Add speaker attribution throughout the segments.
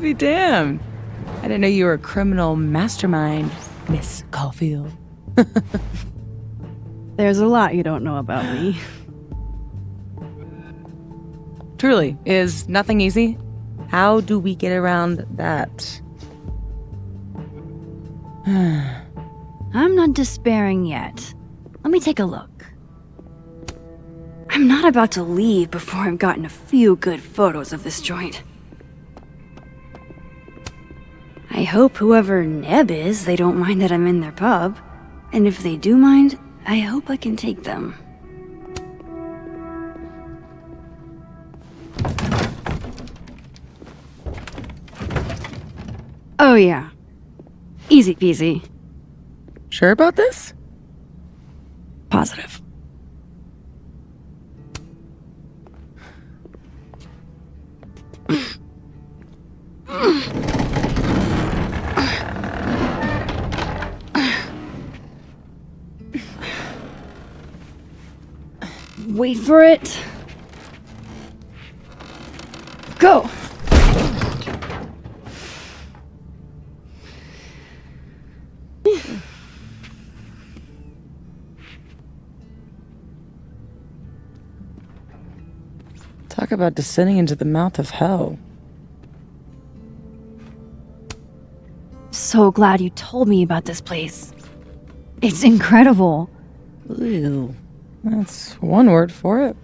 Speaker 1: be damned. I didn't know you were a criminal mastermind, Miss Caulfield.
Speaker 2: There's a lot you don't know about me.
Speaker 1: Truly, is nothing easy? How do we get around that?
Speaker 2: I'm not despairing yet. Let me take a look. I'm not about to leave before I've gotten a few good photos of this joint. I hope whoever Neb is, they don't mind that I'm in their pub. And if they do mind, I hope I can take them. Oh yeah. Easy peasy.
Speaker 1: Sure about this?
Speaker 2: Positive. Wait for it. Go!
Speaker 1: Talk about descending into the mouth of hell.
Speaker 2: So glad you told me about this place. It's incredible.
Speaker 1: Ew. That's one word for it.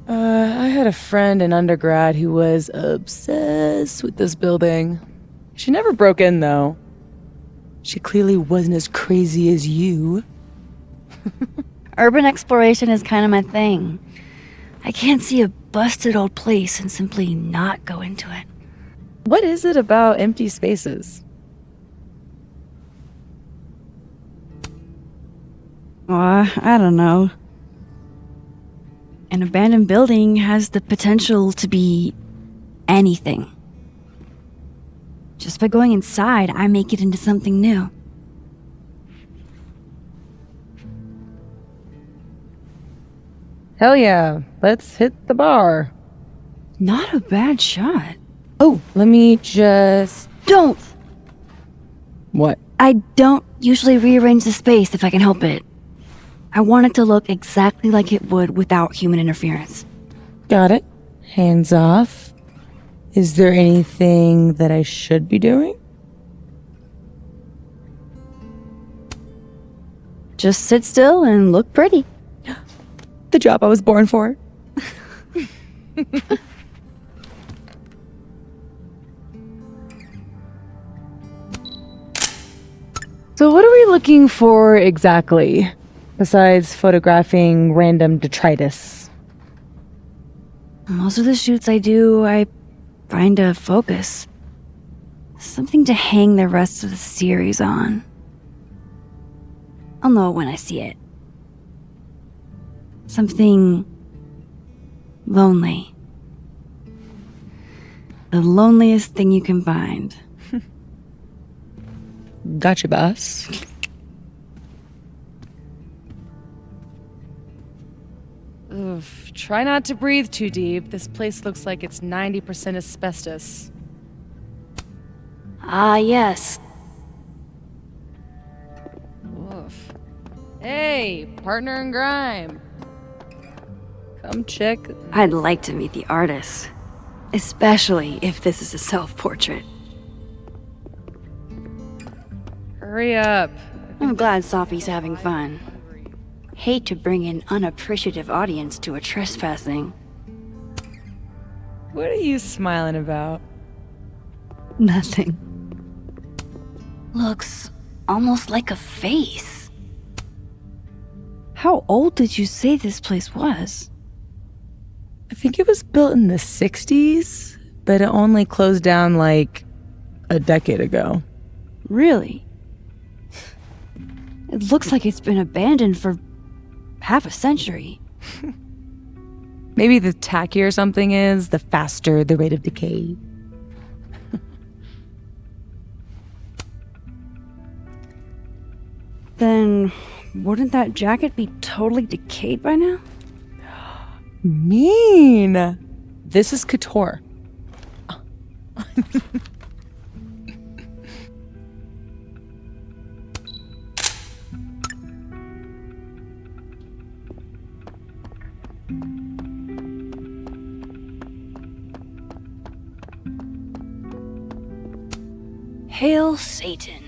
Speaker 1: I had a friend in undergrad who was obsessed with this building. She never broke in, though. She clearly wasn't as crazy as you.
Speaker 2: Urban exploration is kind of my thing. I can't see a busted old place and simply not go into it.
Speaker 1: What is it about empty spaces?
Speaker 2: I don't know. An abandoned building has the potential to be anything. Just by going inside, I make it into something new.
Speaker 1: Hell yeah, let's hit the bar.
Speaker 2: Not a bad shot.
Speaker 1: Oh, let me just...
Speaker 2: Don't!
Speaker 1: What?
Speaker 2: I don't usually rearrange the space if I can help it. I want it to look exactly like it would without human interference.
Speaker 1: Got it. Hands off. Is there anything that I should be doing?
Speaker 2: Just sit still and look pretty.
Speaker 1: The job I was born for. So what are we looking for exactly? Besides photographing random detritus.
Speaker 2: Most of the shoots I do, I find a focus. Something to hang the rest of the series on. I'll know when I see it. Something lonely. The loneliest thing you can find.
Speaker 1: Gotcha, boss. Oof, try not to breathe too deep. This place looks like it's 90% asbestos.
Speaker 2: Ah, yes.
Speaker 1: Oof. Hey, partner in crime. Come check.
Speaker 2: I'd like to meet the artist. Especially if this is a self-portrait.
Speaker 1: Hurry up.
Speaker 2: I'm glad Sophie's having fun. Hate to bring an unappreciative audience to a trespassing.
Speaker 1: What are you smiling about?
Speaker 2: Nothing. Looks almost like a face. How old did you say this place was?
Speaker 1: I think it was built in the 60s, but it only closed down like a decade ago.
Speaker 2: Really? It looks like it's been abandoned for half a century.
Speaker 1: Maybe the tackier something is, the faster the rate of decay.
Speaker 2: Then wouldn't that jacket be totally decayed by now?
Speaker 1: Mean. This is couture.
Speaker 2: Hail Satan.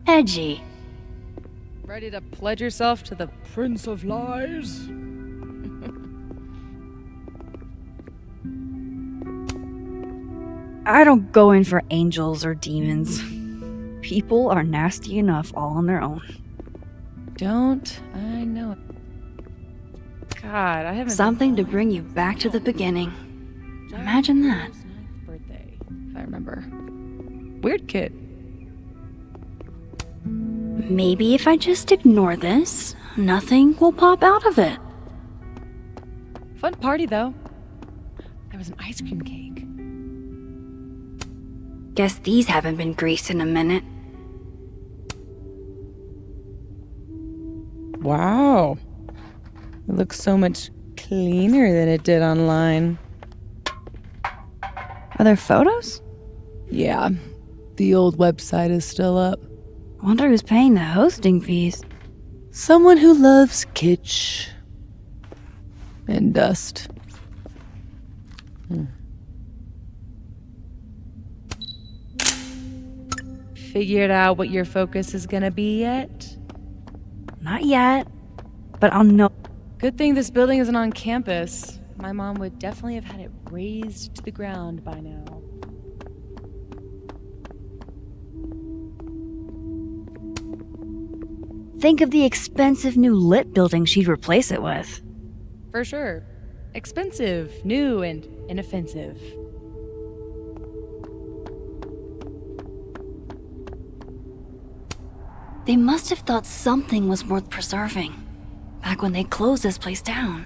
Speaker 2: Edgy.
Speaker 1: Ready to pledge yourself to the Prince of Lies?
Speaker 2: I don't go in for angels or demons. People are nasty enough all on their own.
Speaker 1: Don't I know it? God, I haven't.
Speaker 2: Something to bring you back to the beginning. Imagine that.
Speaker 1: Birthday, if I remember. Weird kid.
Speaker 2: Maybe if I just ignore this, nothing will pop out of it.
Speaker 1: Fun party, though. There was an ice cream cake.
Speaker 2: Guess these haven't been greased in a minute.
Speaker 1: Wow. It looks so much cleaner than it did online.
Speaker 2: Are there photos?
Speaker 1: Yeah. The old website is still up.
Speaker 2: I wonder who's paying the hosting fees.
Speaker 1: Someone who loves kitsch. And dust. Figured out what your focus is gonna be yet?
Speaker 2: Not yet, but I'll know.
Speaker 1: Good thing this building isn't on campus. My mom would definitely have had it razed to the ground by now.
Speaker 2: Think of the expensive new lit building she'd replace it with.
Speaker 1: For sure. Expensive, new, and inoffensive.
Speaker 2: They must have thought something was worth preserving, back when they closed this place down.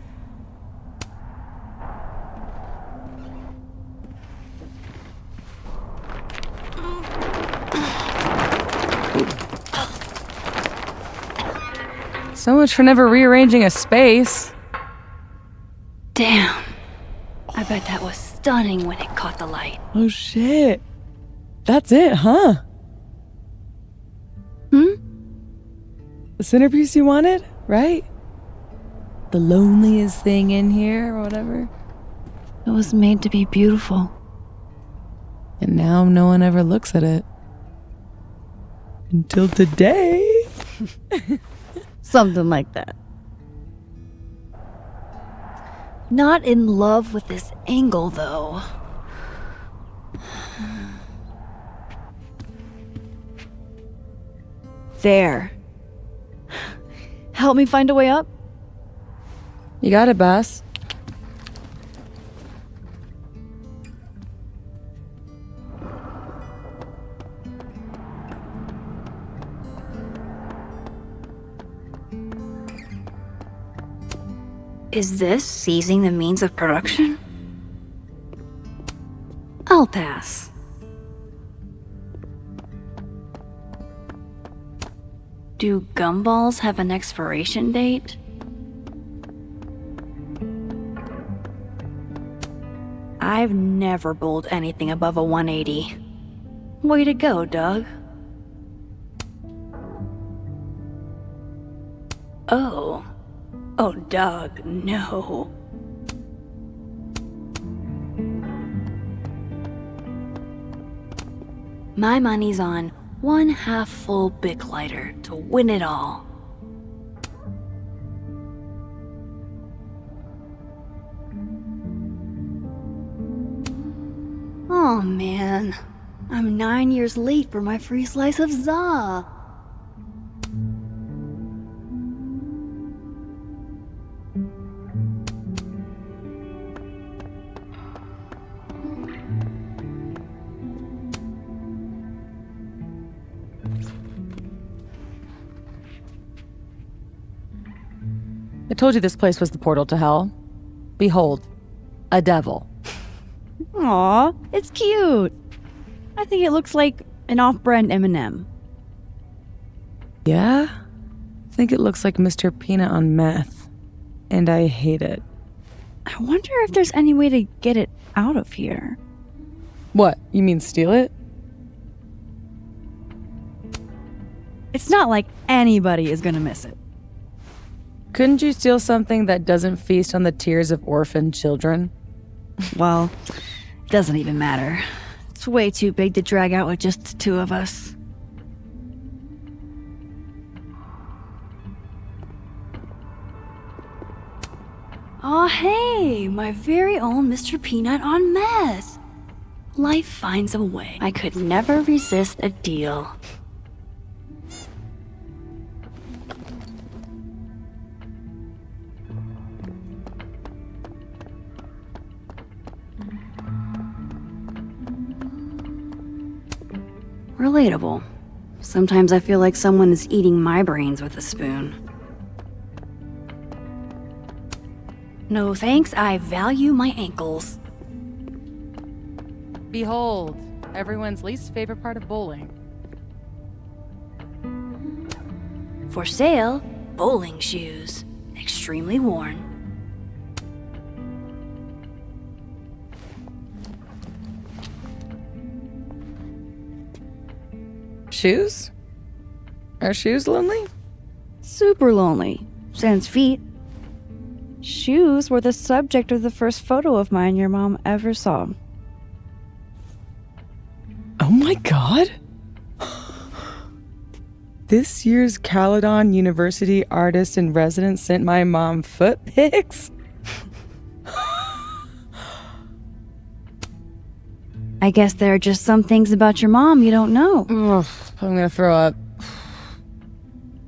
Speaker 1: So much for never rearranging a space.
Speaker 2: Damn. I bet that was stunning when it caught the light.
Speaker 1: Oh shit. That's it, huh? The centerpiece you wanted, right? The loneliest thing in here, or whatever.
Speaker 2: It was made to be beautiful.
Speaker 1: And now no one ever looks at it. Until today.
Speaker 2: Something like that. Not in love with this angle, though. There. Help me find a way up?
Speaker 1: You got it, boss.
Speaker 2: Is this seizing the means of production? I'll pass. Do gumballs have an expiration date? I've never bowled anything above a 180. Way to go, Doug. Oh, Doug, no. My money's on one half-full Bic lighter to win it all. Oh man, I'm 9 years late for my free slice of za.
Speaker 1: I told you this place was the portal to hell. Behold, a devil.
Speaker 2: Aw, it's cute. I think it looks like an off-brand M&M.
Speaker 1: Yeah? I think it looks like Mr. Peanut on meth. And I hate it.
Speaker 2: I wonder if there's any way to get it out of here.
Speaker 1: What, you mean steal it?
Speaker 2: It's not like anybody is gonna miss it.
Speaker 1: Couldn't you steal something that doesn't feast on the tears of orphaned children?
Speaker 2: Well, it doesn't even matter. It's way too big to drag out with just the two of us. Aw, hey, my very own Mr. Peanut on meth. Life finds a way. I could never resist a deal. Relatable. Sometimes I feel like someone is eating my brains with a spoon. No thanks, I value my ankles.
Speaker 1: Behold, everyone's least favorite part of bowling.
Speaker 2: For sale, bowling shoes. Extremely worn.
Speaker 1: Shoes? Are shoes lonely?
Speaker 2: Super lonely. Sans feet. Shoes were the subject of the first photo of mine your mom ever saw.
Speaker 1: Oh my god! This year's Caledon University artist in residence sent my mom foot pics?
Speaker 2: I guess there are just some things about your mom you don't know.
Speaker 1: Ugh, I'm gonna throw up.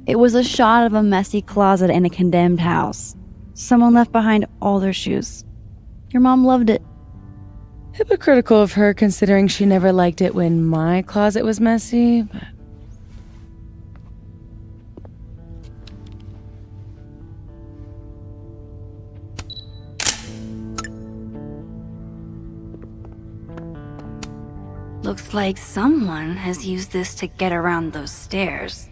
Speaker 2: It was a shot of a messy closet in a condemned house. Someone left behind all their shoes. Your mom loved it.
Speaker 1: Hypocritical of her, considering she never liked it when my closet was messy, but...
Speaker 2: Looks like someone has used this to get around those stairs.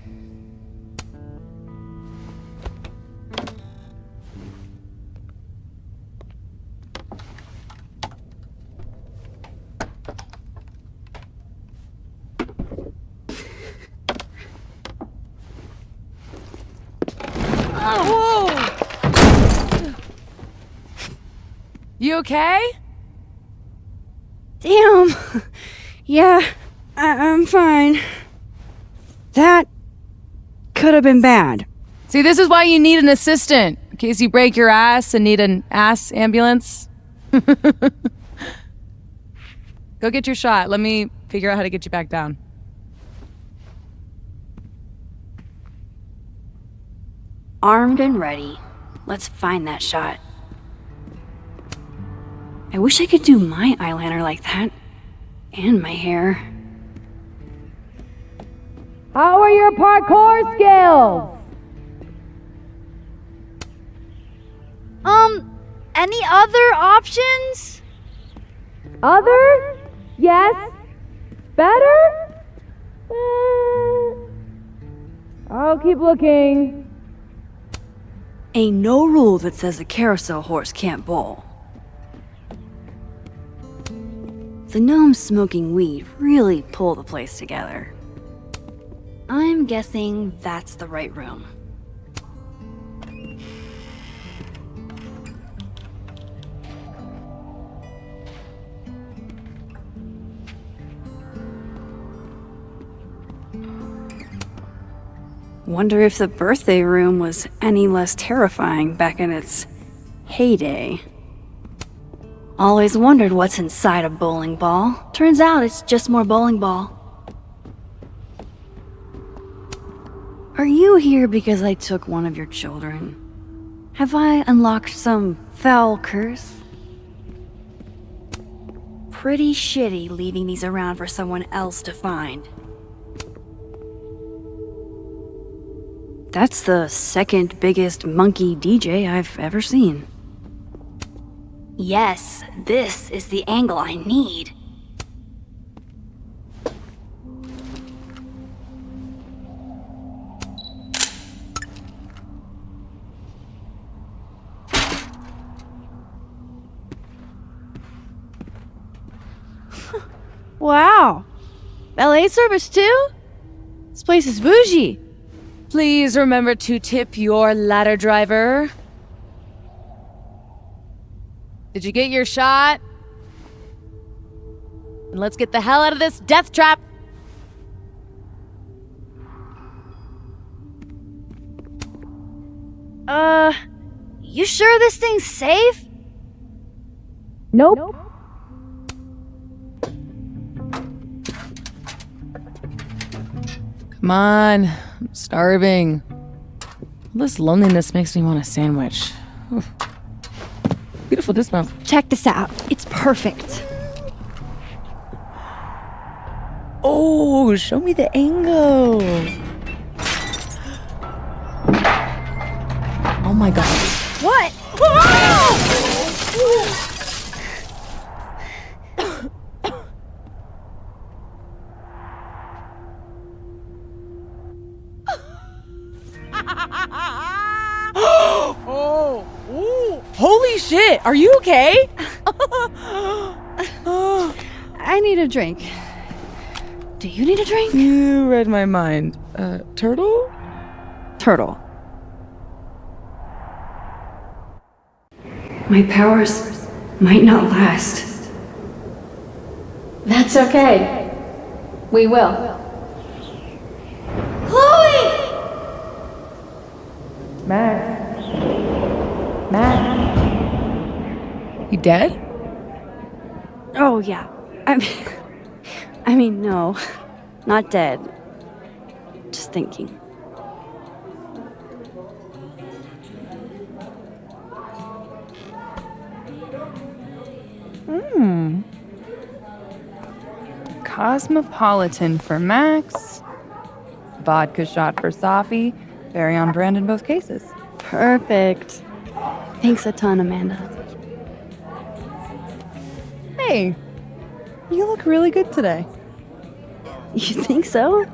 Speaker 1: You okay?
Speaker 2: Damn! Yeah, I'm fine. That could have been bad.
Speaker 1: See, this is why you need an assistant, in case you break your ass and need an ass ambulance. Go get your shot. Let me figure out how to get you back down.
Speaker 2: Armed and ready. Let's find that shot. I wish I could do my eyeliner like that. And my hair.
Speaker 1: How are your parkour skills?
Speaker 2: Any other options?
Speaker 1: Other? Yes. Better? I'll keep looking.
Speaker 2: Ain't no rule that says a carousel horse can't bowl. The gnomes smoking weed really pull the place together. I'm guessing that's the right room. Wonder if the birthday room was any less terrifying back in its heyday. Always wondered what's inside a bowling ball. Turns out it's just more bowling ball. Are you here because I took one of your children? Have I unlocked some foul curse? Pretty shitty leaving these around for someone else to find. That's the second biggest monkey DJ I've ever seen. Yes, this is the angle I need. Wow. Valet service too? This place is bougie.
Speaker 1: Please remember to tip your ladder driver. Did you get your shot? And let's get the hell out of this death trap.
Speaker 2: You sure this thing's safe?
Speaker 1: Nope. Come on, I'm starving. All this loneliness makes me want a sandwich. Oof. Beautiful dismount.
Speaker 2: Check this out. It's perfect.
Speaker 1: Oh, show me the angle. Oh my god.
Speaker 2: What?
Speaker 1: Oh, ooh. Holy shit, are you okay?
Speaker 2: I need a drink. Do you need a drink?
Speaker 1: You read my mind. Turtle?
Speaker 2: Turtle. My powers might not last.
Speaker 3: That's okay. We will.
Speaker 2: Chloe!
Speaker 1: Max. You dead?
Speaker 2: Oh, yeah. I mean, no. Not dead. Just thinking.
Speaker 4: Cosmopolitan for Max. Vodka shot for Safi. Very on brand in both cases.
Speaker 2: Perfect. Thanks a ton, Amanda.
Speaker 4: Hey, you look really good today.
Speaker 2: You think so?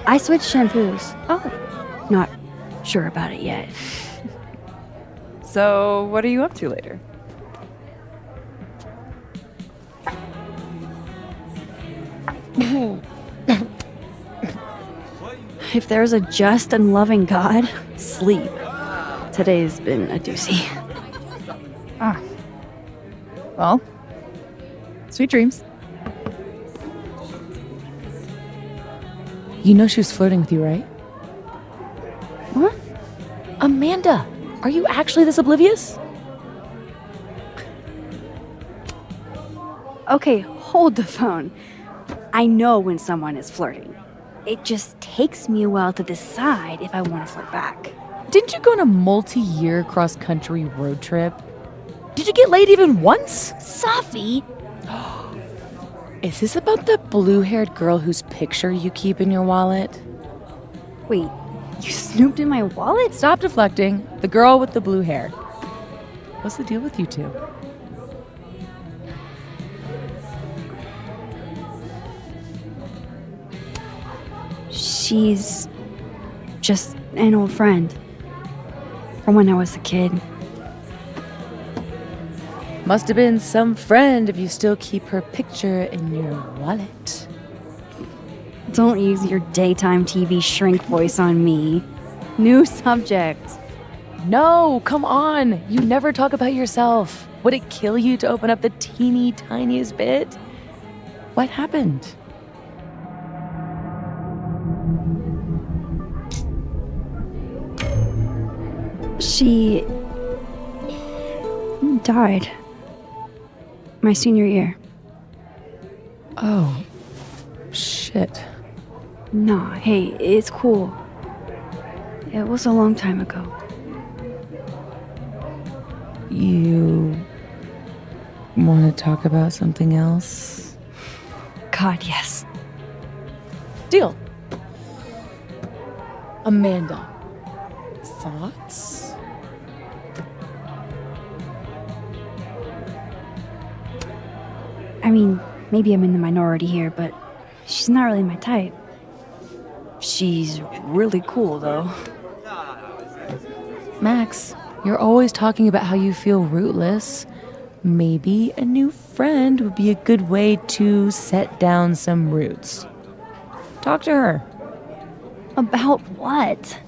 Speaker 2: I switched shampoos.
Speaker 4: Oh.
Speaker 2: Not sure about it yet.
Speaker 4: So, what are you up to later?
Speaker 2: If there's a just and loving God, sleep. Today's been a doozy.
Speaker 4: Ah. Well, sweet dreams.
Speaker 1: You know she was flirting with you, right?
Speaker 2: What?
Speaker 1: Amanda, are you actually this oblivious?
Speaker 2: Okay, hold the phone. I know when someone is flirting. It just takes me a while to decide if I want to flirt back.
Speaker 1: Didn't you go on a multi-year cross-country road trip? Did you get laid even once?
Speaker 2: Safi!
Speaker 1: Is this about the blue-haired girl whose picture you keep in your wallet?
Speaker 2: Wait, you snooped in my wallet?
Speaker 1: Stop deflecting. The girl with the blue hair. What's the deal with you two?
Speaker 2: She's just an old friend. From when I was a kid.
Speaker 1: Must have been some friend if you still keep her picture in your wallet.
Speaker 2: Don't use your daytime TV shrink voice on me. New subject.
Speaker 1: No, come on. You never talk about yourself. Would it kill you to open up the teeny tiniest bit? What happened?
Speaker 2: She died my senior year.
Speaker 1: Oh, shit.
Speaker 2: Nah, hey, it's cool. It was a long time ago.
Speaker 1: You want to talk about something else?
Speaker 2: God, yes.
Speaker 1: Deal. Amanda, thoughts?
Speaker 2: I mean, maybe I'm in the minority here, but she's not really my type. She's really cool, though.
Speaker 1: Max, you're always talking about how you feel rootless. maybe a new friend would be a good way to set down some roots. Talk to her.
Speaker 2: About what?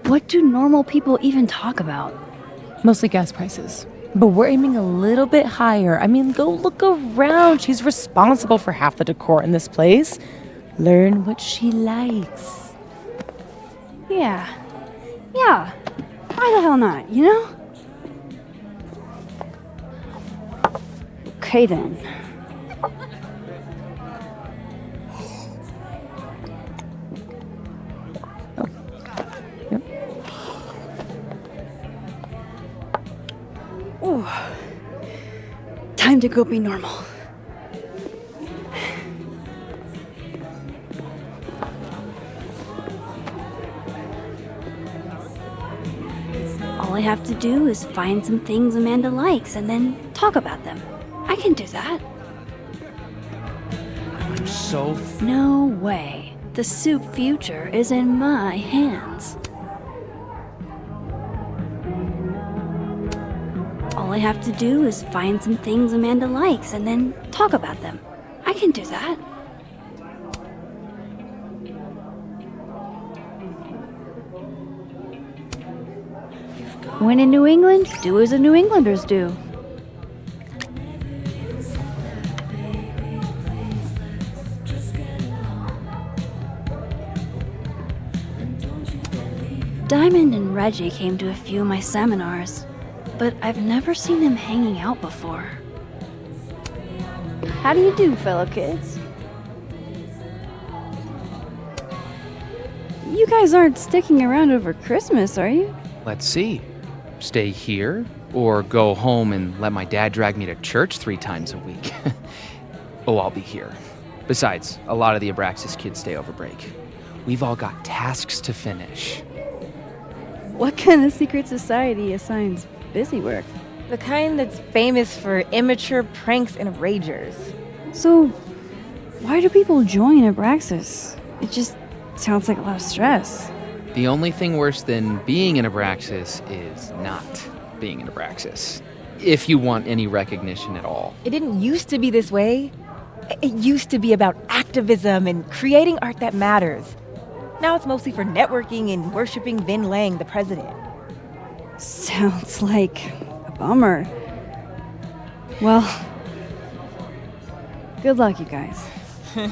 Speaker 2: What do normal people even talk about?
Speaker 1: Mostly gas prices. But we're aiming a little bit higher. I mean, go look around. She's responsible for half the decor in this place. Learn what she likes.
Speaker 2: Yeah. Why the hell not, you know? Okay then.
Speaker 1: Yep.
Speaker 2: Ooh. Time to go be normal. All I have to do is find some things Amanda likes and then talk about them. I can do that.
Speaker 5: I'm so...
Speaker 2: No way. The soup future is in my hands. All I have to do is find some things Amanda likes and then talk about them. I can do that. When in New England, do as the New Englanders do. Diamond and Reggie came to a few of my seminars, but I've never seen them hanging out before. How do you do, fellow kids? You guys aren't sticking around over Christmas, are you?
Speaker 5: Let's see. Stay here, or go home and let my dad drag me to church 3 times a week. Oh, I'll be here. Besides, a lot of the Abraxas kids stay over break. We've all got tasks to finish.
Speaker 2: What kind of secret society assigns busy work?
Speaker 6: The kind that's famous for immature pranks and ragers.
Speaker 2: So, why do people join Abraxas? It just sounds like a lot of stress.
Speaker 5: The only thing worse than being an Abraxas is not being an Abraxas. If you want any recognition at all.
Speaker 6: It didn't used to be this way. It used to be about activism and creating art that matters. Now it's mostly for networking and worshiping Vin Lang, the president.
Speaker 2: Sounds like a bummer. Well, good luck, you guys.
Speaker 5: I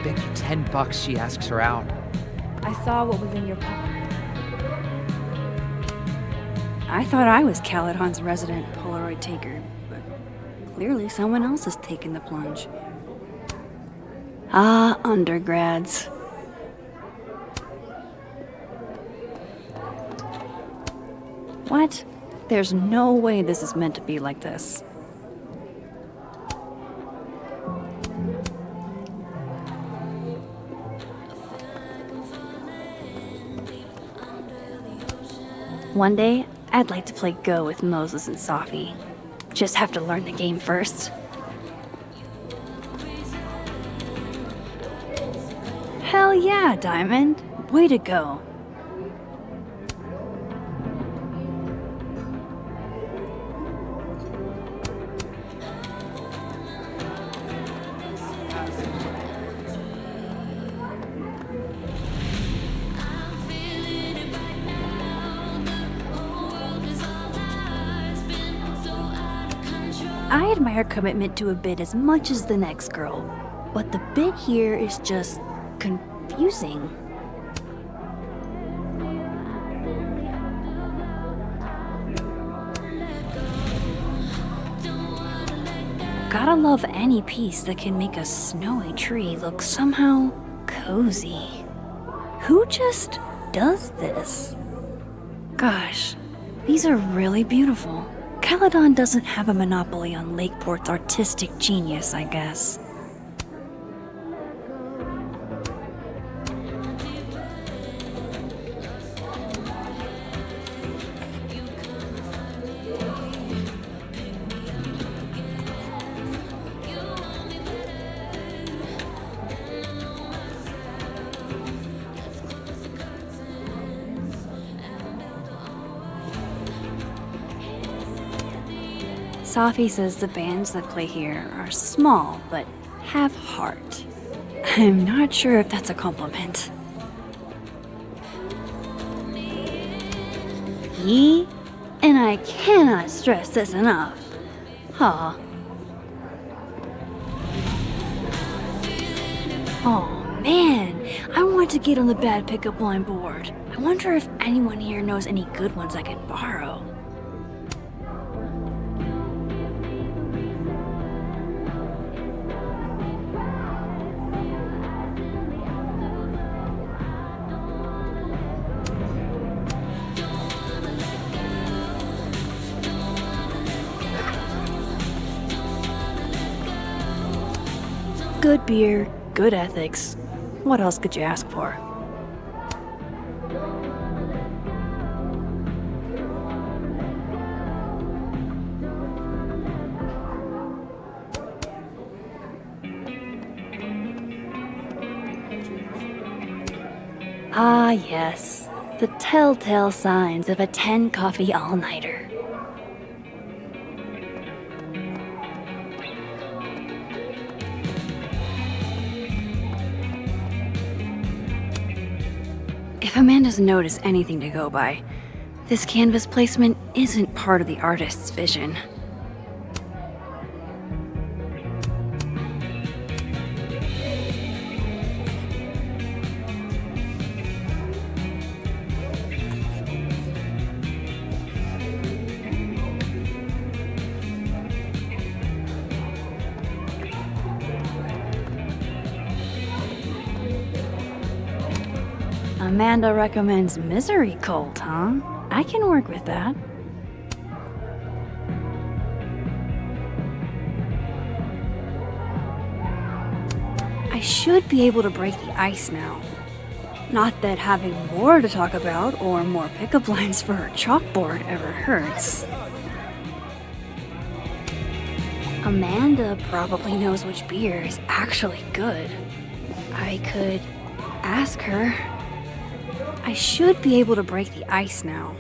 Speaker 5: bet you $10 she asks her out.
Speaker 6: I saw what was in your pocket.
Speaker 2: I thought I was Caledon's resident Polaroid taker, but clearly someone else has taken the plunge. Ah, undergrads. What? There's no way this is meant to be like this. One day, I'd like to play Go with Moses and Safi. Just have to learn the game first. Hell yeah, Diamond. Way to go. I admire commitment to a bit as much as the next girl, but the bit here is just confusing. Gotta love any piece that can make a snowy tree look somehow cozy. Who just does this? Gosh, these are really beautiful. Caledon doesn't have a monopoly on Lakeport's artistic genius, I guess. Safi says the bands that play here are small, but have heart. I'm not sure if that's a compliment. Ye? And I cannot stress this enough. Aw. Oh man, I want to get on the bad pickup line board. I wonder if anyone here knows any good ones I could borrow. Good beer, good ethics. What else could you ask for? Ah, yes. The telltale signs of a 10-coffee all-nighter. If Amanda's note is anything to go by, this canvas placement isn't part of the artist's vision. Amanda recommends Misery Cult, huh? I can work with that. I should be able to break the ice now. Not that having more to talk about or more pickup lines for her chalkboard ever hurts. Amanda probably knows which beer is actually good. I could ask her. I should be able to break the ice now.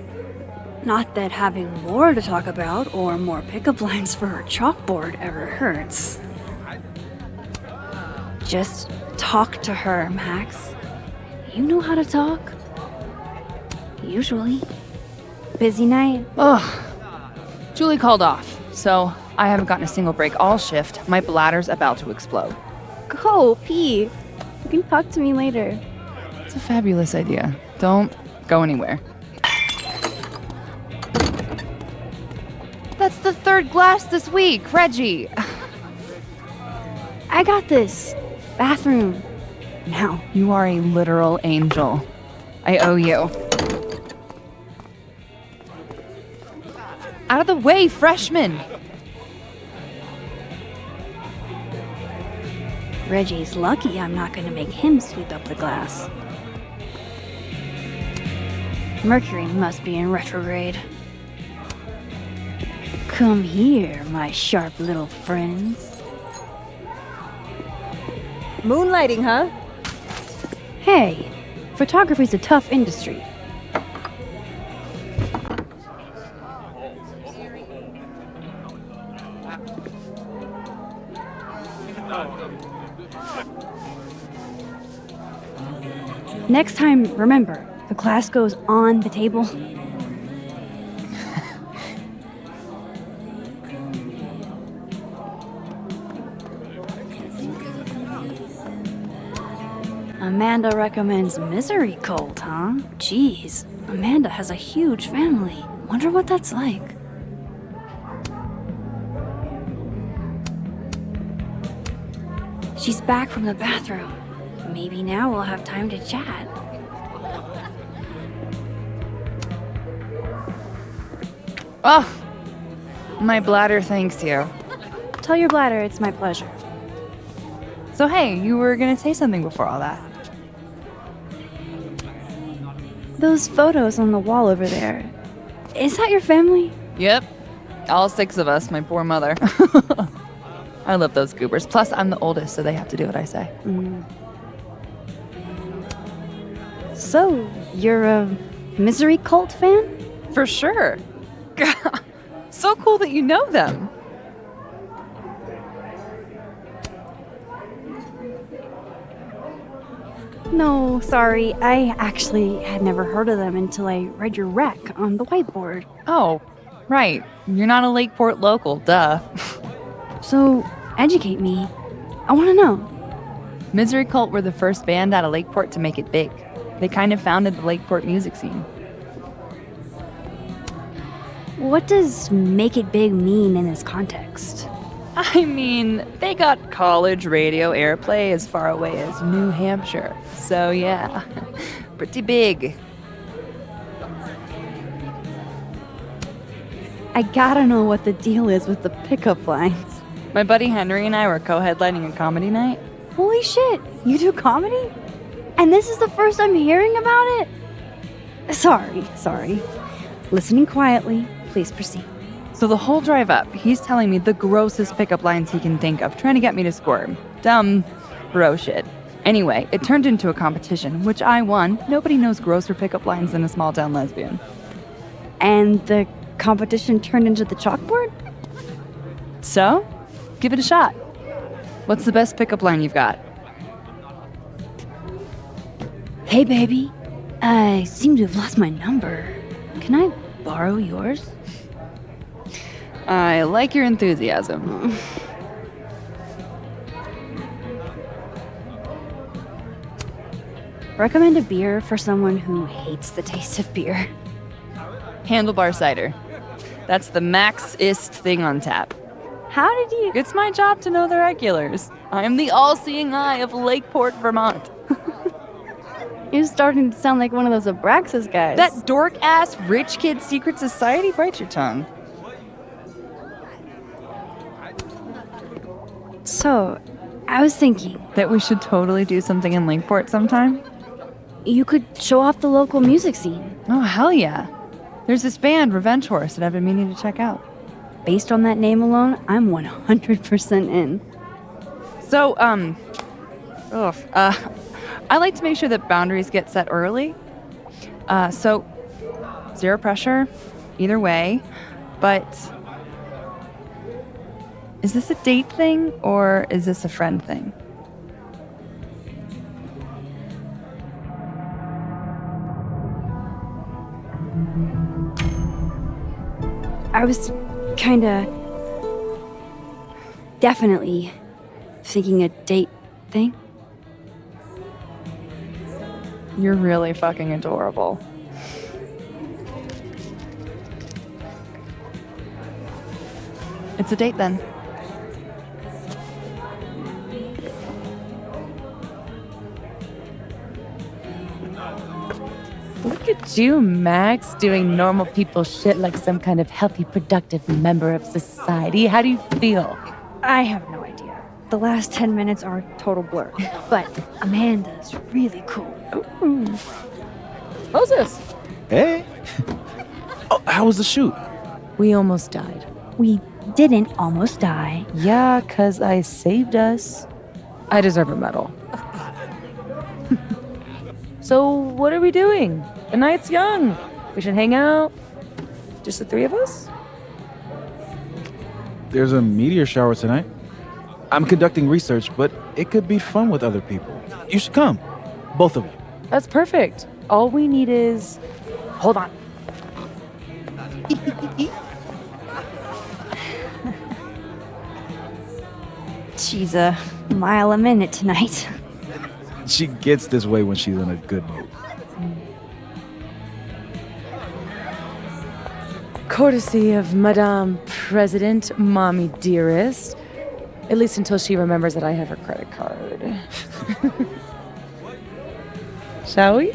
Speaker 2: Not that having more to talk about or more pickup lines for her chalkboard ever hurts. Just talk to her, Max. You know how to talk. Usually.
Speaker 4: Busy night? Ugh. Julie called off, so I haven't gotten a single break all shift. My bladder's about to explode.
Speaker 7: Go, pee. You can talk to me later.
Speaker 4: It's a fabulous idea. Don't go anywhere. That's the third glass this week, Reggie.
Speaker 7: I got this. Bathroom. Now.
Speaker 4: You are a literal angel. I owe you. Out of the way, freshman!
Speaker 2: Reggie's lucky I'm not going to make him sweep up the glass. Mercury must be in retrograde. Come here, my sharp little friends.
Speaker 6: Moonlighting, huh?
Speaker 7: Hey, photography's a tough industry. Next time, remember, the glass goes on the table.
Speaker 2: Amanda recommends Misery Cult, huh? Jeez, Amanda has a huge family. Wonder what that's like. She's back from the bathroom. Maybe now we'll have time to chat.
Speaker 4: Oh, my bladder thanks you.
Speaker 7: Tell your bladder it's my pleasure.
Speaker 4: So hey, you were gonna say something before all that.
Speaker 7: Those photos on the wall over there. Is that your family?
Speaker 4: Yep, all 6 of us, my poor mother. I love those goobers. Plus, I'm the oldest, so they have to do what I say.
Speaker 7: So, you're a Misery Cult fan?
Speaker 4: For sure. So cool that you know them.
Speaker 2: No, sorry. I actually had never heard of them until I read your rec on the whiteboard.
Speaker 4: Oh, right. You're not a Lakeport local, duh.
Speaker 2: So, educate me. I want to know.
Speaker 4: Misery Cult were the first band out of Lakeport to make it big. They kind of founded the Lakeport music scene.
Speaker 2: What does make it big mean in this context?
Speaker 4: I mean, they got college radio airplay as far away as New Hampshire. So yeah, pretty big.
Speaker 2: I gotta know what the deal is with the pickup lines.
Speaker 4: My buddy Henry and I were co-headlining a comedy night.
Speaker 2: Holy shit, you do comedy? And this is the first I'm hearing about it? Sorry. Listening quietly, please proceed.
Speaker 4: So the whole drive up, he's telling me the grossest pickup lines he can think of, trying to get me to squirm. Dumb bro shit. Anyway, it turned into a competition, which I won. Nobody knows grosser pickup lines than a small town lesbian.
Speaker 2: And the competition turned into the chalkboard?
Speaker 4: So, give it a shot. What's the best pickup line you've got?
Speaker 2: Hey baby, I seem to have lost my number. Can I borrow yours?
Speaker 4: I like your enthusiasm.
Speaker 2: Recommend a beer for someone who hates the taste of beer.
Speaker 4: Handlebar cider. That's the max-ist thing on tap.
Speaker 2: How did you...
Speaker 4: It's my job to know the regulars. I am the all-seeing eye of Lakeport, Vermont.
Speaker 2: You're starting to sound like one of those Abraxas guys.
Speaker 4: That dork-ass rich kid secret society? Bite your tongue.
Speaker 2: So, I was thinking...
Speaker 4: That we should totally do something in Lakeport sometime?
Speaker 2: You could show off the local music scene.
Speaker 4: Oh, hell yeah. There's this band, Revenge Horse, that I've been meaning to check out.
Speaker 2: Based on that name alone, I'm 100% in.
Speaker 4: So, I like to make sure that boundaries get set early. So, zero pressure, either way. But, is this a date thing, or is this a friend thing?
Speaker 2: I was kinda... definitely thinking a date thing.
Speaker 4: You're really fucking adorable. It's a date then.
Speaker 1: Look at you, Max, doing normal people shit like some kind of healthy, productive member of society. How do you feel?
Speaker 2: I have no idea. The last 10 minutes are a total blur. But Amanda's really cool.
Speaker 1: Ooh. Moses!
Speaker 8: Hey! Oh, how was the shoot?
Speaker 1: We almost died.
Speaker 2: We didn't almost die.
Speaker 1: Yeah, 'cause I saved us. I deserve a medal. So, what are we doing? The night's young. We should hang out. Just the three of us?
Speaker 8: There's a meteor shower tonight. I'm conducting research, but it could be fun with other people. You should come. Both of you.
Speaker 1: That's perfect. All we need is... Hold on.
Speaker 2: She's a mile a minute tonight.
Speaker 8: She gets this way when she's in a good mood.
Speaker 1: Courtesy of Madame President, Mommy Dearest. At least until she remembers that I have her credit card. Shall we?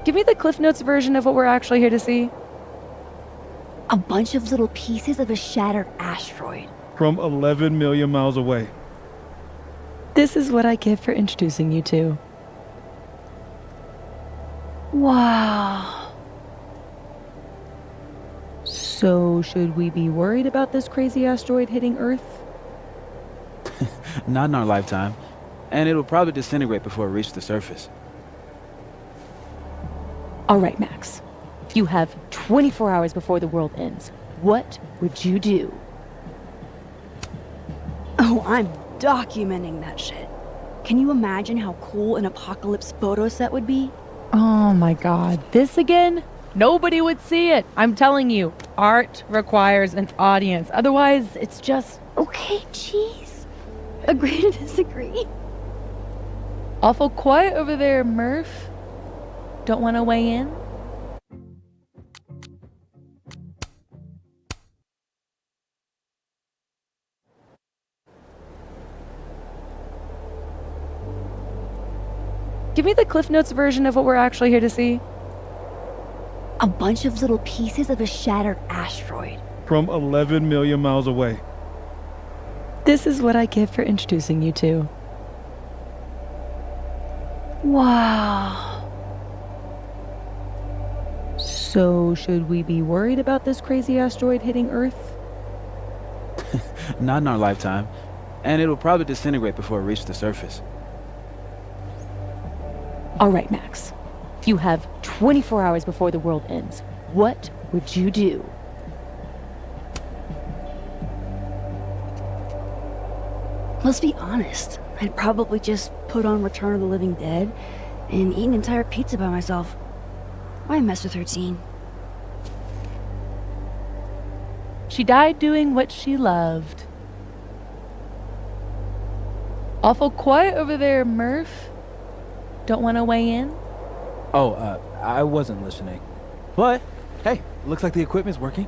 Speaker 1: Give me the Cliff Notes version of what we're actually here to see.
Speaker 2: A bunch of little pieces of a shattered asteroid.
Speaker 9: From 11 million miles away.
Speaker 1: This is what I get for introducing you to.
Speaker 2: Wow.
Speaker 1: So, should we be worried about this crazy asteroid hitting Earth?
Speaker 10: Not in our lifetime. And it'll probably disintegrate before it reaches the surface.
Speaker 1: All right, Max. You have 24 hours before the world ends. What would you do?
Speaker 2: Oh, I'm documenting that shit. Can you imagine how cool an apocalypse photo set would be?
Speaker 1: Oh my god, this again? Nobody would see it. I'm telling you, art requires an audience. Otherwise, it's just...
Speaker 2: Okay, jeez. Agree to disagree.
Speaker 1: Awful quiet over there, Murph. Don't want to weigh in? Give me the Cliff Notes version of what we're actually here to see.
Speaker 2: A bunch of little pieces of a shattered asteroid.
Speaker 9: From 11 million miles away.
Speaker 1: This is what I get for introducing you to.
Speaker 2: Wow.
Speaker 1: So, should we be worried about this crazy asteroid hitting Earth?
Speaker 10: Not in our lifetime. And it'll probably disintegrate before it reaches the surface.
Speaker 1: All right, Max. You have 24 hours before the world ends. What would you do?
Speaker 2: Let's be honest. I'd probably just put on Return of the Living Dead and eat an entire pizza by myself. Why mess with her teen?
Speaker 1: She died doing what she loved. Awful quiet over there, Murph. Don't want to weigh in?
Speaker 10: Oh, I wasn't listening. But, hey, looks like the equipment's working.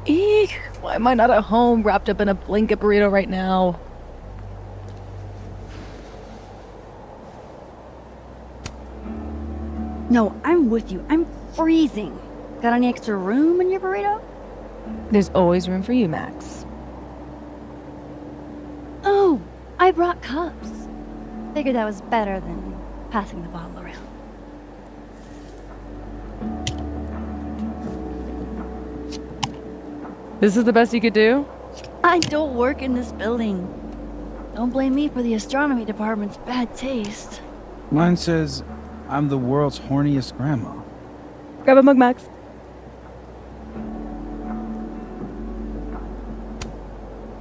Speaker 1: Eek, why am I not at home wrapped up in a blanket burrito right now?
Speaker 2: No, I'm with you. I'm freezing. Got any extra room in your burrito?
Speaker 1: There's always room for you, Max.
Speaker 2: Oh, I brought cups. Figured that was better than passing the bottle around.
Speaker 1: This is the best you could do?
Speaker 2: I don't work in this building. Don't blame me for the astronomy department's bad taste.
Speaker 8: Mine says, I'm the world's horniest grandma.
Speaker 1: Grab a mug, Max.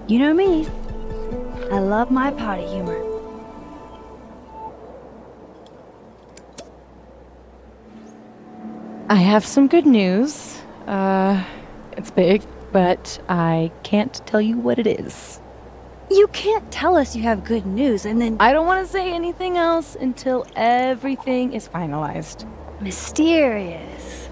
Speaker 2: You know me. I love my potty humor.
Speaker 1: I have some good news. It's big, but I can't tell you what it is.
Speaker 2: You can't tell us you have good news and then...
Speaker 1: I don't want to say anything else until everything is finalized.
Speaker 2: Mysterious.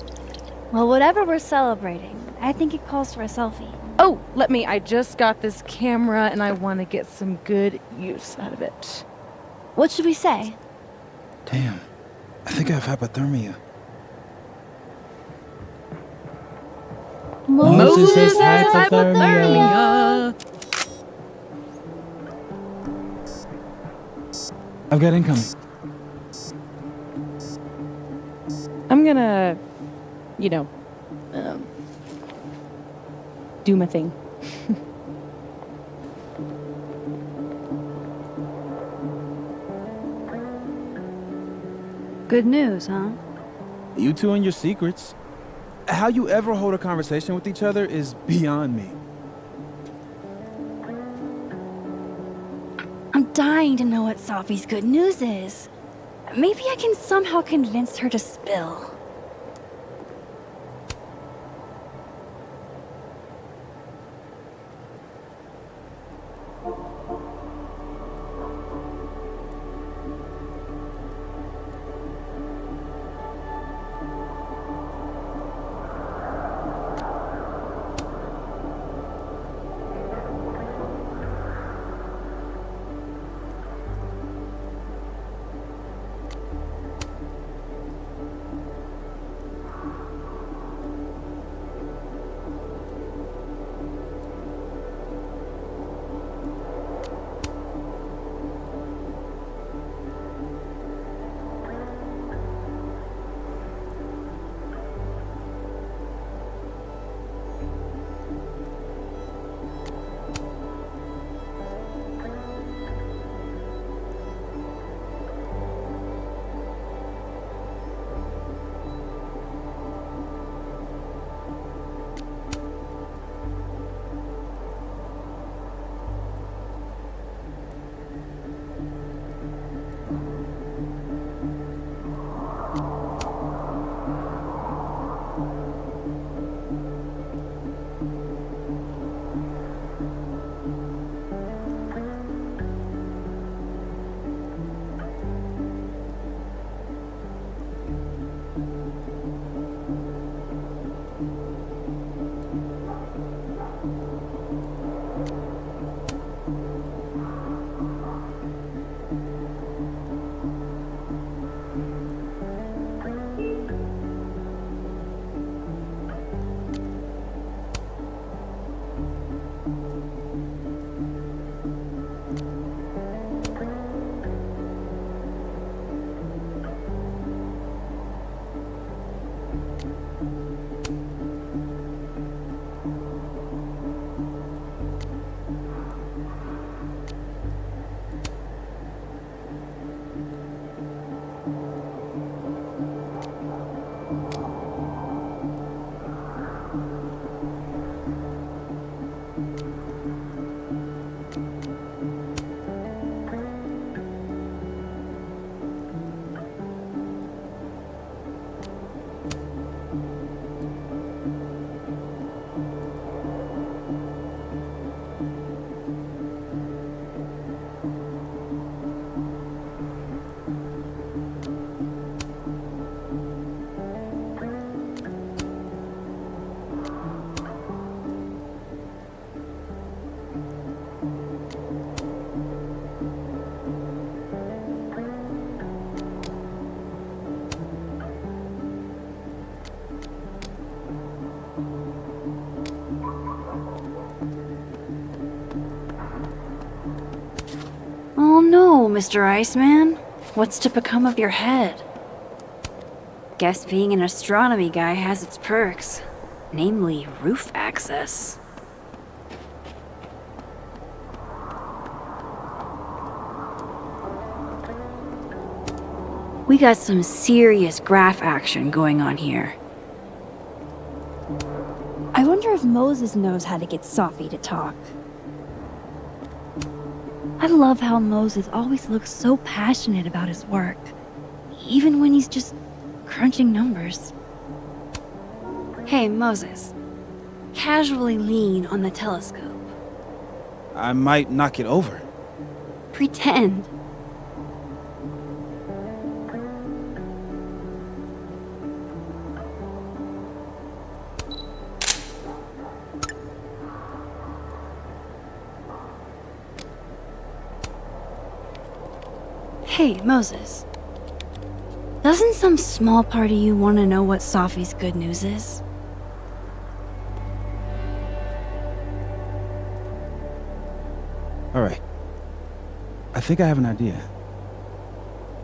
Speaker 2: Well, whatever we're celebrating, I think it calls for a selfie.
Speaker 1: Oh, I just got this camera and I want to get some good use out of it.
Speaker 2: What should we say?
Speaker 8: Damn, I think I have hypothermia.
Speaker 1: Moses has hypothermia.
Speaker 8: I've got incoming.
Speaker 1: I'm gonna, do my thing.
Speaker 2: Good news, huh?
Speaker 10: You two and your secrets. How you ever hold a conversation with each other is beyond me.
Speaker 2: I'm dying to know what Sophie's good news is. Maybe I can somehow convince her to spill. no, Mr. Iceman. What's to become of your head? Guess being an astronomy guy has its perks. Namely, roof access. We got some serious graph action going on here.
Speaker 7: I wonder if Moses knows how to get Sophie to talk. I love how Moses always looks so passionate about his work, even when he's just crunching numbers.
Speaker 2: Hey, Moses. Casually lean on the telescope.
Speaker 10: I might knock it over.
Speaker 2: Pretend. Hey, Moses. Doesn't some small part of you want to know what Sophie's good news is?
Speaker 10: All right. I think I have an idea.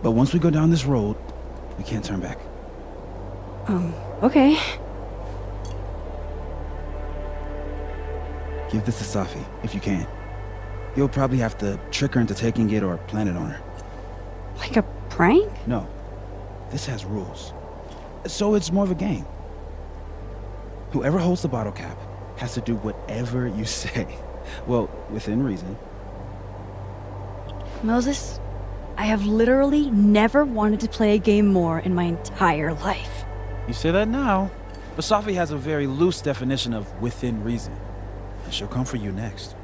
Speaker 10: But once we go down this road, we can't turn back.
Speaker 2: Okay.
Speaker 10: Give this to Sophie, if you can. You'll probably have to trick her into taking it or plant it on her.
Speaker 2: Like a prank?
Speaker 10: No. This has rules. So it's more of a game. Whoever holds the bottle cap has to do whatever you say. Well, within reason.
Speaker 2: Moses, I have literally never wanted to play a game more in my entire life.
Speaker 10: You say that now, but Sophie has a very loose definition of within reason. And she'll come for you next.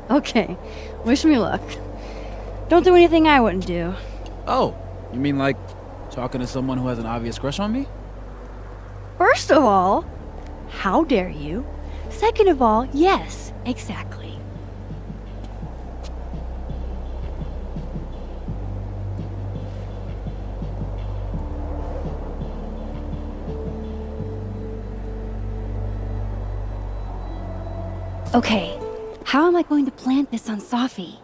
Speaker 2: Okay, wish me luck. Don't do anything I wouldn't do.
Speaker 8: Oh, you mean like talking to someone who has an obvious crush on me?
Speaker 2: First of all, how dare you? Second of all, yes, exactly. Okay, how am I going to plant this on Sophie?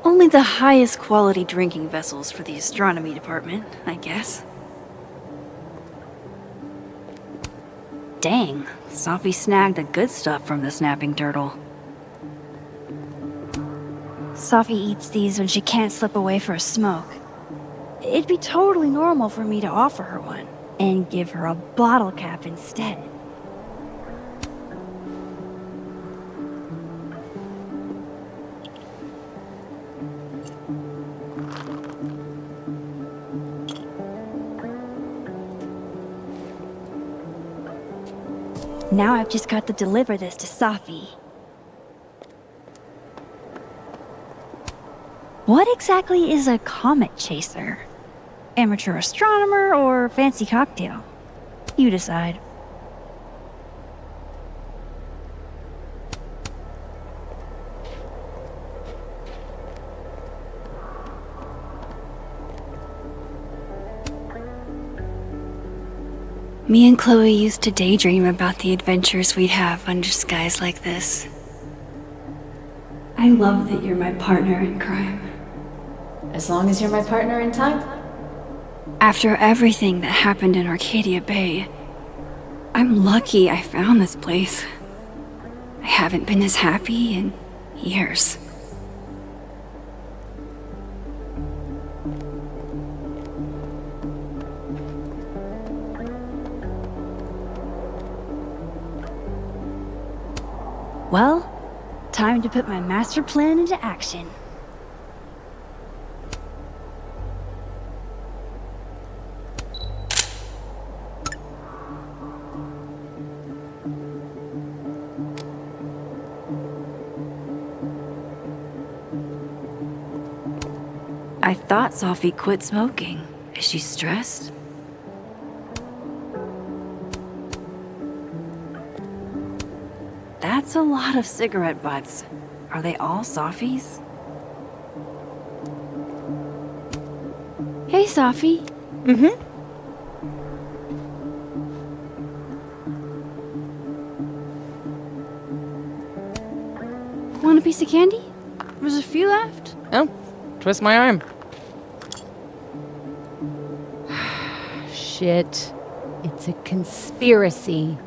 Speaker 2: Only the highest quality drinking vessels for the astronomy department, I guess. Dang, Sophie snagged the good stuff from the snapping turtle. Sophie eats these when she can't slip away for a smoke. It'd be totally normal for me to offer her one, and give her a bottle cap instead. Now I've just got to deliver this to Sophie. What exactly is a comet chaser? Amateur astronomer or fancy cocktail? You decide. Me and Chloe used to daydream about the adventures we'd have under skies like this. I love that you're my partner in crime.
Speaker 3: As long as you're my partner in time.
Speaker 2: After everything that happened in Arcadia Bay, I'm lucky I found this place. I haven't been as happy in years. Well, time to put my master plan into action. I thought Sophie quit smoking. Is she stressed? That's a lot of cigarette butts. Are they all Sophie's? Hey, Sophie.
Speaker 7: piece of candy? There's a few left.
Speaker 1: Oh, twist my arm.
Speaker 11: Shit. It's a conspiracy.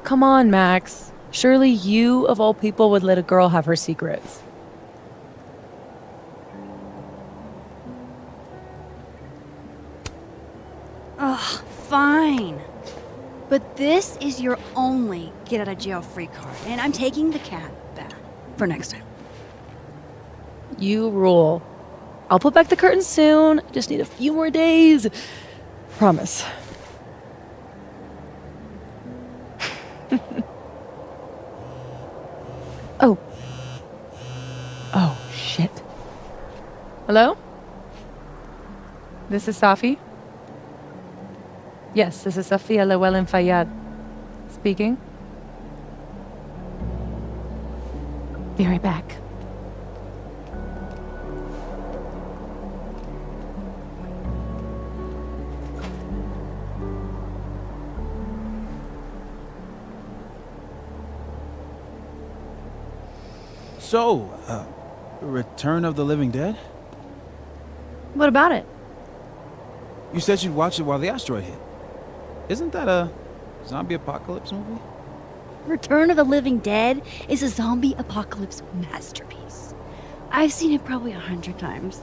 Speaker 1: Come on, Max. Surely you, of all people, would let a girl have her secrets.
Speaker 2: Ugh, fine. But this is your only get out of jail free card, and I'm taking the cat back for next time.
Speaker 1: You rule. I'll put back the curtain soon. I just need a few more days. Promise.
Speaker 11: Oh.
Speaker 1: Oh, shit.
Speaker 4: Hello? This is Safi? Yes, this is Safia Llewellyn Fayyad. Speaking?
Speaker 11: Be right back.
Speaker 10: So, Return of the Living Dead?
Speaker 7: What about it?
Speaker 10: You said you'd watch it while the asteroid hit. Isn't that a zombie apocalypse movie?
Speaker 7: Return of the Living Dead is a zombie apocalypse masterpiece. I've seen it probably 100 times.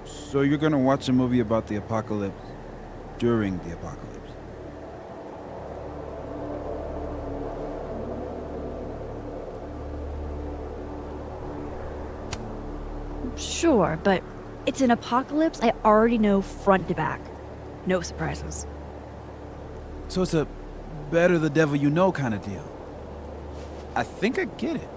Speaker 10: So you're gonna watch a movie about the apocalypse during the apocalypse?
Speaker 7: Sure, but it's an apocalypse I already know front to back. No surprises.
Speaker 10: So it's a better the devil you know kind of deal. I think I get it.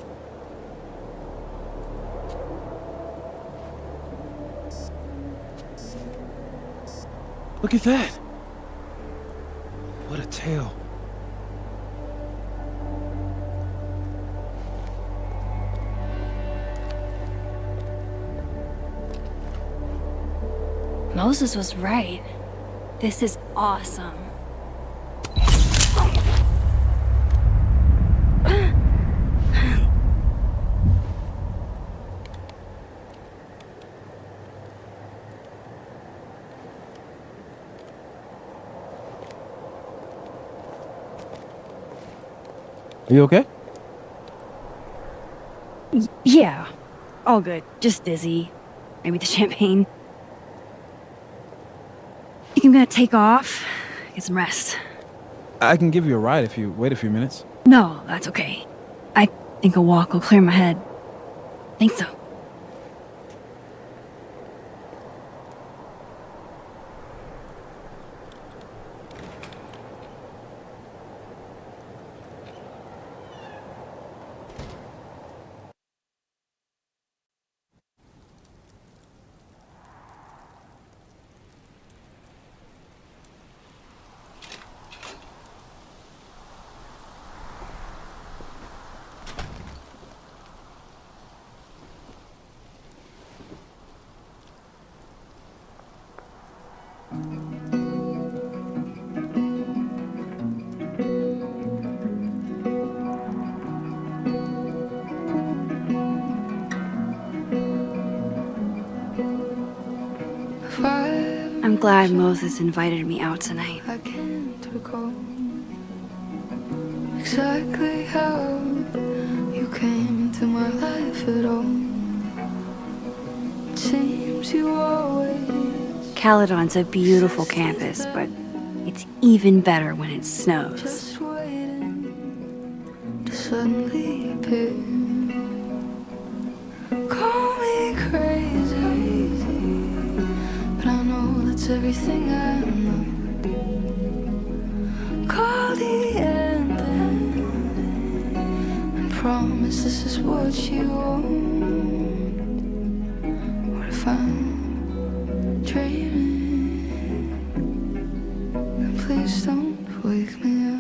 Speaker 10: Look at that. What a tale.
Speaker 2: Moses was right. This is awesome.
Speaker 8: Are you okay?
Speaker 2: Yeah, all good. Just dizzy. Maybe the champagne. I think I'm gonna take off, get some rest.
Speaker 10: I can give you a ride if you wait a few minutes.
Speaker 2: No, that's okay. I think a walk will clear my head. Think so. I'm glad Moses invited me out tonight.
Speaker 12: I can't recall exactly how you came into my life at all. It seems you always
Speaker 2: Caledon's a beautiful campus, but it's even better when it snows.
Speaker 12: just waiting to suddenly appear. Call me crazy, but I know that's everything I know. Call the end and promise this is what you want. What if I'm dreaming? And please don't wake me up.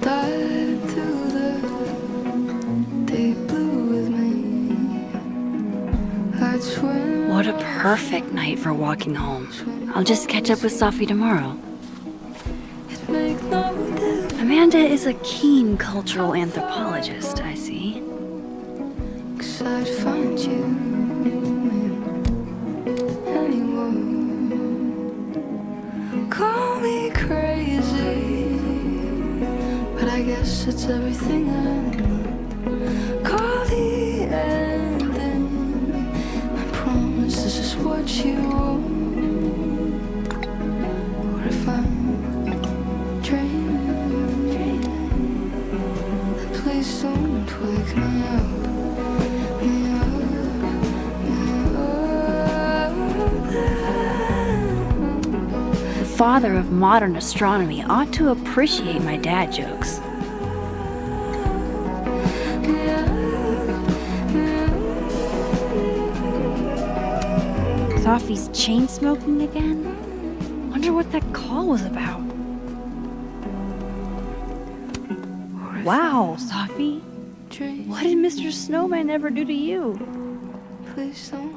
Speaker 12: Dive into the
Speaker 2: What a perfect night for walking home. I'll just catch up with Sophie tomorrow. Amanda is a keen cultural anthropologist, I see.
Speaker 12: 'Cause I'd find you anywhere. Call me crazy, but I guess it's everything I know. Call the ending. I promise this is what you want. What if I'm dreaming? Please don't wake me up.
Speaker 2: The father of modern astronomy ought to appreciate my dad jokes. Sophie's chain smoking again? Wonder what that call was about. Wow, Sophie. What did Mr. Snowman ever do to you?
Speaker 12: Please don't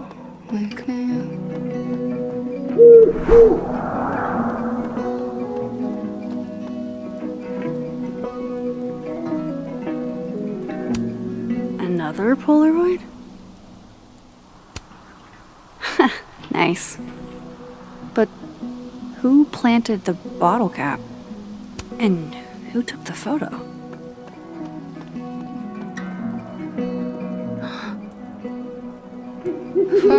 Speaker 12: wake me up.
Speaker 2: Another Polaroid? Nice. But who planted the bottle cap? And who took the photo?
Speaker 12: If I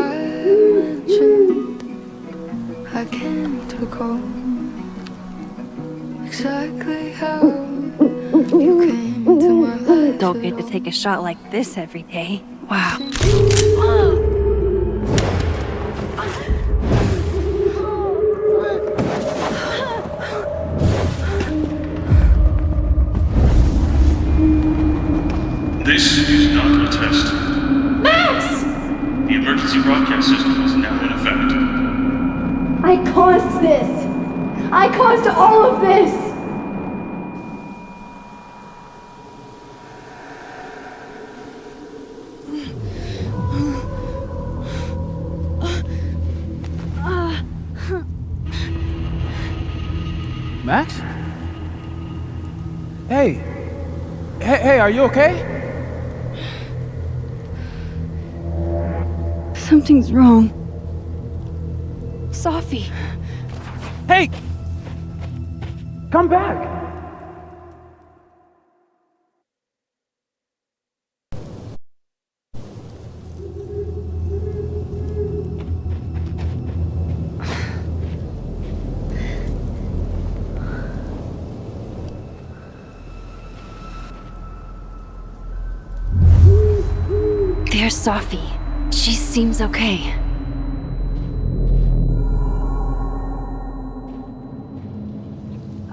Speaker 12: mentioned, I can't recall exactly how you came into my life.
Speaker 2: Don't get to take a shot like this every day. Wow.
Speaker 13: This is not a test.
Speaker 3: Max!
Speaker 13: The emergency broadcast system is now in effect.
Speaker 3: I caused this! I caused all of this!
Speaker 8: Max? Hey! Hey, are you okay?
Speaker 2: Something's wrong. Sophie.
Speaker 8: Hey! Come back!
Speaker 2: There's Sophie. She seems okay.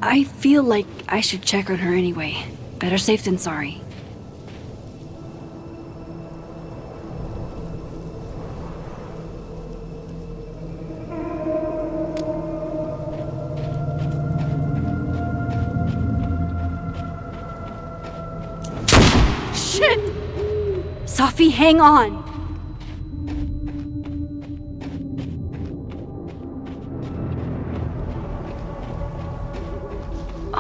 Speaker 2: I feel like I should check on her anyway. Better safe than sorry. Shit! Sophie, hang on!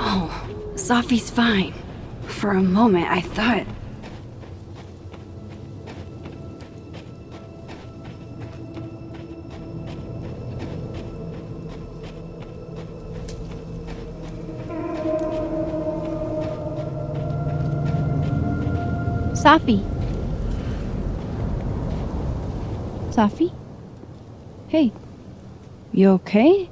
Speaker 2: Oh, Sophie's fine. For a moment, I thought...
Speaker 7: Sophie. Sophie? Hey, you okay?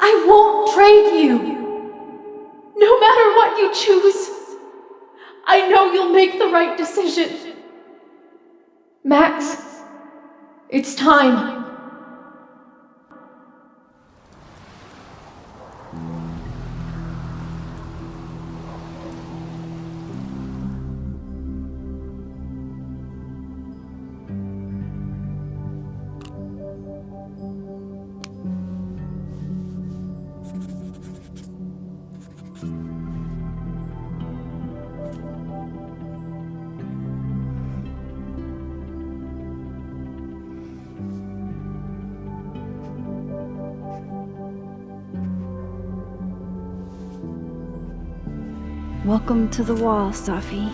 Speaker 3: I won't trade you. No matter what you choose, I know you'll make the right decision. Max, it's time.
Speaker 2: Welcome to the wall, Safi.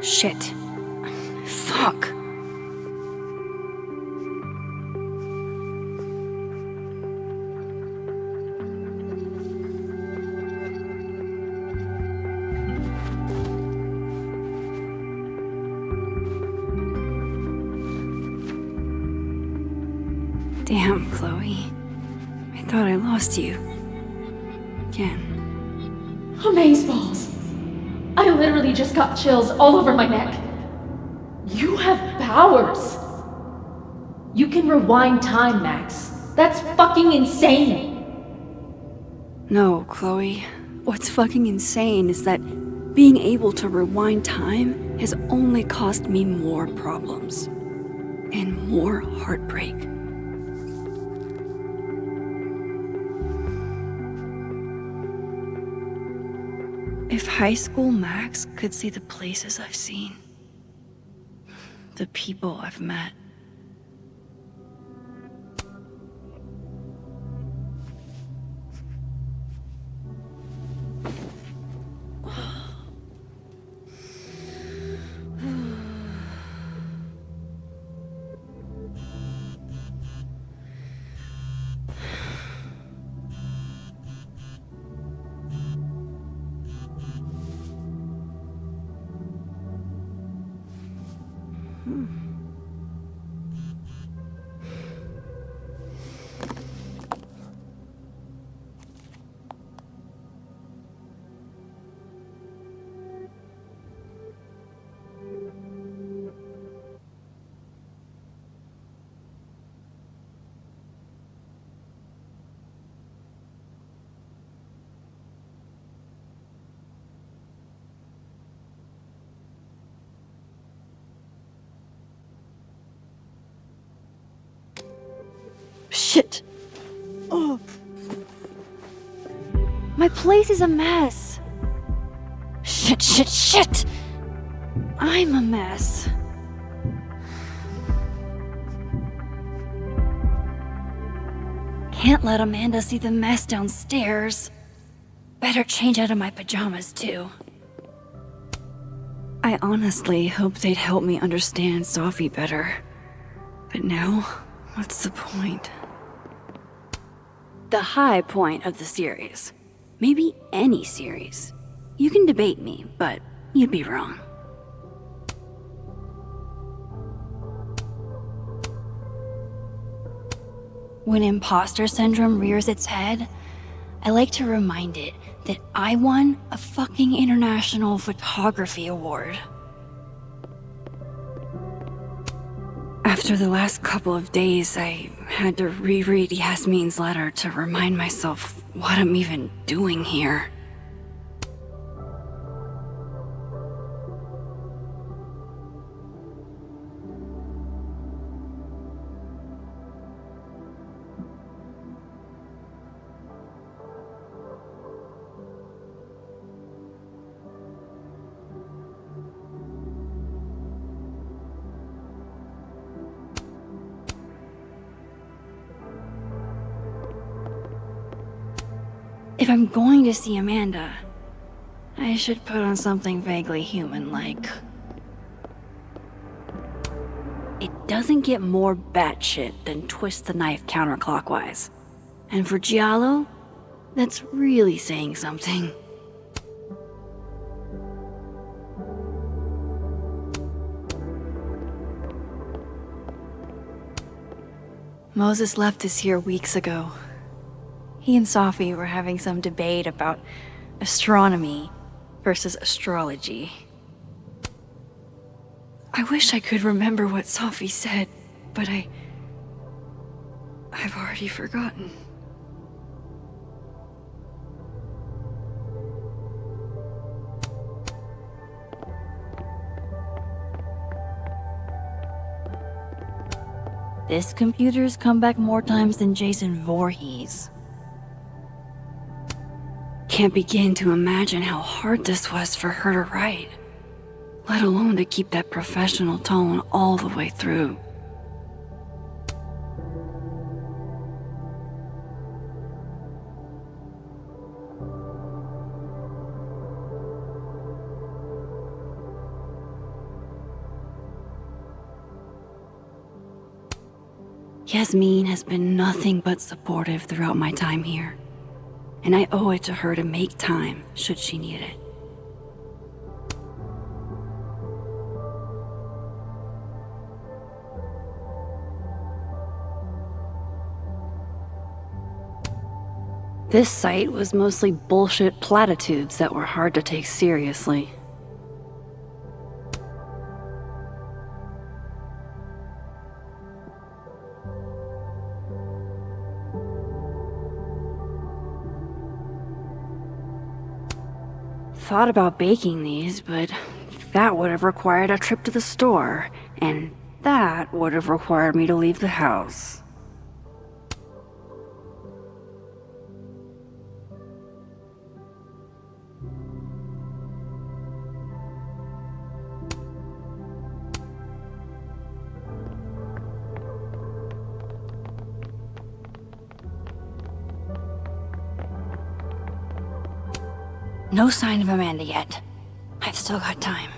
Speaker 2: Shit. Fuck. Damn, Chloe. I thought I lost you. Again.
Speaker 3: Amazeballs. I literally just got chills all over my neck. You have powers. You can rewind time, Max. That's fucking insane.
Speaker 2: No, Chloe. What's fucking insane is that being able to rewind time has only caused me more problems. And more heartbreak. If high school Max could see the places I've seen, the people I've met. Shit. Oh. My place is a mess. Shit. I'm a mess. Can't let Amanda see the mess downstairs. Better change out of my pajamas, too. I honestly hoped they'd help me understand Sophie better. But now, what's the point? The high point of the series. Maybe any series. You can debate me, but you'd be wrong. When imposter syndrome rears its head, I like to remind it that I won a fucking international photography award. After the last couple of days, I had to reread Yasmin's letter to remind myself what I'm even doing here. If I'm going to see Amanda, I should put on something vaguely human-like. It doesn't get more batshit than twist the knife counterclockwise. And for Giallo, that's really saying something. Moses left us here weeks ago. He and Sophie were having some debate about astronomy versus astrology. I wish I could remember what Sophie said, but I've already forgotten. This computer's come back more times than Jason Voorhees. Can't begin to imagine how hard this was for her to write, let alone to keep that professional tone all the way through. Yasmin has been nothing but supportive throughout my time here, and I owe it to her to make time should she need it. This site was mostly bullshit platitudes that were hard to take seriously. Thought about baking these, but that would have required a trip to the store, and that would have required me to leave the house. No sign of Amanda yet. I've still got time.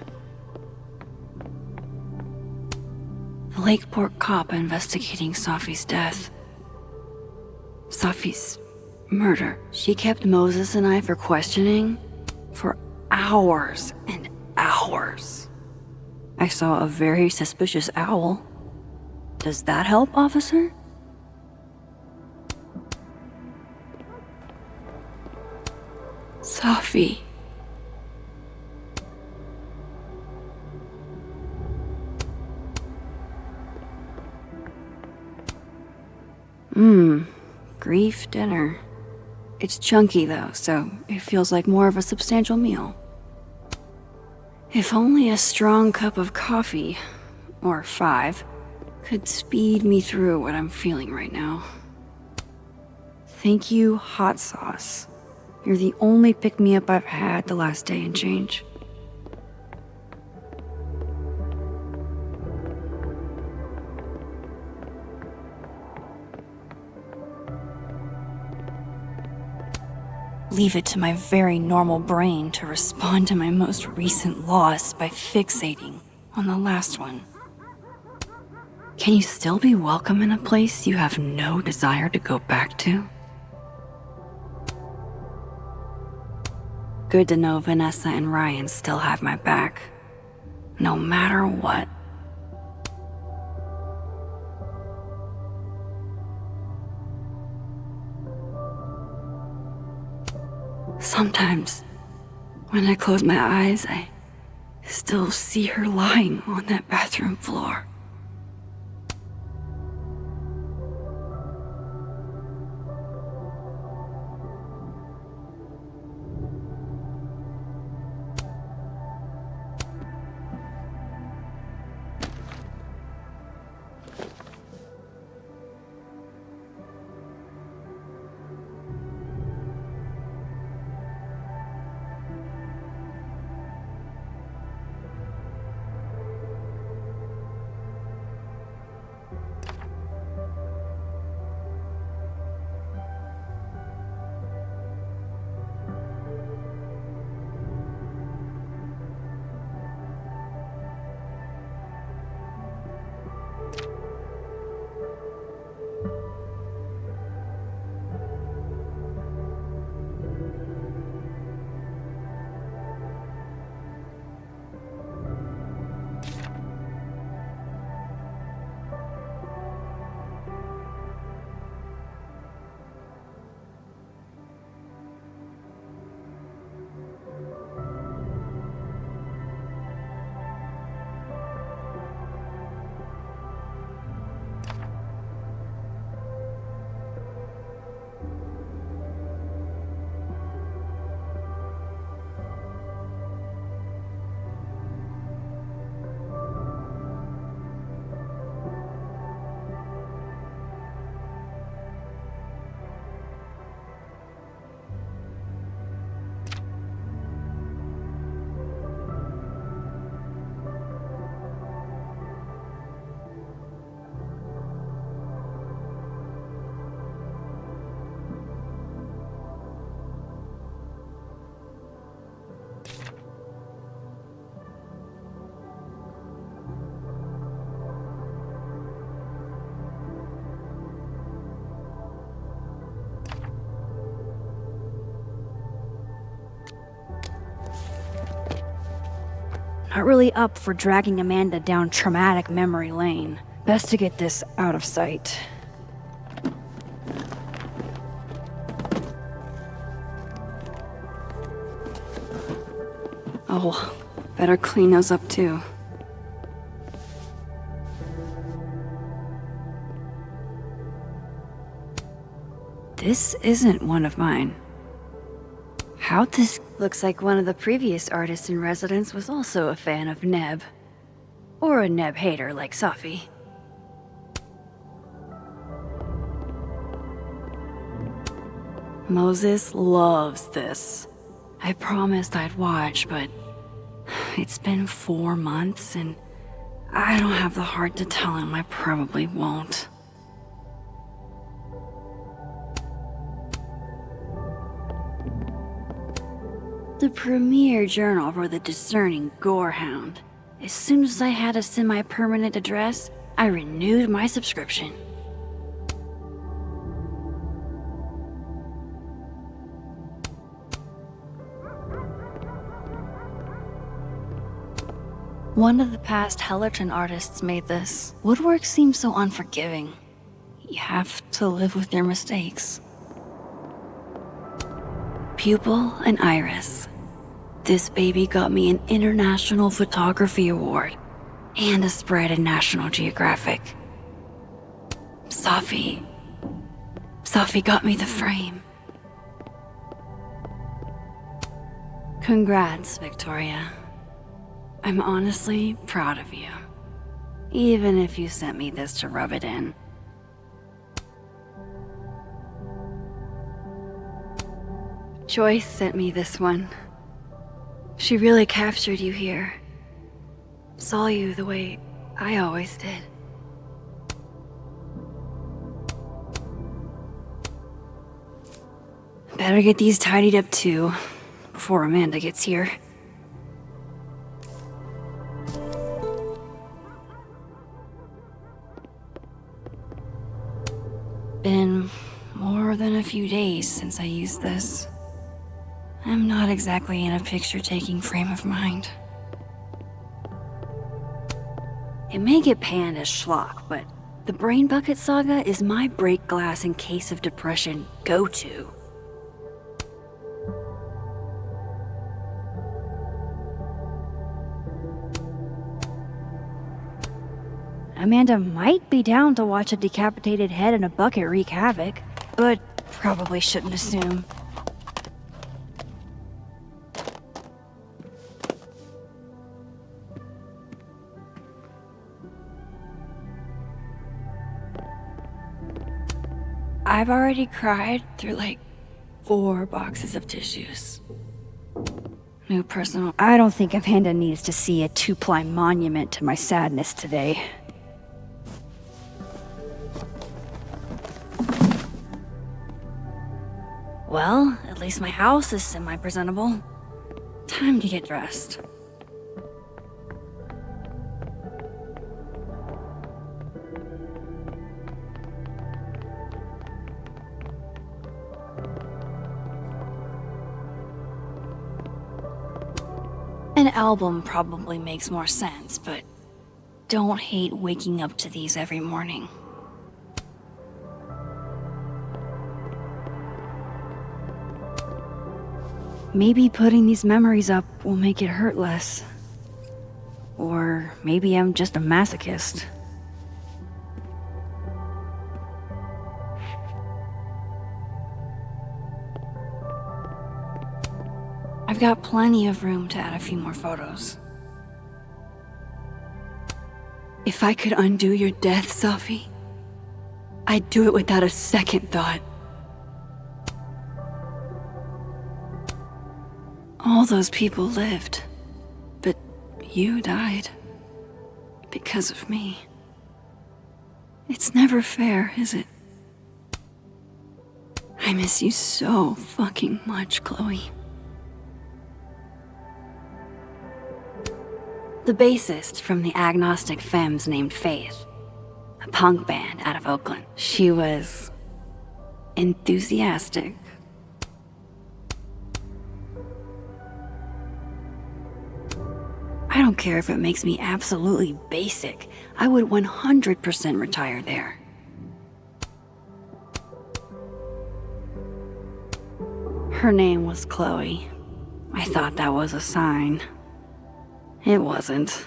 Speaker 2: The Lakeport cop investigating Sophie's death. Sophie's murder. She kept Moses and I for questioning for hours and hours. I saw a very suspicious owl. Does that help, officer? Sophie. Grief dinner. It's chunky though, so it feels like more of a substantial meal. If only a strong cup of coffee, or 5, could speed me through what I'm feeling right now. Thank you, hot sauce. You're the only pick-me-up I've had the last day and change. Leave it to my very normal brain to respond to my most recent loss by fixating on the last one. Can you still be welcome in a place you have no desire to go back to? Good to know Vanessa and Ryan still have my back, no matter what. Sometimes, when I close my eyes, I still see her lying on that bathroom floor. Not really up for dragging Amanda down traumatic memory lane. Best to get this out of sight. Oh, better clean those up too. This isn't one of mine. How'd this... Looks like one of the previous artists in residence was also a fan of Neb. Or a Neb hater like Safi. Moses loves this. I promised I'd watch, but it's been 4 months and I don't have the heart to tell him I probably won't. The premier journal for the discerning gorehound. As soon as I had a semi-permanent address, I renewed my subscription. One of the past Hellerton artists made this. Woodwork seems so unforgiving. You have to live with your mistakes. Pupil and Iris. This baby got me an International Photography Award and a spread in National Geographic. Safi got me the frame. Congrats, Victoria. I'm honestly proud of you, even if you sent me this to rub it in. Joyce sent me this one. She really captured you here. Saw you the way I always did. Better get these tidied up too, before Amanda gets here. Been more than a few days since I used this. I'm not exactly in a picture-taking frame of mind. It may get panned as schlock, but the Brain Bucket Saga is my break glass in case of depression go-to. Amanda might be down to watch a decapitated head in a bucket wreak havoc, but probably shouldn't assume. I've already cried through like 4 boxes of tissues. New personal... I don't think Amanda needs to see a 2-ply monument to my sadness today. Well, at least my house is semi-presentable. Time to get dressed. An album probably makes more sense, but don't hate waking up to these every morning. Maybe putting these memories up will make it hurt less. Or maybe I'm just a masochist. I've got plenty of room to add a few more photos. If I could undo your death, Safi, I'd do it without a second thought. All those people lived, but you died because of me. It's never fair, is it? I miss you so fucking much, Chloe. The bassist from the agnostic femmes named Faith, a punk band out of Oakland. She was enthusiastic. I don't care if it makes me absolutely basic. I would 100% retire there. Her name was Chloe. I thought that was a sign. It wasn't.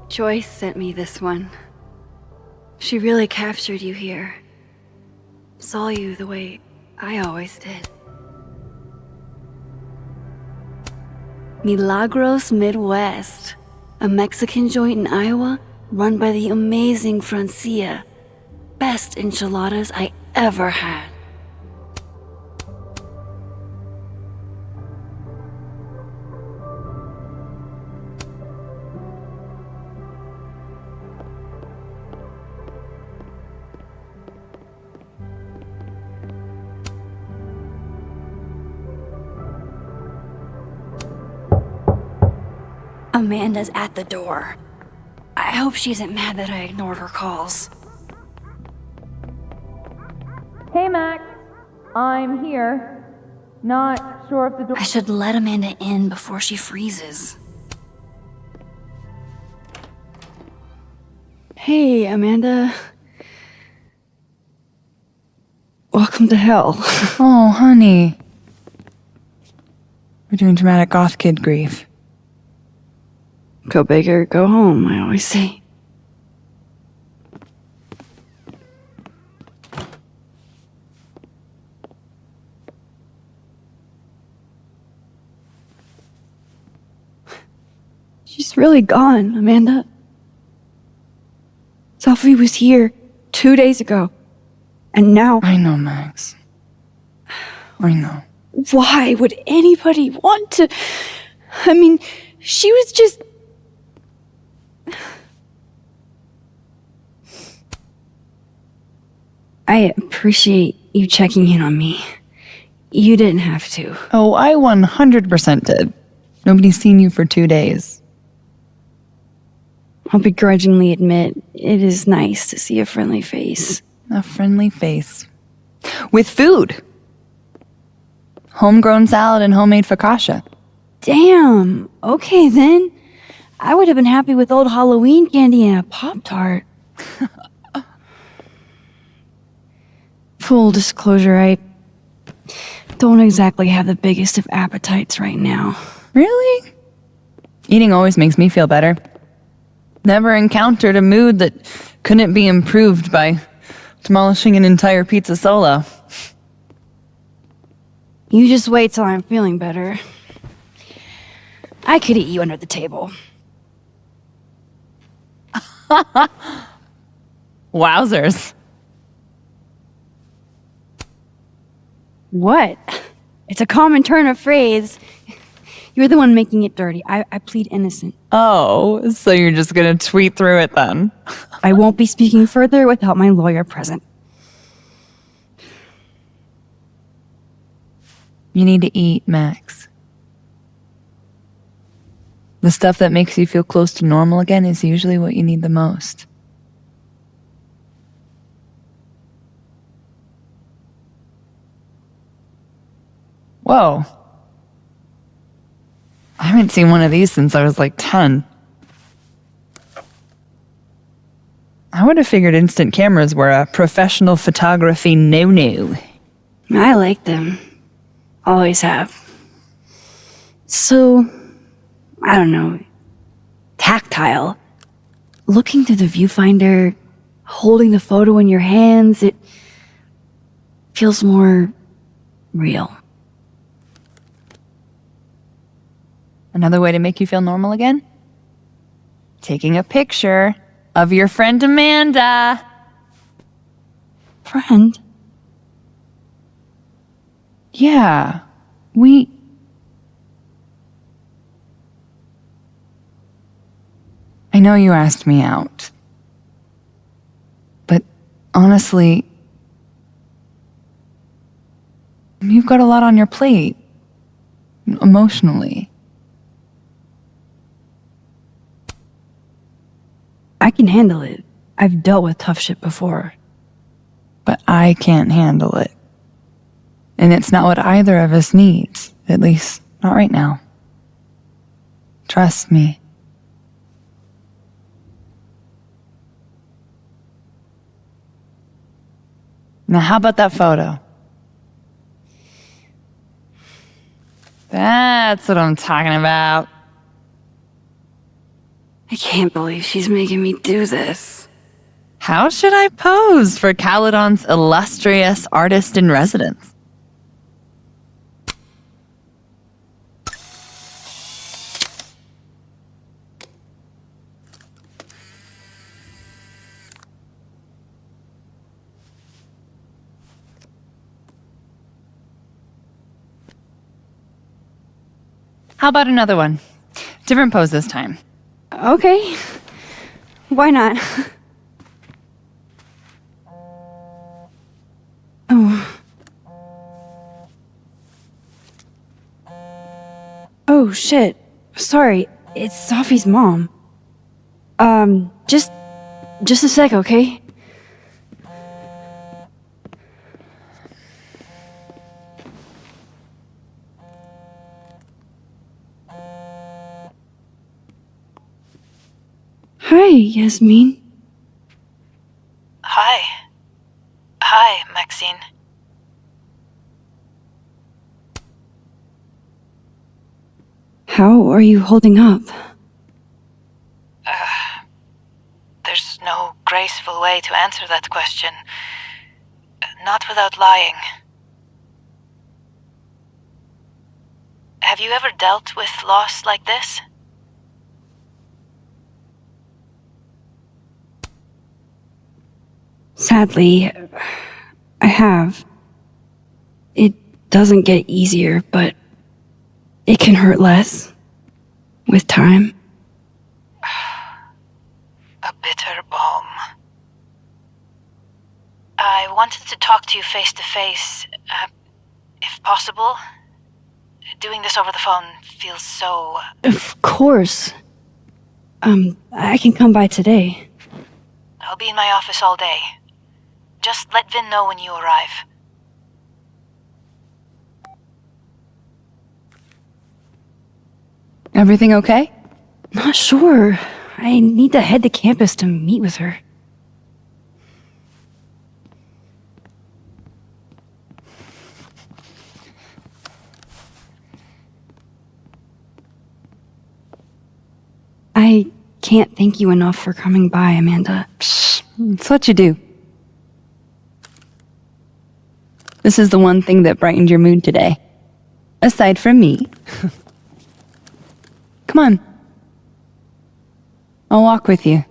Speaker 2: Joyce sent me this one. She really captured you here. Saw you the way I always did. Milagros Midwest, a Mexican joint in Iowa run by the amazing Francia. Best enchiladas I ever had. Amanda's at the door. I hope she isn't mad that I ignored her calls.
Speaker 4: Hey, Max. I'm here. Not sure if the door...
Speaker 2: I should let Amanda in before she freezes. Hey, Amanda. Welcome to hell.
Speaker 4: Oh, honey. We're doing dramatic goth kid grief.
Speaker 2: Go big or go home, I always say. She's really gone, Amanda. Sophie was here 2 days ago. And now...
Speaker 4: I know, Max. I know.
Speaker 2: Why would anybody want to... I mean, she was just... I appreciate you checking in on me. You didn't have to.
Speaker 4: Oh, I 100% did. Nobody's seen you for 2 days.
Speaker 2: I'll begrudgingly admit, it is nice to see a friendly face.
Speaker 4: A friendly face. With food. Homegrown salad and homemade focaccia.
Speaker 2: Damn. Okay, then. I would have been happy with old Halloween candy and a Pop-Tart. Full disclosure, I don't exactly have the biggest of appetites right now.
Speaker 4: Really? Eating always makes me feel better. Never encountered a mood that couldn't be improved by demolishing an entire pizza solo.
Speaker 2: You just wait till I'm feeling better. I could eat you under the table.
Speaker 4: Wowzers.
Speaker 2: What? It's a common turn of phrase. You're the one making it dirty. I plead innocent.
Speaker 4: Oh, so you're just gonna tweet through it then?
Speaker 2: I won't be speaking further without my lawyer present.
Speaker 4: You need to eat, Max. The stuff that makes you feel close to normal again is usually what you need the most. Whoa. I haven't seen one of these since I was like 10. I would have figured instant cameras were a professional photography no-no.
Speaker 2: I like them. Always have. So, I don't know, tactile. Looking through the viewfinder, holding the photo in your hands, it feels more real.
Speaker 4: Another way to make you feel normal again? Taking a picture of your friend Amanda.
Speaker 2: Friend?
Speaker 4: Yeah, I know you asked me out. But honestly, you've got a lot on your plate. Emotionally.
Speaker 2: I can handle it. I've dealt with tough shit before.
Speaker 4: But I can't handle it. And it's not what either of us needs, at least not right now. Trust me. Now, how about that photo? That's what I'm talking about.
Speaker 2: I can't believe she's making me do this.
Speaker 4: How should I pose for Caledon's illustrious artist in residence? How about another one? Different pose this time.
Speaker 2: Okay. Why not? Oh. Oh, shit. Sorry, it's Sophie's mom. Just a sec, okay? Hi, Yasmin.
Speaker 14: Hi. Hi, Maxine.
Speaker 2: How are you holding up?
Speaker 14: There's no graceful way to answer that question. Not without lying. Have you ever dealt with loss like this?
Speaker 2: Sadly, I have. It doesn't get easier, but it can hurt less with time.
Speaker 14: A bitter balm. I wanted to talk to you face to face, if possible. Doing this over the phone feels so...
Speaker 2: Of course. I can come by today.
Speaker 14: I'll be in my office all day. Just let Vin know when you arrive.
Speaker 4: Everything okay?
Speaker 2: Not sure. I need to head to campus to meet with her. I can't thank you enough for coming by, Amanda.
Speaker 4: It's what you do. This is the one thing that brightened your mood today. Aside from me. Come on. I'll walk with you.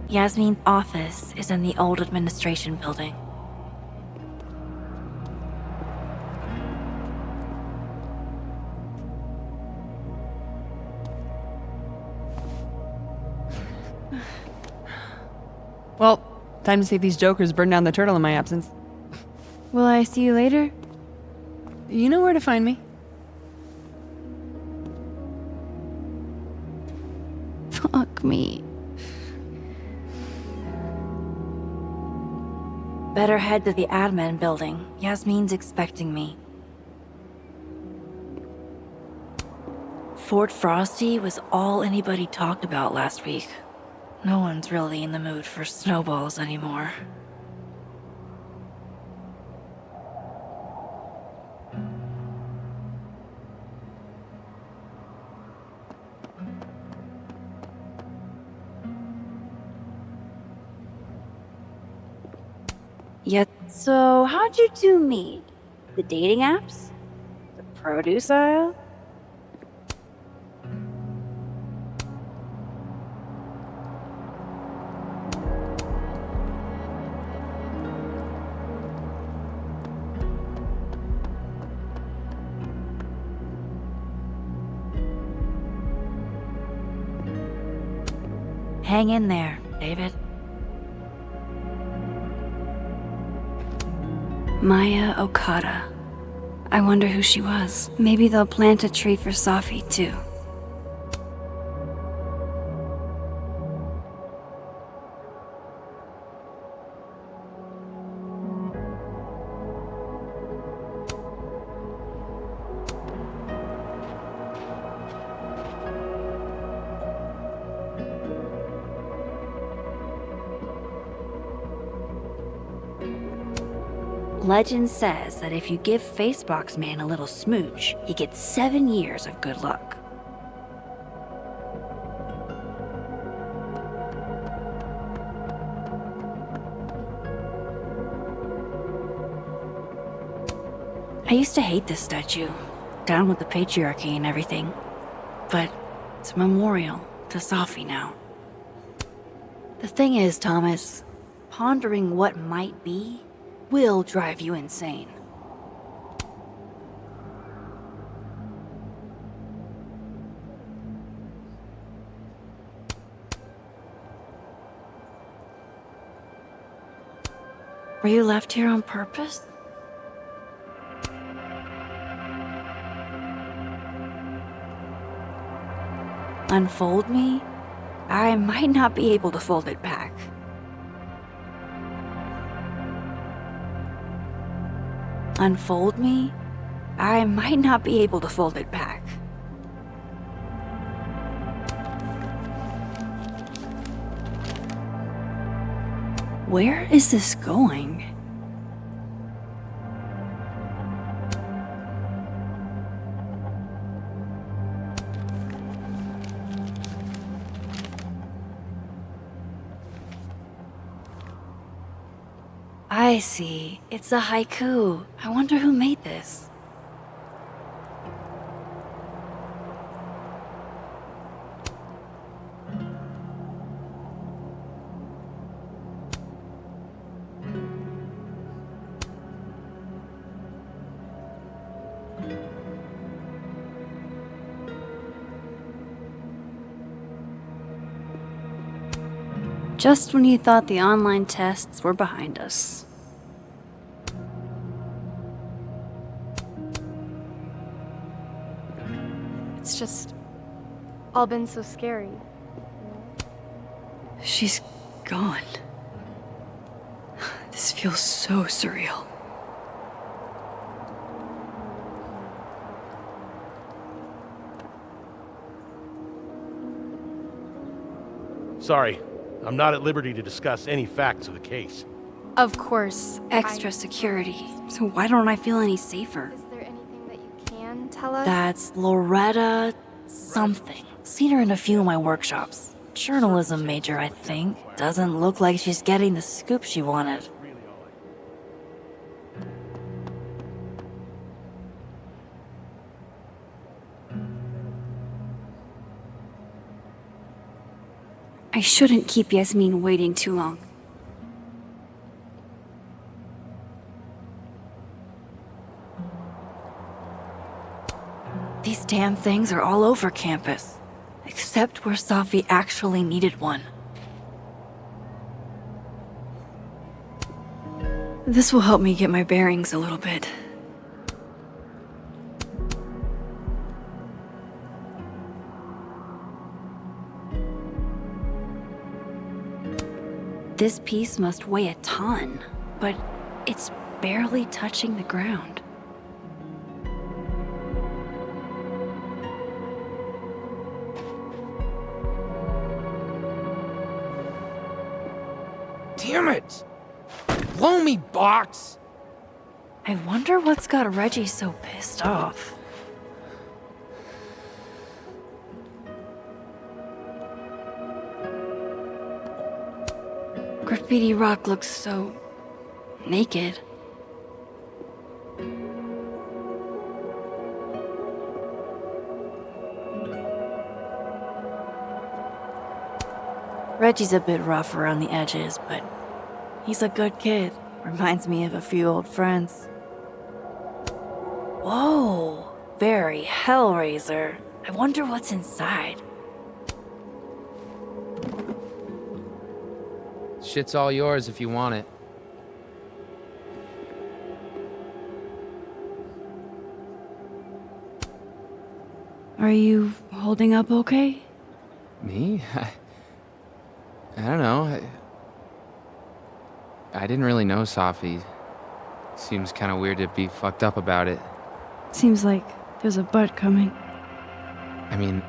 Speaker 7: Yasmin's office is in the old administration building.
Speaker 4: Well, time to see these jokers burn down the turtle in my absence.
Speaker 2: Will I see you later?
Speaker 4: You know where to find me.
Speaker 2: Fuck me.
Speaker 7: Better head to the admin building. Yasmin's expecting me. Fort Frosty was all anybody talked about last week. No one's really in the mood for snowballs anymore.
Speaker 2: Yet,
Speaker 7: So, how'd you two meet? The dating apps?
Speaker 2: produce aisle?
Speaker 7: Hang in there, David.
Speaker 2: Maya Okada. I wonder who she was. Maybe they'll plant a tree for Safi, too.
Speaker 7: Legend says that if you give Facebox Man a little smooch, he gets 7 years of good luck.
Speaker 2: I used to hate this statue. Down with the patriarchy and everything. But it's a memorial to Safi now. The thing is, Thomas, pondering what might be will drive you insane. Were you left here on purpose? Unfold me? I might not be able to fold it back. Unfold me? I might not be able to fold it back. Where is this going? I see. It's a haiku. I wonder who made this. Just when you thought the online tests were behind us.
Speaker 15: It's just all been so scary.
Speaker 2: She's gone. This feels so surreal.
Speaker 16: Sorry, I'm not at liberty to discuss any facts of the case.
Speaker 15: Of course.
Speaker 2: Extra security. So why don't I feel any safer?
Speaker 15: Is there anything that you can tell us?
Speaker 2: That's Loretta something. Seen her in a few of my workshops. Journalism major, I think. Doesn't look like she's getting the scoop she wanted. I shouldn't keep Yasmin waiting too long. These damn things are all over campus, except where Safi actually needed one. This will help me get my bearings a little bit. This piece must weigh a ton, but it's barely touching the ground.
Speaker 5: Damn it! Blow me, box!
Speaker 2: I wonder what's got Reggie so pissed off. Graffiti rock looks so naked. Reggie's a bit rough around the edges, but he's a good kid. Reminds me of a few old friends. Whoa, very Hellraiser. I wonder what's inside.
Speaker 5: Shit's all yours if you want it.
Speaker 2: Are you holding up okay?
Speaker 5: Me? I don't know. I didn't really know Safi. Seems kind of weird to be fucked up about it.
Speaker 2: Seems like there's a but coming.
Speaker 5: I mean,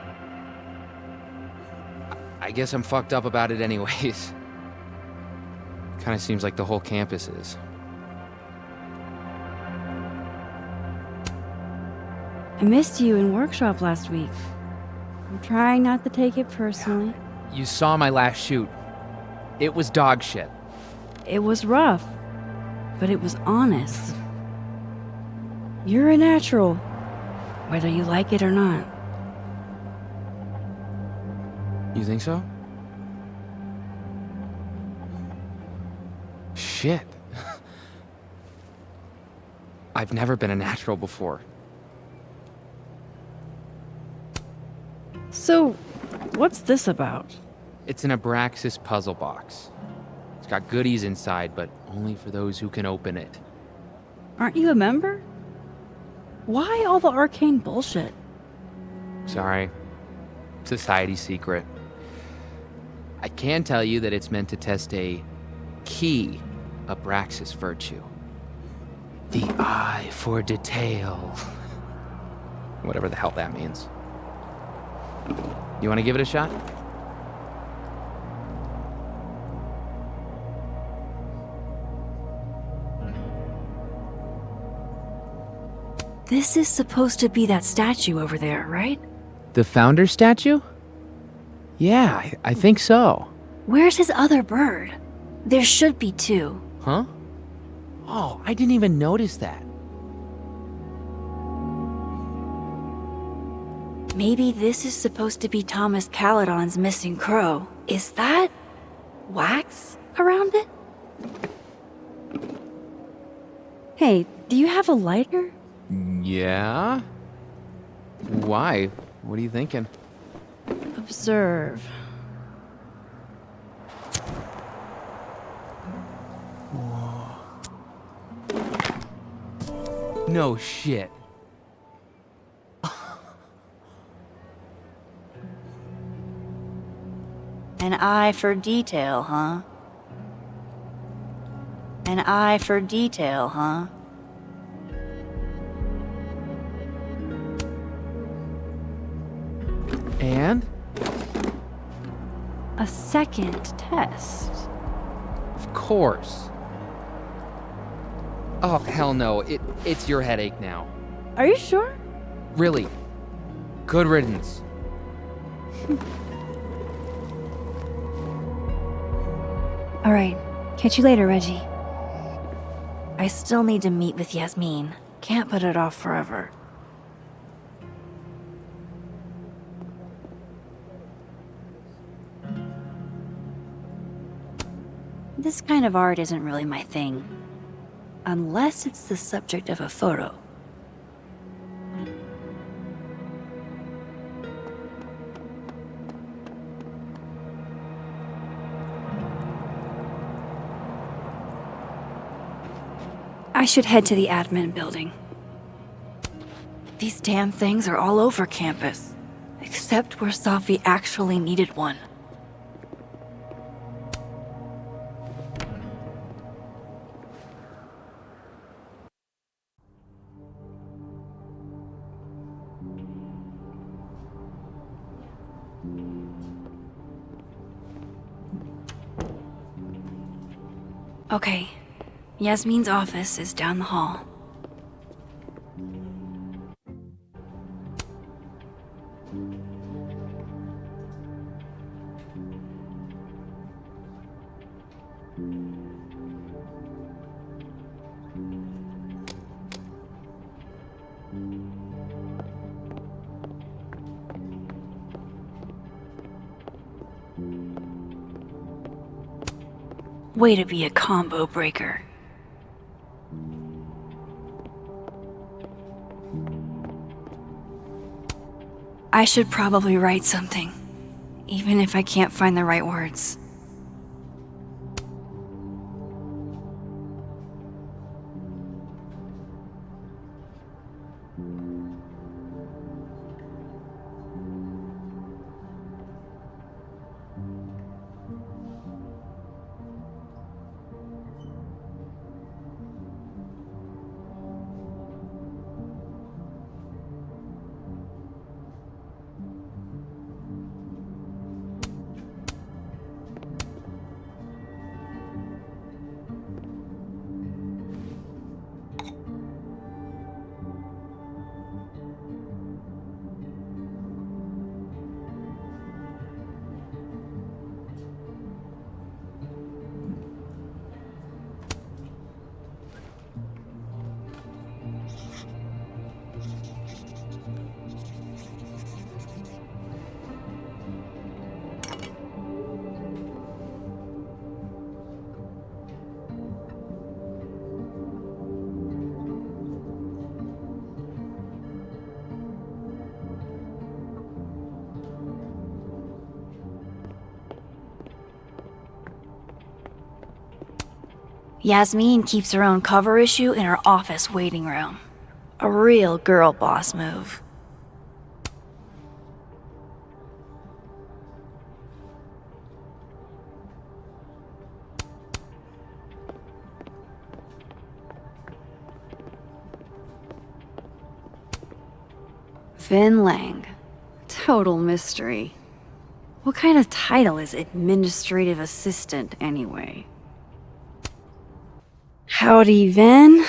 Speaker 5: I guess I'm fucked up about it anyways. Kind of seems like the whole campus is.
Speaker 2: I missed you in workshop last week. I'm trying not to take it personally.
Speaker 5: You saw my last shoot. It was dog shit.
Speaker 2: It was rough, but it was honest. You're a natural, whether you like it or not.
Speaker 5: You think so? Shit. I've never been a natural before.
Speaker 2: So, what's this about?
Speaker 5: It's an Abraxas puzzle box. It's got goodies inside, but only for those who can open it.
Speaker 2: Aren't you a member? Why all the arcane bullshit?
Speaker 5: Sorry. Society secret. I can tell you that it's meant to test a key Abraxas virtue. The eye for detail. Whatever the hell that means. You want to give it a shot?
Speaker 2: This is supposed to be that statue over there, right?
Speaker 5: The founder statue? Yeah, I think so.
Speaker 2: Where's his other bird? There should be two.
Speaker 5: Huh? Oh, I didn't even notice that.
Speaker 2: Maybe this is supposed to be Thomas Caledon's missing crow. Is that wax around it? Hey, do you have a lighter?
Speaker 5: Yeah? Why? What are you thinking?
Speaker 2: Observe.
Speaker 5: No shit.
Speaker 2: An eye for detail, huh? An eye for detail, huh?
Speaker 5: And?
Speaker 2: A second test.
Speaker 5: Of course. Oh, hell no. It's your headache now.
Speaker 2: Are you sure?
Speaker 5: Really. Good riddance.
Speaker 2: All right. Catch you later, Reggie. I still need to meet with Yasmin. Can't put it off forever. This kind of art isn't really my thing. Unless it's the subject of a photo. I should head to the admin building. These damn things are all over campus. Except where Safi actually needed one. Okay, Yasmin's office is down the hall. Way to be a combo breaker. I should probably write something, even if I can't find the right words. Yasmin keeps her own cover issue in her office waiting room. A real girl boss move. Vin Lang. Total mystery. What kind of title is administrative assistant, anyway? Howdy, Vin.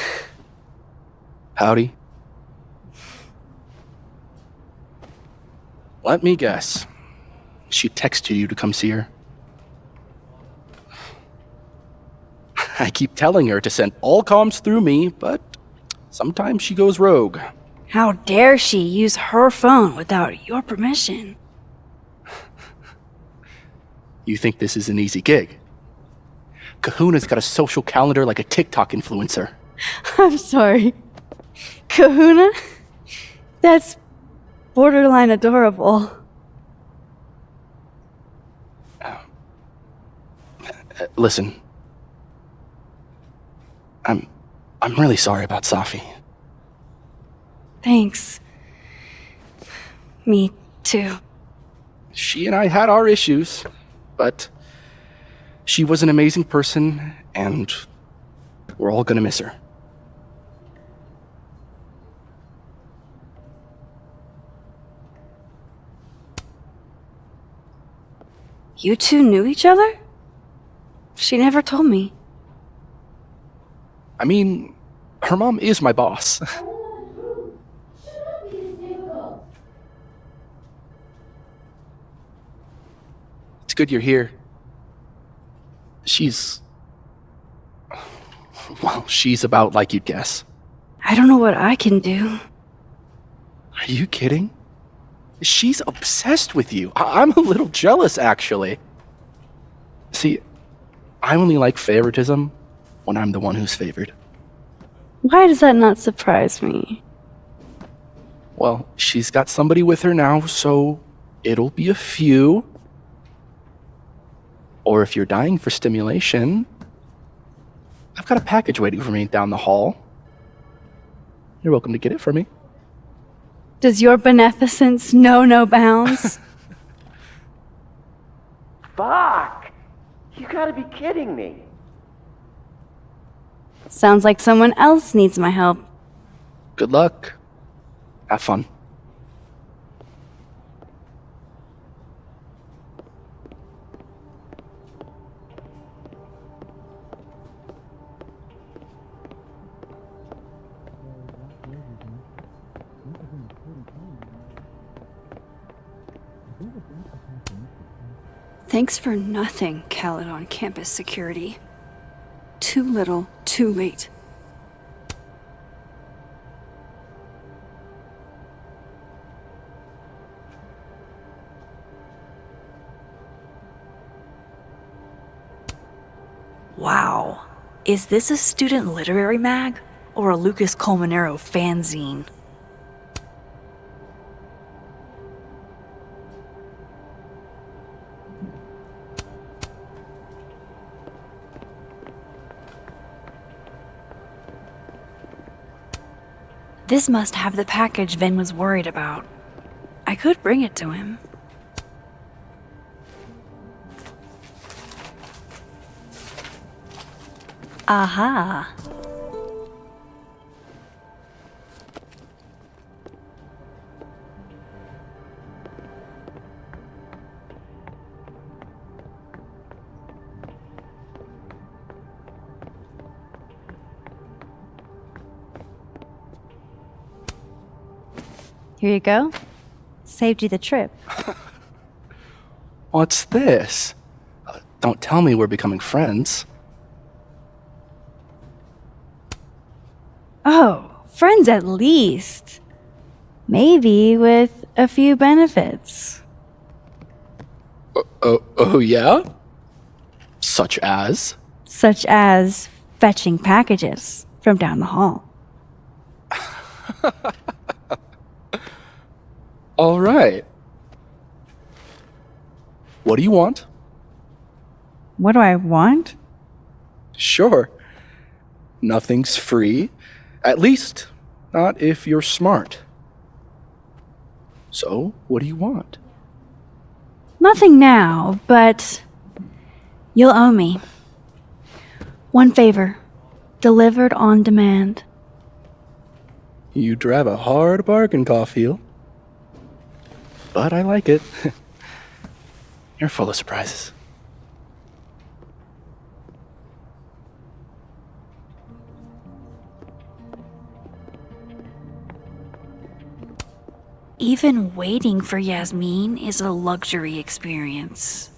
Speaker 17: Howdy. Let me guess. She texted you to come see her. I keep telling her to send all comms through me, but sometimes she goes rogue.
Speaker 2: How dare she use her phone without your permission?
Speaker 17: You think this is an easy gig? Kahuna's got a social calendar like a TikTok influencer.
Speaker 2: I'm sorry. Kahuna? That's borderline adorable.
Speaker 17: Listen. I'm really sorry about Safi.
Speaker 2: Thanks. Me too.
Speaker 17: She and I had our issues, but she was an amazing person, and we're all gonna miss her.
Speaker 2: You two knew each other? She never told me.
Speaker 17: I mean, her mom is my boss. It's good you're here. She's about like you'd guess.
Speaker 2: I don't know what I can do.
Speaker 17: Are you kidding? She's obsessed with you. I'm a little jealous, actually. See, I only like favoritism when I'm the one who's favored.
Speaker 2: Why does that not surprise me?
Speaker 17: Well, she's got somebody with her now, so it'll be a few. Or if you're dying for stimulation, I've got a package waiting for me down the hall. You're welcome to get it for me.
Speaker 2: Does your beneficence know no bounds?
Speaker 18: Fuck! You gotta be kidding me.
Speaker 2: Sounds like someone else needs my help.
Speaker 17: Good luck. Have fun.
Speaker 2: Thanks for nothing, Caledon campus security. Too little, too late. Is this a student literary mag or a Lucas Colmenero fanzine? This must have the package Vin was worried about. I could bring it to him. Aha.
Speaker 7: Here you go. Saved you the trip.
Speaker 17: What's this? Don't tell me we're becoming friends.
Speaker 2: Oh, friends at least. Maybe with a few benefits.
Speaker 17: Oh yeah? Such as?
Speaker 2: Such as fetching packages from down the hall.
Speaker 17: All right. What do you want?
Speaker 2: What do I want?
Speaker 17: Sure. Nothing's free. At least, not if you're smart. So, what do you want?
Speaker 2: Nothing now, but you'll owe me. One favor. Delivered on demand.
Speaker 17: You drive a hard bargain, Caulfield. But I like it. You're full of surprises.
Speaker 2: Even waiting for Yasmin is a luxury experience.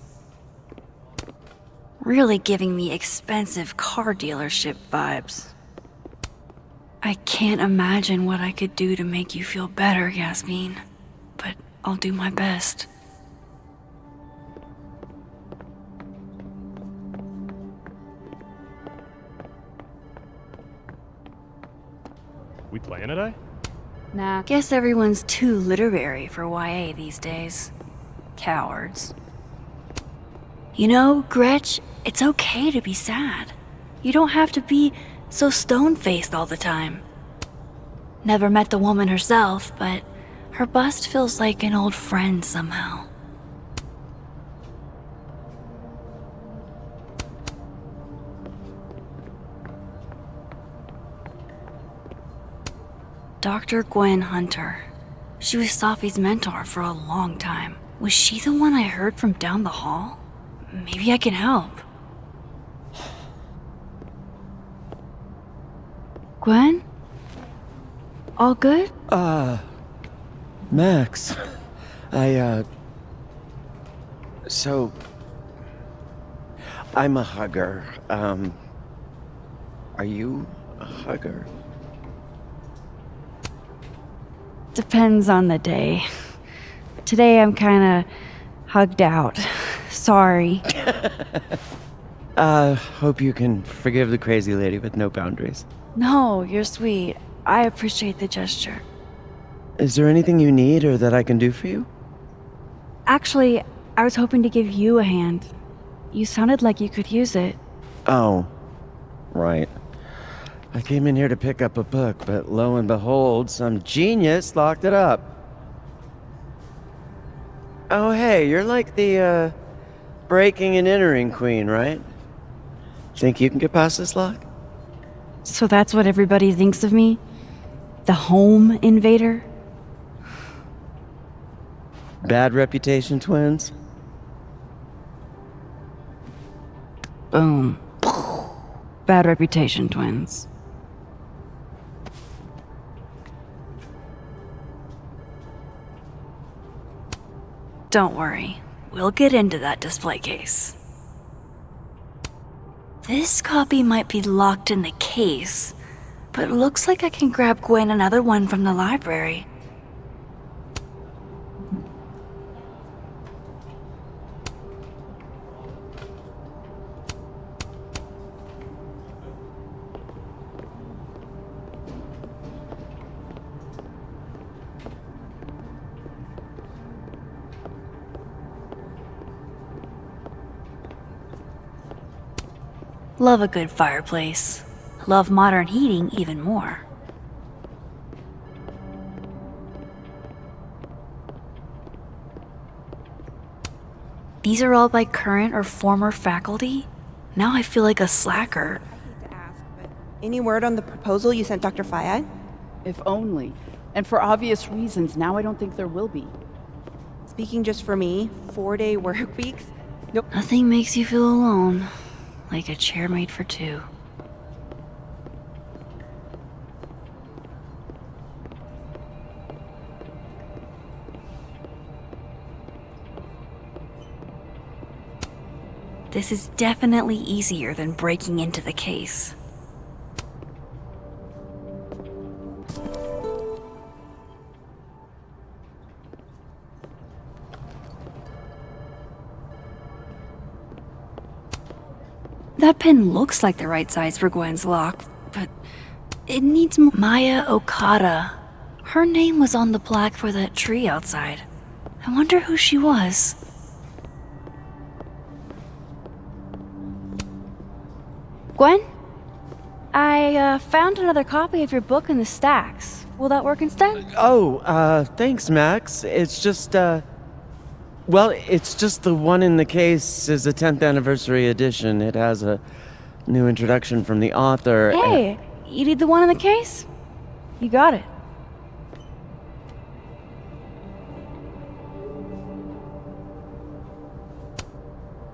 Speaker 2: Really giving me expensive car dealership vibes. I can't imagine what I could do to make you feel better, Yasmin, but I'll do my best.
Speaker 16: We playing today?
Speaker 2: Nah. Guess everyone's too literary for YA these days. Cowards. You know, Gretch, it's okay to be sad. You don't have to be so stone-faced all the time. Never met the woman herself, but her bust feels like an old friend somehow. Dr. Gwen Hunter. She was Safi's mentor for a long time. Was she the one I heard from down the hall? Maybe I can help. Gwen? All good?
Speaker 18: Max. So... I'm a hugger. Are you a hugger?
Speaker 2: Depends on the day. Today I'm kinda hugged out. Sorry.
Speaker 18: Hope you can forgive the crazy lady with no boundaries.
Speaker 2: No, you're sweet. I appreciate the gesture.
Speaker 18: Is there anything you need or that I can do for you?
Speaker 2: Actually, I was hoping to give you a hand. You sounded like you could use it.
Speaker 18: Oh, right. I came in here to pick up a book, but lo and behold, some genius locked it up. Oh, hey, you're like the, breaking and entering queen, right? Think you can get past this lock?
Speaker 2: So that's what everybody thinks of me? The home invader?
Speaker 18: Bad reputation, twins?
Speaker 2: Boom. Bad reputation, twins. Don't worry, we'll get into that display case. This copy might be locked in the case, but it looks like I can grab Gwen another one from the library. Love a good fireplace. Love modern heating even more. These are all by current or former faculty? Now I feel like a slacker.
Speaker 19: Any word on the proposal you sent Dr. Fayad?
Speaker 20: If only. And for obvious reasons, now I don't think there will be.
Speaker 19: Speaking just for me, 4-day work weeks? Nope.
Speaker 2: Nothing makes you feel alone like a chair made for two. This is definitely easier than breaking into the case. That pen looks like the right size for Gwen's lock, but it needs more. Maya Okada. Her name was on the plaque for that tree outside. I wonder who she was.
Speaker 7: Gwen? I found another copy of your book in the stacks. Will that work instead?
Speaker 18: Oh, thanks, Max. It's just, well, it's just the one in the case is a 10th anniversary edition. It has a new introduction from the author.
Speaker 7: Hey, you need the one in the case? You got it.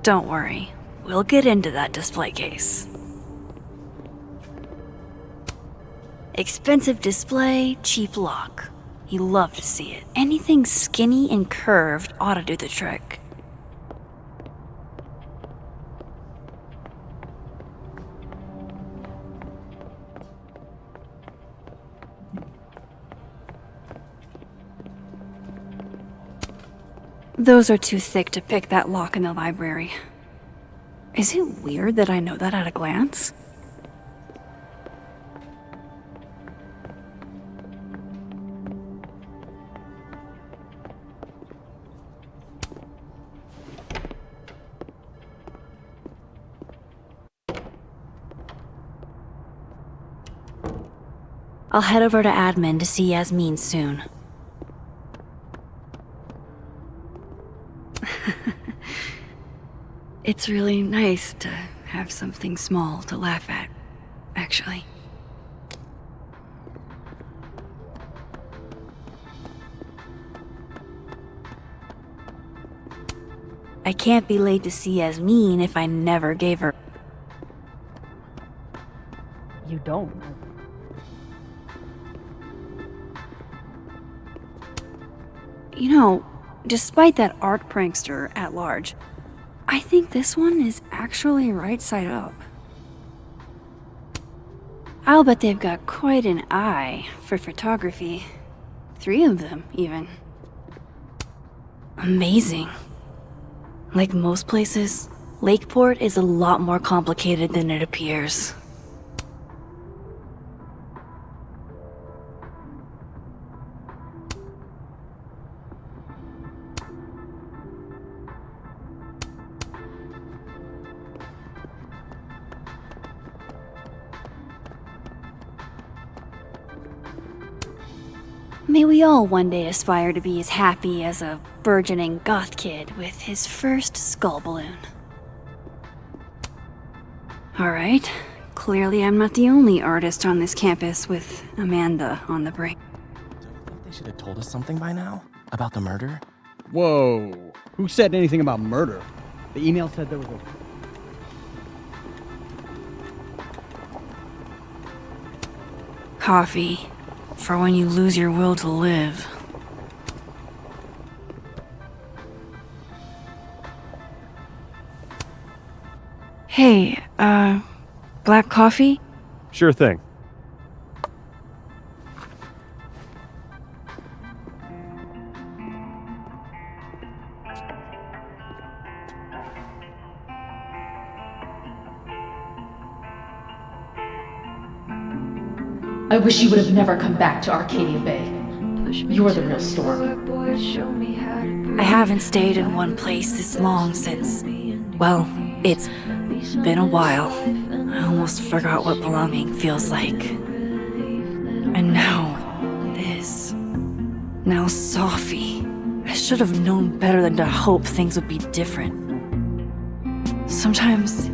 Speaker 2: Don't worry, we'll get into that display case. Expensive display, cheap lock. You love to see it. Anything skinny and curved ought to do the trick. Those are too thick to pick that lock in the library. Is it weird that I know that at a glance? I'll head over to admin to see Yasmin soon. It's really nice to have something small to laugh at, actually. I can't be late to see Yasmin if I never gave her.
Speaker 4: You don't.
Speaker 2: You know, despite that art prankster at large, I think this one is actually right side up. I'll bet they've got quite an eye for photography. 3 of them, even. Amazing. Like most places, Lakeport is a lot more complicated than it appears. May we all one day aspire to be as happy as a burgeoning goth kid with his first skull balloon. Alright, clearly I'm not the only artist on this campus with Amanda on the brain.
Speaker 17: They should have told us something by now about the murder.
Speaker 21: Whoa. Who said anything about murder? The email said there was a...
Speaker 2: Coffee. For when you lose your will to live. Hey, black coffee?
Speaker 16: Sure thing.
Speaker 3: I wish you would have never come back to Arcadia Bay. You're the real storm.
Speaker 2: I haven't stayed in one place this long since, well, it's been a while. I almost forgot what belonging feels like. And now, this. Now Sophie. I should have known better than to hope things would be different. Sometimes,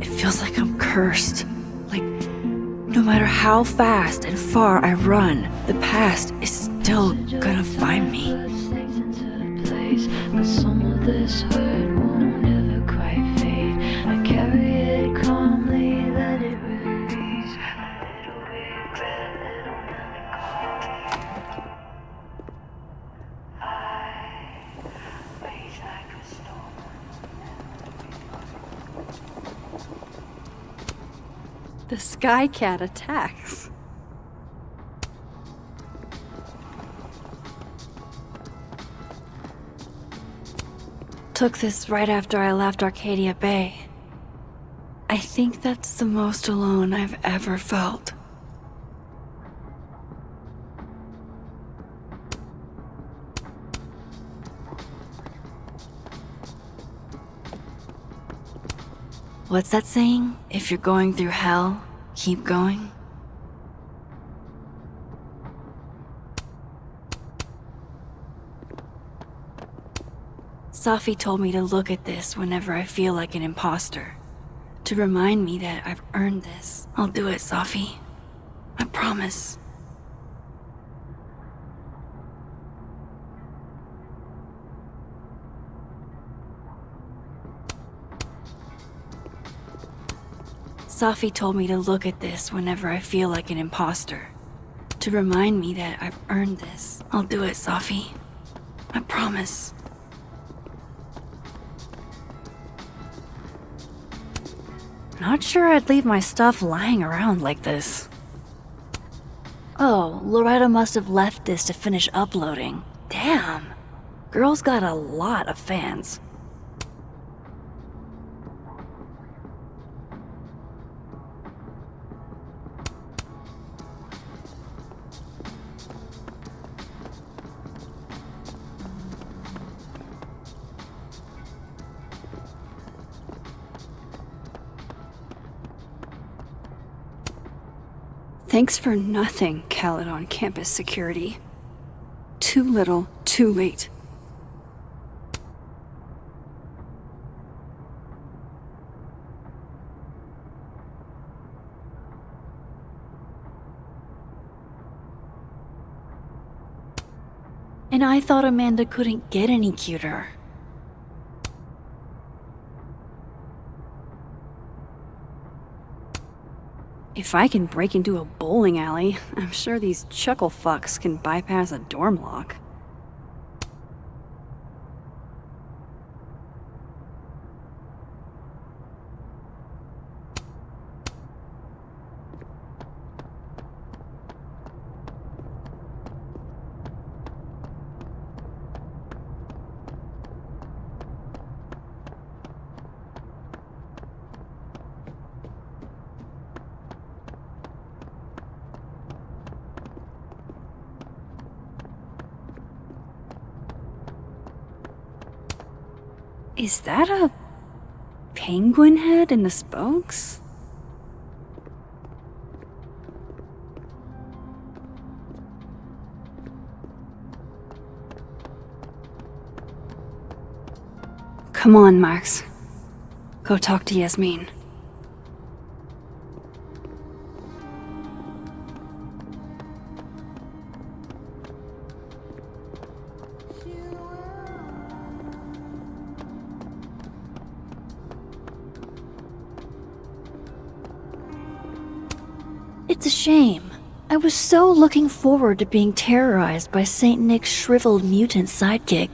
Speaker 2: it feels like I'm cursed. Like, no matter how fast and far I run, the past is still gonna find me.
Speaker 12: But some of this hurt won't ever quite fade. I carry it calmly, let it release. A little regret, little melancholy. I breathe like a storm.
Speaker 2: The Sky Cat attacks. Took this right after I left Arcadia Bay. I think that's the most alone I've ever felt. What's that saying? If you're going through hell, keep going? Sophie told me to look at this whenever I feel like an imposter. To remind me that I've earned this. I'll do it, Sophie. I promise. Sophie told me to look at this whenever I feel like an imposter. To remind me that I've earned this. I'll do it, Sophie. I promise. Not sure I'd leave my stuff lying around like this. Oh, Loretta must have left this to finish uploading. Damn. Girl's got a lot of fans. Thanks for nothing, Caledon campus security. Too little, too late. And I thought Amanda couldn't get any cuter. If I can break into a bowling alley, I'm sure these chuckle fucks can bypass a dorm lock. Is that a penguin head in the spokes? Come on, Max. Go talk to Yasmin. It's a shame. I was so looking forward to being terrorized by Saint Nick's shriveled mutant sidekick.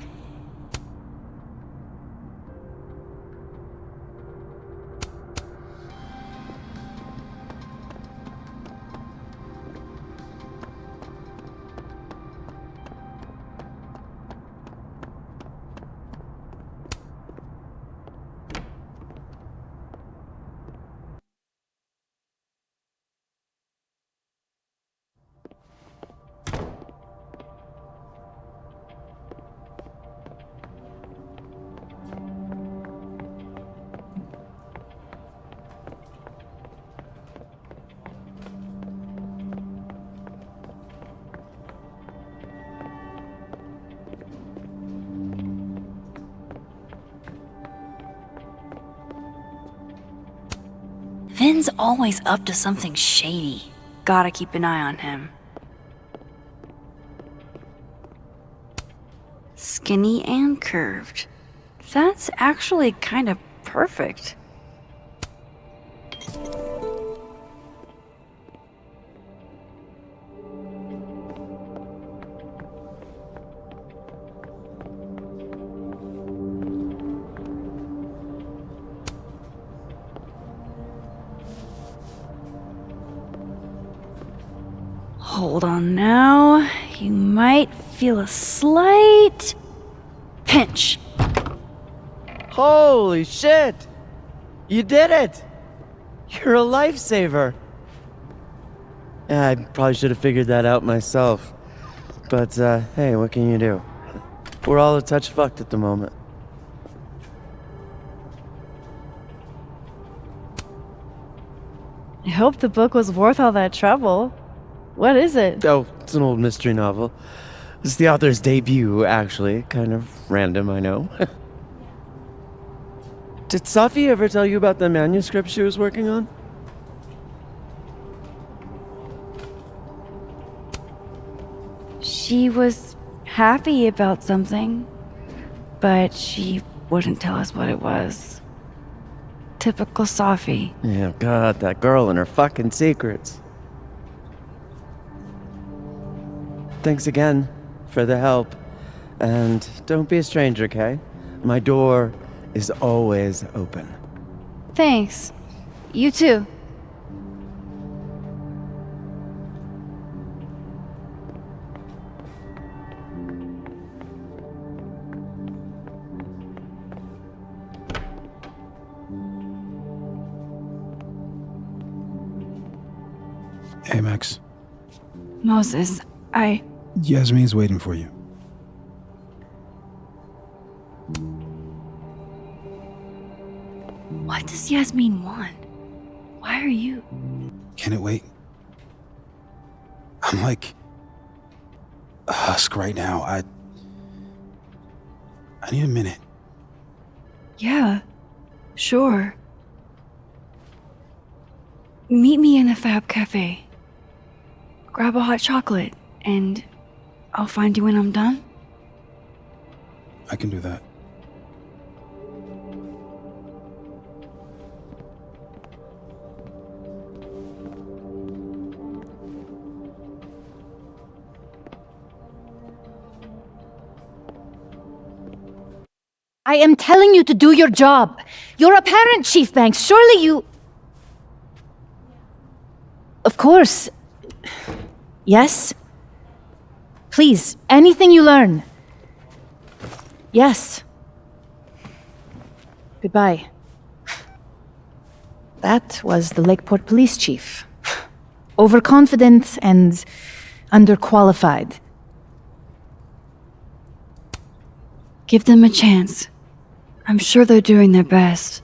Speaker 2: Finn's always up to something shady. Gotta keep an eye on him. Skinny and curved. That's actually kind of perfect. Hold on now. You might feel a slight pinch.
Speaker 18: Holy shit! You did it! You're a lifesaver! Yeah, I probably should have figured that out myself. But, hey, what can you do? We're all a touch fucked at the moment.
Speaker 6: I hope the book was worth all that trouble. What is it?
Speaker 18: Oh, it's an old mystery novel. It's the author's debut, actually. Kind of random, I know. Did Safi ever tell you about the manuscript she was working on?
Speaker 2: She was happy about something, but she wouldn't tell us what it was. Typical Safi.
Speaker 18: Yeah, God, that girl and her fucking secrets. Thanks again for the help. And don't be a stranger, Kay? My door is always open.
Speaker 2: Thanks. You too.
Speaker 10: Hey, Max.
Speaker 2: Moses,
Speaker 10: Yasmin's waiting for you.
Speaker 2: What does Yasmin want? Why are you?
Speaker 10: Can it wait? I'm like a husk right now. I need a minute.
Speaker 2: Yeah, sure. Meet me in the Fab Cafe. Grab a hot chocolate, and I'll find you when I'm done.
Speaker 10: I can do that.
Speaker 11: I am telling you to do your job. You're a parent, Chief Banks. Surely you... Of course. Yes? Please, anything you learn. Yes. Goodbye. That was the Lakeport Police Chief. Overconfident and underqualified.
Speaker 2: Give them a chance. I'm sure they're doing their best.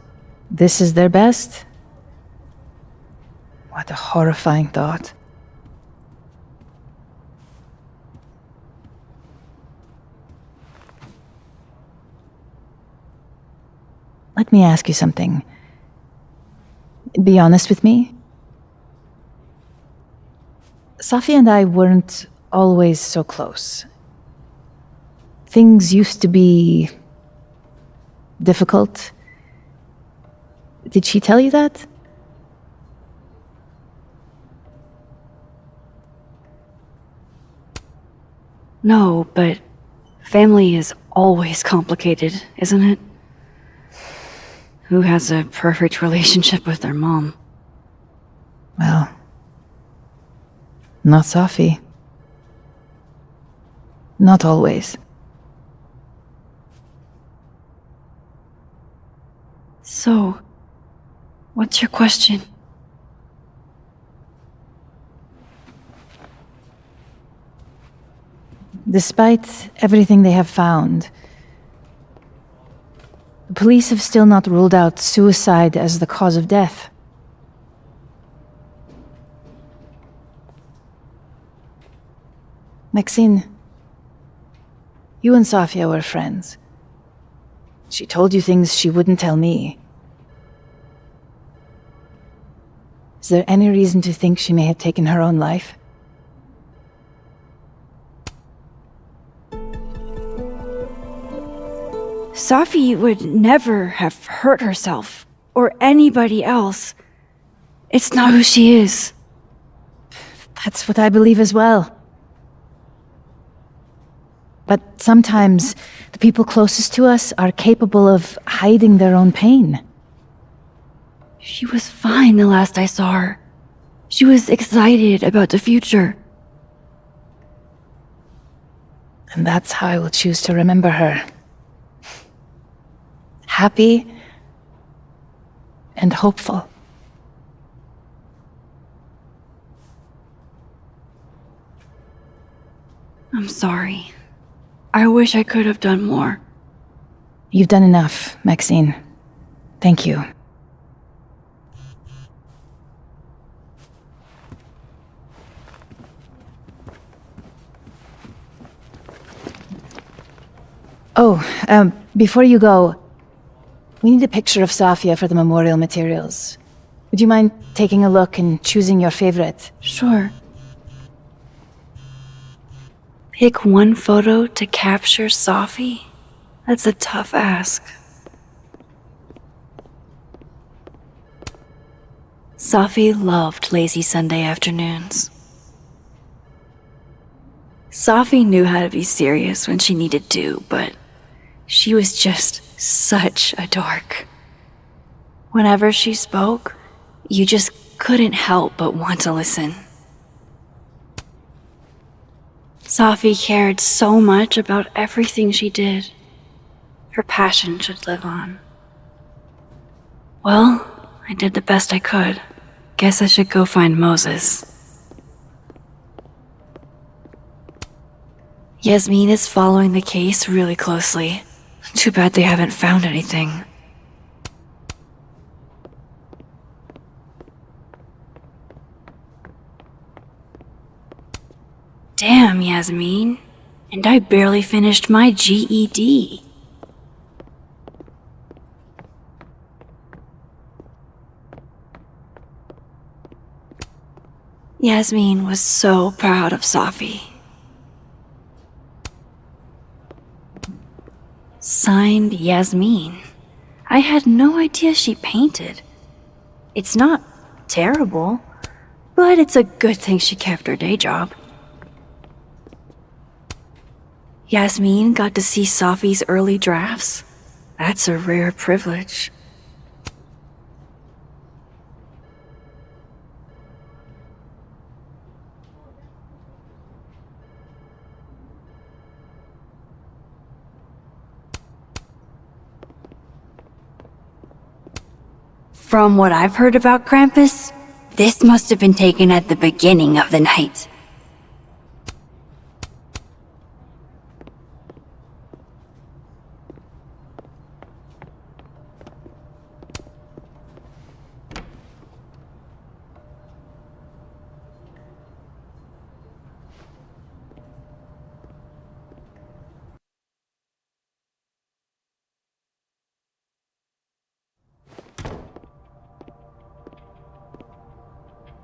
Speaker 11: This is their best? What a horrifying thought. Let me ask you something. Be honest with me. Safi and I weren't always so close. Things used to be difficult. Did she tell you that?
Speaker 2: No, but family is always complicated, isn't it? Who has a perfect relationship with their mom?
Speaker 11: Well, not Safi. Not always.
Speaker 2: So, what's your question?
Speaker 11: Despite everything they have found, the police have still not ruled out suicide as the cause of death. Maxine, you and Safia were friends. She told you things she wouldn't tell me. Is there any reason to think she may have taken her own life?
Speaker 2: Safi would never have hurt herself, or anybody else. It's not who she is.
Speaker 11: That's what I believe as well. But sometimes the people closest to us are capable of hiding their own pain.
Speaker 2: She was fine the last I saw her. She was excited about the future.
Speaker 11: And that's how I will choose to remember her. Happy and hopeful.
Speaker 2: I'm sorry. I wish I could have done more.
Speaker 11: You've done enough, Maxine. Thank you. Oh, before you go, we need a picture of Safia for the memorial materials. Would you mind taking a look and choosing your favorite?
Speaker 2: Sure. Pick one photo to capture Safi? That's a tough ask. Safi loved lazy Sunday afternoons. Safi knew how to be serious when she needed to, but she was just such a dork. Whenever she spoke, you just couldn't help but want to listen. Safi cared so much about everything she did. Her passion should live on. Well, I did the best I could. Guess I should go find Moses. Yasmin is following the case really closely. Too bad they haven't found anything. Damn, Yasmin. And I barely finished my GED. Yasmin was so proud of Safi. Signed, Yasmin. I had no idea she painted. It's not terrible, but it's a good thing she kept her day job. Yasmin got to see Safi's early drafts. That's a rare privilege. From what I've heard about Krampus, this must have been taken at the beginning of the night.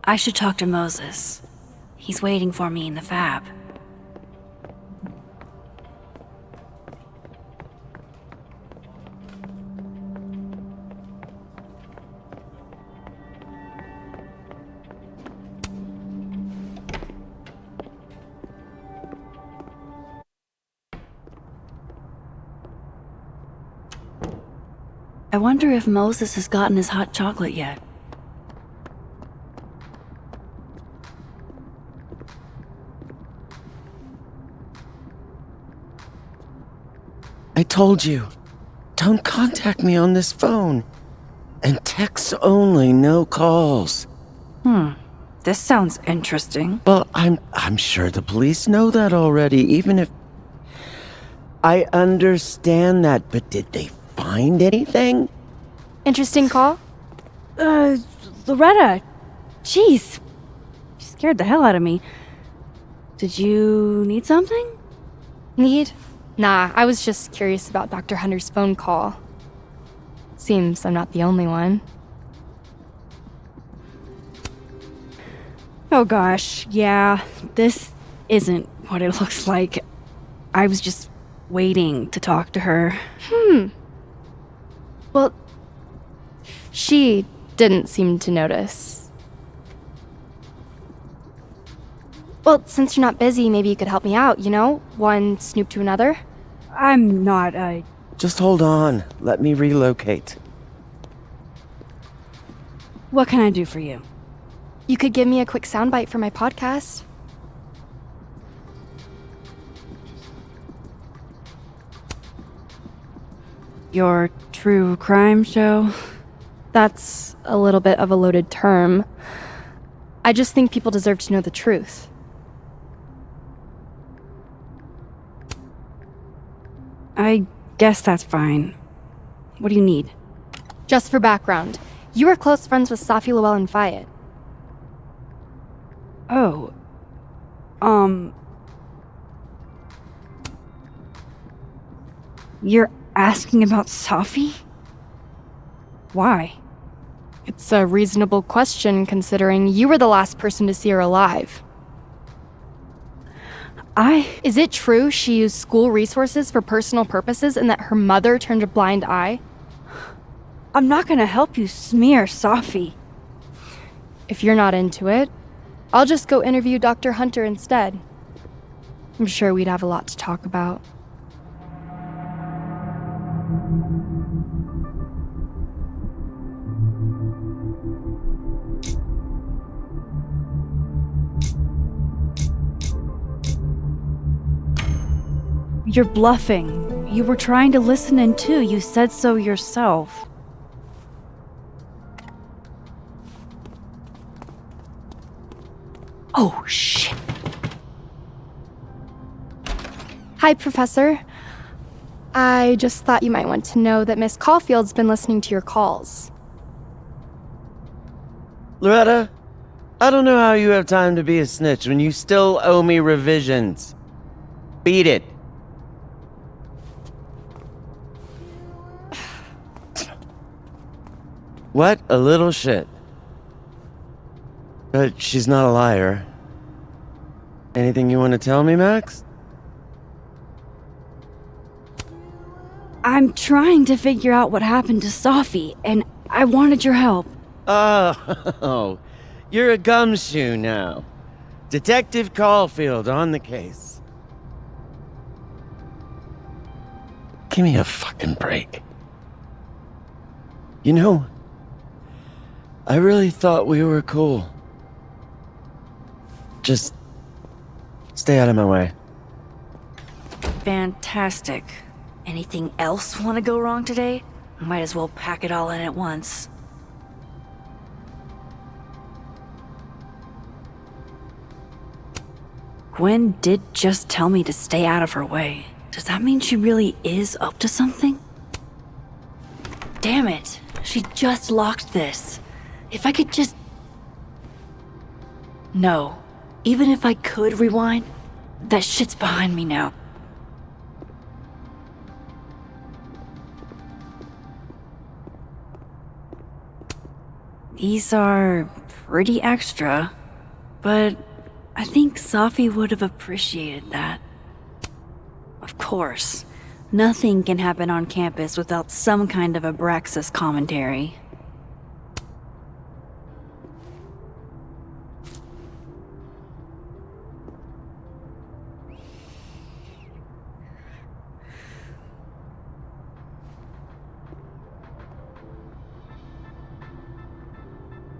Speaker 2: I should talk to Moses. He's waiting for me in the fab. I wonder if Moses has gotten his hot chocolate yet.
Speaker 9: I told you, don't contact me on this phone. And texts only, no calls.
Speaker 2: This sounds interesting.
Speaker 9: Well, I'm sure the police know that already, even if... I understand that, but did they find anything?
Speaker 15: Interesting call?
Speaker 2: Loretta. Jeez. You scared the hell out of me. Did you need something?
Speaker 15: Need? Nah, I was just curious about Dr. Hunter's phone call. Seems I'm not the only one.
Speaker 2: Oh gosh, yeah, this isn't what it looks like. I was just waiting to talk to her.
Speaker 15: Well, she didn't seem to notice. Well, since you're not busy, maybe you could help me out, you know? One snoop to another?
Speaker 2: I'm not,
Speaker 18: Just hold on. Let me relocate.
Speaker 2: What can I do for you?
Speaker 15: You could give me a quick soundbite for my podcast.
Speaker 2: Your true crime show?
Speaker 15: That's a little bit of a loaded term. I just think people deserve to know the truth.
Speaker 2: I guess that's fine. What do you need?
Speaker 15: Just for background, you were close friends with Safi Lowell and Fayed.
Speaker 2: Oh. You're asking about Safi? Why?
Speaker 15: It's a reasonable question considering you were the last person to see her alive. Is it true she used school resources for personal purposes and that her mother turned a blind eye?
Speaker 2: I'm not gonna help you smear Safi.
Speaker 15: If you're not into it, I'll just go interview Dr. Hunter instead. I'm sure we'd have a lot to talk about.
Speaker 2: You're bluffing. You were trying to listen in too. You said so yourself. Oh, shit.
Speaker 15: Hi, Professor. I just thought you might want to know that Miss Caulfield's been listening to your calls.
Speaker 18: Loretta, I don't know how you have time to be a snitch when you still owe me revisions. Beat it. What a little shit. But she's not a liar. Anything you want to tell me, Max?
Speaker 2: I'm trying to figure out what happened to Safi, and I wanted your help.
Speaker 18: Oh, you're a gumshoe now. Detective Caulfield on the case. Give me a fucking break. You know, I really thought we were cool. Just stay out of my way.
Speaker 2: Fantastic. Anything else want to go wrong today? Might as well pack it all in at once. Gwen did just tell me to stay out of her way. Does that mean she really is up to something? Damn it. She just locked this. If I could just... No. Even if I could rewind, that shit's behind me now. These are pretty extra, but I think Safi would have appreciated that. Of course, nothing can happen on campus without some kind of Abraxas commentary.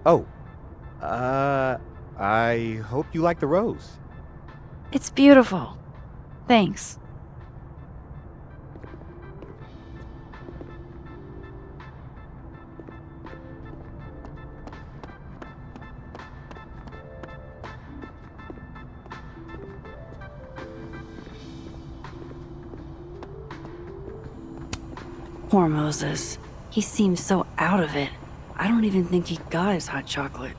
Speaker 1: Oh, I hope you like the rose.
Speaker 6: It's beautiful. Thanks.
Speaker 2: Poor Moses. He seems so out of it. I don't even think he got his hot chocolate.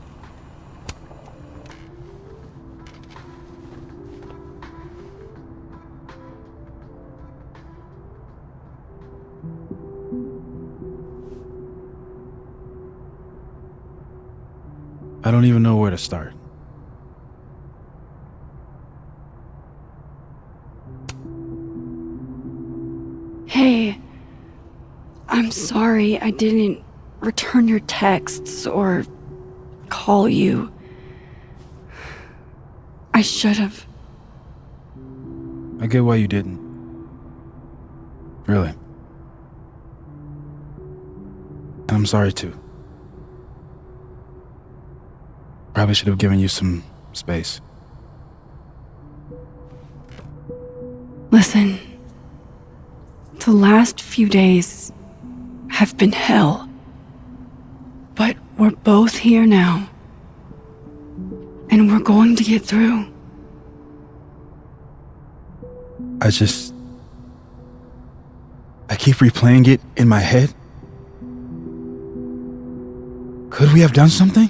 Speaker 8: I don't even know where to start.
Speaker 2: I'm sorry I didn't return your texts or call you. I should have.
Speaker 8: I get why you didn't. Really. And I'm sorry too. Probably should have given you some space.
Speaker 2: Listen, the last few days have been hell. But we're both here now. And we're going to get through.
Speaker 8: I keep replaying it in my head. Could we have done something?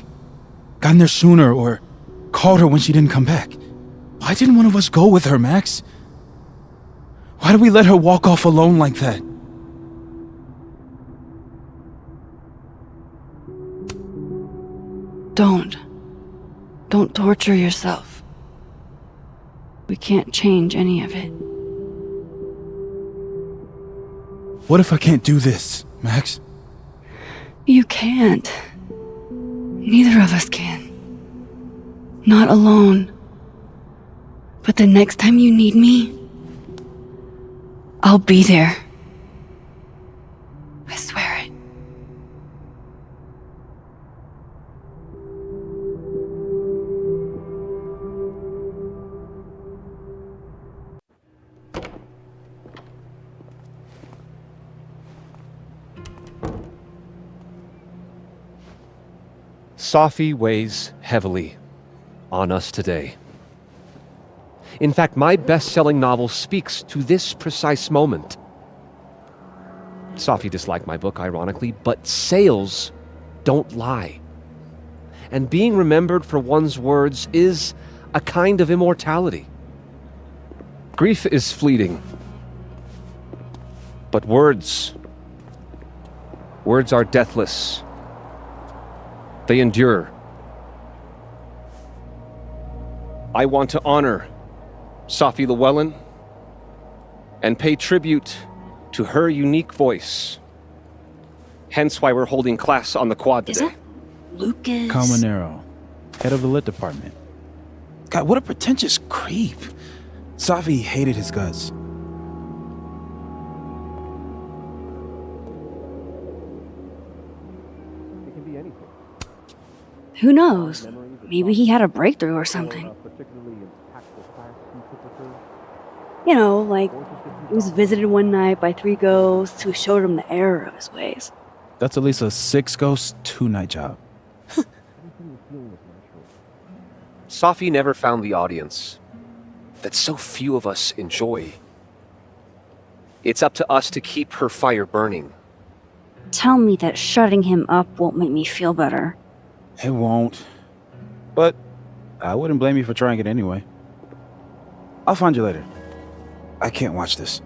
Speaker 8: Gotten there sooner or called her when she didn't come back? Why didn't one of us go with her, Max? Why did we let her walk off alone like that?
Speaker 2: Don't torture yourself. We can't change any of it.
Speaker 8: What if I can't do this, Max?
Speaker 2: You can't. Neither of us can. Not alone. But the next time you need me, I'll be there. I swear it.
Speaker 13: Safi weighs heavily on us today. In fact, my best-selling novel speaks to this precise moment. Safi disliked my book, ironically, but sales don't lie. And being remembered for one's words is a kind of immortality. Grief is fleeting. But words are deathless. They endure. I want to honor Safi Llewellyn and pay tribute to her unique voice. Hence why we're holding class on the quad today.
Speaker 2: Is that Lucas?
Speaker 8: Calmanero, head of the lit department. God, what a pretentious creep. Safi hated his guts.
Speaker 13: It can be anything.
Speaker 2: Who knows? Maybe he had a breakthrough or something. You know, like, he was visited one night by 3 ghosts who showed him the error of his ways.
Speaker 8: That's at least a 6 ghost, 2-night job.
Speaker 13: Safi never found the audience that so few of us enjoy. It's up to us to keep her fire burning.
Speaker 2: Tell me that shutting him up won't make me feel better.
Speaker 8: It won't. But I wouldn't blame you for trying it anyway. I'll find you later. I can't watch this.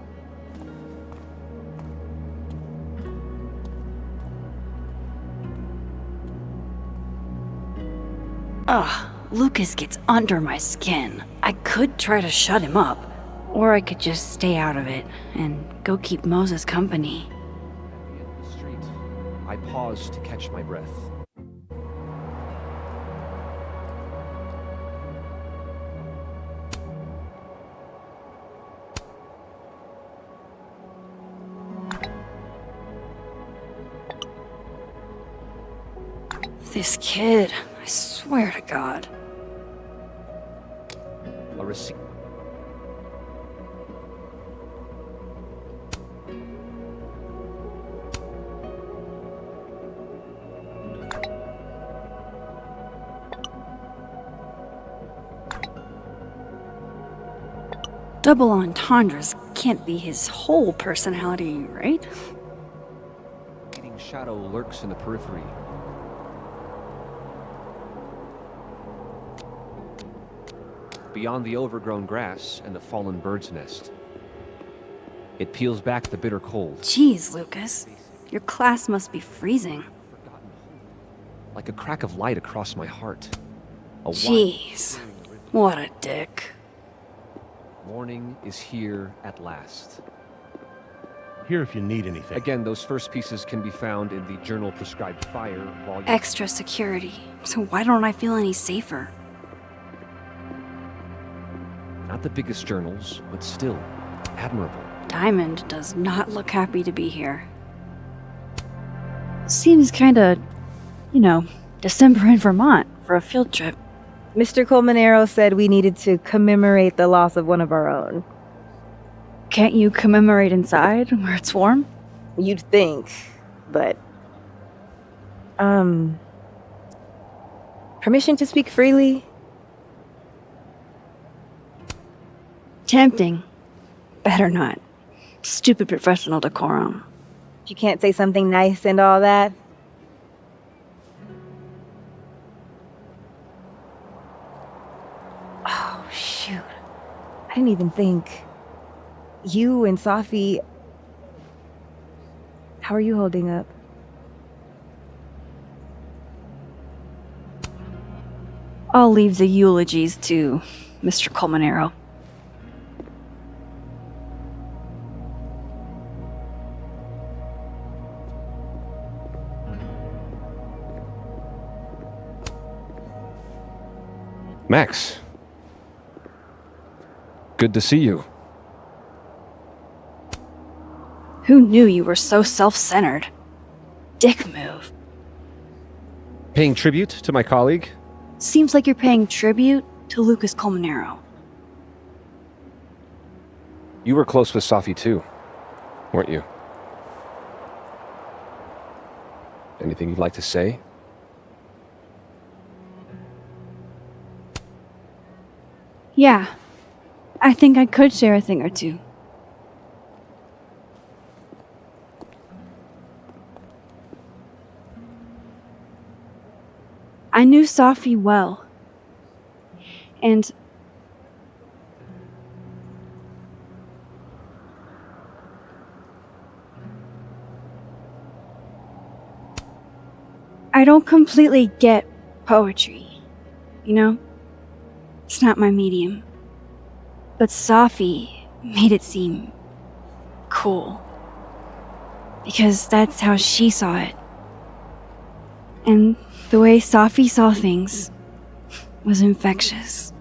Speaker 2: Ugh, Lucas gets under my skin. I could try to shut him up, or I could just stay out of it and go keep Moses company.
Speaker 13: At the end of the street, I paused to catch my breath.
Speaker 2: This kid, I swear to God.
Speaker 13: A receipt.
Speaker 2: Double entendres can't be his whole personality, right?
Speaker 13: Fleeting shadow lurks in the periphery. Beyond the overgrown grass and the fallen bird's nest. It peels back the bitter cold.
Speaker 2: Jeez, Lucas. Your class must be freezing.
Speaker 13: Like a crack of light across my heart.
Speaker 2: Jeez. What a dick.
Speaker 13: Morning is here at last.
Speaker 16: Here if you need anything.
Speaker 13: Again, those first pieces can be found in the Journal Prescribed Fire volume.
Speaker 2: Extra security. So why don't I feel any safer?
Speaker 13: Not the biggest journals, but still admirable.
Speaker 2: Diamond does not look happy to be here. Seems kinda, December in Vermont for a field trip.
Speaker 14: Mr. Colmenero said we needed to commemorate the loss of one of our own.
Speaker 2: Can't you commemorate inside where it's warm?
Speaker 14: You'd think, but... Permission to speak freely?
Speaker 2: Tempting. Better not. Stupid professional decorum.
Speaker 14: You can't say something nice and all that? Oh, shoot. I didn't even think. You and Safi... How are you holding up?
Speaker 2: I'll leave the eulogies to Mr. Colmenero.
Speaker 13: Max. Good to see you.
Speaker 2: Who knew you were so self-centered? Dick move.
Speaker 13: Paying tribute to my colleague?
Speaker 2: Seems like you're paying tribute to Lucas Colmenero.
Speaker 13: You were close with Safi too, weren't you? Anything you'd like to say?
Speaker 2: Yeah. I think I could share a thing or two. I knew Safi well. And I don't completely get poetry, It's not my medium. But Safi made it seem cool. Because that's how she saw it. And the way Safi saw things was infectious.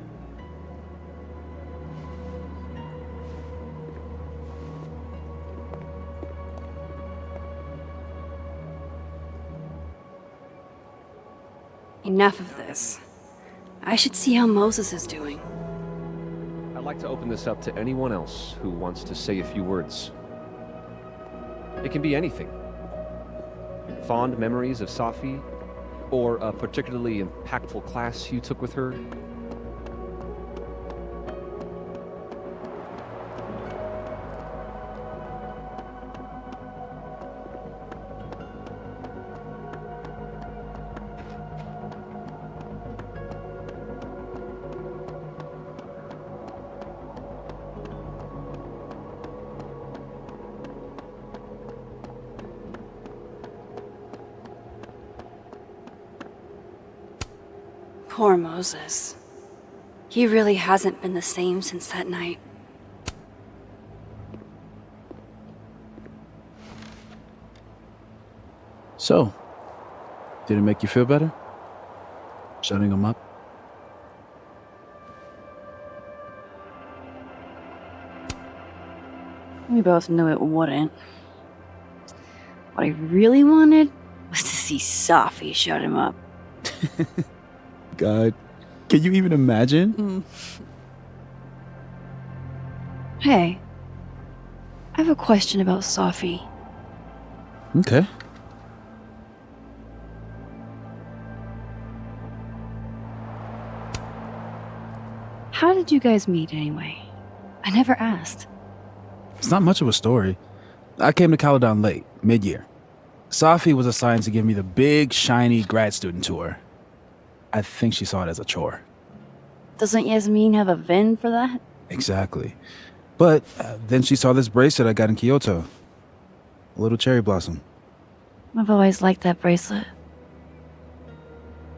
Speaker 2: Enough of this. I should see how Moses is doing.
Speaker 13: I'd like to open this up to anyone else who wants to say a few words. It can be anything. Fond memories of Safi, or a particularly impactful class you took with her.
Speaker 2: Poor Moses. He really hasn't been the same since that night.
Speaker 10: So, did it make you feel better? Shutting him up?
Speaker 2: We both knew it wouldn't. What I really wanted was to see Safi shut him up.
Speaker 10: God, can you even imagine?
Speaker 2: Hey, I have a question about Safi.
Speaker 10: Okay.
Speaker 2: How did you guys meet anyway? I never asked.
Speaker 10: It's not much of a story. I came to Caledon late, mid-year. Safi was assigned to give me the big, shiny grad student tour. I think she saw it as a chore.
Speaker 2: Doesn't Yasmin have a VIN for that?
Speaker 10: Exactly. But then she saw this bracelet I got in Kyoto. A little cherry blossom.
Speaker 2: I've always liked that bracelet.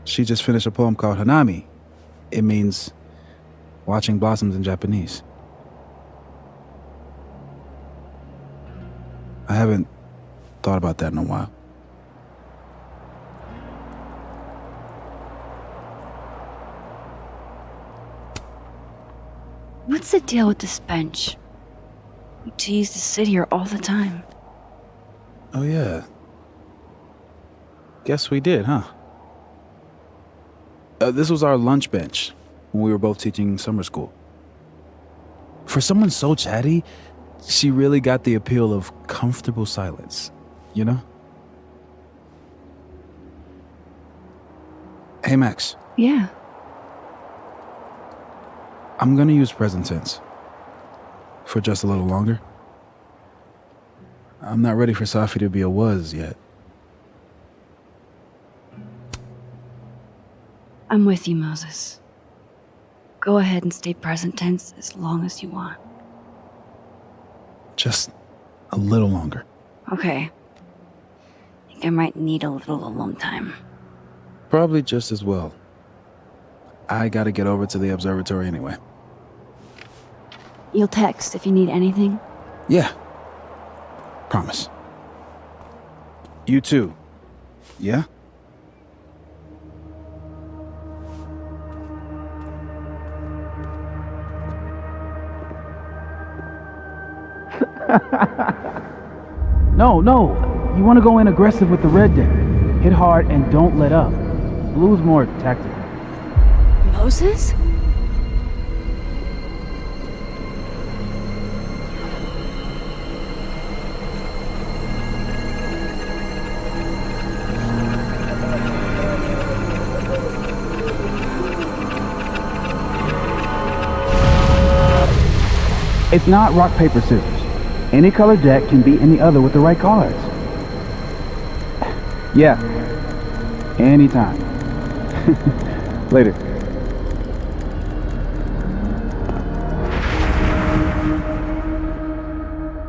Speaker 10: She just finished a poem called Hanami. It means watching blossoms in Japanese. I haven't thought about that in a while.
Speaker 7: What's the deal with this bench? We used to sit here all the time.
Speaker 10: Oh, yeah. Guess we did, huh? This was our lunch bench when we were both teaching summer school. For someone so chatty, she really got the appeal of comfortable silence, you know? Hey, Max.
Speaker 7: Yeah.
Speaker 10: I'm gonna use present tense. For just a little longer. I'm not ready for Safi to be a was yet.
Speaker 7: I'm with you, Moses. Go ahead and stay present tense as long as you want.
Speaker 10: Just a little longer.
Speaker 7: Okay. I think I might need a little alone time.
Speaker 10: Probably just as well. I gotta get over to the observatory anyway.
Speaker 7: You'll text if you need anything?
Speaker 10: Yeah. Promise. You too. Yeah?
Speaker 21: No. You want to go in aggressive with the red deck. Hit hard and don't let up. Blue's more tactical.
Speaker 2: Moses?
Speaker 21: It's not rock, paper, scissors. Any color deck can beat any other with the right cards. Yeah. Anytime. Later.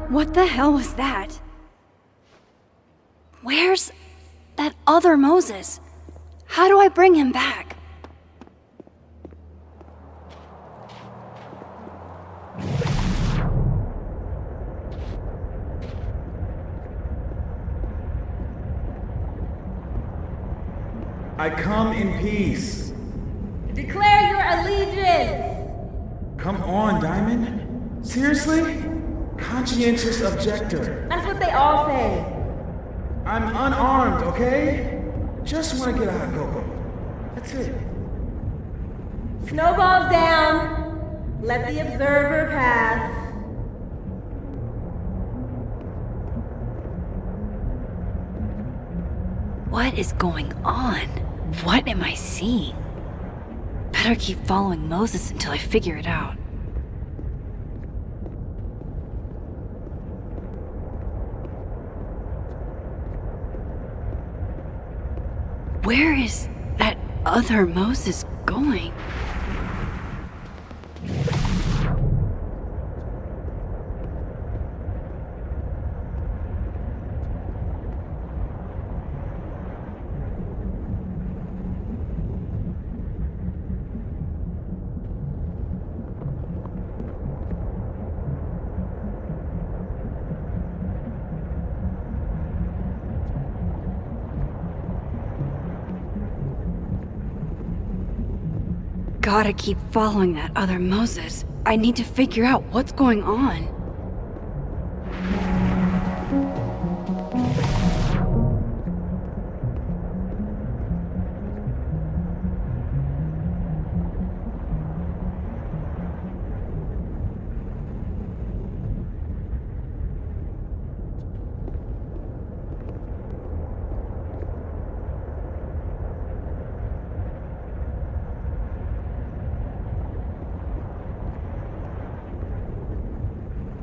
Speaker 2: What the hell was that? Where's that other Moses? How do I bring him back?
Speaker 5: I come in peace.
Speaker 22: Declare your allegiance!
Speaker 5: Come on, Diamond. Seriously? Conscientious objector.
Speaker 22: That's what they all say.
Speaker 5: I'm unarmed, okay? Just want to get a hot cocoa. That's it.
Speaker 22: Snowballs down. Let the observer pass.
Speaker 2: What is going on? What am I seeing? Better keep following Moses until I figure it out. Where is that other Moses going? Gotta keep following that other Moses. I need to figure out what's going on.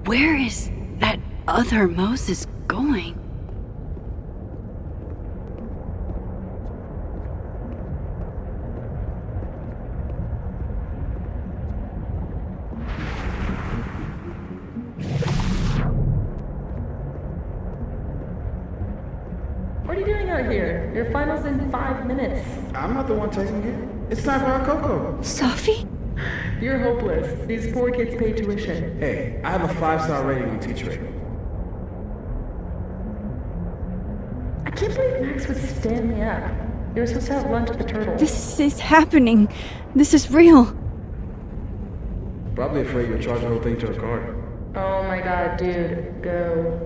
Speaker 2: Where is that other Moses going?
Speaker 22: What are you doing out here? Your final's in 5 minutes.
Speaker 5: I'm not the one taking it. It's time for our cocoa.
Speaker 2: Safi?
Speaker 22: You're hopeless. These poor kids pay tuition.
Speaker 5: Hey, I have a 5-star rating on TeacherRate.
Speaker 22: can't believe Max would stand me up. You were supposed to have lunch at the Turtle.
Speaker 2: This is happening. This is real.
Speaker 5: Probably afraid you'll charge the whole thing to her card.
Speaker 22: Oh my god, dude. Go.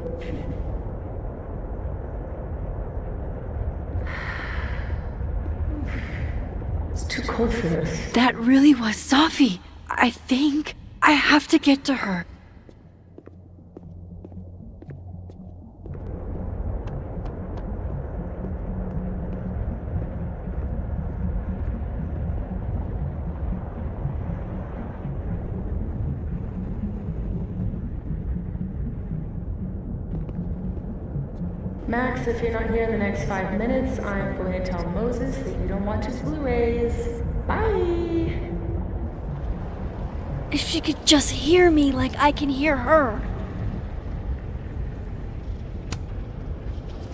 Speaker 22: It's too cold for this.
Speaker 2: That really was Safi. I think I have to get to her.
Speaker 22: Max, if you're not here in the next 5 minutes, I'm going to tell Moses that you don't watch his Blu-rays. Bye!
Speaker 2: If she could just hear me like I can hear her.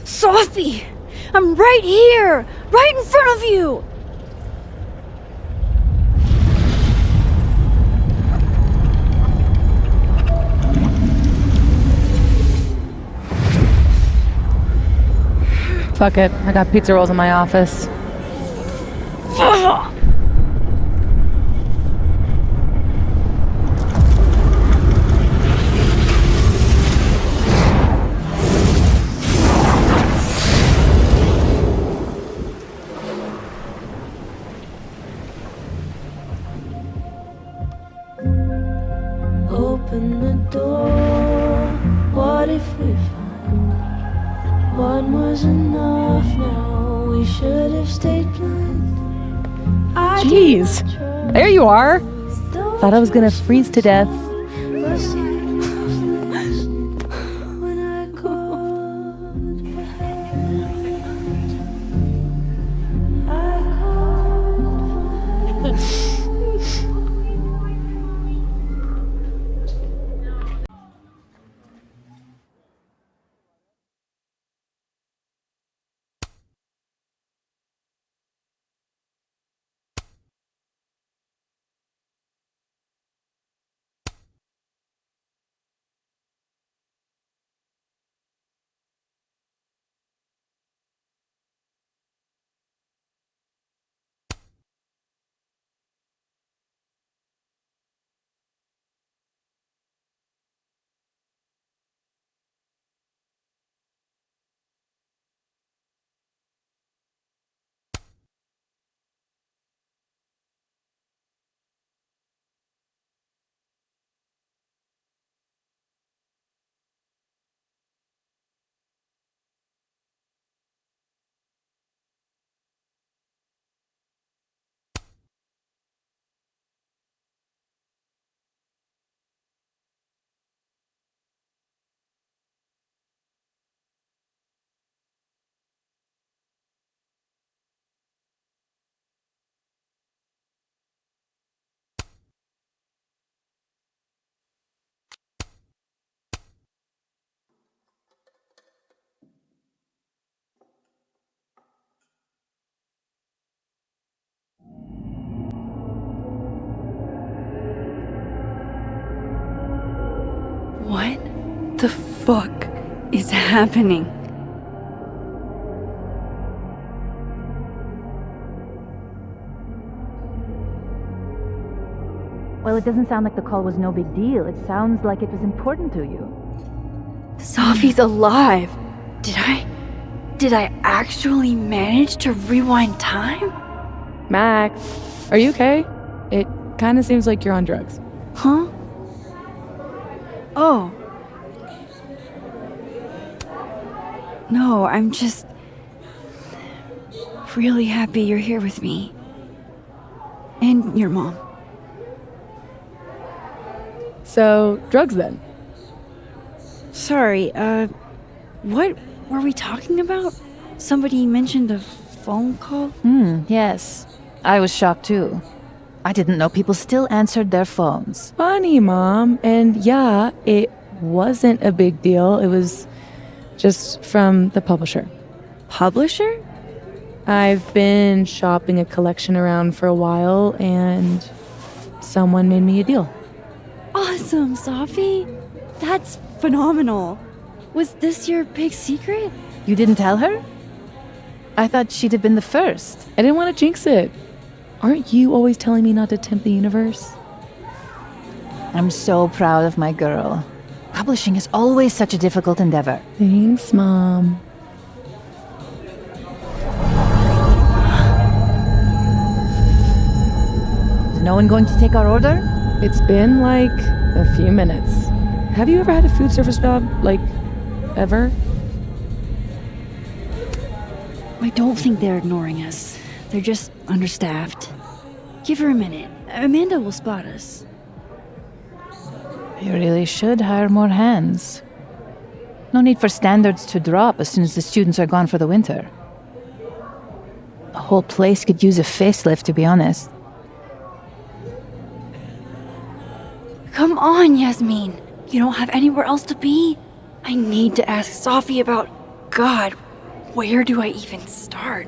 Speaker 2: Safi! I'm right here! Right in front of you!
Speaker 19: Fuck it, I got pizza rolls in my office.
Speaker 12: Open the door. What if we found one was enough? Now we should have stayed blind.
Speaker 19: Jeez, there you are. Thought I was gonna freeze to death.
Speaker 2: What the fuck is happening?
Speaker 11: Well, it doesn't sound like the call was no big deal. It sounds like it was important to you.
Speaker 2: Safi's alive. Did I actually manage to rewind time?
Speaker 19: Max, are you okay? It kind of seems like you're on drugs.
Speaker 2: Huh? Oh. No, I'm just really happy you're here with me. And your mom.
Speaker 19: So, drugs then?
Speaker 2: Sorry, what were we talking about? Somebody mentioned a phone call?
Speaker 11: Yes. I was shocked too. I didn't know people still answered their phones.
Speaker 19: Funny, Mom. And yeah, it wasn't a big deal. It was just from the publisher.
Speaker 2: Publisher?
Speaker 19: I've been shopping a collection around for a while, and someone made me a deal.
Speaker 2: Awesome, Safi. That's phenomenal. Was this your big secret?
Speaker 11: You didn't tell her? I thought she'd have been the first.
Speaker 19: I didn't want to jinx it. Aren't you always telling me not to tempt the universe?
Speaker 11: I'm so proud of my girl. Publishing is always such a difficult endeavor.
Speaker 19: Thanks, Mom.
Speaker 11: Is no one going to take our order?
Speaker 19: It's been like a few minutes. Have you ever had a food service job? Like, ever?
Speaker 2: I don't think they're ignoring us. They're just understaffed. Give her a minute. Amanda will spot us.
Speaker 11: You really should hire more hands. No need for standards to drop as soon as the students are gone for the winter. The whole place could use a facelift, to be honest.
Speaker 2: Come on, Yasmin. You don't have anywhere else to be? I need to ask Sophie about... God, where do I even start?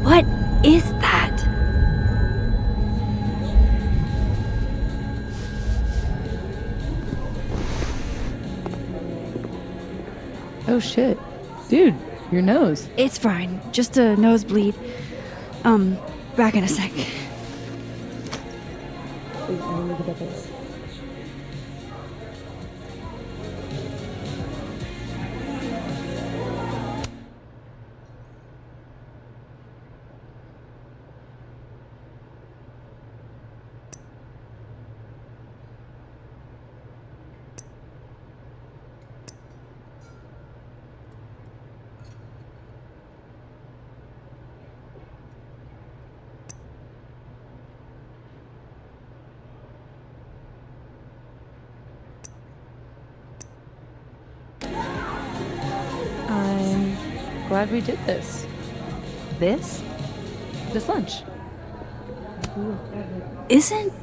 Speaker 2: What is that?
Speaker 19: Oh shit. Dude, your nose.
Speaker 2: It's fine. Just a nosebleed. Back in a sec.
Speaker 19: I'm glad we did this.
Speaker 11: This?
Speaker 19: This lunch.
Speaker 2: Isn't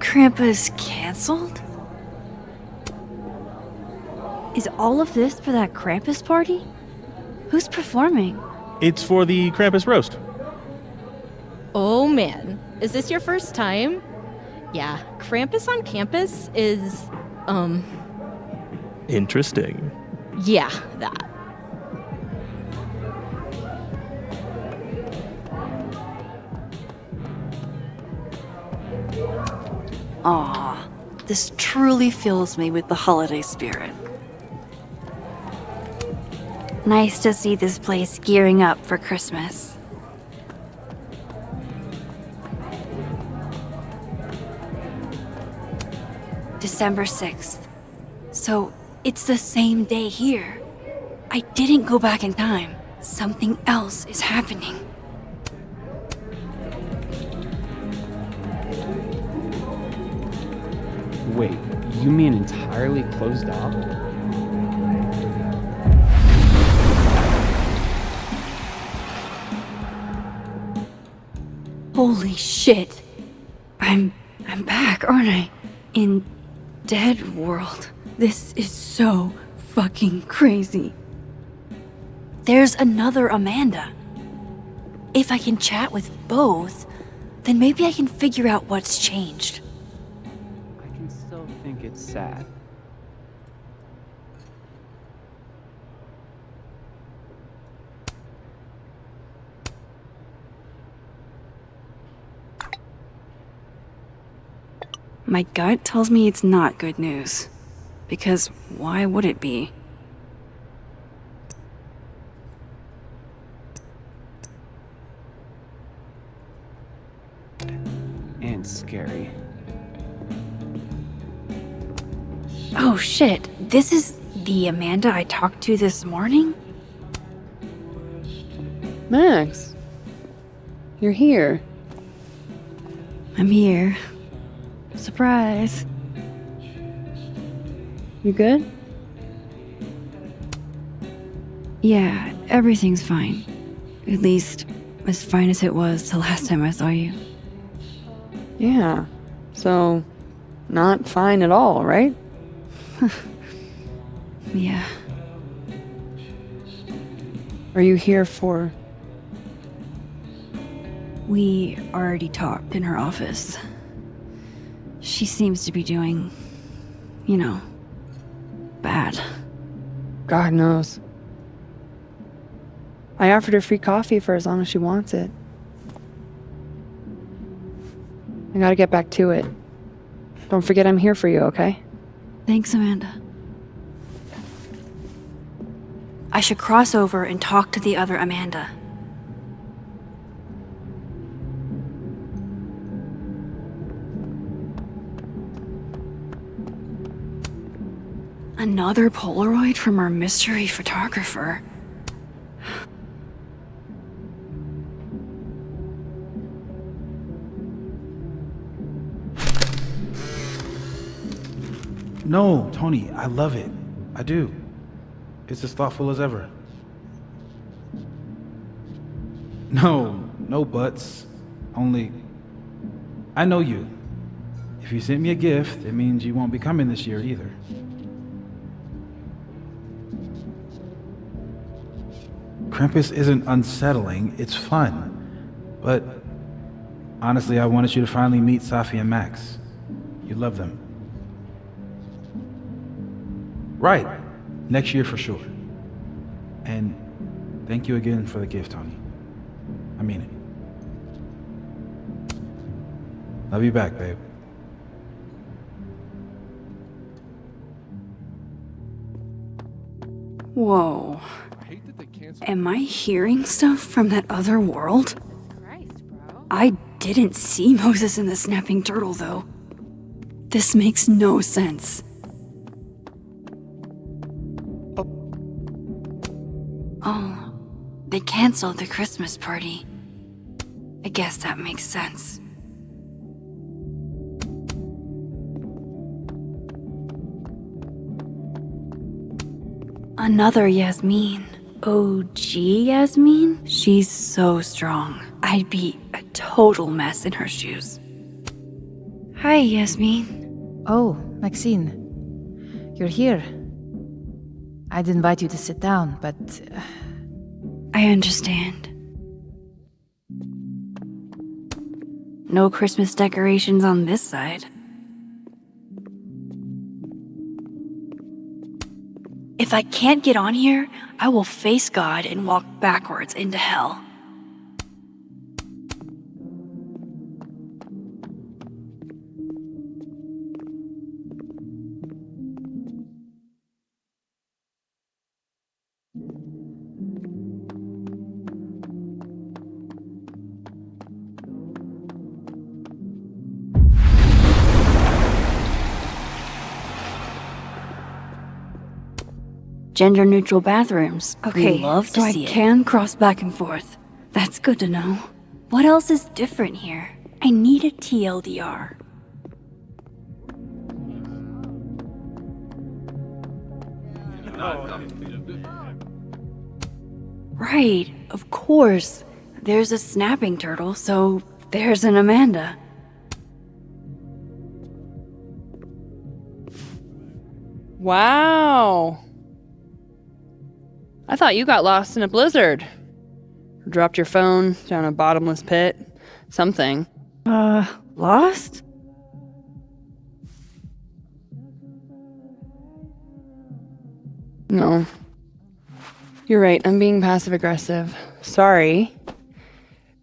Speaker 2: Krampus canceled? Is all of this for that Krampus party? Who's performing?
Speaker 4: It's for the Krampus roast.
Speaker 20: Oh man, is this your first time? Yeah, Krampus on campus is,
Speaker 4: Interesting.
Speaker 20: yeah, that.
Speaker 2: Aw, this truly fills me with the holiday spirit. Nice to see this place gearing up for Christmas. December 6th. So it's the same day here. I didn't go back in time. Something else is happening.
Speaker 23: Wait, you mean entirely closed off?
Speaker 2: Holy shit. I'm back, aren't I? In Dead World. This is so fucking crazy. There's another Amanda. If I can chat with both, then maybe I can figure out what's changed.
Speaker 23: I can still think it's sad.
Speaker 2: My gut tells me it's not good news. Because why would it be?
Speaker 23: And scary.
Speaker 2: Oh shit, this is the Amanda I talked to this morning?
Speaker 6: Max, you're here.
Speaker 2: I'm here. Surprise.
Speaker 6: You good?
Speaker 2: Yeah, everything's fine. At least, as fine as it was the last time I saw you.
Speaker 6: Yeah. So, not fine at all, right?
Speaker 2: Yeah.
Speaker 6: Are you here for...
Speaker 2: We already talked in her office. She seems to be doing bad.
Speaker 3: God knows. I offered her free coffee for as long as she wants it. I gotta get back to it. Don't forget I'm here for you, okay?
Speaker 2: Thanks, Amanda. I should cross over and talk to the other Amanda. Another Polaroid from our mystery photographer.
Speaker 21: No, Tony, I love it. I do. It's as thoughtful as ever. No buts. Only, I know you. If you sent me a gift, it means you won't be coming this year either. Krampus isn't unsettling, it's fun. But honestly, I wanted you to finally meet Safi and Max. You love them. Right. Next year for sure. And thank you again for the gift, Tony. I mean it. Love you back, babe.
Speaker 2: Whoa. Am I hearing stuff from that other world? I didn't see Moses and the snapping turtle, though. This makes no sense. Oh, they canceled the Christmas party. I guess that makes sense. Another Yasmin. OG Yasmin? She's so strong. I'd be a total mess in her shoes. Hi, Yasmin.
Speaker 11: Oh, Maxine. You're here. I'd invite you to sit down, but...
Speaker 2: I understand. No Christmas decorations on this side. If I can't get on here, I will face God and walk backwards into hell. Gender-neutral bathrooms.
Speaker 7: Okay,
Speaker 2: Love
Speaker 7: so
Speaker 2: to see I can cross back and forth. That's good to know. What else is different here? I need a TLDR. Right, of course. There's a snapping turtle, so there's an Amanda.
Speaker 3: Wow. I thought you got lost in a blizzard. Or dropped your phone down a bottomless pit. Something.
Speaker 14: Lost?
Speaker 3: No. You're right, I'm being passive-aggressive. Sorry.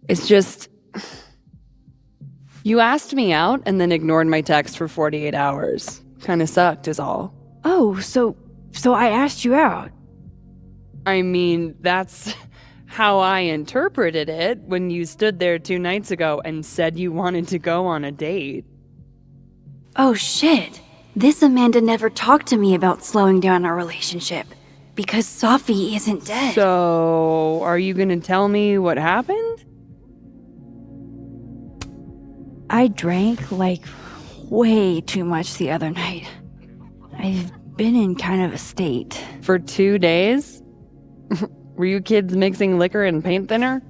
Speaker 3: It's just... You asked me out and then ignored my text for 48 hours. Kinda sucked is all.
Speaker 14: Oh, so I asked you out.
Speaker 3: I mean, that's how I interpreted it when you stood there 2 nights ago and said you wanted to go on a date.
Speaker 2: Oh shit. This Amanda never talked to me about slowing down our relationship. Because Safi isn't dead.
Speaker 3: So, are you gonna tell me what happened?
Speaker 14: I drank, way too much the other night. I've been in kind of a state.
Speaker 3: For 2 days? Were you kids mixing liquor and paint thinner?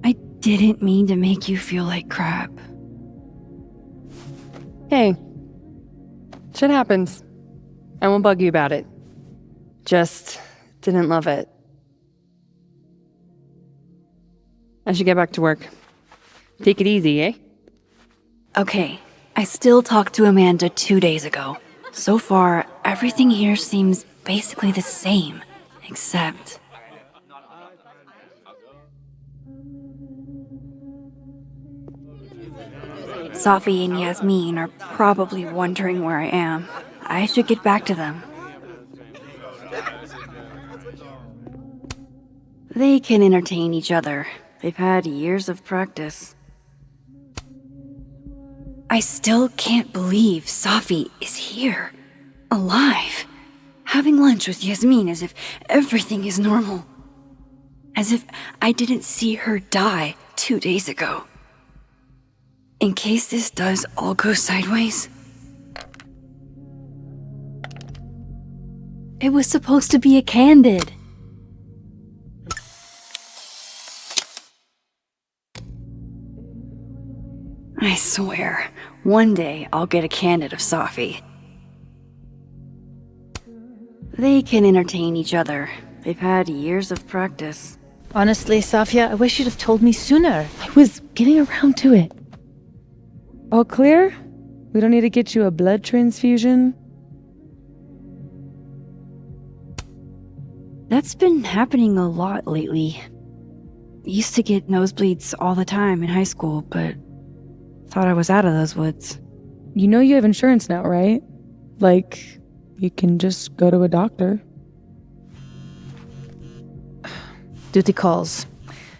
Speaker 14: I didn't mean to make you feel like crap.
Speaker 3: Hey. Shit happens. I won't bug you about it. Just didn't love it. I should get back to work. Take it easy, eh?
Speaker 2: Okay. I I still talked to Amanda 2 days ago. So far, everything here seems basically the same, except... Safi and Yasmin are probably wondering where I am. I should get back to them. They can entertain each other. They've had years of practice. I still can't believe Safi is here, alive, having lunch with Yasmin as if everything is normal. As if I didn't see her die 2 days ago. In case this does all go sideways. It was supposed to be a candid. I swear, one day I'll get a candid of Safi. They can entertain each other. They've had years of practice.
Speaker 11: Honestly, Safia, I wish you'd have told me sooner.
Speaker 19: I was getting around to it. All clear? We don't need to get you a blood transfusion?
Speaker 2: That's been happening a lot lately. Used to get nosebleeds all the time in high school, but thought I was out of those woods.
Speaker 19: You know you have insurance now, right? Like, you can just go to a doctor.
Speaker 11: Duty calls.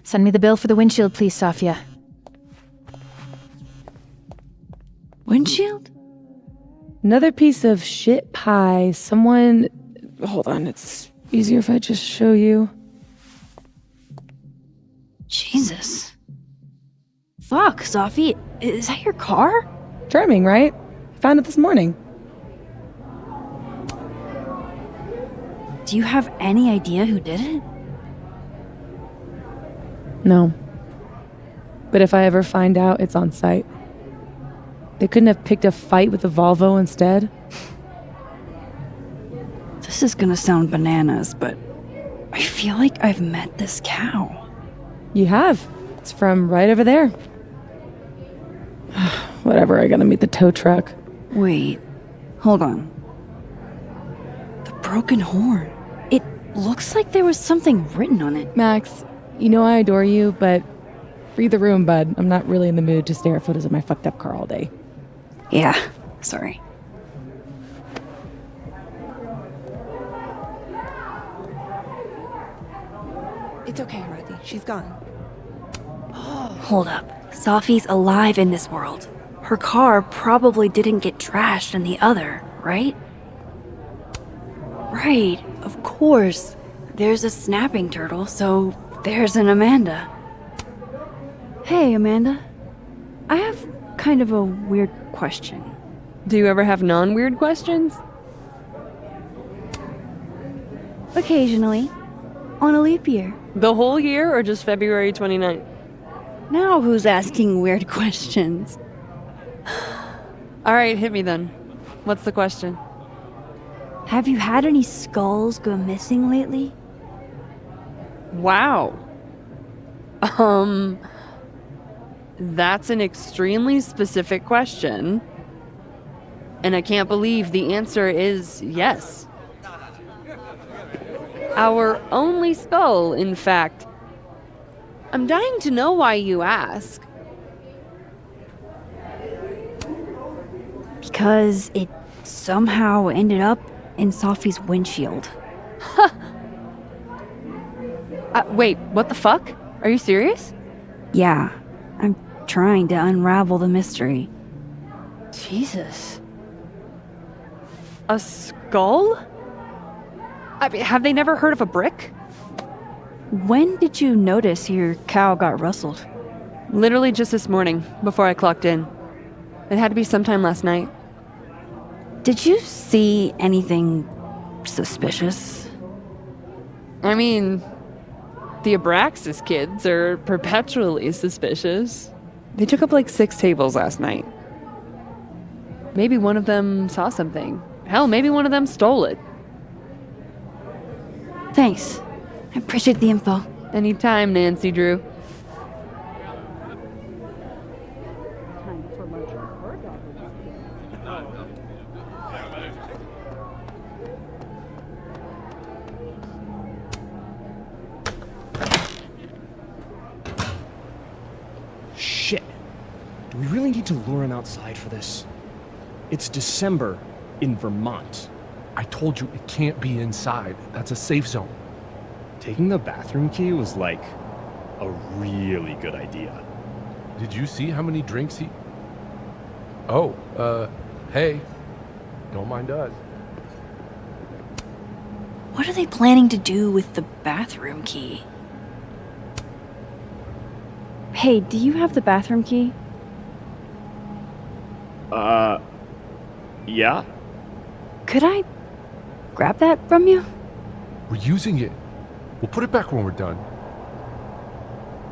Speaker 11: Send me the bill for the windshield, please, Safia.
Speaker 2: Windshield?
Speaker 19: Another piece of shit pie. Someone... Hold on, it's easier if I just show you.
Speaker 2: Jesus. Fuck, Safi. Is that your car?
Speaker 19: Charming, right? Found it this morning.
Speaker 2: Do you have any idea who did it?
Speaker 19: No. But if I ever find out, it's on site. They couldn't have picked a fight with a Volvo instead?
Speaker 2: This is gonna sound bananas, but I feel like I've met this cow.
Speaker 19: You have. It's from right over there. Whatever, I gotta meet the tow truck.
Speaker 2: Wait, hold on. The broken horn. It looks like there was something written on it.
Speaker 19: Max, you know I adore you, but read the room, bud. I'm not really in the mood to stare at photos of my fucked up car all day.
Speaker 2: Yeah, sorry.
Speaker 9: It's okay, Rodney. She's gone.
Speaker 2: Hold up. Safi's alive in this world. Her car probably didn't get trashed in the other, right? Right, of course. There's a snapping turtle, so there's an Amanda. Hey, Amanda. I have kind of a weird question.
Speaker 3: Do you ever have non-weird questions?
Speaker 2: Occasionally. On a leap year.
Speaker 3: The whole year or just February 29th?
Speaker 2: Now who's asking weird questions?
Speaker 3: All right, hit me then. What's the question?
Speaker 2: Have you had any skulls go missing lately?
Speaker 3: Wow. That's an extremely specific question. And I can't believe the answer is yes. Our only skull, in fact. I'm dying to know why you ask.
Speaker 2: Because it somehow ended up in Safi's windshield.
Speaker 3: Wait, what the fuck? Are you serious?
Speaker 2: Yeah, I'm trying to unravel the mystery.
Speaker 3: Jesus. A skull? I mean, have they never heard of a brick?
Speaker 2: When did you notice your cow got rustled?
Speaker 3: Literally just this morning, before I clocked in. It had to be sometime last night.
Speaker 2: Did you see anything suspicious?
Speaker 3: I mean, the Abraxas kids are perpetually suspicious. They took up like 6 tables last night. Maybe one of them saw something. Hell, maybe one of them stole it.
Speaker 2: Thanks. I appreciate the info.
Speaker 3: Anytime, Nancy Drew.
Speaker 9: Time for lunch report.
Speaker 15: Shit. Do we really need to lure him outside for this? It's December in Vermont.
Speaker 17: I told you it can't be inside. That's a safe zone.
Speaker 15: Taking the bathroom key was like a really good idea.
Speaker 17: Did you see how many drinks he... Oh, hey. Don't mind us.
Speaker 2: What are they planning to do with the bathroom key?
Speaker 6: Hey, do you have the bathroom key?
Speaker 15: Yeah?
Speaker 6: Could I grab that from you?
Speaker 17: We're using it. We'll put it back when we're done.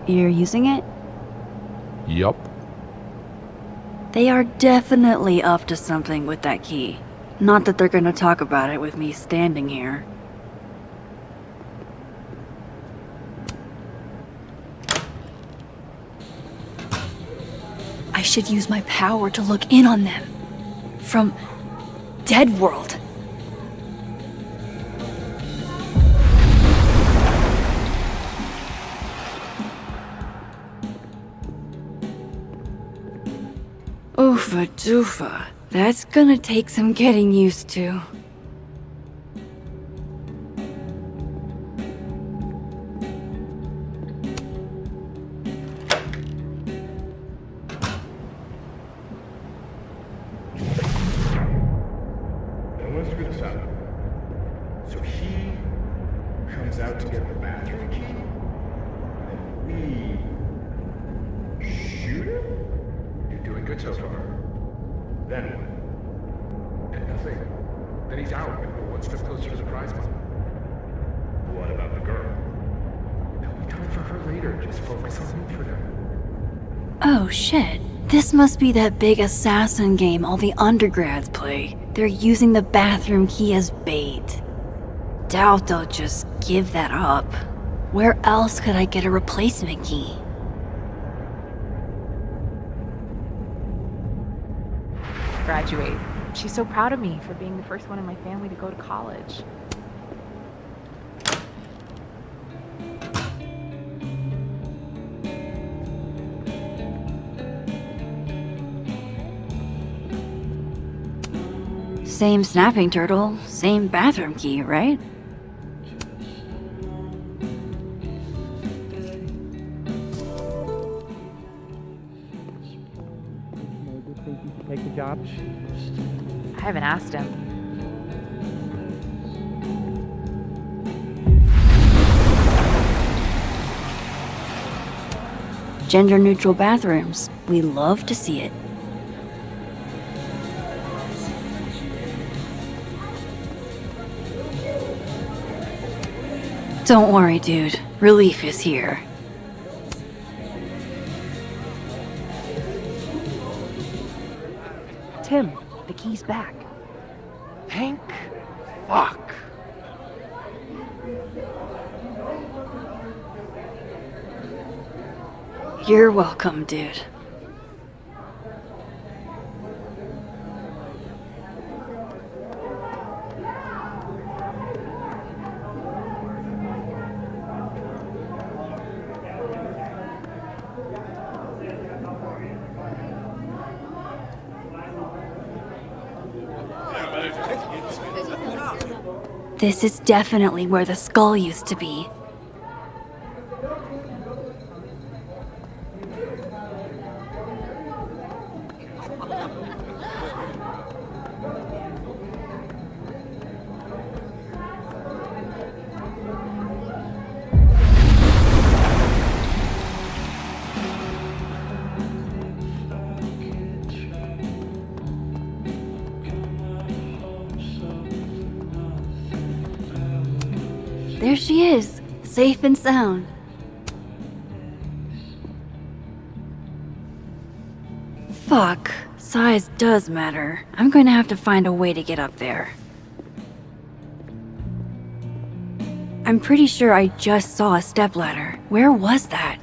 Speaker 2: You're using it?
Speaker 17: Yup.
Speaker 2: They are definitely up to something with that key. Not that they're gonna talk about it with me standing here. I should use my power to look in on them. From Dead World. Oofa doofa. That's gonna take some getting used to.
Speaker 5: Now let's figure this out. So he comes out to get the bathroom key, and we shoot him?
Speaker 17: You're doing good so far.
Speaker 5: Then what?
Speaker 17: And nothing. Then he's out and we're one step closer to the prize money.
Speaker 5: What about the girl?
Speaker 17: There'll be time for her later. Just focus on me for now.
Speaker 2: Oh shit. This must be that big assassin game all the undergrads play. They're using the bathroom key as bait. Doubt they'll just give that up. Where else could I get a replacement key?
Speaker 11: Graduate. She's so proud of me for being the first one in my family to go to college.
Speaker 2: Same snapping turtle, same bathroom key, right?
Speaker 15: Take the job?
Speaker 11: I haven't asked him.
Speaker 2: Gender-neutral bathrooms. We love to see it. Don't worry, dude. Relief is here.
Speaker 11: Tim, the key's back.
Speaker 15: Thank fuck.
Speaker 2: You're welcome, dude. This is definitely where the skull used to be. There she is, safe and sound. Fuck, size does matter. I'm going to have to find a way to get up there. I'm pretty sure I just saw a stepladder. Where was that?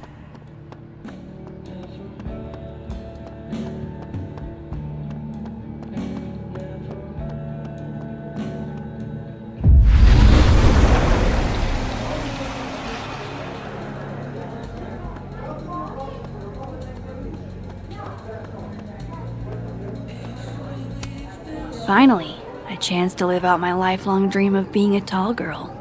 Speaker 2: Finally, a chance to live out my lifelong dream of being a tall girl.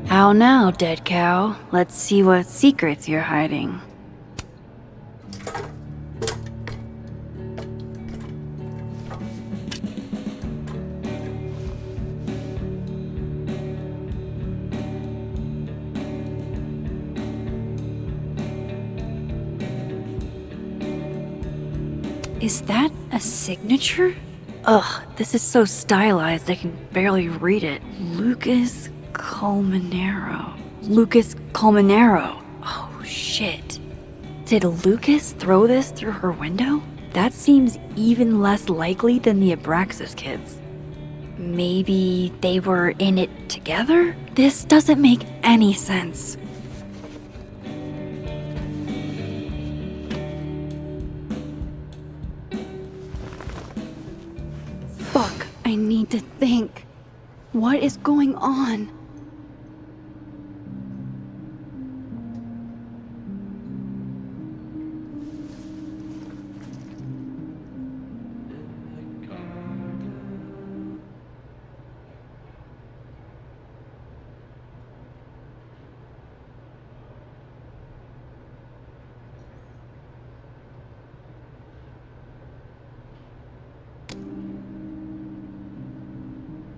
Speaker 2: How now, dead cow? Let's see what secrets you're hiding. Is that a signature? Ugh, this is so stylized I can barely read it. Lucas Colmenero. Lucas Colmenero. Oh, shit. Did Lucas throw this through her window? That seems even less likely than the Abraxas kids. Maybe they were in it together? This doesn't make any sense. Fuck, I need to think. What is going on?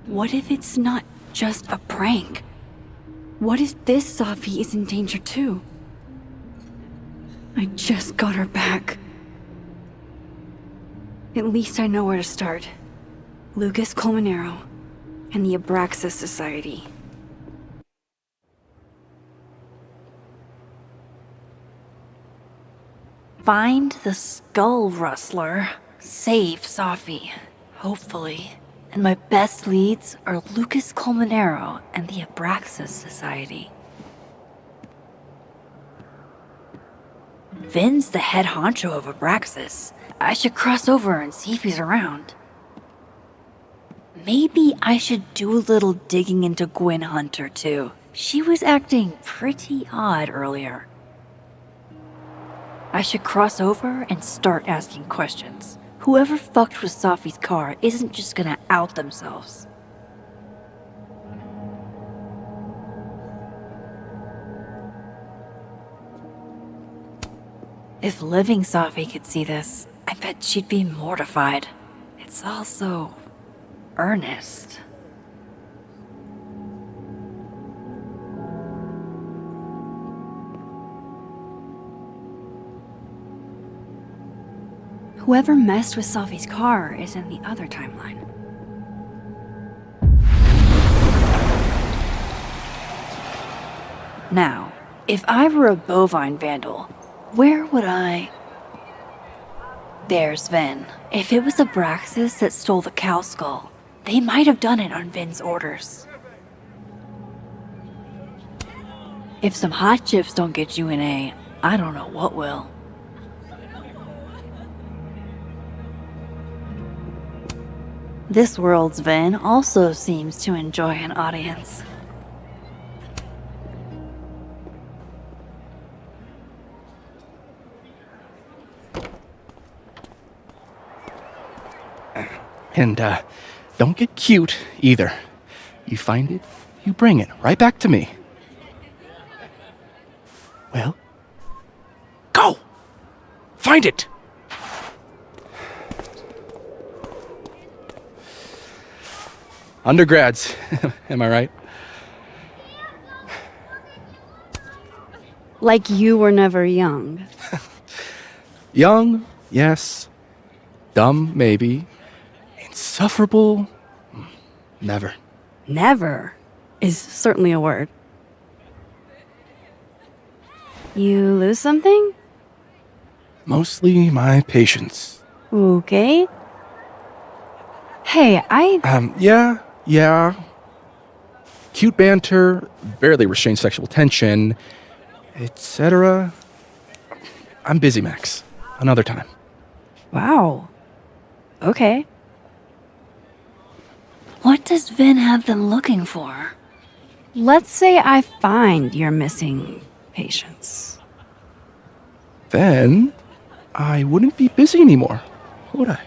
Speaker 2: What if it's not just a prank? What if this Safi is in danger too? I just got her back. At least I know where to start. Lucas Colmenero and the Abraxas Society. Find the Skull Rustler. Save Safi. Hopefully. And my best leads are Lucas Colmenero and the Abraxas Society. Vin's the head honcho of Abraxas. I should cross over and see if he's around. Maybe I should do a little digging into Gwyn Hunter too. She was acting pretty odd earlier. I should cross over and start asking questions. Whoever fucked with Safi's car isn't just gonna out themselves. If living Safi could see this, I bet she'd be mortified. It's all so earnest. Whoever messed with Safi's car is in the other timeline. Now, if I were a bovine vandal, where would I... There's Vin. If it was Abraxas that stole the cow skull, they might have done it on Vin's orders. If some hot chips don't get you an A, I don't know what will. This world's Vin also seems to enjoy an audience.
Speaker 1: And, don't get cute, either. You find it, you bring it right back to me. Well, go! Find it! Undergrads, am I right?
Speaker 2: Like you were never young.
Speaker 1: Young, yes. Dumb, maybe. Insufferable, never.
Speaker 2: Never is certainly a word. You lose something?
Speaker 1: Mostly my patience.
Speaker 2: Okay. Hey,
Speaker 1: Yeah, cute banter, barely restrained sexual tension, etc. I'm busy, Max. Another time.
Speaker 2: Wow. Okay. What does Vin have them looking for? Let's say I find your missing patients.
Speaker 1: Then I wouldn't be busy anymore, would I?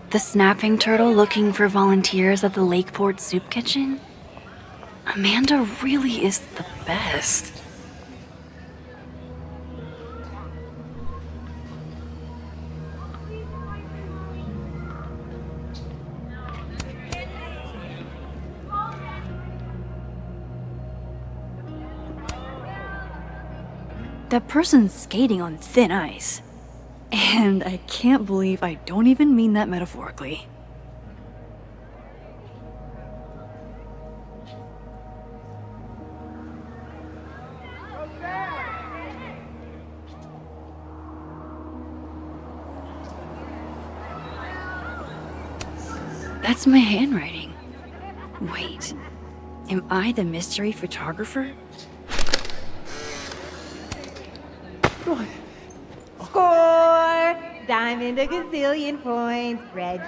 Speaker 2: The snapping turtle looking for volunteers at the Lakeport Soup Kitchen? Amanda really is the best. That person's skating on thin ice. And I can't believe I don't even mean that metaphorically. That's my handwriting. Wait, am I the mystery photographer?
Speaker 8: Score! Diamond a gazillion points, Reggie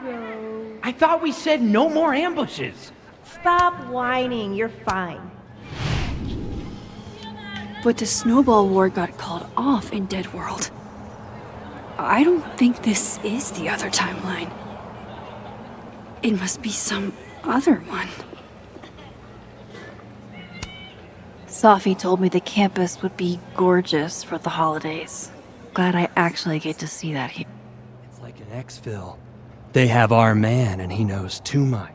Speaker 8: 0.
Speaker 16: I thought we said no more ambushes.
Speaker 8: Stop whining, you're fine.
Speaker 2: But the snowball war got called off in Dead World. I don't think this is the other timeline. It must be some other one. Safi told me the campus would be gorgeous for the holidays. Glad I actually get to see that here.
Speaker 18: It's like an exfil. They have our man and he knows too much.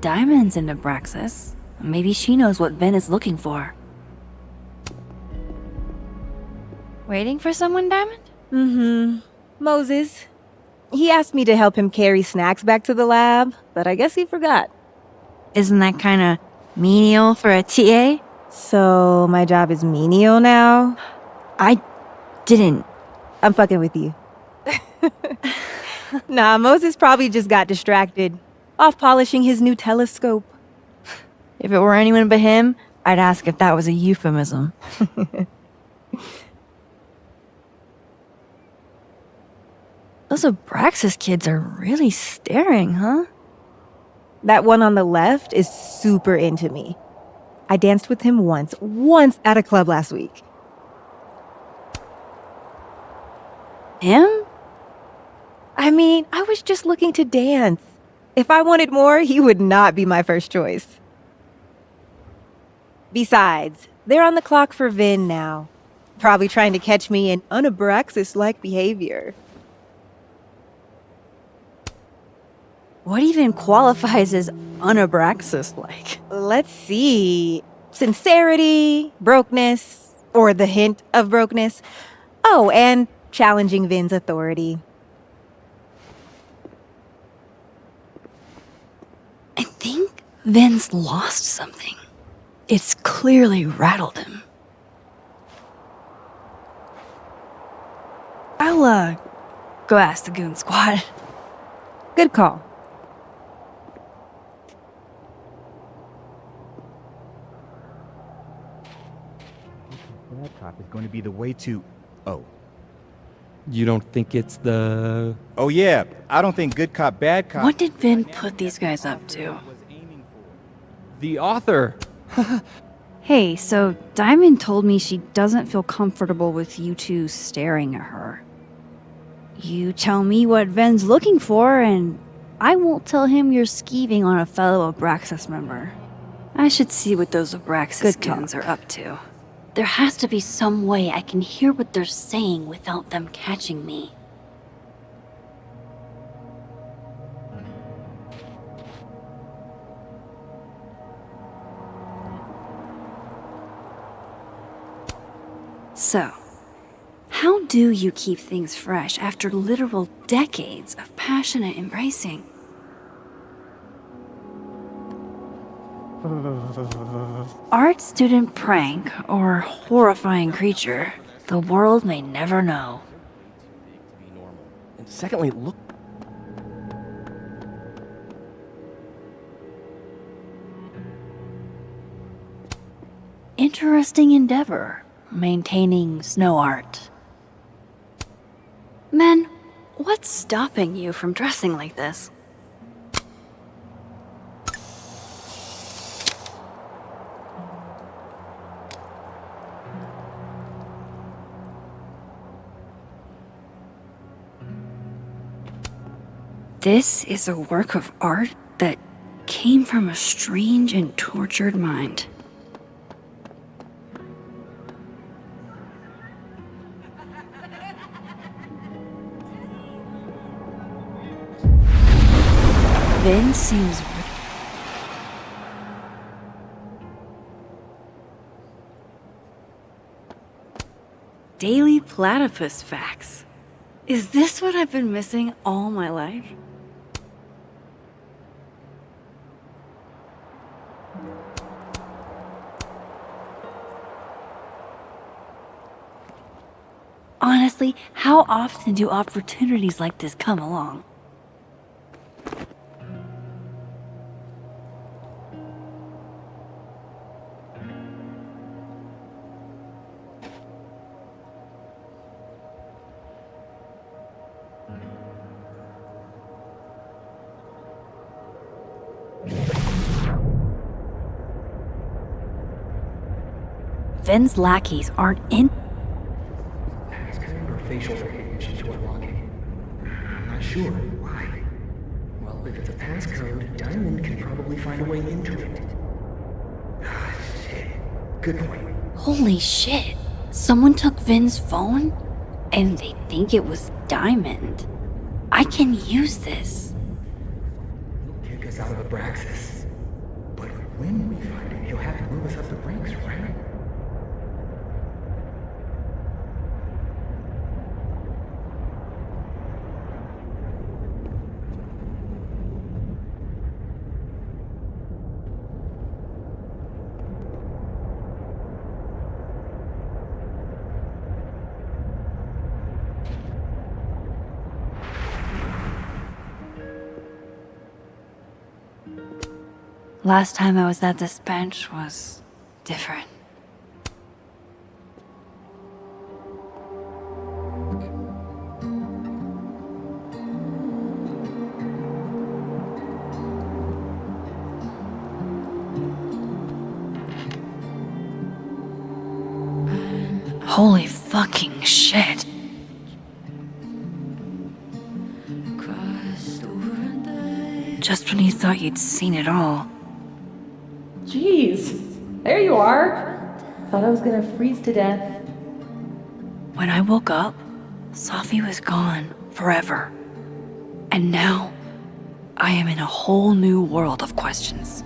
Speaker 2: Diamond's in Nebraxis. Maybe she knows what Vin is looking for. Waiting for someone, Diamond?
Speaker 8: Mm-hmm. Moses. He asked me to help him carry snacks back to the lab, but I guess he forgot.
Speaker 2: Isn't that kinda menial for a TA?
Speaker 8: So, my job is menial now?
Speaker 2: I didn't.
Speaker 8: I'm fucking with you. Nah, Moses probably just got distracted. Off polishing his new telescope.
Speaker 2: If it were anyone but him, I'd ask if that was a euphemism. Those Abraxas kids are really staring, huh?
Speaker 8: That one on the left is super into me. I danced with him once at a club last week.
Speaker 2: Him?
Speaker 8: I mean, I was just looking to dance. If I wanted more, he would not be my first choice. Besides, they're on the clock for Vin now. Probably trying to catch me in unabraxas-like behavior.
Speaker 2: What even qualifies as unabraxas-like?
Speaker 8: Let's see. Sincerity, brokenness, or the hint of brokenness. Oh, and challenging Vin's authority.
Speaker 2: I think Vin's lost something. It's clearly rattled him. I'll, go ask the Goon Squad.
Speaker 8: Good call.
Speaker 10: Bad cop is going to be the way to... Oh.
Speaker 18: You don't think it's the...
Speaker 10: Oh yeah, I don't think good cop, bad cop...
Speaker 2: What did Vin put these guys up to?
Speaker 18: The author.
Speaker 2: Hey, so Diamond told me she doesn't feel comfortable with you two staring at her. You tell me what Ven's looking for, and I won't tell him you're skeeving on a fellow Abraxas member. I should see what those Abraxas goons are up to. There has to be some way I can hear what they're saying without them catching me. So, how do you keep things fresh after literal decades of passionate embracing? Art student prank or horrifying creature, the world may never know.
Speaker 15: And secondly, look.
Speaker 2: Interesting endeavor, maintaining snow art. Men, what's stopping you from dressing like this? This is a work of art that came from a strange and tortured mind. Vin seems Daily platypus facts. Is this what I've been missing all my life? Honestly, how often do opportunities like this come along? Vin's lackeys aren't in.
Speaker 12: Passcode or facial recognition to unlock it? I'm not sure. Why? Well, if it's a passcode, Diamond can probably find a way into it. Ah, shit. Good point.
Speaker 2: Holy shit. Someone took Vin's phone? And they think it was Diamond. I can use this.
Speaker 12: He'll kick us out of Abraxas. But when we find him, he'll have to move us up the ranks, right?
Speaker 2: Last time I was at this bench was different. Holy fucking shit. Just when you thought you'd seen it all.
Speaker 19: Jeez, there you are. Thought I was gonna freeze to death.
Speaker 2: When I woke up, Safi was gone forever. And now, I am in a whole new world of questions.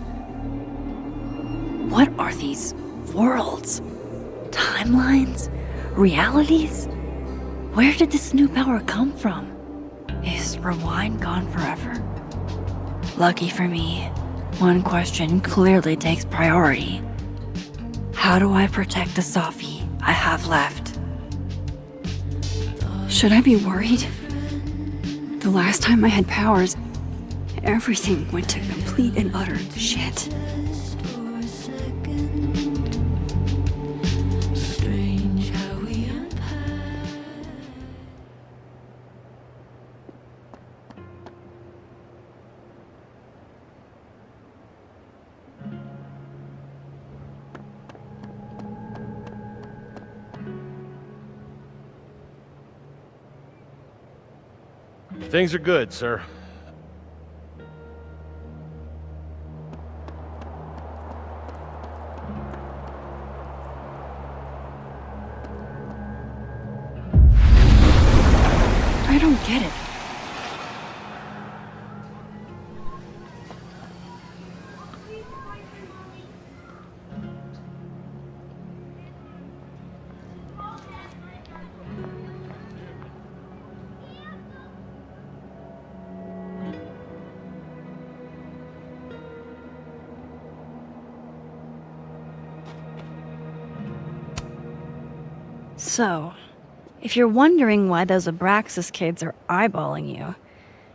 Speaker 2: What are these worlds? Timelines? Realities? Where did this new power come from? Is Rewind gone forever? Lucky for me, one question clearly takes priority. How do I protect the Safi I have left? Should I be worried? The last time I had powers, everything went to complete and utter shit.
Speaker 4: Things are good, sir.
Speaker 2: I don't get it. So, if you're wondering why those Abraxas kids are eyeballing you,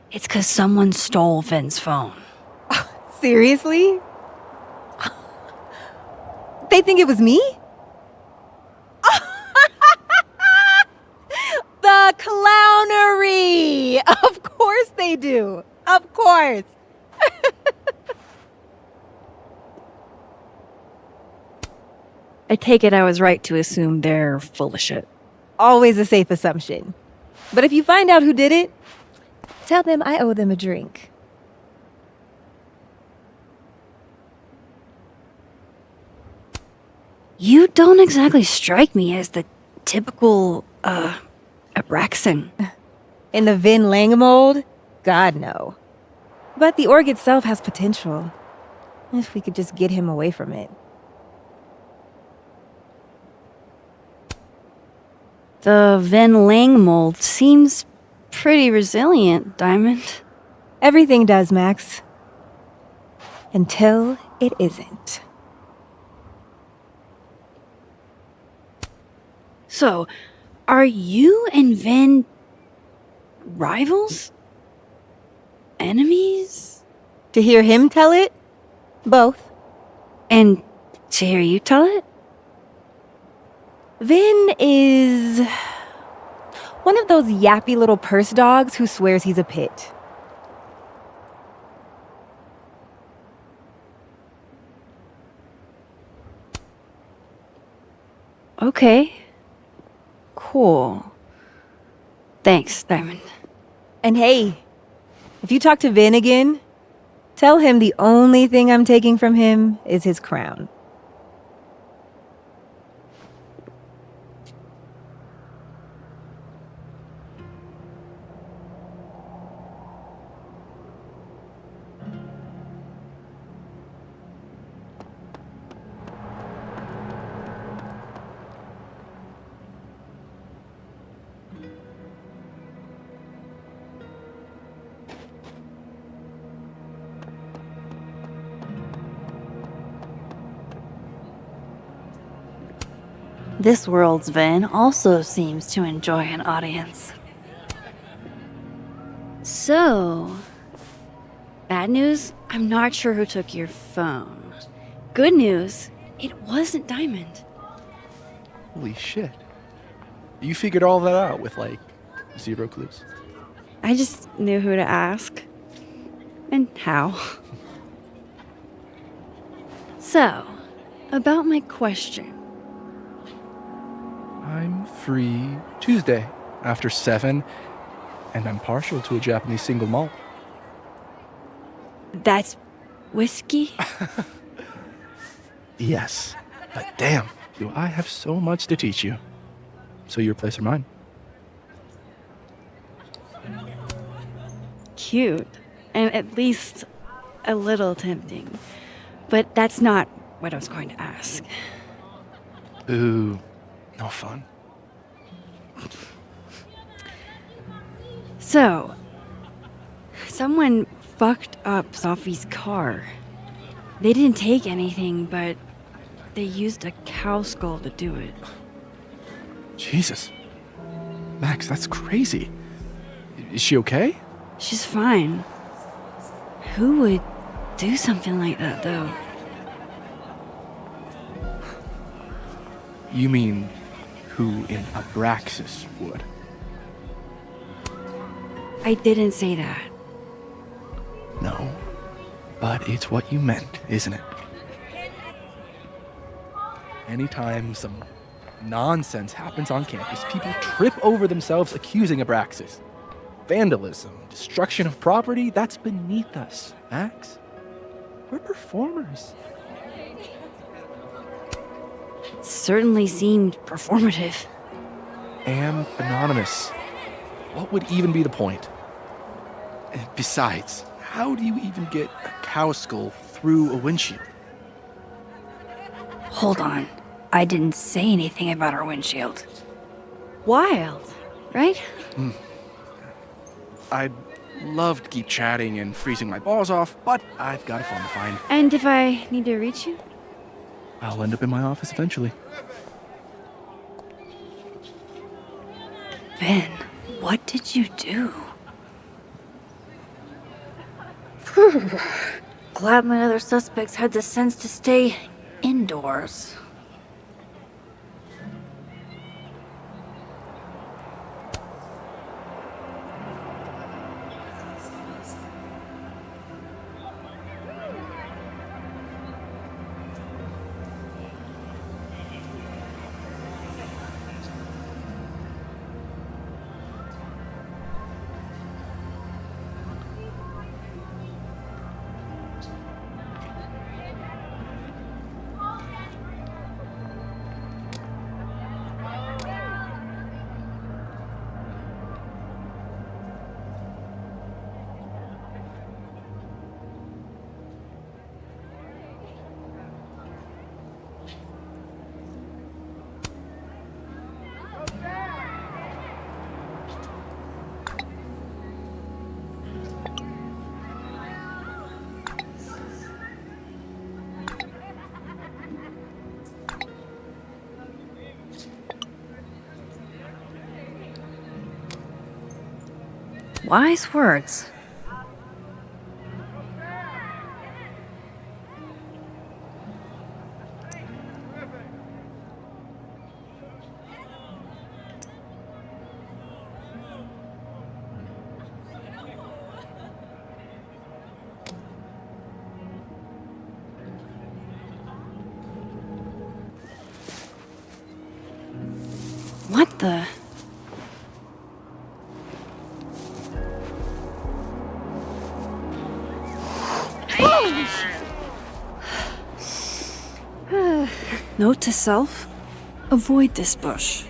Speaker 2: it's 'cause someone stole Vin's phone.
Speaker 8: Seriously? They think it was me? The clownery! Of course they do. Of course.
Speaker 2: I take it I was right to assume they're full of shit.
Speaker 8: Always a safe assumption. But if you find out who did it, tell them I owe them a drink.
Speaker 2: You don't exactly strike me as the typical, Abraxan.
Speaker 8: In the Vin Lang mold? God, no. But the org itself has potential. If we could just get him away from it.
Speaker 2: The Vin Lang mold seems pretty resilient, Diamond.
Speaker 8: Everything does, Max. Until it isn't.
Speaker 2: So, are you and Vin rivals? Enemies?
Speaker 8: To hear him tell it? Both.
Speaker 2: And to hear you tell it?
Speaker 8: Vin is one of those yappy little purse dogs who swears he's a pit.
Speaker 2: Okay. Cool. Thanks, Diamond.
Speaker 8: And hey, if you talk to Vin again, tell him the only thing I'm taking from him is his crown.
Speaker 2: This world's Vin also seems to enjoy an audience. So, bad news, I'm not sure who took your phone. Good news, it wasn't Diamond.
Speaker 1: Holy shit. You figured all that out with, like, 0 clues?
Speaker 2: I just knew who to ask. And how. So, about my question.
Speaker 1: I'm free Tuesday after 7, and I'm partial to a Japanese single malt.
Speaker 2: That's whiskey?
Speaker 1: Yes, but damn, do I have so much to teach you. So your place or mine?
Speaker 2: Cute. And at least a little tempting. But that's not what I was going to ask.
Speaker 1: Ooh, no fun.
Speaker 2: So, someone fucked up Sophie's car. They didn't take anything, but they used a cow skull to do it.
Speaker 1: Jesus. Max, that's crazy. Is she okay?
Speaker 2: She's fine. Who would do something like that, though?
Speaker 1: You mean who in Abraxas would?
Speaker 2: I didn't say that.
Speaker 1: No, but it's what you meant, isn't it? Anytime some nonsense happens on campus, people trip over themselves accusing Abraxas. Vandalism, destruction of property, that's beneath us, Max. We're performers.
Speaker 2: It certainly seemed performative.
Speaker 1: And anonymous. What would even be the point? Besides, how do you even get a cow skull through a windshield?
Speaker 2: Hold on. I didn't say anything about our windshield. Wild, right?
Speaker 1: I'd love to keep chatting and freezing my balls off, but I've got a phone to find.
Speaker 2: And if I need to reach you?
Speaker 1: I'll end up in my office eventually.
Speaker 2: been? What did you do?
Speaker 7: Glad my other suspects had the sense to stay indoors.
Speaker 2: Wise words. What the? Note to self, avoid this bush.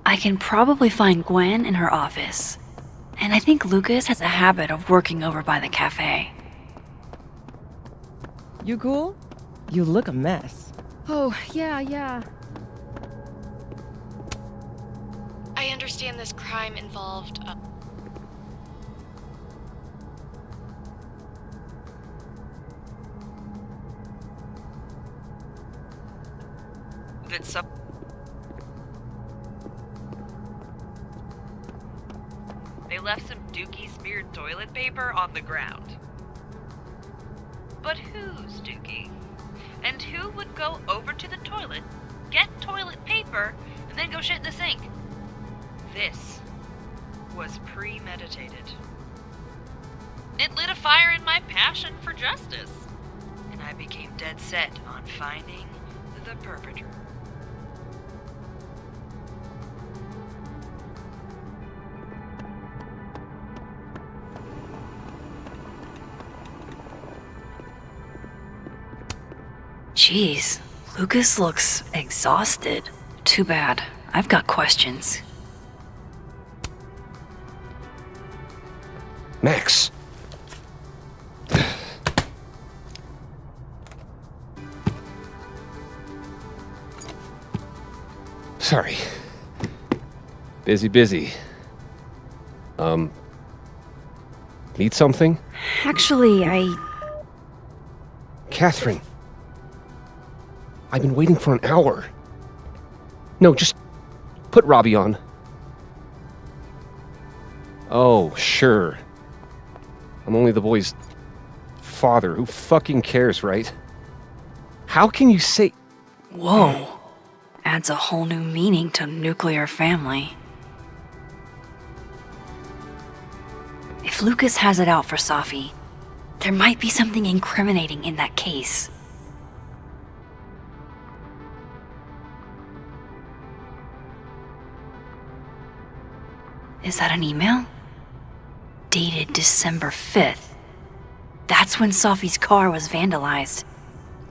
Speaker 2: I can probably find Gwen in her office. And I think Lucas has a habit of working over by the cafe.
Speaker 3: You cool?
Speaker 13: You look a mess.
Speaker 3: Oh, yeah.
Speaker 20: I understand this crime involved
Speaker 22: They left some dookie smeared toilet paper on the ground. But whose dookie? And who would go over to the toilet, get toilet paper, and then go shit in the sink? This was premeditated. It lit a fire in my passion for justice, and I became dead set on finding the perpetrator.
Speaker 2: Jeez, Lucas looks exhausted. Too bad. I've got questions.
Speaker 15: Max! Sorry. Busy. Need something?
Speaker 2: Actually,
Speaker 15: Catherine. I've been waiting for an hour. No, just put Robbie on. Oh, sure. I'm only the boy's father. Who fucking cares, right? How can you say...
Speaker 2: Whoa. Adds a whole new meaning to nuclear family. If Lucas has it out for Safi, there might be something incriminating in that case. Is that an email? Dated December 5th. That's when Safi's car was vandalized.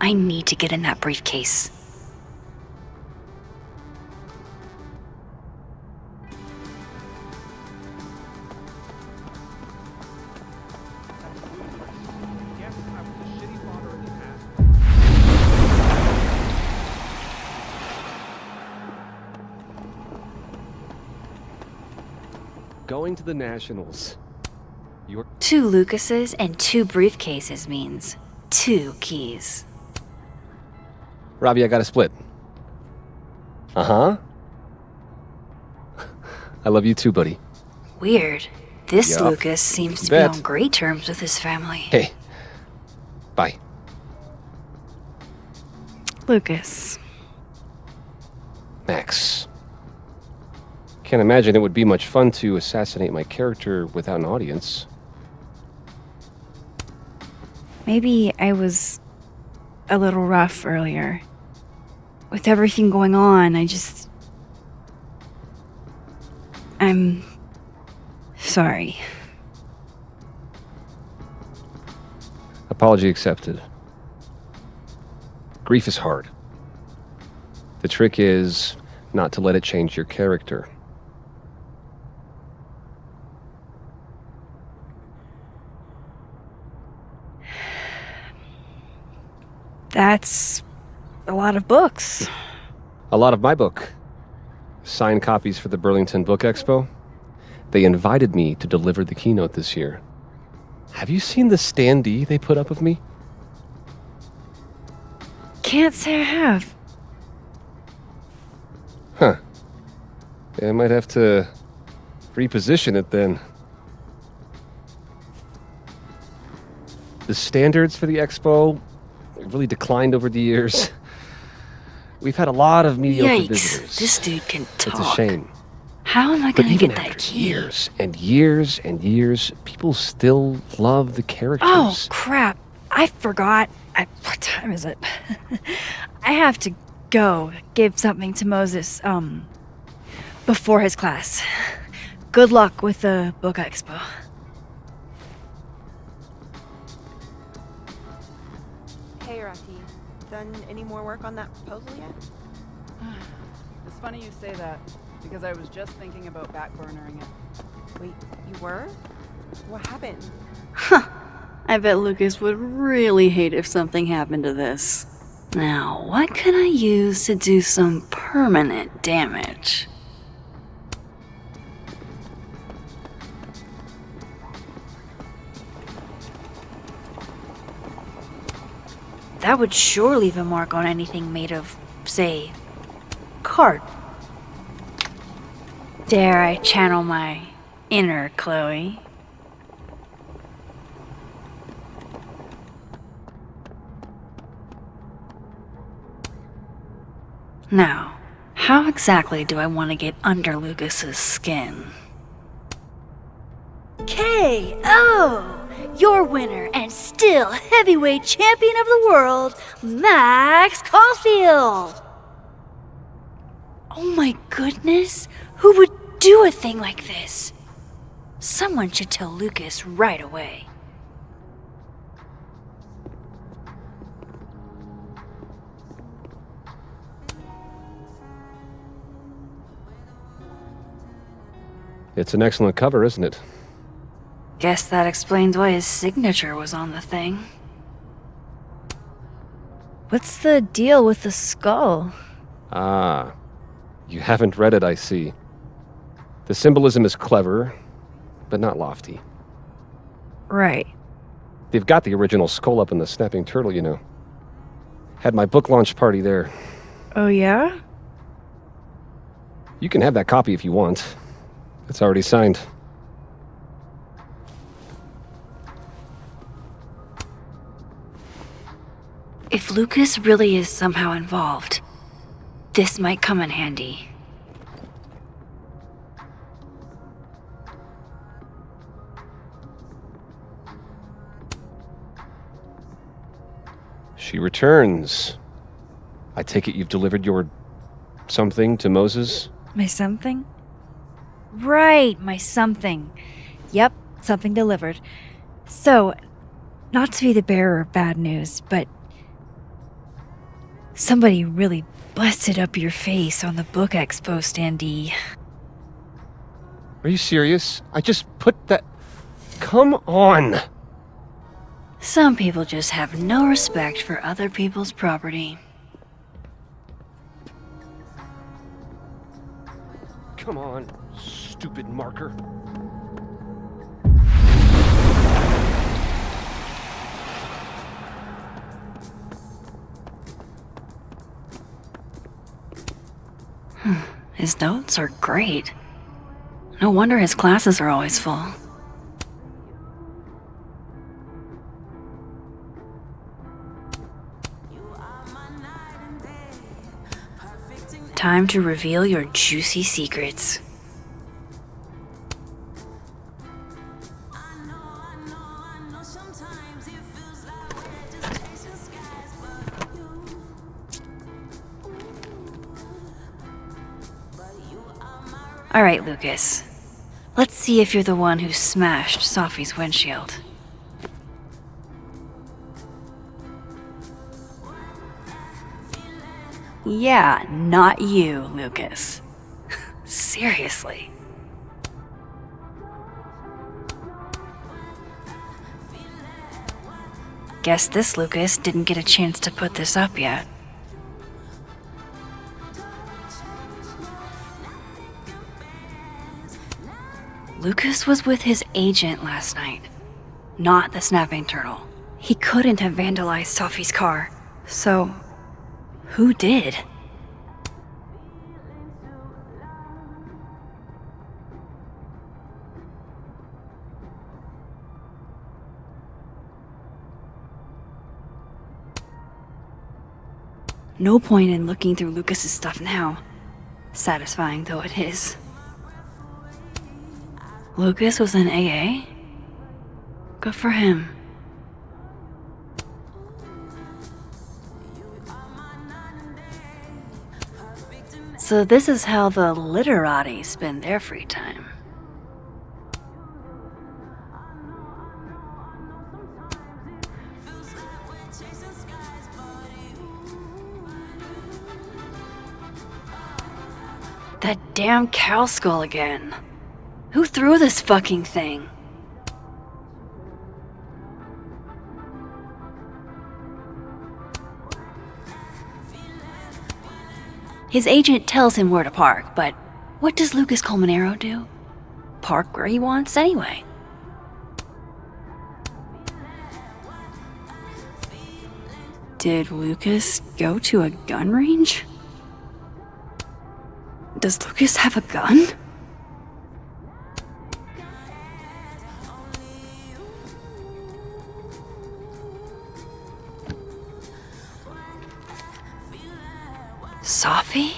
Speaker 2: I need to get in that briefcase.
Speaker 15: going to the Nationals. You're
Speaker 2: 2 Lucases and 2 briefcases means 2 keys.
Speaker 15: Robbie, I got a split. Uh-huh. I love you too, buddy.
Speaker 2: Weird. This
Speaker 15: Yup.
Speaker 2: Lucas seems
Speaker 15: You
Speaker 2: to be
Speaker 15: bet.
Speaker 2: on great terms with his family.
Speaker 15: Hey. Bye.
Speaker 2: Lucas.
Speaker 15: Max. Can't imagine it would be much fun to assassinate my character without an audience.
Speaker 2: Maybe I was a little rough earlier. With everything going on, I'm sorry.
Speaker 15: Apology accepted. Grief is hard. The trick is not to let it change your character.
Speaker 2: That's a lot of books.
Speaker 15: A lot of my book. Signed copies for the Burlington Book Expo. They invited me to deliver the keynote this year. Have you seen the standee they put up of me?
Speaker 2: Can't say I have.
Speaker 15: Huh. Yeah, I might have to reposition it then. The standards for the expo really declined over the years. We've had a lot of mediocre visitors.
Speaker 2: This dude can talk.
Speaker 15: It's a shame.
Speaker 2: How am I
Speaker 15: But
Speaker 2: gonna
Speaker 15: even
Speaker 2: get that
Speaker 15: after
Speaker 2: key?
Speaker 15: years and years and years, people still love the characters.
Speaker 2: Oh, crap. I forgot. What time is it? I have to go give something to Moses, before his class. Good luck with the book expo.
Speaker 9: Hey, Rocky. Done any more work on that proposal yet?
Speaker 14: It's funny you say that, because I was just thinking about backburnering it.
Speaker 9: Wait, you were? What happened?
Speaker 2: I bet Lucas would really hate if something happened to this. Now, what can I use to do some permanent damage? That would sure leave a mark on anything made of, say, card. Dare I channel my inner Chloe? Now, how exactly do I want to get under Lucas's skin? K.O. Your winner and still heavyweight champion of the world, Max Caulfield! Oh my goodness, who would do a thing like this? Someone should tell Lucas right away.
Speaker 15: It's an excellent cover, isn't it?
Speaker 2: Guess that explains why his signature was on the thing.
Speaker 6: What's the deal with the skull?
Speaker 15: Ah, you haven't read it, I see. The symbolism is clever, but not lofty.
Speaker 6: Right.
Speaker 15: They've got the original skull up in the Snapping Turtle, you know. Had my book launch party there.
Speaker 6: Oh, yeah?
Speaker 15: You can have that copy if you want. It's already signed.
Speaker 2: If Lucas really is somehow involved, this might come in handy.
Speaker 15: She returns. I take it you've delivered your something to Moses?
Speaker 6: My something? Right, my something. Yep, something delivered. So, not to be the bearer of bad news, but somebody really busted up your face on the book expo standee.
Speaker 15: Are you serious? I just put that... Come on!
Speaker 2: Some people just have no respect for other people's property.
Speaker 15: Come on, stupid marker.
Speaker 2: His notes are great. No wonder his classes are always full. Time to reveal your juicy secrets. All right, Lucas. Let's see if you're the one who smashed Sophie's windshield. Yeah, not you, Lucas. Seriously. Guess this Lucas didn't get a chance to put this up yet. Lucas was with his agent last night, not the snapping turtle. He couldn't have vandalized Sophie's car, so who did? No point in looking through Lucas's stuff now, satisfying though it is. Lucas was in AA? Good for him. So this is how the literati spend their free time. That damn cow skull again. Who threw this fucking thing? His agent tells him where to park, but what does Lucas Colmenero do? Park where he wants anyway. Did Lucas go to a gun range? Does Lucas have a gun? Sophie?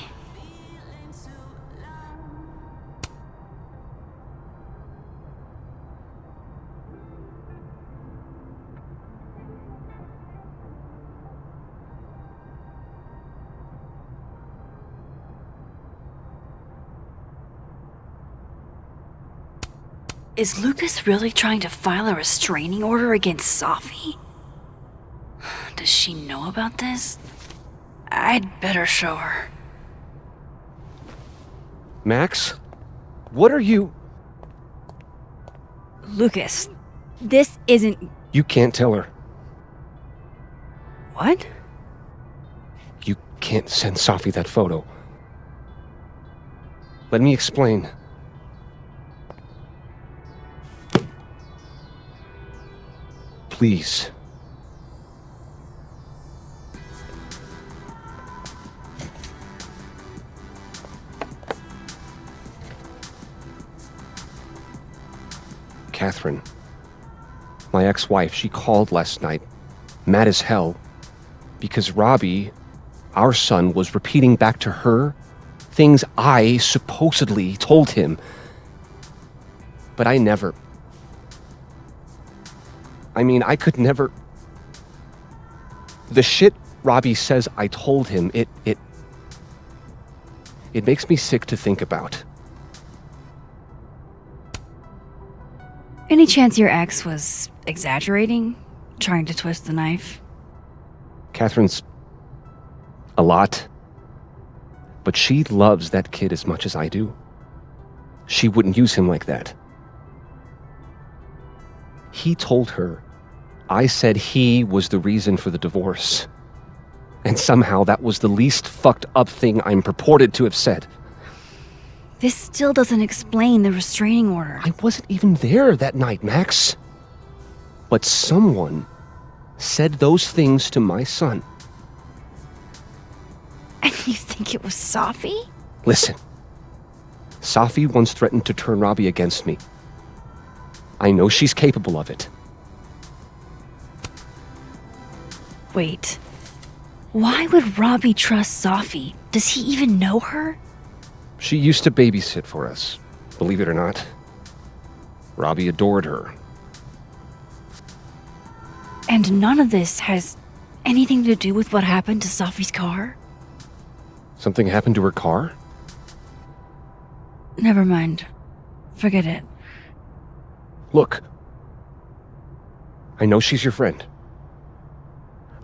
Speaker 2: Is Lucas really trying to file a restraining order against Sophie? Does she know about this? I'd better show her.
Speaker 15: Max? What are you...
Speaker 6: Lucas, this isn't...
Speaker 15: You can't tell her.
Speaker 6: What?
Speaker 15: You can't send Sophie that photo. Let me explain. Please. Catherine, my ex-wife, she called last night, mad as hell, because Robbie, our son, was repeating back to her things I supposedly told him. But I never... I could never... The shit Robbie says I told him, it makes me sick to think about.
Speaker 6: Any chance your ex was exaggerating? Trying to twist the knife?
Speaker 15: Catherine's a lot. But she loves that kid as much as I do. She wouldn't use him like that. He told her I said he was the reason for the divorce. And somehow that was the least fucked up thing I'm purported to have said.
Speaker 6: This still doesn't explain the restraining order.
Speaker 15: I wasn't even there that night, Max. But someone said those things to my son.
Speaker 6: And you think it was Sophie?
Speaker 15: Listen. Safi once threatened to turn Robbie against me. I know she's capable of it.
Speaker 6: Wait. Why would Robbie trust Safi? Does he even know her?
Speaker 15: She used to babysit for us, believe it or not. Robbie adored her.
Speaker 6: And none of this has anything to do with what happened to Safi's car?
Speaker 15: Something happened to her car?
Speaker 6: Never mind. Forget it.
Speaker 15: Look. I know she's your friend.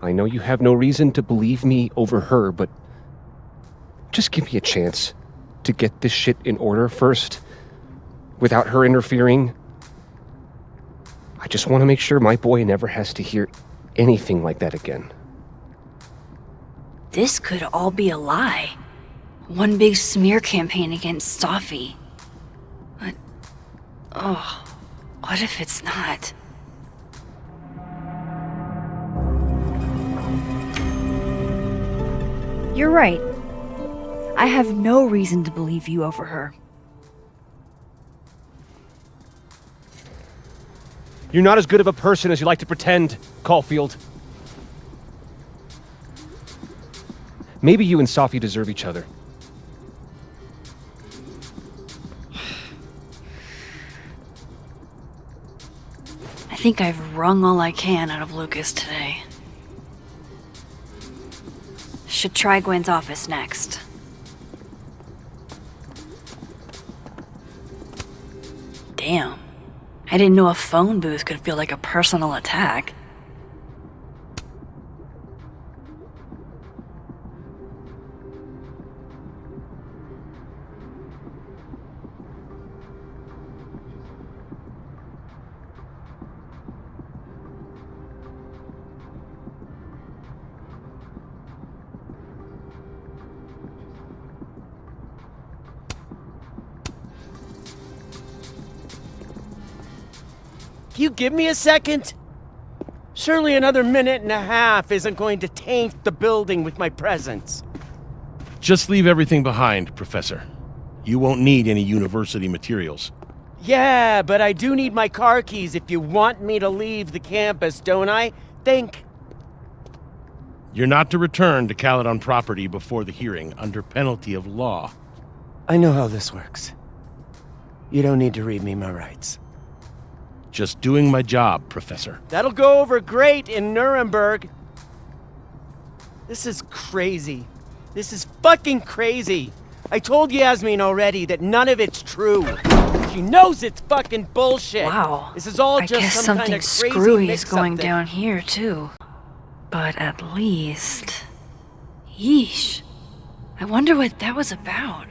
Speaker 15: I know you have no reason to believe me over her, but just give me a chance to get this shit in order first, without her interfering. I just want to make sure my boy never has to hear anything like that again.
Speaker 6: This could all be a lie. One big smear campaign against Safi. But, what if it's not? You're right. I have no reason to believe you over her.
Speaker 15: You're not as good of a person as you like to pretend, Caulfield. Maybe you and Safi deserve each other.
Speaker 6: I think I've wrung all I can out of Lucas today. Should try Gwen's office next. Damn. I didn't know a phone booth could feel like a personal attack.
Speaker 5: You give me a second? Surely another minute and a half isn't going to taint the building with my presence.
Speaker 4: Just leave everything behind, Professor. You won't need any university materials.
Speaker 5: Yeah, but I do need my car keys if you want me to leave the campus, don't I? Think.
Speaker 4: You're not to return to Caledon property before the hearing, under penalty of law.
Speaker 5: I know how this works. You don't need to read me my rights.
Speaker 4: Just doing my job, Professor.
Speaker 5: That'll go over great in Nuremberg. This is crazy. This is fucking crazy. I told Yasmin already that none of it's true. She knows it's fucking bullshit.
Speaker 6: Wow.
Speaker 5: This is all
Speaker 6: I
Speaker 5: just
Speaker 6: guess
Speaker 5: some
Speaker 6: something
Speaker 5: kind of crazy
Speaker 6: screwy is
Speaker 5: mix-up
Speaker 6: going
Speaker 5: thing.
Speaker 6: down here, too. But at least... Yeesh. I wonder what that was about.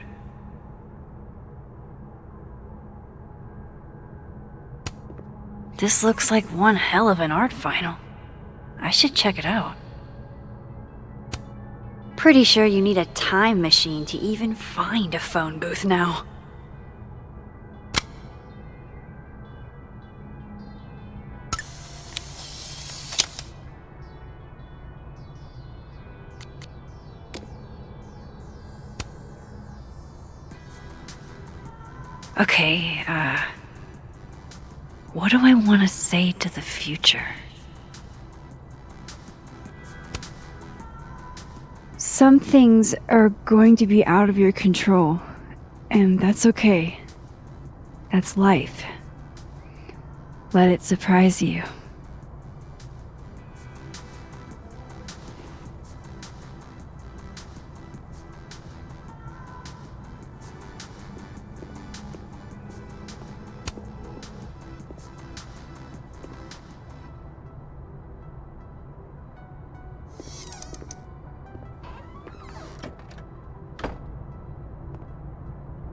Speaker 6: This looks like one hell of an art final. I should check it out. Pretty sure you need a time machine to even find a phone booth now. Okay, what do I want to say to the future? Some things are going to be out of your control, and that's okay. That's life. Let it surprise you.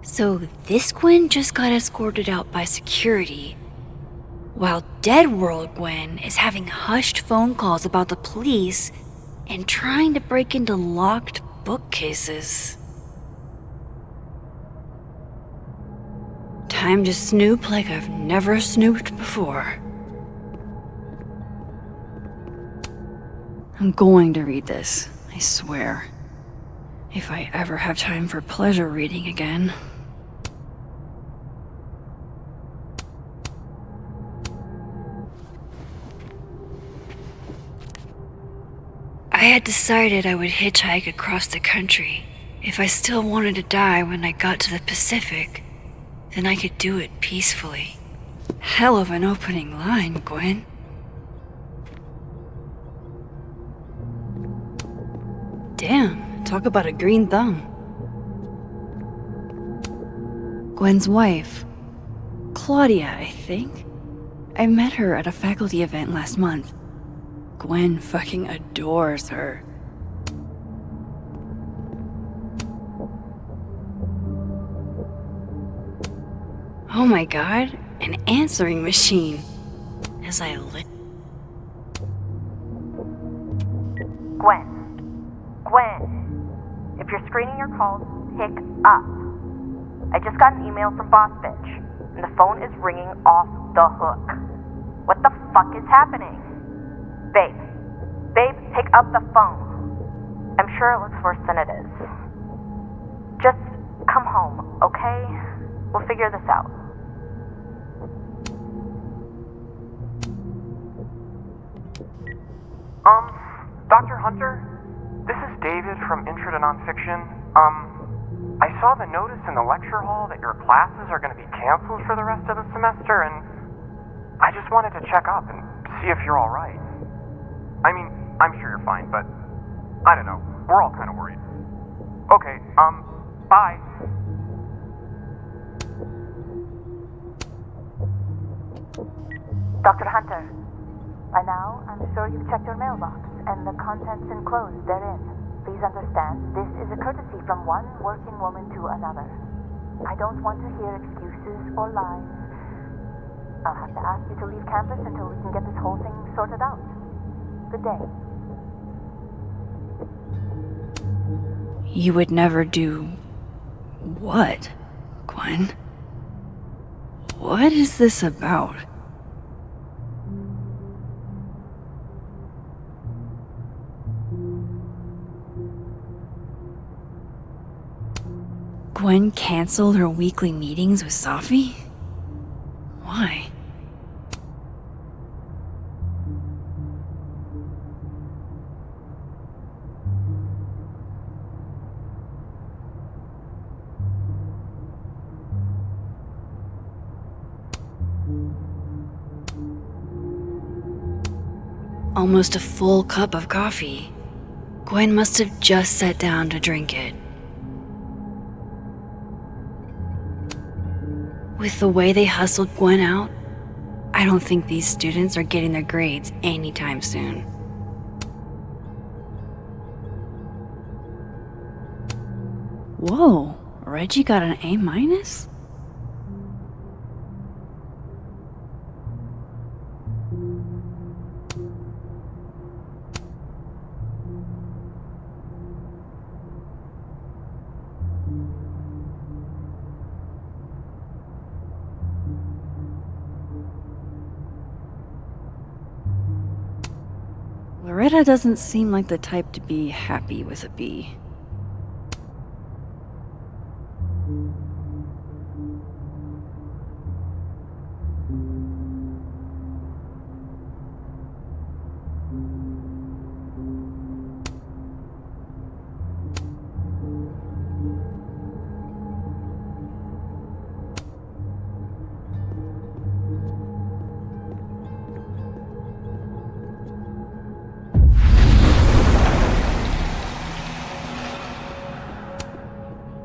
Speaker 6: So this Gwen just got escorted out by security, while Dead World Gwen is having hushed phone calls about the police and trying to break into locked bookcases. Time to snoop like I've never snooped before. I'm going to read this, I swear.
Speaker 2: If I ever have time for pleasure reading again. I had decided I would hitchhike across the country. If I still wanted to die when I got to the Pacific, then I could do it peacefully. Hell of an opening line, Gwen. Damn, talk about a green thumb. Gwen's wife, Claudia, I think. I met her at a faculty event last month. Gwen fucking adores her. Oh my god, an answering machine. As I lit.
Speaker 17: Gwen, if you're screening your calls, pick up. I just got an email from Boss Bitch, and the phone is ringing off the hook. What the fuck is happening? Babe, pick up the phone. I'm sure it looks worse than it is. Just come home, okay? We'll figure this out.
Speaker 21: Dr. Hunter? This is David from Intro to Nonfiction. I saw the notice in the lecture hall that your classes are going to be canceled for the rest of the semester, and I just wanted to check up and see if you're all right. I mean, I'm sure you're fine, but I don't know. We're all kind of worried. Okay, bye.
Speaker 17: Dr. Hunter, by now, I'm sure you've checked your mailbox and the contents enclosed therein. Please understand, this is a courtesy from one working woman to another. I don't want to hear excuses or lies. I'll have to ask you to leave campus until we can get this whole thing sorted out. Good day.
Speaker 2: You would never do... what, Gwen? What is this about? Gwen canceled her weekly meetings with Safi? Why? Almost a full cup of coffee. Gwen must have just sat down to drink it. With the way they hustled Gwen out, I don't think these students are getting their grades anytime soon. Whoa, Reggie got an A-? Loretta doesn't seem like the type to be happy with a B.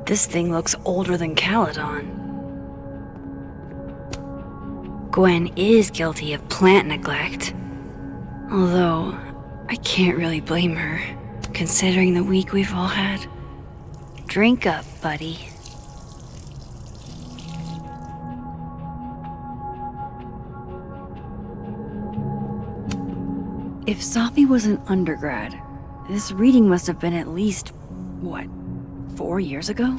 Speaker 2: This thing looks older than Caledon. Gwen is guilty of plant neglect. Although, I can't really blame her, considering the week we've all had. Drink up, buddy. If Safi was an undergrad, this reading must have been at least, what, 4 years ago?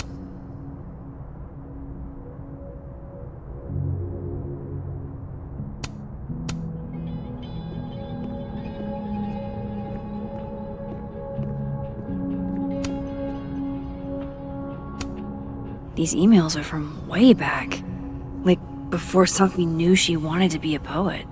Speaker 2: These emails are from way back. Like, before Sophie knew she wanted to be a poet.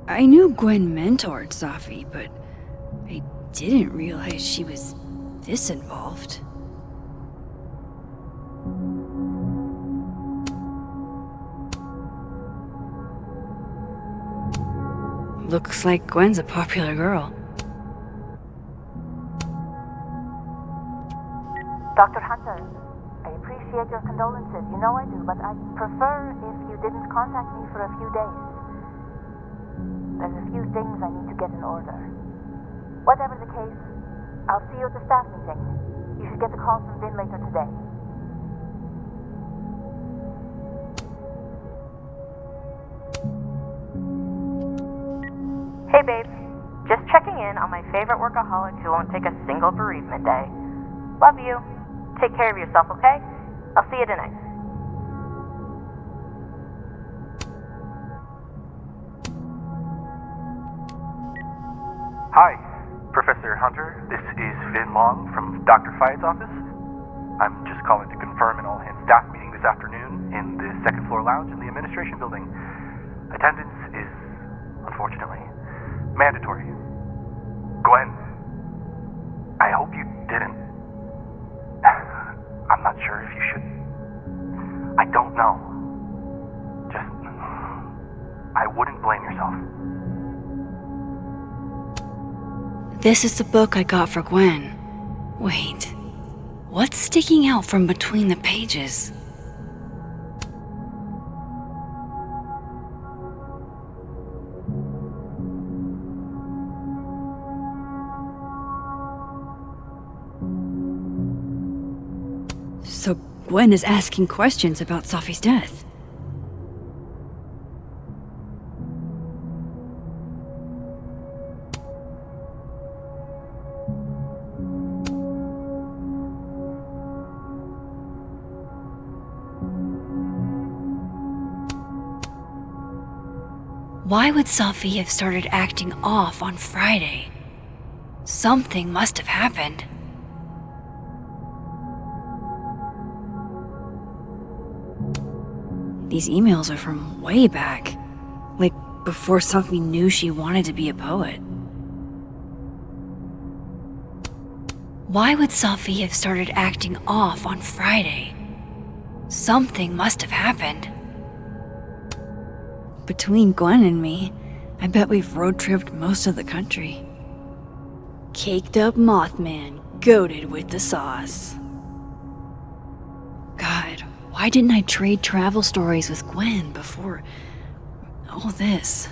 Speaker 2: I knew Gwen mentored Sophie, but I didn't realize she was this involved. Looks like Gwen's a popular girl.
Speaker 17: Dr. Hunter, I appreciate your condolences. You know I do, but I'd prefer if you didn't contact me for a few days. There's a few things I need to get in order. Whatever the case, I'll see you at the staff meeting. You should get a call from Vin later today. Hey babe, just checking in on my favorite workaholic who won't take a single bereavement day. Love you. Take care of yourself, okay? I'll see you tonight.
Speaker 21: Hi, Professor Hunter. This is Vin Long from Dr. Fayed's office. I'm just calling to confirm an all-hands staff meeting this afternoon in the second floor lounge in the administration building. Attendance is, unfortunately, mandatory. Gwen, I hope you didn't. I'm not sure if you should. I don't know. Just, I wouldn't blame yourself.
Speaker 2: This is the book I got for Gwen. Wait, what's sticking out from between the pages? So Gwen is asking questions about Sophie's death. Why would Sophie have started acting off on Friday? Something must have happened. These emails are from way back. Like, before Sophie knew she wanted to be a poet. Why would Sophie have started acting off on Friday? Something must have happened. Between Gwen and me, I bet we've road-tripped most of the country. Caked up Mothman, goated with the sauce. God, why didn't I trade travel stories with Gwen before all this?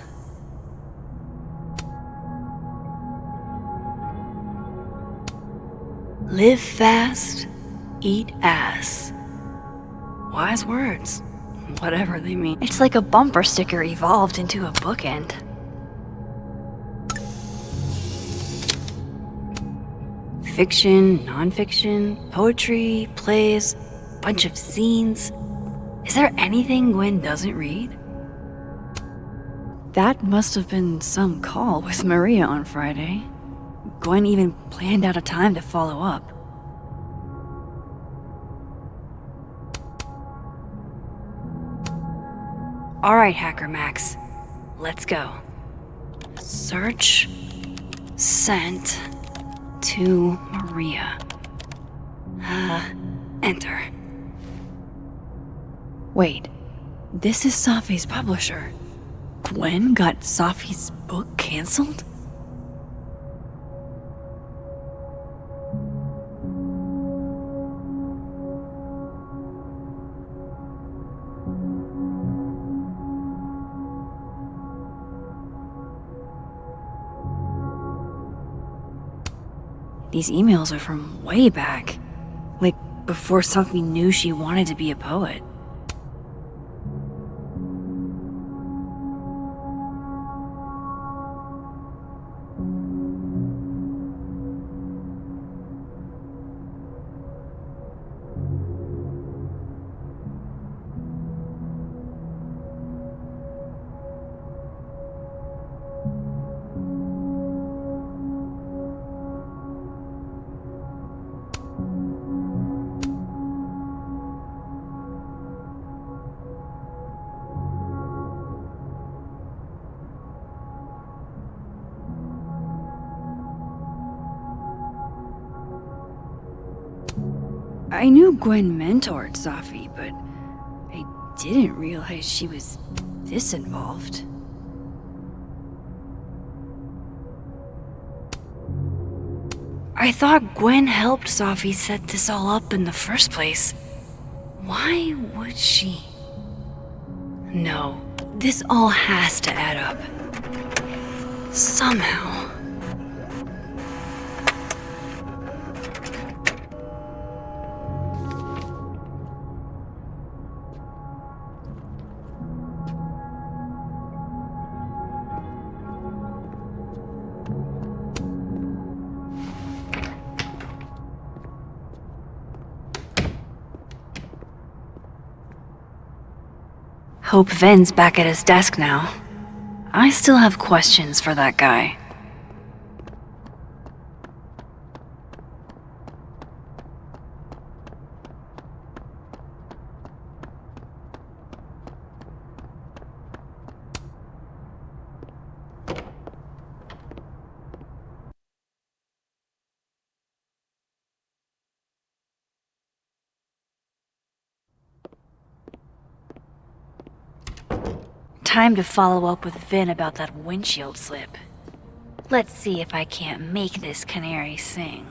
Speaker 2: Live fast, eat ass. Wise words. Whatever they mean. It's like a bumper sticker evolved into a bookend. Fiction, non-fiction, poetry, plays, bunch of scenes. Is there anything Gwen doesn't read? That must have been some call with Maria on Friday. Gwen even planned out a time to follow up. All right, Hacker Max, let's go. Search sent to Maria. Enter. Wait, this is Sophie's publisher. Gwen got Sophie's book canceled? These emails are from way back. Like, before Sophie knew she wanted to be a poet. I knew Gwen mentored Safi, but I didn't realize she was this involved. I thought Gwen helped Safi set this all up in the first place. Why would she? No, this all has to add up. Somehow. Hope Ven's back at his desk now. I still have questions for that guy. Time to follow up with Vin about that windshield slip. Let's see if I can't make this canary sing.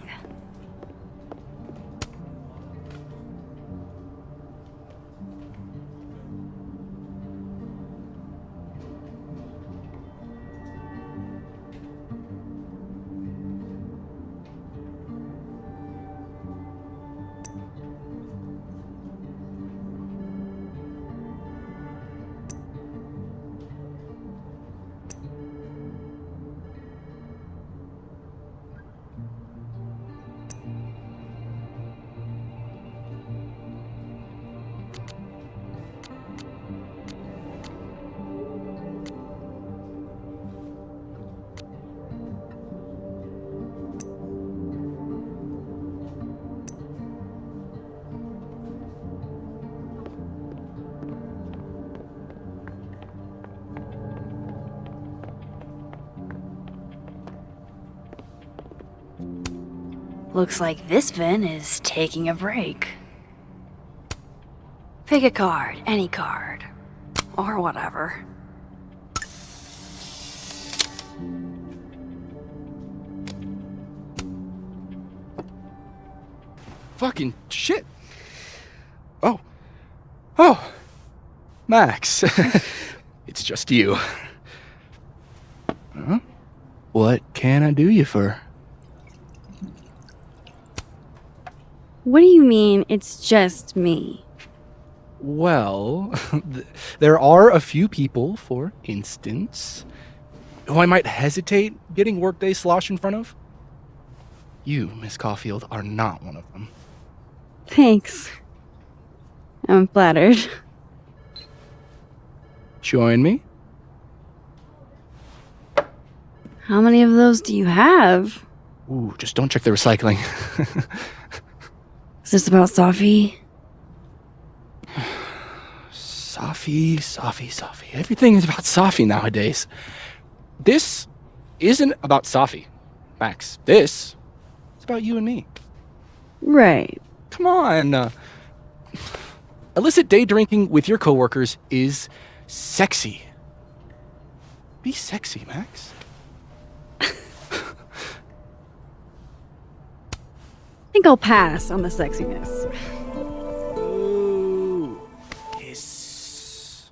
Speaker 2: Looks like this Vin is taking a break. Pick a card, any card. Or whatever.
Speaker 1: Fucking shit. Oh. Max. It's just you. Huh? What can I do you for?
Speaker 2: What do you mean, it's just me?
Speaker 1: Well, there are a few people, for instance, who I might hesitate getting workday slosh in front of. You, Miss Caulfield, are not one of them.
Speaker 2: Thanks. I'm flattered.
Speaker 1: Join me?
Speaker 2: How many of those do you have?
Speaker 1: Ooh, just don't check the recycling.
Speaker 2: Is this about Safi?
Speaker 1: Safi. Everything is about Safi nowadays. This isn't about Safi, Max. This is about you and me.
Speaker 2: Right.
Speaker 1: Come on. Illicit day drinking with your coworkers is sexy. Be sexy, Max.
Speaker 2: I think I'll pass on the sexiness.
Speaker 1: Ooh. Yes.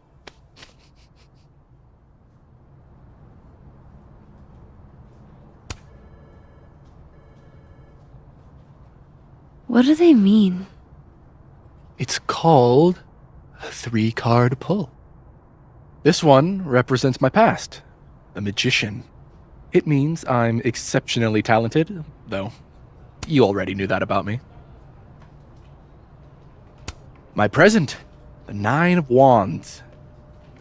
Speaker 2: What do they mean?
Speaker 1: It's called a 3-card pull. This one represents my past, the magician. It means I'm exceptionally talented, though you already knew that about me. My present, the 9 of Wands.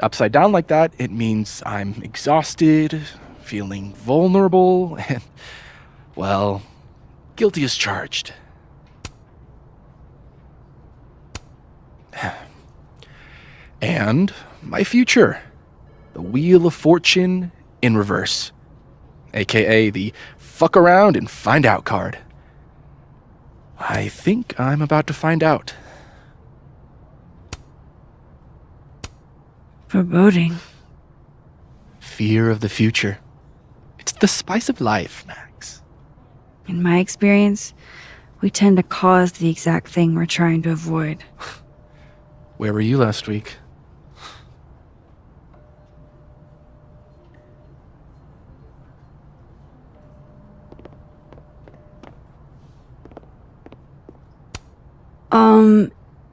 Speaker 1: Upside down like that, it means I'm exhausted, feeling vulnerable, and, well, guilty as charged. And my future, the Wheel of Fortune in reverse, aka the fuck around and find out card. I think I'm about to find out.
Speaker 2: Foreboding.
Speaker 1: Fear of the future. It's the spice of life, Max.
Speaker 2: In my experience, we tend to cause the exact thing we're trying to avoid.
Speaker 1: Where were you last week?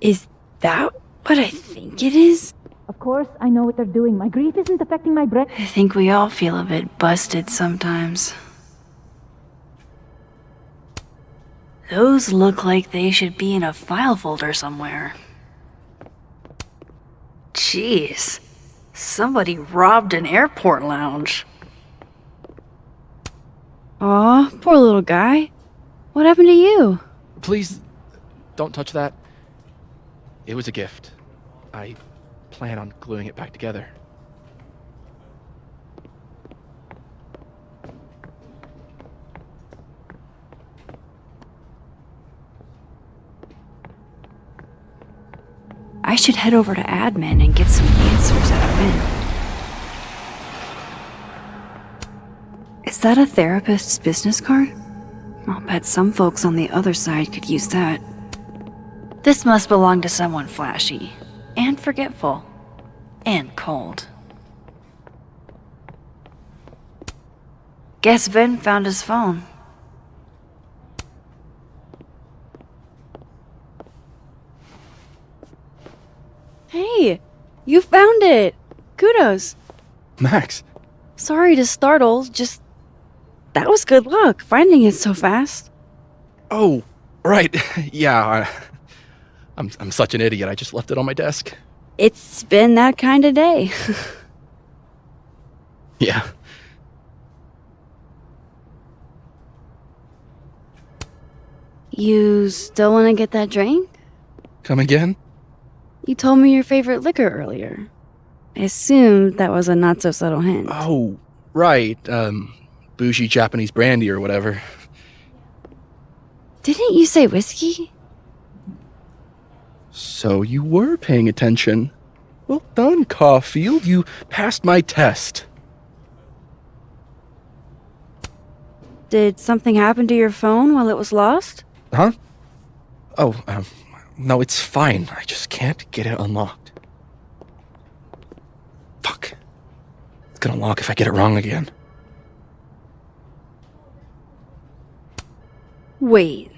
Speaker 2: Is that what I think it is?
Speaker 7: Of course, I know what they're doing. My grief isn't affecting my brain.
Speaker 2: I think we all feel a bit busted sometimes. Those look like they should be in a file folder somewhere. Jeez, somebody robbed an airport lounge. Aw, poor little guy. What happened to you?
Speaker 1: Please, don't touch that. It was a gift. I plan on gluing it back together.
Speaker 2: I should head over to admin and get some answers out of Vin. Is that a therapist's business card? I'll bet some folks on the other side could use that. This must belong to someone flashy, and forgetful, and cold. Guess Vin found his phone. Hey, you found it! Kudos!
Speaker 1: Max.
Speaker 2: Sorry to startle, just... that was good luck, finding it so fast.
Speaker 1: Oh, right. Yeah, I'm such an idiot. I just left it on my desk.
Speaker 2: It's been that kind of day.
Speaker 1: Yeah.
Speaker 2: You still want to get that drink?
Speaker 1: Come again?
Speaker 2: You told me your favorite liquor earlier. I assumed that was a not-so-subtle hint.
Speaker 1: Oh, right. Bougie Japanese brandy or whatever.
Speaker 2: Didn't you say whiskey?
Speaker 1: So you were paying attention. Well done, Caulfield. You passed my test.
Speaker 2: Did something happen to your phone while it was lost?
Speaker 1: Huh? Oh, no, it's fine. I just can't get it unlocked. Fuck. It's gonna lock if I get it wrong again.
Speaker 2: Wait.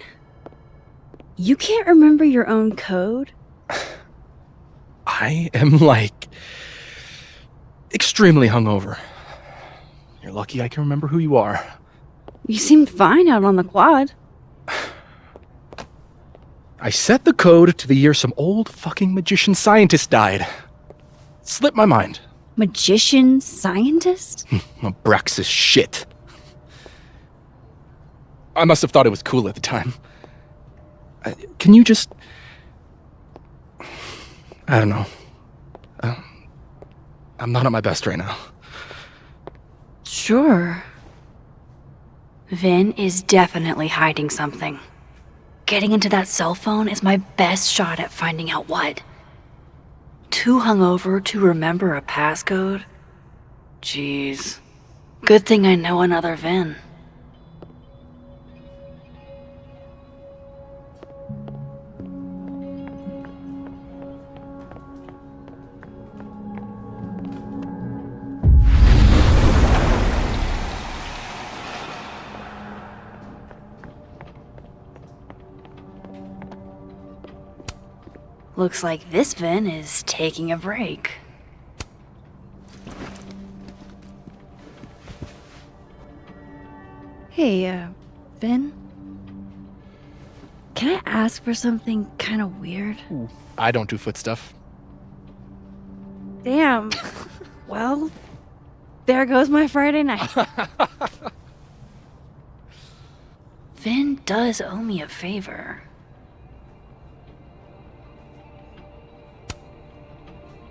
Speaker 2: You can't remember your own code?
Speaker 1: I am, extremely hungover. You're lucky I can remember who you are.
Speaker 2: You seemed fine out on the quad.
Speaker 1: I set the code to the year some old fucking magician scientist died. Slipped my mind.
Speaker 2: Magician scientist?
Speaker 1: Abraxas shit. I must have thought it was cool at the time. Can you just... I don't know. I'm not at my best right now.
Speaker 2: Sure. Vin is definitely hiding something. Getting into that cell phone is my best shot at finding out what. Too hungover to remember a passcode? Jeez. Good thing I know another Vin. Looks like this Vin is taking a break. Hey, Vin? Can I ask for something kind of weird?
Speaker 1: Ooh, I don't do foot stuff.
Speaker 2: Damn. Well, there goes my Friday night. Vin does owe me a favor.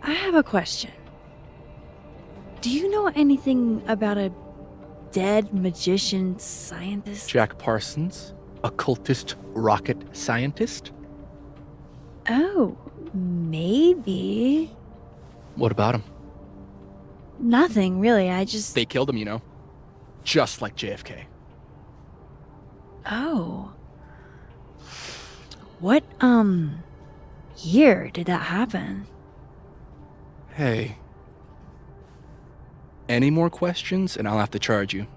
Speaker 2: I have a question. Do you know anything about a dead magician scientist?
Speaker 1: Jack Parsons? occultist rocket scientist?
Speaker 7: Oh, maybe.
Speaker 1: What about him?
Speaker 7: Nothing, really. I just...
Speaker 1: They killed him, you know. Just like JFK.
Speaker 7: Oh. What, year did that happen?
Speaker 1: Hey. Any more questions, and I'll have to charge you.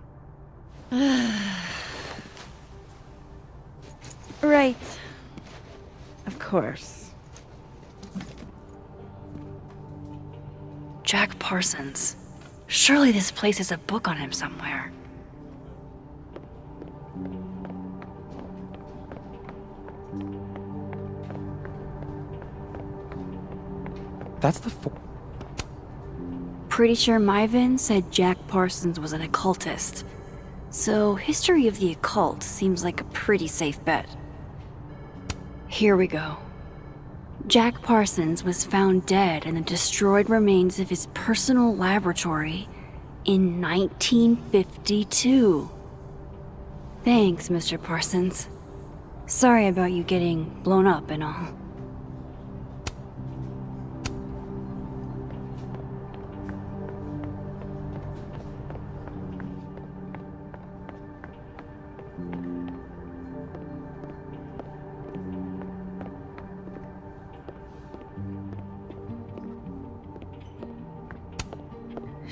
Speaker 7: Right. Of course.
Speaker 6: Jack Parsons. Surely this place has a book on him somewhere.
Speaker 15: That's the
Speaker 6: Pretty sure Myvin said Jack Parsons was an occultist. So history of the occult seems like a pretty safe bet. Here we go. Jack Parsons was found dead in the destroyed remains of his personal laboratory in 1952. Thanks, Mr. Parsons. Sorry about you getting blown up and all.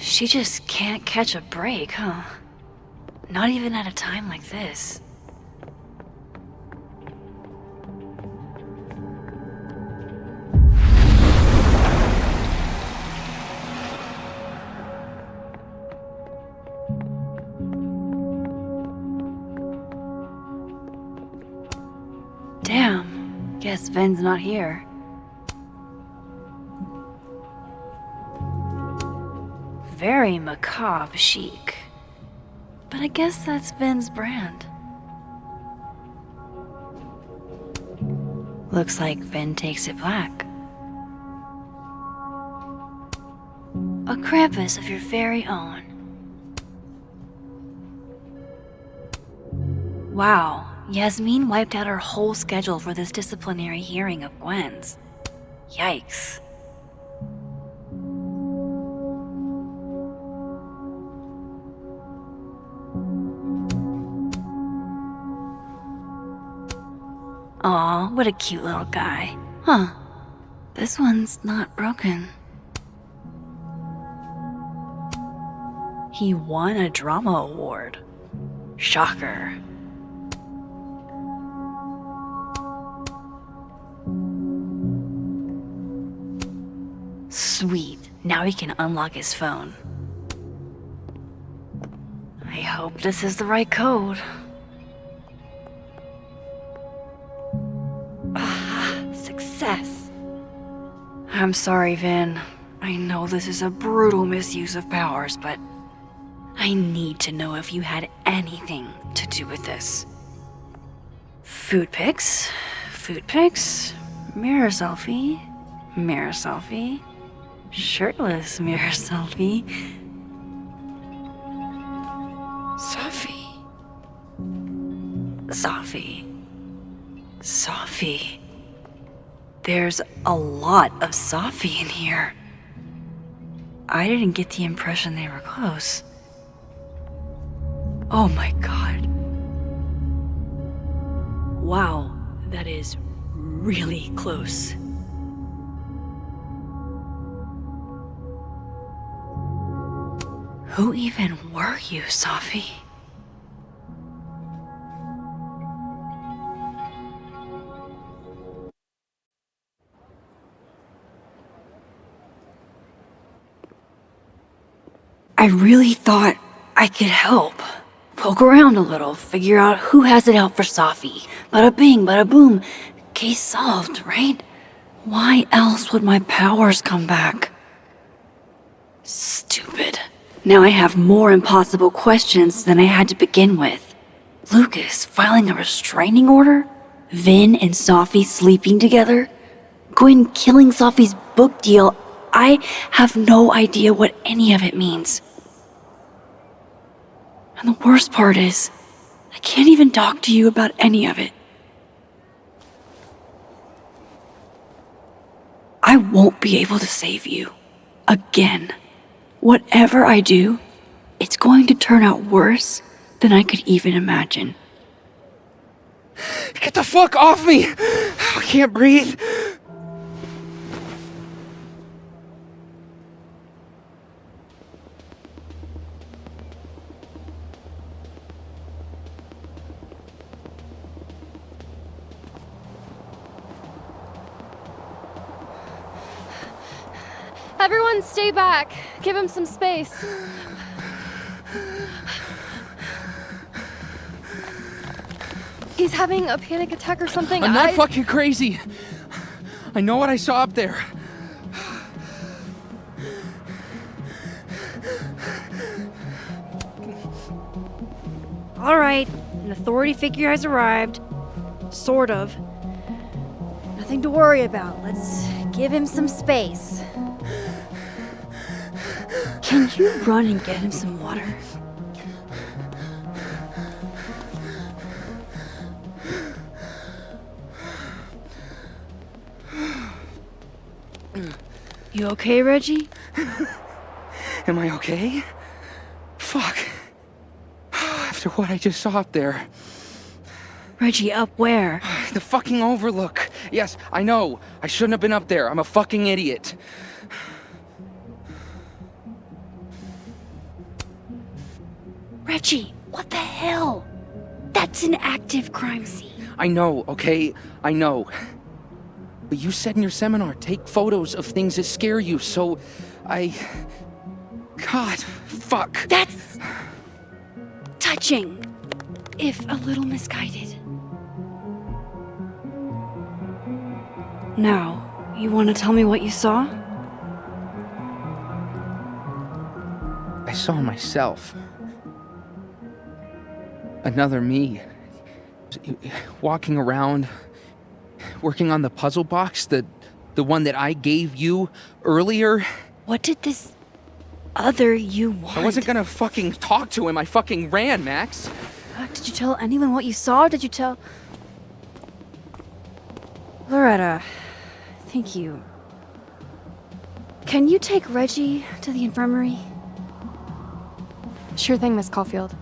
Speaker 6: She just can't catch a break, huh? Not even at a time like this. Damn, guess Ven's not here. Very macabre chic. But I guess that's Ven's brand. Looks like Ven takes it black. A Krampus of your very own. Wow, Yasmin wiped out her whole schedule for this disciplinary hearing of Gwen's. Yikes. Aw, what a cute little guy. Huh. This one's not broken. He won a drama award. Shocker. Sweet. Now he can unlock his phone. I hope this is the right code. Success. I'm sorry, Vin. I know this is a brutal misuse of powers, but I need to know if you had anything to do with this. Food pics, mirror selfie, shirtless mirror selfie. Sophie. There's a lot of Sophie in here. I didn't get the impression they were close. Oh my god. Wow, that is really close. Who even were you, Sophie? I really thought I could help. Poke around a little, figure out who has it out for Sophie. Bada bing, bada boom. Case solved, right? Why else would my powers come back? Stupid. Now I have more impossible questions than I had to begin with. Lucas filing a restraining order? Vin and Sophie sleeping together? Gwen killing Sophie's book deal? I have no idea what any of it means. And the worst part is, I
Speaker 2: I can't even talk to you about any of it. I won't be able to save you. Again. Whatever I do, it's going to turn out worse than I could even imagine.
Speaker 11: Get the fuck off me! I can't breathe.
Speaker 16: Everyone stay back. Give him some space. He's having a panic attack or something.
Speaker 11: I'm not fucking crazy. I know what I saw up there.
Speaker 7: All right, an authority figure has arrived. Sort of. Nothing to worry about. Let's give him some space.
Speaker 2: Can you run and get him some water? You okay, Reggie?
Speaker 11: Am I okay? Fuck. After what I just saw up there.
Speaker 2: Reggie, up where?
Speaker 11: The fucking overlook. Yes, I know. I shouldn't have been up there. I'm a fucking idiot.
Speaker 2: Reggie, what the hell? That's an active crime scene.
Speaker 11: I know, okay? I know. But you said in your seminar, take photos of things that scare you, so God, fuck.
Speaker 2: That's touching, if a little misguided. Now, you want to tell me what you saw?
Speaker 11: I saw myself. Another me. Walking around, working on the puzzle box, the one that I gave you earlier.
Speaker 2: What did this other you want?
Speaker 11: I wasn't gonna fucking talk to him. I fucking ran, Max.
Speaker 7: Did you tell anyone what you saw? Did you tell... Loretta, thank you. Can you take Reggie to the infirmary?
Speaker 16: Sure thing, Miss Caulfield.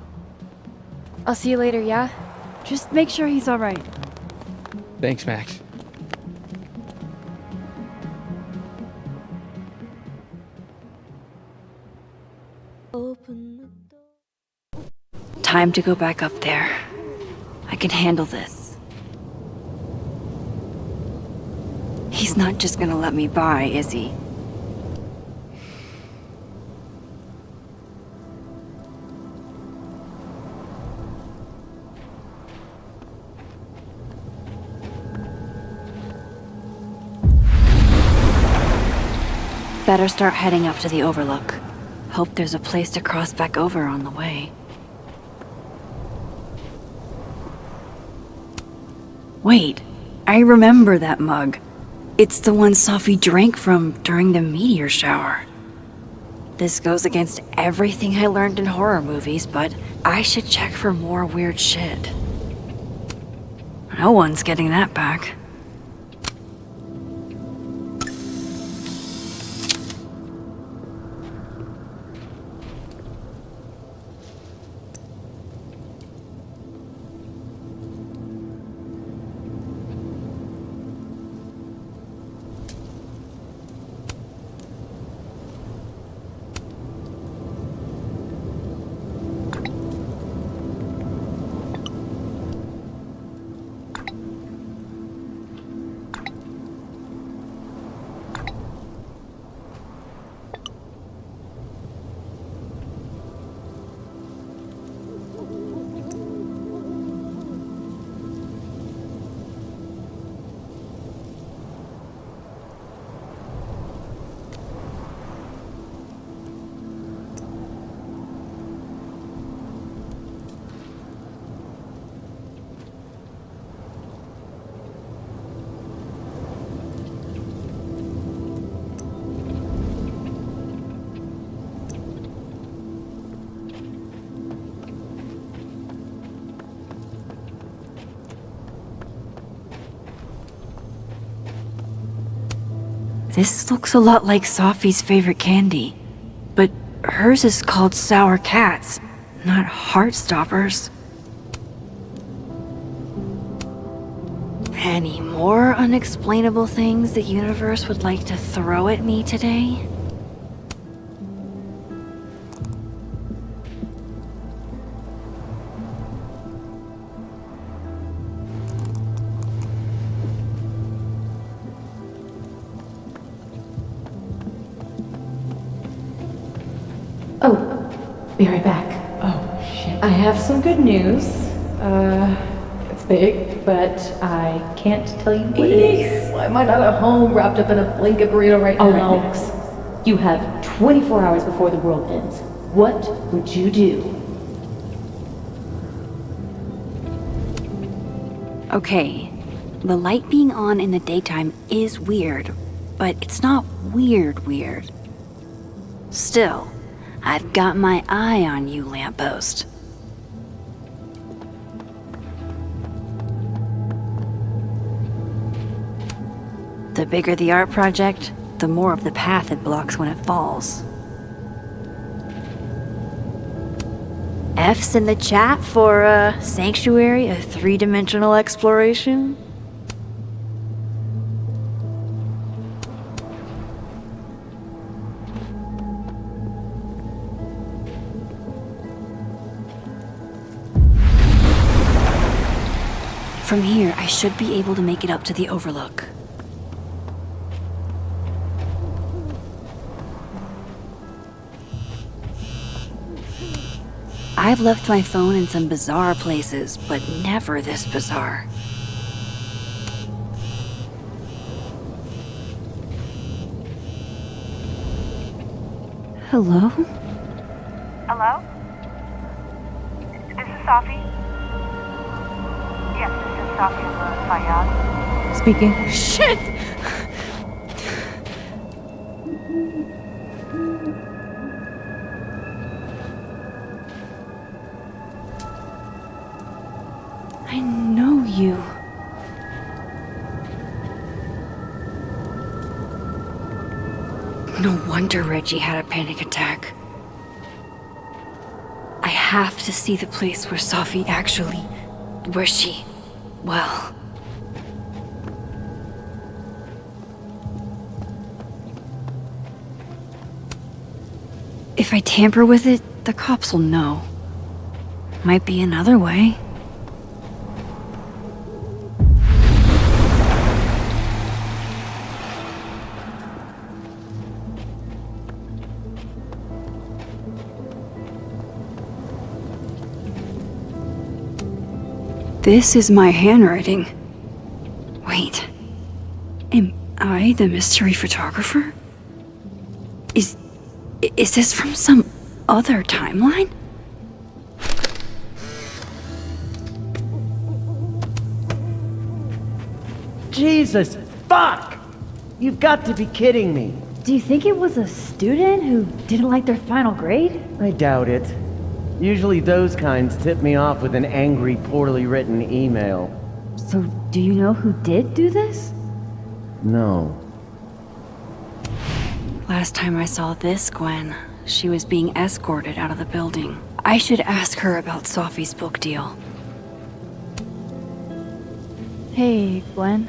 Speaker 16: I'll see you later, yeah?
Speaker 7: Just make sure he's all right.
Speaker 11: Thanks, Max.
Speaker 2: Time to go back up there. I can handle this. He's not just gonna let me by, is he? Better start heading up to the overlook. Hope there's a place to cross back over on the way. Wait, I remember that mug. It's the one Sophie drank from during the meteor shower. This goes against everything I learned in horror movies, but I should check for more weird shit. No one's getting that back.
Speaker 6: This looks a lot like Sophie's favorite candy, but hers is called Sour Cats, not Heartstoppers. Any more unexplainable things the universe would like to throw at me today?
Speaker 19: Oh, be right back. Oh, shit. I have some good news. It's big, but I can't tell you what it is. Why am I not at home wrapped up in a blanket burrito right now? All right, Max. You have 24 hours before the world ends. What would you do?
Speaker 6: Okay, the light being on in the daytime is weird, but it's not weird. Still, I've got my eye on you, lamppost. The bigger the art project, the more of the path it blocks when it falls. F's in the chat for Sanctuary, a three-dimensional exploration. From here, I should be able to make it up to the Overlook. I've left my phone in some bizarre places, but never this bizarre. Hello?
Speaker 17: Hello? This is Sophie. Yes, this is Sophie Fayyad.
Speaker 19: Speaking.
Speaker 6: Shit! I know you. No wonder Reggie had a panic attack. I have to see the place where Sophie actually... where she... well... If I tamper with it, the cops will know. Might be another way. This is my handwriting. Wait. Am I the mystery photographer? Is this from some other timeline?
Speaker 5: Jesus, fuck! You've got to be kidding me.
Speaker 7: Do you think it was a student who didn't like their final grade?
Speaker 5: I doubt it. Usually those kinds tip me off with an angry, poorly written email.
Speaker 7: So, do you know who did do this?
Speaker 5: No.
Speaker 6: Last time I saw this Gwen, she was being escorted out of the building. I should ask her about Sophie's book deal.
Speaker 7: Hey, Gwen.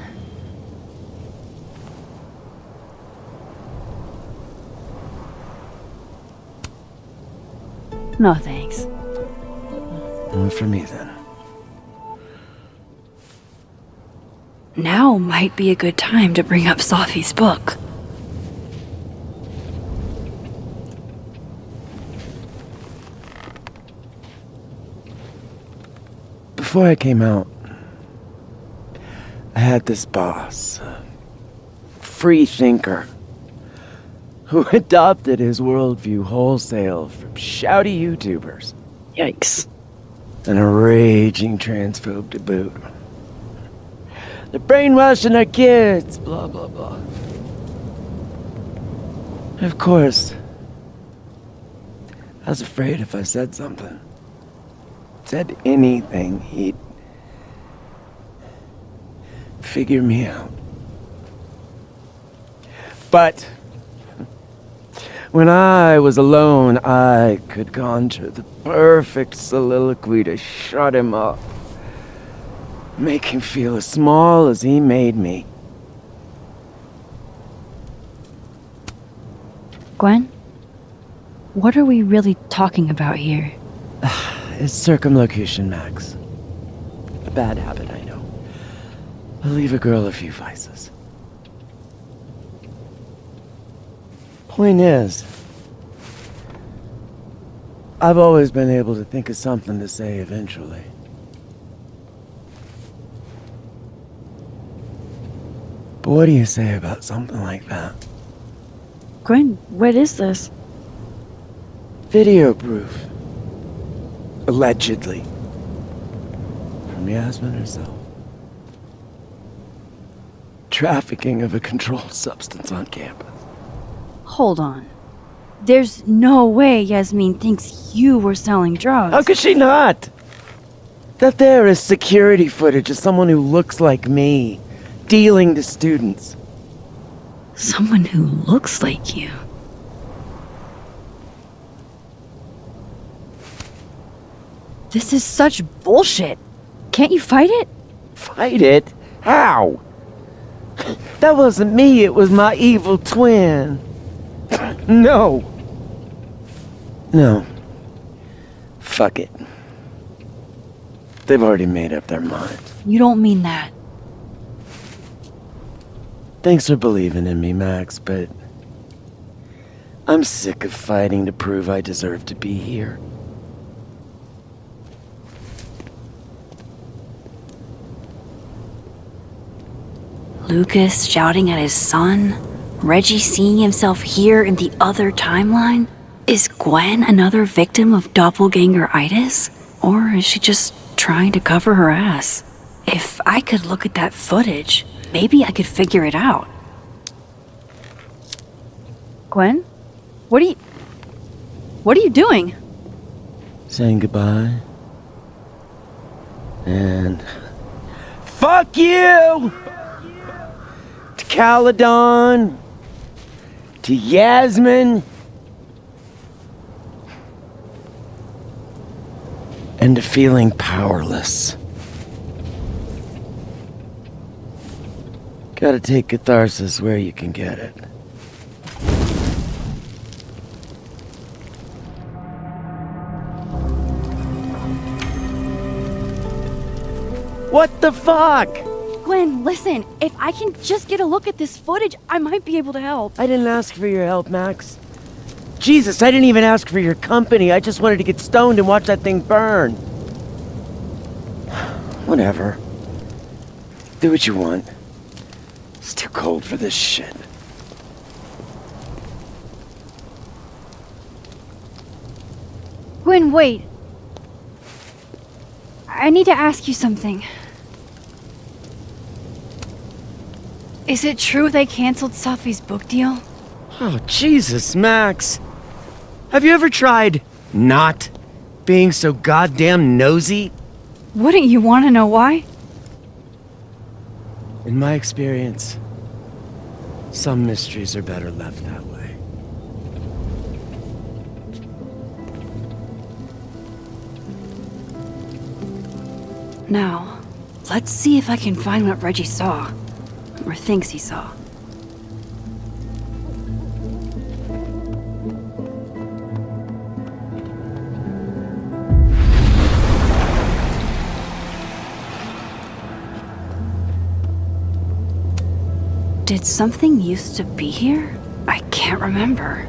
Speaker 7: No thanks.
Speaker 5: Not for me then.
Speaker 6: Now might be a good time to bring up Sophie's book.
Speaker 10: Before I came out, I had this boss, a free thinker, who adopted his worldview wholesale from shouty YouTubers.
Speaker 6: Yikes.
Speaker 10: And a raging transphobe to boot. They're brainwashing our kids, blah, blah, blah. Of course, I was afraid if I said something, said anything, he'd figure me out. But when I was alone, I could conjure the perfect soliloquy to shut him up. Make him feel as small as he made me.
Speaker 2: Gwen? What are we really talking about here?
Speaker 10: It's circumlocution, Max. A bad habit, I know. I'll leave a girl a few vices. Point is, I've always been able to think of something to say eventually. But what do you say about something like that?
Speaker 2: Gwen, what is this?
Speaker 10: Video proof. Allegedly. From Yasmin herself. Trafficking of a controlled substance on campus.
Speaker 2: Hold on. There's no way Yasmin thinks you were selling drugs.
Speaker 10: How could she not? That there is security footage of someone who looks like me, dealing to students.
Speaker 2: Someone who looks like you. This is such bullshit. Can't you fight it?
Speaker 10: Fight it? How? That wasn't me, it was my evil twin. No. No. Fuck it. They've already made up their minds.
Speaker 2: You don't mean that.
Speaker 10: Thanks for believing in me, Max, but I'm sick of fighting to prove I deserve to be here.
Speaker 6: Lucas shouting at his son? Reggie seeing himself here in the other timeline? Is Gwen another victim of doppelganger-itis? Or is she just trying to cover her ass? If I could look at that footage, maybe I could figure it out.
Speaker 2: Gwen? What are you doing?
Speaker 10: Saying goodbye. And fuck you! To Caledon. To Yasmin. And to feeling powerless. Gotta take catharsis where you can get it. What the fuck?
Speaker 2: Gwen, listen. If I can just get a look at this footage, I might be able to help.
Speaker 10: I didn't ask for your help, Max. Jesus, I didn't even ask for your company. I just wanted to get stoned and watch that thing burn. Whatever. Do what you want. It's too cold for this shit.
Speaker 2: Gwen, wait. I need to ask you something. Is it true they canceled Safi's book deal?
Speaker 5: Oh, Jesus, Max. Have you ever tried not being so goddamn nosy?
Speaker 2: Wouldn't you want to know why?
Speaker 10: In my experience, some mysteries are better left that way.
Speaker 6: Now, let's see if I can find what Reggie saw. Or thinks he saw. Did something used to be here? I can't remember.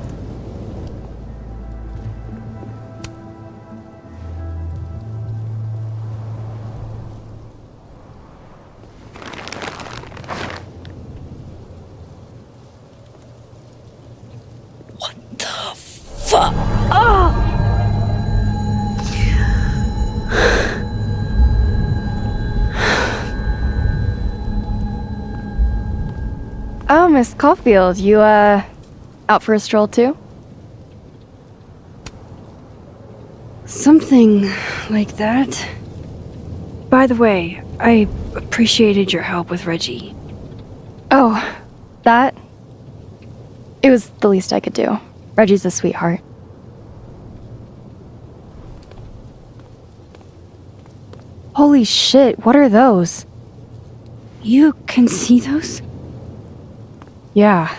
Speaker 16: Oh, Miss Caulfield, you, out for a stroll too?
Speaker 2: Something like that. By the way, I appreciated your help with Reggie.
Speaker 16: Oh, that? It was the least I could do. Reggie's a sweetheart. Holy shit, what are those?
Speaker 2: You can see those?
Speaker 16: Yeah.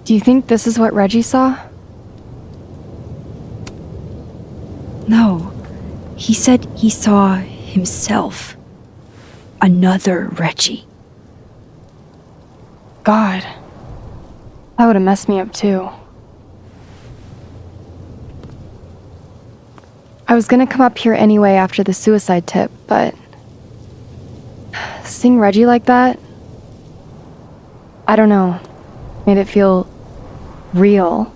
Speaker 16: Do you think this is what Reggie saw?
Speaker 2: No. He said he saw himself. Another Reggie.
Speaker 16: God. That would have messed me up too. I was gonna come up here anyway after the suicide tip, but seeing Reggie like that, I don't know, made it feel real.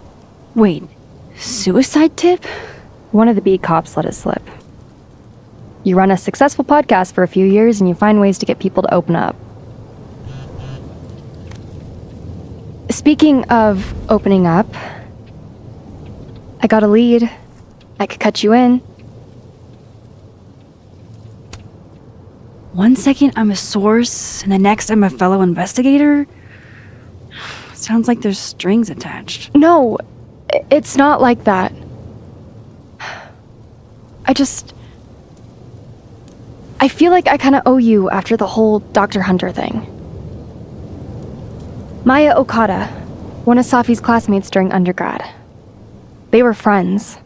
Speaker 2: Wait, suicide tip?
Speaker 16: One of the beat cops let it slip. You run a successful podcast for a few years and you find ways to get people to open up. Speaking of opening up, I got a lead. I could cut you in.
Speaker 2: One second I'm a source, and the next I'm a fellow investigator? Sounds like there's strings attached.
Speaker 16: No, it's not like that. I feel like I kind of owe you after the whole Dr. Hunter thing. Maya Okada, one of Safi's classmates during undergrad. They were friends.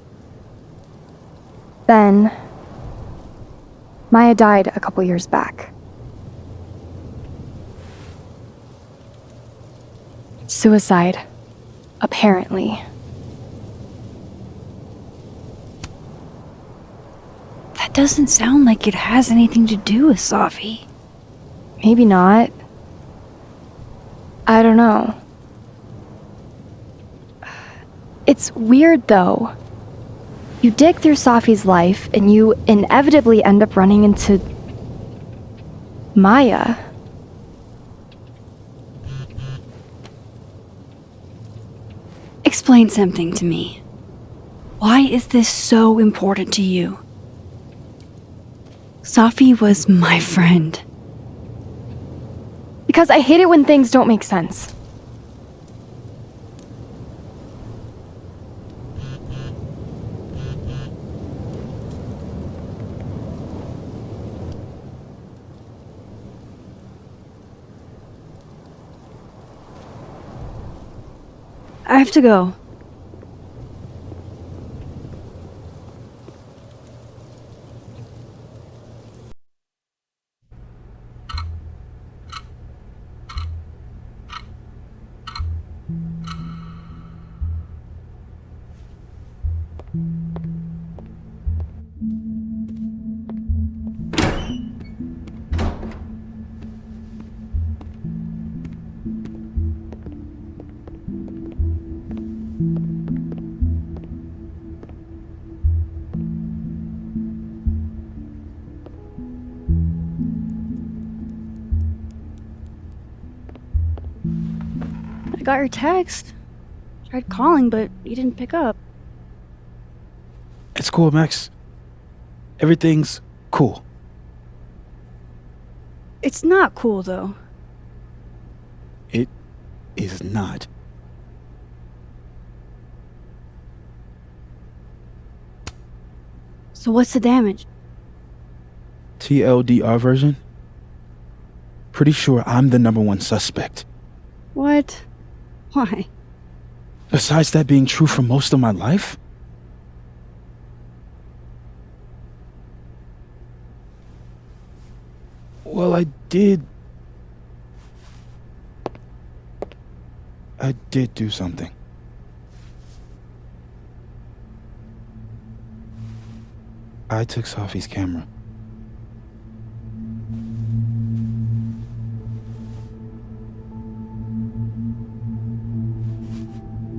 Speaker 16: Then, Maya died a couple years back. Suicide, apparently.
Speaker 2: That doesn't sound like it has anything to do with Safi.
Speaker 16: Maybe not. I don't know. It's weird though. You dig through Safi's life and you inevitably end up running into Maya.
Speaker 2: Explain something to me. Why is this so important to you? Safi was my friend.
Speaker 16: Because I hate it when things don't make sense.
Speaker 2: I have to go. I got your text. Tried calling, but you didn't pick up.
Speaker 1: It's cool, Max. Everything's cool.
Speaker 2: It's not cool, though.
Speaker 1: It is not.
Speaker 2: So what's the damage?
Speaker 1: TLDR version? Pretty sure I'm the #1 suspect.
Speaker 2: What? Why?
Speaker 1: Besides that being true for most of my life? Well, I did do something. I took Safi's camera.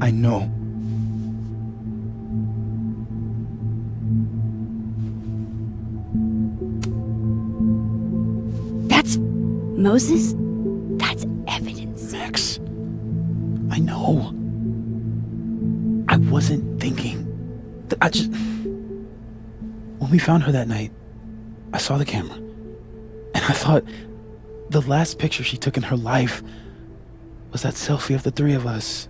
Speaker 1: I know.
Speaker 2: That's Moses? That's evidence.
Speaker 1: Max, I know. I wasn't thinking. When we found her that night, I saw the camera, and I thought the last picture she took in her life
Speaker 12: was that selfie of the three of us.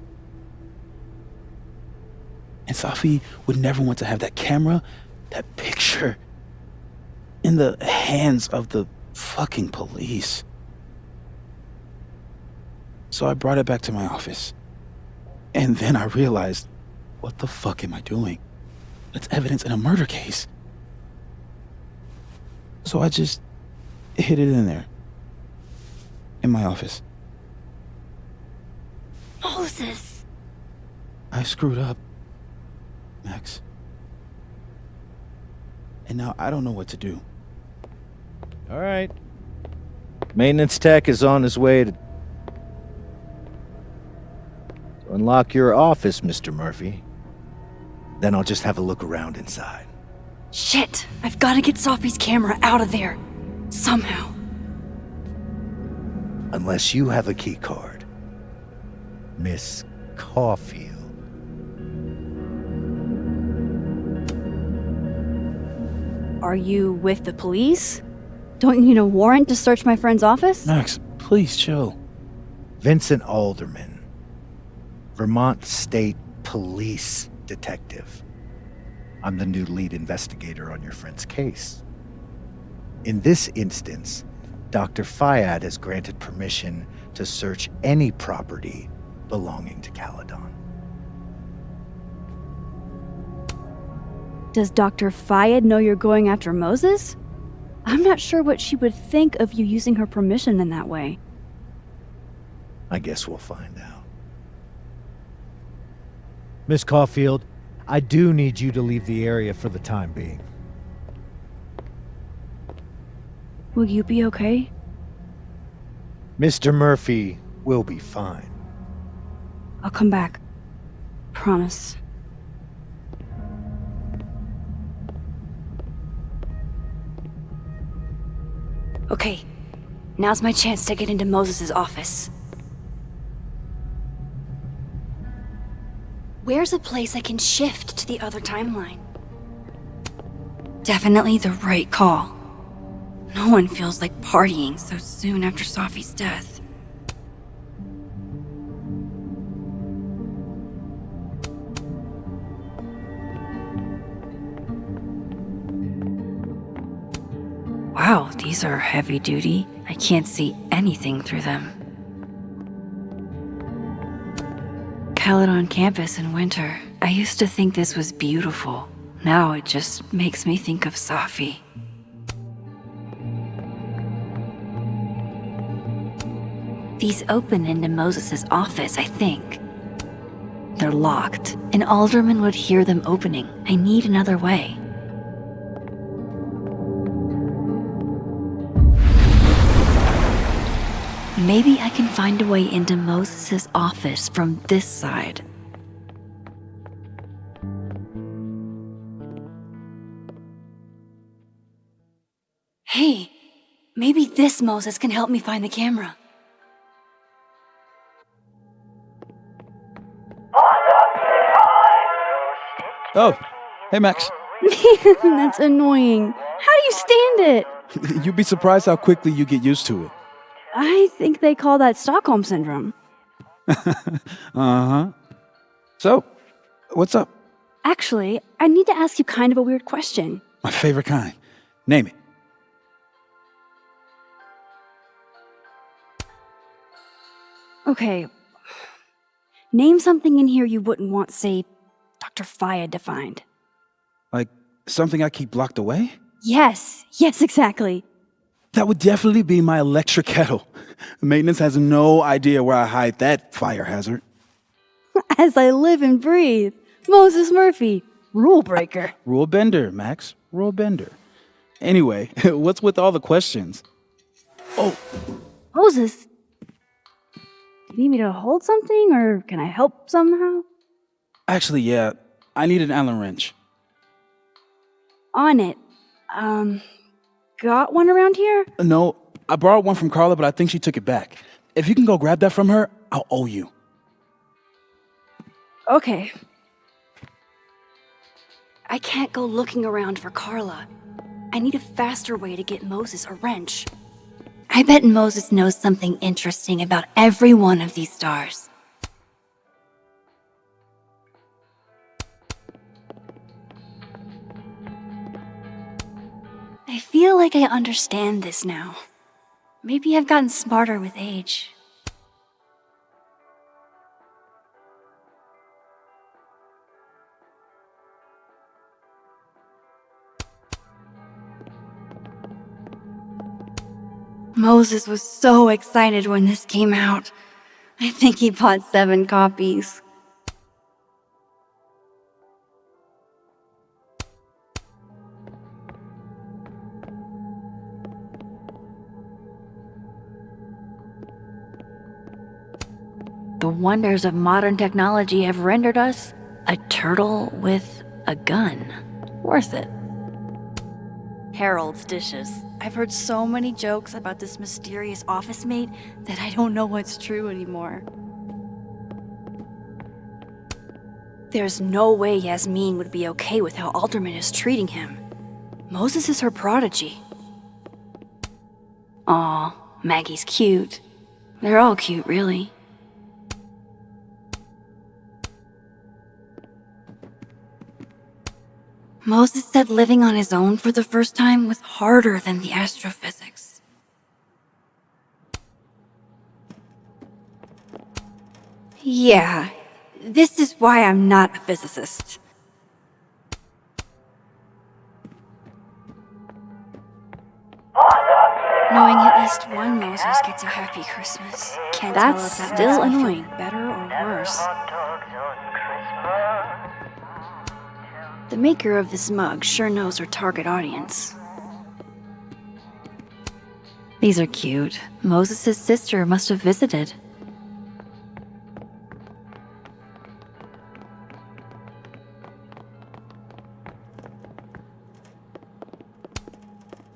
Speaker 12: And Safi would never want to have that camera, that picture, in the hands of the fucking police. So I brought it back to my office. And then I realized, what the fuck am I doing? It's evidence in a murder case. So I just hid it in there. In my office.
Speaker 6: Moses!
Speaker 12: I screwed up, Max. And now I don't know what to do.
Speaker 18: All right. Maintenance tech is on his way to unlock your office, Mr. Murphy. Then I'll just have a look around inside.
Speaker 6: Shit! I've got to get Sophie's camera out of there. Somehow.
Speaker 18: Unless you have a key card. Miss Caulfield.
Speaker 2: Are you with the police? Don't you need a warrant to search my friend's office?
Speaker 12: Max, please chill.
Speaker 18: Vincent Alderman. Vermont State Police Detective. I'm the new lead investigator on your friend's case. In this instance, Dr. Fayad has granted permission to search any property belonging to Caledon.
Speaker 2: Does Dr. Fayed know you're going after Moses? I'm not sure what she would think of you using her permission in that way.
Speaker 18: I guess we'll find out.
Speaker 23: Miss Caulfield, I do need you to leave the area for the time being.
Speaker 2: Will you be okay?
Speaker 18: Mr. Murphy will be fine.
Speaker 2: I'll come back. Promise.
Speaker 6: Okay, now's my chance to get into Moses' office. Where's a place I can shift to the other timeline? Definitely the right call. No one feels like partying so soon after Sophie's death. Wow, these are heavy duty. I can't see anything through them. Caledon campus in winter. I used to think this was beautiful. Now it just makes me think of Safi. These open into Moses' office, I think. They're locked. An alderman would hear them opening. I need another way. Maybe I can find a way into Moses' office from this side. Hey, maybe this Moses can help me find the camera.
Speaker 12: Oh, hey Max.
Speaker 2: Man, that's annoying. How do you stand it?
Speaker 12: You'd be surprised how quickly you get used to it.
Speaker 2: I think they call that Stockholm Syndrome.
Speaker 12: Uh-huh. So, what's up?
Speaker 2: Actually, I need to ask you kind of a weird question.
Speaker 12: My favorite kind. Name it.
Speaker 2: Okay. Name something in here you wouldn't want, say, Dr. Fayed to find.
Speaker 12: Like, something I keep locked away?
Speaker 2: Yes, exactly.
Speaker 12: That would definitely be my electric kettle. Maintenance has no idea where I hide that fire hazard.
Speaker 2: As I live and breathe. Moses Murphy, rule breaker.
Speaker 12: Rule bender, Max. Rule bender. Anyway, what's with all the questions? Oh.
Speaker 2: Moses, do you need me to hold something, or can I help somehow?
Speaker 12: Actually, yeah. I need an Allen wrench.
Speaker 2: On it. Got one around here?
Speaker 12: No, I borrowed one from Carla, but I think she took it back. If you can go grab that from her, I'll owe you.
Speaker 2: Okay.
Speaker 6: I can't go looking around for Carla. I need a faster way to get Moses a wrench. I bet Moses knows something interesting about every one of these stars. I feel like I understand this now. Maybe I've gotten smarter with age. Moses was so excited when this came out. I think he bought 7 copies. The wonders of modern technology have rendered us a turtle with a gun. Worth it. Harold's dishes. I've heard so many jokes about this mysterious office mate that I don't know what's true anymore. There's no way Yasmin would be okay with how Alderman is treating him. Moses is her prodigy. Aw, Maggie's cute. They're all cute, really. Moses said living on his own for the first time was harder than the astrophysics. Yeah, this is why I'm not a physicist. Knowing at least one Moses gets a happy Christmas. Can't tell if that still annoying, better or worse. The maker of this mug sure knows her target audience. These are cute. Moses' sister must have visited.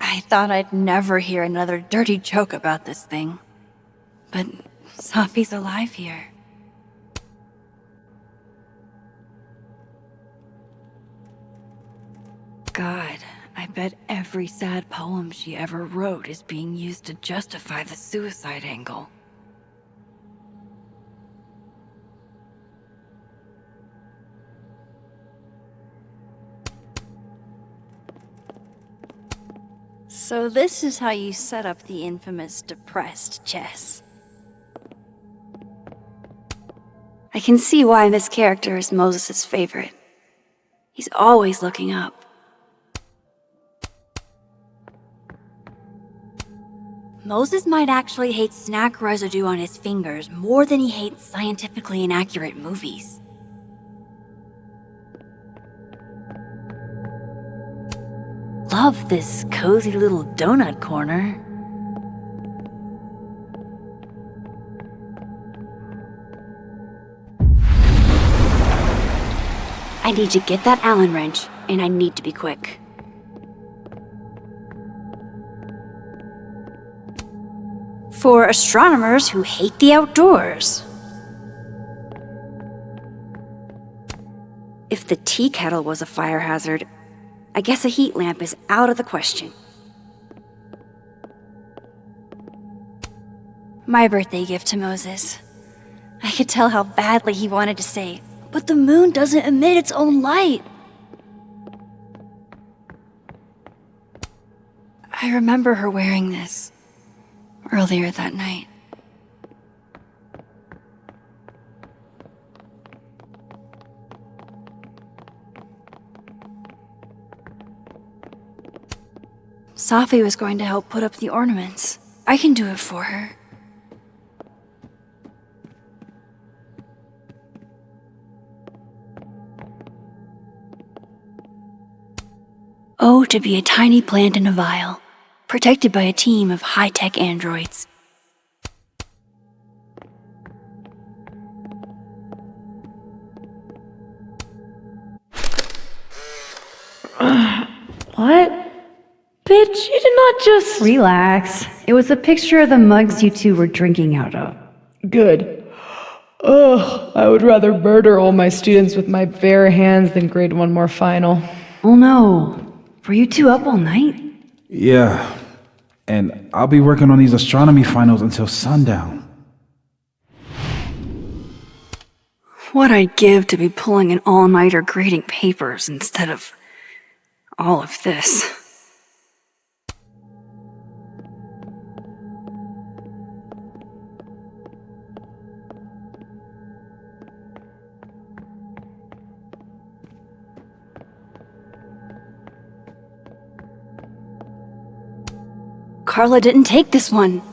Speaker 6: I thought I'd never hear another dirty joke about this thing. But Safi's alive here. God, I bet every sad poem she ever wrote is being used to justify the suicide angle. So this is how you set up the infamous depressed Jess. I can see why this character is Moses' favorite. He's always looking up. Moses might actually hate snack residue on his fingers more than he hates scientifically inaccurate movies. Love this cozy little donut corner. I need to get that Allen wrench, and I need to be quick. For astronomers who hate the outdoors. If the tea kettle was a fire hazard, I guess a heat lamp is out of the question. My birthday gift to Moses. I could tell how badly he wanted to say, but the moon doesn't emit its own light. I remember her wearing this earlier that night. Safi was going to help put up the ornaments. I can do it for her. Oh, to be a tiny plant in a vial, protected by a team of high-tech androids.
Speaker 19: What? Bitch, you did not just... Relax. It was a picture of the mugs you two were drinking out of.
Speaker 3: Good. Ugh, I would rather murder all my students with my bare hands than grade one more final.
Speaker 19: Oh no. Were you two up all night?
Speaker 12: Yeah. And I'll be working on these astronomy finals until sundown.
Speaker 2: What I'd give to be pulling an all-nighter grading papers instead of all of this. Carla didn't take this one.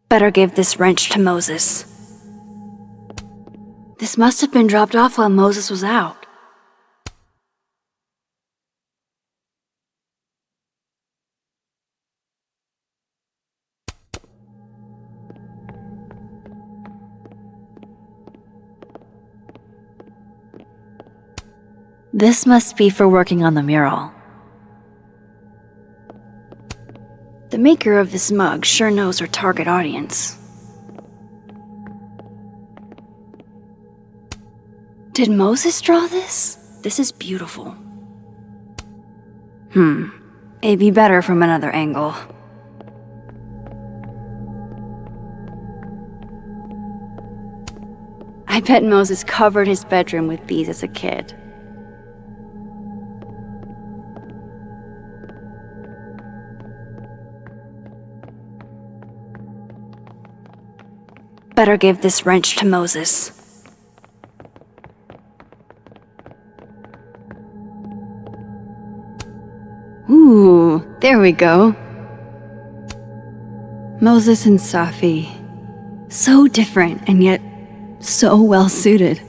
Speaker 2: Better give this wrench to Moses. This must have been dropped off while Moses was out. This must be for working on the mural. The maker of this mug sure knows her target audience. Did Moses draw this? This is beautiful. It'd be better from another angle. I bet Moses covered his bedroom with these as a kid. Better give this wrench to Moses. Ooh, there we go. Moses and Safi. So different and yet so well suited.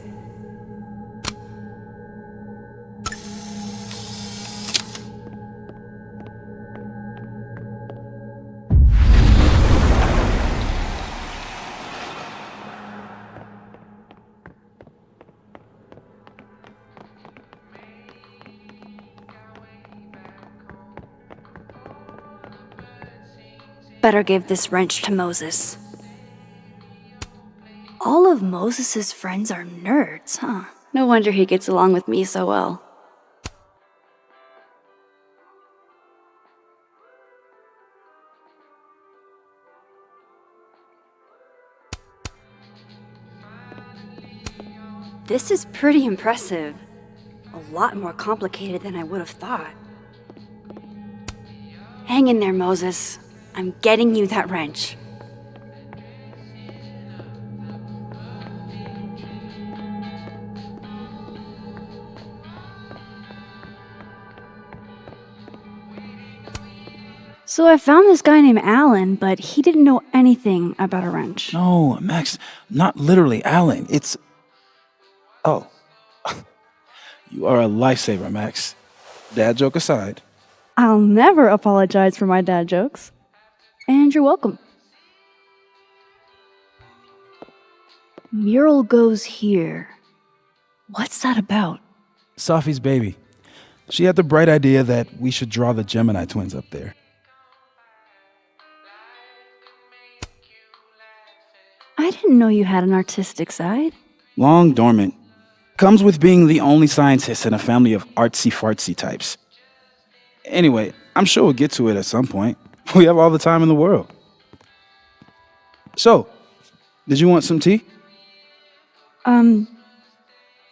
Speaker 2: Better give this wrench to Moses. All of Moses's friends are nerds, huh? No wonder he gets along with me so well. This is pretty impressive. A lot more complicated than I would have thought. Hang in there, Moses. I'm getting you that wrench. So I found this guy named Alan, but he didn't know anything about a wrench.
Speaker 12: No, Max, not literally Alan. It's... Oh. You are a lifesaver, Max. Dad joke aside.
Speaker 7: I'll never apologize for my dad jokes. And you're welcome. Mural goes here. What's that about?
Speaker 12: Safi's baby. She had the bright idea that we should draw the Gemini twins up there.
Speaker 7: I didn't know you had an artistic side.
Speaker 12: Long dormant. Comes with being the only scientist in a family of artsy-fartsy types. Anyway, I'm sure we'll get to it at some point. We have all the time in the world. So, did you want some tea?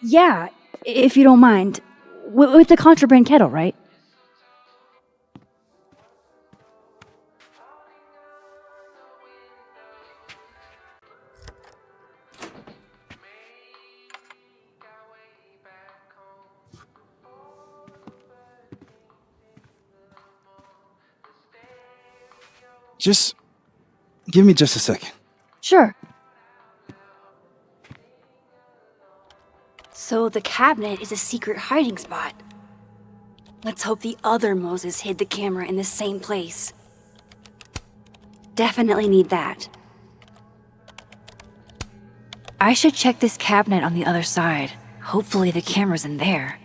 Speaker 7: Yeah, if you don't mind. With the contraband kettle, right?
Speaker 12: Just give me just a second.
Speaker 7: Sure.
Speaker 2: So the cabinet is a secret hiding spot. Let's hope the other Moses hid the camera in the same place. Definitely need that. I should check this cabinet on the other side. Hopefully the camera's in there.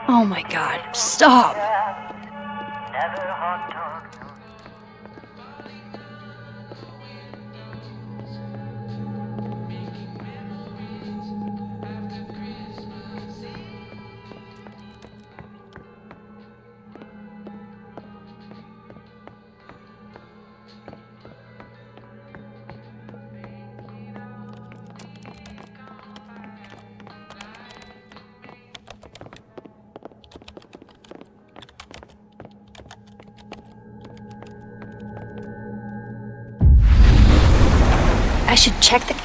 Speaker 2: Oh my god, stop! I should check the...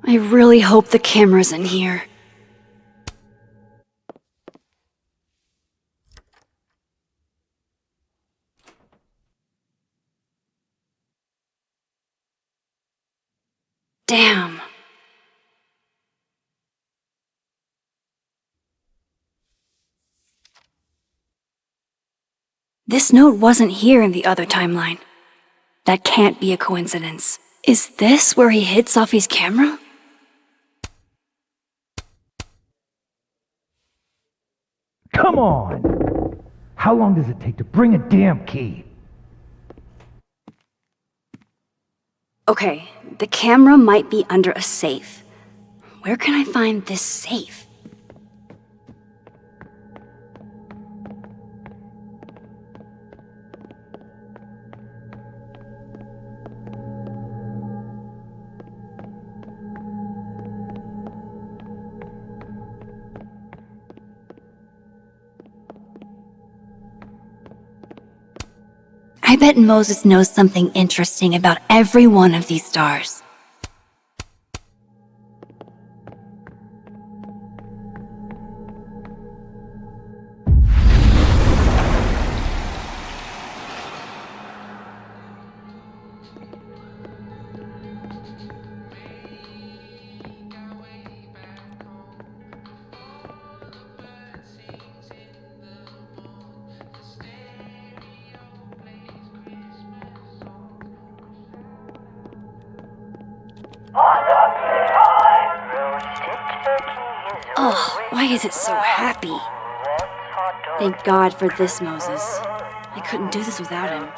Speaker 2: I really hope the camera's in here. Damn. This note wasn't here in the other timeline. That can't be a coincidence. Is this where he hid Safi's camera?
Speaker 8: Come on! How long does it take to bring a damn key?
Speaker 2: Okay, the camera might be under a safe. Where can I find this safe? I bet Moses knows something interesting about every one of these stars. Oh, why is it so happy? Thank God for this, Moses. I couldn't do this without him.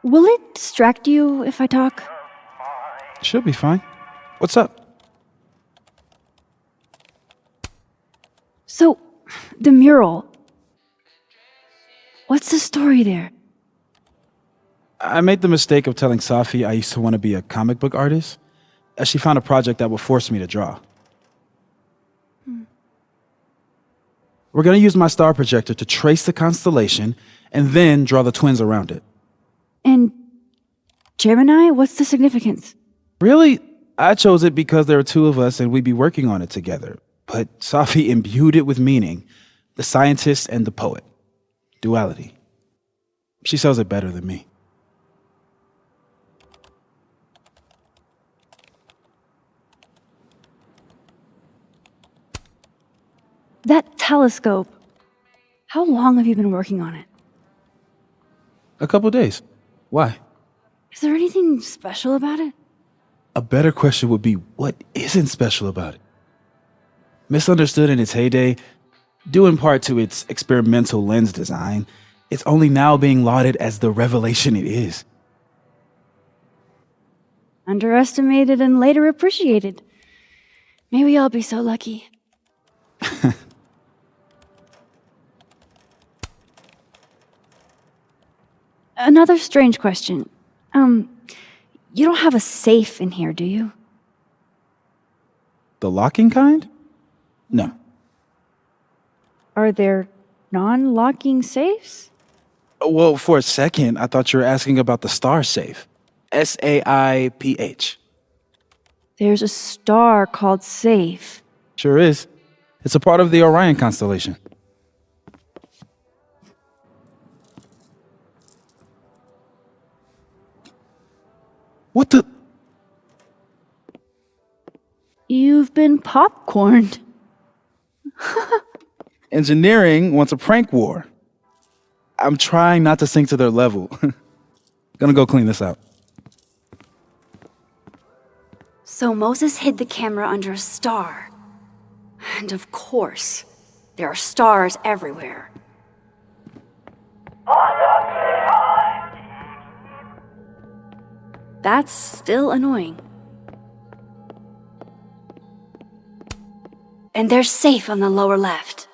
Speaker 7: Will it distract you if I talk?
Speaker 12: She'll be fine. What's up?
Speaker 7: So, the mural. What's the story there?
Speaker 12: I made the mistake of telling Safi I used to want to be a comic book artist, as she found a project that would force me to draw. We're going to use my star projector to trace the constellation and then draw the twins around it.
Speaker 7: And Gemini, what's the significance?
Speaker 12: Really? I chose it because there are two of us and we'd be working on it together. But Safi imbued it with meaning, the scientist and the poet. Duality. She sells it better than me.
Speaker 7: That telescope. How long have you been working on it?
Speaker 12: A couple days. Why?
Speaker 7: Is there anything special about it?
Speaker 12: A better question would be, what isn't special about it? Misunderstood in its heyday, due in part to its experimental lens design, it's only now being lauded as the revelation it is.
Speaker 7: Underestimated and later appreciated. Maybe I'll be so lucky. Another strange question. You don't have a safe in here, do you?
Speaker 12: The locking kind? No.
Speaker 7: Are there non-locking safes?
Speaker 12: Well, for a second, I thought you were asking about the star safe. SAIPH.
Speaker 7: There's a star called Safe.
Speaker 12: Sure is. It's a part of the Orion constellation. What the?
Speaker 2: You've been popcorned.
Speaker 12: Engineering wants a prank war. I'm trying not to sink to their level. Gonna go clean this out.
Speaker 2: So Moses hid the camera under a star. And of course, there are stars everywhere. That's still annoying. And they're safe on the lower left.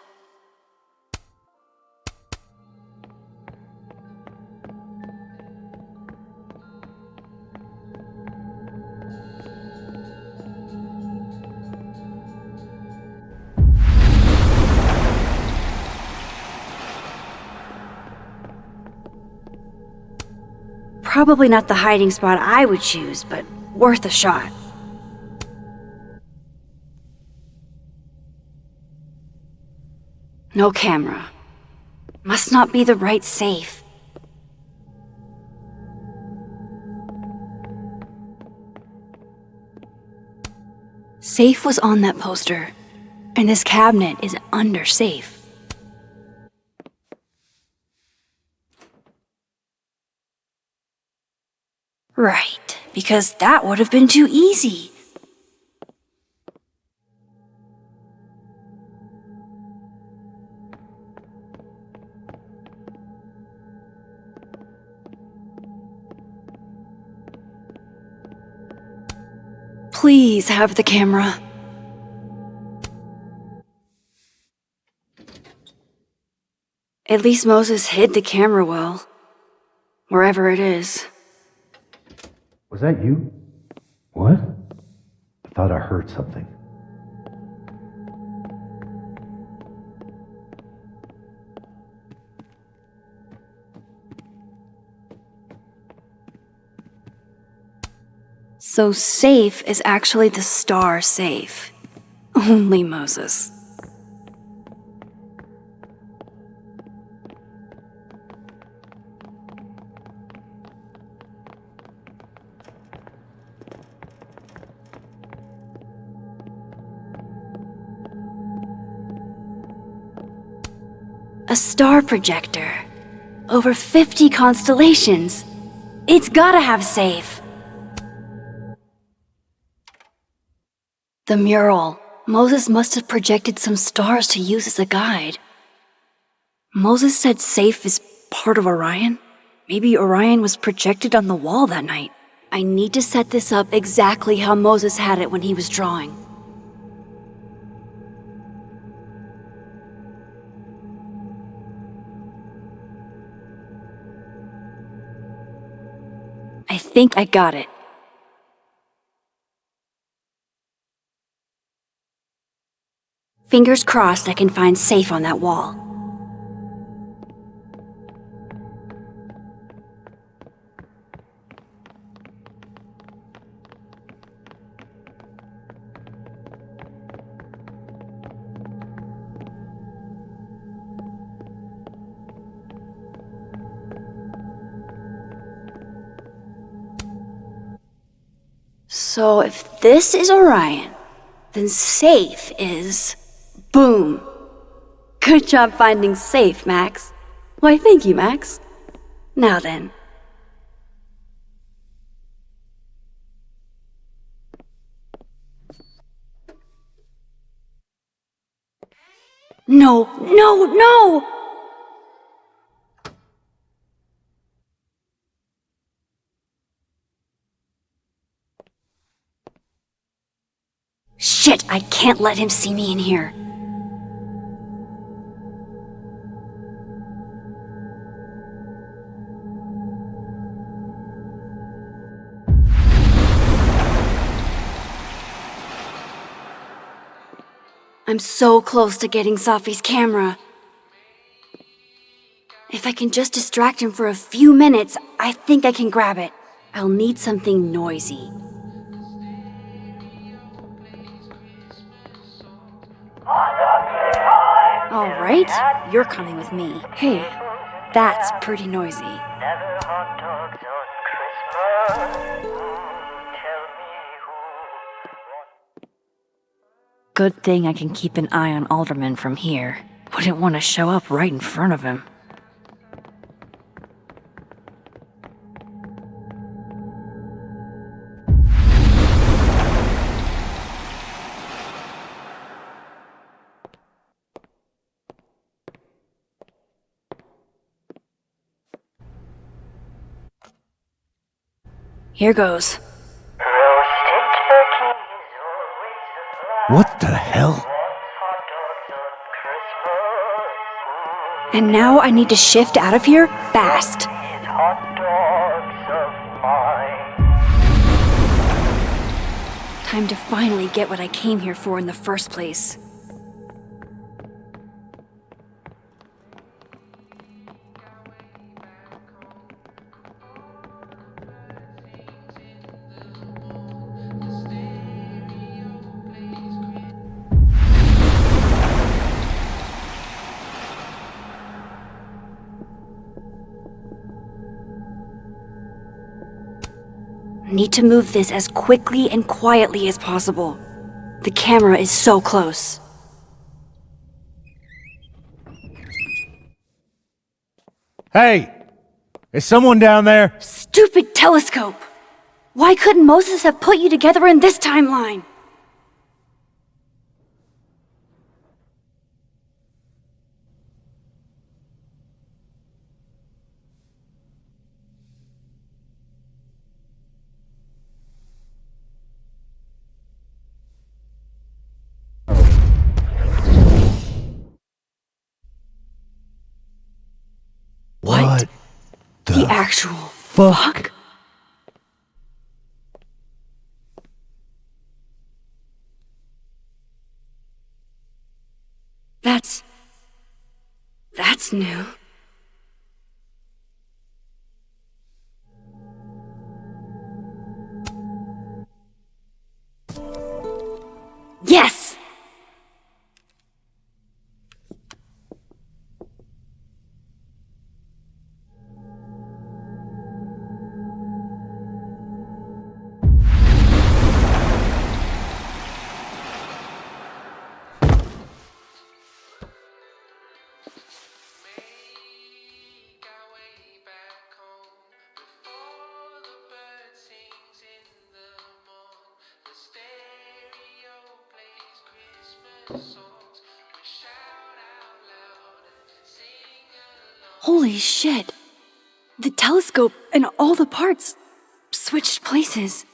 Speaker 2: Probably not the hiding spot I would choose, but worth a shot. No camera. Must not be the right safe. Safe was on that poster, and this cabinet is under safe. Right, because that would have been too easy. Please have the camera. At least Moses hid the camera well, wherever it is.
Speaker 8: Was that you? What? I thought I heard something.
Speaker 2: So safe is actually the star safe. Only Moses. A star projector. Over 50 constellations. It's gotta have safe. The mural. Moses must have projected some stars to use as a guide. Moses said safe is part of Orion? Maybe Orion was projected on the wall that night. I need to set this up exactly how Moses had it when he was drawing. I think I got it. Fingers crossed I can find safe on that wall. So if this is Orion, then safe is... boom! Good job finding safe, Max. Why, thank you, Max. Now then. No, no, no! Shit, I can't let him see me in here. I'm so close to getting Safi's camera. If I can just distract him for a few minutes, I think I can grab it. I'll need something noisy. All right, you're coming with me. Hey, that's pretty noisy.
Speaker 6: Good thing I can keep an eye on Alderman from here. Wouldn't want to show up right in front of him. Here goes.
Speaker 18: What the hell?
Speaker 6: And now I need to shift out of here fast. Time to finally get what I came here for in the first place. Need to move this as quickly and quietly as possible. The camera is so close.
Speaker 18: Hey! Is someone down there?
Speaker 6: Stupid telescope! Why couldn't Moses have put you together in this timeline?
Speaker 18: What
Speaker 6: the actual
Speaker 18: fuck?
Speaker 6: That's new. Yes! Holy shit! The telescope and all the parts switched places.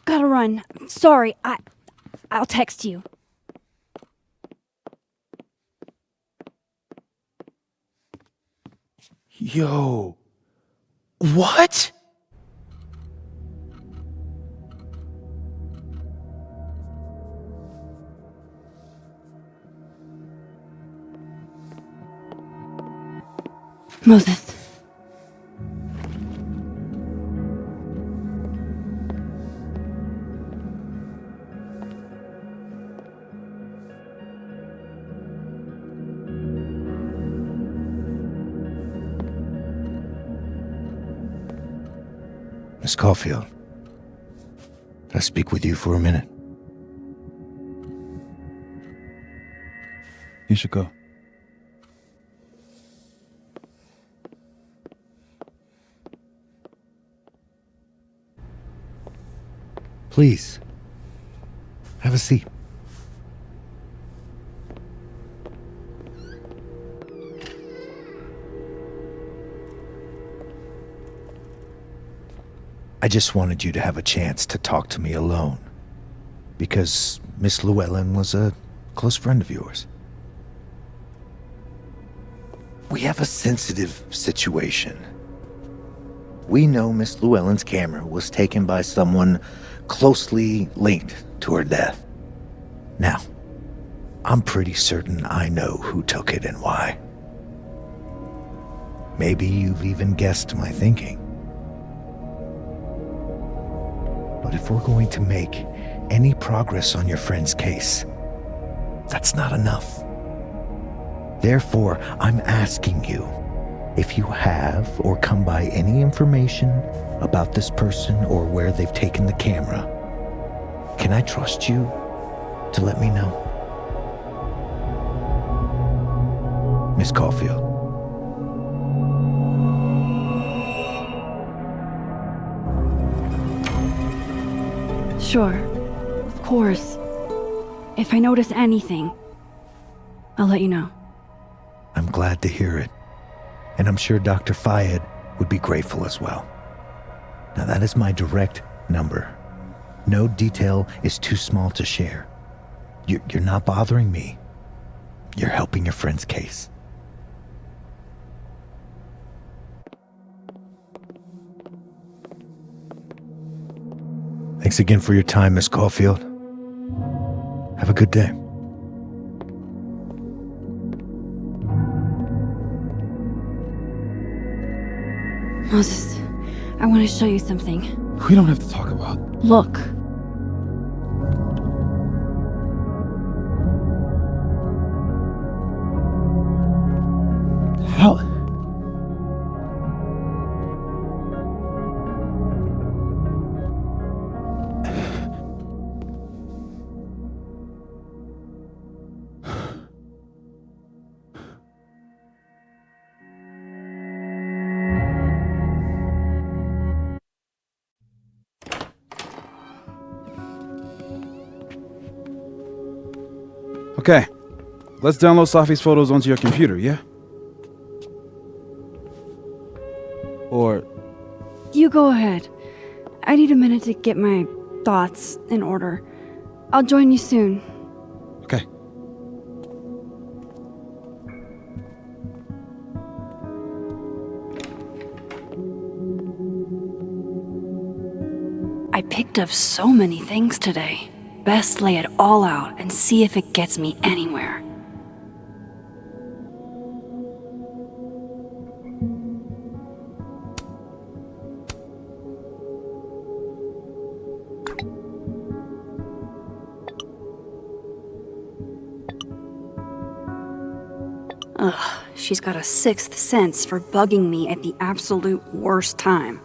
Speaker 7: Gotta run. Sorry, I'll text you.
Speaker 12: Yo. What?
Speaker 7: Moses.
Speaker 18: Miss Caulfield, can I speak with you for a minute?
Speaker 12: You should go.
Speaker 18: Please, have a seat. I just wanted you to have a chance to talk to me alone, because Miss Llewellyn was a close friend of yours. We have a sensitive situation. We know Miss Llewellyn's camera was taken by someone closely linked to her death. Now, I'm pretty certain I know who took it and why. Maybe you've even guessed my thinking. But if we're going to make any progress on your friend's case, That's not enough. Therefore, I'm asking you if you have or come by any information about this person or where they've taken the camera. Can I trust you to let me know? Miss Caulfield.
Speaker 2: Sure. Of course. If I notice anything, I'll let you know.
Speaker 18: I'm glad to hear it. And I'm sure Dr. Fayed would be grateful as well. Now that is my direct number. No detail is too small to share. You're not bothering me. You're helping your friend's case. Thanks again for your time, Miss Caulfield. Have a good day.
Speaker 2: Moses, I want to show you something.
Speaker 12: We don't have to talk about.
Speaker 2: Look.
Speaker 12: How? Okay, let's download Safi's photos onto your computer, yeah? Or...
Speaker 2: You go ahead. I need a minute to get my thoughts in order. I'll join you soon.
Speaker 12: Okay.
Speaker 2: I picked up so many things today. Best lay it all out and see if it gets me anywhere. Ugh, she's got a sixth sense for bugging me at the absolute worst time.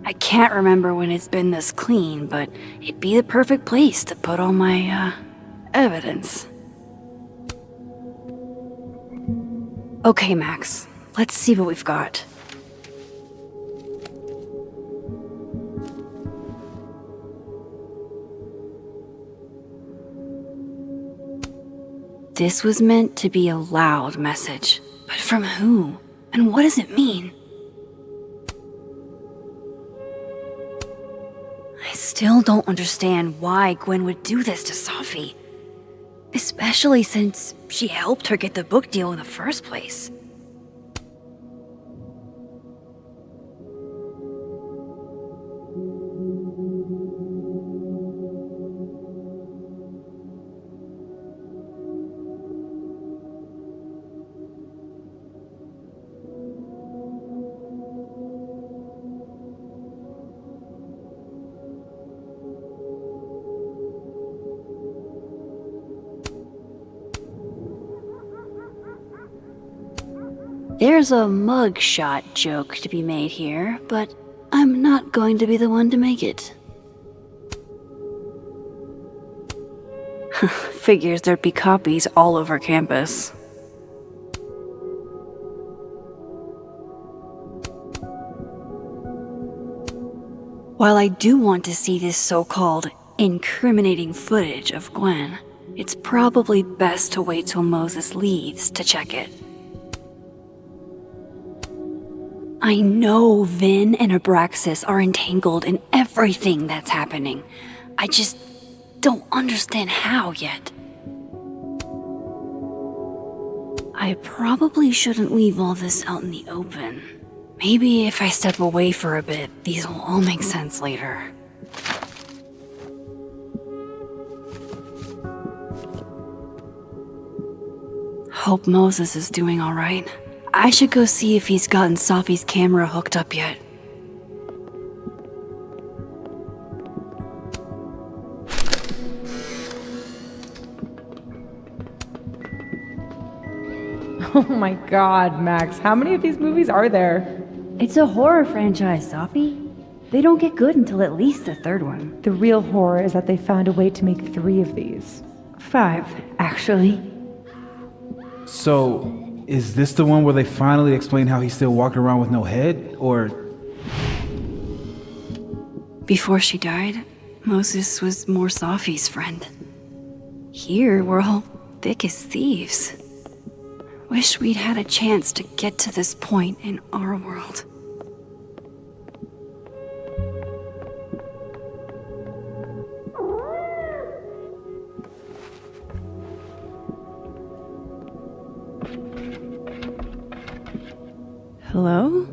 Speaker 2: I can't remember when it's been this clean, but it'd be the perfect place to put all my, evidence. Okay, Max. Let's see what we've got. This was meant to be a loud message. But from who? And what does it mean? I still don't understand why Gwen would do this to Safi. Especially since she helped her get the book deal in the first place. There's a mugshot joke to be made here, but I'm not going to be the one to make it. Figures there'd be copies all over campus. While I do want to see this so-called incriminating footage of Gwen, it's probably best to wait till Moses leaves to check it. I know Vin and Abraxas are entangled in everything that's happening. I just don't understand how yet. I probably shouldn't leave all this out in the open. Maybe if I step away for a bit, these will all make sense later. Hope Moses is doing all right. I should go see if he's gotten Safi's camera hooked up yet.
Speaker 3: Oh my god, Max, how many of these movies are there?
Speaker 7: It's a horror franchise, Safi. They don't get good until at least the third one.
Speaker 3: The real horror is that they found a way to make 3 of these.
Speaker 7: 5, actually.
Speaker 12: So, is this the one where they finally explain how he's still walking around with no head, or?
Speaker 2: Before she died, Moses was more Safi's friend. Here, we're all thick as thieves. Wish we'd had a chance to get to this point in our world.
Speaker 7: Hello?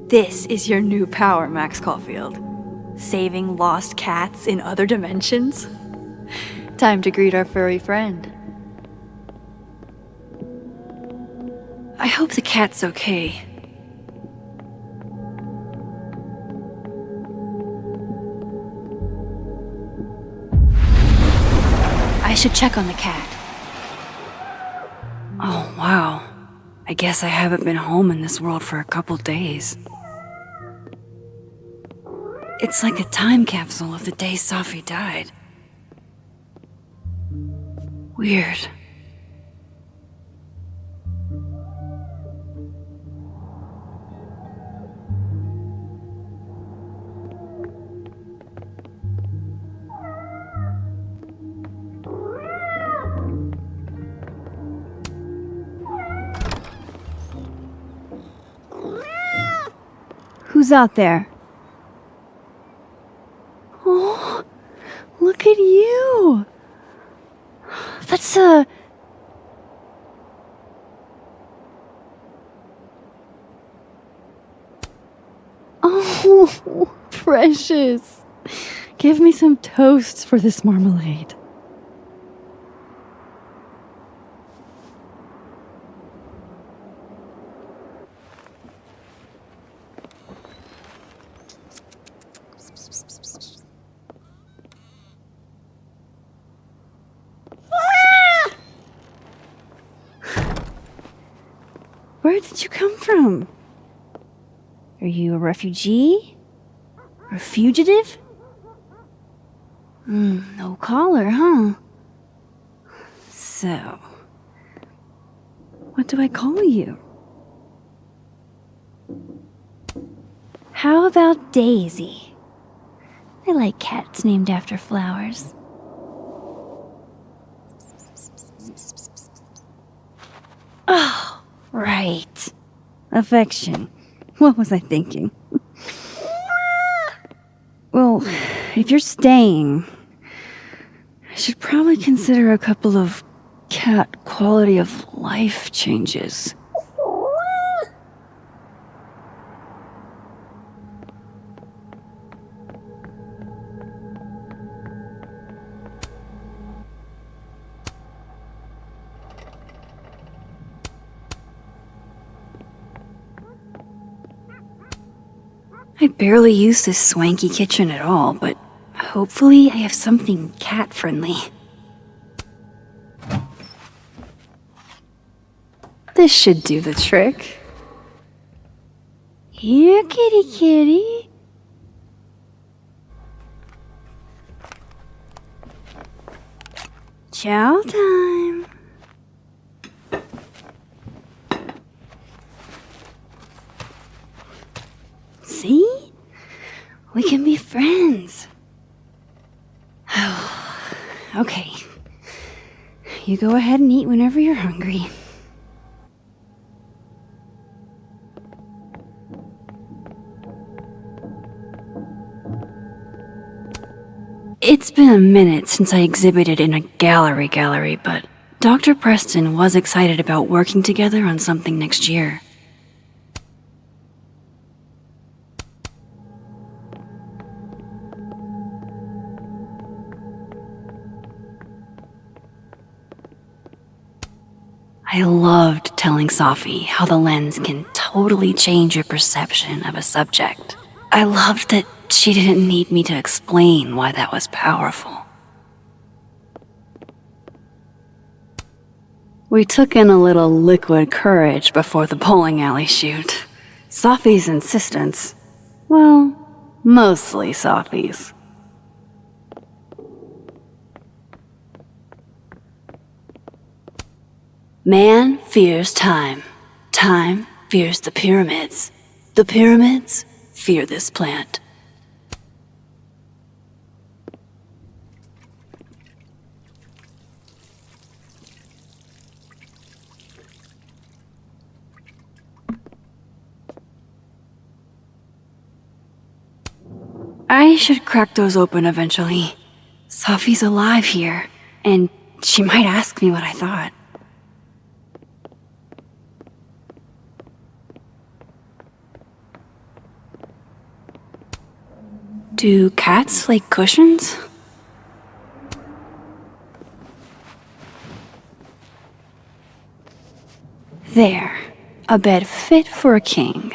Speaker 2: This is your new power, Max Caulfield. Saving lost cats in other dimensions? Time to greet our furry friend. I hope the cat's okay. I should check on the cat. Oh, wow. I guess I haven't been home in this world for a couple days. It's like a time capsule of the day Safi died. Weird.
Speaker 7: Who's out there?
Speaker 2: Oh, look at you! That's a...
Speaker 7: Oh, precious. Give me some toast for this marmalade. Where did you come from? Are you a refugee? A fugitive? No collar, huh? So, what do I call you? How about Daisy? I like cats named after flowers. Oh, right. Affection. What was I thinking? Well, if you're staying, I should probably consider a couple of cat quality of life changes.
Speaker 2: I barely use this swanky kitchen at all, but hopefully I have something cat-friendly. This should do the trick. Here, kitty kitty. Chow time. See? We can be friends. Okay. You go ahead and eat whenever you're hungry. It's been a minute since I exhibited in a gallery, but Dr. Preston was excited about working together on something next year. I loved telling Sophie how the lens can totally change your perception of a subject. I loved that she didn't need me to explain why that was powerful. We took in a little liquid courage before the bowling alley shoot. Sophie's insistence, well, mostly Sophie's. Man fears time. Time fears the pyramids. The pyramids fear this plant. I should crack those open eventually. Sophie's alive here, and she might ask me what I thought. Do cats like cushions? There, a bed fit for a king.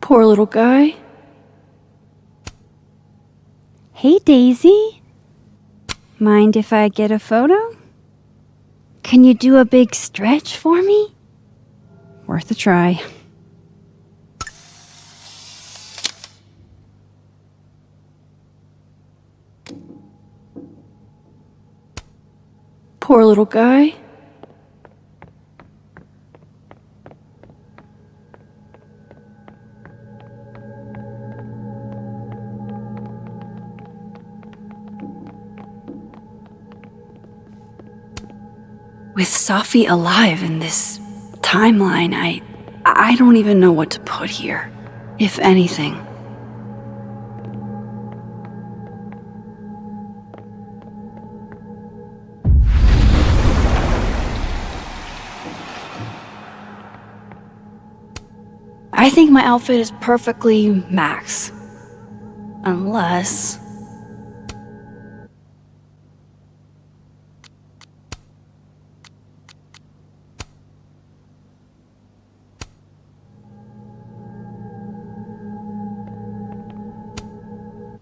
Speaker 2: Poor little guy.
Speaker 7: Hey, Daisy. Mind if I get a photo? Can you do a big stretch for me? Worth a try.
Speaker 2: Poor little guy. With Sophie alive in this timeline, I don't even know what to put here, if anything. I think my outfit is perfectly Max. Unless...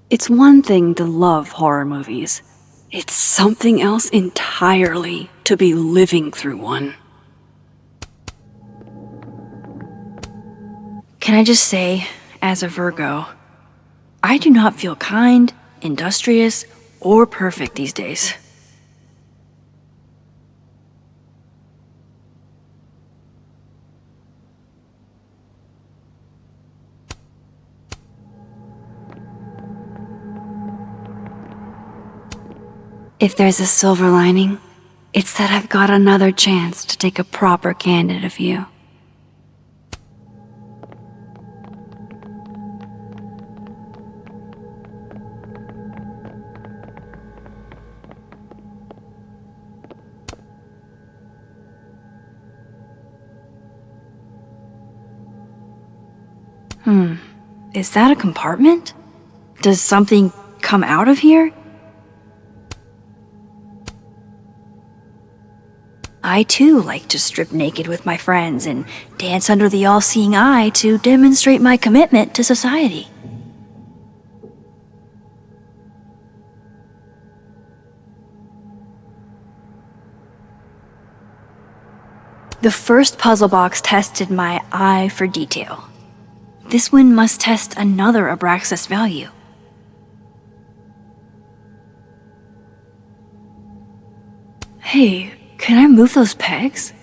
Speaker 2: It's one thing to love horror movies. It's something else entirely to be living through one. Can I just say, as a Virgo, I do not feel kind, industrious, or perfect these days. If there's a silver lining, it's that I've got another chance to take a proper candid view. Is that a compartment? Does something come out of here? I too like to strip naked with my friends and dance under the all-seeing eye to demonstrate my commitment to society.
Speaker 6: The first puzzle box tested my eye for detail. This one must test another Abraxas value. Hey, can I move those pegs?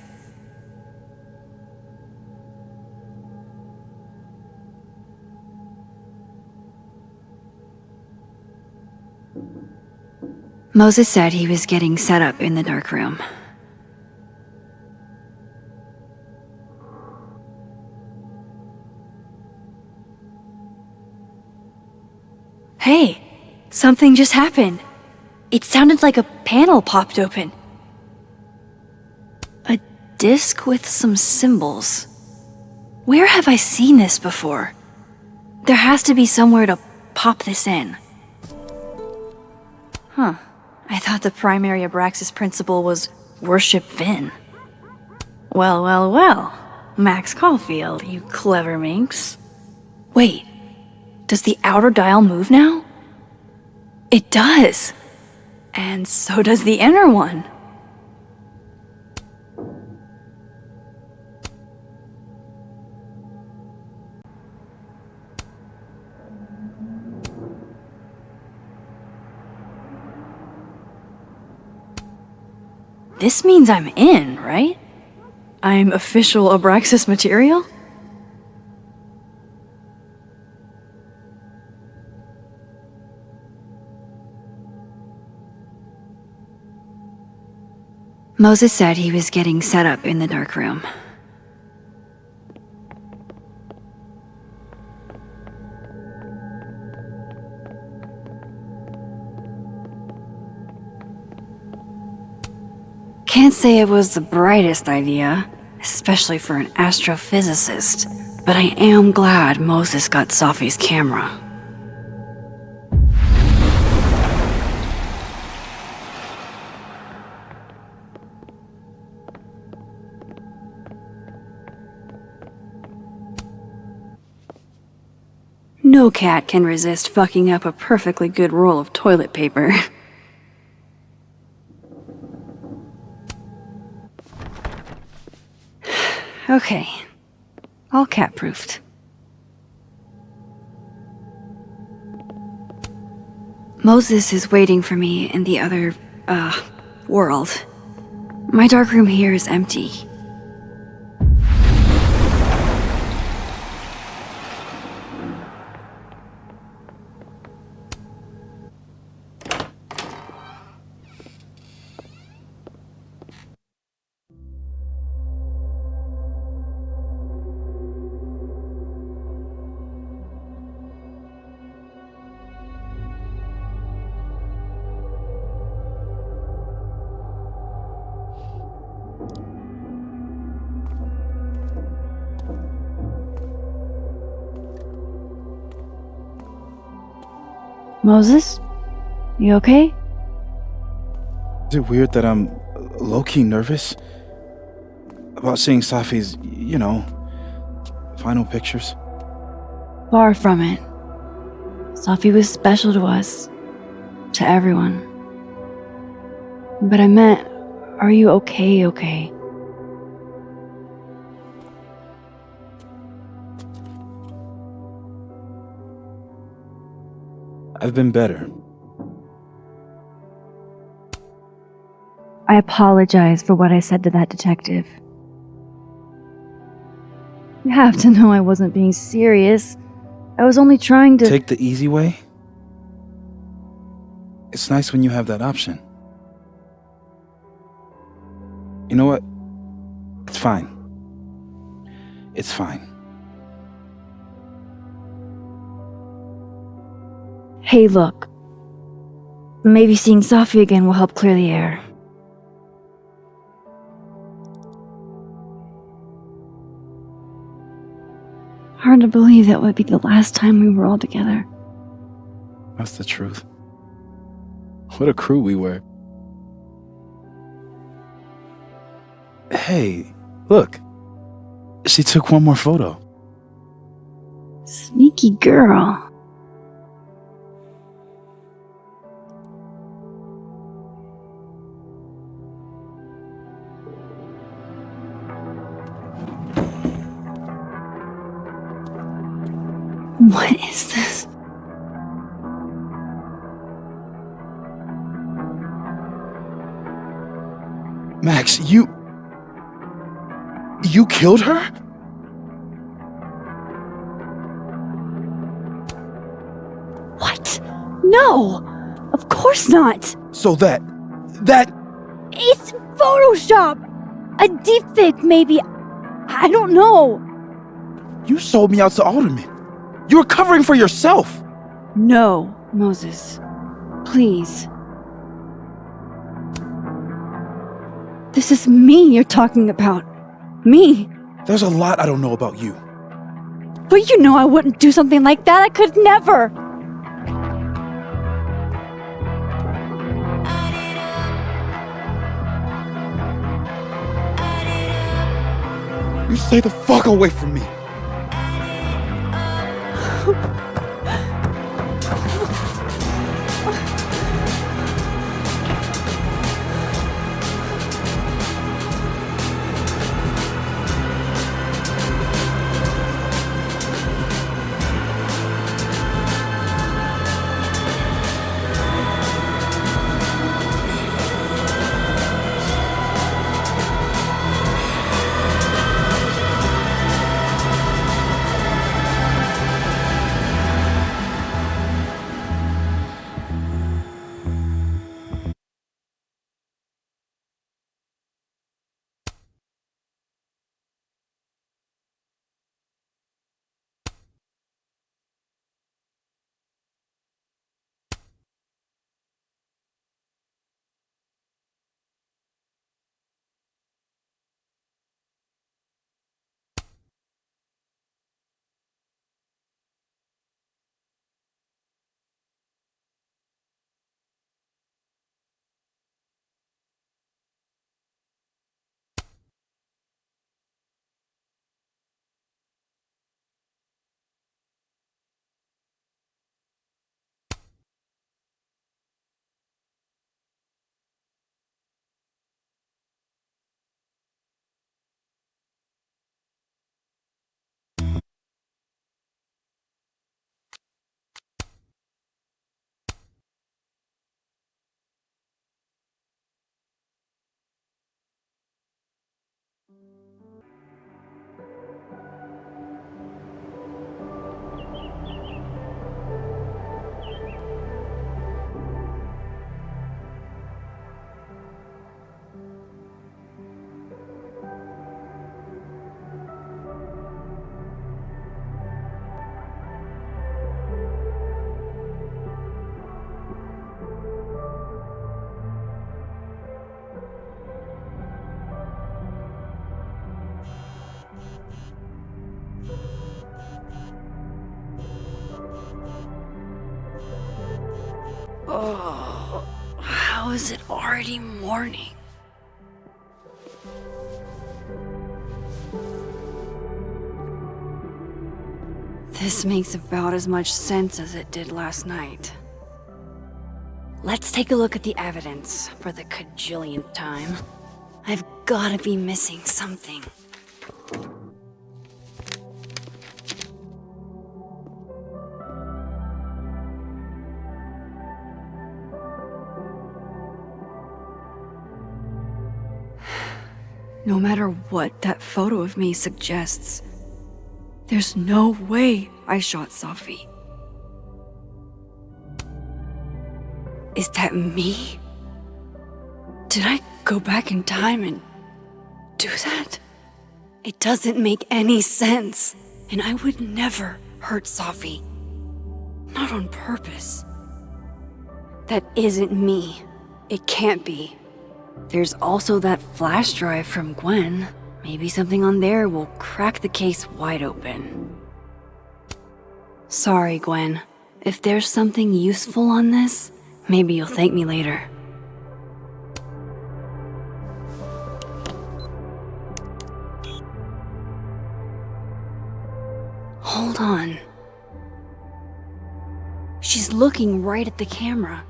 Speaker 6: Moses said he was getting set up in the dark room. Hey, something just happened. It sounded like a panel popped open. A disc with some symbols. Where have I seen this before? There has to be somewhere to pop this in. Huh. I thought the primary Abraxas principle was worship Vin. Well, well, well. Max Caulfield, you clever minx. Wait, does the outer dial move now? It does. And so does the inner one. This means I'm in, right? I'm official Abraxas material? Moses said he was getting set up in the dark room. Can't say it was the brightest idea, especially for an astrophysicist, but I am glad Moses got Safi's camera. No cat can resist fucking up a perfectly good roll of toilet paper. Okay, all cat-proofed. Moses is waiting for me in the other, world. My darkroom here is empty. Moses? You okay?
Speaker 12: Is it weird that I'm low-key nervous about seeing Safi's, final pictures?
Speaker 6: Far from it. Safi was special to us. To everyone. But I meant, are you okay?
Speaker 12: I've been better.
Speaker 6: I apologize for what I said to that detective. You have to know I wasn't being serious. I was only trying to—
Speaker 12: Take the easy way? It's nice when you have that option. You know what? It's fine. It's fine.
Speaker 6: Hey, look. Maybe seeing Safi again will help clear the air. Hard to believe that would be the last time we were all together.
Speaker 12: That's the truth. What a crew we were. Hey, look. She took one more photo.
Speaker 6: Sneaky girl.
Speaker 2: What is this?
Speaker 12: Max, you killed her?
Speaker 2: What? No! Of course not!
Speaker 12: So that...
Speaker 7: It's Photoshop! A deepfake, maybe. I don't know.
Speaker 12: You sold me out to Alderman. You were covering for yourself.
Speaker 2: No, Moses. Please. This is me you're talking about. Me.
Speaker 12: There's a lot I don't know about you.
Speaker 2: But you know I wouldn't do something like that. I could never.
Speaker 12: You stay the fuck away from me.
Speaker 2: Oh, how is it already morning? This makes about as much sense as it did last night. Let's take a look at the evidence for the cajillionth time. I've gotta be missing something. No matter what that photo of me suggests, there's no way I shot Safi. Is that me? Did I go back in time and do that? It doesn't make any sense, and I would never hurt Safi. Not on purpose. That isn't me. It can't be. There's also that flash drive from Gwen. Maybe something on there will crack the case wide open. Sorry, Gwen. If there's something useful on this, maybe you'll thank me later. Hold on. She's looking right at the camera,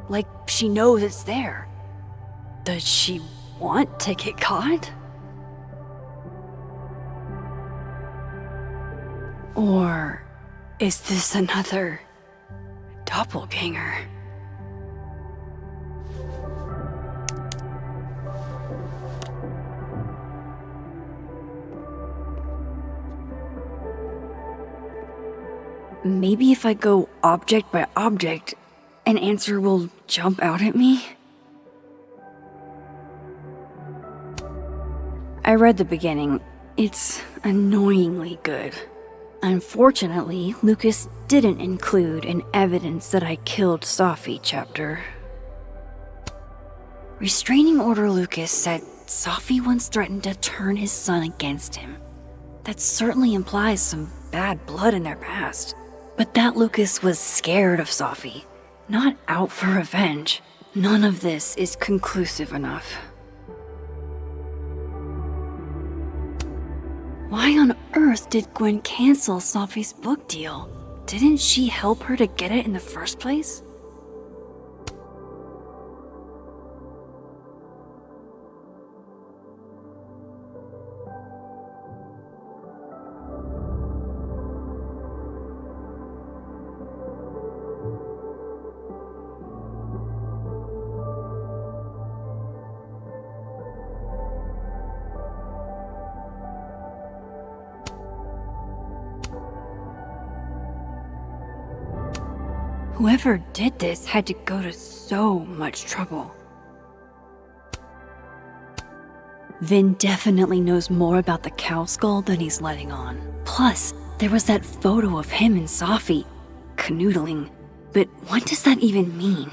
Speaker 2: like she knows it's there. Does she want to get caught? Or Is this another doppelganger? Maybe if I go object by object, an answer will jump out at me? I read the beginning. It's annoyingly good. Unfortunately, Lucas didn't include an evidence that I killed Safi chapter. Restraining Order Lucas said Safi once threatened to turn his son against him. That certainly implies some bad blood in their past. But that Lucas was scared of Safi, not out for revenge. None of this is conclusive enough. Why on earth did Gwen cancel Safi's book deal? Didn't she help her to get it in the first place? Whoever did this had to go to so much trouble. Vin definitely knows more about the cow skull than he's letting on. Plus, there was that photo of him and Safi canoodling. But what does that even mean?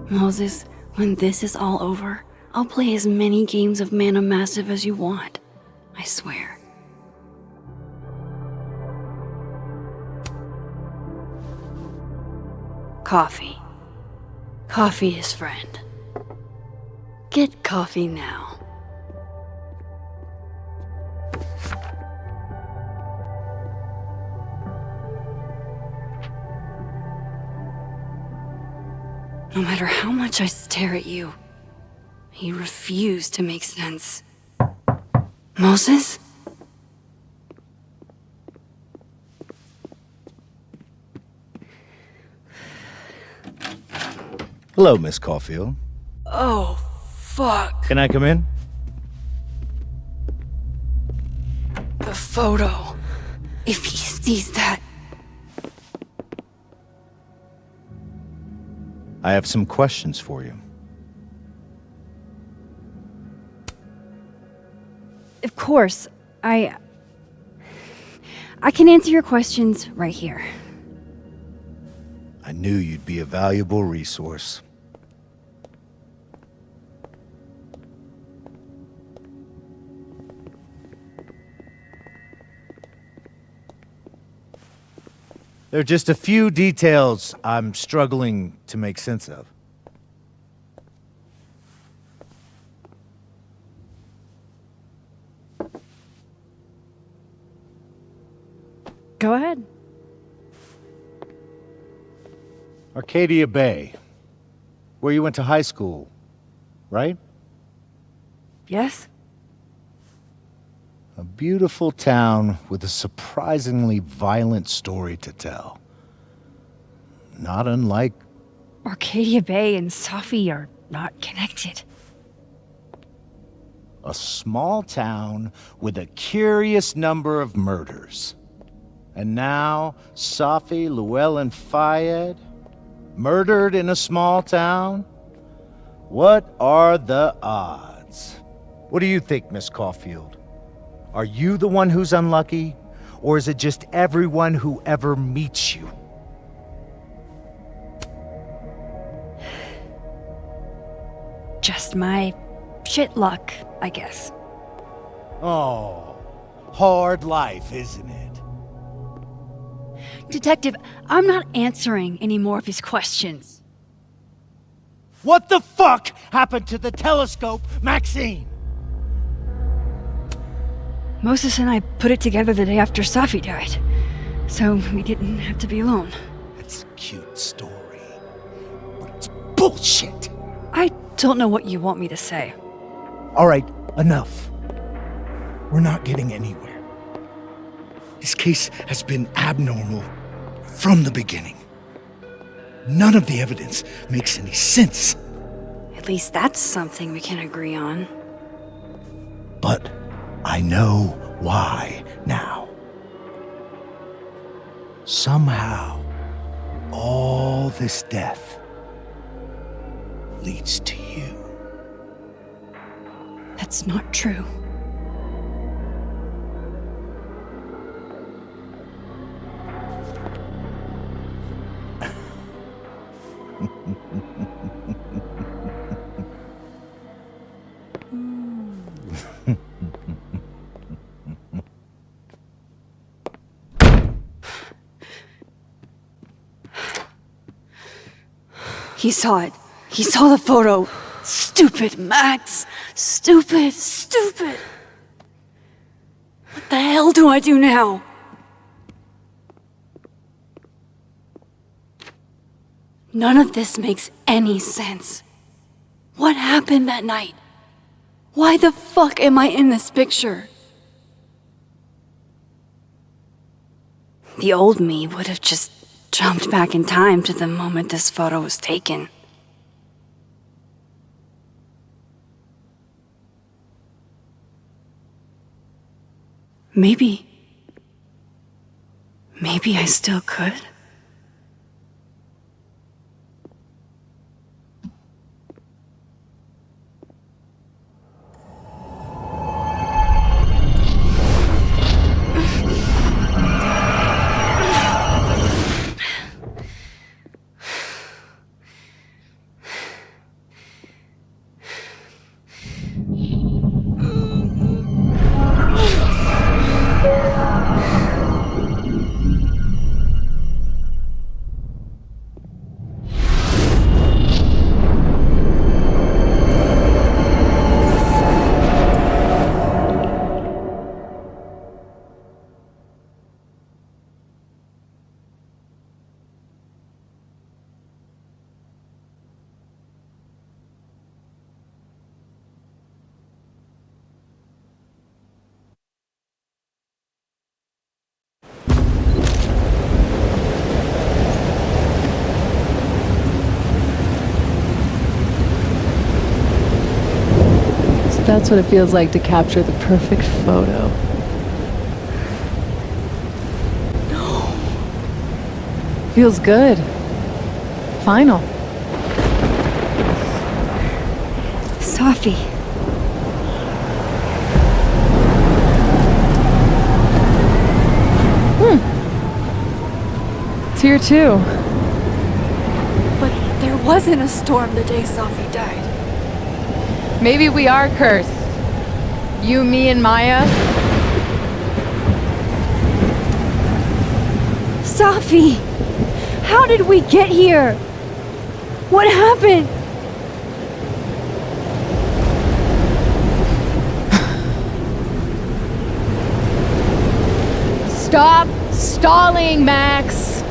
Speaker 2: Moses, when this is all over, I'll play as many games of Mana Massive as you want. I swear. Coffee. Coffee is friend. Get coffee now. No matter how much I stare at you, you refuse to make sense. Moses?
Speaker 18: Hello, Miss Caulfield.
Speaker 2: Oh, fuck.
Speaker 18: Can I come in?
Speaker 2: The photo. If he sees that.
Speaker 18: I have some questions for you.
Speaker 7: Of course. I can answer your questions right here.
Speaker 18: I knew you'd be a valuable resource. There are just a few details I'm struggling to make sense of.
Speaker 7: Go ahead.
Speaker 18: Arcadia Bay, where you went to high school, right?
Speaker 7: Yes?
Speaker 18: A beautiful town with a surprisingly violent story to tell. Not unlike...
Speaker 7: Arcadia Bay and Safi are not connected.
Speaker 18: A small town with a curious number of murders. And now, Safi, Llewellyn Fayed, murdered in a small town? What are the odds? What do you think, Miss Caulfield? Are you the one who's unlucky? Or is it just everyone who ever meets you?
Speaker 7: Just my shit luck, I guess.
Speaker 18: Oh, hard life, isn't it?
Speaker 7: Detective, I'm not answering any more of his questions.
Speaker 18: What the fuck happened to the telescope, Maxine?
Speaker 7: Moses and I put it together the day after Safi died, so we didn't have to be alone.
Speaker 18: It's a cute story, but it's bullshit.
Speaker 7: I don't know what you want me to say.
Speaker 18: All right, enough. we're not getting anywhere. This case has been abnormal from the beginning. None of the evidence makes any sense.
Speaker 2: At least that's something we can agree on.
Speaker 18: But I know why now. Somehow, all this death leads to you.
Speaker 2: That's not true. He saw it. He saw the photo. Stupid Max. Stupid, stupid. What the hell do I do now? None of this makes any sense. What happened that night? Why the fuck am I in this picture? The old me would have just jumped back in time to the moment this photo was taken. Maybe I still could.
Speaker 3: That's what it feels like to capture the perfect photo.
Speaker 2: No.
Speaker 3: Feels good. Final.
Speaker 2: Sophie.
Speaker 3: It's here too.
Speaker 2: But there wasn't a storm the day Sophie died.
Speaker 3: Maybe we are cursed. You, me, and Maya.
Speaker 7: Sophie! How did we get here? What happened?
Speaker 3: Stop stalling, Max!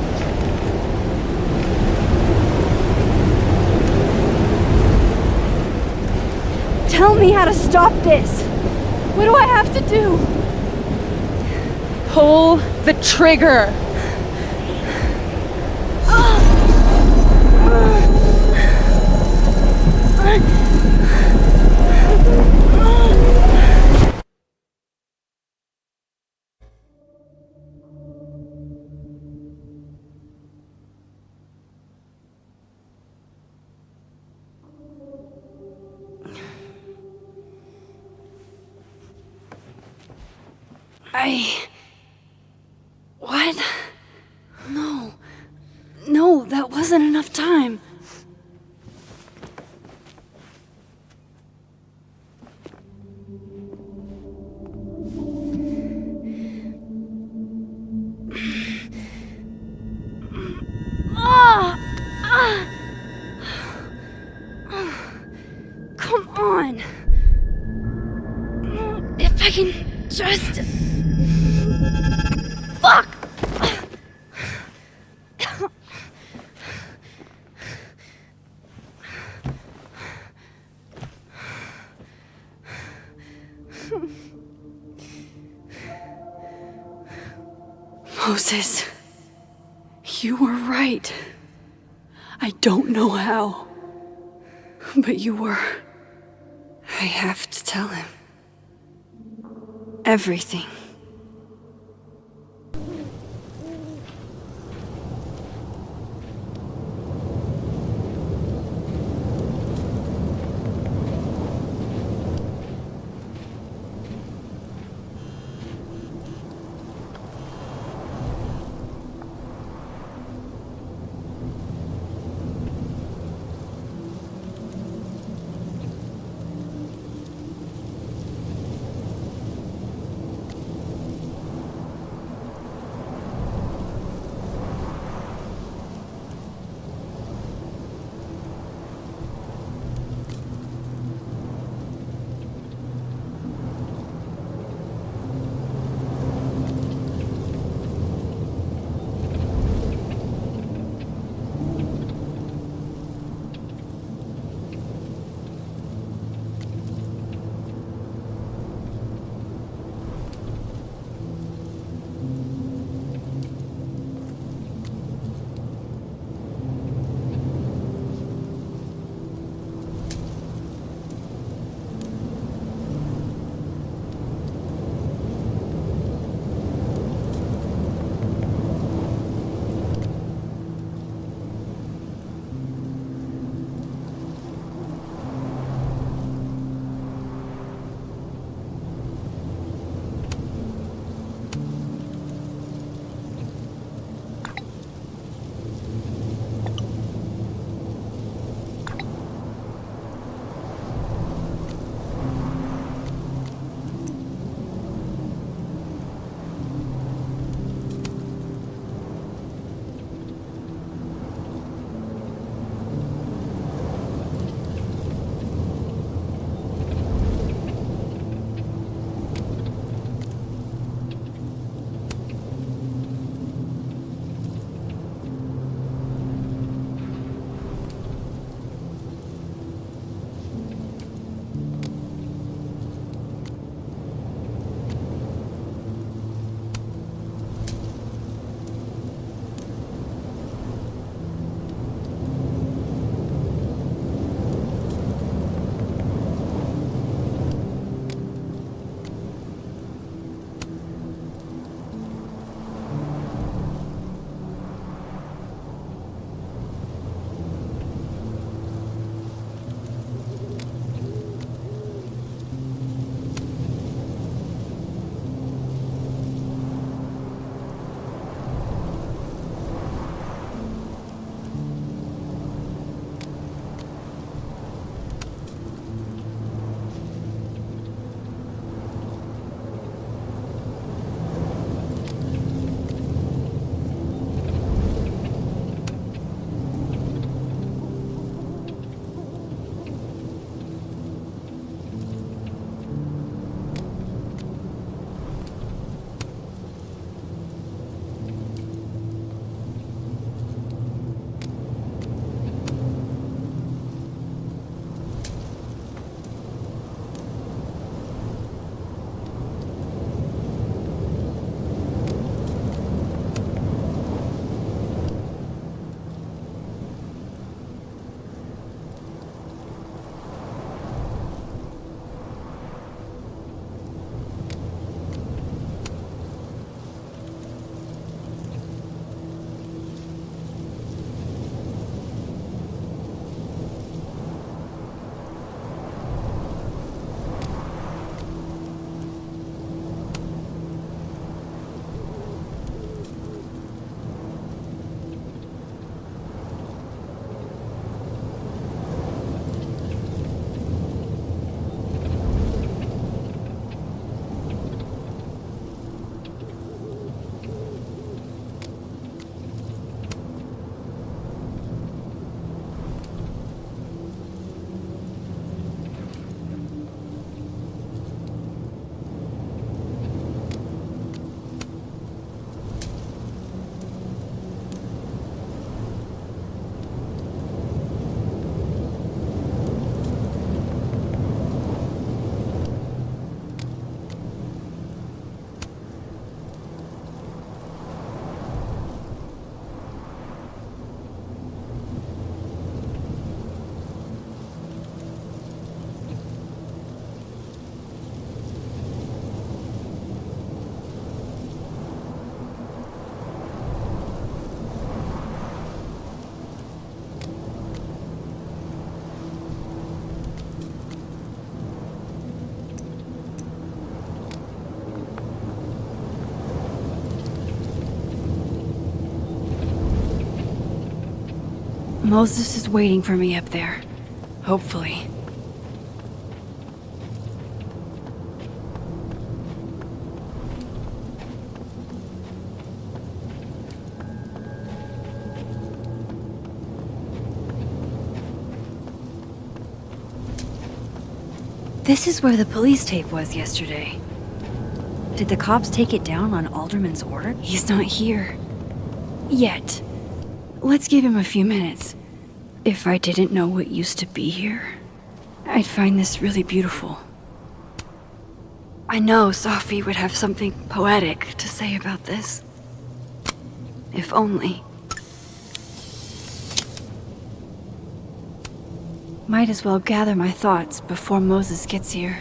Speaker 7: Tell me how to stop this! What do I have to do?
Speaker 3: Pull the trigger!
Speaker 2: What? No, that wasn't enough time. Come on. If I can just... Fuck! Moses, you were right. I don't know how, but you were. I have to tell him. Everything. Moses is waiting for me up there. Hopefully. This is where the police tape was yesterday. Did the cops take it down on Alderman's order? He's not here. Yet. Let's give him a few minutes. If I didn't know what used to be here, I'd find this really beautiful. I know Sophie would have something poetic to say about this. If only. Might as well gather my thoughts before Moses gets here.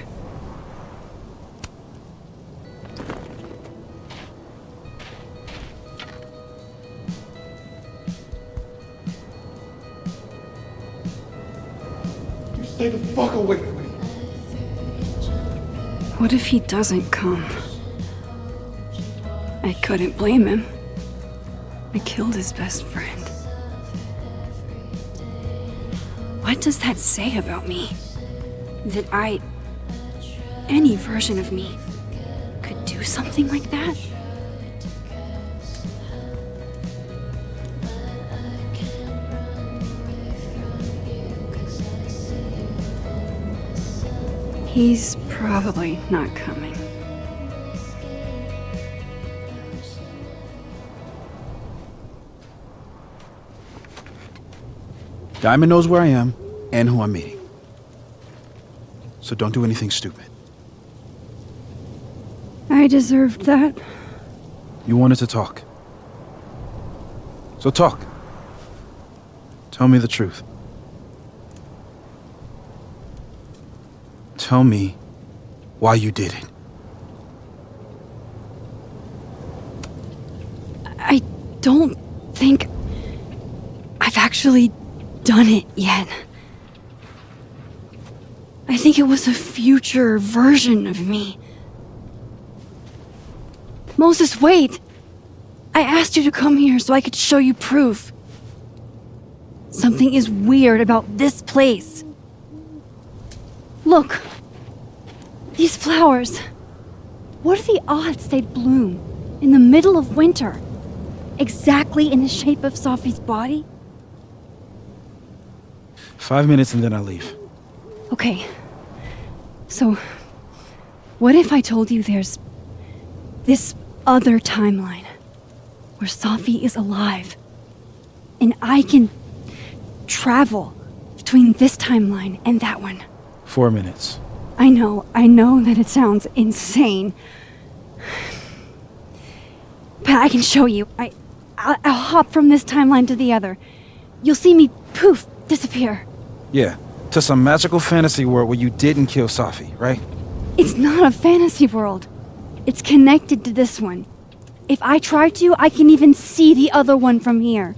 Speaker 13: Stay the fuck away from me.
Speaker 2: What if he doesn't come? I couldn't blame him. I killed his best friend. What does that say about me? That any version of me, could do something like that? He's probably not coming.
Speaker 12: Diamond knows where I am and who I'm meeting. So don't do anything stupid.
Speaker 2: I deserved that.
Speaker 12: You wanted to talk. So talk. Tell me the truth. Tell me why you did it.
Speaker 2: I don't think I've actually done it yet. I think it was a future version of me. Moses, wait! I asked you to come here so I could show you proof. Something is weird about this place. Look! These flowers. What are the odds they'd bloom in the middle of winter? Exactly in the shape of Sophie's body?
Speaker 12: 5 minutes and then I'll leave.
Speaker 2: Okay. So, what if I told you there's this other timeline where Sophie is alive and I can travel between this timeline and that one?
Speaker 12: 4 minutes.
Speaker 2: I know that it sounds insane. But I can show you. I'll hop from this timeline to the other. You'll see me, poof, disappear.
Speaker 12: Yeah, to some magical fantasy world where you didn't kill Sophie, right?
Speaker 2: It's not a fantasy world. It's connected to this one. If I try to, I can even see the other one from here.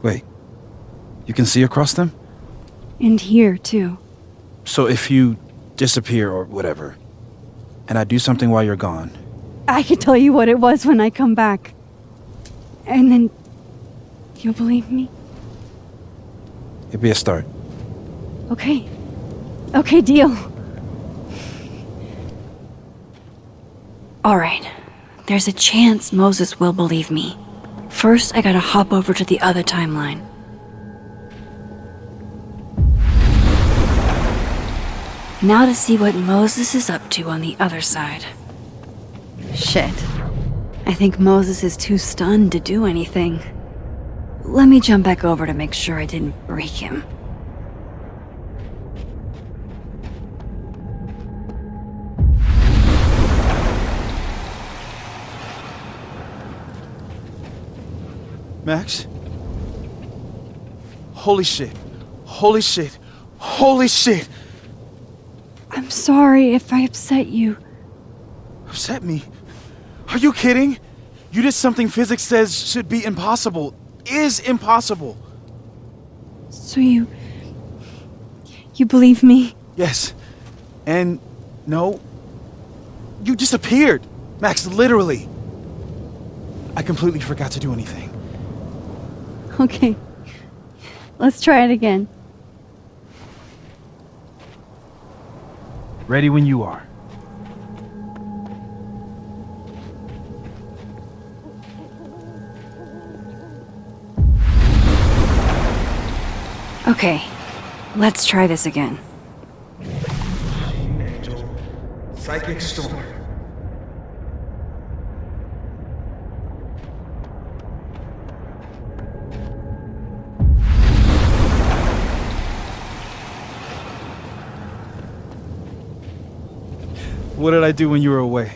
Speaker 12: Wait, you can see across them?
Speaker 2: And here, too.
Speaker 12: So if you disappear or whatever, and I do something while you're gone...
Speaker 2: I can tell you what it was when I come back. And then... you'll believe me?
Speaker 12: It'd be a start.
Speaker 2: Okay. Okay, deal. Alright. There's a chance Moses will believe me. First, I gotta hop over to the other timeline. Now to see what Moses is up to on the other side. Shit. I think Moses is too stunned to do anything. Let me jump back over to make sure I didn't break him.
Speaker 12: Max? Holy shit. Holy shit. Holy shit!
Speaker 2: I'm sorry if I upset you.
Speaker 12: Upset me? Are you kidding? You did something physics says should be impossible. Is impossible.
Speaker 2: So you believe me?
Speaker 12: Yes. And no. You disappeared. Max, literally. I completely forgot to do anything.
Speaker 2: Okay. Let's try it again.
Speaker 12: Ready when you are.
Speaker 2: Okay, let's try this again.
Speaker 13: Angel. Psychic storm.
Speaker 12: What did I do when you were away?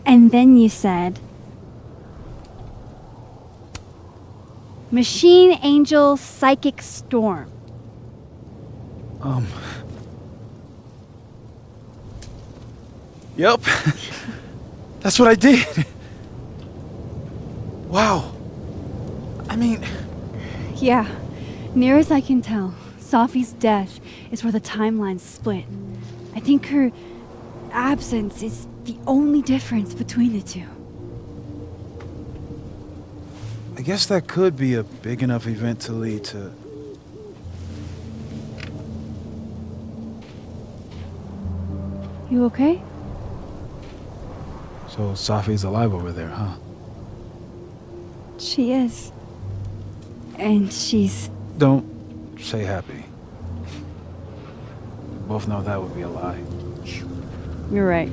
Speaker 2: And then you said, Machine Angel Psychic Storm.
Speaker 12: Yep. That's what I did. Wow. I mean...
Speaker 2: Yeah, near as I can tell, Sophie's death is where the timelines split. I think her absence is the only difference between the two.
Speaker 12: I guess that could be a big enough event to lead to...
Speaker 2: You okay?
Speaker 12: So Sophie's alive over there, huh?
Speaker 2: She is. And she's...
Speaker 12: Don't say happy. We both know that would be a lie.
Speaker 2: You're right.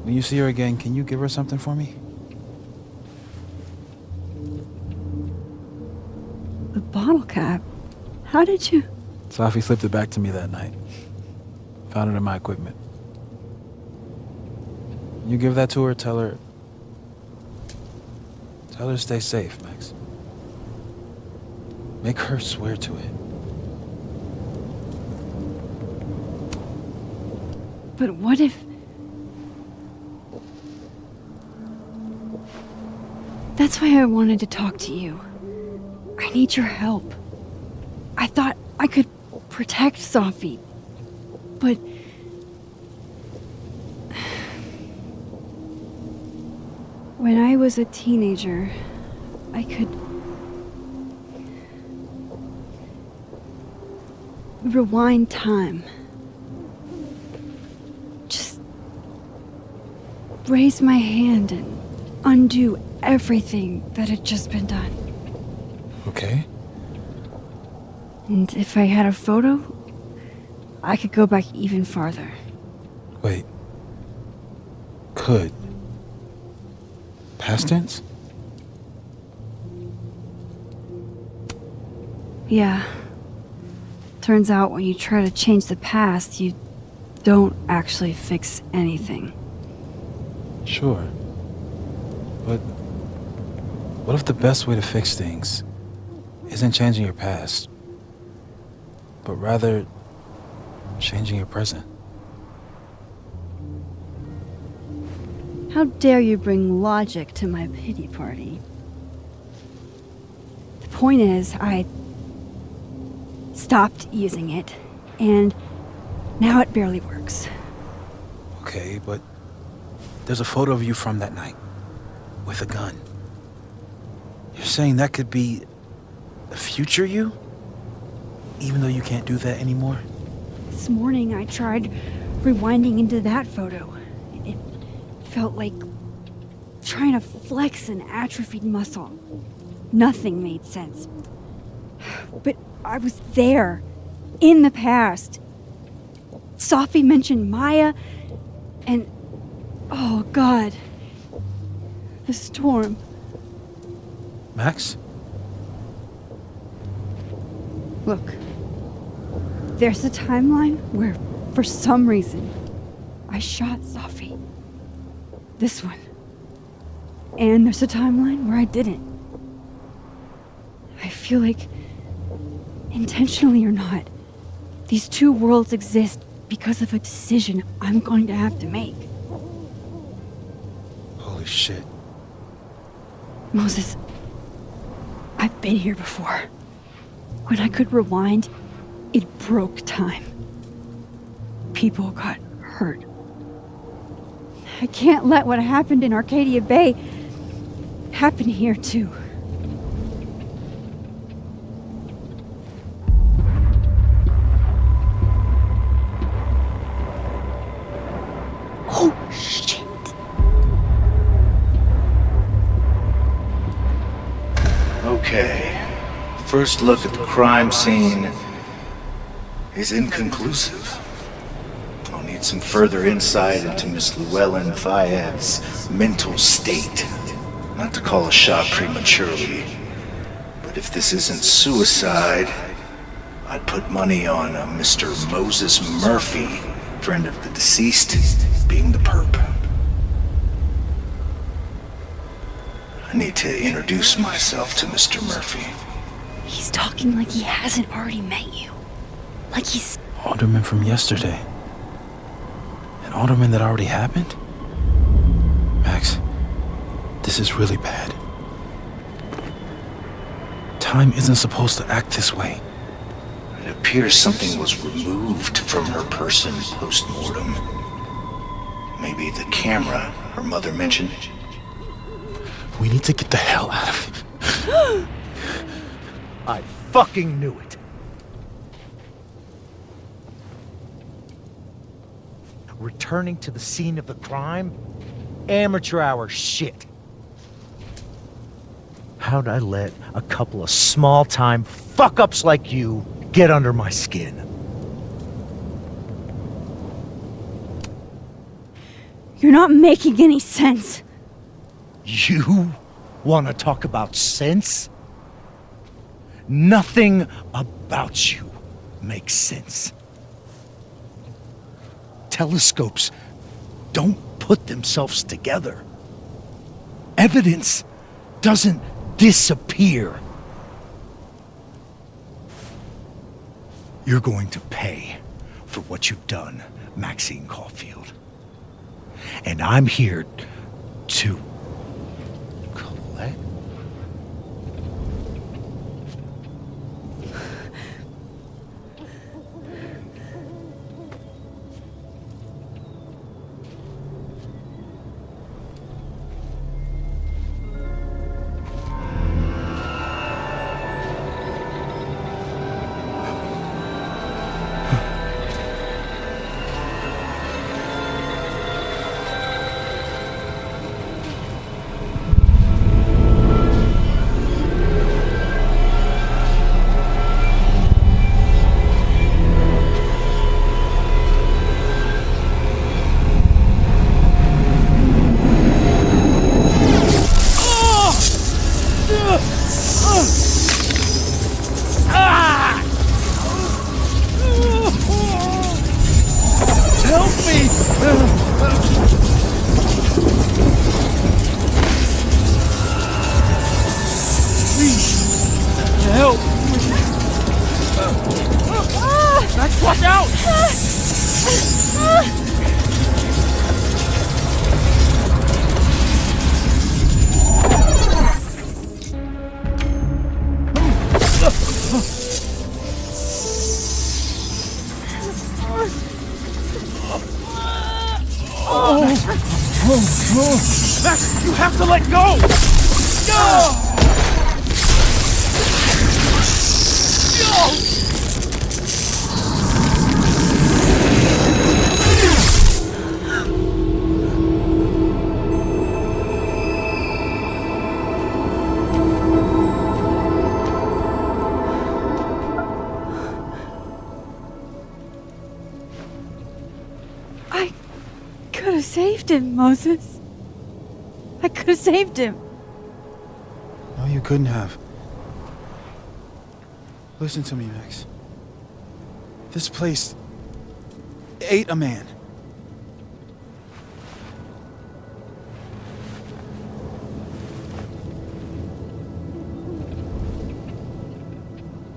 Speaker 12: When you see her again, can you give her something for me?
Speaker 2: The bottle cap? How did you...
Speaker 12: Sophie slipped it back to me that night. Found it in my equipment. You give that to her, tell her to stay safe, Max. Make her swear to it.
Speaker 2: But what if... That's why I wanted to talk to you. I need your help. I thought I could protect Sophie, but... When I was a teenager, I could... rewind time. Just... raise my hand and undo everything that had just been done.
Speaker 12: Okay.
Speaker 2: And if I had a photo, I could go back even farther.
Speaker 12: Wait. Could. Past tense?
Speaker 2: Yeah. Turns out when you try to change the past, you don't actually fix anything.
Speaker 12: Sure. But what if the best way to fix things isn't changing your past, but rather changing your present?
Speaker 2: How dare you bring logic to my pity party? The point is, I stopped using it, and now it barely works.
Speaker 12: Okay, but there's a photo of you from that night, with a gun. You're saying that could be the future you? Even though you can't do that anymore?
Speaker 2: This morning I tried rewinding into that photo. It felt like trying to flex an atrophied muscle. Nothing made sense. But I was there, in the past. Sophie mentioned Maya, and oh God, the storm.
Speaker 12: Max?
Speaker 2: Look, there's a timeline where, for some reason, I shot Sophie. This one. And there's a timeline where I didn't. I feel like, intentionally or not, these two worlds exist because of a decision I'm going to have to make.
Speaker 12: Holy shit.
Speaker 2: Moses, I've been here before. When I could rewind, it broke time. People got hurt.
Speaker 7: I can't let what happened in Arcadia Bay happen here, too.
Speaker 6: Oh, shit.
Speaker 18: Okay. First look at the crime scene is inconclusive. I'll need some further insight into Miss Llewellyn Fayette's mental state. Not to call a shot prematurely, but if this isn't suicide, I'd put money on a Mr. Moses Murphy, friend of the deceased, being the perp. I need to introduce myself to Mr. Murphy.
Speaker 6: He's talking like he hasn't already met you. Like he's...
Speaker 12: Alderman from yesterday. An alderman that already happened? Max, this is really bad. Time isn't supposed to act this way.
Speaker 18: It appears something was removed from her person post-mortem. Maybe the camera her mother mentioned.
Speaker 12: We need to get the hell out of here.
Speaker 23: I fucking knew it. Returning to the scene of the crime? Amateur hour shit. How'd I let a couple of small-time fuck-ups like you get under my skin?
Speaker 7: You're not making any sense.
Speaker 23: You want to talk about sense? Nothing about you makes sense. Telescopes don't put themselves together. Evidence doesn't disappear. You're going to pay for what you've done, Maxine Caulfield. And I'm here to collect.
Speaker 13: Max, you have to let go!
Speaker 7: I could have saved him, Moses. I could have saved him.
Speaker 12: No, you couldn't have. Listen to me, Max. This place ate a man.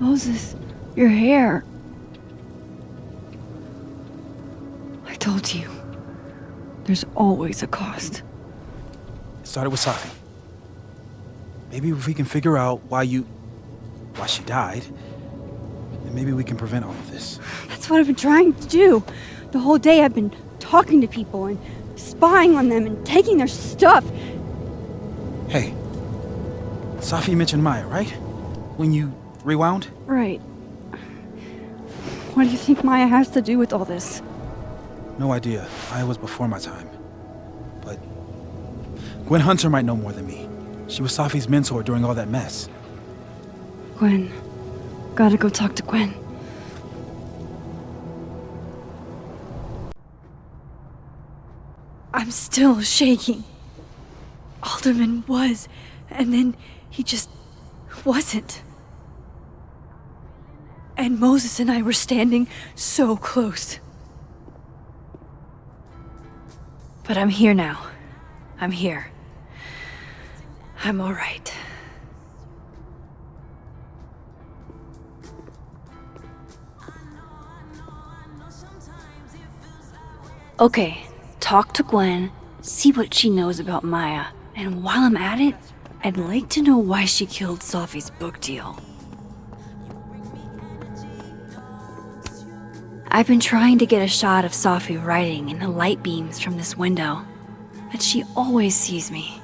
Speaker 7: Moses, your hair. I told you. There's always a cost.
Speaker 12: It started with Safi. Maybe if we can figure out why she died, then maybe we can prevent all of this.
Speaker 7: That's what I've been trying to do. The whole day I've been talking to people and spying on them and taking their stuff.
Speaker 12: Hey, Safi mentioned Maya, right? When you rewound?
Speaker 7: Right. What do you think Maya has to do with all this?
Speaker 12: No idea. Maya was before my time. But Gwen Hunter might know more than me. She was Safi's mentor during all that mess.
Speaker 7: Gwen. Gotta go talk to Gwen. I'm still shaking. Alderman was, and then he just wasn't. And Moses and I were standing so close. But I'm here now. I'm here. I'm all right. Okay, talk to Gwen, see what she knows about Maya, and while I'm at it, I'd like to know why she killed Safi's book deal. I've been trying to get a shot of Safi writing in the light beams from this window, but she always sees me.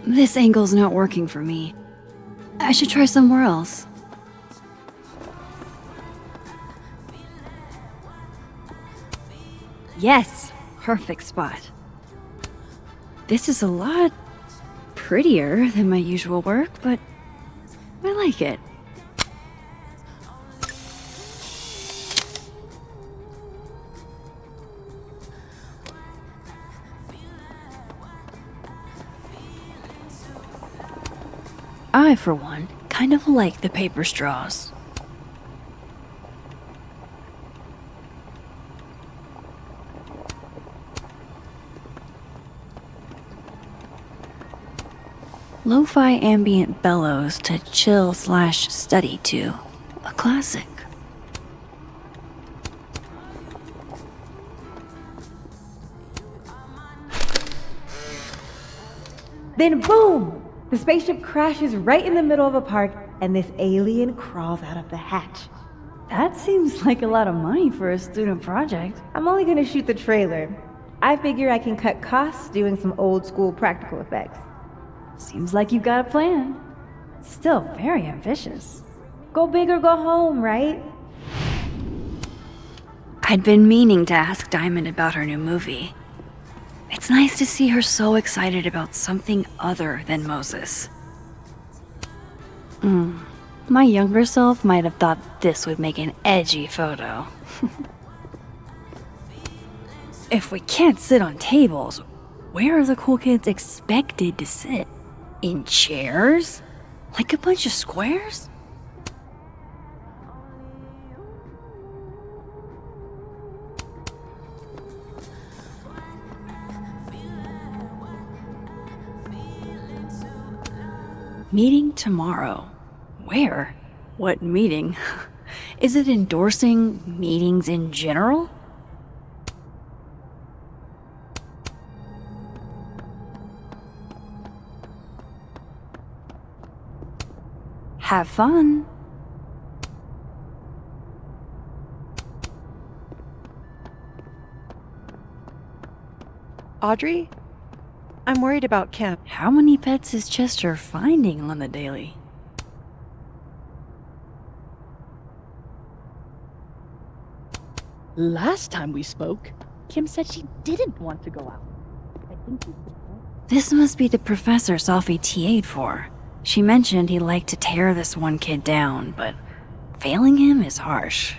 Speaker 7: This angle's not working for me. I should try somewhere else. Yes, perfect spot. This is a lot prettier than my usual work, but I like it. I, for one, kind of like the paper straws. Lo-fi ambient bellows to chill/study to. A classic.
Speaker 14: Then boom! The spaceship crashes right in the middle of a park, and this alien crawls out of the hatch.
Speaker 7: That seems like a lot of money for a student project.
Speaker 14: I'm only gonna shoot the trailer. I figure I can cut costs doing some old school practical effects.
Speaker 7: Seems like you've got a plan. Still very ambitious.
Speaker 14: Go big or go home, right?
Speaker 2: I'd been meaning to ask Diamond about her new movie. It's nice to see her so excited about something other than Moses. My younger self might have thought this would make an edgy photo. If we can't sit on tables, where are the cool kids expected to sit? In chairs? Like a bunch of squares? Meeting tomorrow. Where? What meeting? Is it endorsing meetings in general? Have fun.
Speaker 9: Audrey? I'm worried about Kim.
Speaker 2: How many pets is Chester finding on the daily?
Speaker 20: Last time we spoke, Kim said she didn't want to go out. I think
Speaker 2: This must be the professor Safi TA'd for. She mentioned he liked to tear this one kid down, but failing him is harsh.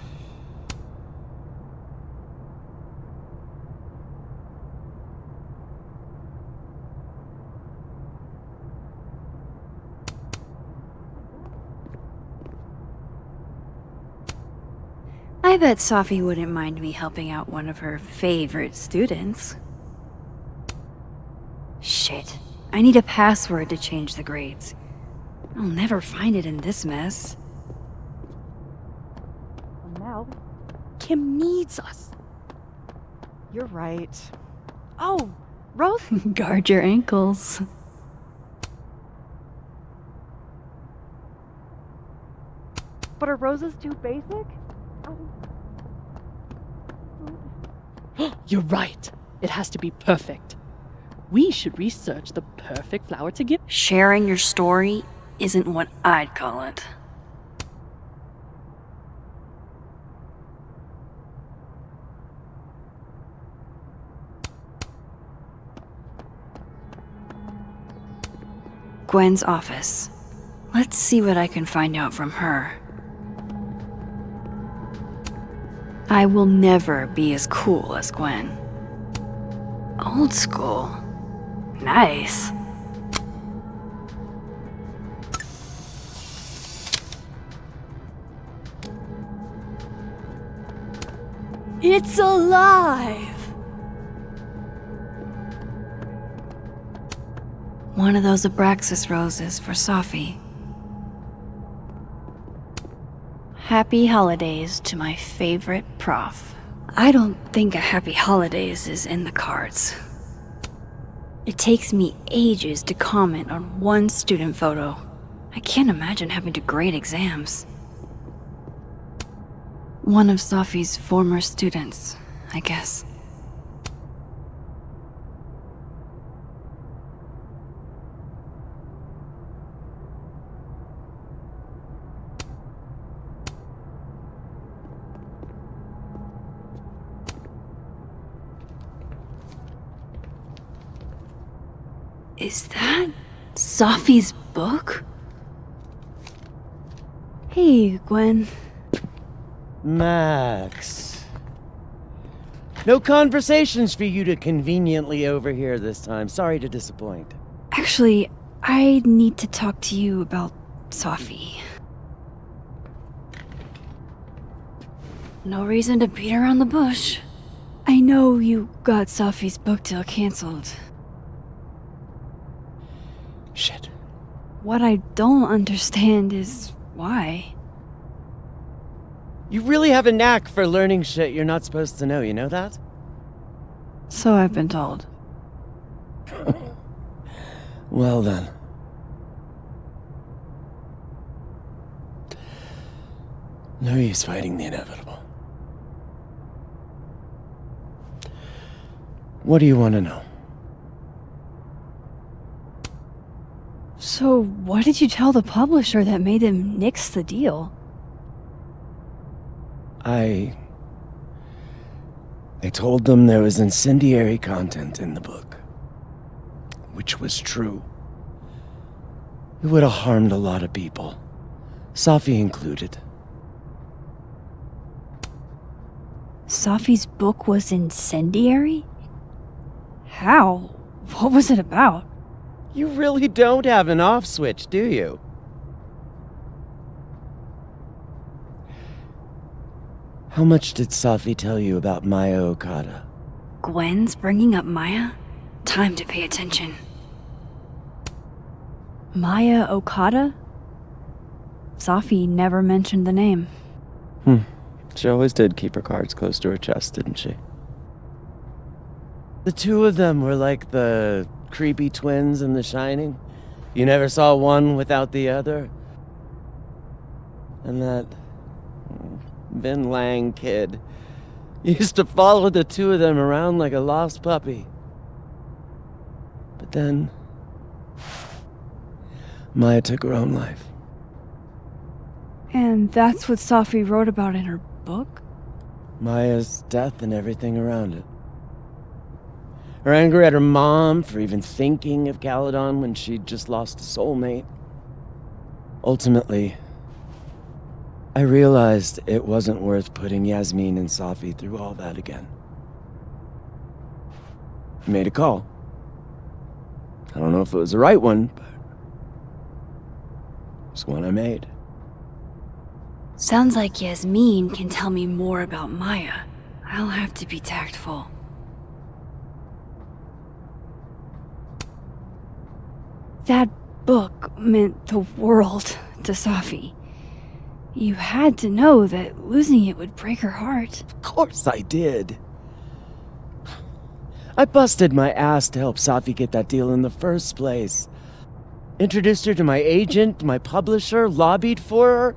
Speaker 2: I bet Safi wouldn't mind me helping out one of her favorite students. Shit, I need a password to change the grades. I'll never find it in this mess.
Speaker 9: Now, Kim needs us. You're right. Oh, Rose?
Speaker 2: Guard your ankles.
Speaker 9: But are roses too basic?
Speaker 20: You're right. It has to be perfect. We should research the perfect flower to give.
Speaker 2: Sharing your story isn't what I'd call it. Gwen's office. Let's see what I can find out from her. I will never be as cool as Gwen. Old school. Nice. It's alive! One of those Abraxas roses for Safi. Happy holidays to my favorite prof. I don't think a happy holidays is in the cards. It takes me ages to comment on one student photo. I can't imagine having to grade exams. One of Safi's former students, I guess. Is that Safi's book? Hey, Gwen.
Speaker 5: Max. No conversations for you to conveniently overhear this time. Sorry to disappoint.
Speaker 2: Actually, I need to talk to you about Safi. No reason to beat around the bush. I know you got Safi's book deal canceled.
Speaker 5: Shit.
Speaker 2: What I don't understand is why.
Speaker 5: You really have a knack for learning shit you're not supposed to know, you know that?
Speaker 2: So I've been told.
Speaker 5: Well then. No use fighting the inevitable. What do you want to know?
Speaker 2: So what did you tell the publisher that made them nix the deal?
Speaker 5: I told them there was incendiary content in the book. Which was true. It would have harmed a lot of people. Safi included.
Speaker 2: Safi's book was incendiary? How? What was it about?
Speaker 5: You really don't have an off switch, do you? How much did Safi tell you about Maya Okada?
Speaker 2: Gwen's bringing up Maya? Time to pay attention. Maya Okada? Safi never mentioned the name.
Speaker 5: She always did keep her cards close to her chest, didn't she? The two of them were like the creepy twins in The Shining. You never saw one without the other. And that Vin Lang kid used to follow the two of them around like a lost puppy. But then Maya took her own life.
Speaker 2: And that's what Safi wrote about in her book?
Speaker 5: Maya's death and everything around it. Her anger at her mom for even thinking of Caledon when she'd just lost a soulmate. Ultimately, I realized it wasn't worth putting Yasmin and Safi through all that again. I made a call. I don't know if it was the right one, but it's one I made.
Speaker 2: Sounds like Yasmin can tell me more about Maya. I'll have to be tactful. That book meant the world to Safi. You had to know that losing it would break her heart.
Speaker 5: Of course I did. I busted my ass to help Safi get that deal in the first place. Introduced her to my agent, my publisher, lobbied for her.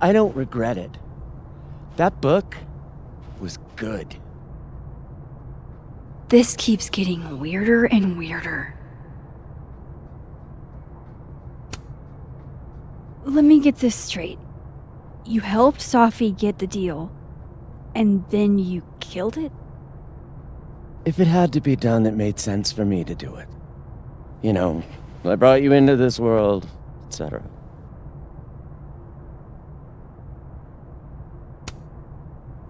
Speaker 5: I don't regret it. That book was good.
Speaker 2: This keeps getting weirder and weirder.
Speaker 7: Let me get this straight. You helped Sophie get the deal, and then you killed it?
Speaker 10: If it had to be done, it made sense for me to do it. You know, I brought you into this world, etc.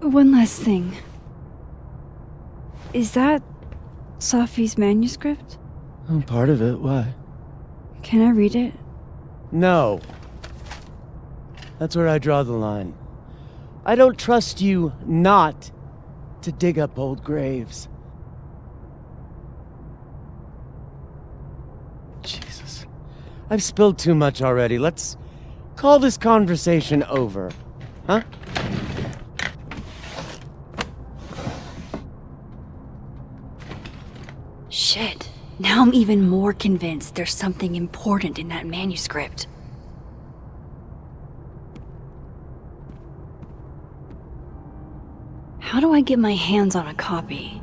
Speaker 7: One last thing. Is that Sophie's manuscript?
Speaker 10: Oh, part of it. Why?
Speaker 7: Can I read it?
Speaker 10: No. That's where I draw the line. I don't trust you not to dig up old graves. Jesus. I've spilled too much already. Let's call this conversation over. Huh?
Speaker 2: Shit. Now I'm even more convinced there's something important in that manuscript. How do I get my hands on a copy?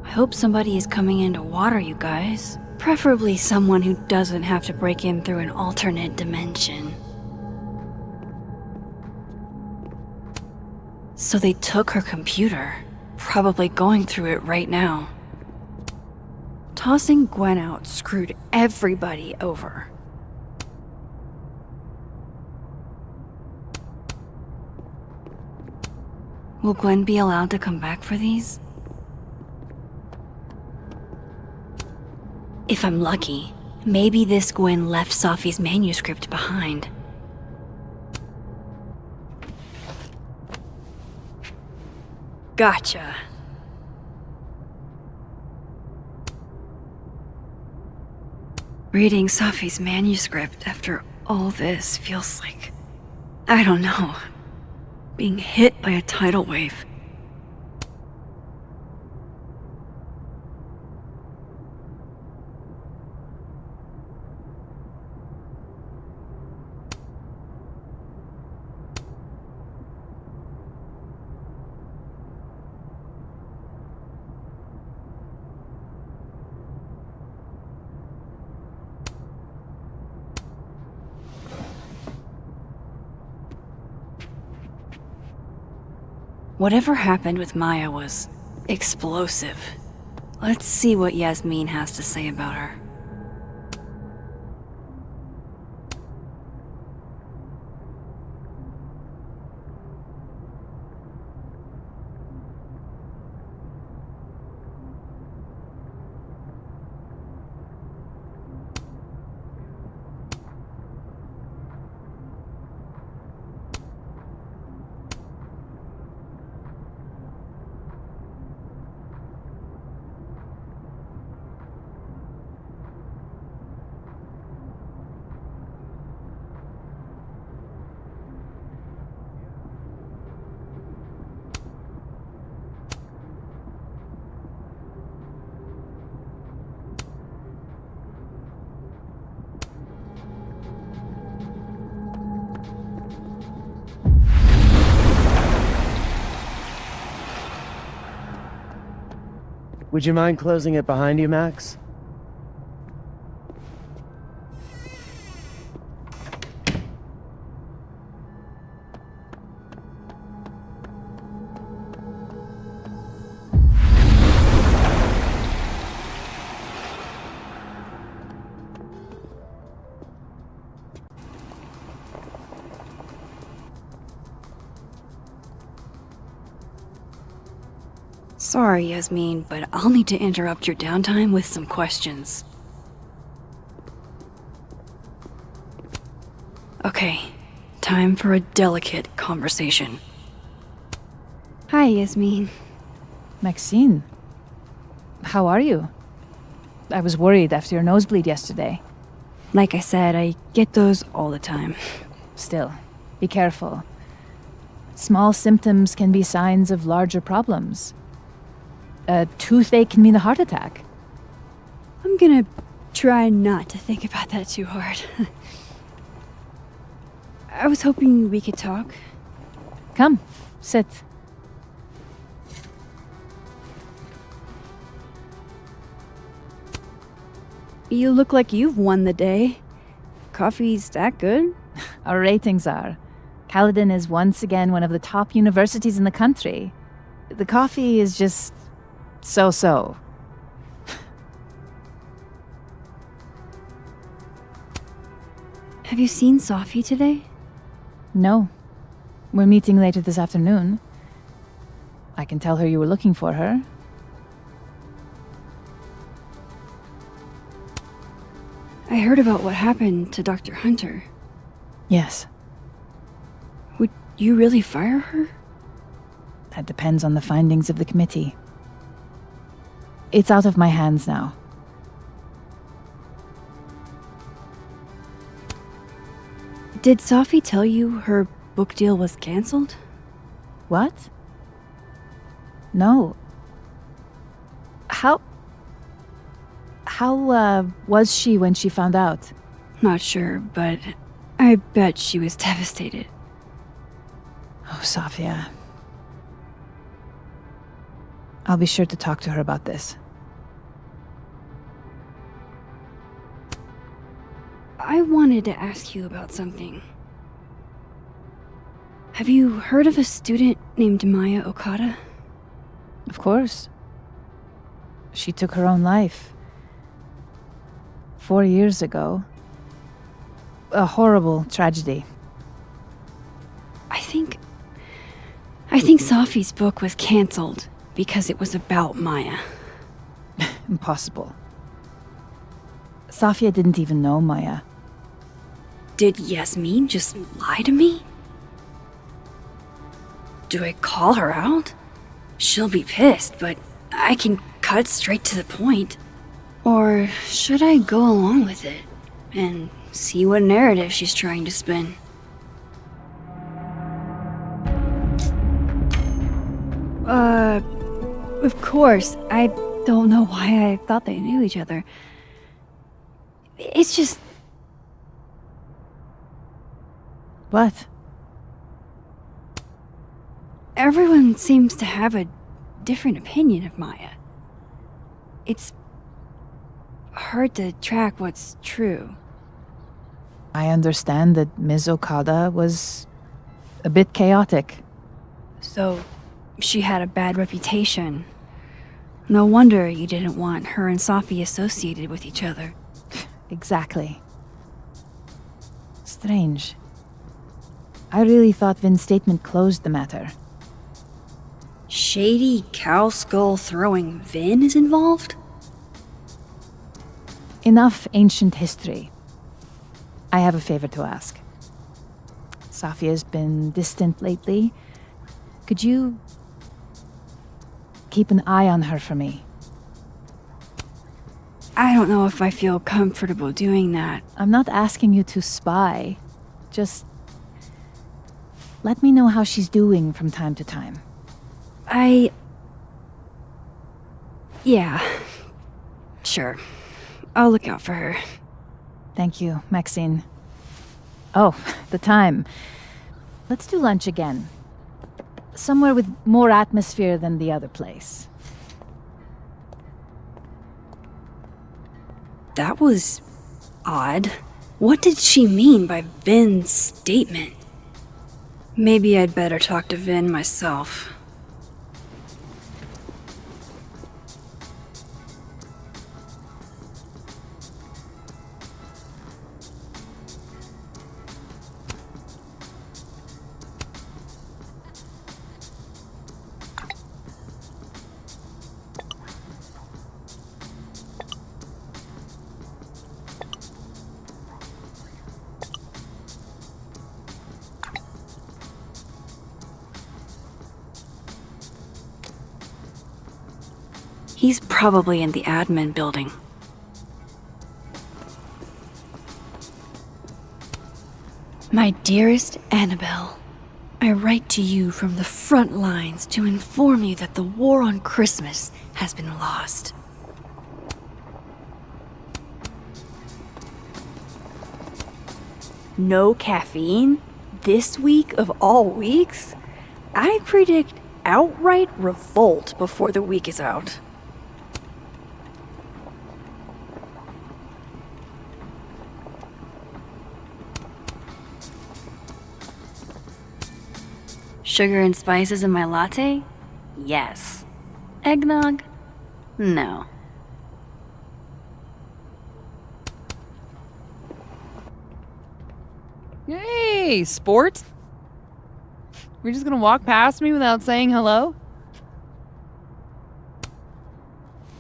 Speaker 2: I hope somebody is coming in to water you guys. Preferably someone who doesn't have to break in through an alternate dimension. So they took her computer, probably going through it right now. Tossing Gwen out screwed everybody over. Will Gwen be allowed to come back for these? If I'm lucky, maybe this Gwen left Sophie's manuscript behind. Gotcha. Reading Sophie's manuscript after all this feels like, I don't know, being hit by a tidal wave. Whatever happened with Maya was explosive. Let's see what Yasmin has to say about her.
Speaker 10: Would you mind closing it behind you, Max?
Speaker 2: Sorry, Yasmin, but I'll need to interrupt your downtime with some questions. Okay, time for a delicate conversation.
Speaker 7: Hi, Yasmin.
Speaker 20: Maxine, how are you? I was worried after your nosebleed yesterday.
Speaker 7: Like I said, I get those all the time.
Speaker 20: Still, be careful. Small symptoms can be signs of larger problems. A toothache can mean a heart attack.
Speaker 7: I'm gonna
Speaker 2: try not to think about that too hard. I was hoping we could talk.
Speaker 20: Come, sit.
Speaker 2: You look like you've won the day. Coffee's that good?
Speaker 20: Our ratings are. Caledon is once again one of the top universities in the country. The coffee is just so-so.
Speaker 2: Have you seen Sophie today?
Speaker 20: No. We're meeting later this afternoon. I can tell her you were looking for her.
Speaker 2: I heard about what happened to Dr. Hunter.
Speaker 20: Yes.
Speaker 2: Would you really fire her?
Speaker 20: That depends on the findings of the committee. It's out of my hands now.
Speaker 2: Did Sophie tell you her book deal was canceled?
Speaker 20: What? No. How was she when she found out?
Speaker 2: Not sure, but I bet she was devastated.
Speaker 20: Oh, Sophia. I'll be sure to talk to her about this.
Speaker 2: I wanted to ask you about something. Have you heard of a student named Maya Okada?
Speaker 20: Of course. She took her own life. 4 years ago. A horrible tragedy.
Speaker 2: I think Sophie's book was cancelled because it was about Maya.
Speaker 20: Impossible. Sophia didn't even know Maya.
Speaker 2: Did Yasmin just lie to me? Do I call her out? She'll be pissed, but I can cut straight to the point. Or should I go along with it and see what narrative she's trying to spin? Of course, I don't know why I thought they knew each other. It's just...
Speaker 20: What?
Speaker 2: Everyone seems to have a different opinion of Maya. It's hard to track what's true.
Speaker 20: I understand that Ms. Okada was a bit chaotic.
Speaker 2: So, she had a bad reputation. No wonder you didn't want her and Sophie associated with each other.
Speaker 20: Exactly. Strange. I really thought Vin's statement closed the matter.
Speaker 2: Shady cow skull throwing Vin is involved?
Speaker 20: Enough ancient history. I have a favor to ask. Sophia's been distant lately. Could you keep an eye on her for me?
Speaker 2: I don't know if I feel comfortable doing that.
Speaker 20: I'm not asking you to spy. Just let me know how she's doing from time to time.
Speaker 2: Yeah. Sure. I'll look out for her.
Speaker 20: Thank you, Maxine. Oh, the time. Let's do lunch again. Somewhere with more atmosphere than the other place.
Speaker 2: That was odd. What did she mean by Vin's statement? Maybe I'd better talk to Vin myself. He's probably in the admin building. My dearest Annabelle, I write to you from the front lines to inform you that the war on Christmas has been lost. no caffeine, this week of all weeks? I predict outright revolt before the week is out. Sugar and spices in my latte? Yes. Eggnog? No.
Speaker 3: Hey, sport. You're just gonna walk past me without saying hello?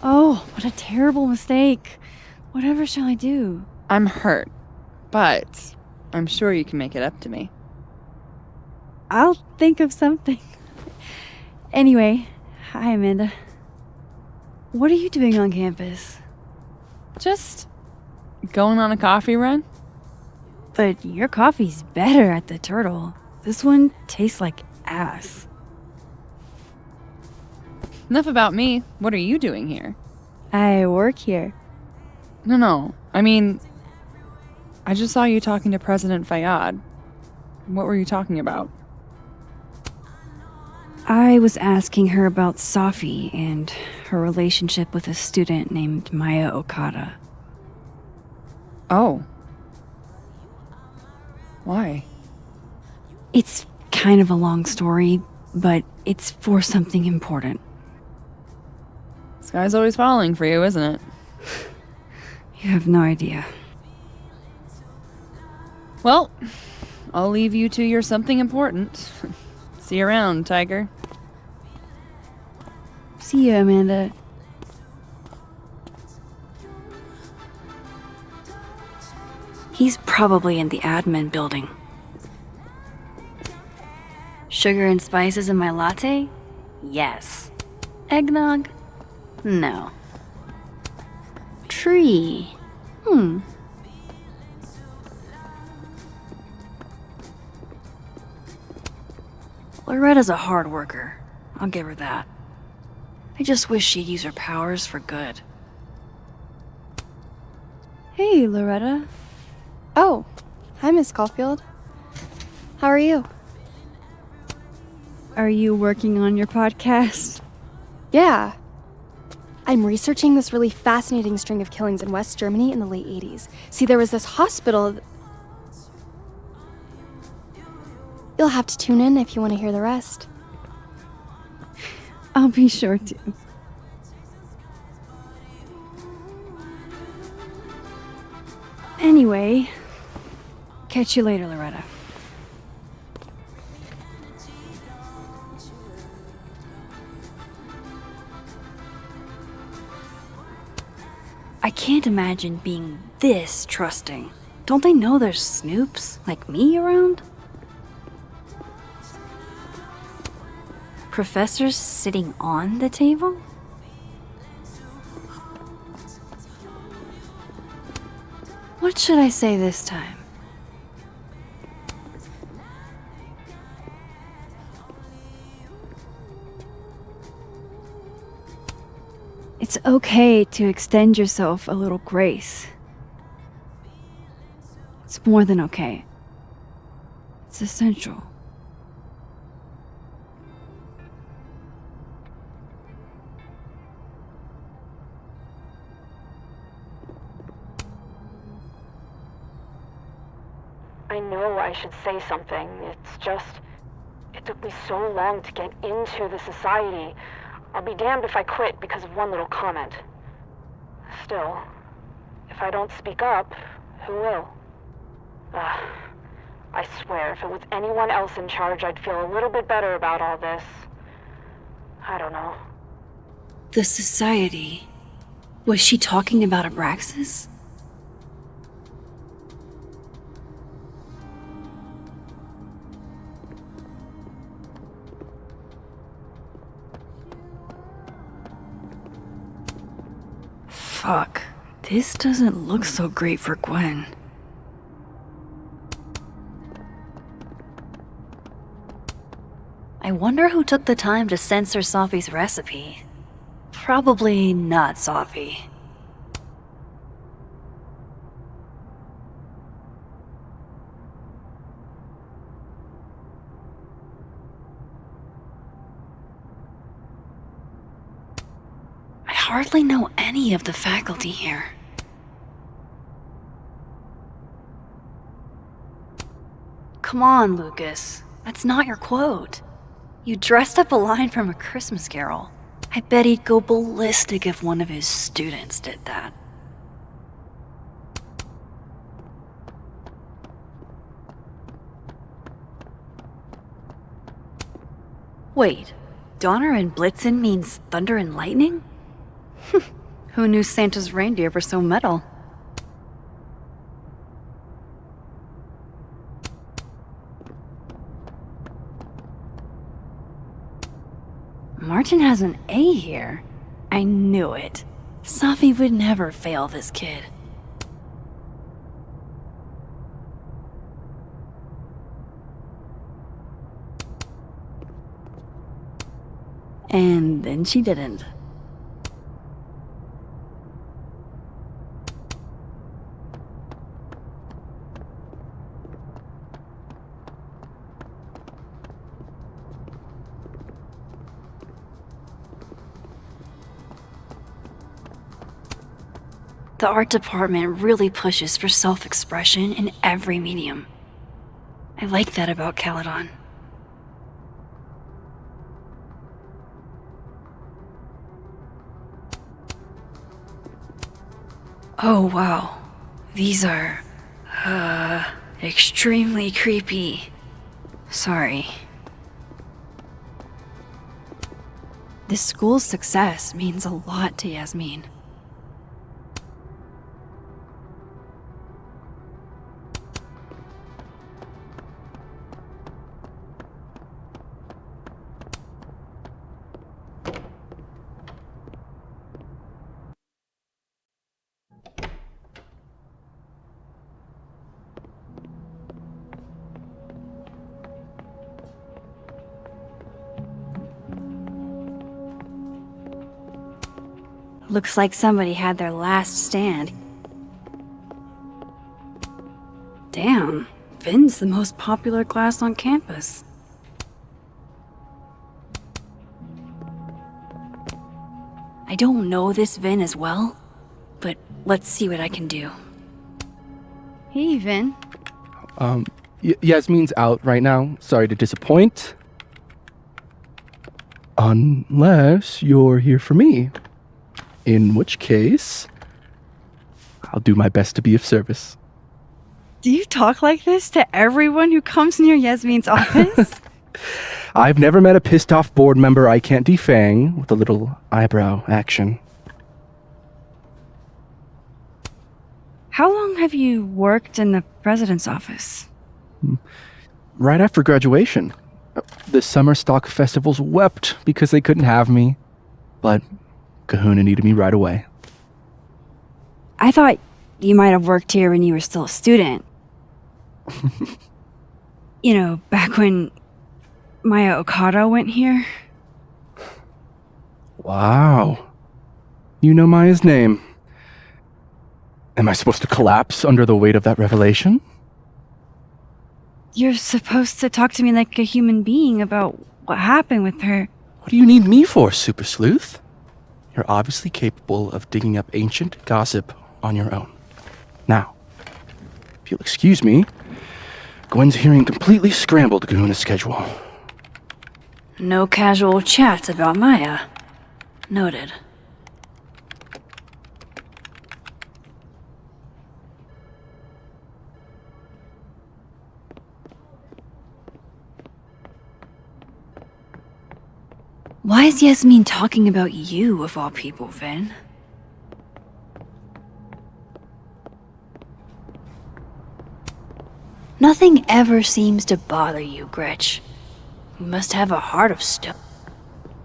Speaker 7: Oh, what a terrible mistake. Whatever shall I do?
Speaker 3: I'm hurt, but I'm sure you can make it up to me.
Speaker 7: I'll think of something. Anyway, hi, Amanda. What are you doing on campus?
Speaker 3: Just going on a coffee run?
Speaker 7: But your coffee's better at the Turtle. This one tastes like ass.
Speaker 3: Enough about me. What are you doing here?
Speaker 7: I work here.
Speaker 3: No. I mean, I just saw you talking to President Fayyad. What were you talking about?
Speaker 7: I was asking her about Safi and her relationship with a student named Maya Okada.
Speaker 3: Oh. Why?
Speaker 7: It's kind of a long story, but it's for something important.
Speaker 3: This guy's always falling for you, isn't it?
Speaker 7: You have no idea.
Speaker 3: Well, I'll leave you to your something important. See you around, Tiger.
Speaker 7: See you, Amanda. He's probably in the admin building.
Speaker 2: Sugar and spices in my latte? Yes. Eggnog? No. Tree? Loretta's a hard worker. I'll give her that. I just wish she'd use her powers for good.
Speaker 7: Hey, Loretta.
Speaker 16: Oh, hi, Miss Caulfield. How are you?
Speaker 7: Are you working on your podcast?
Speaker 16: Yeah. I'm researching this really fascinating string of killings in West Germany in the late 80s. See, there was this hospital. You'll have to tune in if you want to hear the rest.
Speaker 7: I'll be sure to. Anyway, catch you later, Loretta.
Speaker 2: I can't imagine being this trusting. Don't they know there's snoops like me around? Professors sitting on the table? What should I say this time?
Speaker 7: It's okay to extend yourself a little grace. It's more than okay. It's essential.
Speaker 17: I know I should say something. It's just, it took me so long to get into the society. I'll be damned if I quit because of one little comment. Still, if I don't speak up, who will? I swear, if it was anyone else in charge, I'd feel a little bit better about all this. I don't know.
Speaker 2: The society. Was she talking about Abraxas? Fuck. This doesn't look so great for Gwen. I wonder who took the time to censor Safi's recipe. Probably not Safi.
Speaker 6: hardly know any of the faculty here. Come on, Lucas. That's not your quote. You dressed up a line from A Christmas Carol. I bet he'd go ballistic if one of his students did that. Wait, Donner and Blitzen means thunder and lightning? Who knew Santa's reindeer were so metal? Martin has an A here. I knew it. Safi would never fail this kid. And then she didn't. The art department really pushes for self-expression in every medium. I like that about Caledon. Oh wow, these are, extremely creepy. Sorry. This school's success means a lot to Yasmin. Looks like somebody had their last stand. Damn, Vin's the most popular class on campus. I don't know this Vin as well, but let's see what I can do. Hey, Vin.
Speaker 1: Yasmin's out right now. Sorry to disappoint. Unless you're here for me. In which case, I'll do my best to be of service.
Speaker 2: Do you talk like this to everyone who comes near Yasmin's office?
Speaker 1: I've never met a pissed off board member I can't defang with a little eyebrow action.
Speaker 2: How long have you worked in the president's office?
Speaker 1: Right after graduation. The summer stock festivals wept because they couldn't have me. But Kahuna needed me right away.
Speaker 2: I thought you might have worked here when you were still a student. You know, back when Maya Okada went here.
Speaker 1: Wow. You know Maya's name. Am I supposed to collapse under the weight of that revelation?
Speaker 2: You're supposed to talk to me like a human being about what happened with her.
Speaker 1: What do you need me for, Super Sleuth? You're obviously capable of digging up ancient gossip on your own. Now, if you'll excuse me, Gwen's hearing completely scrambled Kahuna's schedule.
Speaker 6: No casual chats about Maya. Noted. Why is Yasmin talking about you, of all people, Vin? Nothing ever seems to bother you, Gretch. You must have a heart of stone.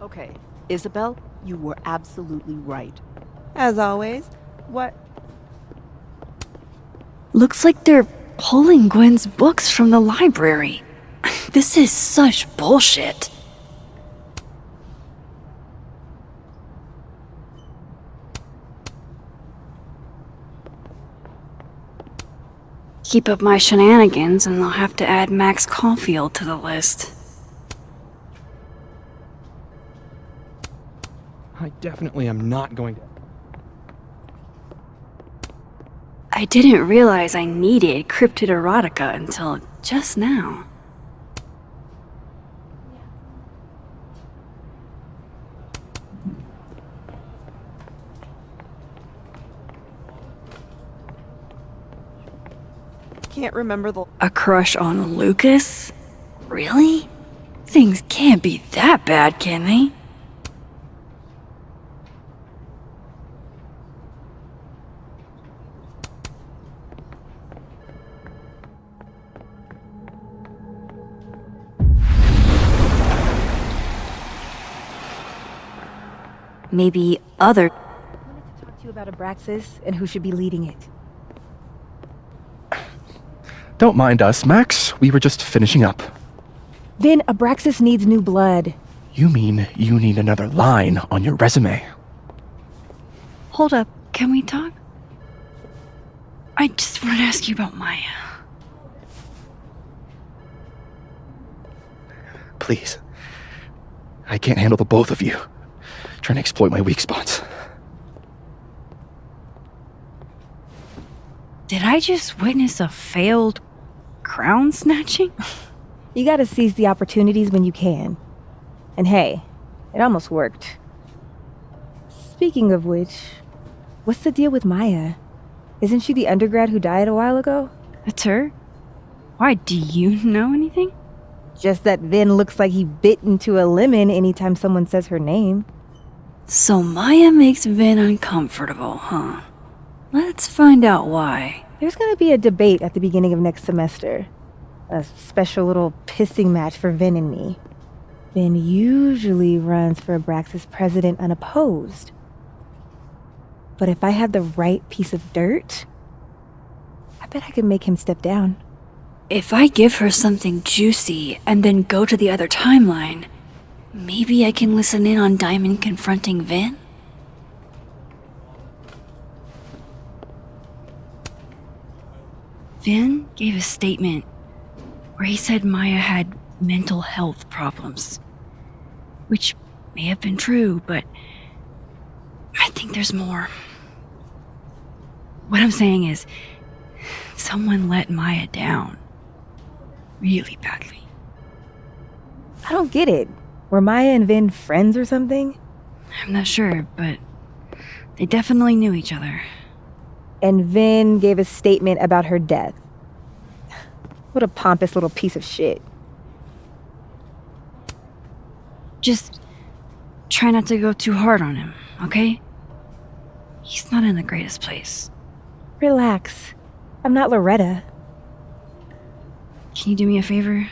Speaker 9: Okay, Isabel, you were absolutely right.
Speaker 7: As always. What?
Speaker 6: Looks like they're pulling Gwen's books from the library. This is such bullshit. Keep up my shenanigans and they'll have to add Max Caulfield to the list.
Speaker 11: I definitely am not going to.
Speaker 2: I didn't realize I needed cryptid erotica until just now.
Speaker 9: Can't remember the...
Speaker 2: A crush on Lucas? Really? Things can't be that bad, can they? Maybe other...
Speaker 14: I wanted to talk to you about Abraxas and who should be leading it.
Speaker 1: Don't mind us, Max. We were just finishing up.
Speaker 14: Vin, Abraxas needs new blood.
Speaker 1: You mean you need another line on your resume?
Speaker 2: Hold up, can we talk? I just want to ask you about Maya.
Speaker 1: Please. I can't handle the both of you trying to exploit my weak spots.
Speaker 2: Did I just witness a failed crown snatching?
Speaker 14: You gotta seize the opportunities when you can. And hey, it almost worked. Speaking of which, what's the deal with Maya? Isn't she the undergrad who died a while ago?
Speaker 2: That's her? Why, do you know anything?
Speaker 14: Just that Vin looks like he bit into a lemon anytime someone says her name.
Speaker 2: So Maya makes Vin uncomfortable, huh? Let's find out why.
Speaker 14: There's gonna be a debate at the beginning of next semester. A special little pissing match for Vin and me. Vin usually runs for Abraxas president unopposed. But if I had the right piece of dirt, I bet I could make him step down.
Speaker 2: If I give her something juicy and then go to the other timeline, maybe I can listen in on Diamond confronting Vin? Vin gave a statement where he said Maya had mental health problems. Which may have been true, but I think there's more. What I'm saying is, someone let Maya down. Really badly.
Speaker 14: I don't get it. Were Maya and Vin friends or something?
Speaker 2: I'm not sure, but they definitely knew each other.
Speaker 14: And Vin gave a statement about her death. What a pompous little piece of shit.
Speaker 2: Just try not to go too hard on him, okay? He's not in the greatest place.
Speaker 14: Relax. I'm not Loretta.
Speaker 2: Can you do me a favor?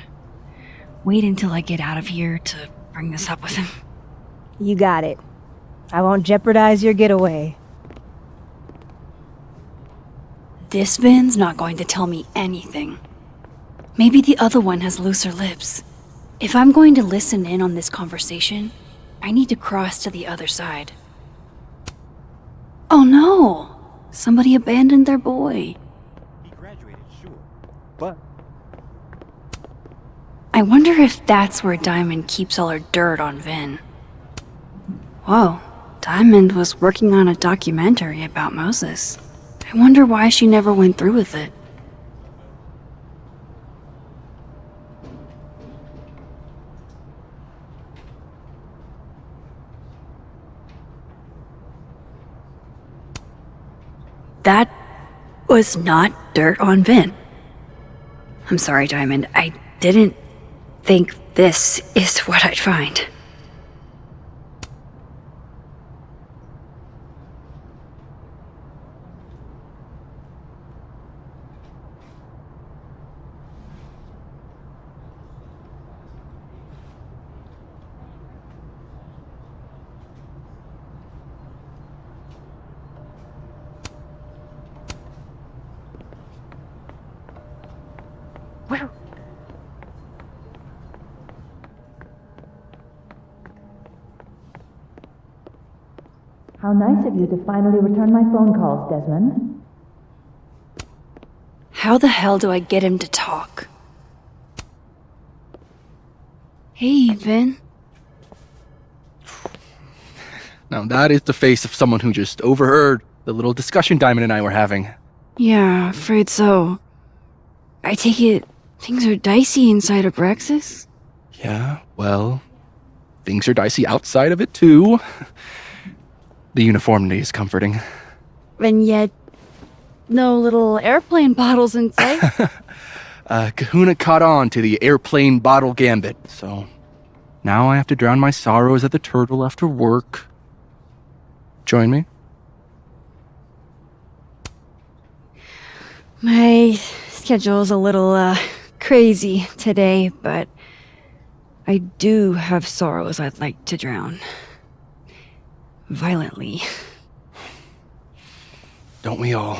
Speaker 2: Wait until I get out of here to bring this up with him.
Speaker 14: You got it. I won't jeopardize your getaway.
Speaker 2: This Vin's not going to tell me anything. Maybe the other one has looser lips. If I'm going to listen in on this conversation, I need to cross to the other side. Oh no! Somebody abandoned their boy.
Speaker 5: He graduated, sure, but...
Speaker 2: I wonder if that's where Diamond keeps all her dirt on Vin. Whoa, Diamond was working on a documentary about Moses. I wonder why she never went through with it. That was not dirt on Vin. I'm sorry, Diamond. I didn't think this is what I'd find.
Speaker 20: How nice of you to finally return my phone calls, Desmond.
Speaker 2: How the hell do I get him to talk? Hey, Vin.
Speaker 1: Now that is the face of someone who just overheard the little discussion Diamond and I were having.
Speaker 2: Yeah, afraid so. I take it things are dicey inside of Abraxas?
Speaker 1: Yeah, well, things are dicey outside of it too. The uniformity is comforting.
Speaker 2: And yet, no little airplane bottles in sight.
Speaker 1: Kahuna caught on to the airplane bottle gambit, so now I have to drown my sorrows at the Turtle after work. Join me?
Speaker 2: My schedule's a little, crazy today, but I do have sorrows I'd like to drown. Violently.
Speaker 1: Don't we all?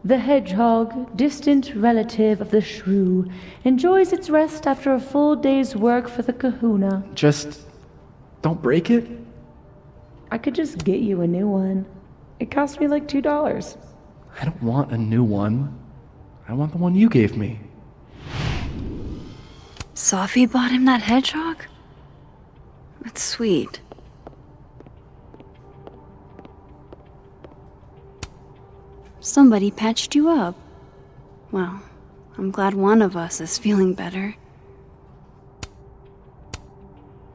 Speaker 19: The hedgehog, distant relative of the shrew, enjoys its rest after a full day's work for the kahuna.
Speaker 1: Just don't break it?
Speaker 19: I could just get you a new one. It cost me like $2.
Speaker 1: I don't want a new one. I want the one you gave me.
Speaker 2: Sophie bought him that hedgehog? That's sweet. Somebody patched you up. Well, I'm glad one of us is feeling better.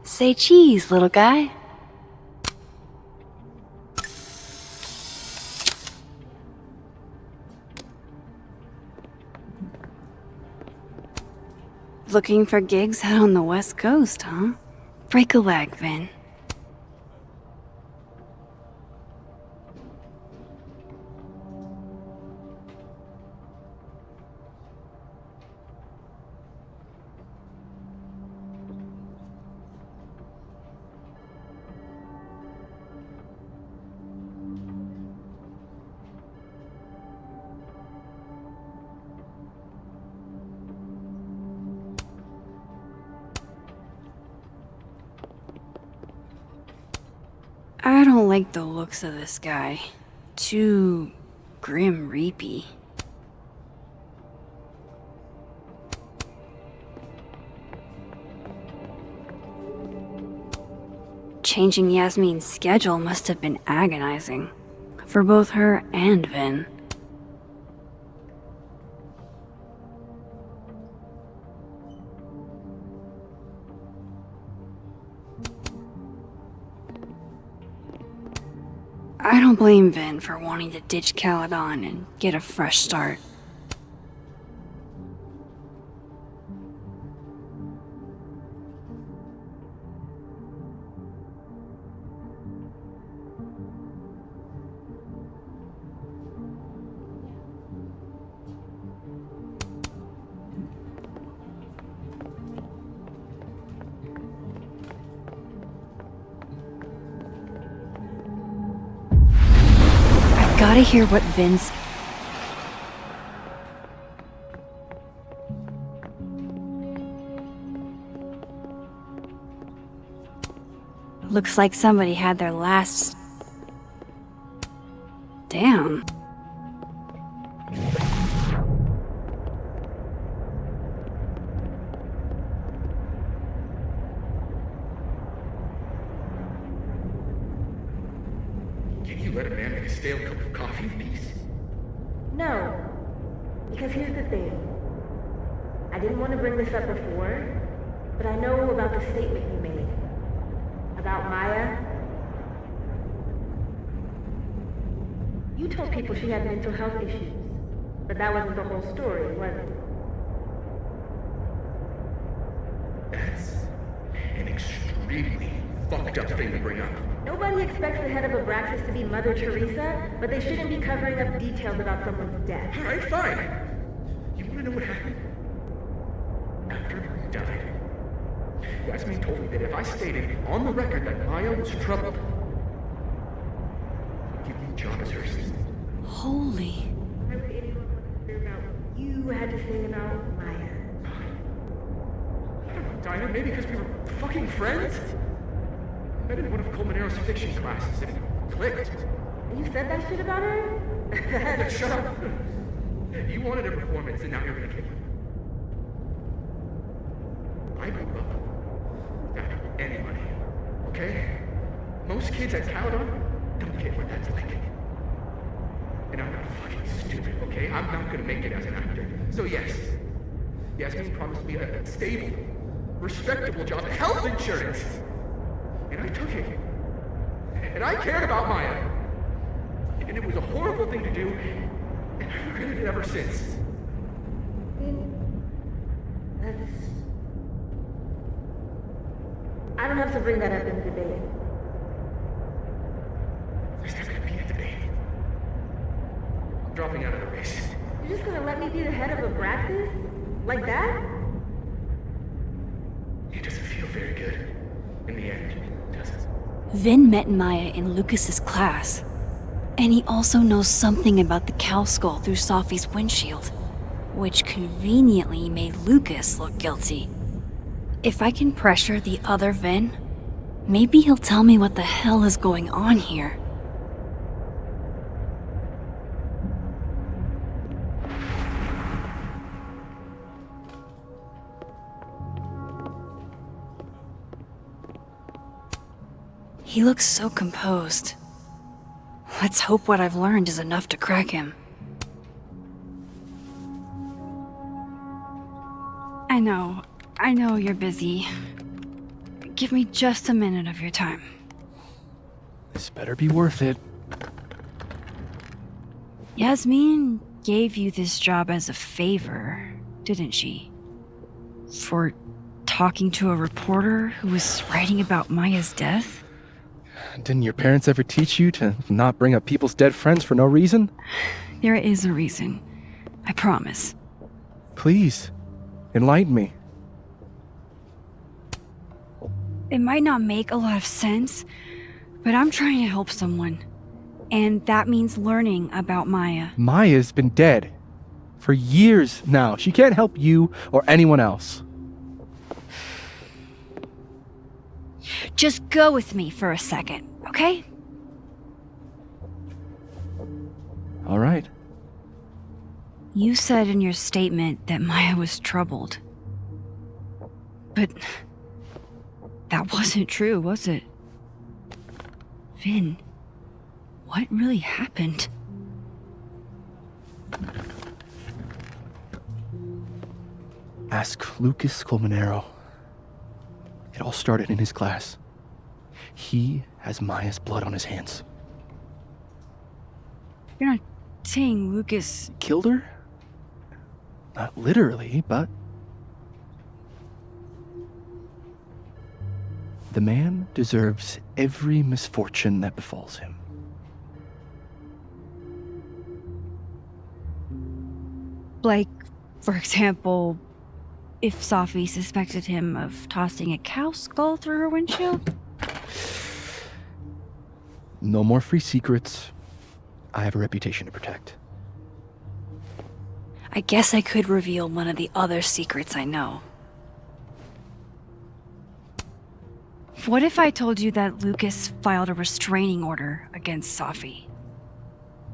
Speaker 2: Say cheese, little guy. Looking for gigs out on the West Coast, huh? Break a leg, Vin. I don't like the looks of this guy. Too grim reapy. Changing Yasmin's schedule must have been agonizing. For both her and Vin. I don't blame Vin for wanting to ditch Caledon and get a fresh start. Gotta hear what Vin's... Looks like somebody had their last... Damn.
Speaker 13: Can you let a man make a stale cup of coffee in peace?
Speaker 14: No. Because here's the thing. I didn't want to bring this up before, but I know about the statement you made. About Maya. You told people she had mental health issues, but that wasn't the whole story, was it?
Speaker 13: That's an extremely fucked up thing to bring up.
Speaker 14: Nobody expects the head of Abraxas to be Mother Teresa, but they shouldn't be covering up details about someone's death.
Speaker 13: Alright, fine. You wanna know what happened? After he died, Yasmin told me that if I stated on the record that Maya was troubled, I'd give me a job as her assistant.
Speaker 2: Holy.
Speaker 14: Why would anyone want to hear about what you had to say about Maya?
Speaker 13: I don't know, Dinah, maybe because we were fucking friends? I met in one of Colmenaro's fiction classes and it clicked.
Speaker 14: And you said that shit about her?
Speaker 13: Shut up. You wanted a performance, and now you're gonna get one. I grew up without any money, okay? Most kids I count on don't get what that's like. And I'm not fucking stupid, okay? I'm not gonna make it as an actor. So yes, Yasmin promised me a stable, respectable job, health insurance. And I took it. And I cared about Maya. And it was a horrible thing to do, and I've regretted it ever since.
Speaker 4: I don't have to bring that up in the debate.
Speaker 13: There's not gonna be a debate. I'm dropping out of the race.
Speaker 4: You're just gonna let me be the head of Abraxas? Like that?
Speaker 13: It doesn't feel very good in the end, does it?
Speaker 2: Vin met Maya in Lucas's class, and he also knows something about the cow skull through Sophie's windshield, which conveniently made Lucas look guilty. If I can pressure the other Vin, maybe he'll tell me what the hell is going on here. He looks so composed. Let's hope what I've learned is enough to crack him. I know you're busy. Give me just a minute of your time.
Speaker 1: This better be worth it.
Speaker 2: Yasmin gave you this job as a favor, didn't she? For talking to a reporter who was writing about Maya's death?
Speaker 1: Didn't your parents ever teach you to not bring up people's dead friends for no reason?
Speaker 2: There is a reason. I promise.
Speaker 1: Please, enlighten me.
Speaker 2: It might not make a lot of sense, but I'm trying to help someone. And that means learning about Maya.
Speaker 1: Maya's been dead for years now. She can't help you or anyone else.
Speaker 2: Just go with me for a second, okay?
Speaker 1: All right.
Speaker 2: You said in your statement that Maya was troubled. But that wasn't true, was it? Vin, what really happened?
Speaker 1: Ask Lucas Colmenero. It all started in his class. He has Maya's blood on his hands.
Speaker 2: You're not saying Lucas
Speaker 1: Killed her? Not literally, but... The man deserves every misfortune that befalls him.
Speaker 2: Like, for example, if Sophie suspected him of tossing a cow skull through her windshield?
Speaker 1: No more free secrets. I have a reputation to protect.
Speaker 2: I guess I could reveal one of the other secrets I know. What if I told you that Lucas filed a restraining order against Sophie?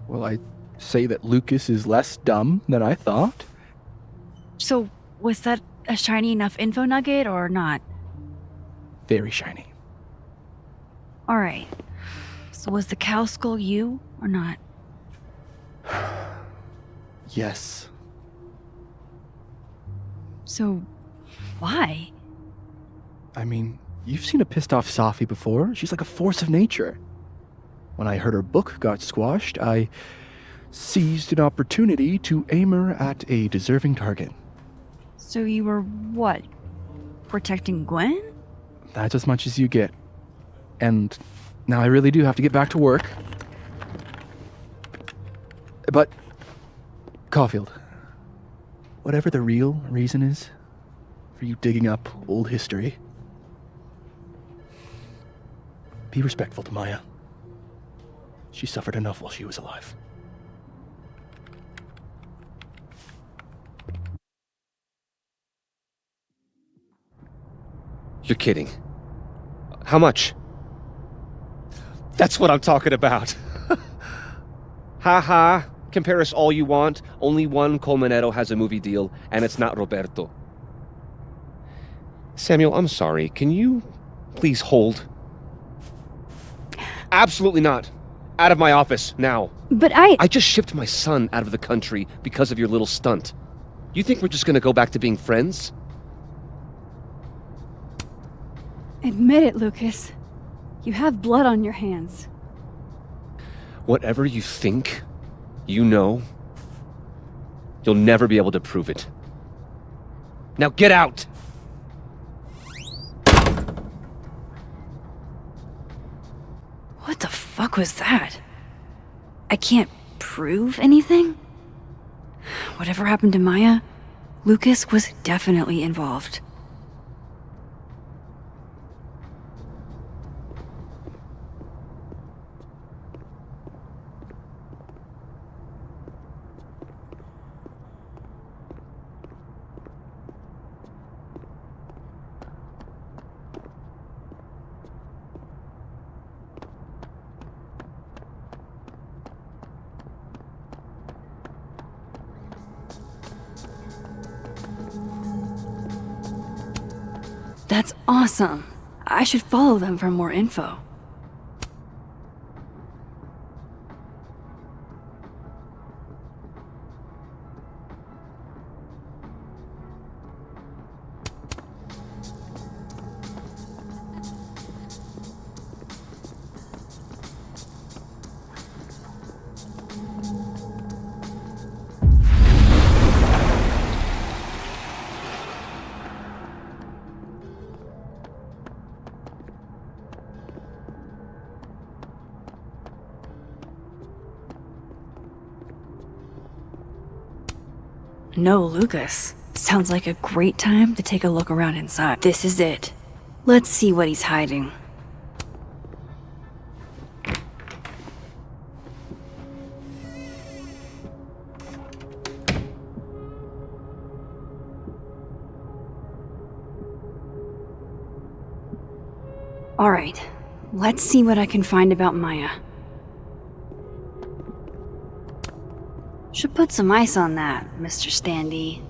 Speaker 1: Well, I say that Lucas is less dumb than I thought.
Speaker 2: So, was that a shiny enough info nugget or not?
Speaker 1: Very shiny.
Speaker 2: Alright. So was the cow skull you or not?
Speaker 1: Yes.
Speaker 2: So, why?
Speaker 1: I mean, you've seen a pissed off Sophie before. She's like a force of nature. When I heard her book got squashed, I seized an opportunity to aim her at a deserving target.
Speaker 2: So you were what? Protecting Gwen?
Speaker 1: That's as much as you get. And now I really do have to get back to work. But, Caulfield, whatever the real reason is for you digging up old history, be respectful to Maya. She suffered enough while she was alive.
Speaker 15: You're kidding. How much? That's what I'm talking about. Ha ha. Compare us all you want. Only one Colmenero has a movie deal, and it's not Roberto. Samuel, I'm sorry. Can you please hold? Absolutely not. Out of my office, now.
Speaker 2: But
Speaker 15: I just shipped my son out of the country because of your little stunt. You think we're just gonna go back to being friends?
Speaker 2: Admit it, Lucas. You have blood on your hands.
Speaker 15: Whatever you think, you know, you'll never be able to prove it. Now get out!
Speaker 2: What the fuck was that? I can't prove anything? Whatever happened to Maya, Lucas was definitely involved. That's awesome. I should follow them for more info. No, Lucas. Sounds like a great time to take a look around inside. This is it. Let's see what he's hiding. Alright, let's see what I can find about Maya. Should put some ice on that, Mr. Standy.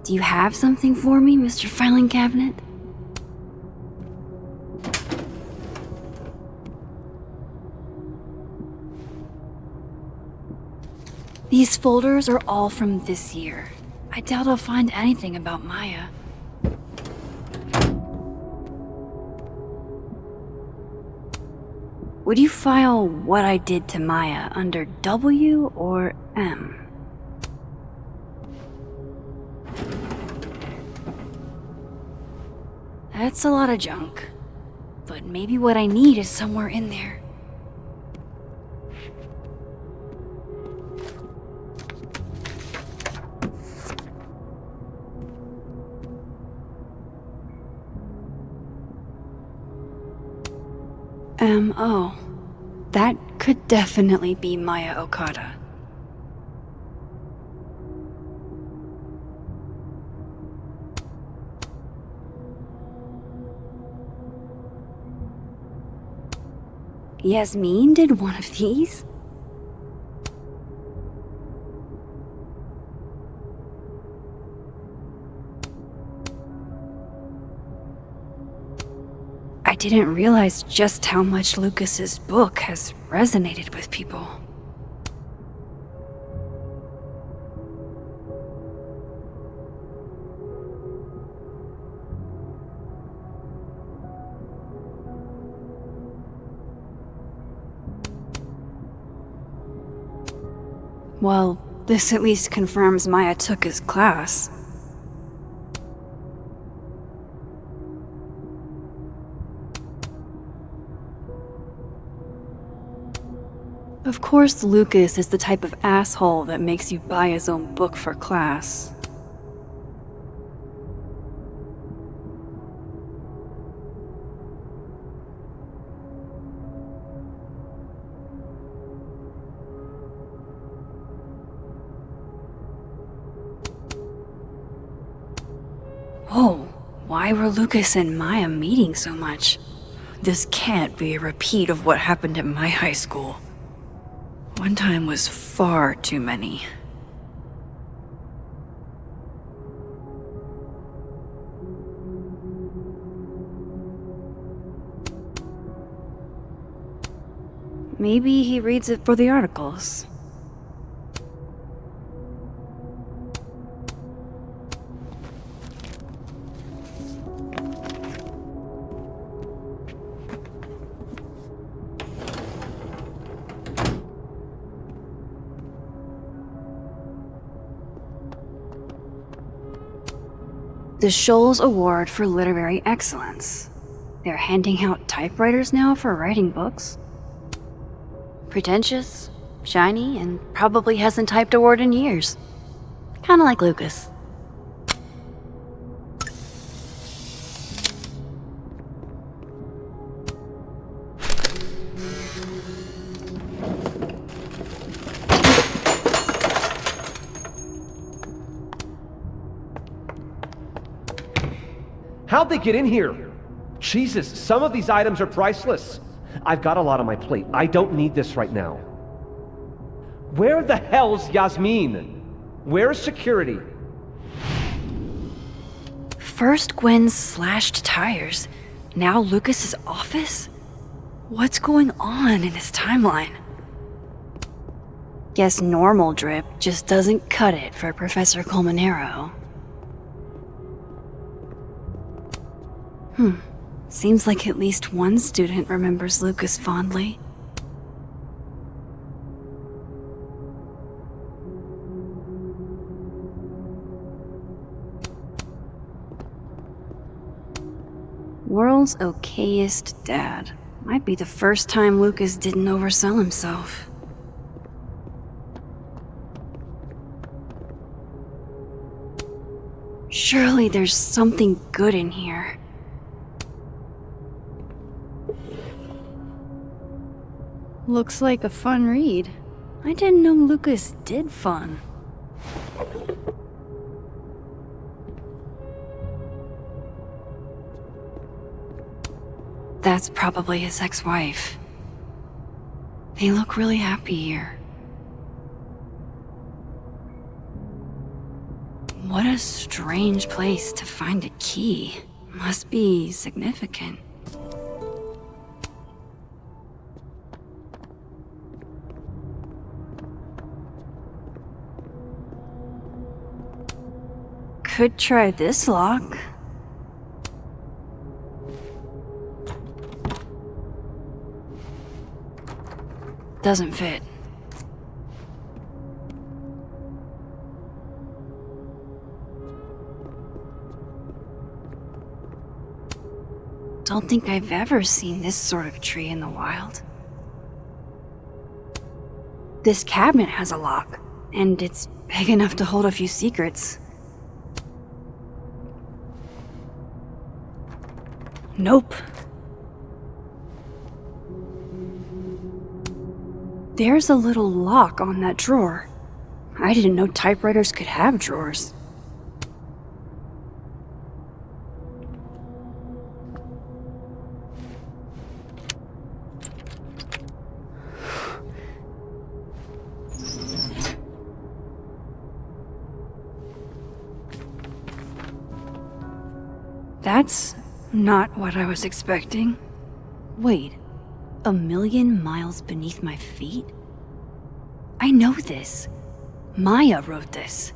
Speaker 2: Do you have something for me, Mr. Filing Cabinet? These folders are all from this year. I doubt I'll find anything about Maya. Would you file what I did to Maya under W or M? That's a lot of junk, but maybe what I need is somewhere in there. M.O. That could definitely be Maya Okada. Yasmin did one of these? I didn't realize just how much Lucas's book has resonated with people. Well, this at least confirms Maya took his class. Of course, Lucas is the type of asshole that makes you buy his own book for class. Whoa, why were Lucas and Maya meeting so much? This can't be a repeat of what happened at my high school. One time was far too many. Maybe he reads it for the articles. The Scholes Award for Literary Excellence. They're handing out typewriters now for writing books. Pretentious, shiny, and probably hasn't typed a word in years. Kinda like Lucas.
Speaker 15: How'd they get in here? Jesus, some of these items are priceless. I've got a lot on my plate. I don't need this right now. Where the hell's Yasmin? Where's security?
Speaker 2: First Gwen's slashed tires, now Lucas's office? What's going on in his timeline? Guess normal drip just doesn't cut it for Professor Colmenero. Seems like at least one student remembers Lucas fondly. World's okayest dad. Might be the first time Lucas didn't oversell himself. Surely there's something good in here. Looks like a fun read. I didn't know Lucas did fun. That's probably his ex-wife. They look really happy here. What a strange place to find a key. Must be significant. Could try this lock. Doesn't fit. Don't think I've ever seen this sort of tree in the wild. This cabinet has a lock, and it's big enough to hold a few secrets. Nope. There's a little lock on that drawer. I didn't know typewriters could have drawers. That's not what I was expecting. Wait, 1,000,000 miles beneath my feet? I know this. Maya wrote this.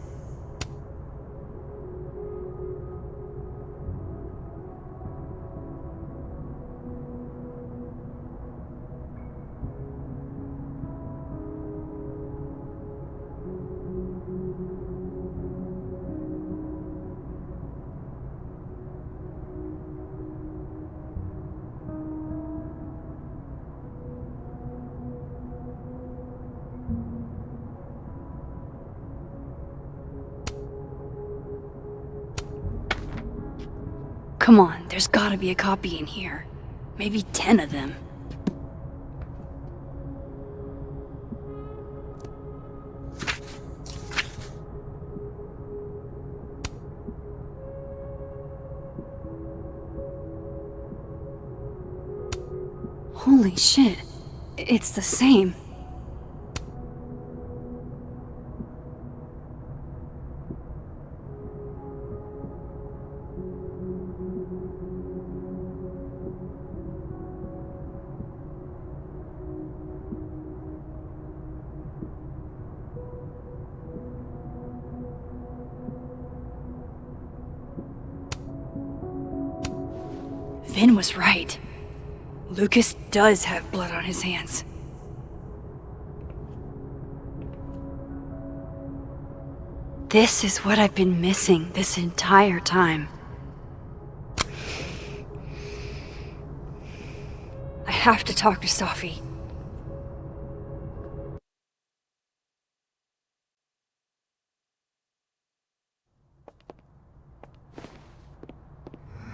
Speaker 2: Come on, there's gotta be a copy in here. Maybe 10 of them. Holy shit. It's the same. Vin was right. Lucas does have blood on his hands. This is what I've been missing this entire time. I have to talk to Sophie.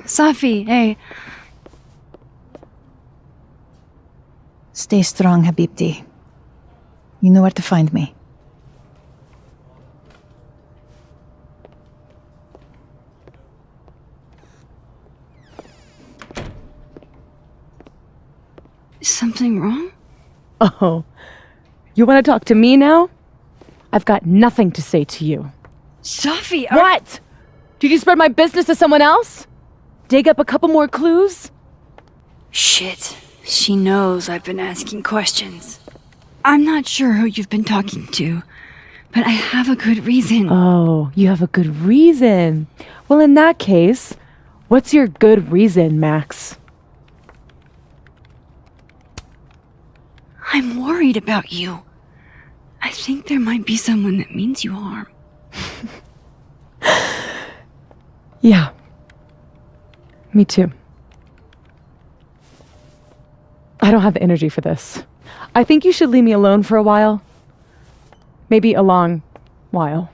Speaker 2: Sophie, hey.
Speaker 20: Stay strong, Habibti. You know where to find me.
Speaker 2: Is something wrong?
Speaker 8: Oh, you want to talk to me now? I've got nothing to say to you.
Speaker 2: Sophie,
Speaker 8: What? Did you spread my business to someone else? Dig up a couple more clues?
Speaker 2: Shit. She knows I've been asking questions. I'm not sure who you've been talking to, but I have a good reason.
Speaker 8: Oh, you have a good reason. Well, in that case, what's your good reason, Max?
Speaker 2: I'm worried about you. I think there might be someone that means you harm.
Speaker 8: Yeah. Me too. I don't have the energy for this. I think you should leave me alone for a while. Maybe a long while.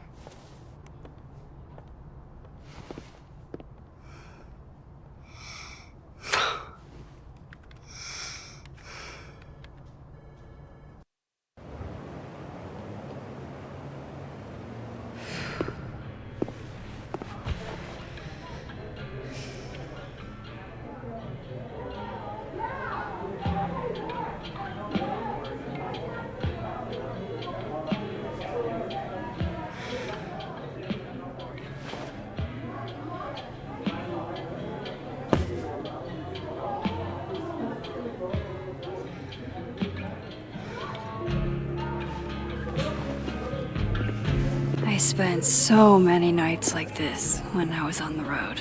Speaker 2: I spent so many nights like this when I was on the road.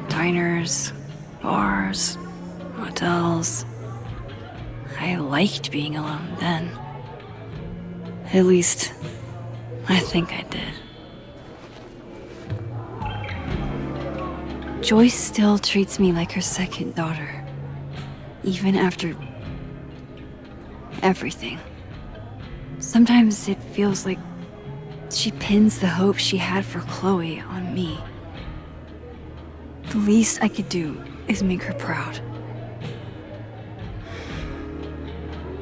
Speaker 2: Diners, bars, hotels. I liked being alone then. At least, I think I did. Joyce still treats me like her second daughter, even after everything. Sometimes it feels like she pins the hope she had for Chloe on me. The least I could do is make her proud.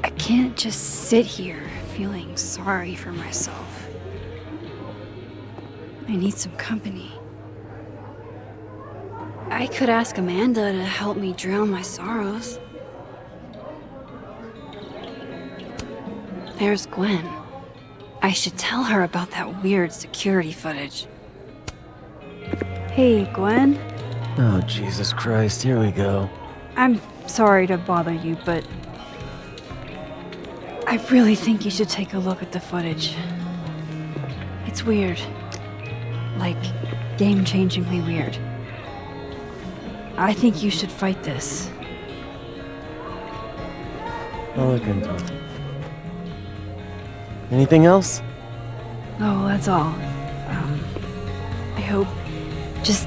Speaker 2: I can't just sit here feeling sorry for myself. I need some company. I could ask Amanda to help me drown my sorrows. There's Gwen. I should tell her about that weird security footage. Hey, Gwen.
Speaker 10: Oh, Jesus Christ, here we go.
Speaker 2: I'm sorry to bother you, but I really think you should take a look at the footage. It's weird. Like, game-changingly weird. I think you should fight this.
Speaker 10: I'll look into it. Anything else?
Speaker 2: Oh, that's all. I hope... Just...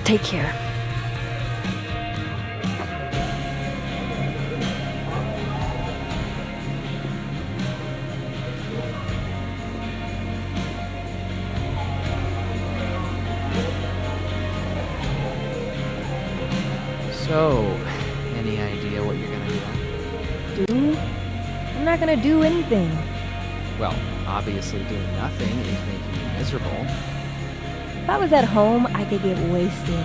Speaker 2: take care.
Speaker 11: So, any idea what you're gonna do?
Speaker 14: Do? I'm not gonna do anything.
Speaker 11: Well, obviously doing nothing is making you miserable.
Speaker 14: If I was at home, I could get wasted.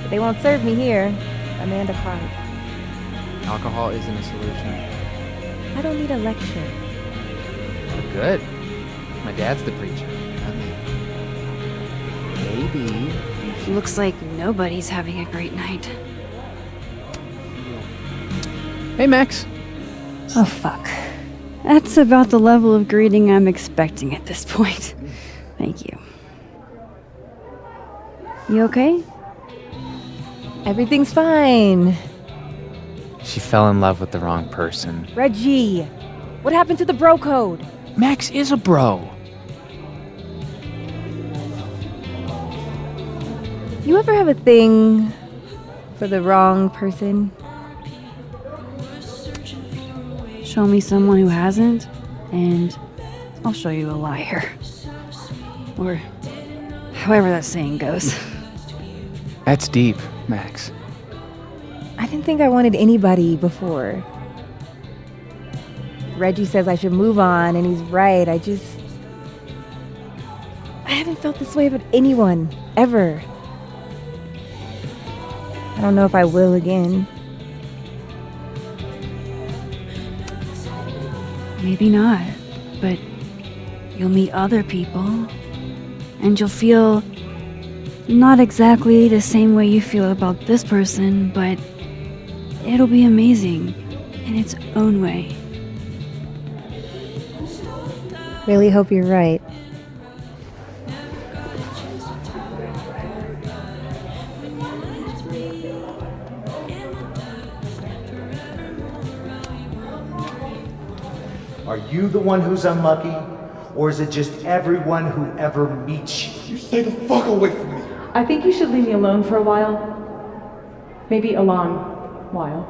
Speaker 14: But they won't serve me here. Amanda cried.
Speaker 11: Alcohol isn't a solution.
Speaker 14: I don't need a lecture.
Speaker 11: Good. My dad's the preacher. Not me. Maybe.
Speaker 2: Looks like nobody's having a great night.
Speaker 11: Hey, Max.
Speaker 2: Oh, fuck. That's about the level of greeting I'm expecting at this point. Thank you. You okay?
Speaker 14: Everything's fine.
Speaker 11: She fell in love with the wrong person.
Speaker 14: Reggie, what happened to the bro code?
Speaker 11: Max is a bro.
Speaker 14: You ever have a thing for the wrong person?
Speaker 2: Show me someone who hasn't, and I'll show you a liar. Or however that saying goes.
Speaker 11: That's deep, Max.
Speaker 14: I didn't think I wanted anybody before. Reggie says I should move on, and he's right. I haven't felt this way about anyone, ever. I don't know if I will again.
Speaker 2: Maybe not, but you'll meet other people, and you'll feel not exactly the same way you feel about this person, but it'll be amazing in its own way.
Speaker 14: Really hope you're right.
Speaker 23: Are you the one who's unlucky? Or is it just everyone who ever meets you?
Speaker 12: You stay the fuck away from me.
Speaker 8: I think you should leave me alone for a while. Maybe a long while.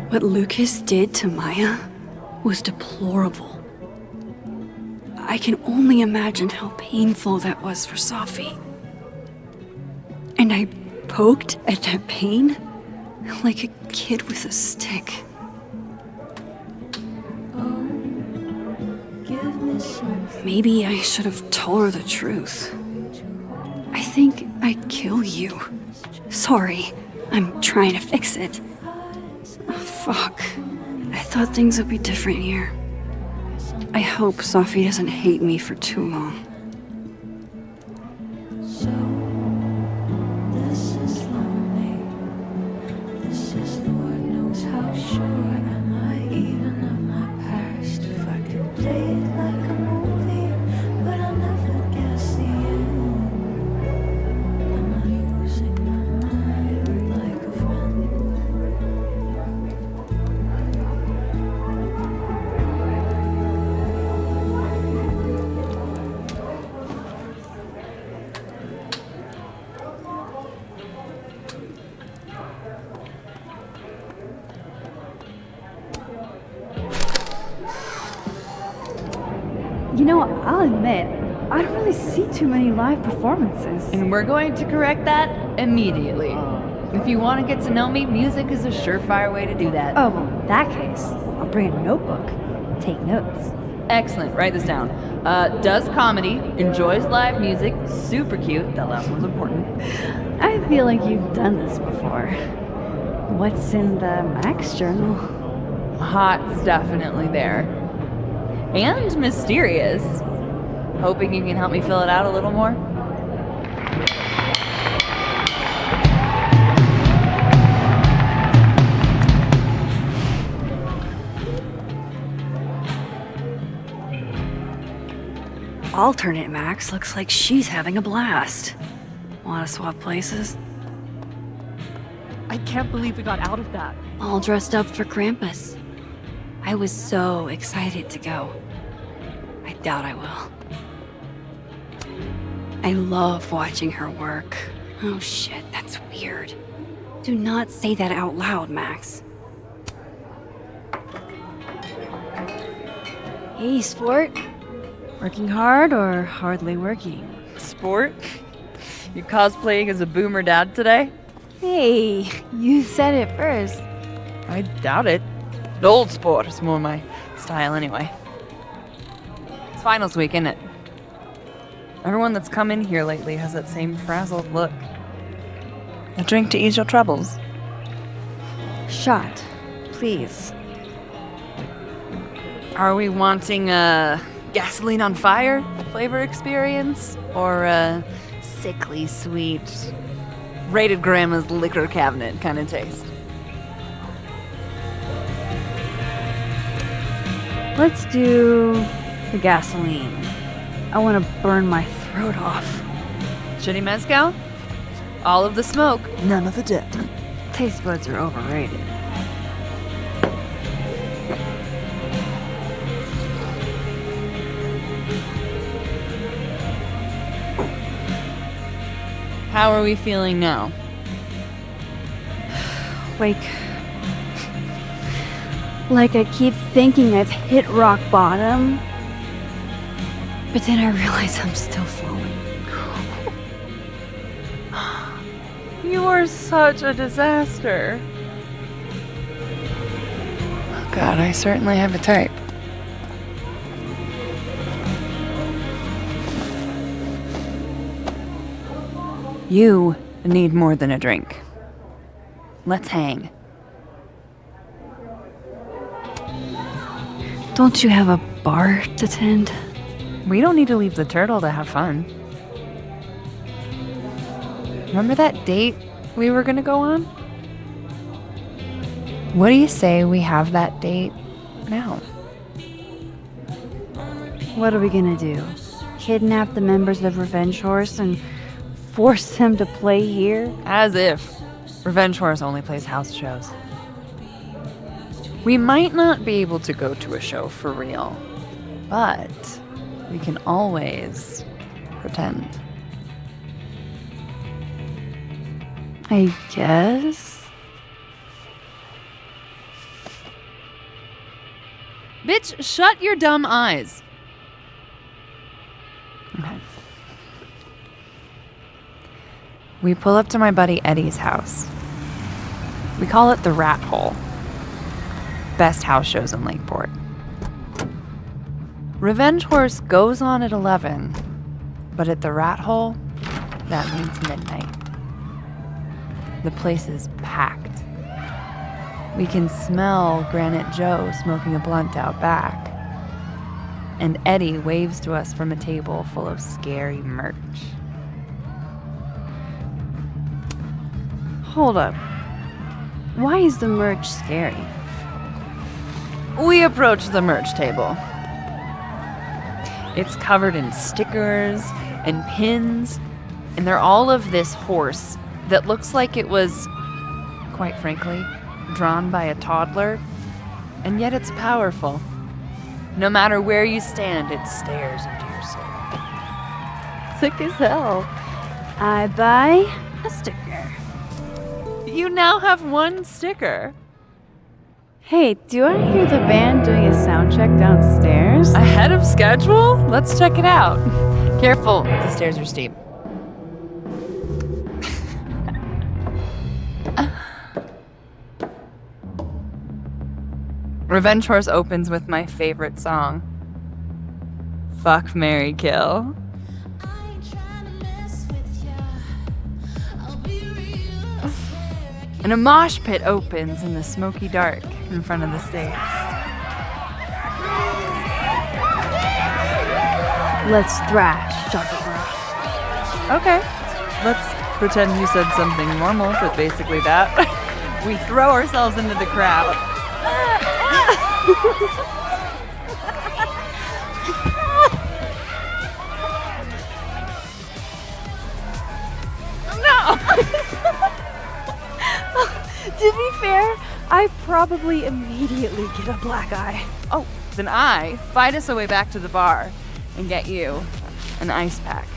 Speaker 2: What Lucas did to Maya was deplorable. I can only imagine how painful that was for Safi. And I poked at that pain like a kid with a stick. Maybe I should have told her the truth. I think I'd kill you. Sorry, I'm trying to fix it. Oh, fuck. I thought things would be different here. I hope Safi doesn't hate me for too long. You know, I'll admit, I don't really see too many live performances.
Speaker 3: And we're going to correct that immediately. If you want to get to know me, music is a surefire way to do that.
Speaker 7: Oh, well, in that case, I'll bring a notebook. Take notes.
Speaker 3: Excellent, write this down. Does comedy, enjoys live music, super cute, that last one's important.
Speaker 2: I feel like you've done this before. What's in the Max journal?
Speaker 3: Hot's definitely there. And mysterious. Hoping you can help me fill it out a little more.
Speaker 2: Alternate Max looks like she's having a blast. Want to swap places?
Speaker 8: I can't believe we got out of that.
Speaker 2: All dressed up for Krampus. I was so excited to go. I doubt I will. I love watching her work. Oh shit, that's weird. Do not say that out loud, Max. Hey, sport. Working hard or hardly working?
Speaker 3: Sport? You cosplaying as a boomer dad today?
Speaker 2: Hey, you said it first.
Speaker 3: I doubt it. Old sport is more my style anyway. finals week, isn't it? Everyone that's come in here lately has that same frazzled look. A drink to ease your troubles.
Speaker 7: Shot, please.
Speaker 3: Are we wanting a gasoline on fire flavor experience? Or a sickly sweet, rated grandma's liquor cabinet kind of taste?
Speaker 2: Let's do the gasoline. I want to burn my throat off.
Speaker 3: Shitty mezcal? All of the smoke, none of the dip.
Speaker 2: Taste buds are overrated.
Speaker 3: How are we feeling now?
Speaker 2: Like I keep thinking I've hit rock bottom, but then I realize I'm still falling.
Speaker 3: You are such a disaster. Oh God, I certainly have a type. You need more than a drink. Let's hang.
Speaker 2: Don't you have a bar to tend?
Speaker 3: We don't need to leave the turtle to have fun. Remember that date we were gonna go on? What do you say we have that date now?
Speaker 2: What are we gonna do? Kidnap the members of Revenge Horse and force them to play here?
Speaker 3: As if. Revenge Horse only plays house shows. We might not be able to go to a show for real, but we can always pretend.
Speaker 2: I guess.
Speaker 3: Bitch, shut your dumb eyes. Okay. We pull up to my buddy Eddie's house. We call it the Rat Hole. Best house shows in Lakeport. Revenge Horse goes on at 11, but at the Rat Hole, that means midnight. The place is packed. We can smell Granite Joe smoking a blunt out back. And Eddie waves to us from a table full of scary merch.
Speaker 2: Hold up. Why is the merch scary?
Speaker 3: We approach the merch table. It's covered in stickers and pins, and they're all of this horse that looks like it was, quite frankly, drawn by a toddler, and yet it's powerful. No matter where you stand, it stares into your soul.
Speaker 2: Sick as hell. I buy a sticker.
Speaker 3: You now have one sticker.
Speaker 2: Hey, do I hear the band doing a sound check downstairs?
Speaker 3: Ahead of schedule? Let's check it out. Careful, the stairs are steep. Revenge Horse opens with my favorite song. Fuck, Marry, Kill. And a mosh pit opens in the smoky dark in front of the stage.
Speaker 2: Let's thrash, Jockey.
Speaker 3: Okay. Let's pretend you said something normal, but basically that. We throw ourselves into the crowd. No!
Speaker 7: To be fair, I probably immediately get a black eye.
Speaker 3: Oh, then I fight us a way back to the bar and get you an ice pack.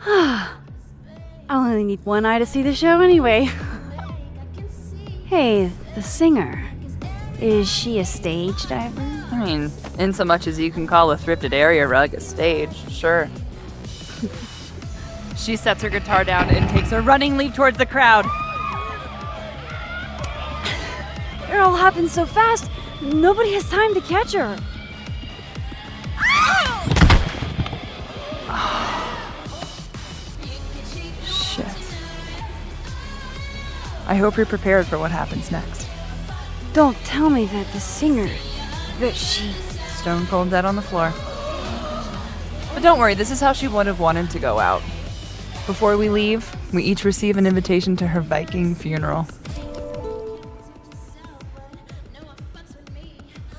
Speaker 2: I only need one eye to see the show anyway. Hey, the singer. Is she a stage diver?
Speaker 3: I mean, in so much as you can call a thrifted area rug a stage, sure. She sets her guitar down and takes a running leap towards the crowd.
Speaker 7: It all happened so fast, nobody has time to catch her.
Speaker 3: I hope you're prepared for what happens next.
Speaker 2: Don't tell me that the singer, that she...
Speaker 3: Stone cold dead on the floor. But don't worry, this is how she would have wanted to go out. Before we leave, we each receive an invitation to her Viking funeral.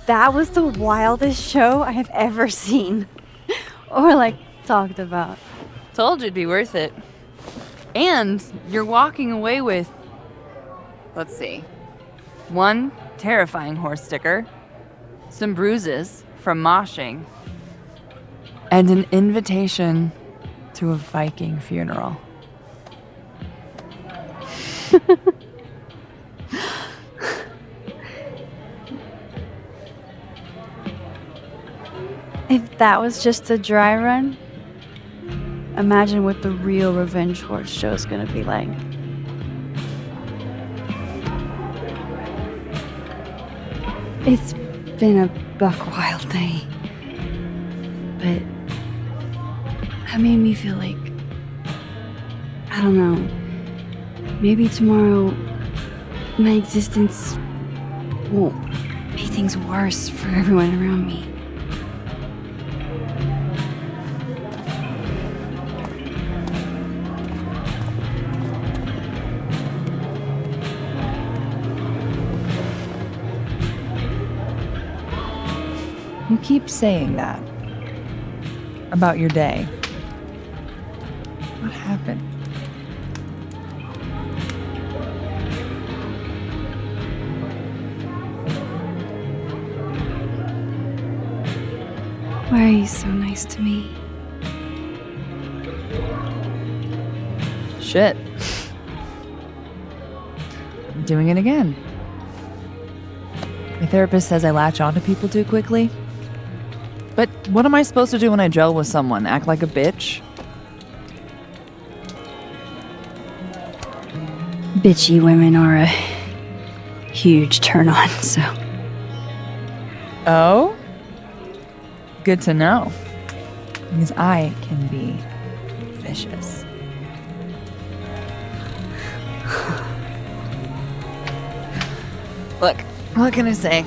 Speaker 7: That was the wildest show I have ever seen. Or, like, talked about.
Speaker 3: Told you it'd be worth it. And you're walking away with, let's see, 1 terrifying horse sticker, some bruises from moshing, and an invitation to a Viking funeral.
Speaker 2: If that was just a dry run, imagine what the real Revenge Horse show is gonna be like. It's been a buck wild day, but that made me feel like, I don't know, maybe tomorrow my existence won't make things worse for everyone around me.
Speaker 3: You keep saying that about your day. What happened?
Speaker 2: Why are you so nice to me?
Speaker 3: Shit. I'm doing it again. My therapist says I latch onto people too quickly. But what am I supposed to do when I gel with someone? Act like a bitch?
Speaker 2: Bitchy women are a huge turn on, so.
Speaker 3: Oh? Good to know. Because I can be vicious. Look, what can I say?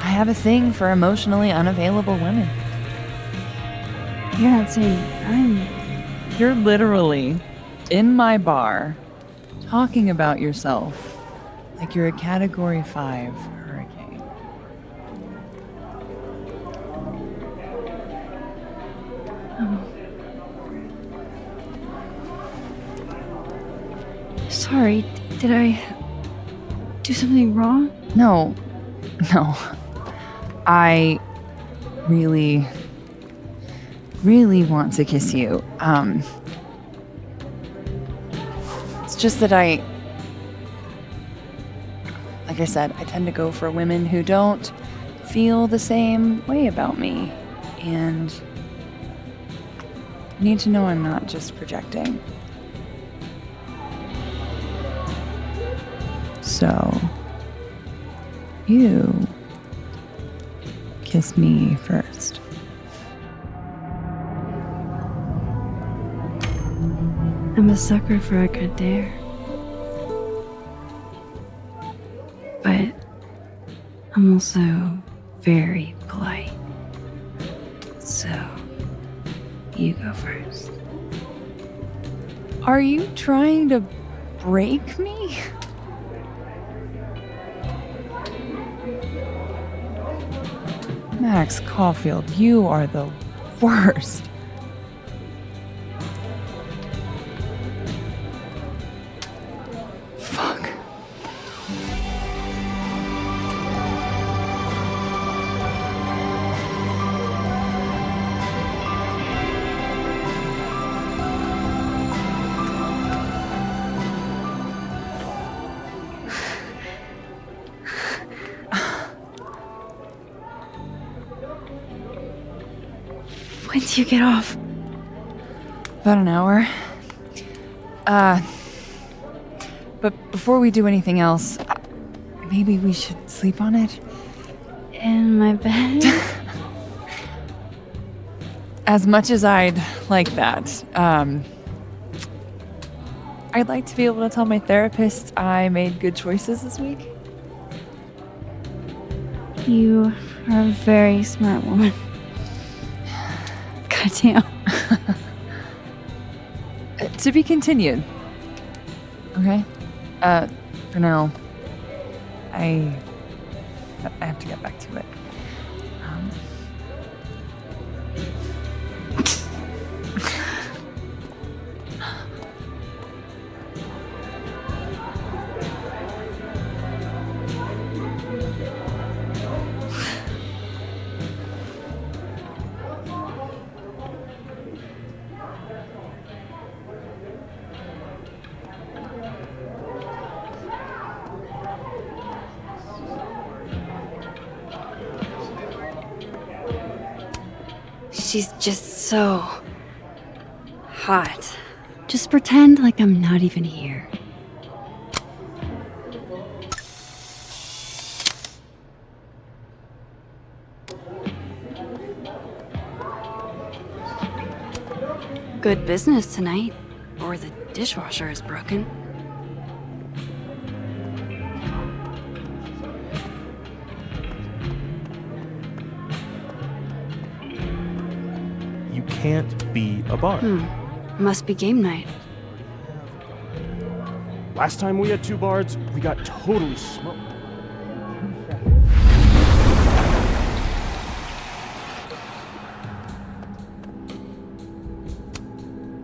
Speaker 3: I have a thing for emotionally unavailable women.
Speaker 2: You're not saying I'm...
Speaker 3: You're literally in my bar talking about yourself like you're a Category 5 hurricane.
Speaker 2: Sorry, did I do something wrong?
Speaker 3: No. I really want to kiss you. It's just that like I said, I tend to go for women who don't feel the same way about me. And I need to know I'm not just projecting. So, you kiss me first.
Speaker 2: I'm a sucker for a good dare. But I'm also very polite. So, you go first.
Speaker 3: Are you trying to break me? Max Caulfield, you are the worst. Fuck.
Speaker 2: When do you get off?
Speaker 3: About an hour. But before we do anything else, maybe we should sleep on it?
Speaker 2: In my bed?
Speaker 3: As much as I'd like that, I'd like to be able to tell my therapist I made good choices this week.
Speaker 2: You are a very smart woman. Goddamn.
Speaker 3: To be continued. Okay? For now, I have to get back to it.
Speaker 2: She's just so hot. Just pretend like I'm not even here. Good business tonight, or the dishwasher is broken.
Speaker 18: You can't be a bar.
Speaker 2: Must be game night.
Speaker 18: Last time we had 2 bards, we got totally smoked.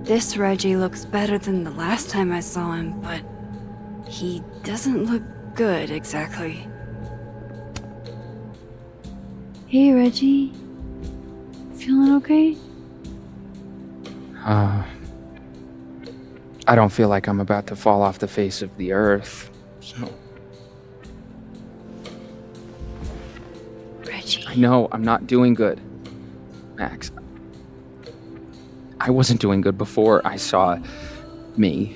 Speaker 2: This Reggie looks better than the last time I saw him, but he doesn't look good exactly. Hey, Reggie. Feeling okay?
Speaker 11: I don't feel like I'm about to fall off the face of the earth, so...
Speaker 2: Reggie.
Speaker 11: I know, I'm not doing good. Max. I wasn't doing good before I saw me.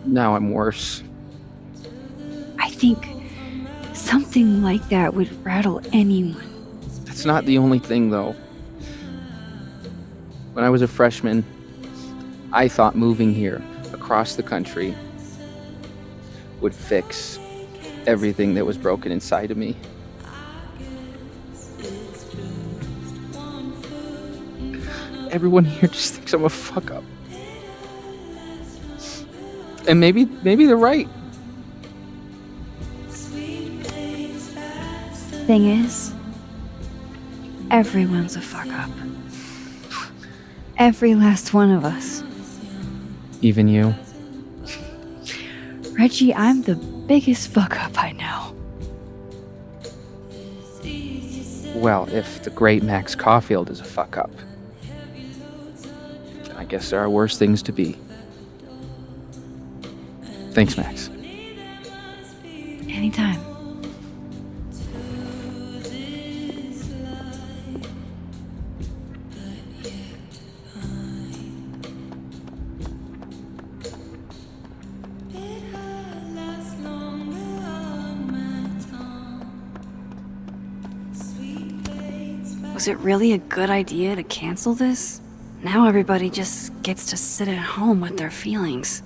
Speaker 11: Now I'm worse.
Speaker 2: I think something like that would rattle anyone.
Speaker 11: That's not the only thing, though. When I was a freshman, I thought moving here, across the country, would fix everything that was broken inside of me. Everyone here just thinks I'm a fuck-up. And maybe they're right.
Speaker 2: Thing is, everyone's a fuck-up. Every last one of us.
Speaker 11: Even you?
Speaker 2: Reggie, I'm the biggest fuck-up I know.
Speaker 11: Well, if the great Max Caulfield is a fuck-up, then I guess there are worse things to be. Thanks, Max.
Speaker 2: Anytime. Was it really a good idea to cancel this? Now everybody just gets to sit at home with their feelings.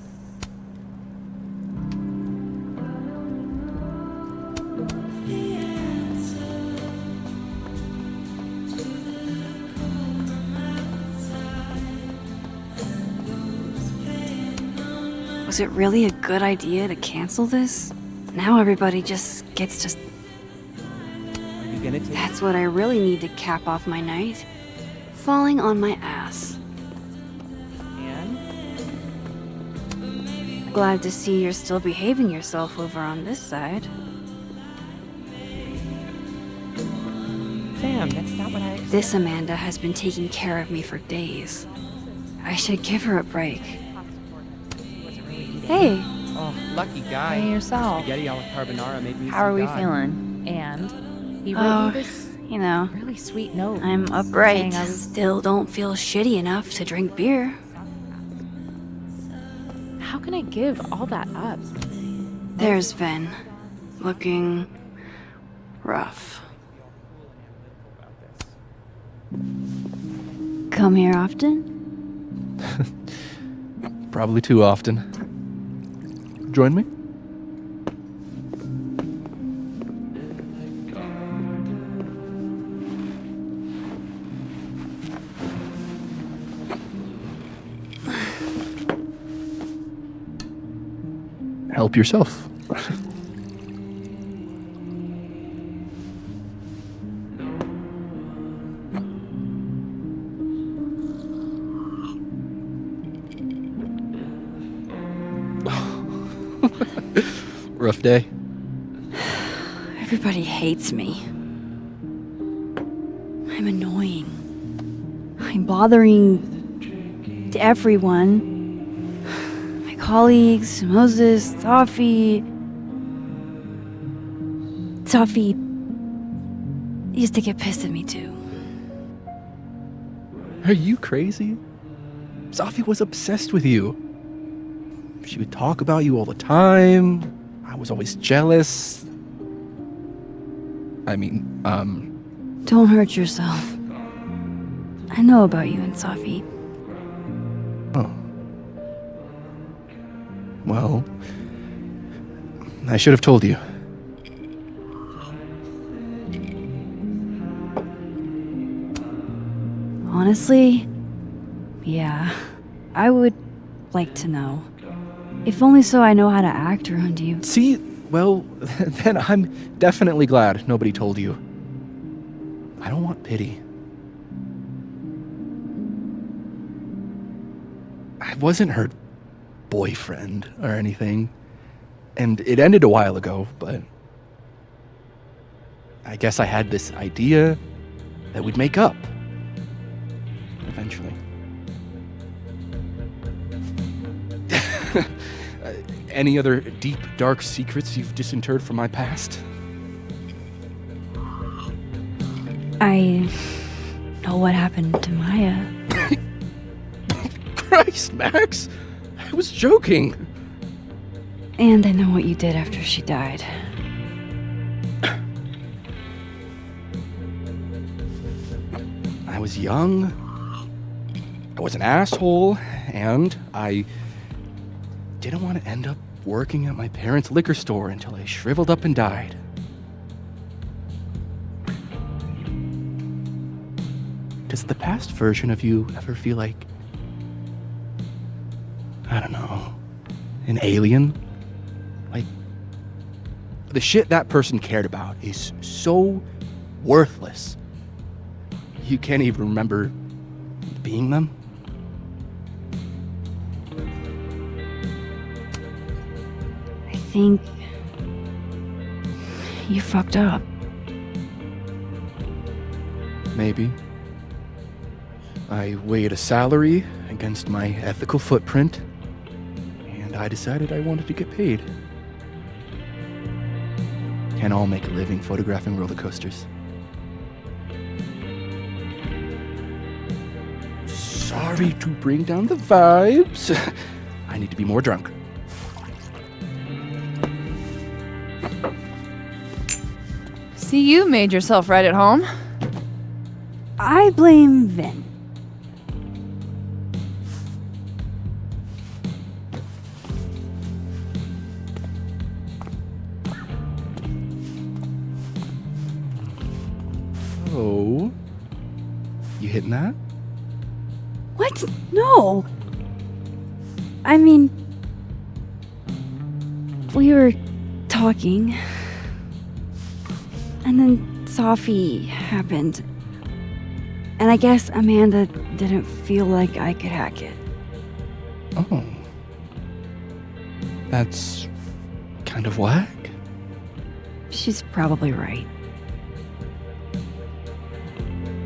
Speaker 2: Was it really a good idea to cancel this? Now everybody just gets to... That's what I really need to cap off my night. Falling on my ass. Glad to see you're still behaving yourself over on this side.
Speaker 9: Sam, that's not what I expected.
Speaker 2: This Amanda has been taking care of me for days. I should give her a break. Hey.
Speaker 5: Oh, lucky guy.
Speaker 3: Hey, yourself.
Speaker 5: Spaghetti alla carbonara made me
Speaker 3: How are we
Speaker 5: God.
Speaker 3: feeling?
Speaker 19: And he wrote you this
Speaker 2: you know,
Speaker 19: really sweet note.
Speaker 2: I'm upright.
Speaker 19: saying I was-
Speaker 2: Still don't feel shitty enough to drink beer.
Speaker 19: How can I give all that up?
Speaker 2: There's Vin. Looking rough. Come here often?
Speaker 1: Probably too often. Join me? Help yourself. Rough day.
Speaker 2: Everybody hates me. I'm annoying. I'm bothering everyone. My colleagues, Moses, Safi. Safi used to get pissed at me too.
Speaker 1: Are you crazy? Safi was obsessed with you. She would talk about you all the time. I was always jealous. I mean,
Speaker 2: Don't hurt yourself. I know about you and Safi.
Speaker 1: Oh. Well, I should have told you.
Speaker 2: Honestly, yeah, I would like to know. If only so I know how to act around you.
Speaker 1: See, well, then I'm definitely glad nobody told you. I don't want pity. I wasn't her boyfriend or anything, and it ended a while ago, but I guess I had this idea that we'd make up eventually. Any other deep, dark secrets you've disinterred from my past?
Speaker 2: I know what happened to Maya.
Speaker 1: Christ, Max! I was joking.
Speaker 2: And I know what you did after she died.
Speaker 1: I was young, I was an asshole, and I didn't want to end up working at my parents' liquor store until I shriveled up and died. Does the past version of you ever feel like, I don't know, an alien? Like, the shit that person cared about is so worthless. You can't even remember being them?
Speaker 2: I think you fucked up.
Speaker 1: Maybe. I weighed a salary against my ethical footprint, and I decided I wanted to get paid. Can't all make a living photographing roller coasters. Sorry to bring down the vibes. I need to be more drunk.
Speaker 3: See, you made yourself right at home.
Speaker 2: I blame Vin.
Speaker 1: Oh, you hitting that?
Speaker 2: What? No. I mean, we were talking, and then Safi happened. And I guess Amanda didn't feel like I could hack it.
Speaker 1: Oh. That's kind of whack.
Speaker 2: She's probably right.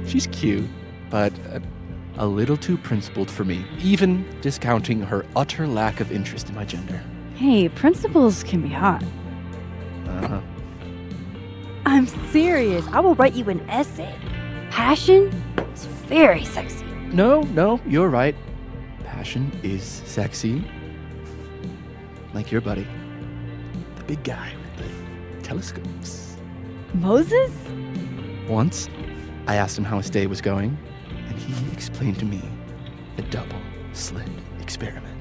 Speaker 1: She's cute, but a little too principled for me, even discounting her utter lack of interest in my gender.
Speaker 2: Hey, principles can be hot.
Speaker 1: Uh-huh.
Speaker 7: I'm serious. I will write you an essay. Passion is very sexy.
Speaker 1: No, you're right. Passion is sexy. Like your buddy. The big guy with the telescopes.
Speaker 7: Moses?
Speaker 1: Once, I asked him how his day was going, and he explained to me the double-slit experiment.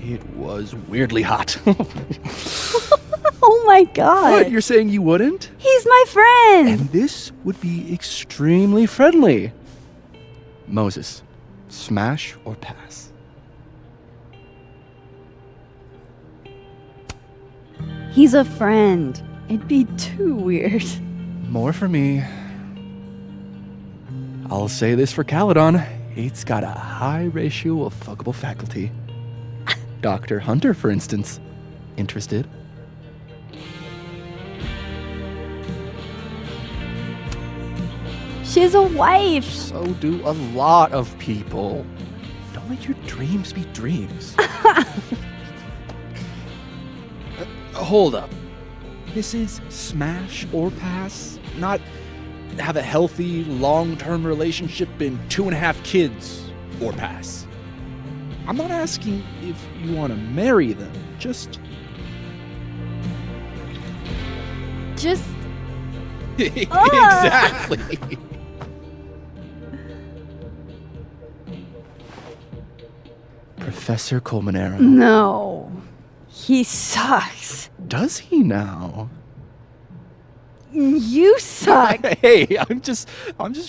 Speaker 1: It was weirdly hot.
Speaker 2: Oh my god.
Speaker 1: What, you're saying you wouldn't?
Speaker 2: He's my friend!
Speaker 1: And this would be extremely friendly. Moses, smash or pass?
Speaker 2: He's a friend. It'd be too weird.
Speaker 1: More for me. I'll say this for Caledon. It's got a high ratio of fuckable faculty. Dr. Hunter, for instance. Interested?
Speaker 2: She's a wife.
Speaker 1: So do a lot of people. Don't let your dreams be dreams. Hold up. This is smash or pass, not have a healthy, long-term relationship and 2.5 kids or pass. I'm not asking if you want to marry them, just... Exactly. Professor Colmenero.
Speaker 2: No. He sucks.
Speaker 1: Does he now?
Speaker 2: You suck.
Speaker 1: Hey, I'm just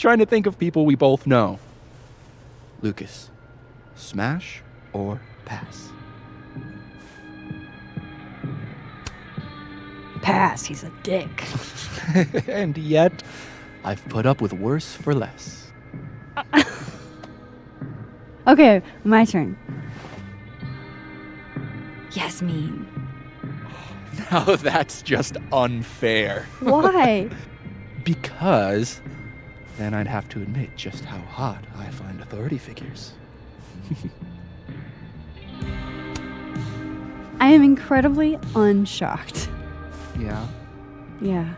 Speaker 1: trying to think of people we both know. Lucas, smash or pass?
Speaker 2: Pass, he's a dick.
Speaker 1: And yet, I've put up with worse for less.
Speaker 2: Okay, my turn. Yasmin.
Speaker 1: Now that's just unfair.
Speaker 2: Why?
Speaker 1: Because then I'd have to admit just how hot I find authority figures.
Speaker 2: I am incredibly unshocked.
Speaker 1: Yeah.
Speaker 2: Yeah.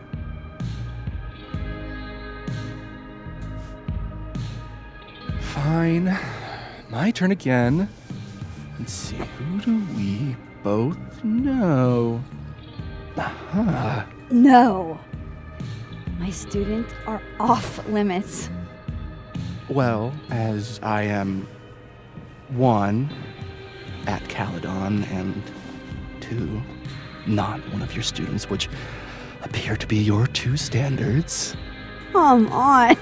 Speaker 1: Fine. My turn again. Let's see, who do we both know? Aha.
Speaker 2: No. My students are off limits.
Speaker 1: Well, as I am 1, at Caledon, and 2, not one of your students, which appear to be your 2 standards.
Speaker 2: Come on.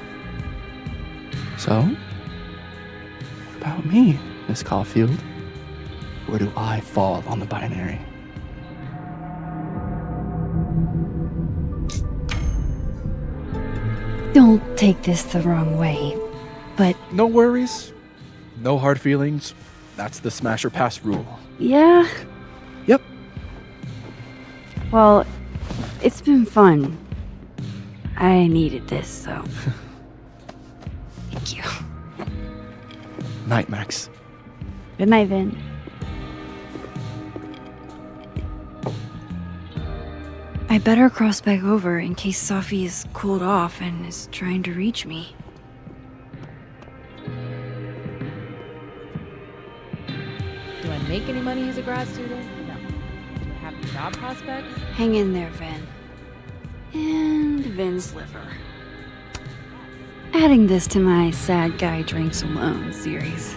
Speaker 1: So, what about me, Miss Caulfield? Where do I fall on the binary?
Speaker 2: Don't take this the wrong way, but...
Speaker 1: No worries. No hard feelings. That's the smash or pass rule.
Speaker 2: Yeah?
Speaker 1: Yep.
Speaker 2: Well, it's been fun. I needed this, so... Thank you.
Speaker 1: Night, Max.
Speaker 2: Good night, Vin. I better cross back over in case Safi is cooled off and is trying to reach me.
Speaker 16: Do I make any money as a grad student? No. Do I have job prospects?
Speaker 2: Hang in there, Vin. And Vin's liver. Adding this to my Sad Guy Drinks Alone series.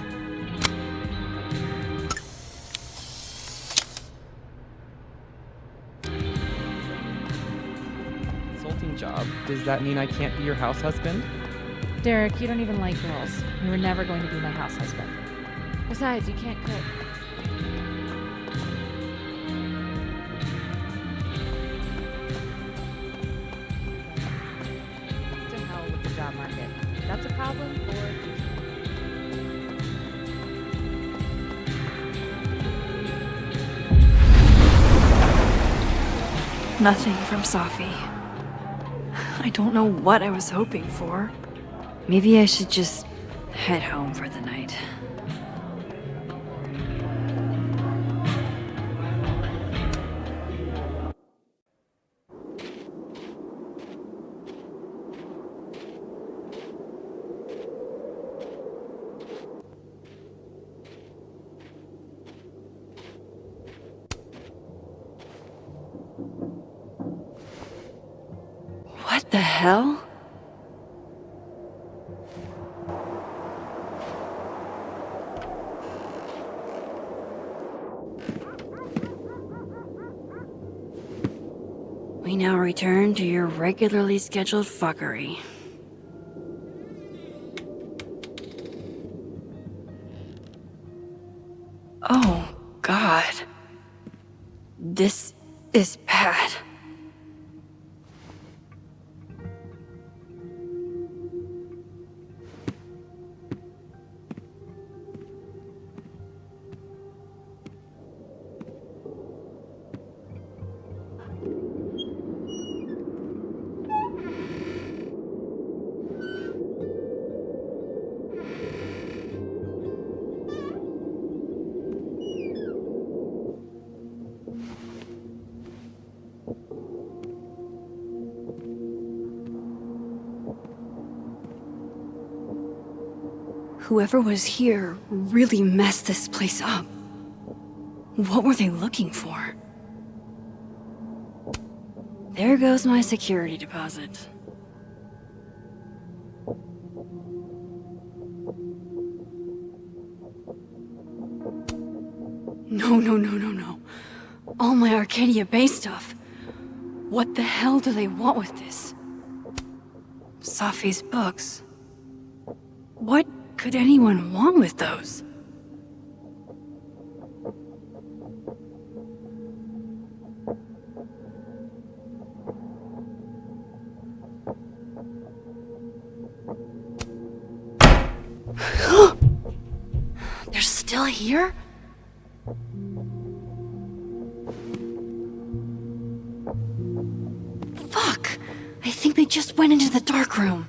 Speaker 21: Consulting job. Does that mean I can't be your house husband?
Speaker 16: Derek, you don't even like girls. You were never going to be my house husband. Besides, you can't cook. To hell with the job market. That's a problem for future.
Speaker 2: Nothing from Safi. I don't know what I was hoping for. Maybe I should just head home for the night. What the hell? We now return to your regularly scheduled fuckery. Oh, God. This is bad. Whoever was here really messed this place up. What were they looking for? There goes my security deposit. No. All my Arcadia Bay stuff. What the hell do they want with this? Safi's books. What could anyone want with those? They're still here? Fuck! I think they just went into the dark room.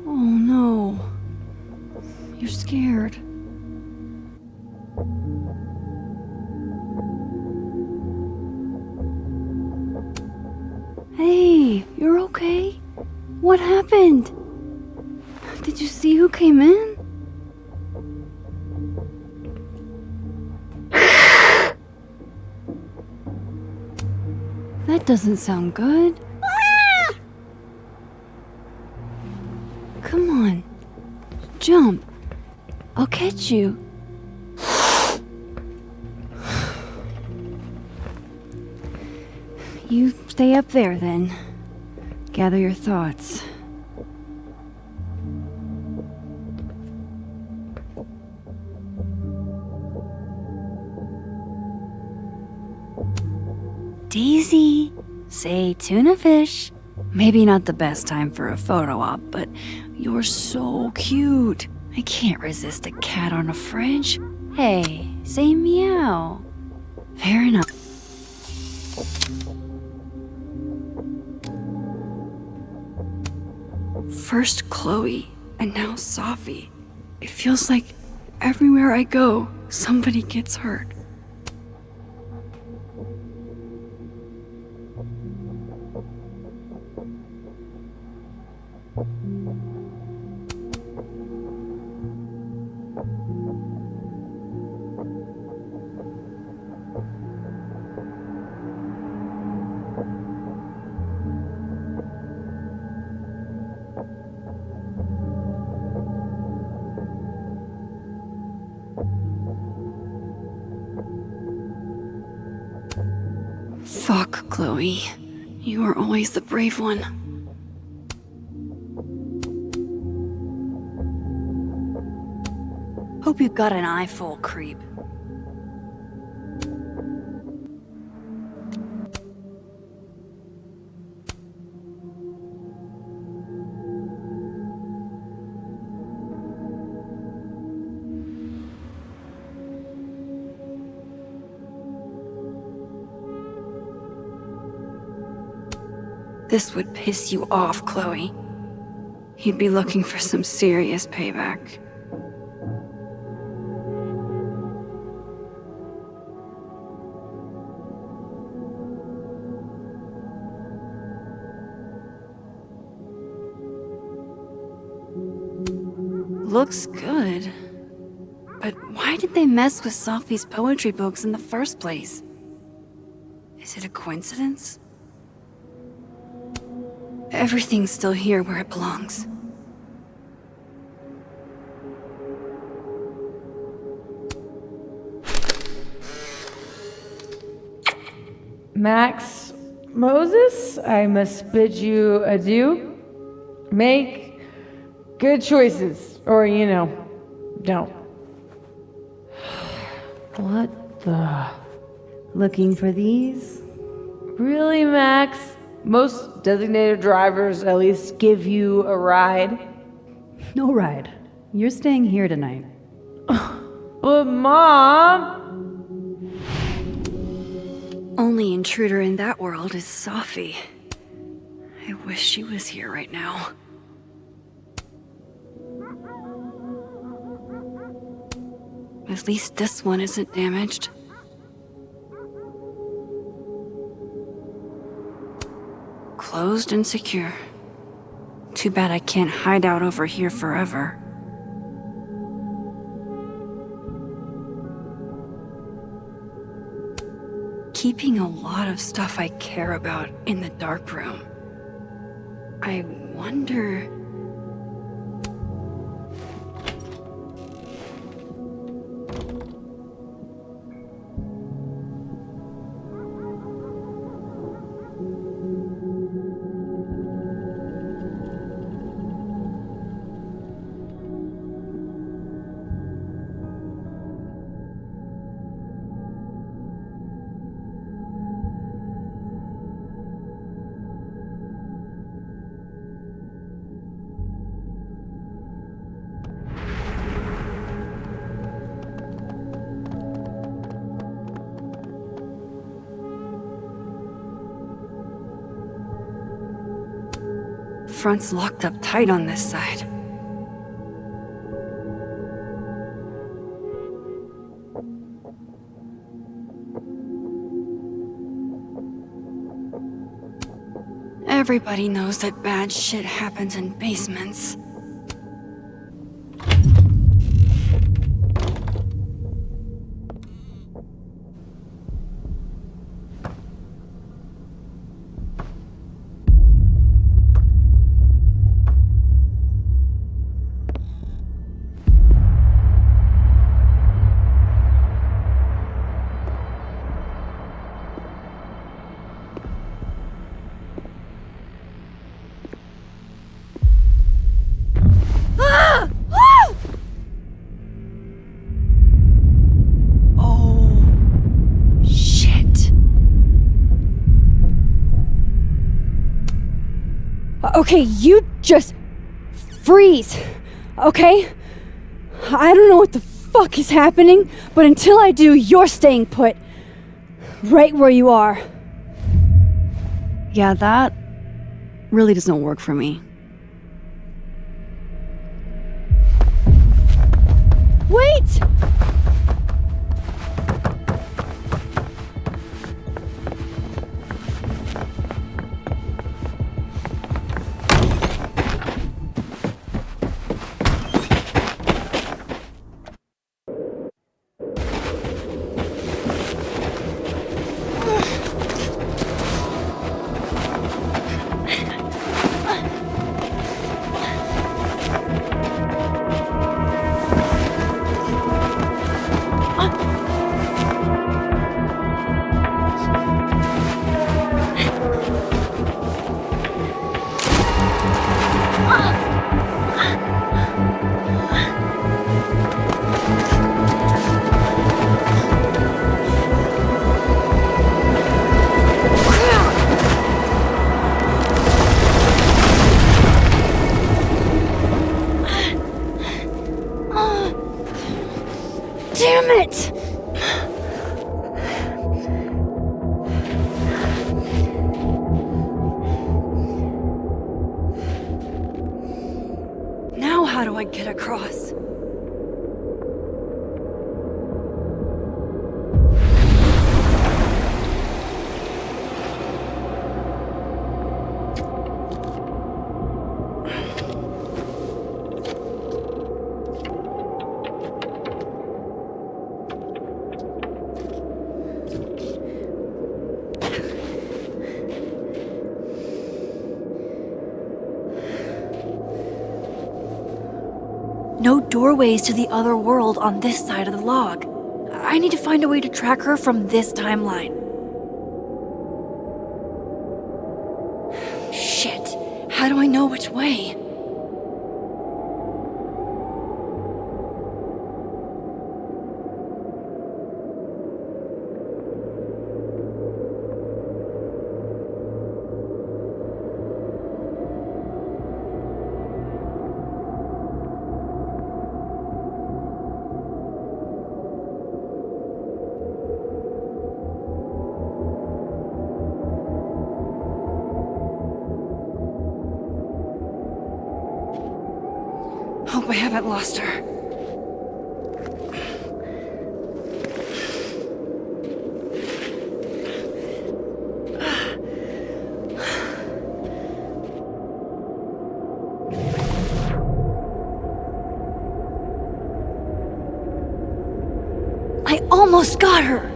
Speaker 2: Oh no. You're scared. Hey, you're okay? What happened? Did you see who came in? That doesn't sound good. Come on. Jump. I'll catch you. You stay up there then. Gather your thoughts. Daisy, say tuna fish. Maybe not the best time for a photo op, but you're so cute. I can't resist a cat on a fridge. Hey, say meow. Fair enough. First Chloe, and now Safi. It feels like everywhere I go, somebody gets hurt. Fuck, Chloe. You are always the brave one. Hope you got an eyeful, creep. This would piss you off, Chloe. He'd be looking for some serious payback. Looks good. But why did they mess with Safi's poetry books in the first place? Is it a coincidence? Everything's still here where it belongs.
Speaker 19: Max Moses, I must bid you adieu. Make good choices, or, don't. What the? Looking for these? Really, Max? Most designated drivers at least give you a ride.
Speaker 6: No ride. You're staying here tonight.
Speaker 19: But Mom!
Speaker 2: Only intruder in that world is Sophie. I wish she was here right now. At least this one isn't damaged. Closed and secure. Too bad I can't hide out over here forever. Keeping a lot of stuff I care about in the dark room. I wonder... Front's locked up tight on this side. Everybody knows that bad shit happens in basements.
Speaker 7: Okay, you just freeze, okay? I don't know what the fuck is happening, but until I do, you're staying put. Right where you are.
Speaker 2: Yeah, that really doesn't work for me.
Speaker 7: Wait! Damn it!
Speaker 2: Now how do I get across? No doorways to the other world on this side of the log. I need to find a way to track her from this timeline. Shit, how do I know which way? Hope I haven't lost her. I almost got her!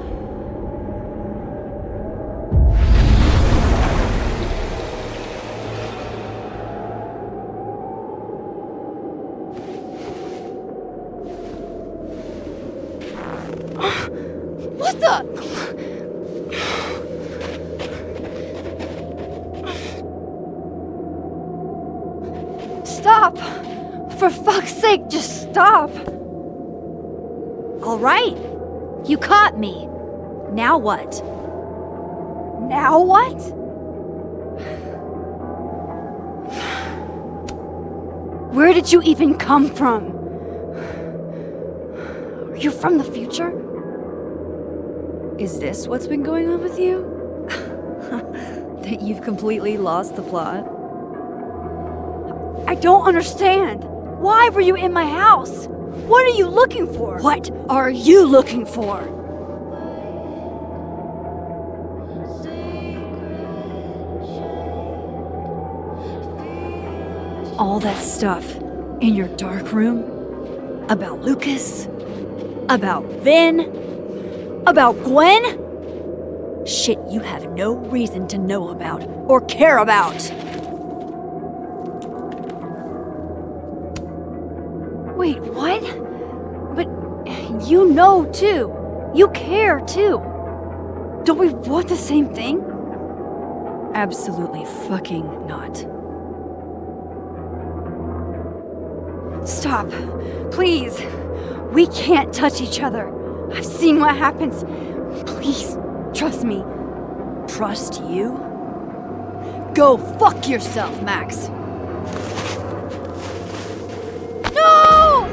Speaker 2: What the? Stop! For fuck's sake, just stop! All right. You caught me. Now what? Now what? Where did you even come from? Are you from the future? Is this what's been going on with you? That you've completely lost the plot? I don't understand. Why were you in my house? What are you looking for? What are you looking for? All that stuff in your dark room? About Lucas? About Vin? About Gwen? Shit you have no reason to know about or care about. Wait, what? But you know too. You care too. Don't we want the same thing? Absolutely fucking not. Stop. Please. We can't touch each other. I've seen what happens. Please, trust me. Trust you? Go fuck yourself, Max. No!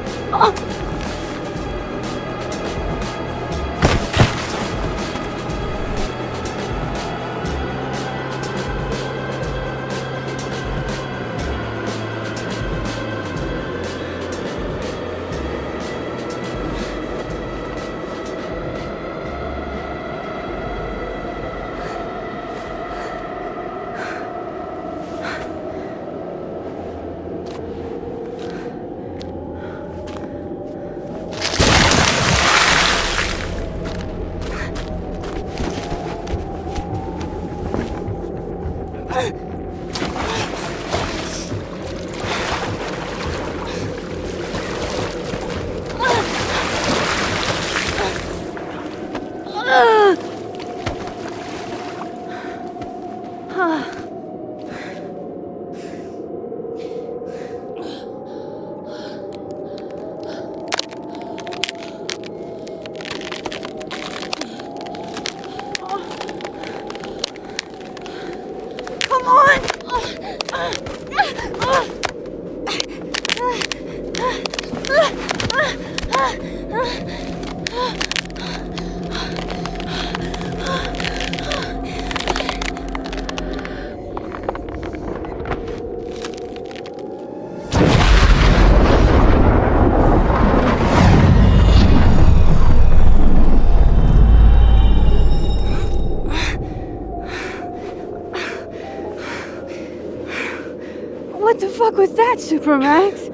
Speaker 2: What the fuck was that, Supermax?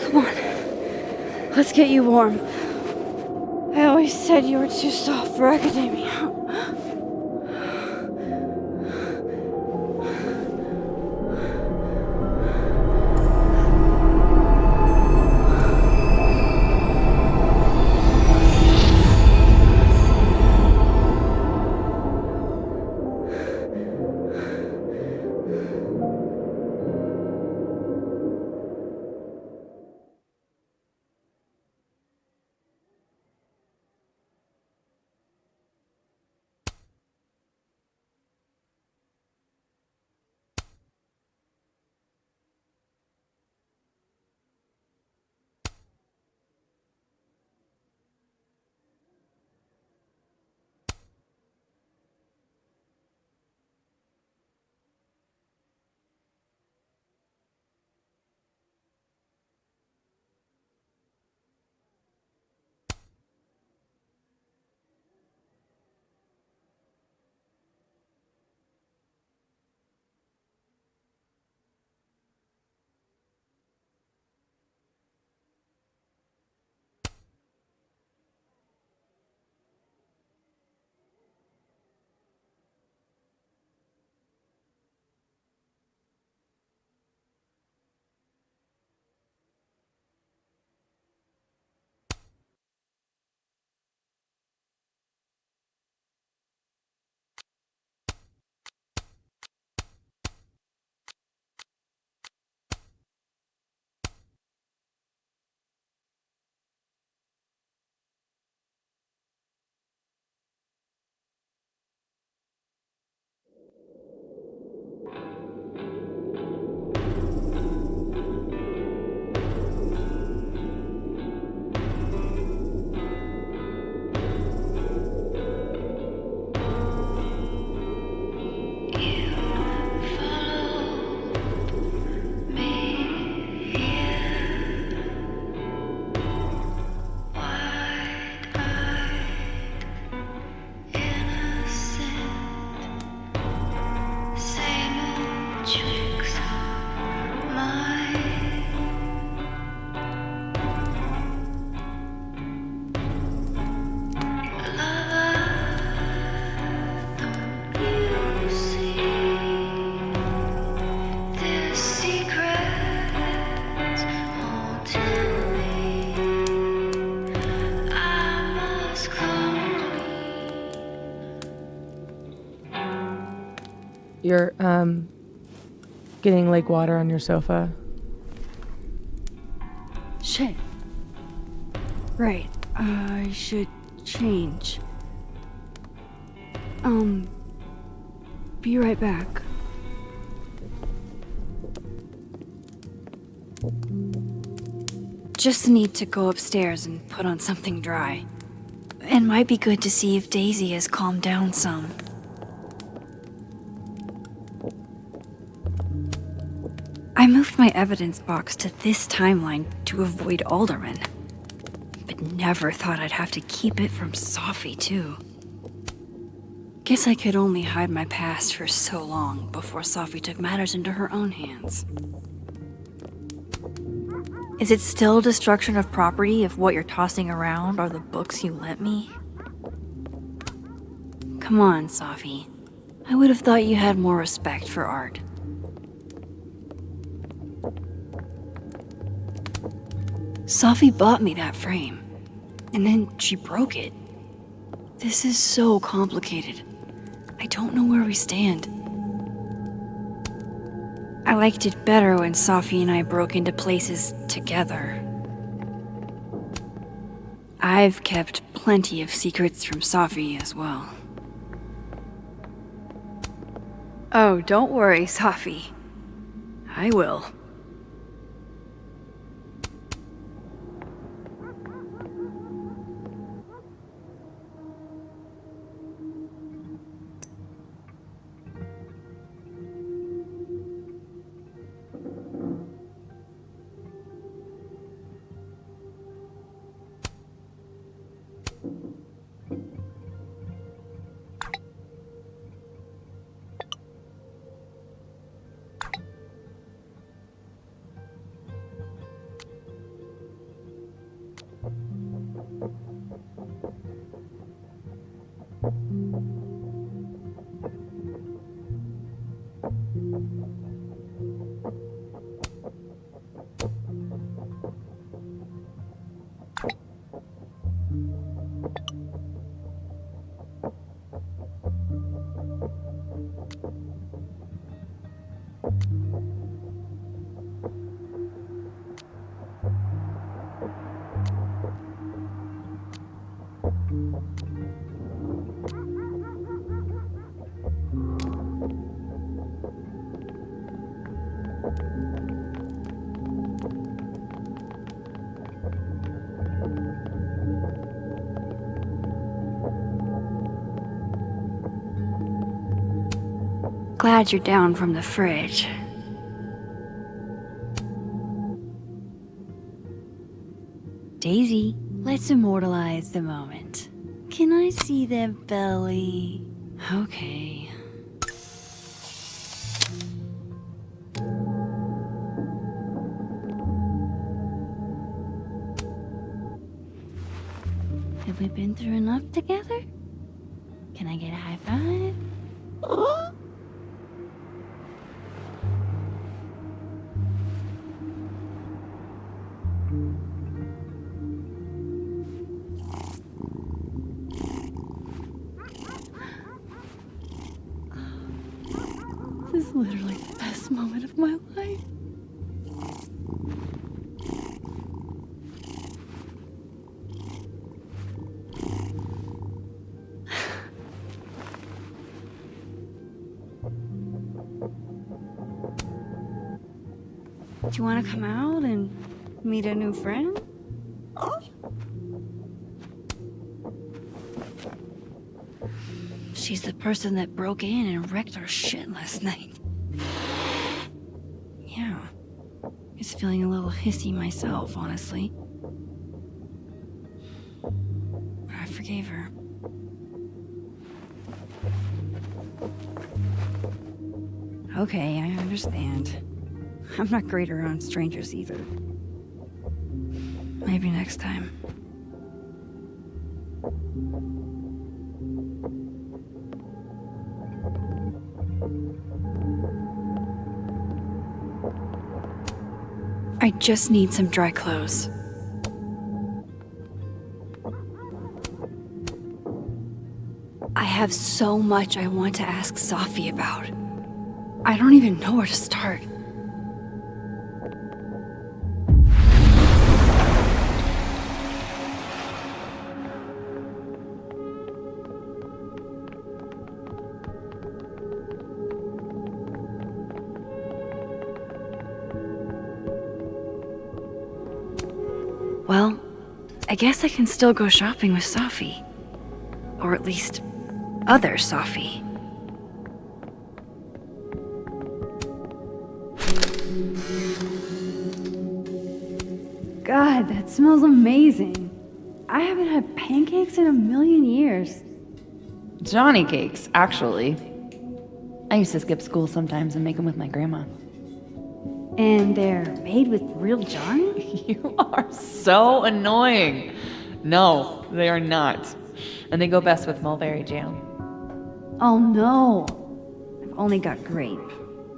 Speaker 2: Come on. Let's get you warm. I always said you were too soft for academia.
Speaker 8: You're, getting lake water on your sofa.
Speaker 2: Shit. Right. I should change. Be right back. Just need to go upstairs and put on something dry. It might be good to see if Daisy has calmed down some. I moved my evidence box to this timeline to avoid Alderman. But never thought I'd have to keep it from Sophie, too. Guess I could only hide my past for so long before Sophie took matters into her own hands. Is it still destruction of property if what you're tossing around are the books you lent me? Come on, Sophie. I would have thought you had more respect for art. Sophie bought me that frame, and then she broke it. This is so complicated. I don't know where we stand. I liked it better when Sophie and I broke into places together. I've kept plenty of secrets from Sophie as well. Oh, don't worry, Sophie. I will. Glad you're down from the fridge. Daisy, let's immortalize the moment. Can I see their belly? Okay. Have we been through enough together? Can I get a high five? This is literally the best moment of my life. Do you want to come out and meet a new friend? She's the person that broke in and wrecked our shit last night. Yeah. Just feeling a little hissy myself, honestly. But I forgave her. Okay, I understand. I'm not great around strangers either. Maybe next time. I just need some dry clothes. I have so much I want to ask Sophie about. I don't even know where to start. Well, I guess I can still go shopping with Safi. Or at least, other Safi.
Speaker 6: God, that smells amazing. I haven't had pancakes in a million years.
Speaker 3: Johnny cakes, actually. I used to skip school sometimes and make them with my grandma.
Speaker 6: And they're made with real Johnny?
Speaker 3: You are so annoying. No, they are not. And they go best with mulberry jam.
Speaker 6: Oh no. I've only got grape.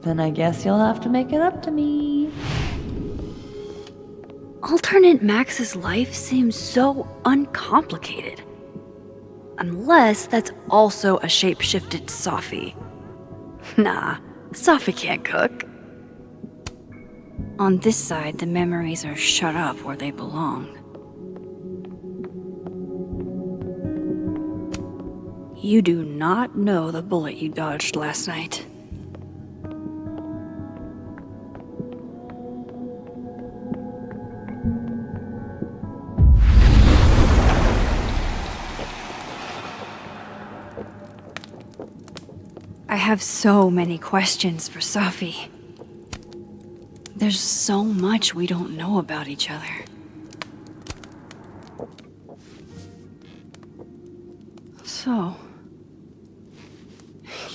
Speaker 3: Then I guess you'll have to make it up to me.
Speaker 2: Alternate Max's life seems so uncomplicated. Unless that's also a shape-shifted Safi. Nah, Safi can't cook. On this side, the memories are shut up where they belong. You do not know the bullet you dodged last night. I have so many questions for Safi. There's so much we don't know about each other. So,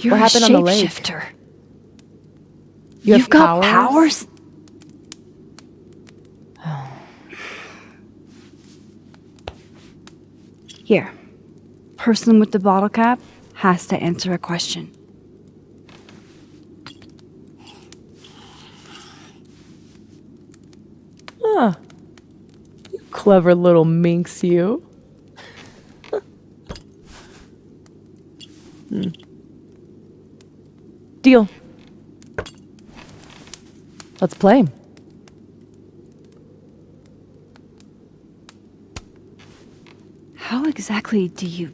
Speaker 2: you're
Speaker 8: What happened
Speaker 2: a
Speaker 8: on the lake?
Speaker 2: shapeshifter.
Speaker 8: You've
Speaker 2: got powers? Here, person with the bottle cap has to answer a question.
Speaker 8: Ah, you clever little minx, you. Deal. Let's play.
Speaker 2: How exactly do you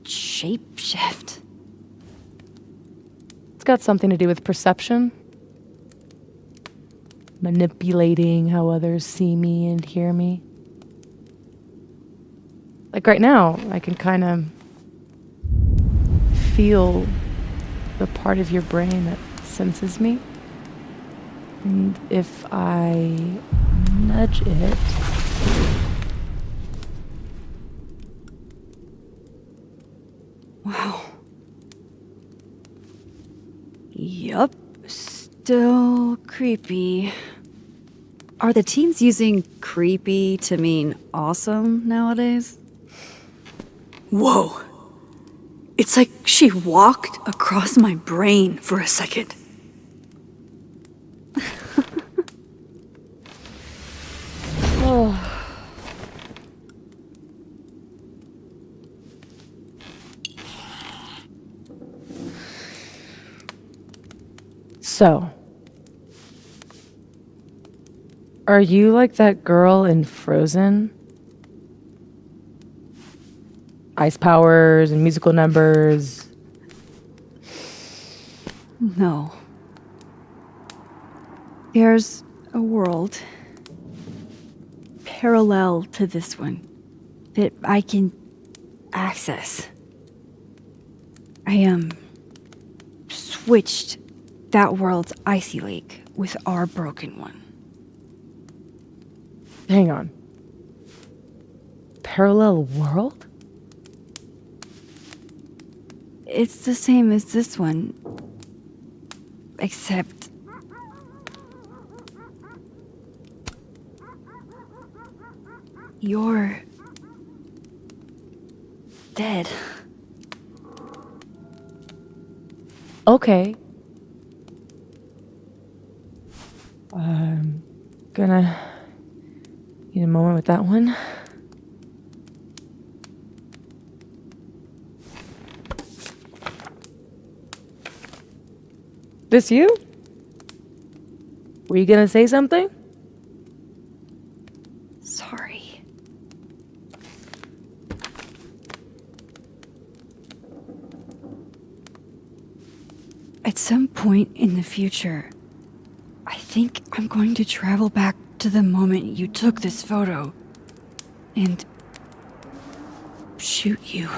Speaker 2: shapeshift?
Speaker 8: It's got something to do with perception. Manipulating how others see me and hear me. Like right now, I can kind of feel the part of your brain that senses me. And if I nudge it...
Speaker 2: Wow. Yup. Still creepy. Are the teens using creepy to mean awesome nowadays? Whoa. It's like she walked across my brain for a second.
Speaker 8: Oh. So, are you like that girl in Frozen? Ice powers and musical numbers.
Speaker 2: No. There's a world parallel to this one that I can access. I switched that world's icy lake with our broken one.
Speaker 8: Hang on. Parallel world?
Speaker 2: It's the same as this one, except you're dead.
Speaker 8: Okay. I'm gonna need a moment with that one. This you? Were you gonna say something?
Speaker 2: Sorry. At some point in the future, I think I'm going to travel back to the moment you took this photo and shoot you.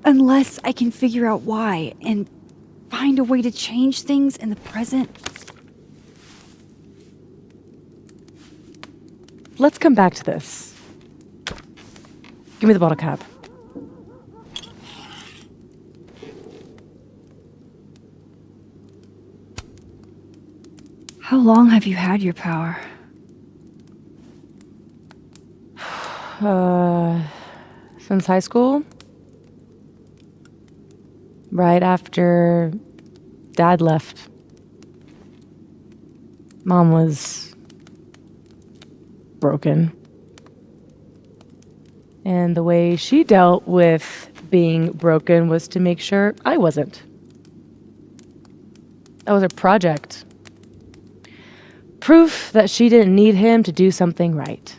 Speaker 2: Unless I can figure out why and find a way to change things in the present.
Speaker 8: Let's come back to this. Give me the bottle cap.
Speaker 2: How long have you had your power?
Speaker 8: Since high school? Right after Dad left. Mom was broken. And the way she dealt with being broken was to make sure I wasn't. That was a project. Proof that she didn't need him to do something right.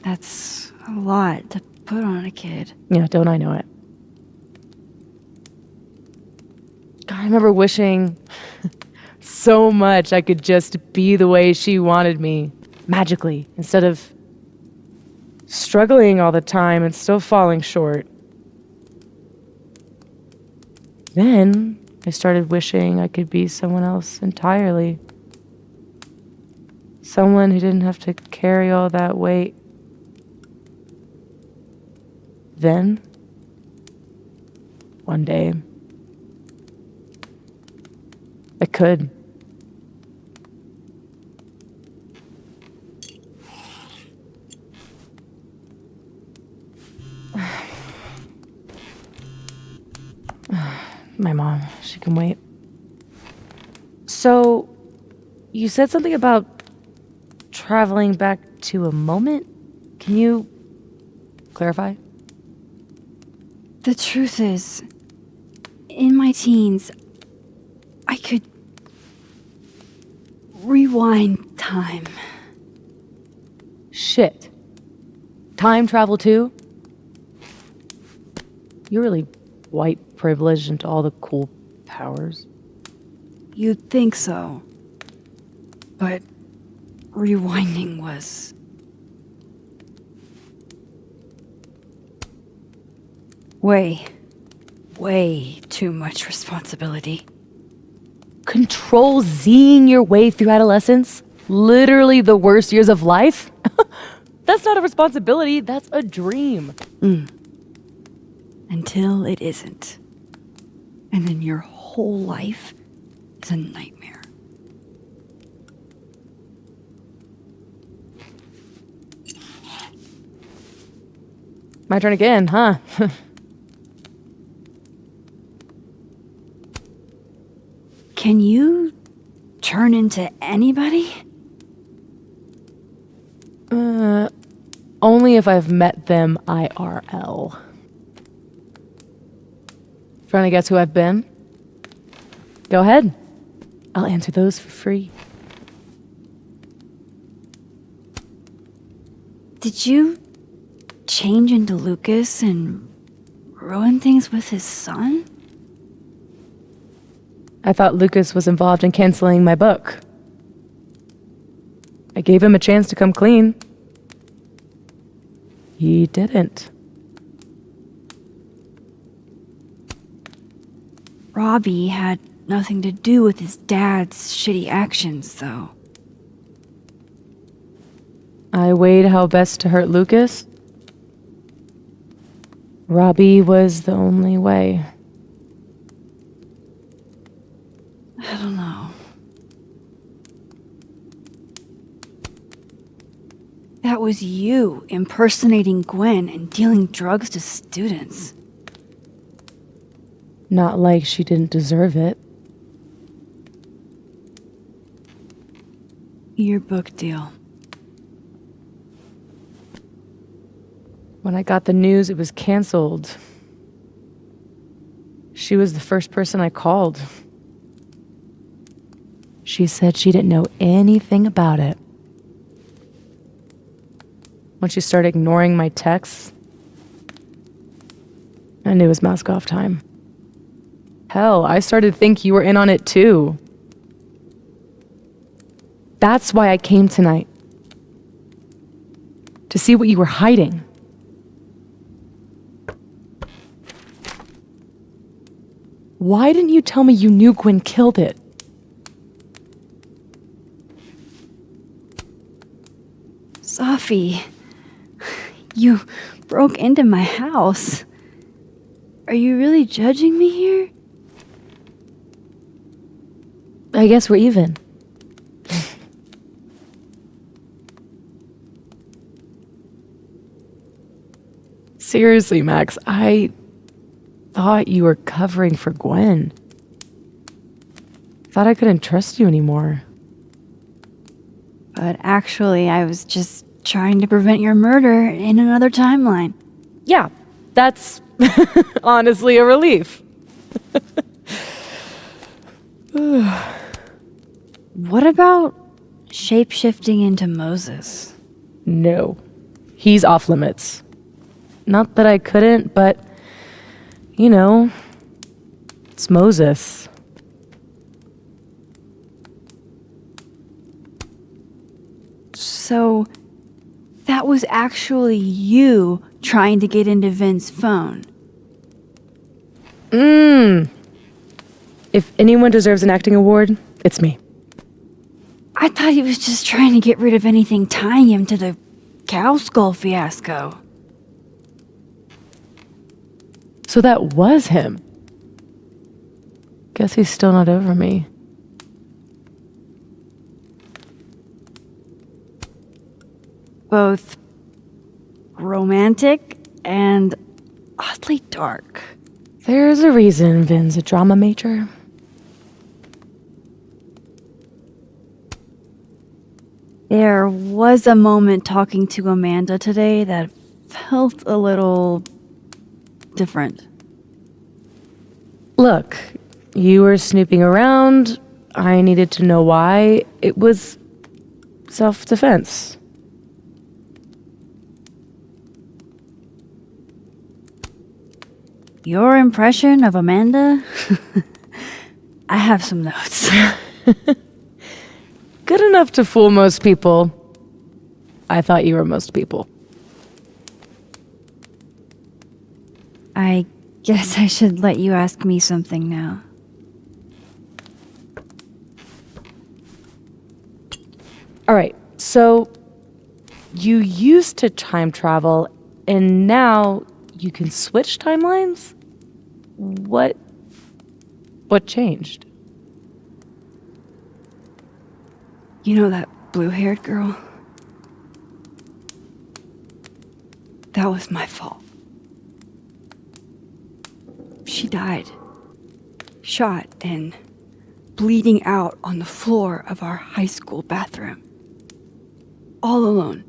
Speaker 2: That's a lot to put on a kid.
Speaker 8: Yeah, don't I know it? God, I remember wishing so much I could just be the way she wanted me, magically, instead of struggling all the time and still falling short. Then I started wishing I could be someone else entirely. Someone who didn't have to carry all that weight. Then, one day, I could. My mom, she can wait. So, you said something about traveling back to a moment? Can you clarify?
Speaker 2: The truth is, in my teens, I could rewind time.
Speaker 8: Shit. Time travel too? You're really white privileged into all the cool powers.
Speaker 2: You'd think so. But rewinding was... way too much responsibility.
Speaker 8: Control Zing your way through adolescence? Literally the worst years of life? That's not a responsibility, that's a dream.
Speaker 2: Until it isn't. And then your whole life is a nightmare.
Speaker 8: My turn again, huh?
Speaker 2: Can you turn into anybody?
Speaker 8: Only if I've met them IRL. Trying to guess who I've been? Go ahead. I'll answer those for free.
Speaker 2: Did you change into Lucas and ruin things with his son?
Speaker 8: I thought Lucas was involved in canceling my book. I gave him a chance to come clean. He didn't.
Speaker 2: Robbie had nothing to do with his dad's shitty actions, though.
Speaker 8: I weighed how best to hurt Lucas. Robbie was the only way.
Speaker 2: I don't know. That was you impersonating Gwen and dealing drugs to students.
Speaker 8: Not like she didn't deserve it.
Speaker 2: Your book deal.
Speaker 8: When I got the news it was canceled, She was the first person I called. She said she didn't know anything about it. When she started ignoring my texts, I knew it was mask off time. Hell, I started to think you were in on it too. That's why I came tonight. To see what you were hiding. Why didn't you tell me you knew Gwen killed it?
Speaker 2: Sophie, you broke into my house. Are you really judging me here?
Speaker 8: I guess we're even. Seriously, Max, I thought you were covering for Gwen. Thought I couldn't trust you anymore.
Speaker 2: But actually, I was just trying to prevent your murder in another timeline.
Speaker 8: Yeah, that's honestly a relief.
Speaker 2: What about shape-shifting into Moses?
Speaker 8: No, he's off limits. Not that I couldn't, but, you know, it's Moses.
Speaker 2: So, that was actually you trying to get into Vin's phone.
Speaker 8: If anyone deserves an acting award, it's me.
Speaker 2: I thought he was just trying to get rid of anything tying him to the cow skull fiasco.
Speaker 8: So that was him. Guess he's still not over me.
Speaker 2: Both romantic and oddly dark.
Speaker 8: There's a reason Vin's a drama major.
Speaker 2: There was a moment talking to Amanda today that felt a little different.
Speaker 8: Look, you were snooping around. I needed to know why. It was self-defense.
Speaker 2: Your impression of Amanda? I have some notes.
Speaker 8: Good enough to fool most people. I thought you were most people.
Speaker 2: I guess I should let you ask me something now.
Speaker 8: All right, so you used to time travel, and now you can switch timelines? What changed?
Speaker 2: You know that blue-haired girl? That was my fault. She died. Shot and bleeding out on the floor of our high school bathroom. All alone.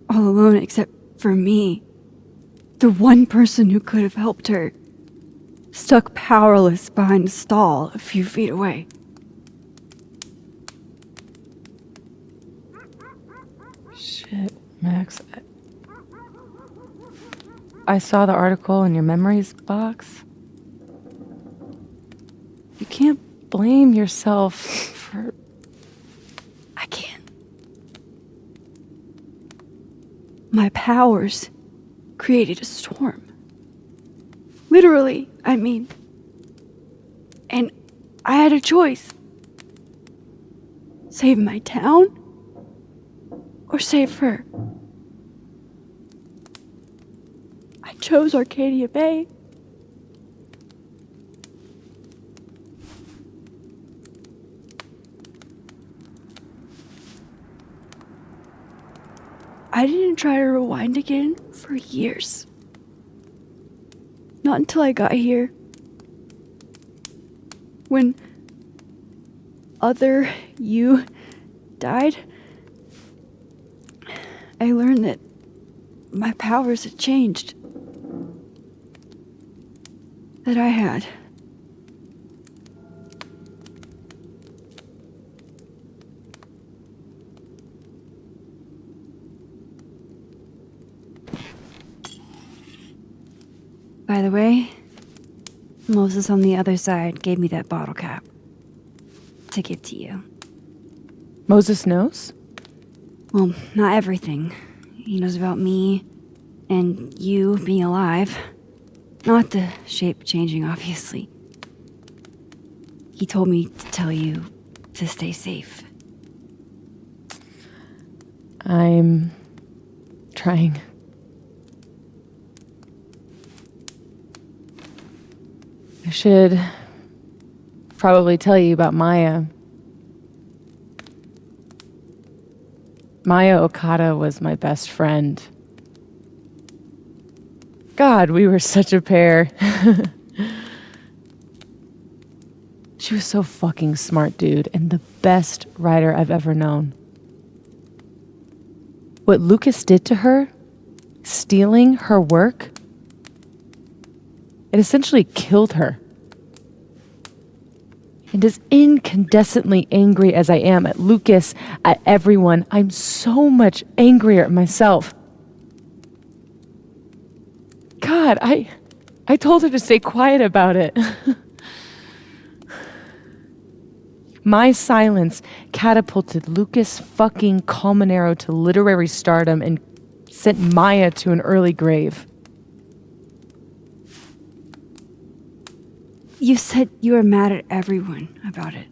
Speaker 2: All alone except for me. The one person who could have helped her. Stuck powerless behind a stall a few feet away.
Speaker 8: Shit, Max. I saw the article in your memories box. You can't blame yourself for...
Speaker 2: I can't. My powers created a storm. Literally, I mean. And I had a choice. Save my town or save her. I chose Arcadia Bay. I didn't try to rewind again for years. Not until I got here. When other you died, I learned that my powers had changed. that I had. By the way, Moses on the other side gave me that bottle cap to give to you.
Speaker 8: Moses knows?
Speaker 2: Well, not everything. He knows about me and you being alive. Not the shape changing, obviously. He told me to tell you to stay safe.
Speaker 8: I'm trying. I should probably tell you about Maya. Maya Okada was my best friend. God, we were such a pair. She was so fucking smart, dude, and the best writer I've ever known. What Lucas did to her, stealing her work, it essentially killed her. And as incandescently angry as I am at Lucas, at everyone, I'm so much angrier at myself. God, I told her to stay quiet about it. My silence catapulted Lucas fucking Colmenero to literary stardom and sent Maya to an early grave.
Speaker 2: You said you were mad at everyone about it.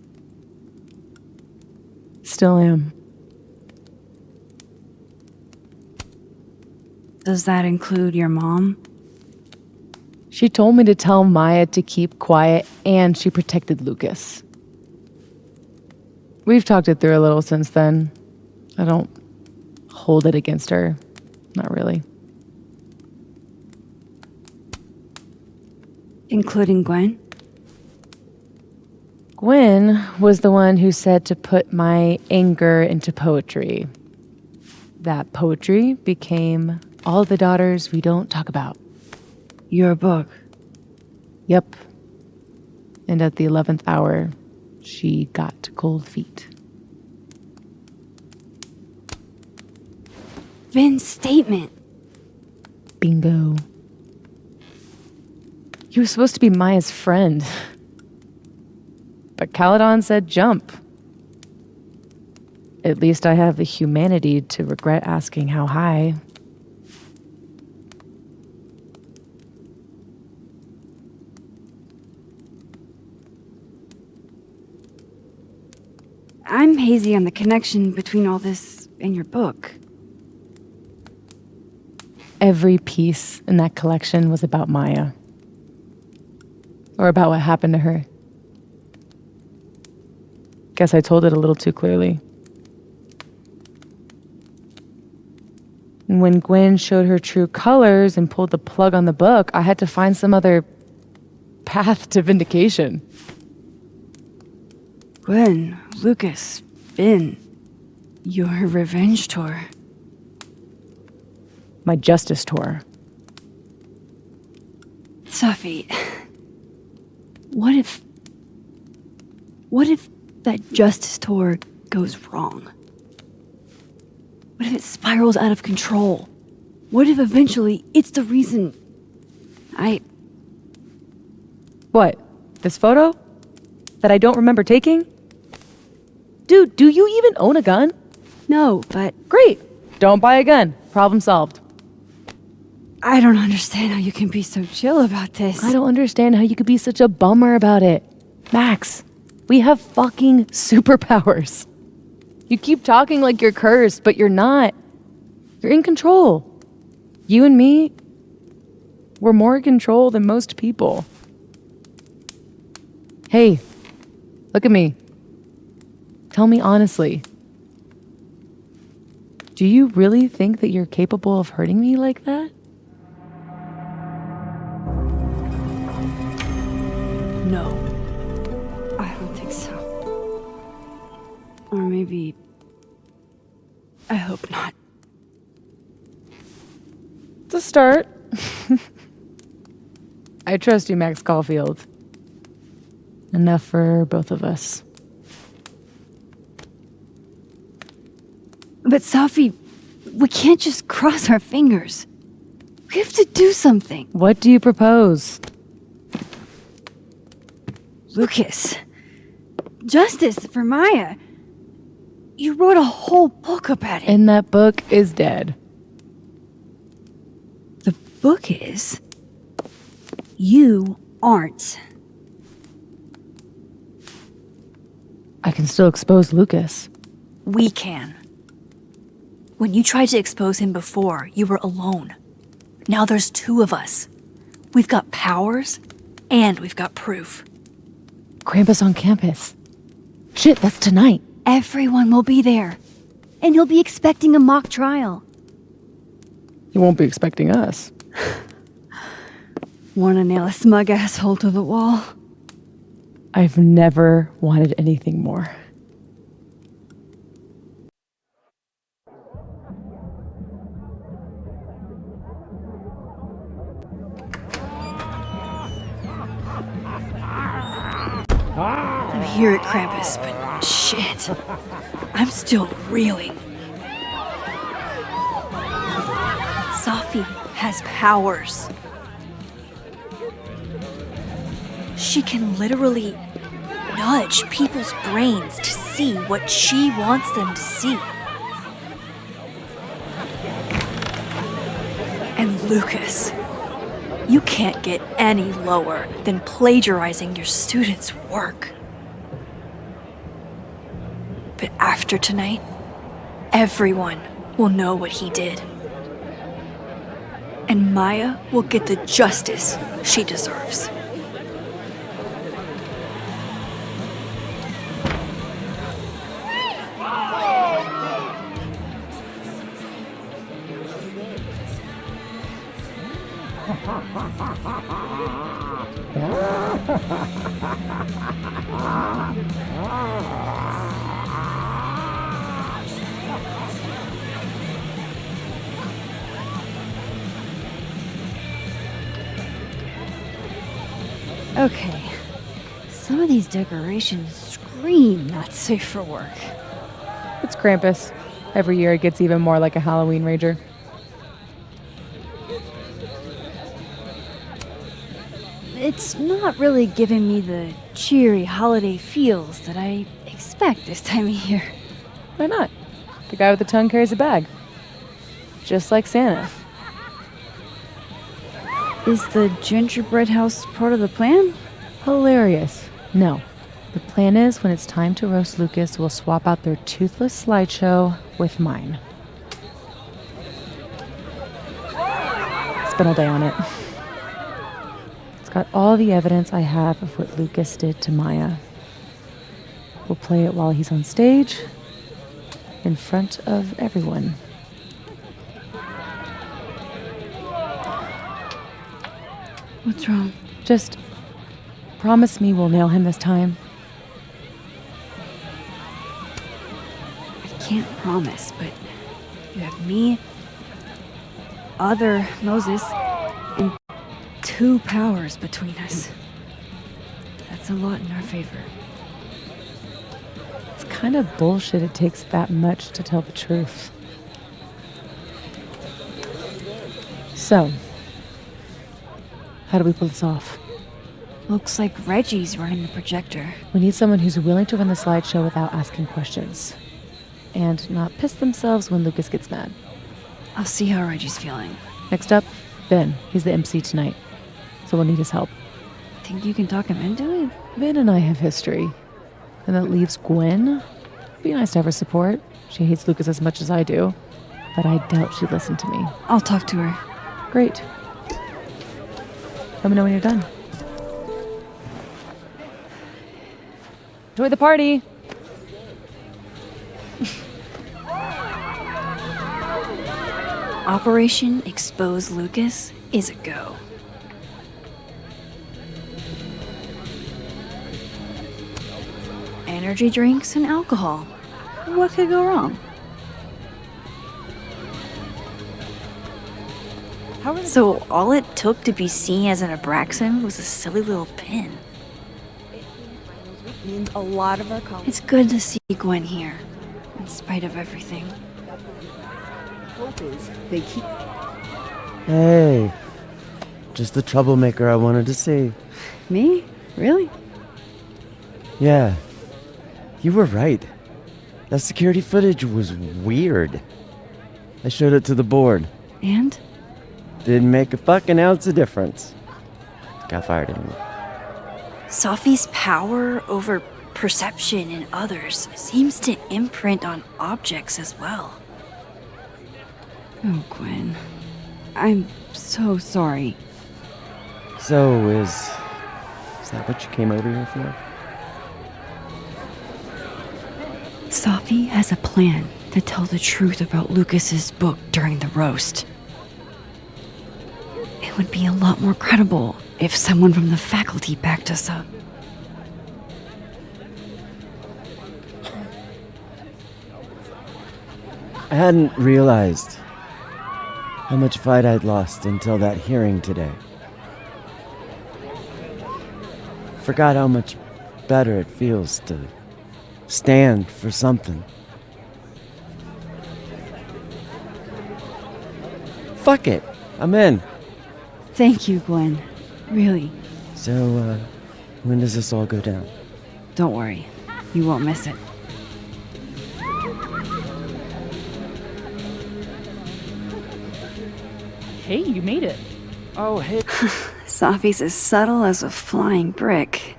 Speaker 8: Still am.
Speaker 2: Does that include your mom?
Speaker 8: She told me to tell Maya to keep quiet, and she protected Lucas. We've talked it through a little since then. I don't hold it against her. Not really.
Speaker 2: Including Gwen?
Speaker 8: Gwen was the one who said to put my anger into poetry. That poetry became All the Daughters We Don't Talk About.
Speaker 2: Your book?
Speaker 8: Yep. And at the 11th hour, she got cold feet.
Speaker 2: Vin's statement.
Speaker 8: Bingo. He was supposed to be Maya's friend. But Caledon said jump. At least I have the humanity to regret asking how high.
Speaker 2: I'm hazy on the connection between all this and your book.
Speaker 8: Every piece in that collection was about Maya. Or about what happened to her. Guess I told it a little too clearly. And when Gwen showed her true colors and pulled the plug on the book, I had to find some other path to vindication.
Speaker 2: Gwen, Lucas, Vin, your revenge tour.
Speaker 8: My justice tour.
Speaker 2: Safi, what if that justice tour goes wrong? What if it spirals out of control? What if eventually it's the reason
Speaker 8: What? This photo? That I don't remember taking? Dude, do you even own a gun?
Speaker 2: No, but...
Speaker 8: Great! Don't buy a gun. Problem solved.
Speaker 2: I don't understand how you can be so chill about this.
Speaker 8: I don't understand how you could be such a bummer about it. Max, we have fucking superpowers. You keep talking like you're cursed, but you're not. You're in control. You and me, we're more in control than most people. Hey, look at me. Tell me honestly. Do you really think that you're capable of hurting me like that?
Speaker 2: No. I don't think so. Or maybe... I hope not.
Speaker 8: It's a start. I trust you, Max Caulfield. Enough for both of us.
Speaker 2: But Safi, we can't just cross our fingers. We have to do something.
Speaker 8: What do you propose?
Speaker 2: Lucas. Justice for Maya. You wrote a whole book about it.
Speaker 8: And that book is dead.
Speaker 2: The book is... You aren't.
Speaker 8: I can still expose Lucas.
Speaker 2: We can. When you tried to expose him before, you were alone. Now there's two of us. We've got powers, and we've got proof.
Speaker 8: Krampus on campus. Shit, that's tonight.
Speaker 2: Everyone will be there. And he'll be expecting a mock trial.
Speaker 8: He won't be expecting us.
Speaker 2: Wanna nail a smug asshole to the wall?
Speaker 8: I've never wanted anything more.
Speaker 2: I'm here at Krampus, but shit. I'm still reeling. Safi has powers. She can literally nudge people's brains to see what she wants them to see. And Lucas, you can't get any lower than plagiarizing your students' work. But after tonight, everyone will know what he did. And Maya will get the justice she deserves. Okay, some of these decorations scream not safe for work.
Speaker 8: It's Krampus. Every year it gets even more like a Halloween rager.
Speaker 2: It's not really giving me the cheery holiday feels that I expect this time of year.
Speaker 8: Why not? The guy with the tongue carries a bag. Just like Santa.
Speaker 2: Is the gingerbread house part of the plan?
Speaker 8: Hilarious. No. The plan is when it's time to roast Lucas, we'll swap out their toothless slideshow with mine. Spent all day on it. It's got all the evidence I have of what Lucas did to Maya. We'll play it while he's on stage, in front of everyone.
Speaker 2: What's wrong?
Speaker 8: Just promise me we'll nail him this time.
Speaker 2: I can't promise, but you have me, other Moses, and 2 powers between us. That's a lot in our favor.
Speaker 8: It's kind of bullshit it takes that much to tell the truth. So, how do we pull this off?
Speaker 2: Looks like Reggie's running the projector.
Speaker 8: We need someone who's willing to run the slideshow without asking questions. And not piss themselves when Lucas gets mad.
Speaker 2: I'll see how Reggie's feeling.
Speaker 8: Next up, Ben. He's the MC tonight. So we'll need his help.
Speaker 2: Think you can talk him into it?
Speaker 8: Ben and I have history. And that leaves Gwen. It'd be nice to have her support. She hates Lucas as much as I do. But I doubt she'd listen to me.
Speaker 2: I'll talk to her.
Speaker 8: Great. Let me know when you're done. Enjoy the party!
Speaker 2: Operation Expose Lucas is a go. Energy drinks and alcohol. What could go wrong?
Speaker 18: How
Speaker 2: So all it took to be seen as an Abraxan was a silly little pin.
Speaker 9: Means a lot of our college.
Speaker 2: It's good to see Gwen here, in spite of everything.
Speaker 9: Hope is they keep.
Speaker 10: Hey, just the troublemaker I wanted to see.
Speaker 6: Me? Really?
Speaker 10: Yeah, you were right. That security footage was weird. I showed it to the board.
Speaker 6: And?
Speaker 10: Didn't make a fucking ounce of difference. Got fired anyway.
Speaker 2: Sophie's power over perception in others seems to imprint on objects as well.
Speaker 6: Oh, Gwen. I'm so sorry.
Speaker 10: So, is that what you came over here for?
Speaker 6: Sophie has a plan to tell the truth about Lucas's book during the roast. It would be a lot more credible if someone from the faculty backed us up.
Speaker 10: I hadn't realized how much fight I'd lost until that hearing today. Forgot how much better it feels to stand for something. Fuck it, I'm in.
Speaker 6: Thank you, Gwen. Really.
Speaker 10: So, when does this all go down?
Speaker 6: Don't worry. You won't miss it.
Speaker 21: Hey, you made it. Oh, hey.
Speaker 2: Sophie's as subtle as a flying brick.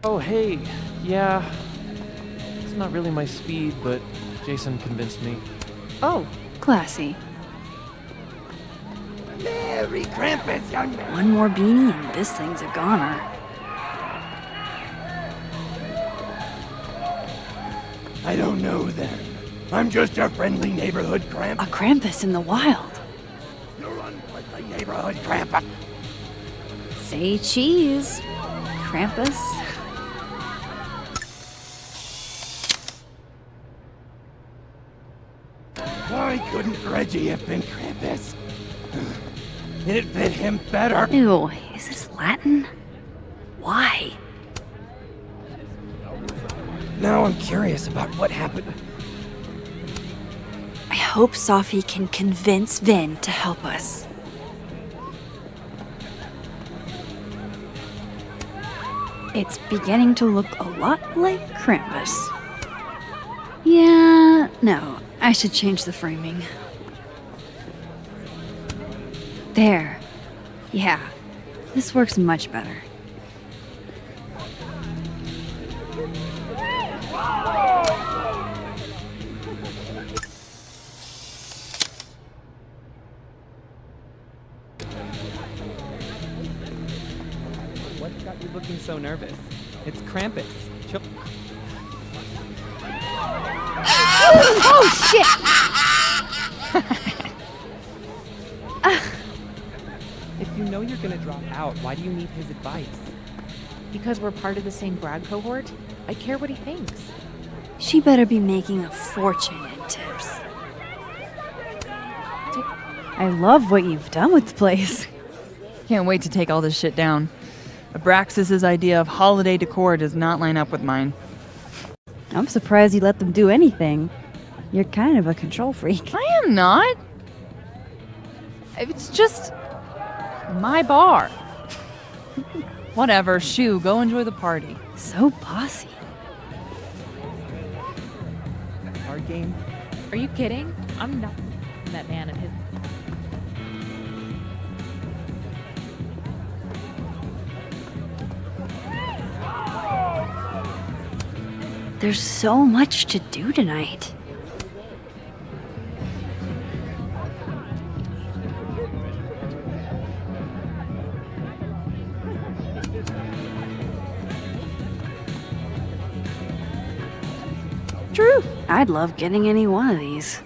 Speaker 18: Oh, hey. Yeah. It's not really my speed, but Jason convinced me.
Speaker 2: Oh, classy.
Speaker 5: Merry Krampus, young man.
Speaker 2: One more beanie and this thing's a goner.
Speaker 5: I don't know then. I'm just a friendly neighborhood Krampus.
Speaker 2: A Krampus in the wild.
Speaker 5: You're unfriendly neighborhood Krampus.
Speaker 2: Say cheese, Krampus.
Speaker 5: Why couldn't Reggie have been Krampus? It fit him better.
Speaker 2: Ew, is this Latin? Why?
Speaker 5: Now I'm curious about what happened.
Speaker 2: I hope Sophie can convince Vin to help us. It's beginning to look a lot like Krampus. Yeah, no, I should change the framing. There. Yeah, this works much better.
Speaker 21: What's got you looking so nervous? It's Krampus. Chill.
Speaker 7: Oh, shit!
Speaker 21: If you know you're gonna drop out, why do you need his advice?
Speaker 16: Because we're part of the same grad cohort, I care what he thinks.
Speaker 2: She better be making a fortune in tips.
Speaker 6: I love what you've done with the place.
Speaker 3: Can't wait to take all this shit down. Abraxas's idea of holiday decor does not line up with mine.
Speaker 6: I'm surprised you let them do anything. You're kind of a control freak.
Speaker 3: I am not. It's just my bar. Whatever, shoo, go enjoy the party.
Speaker 6: So bossy.
Speaker 21: Card game?
Speaker 16: Are you kidding? I'm not that man and his...
Speaker 2: There's so much to do tonight. True. I'd love getting any one of these.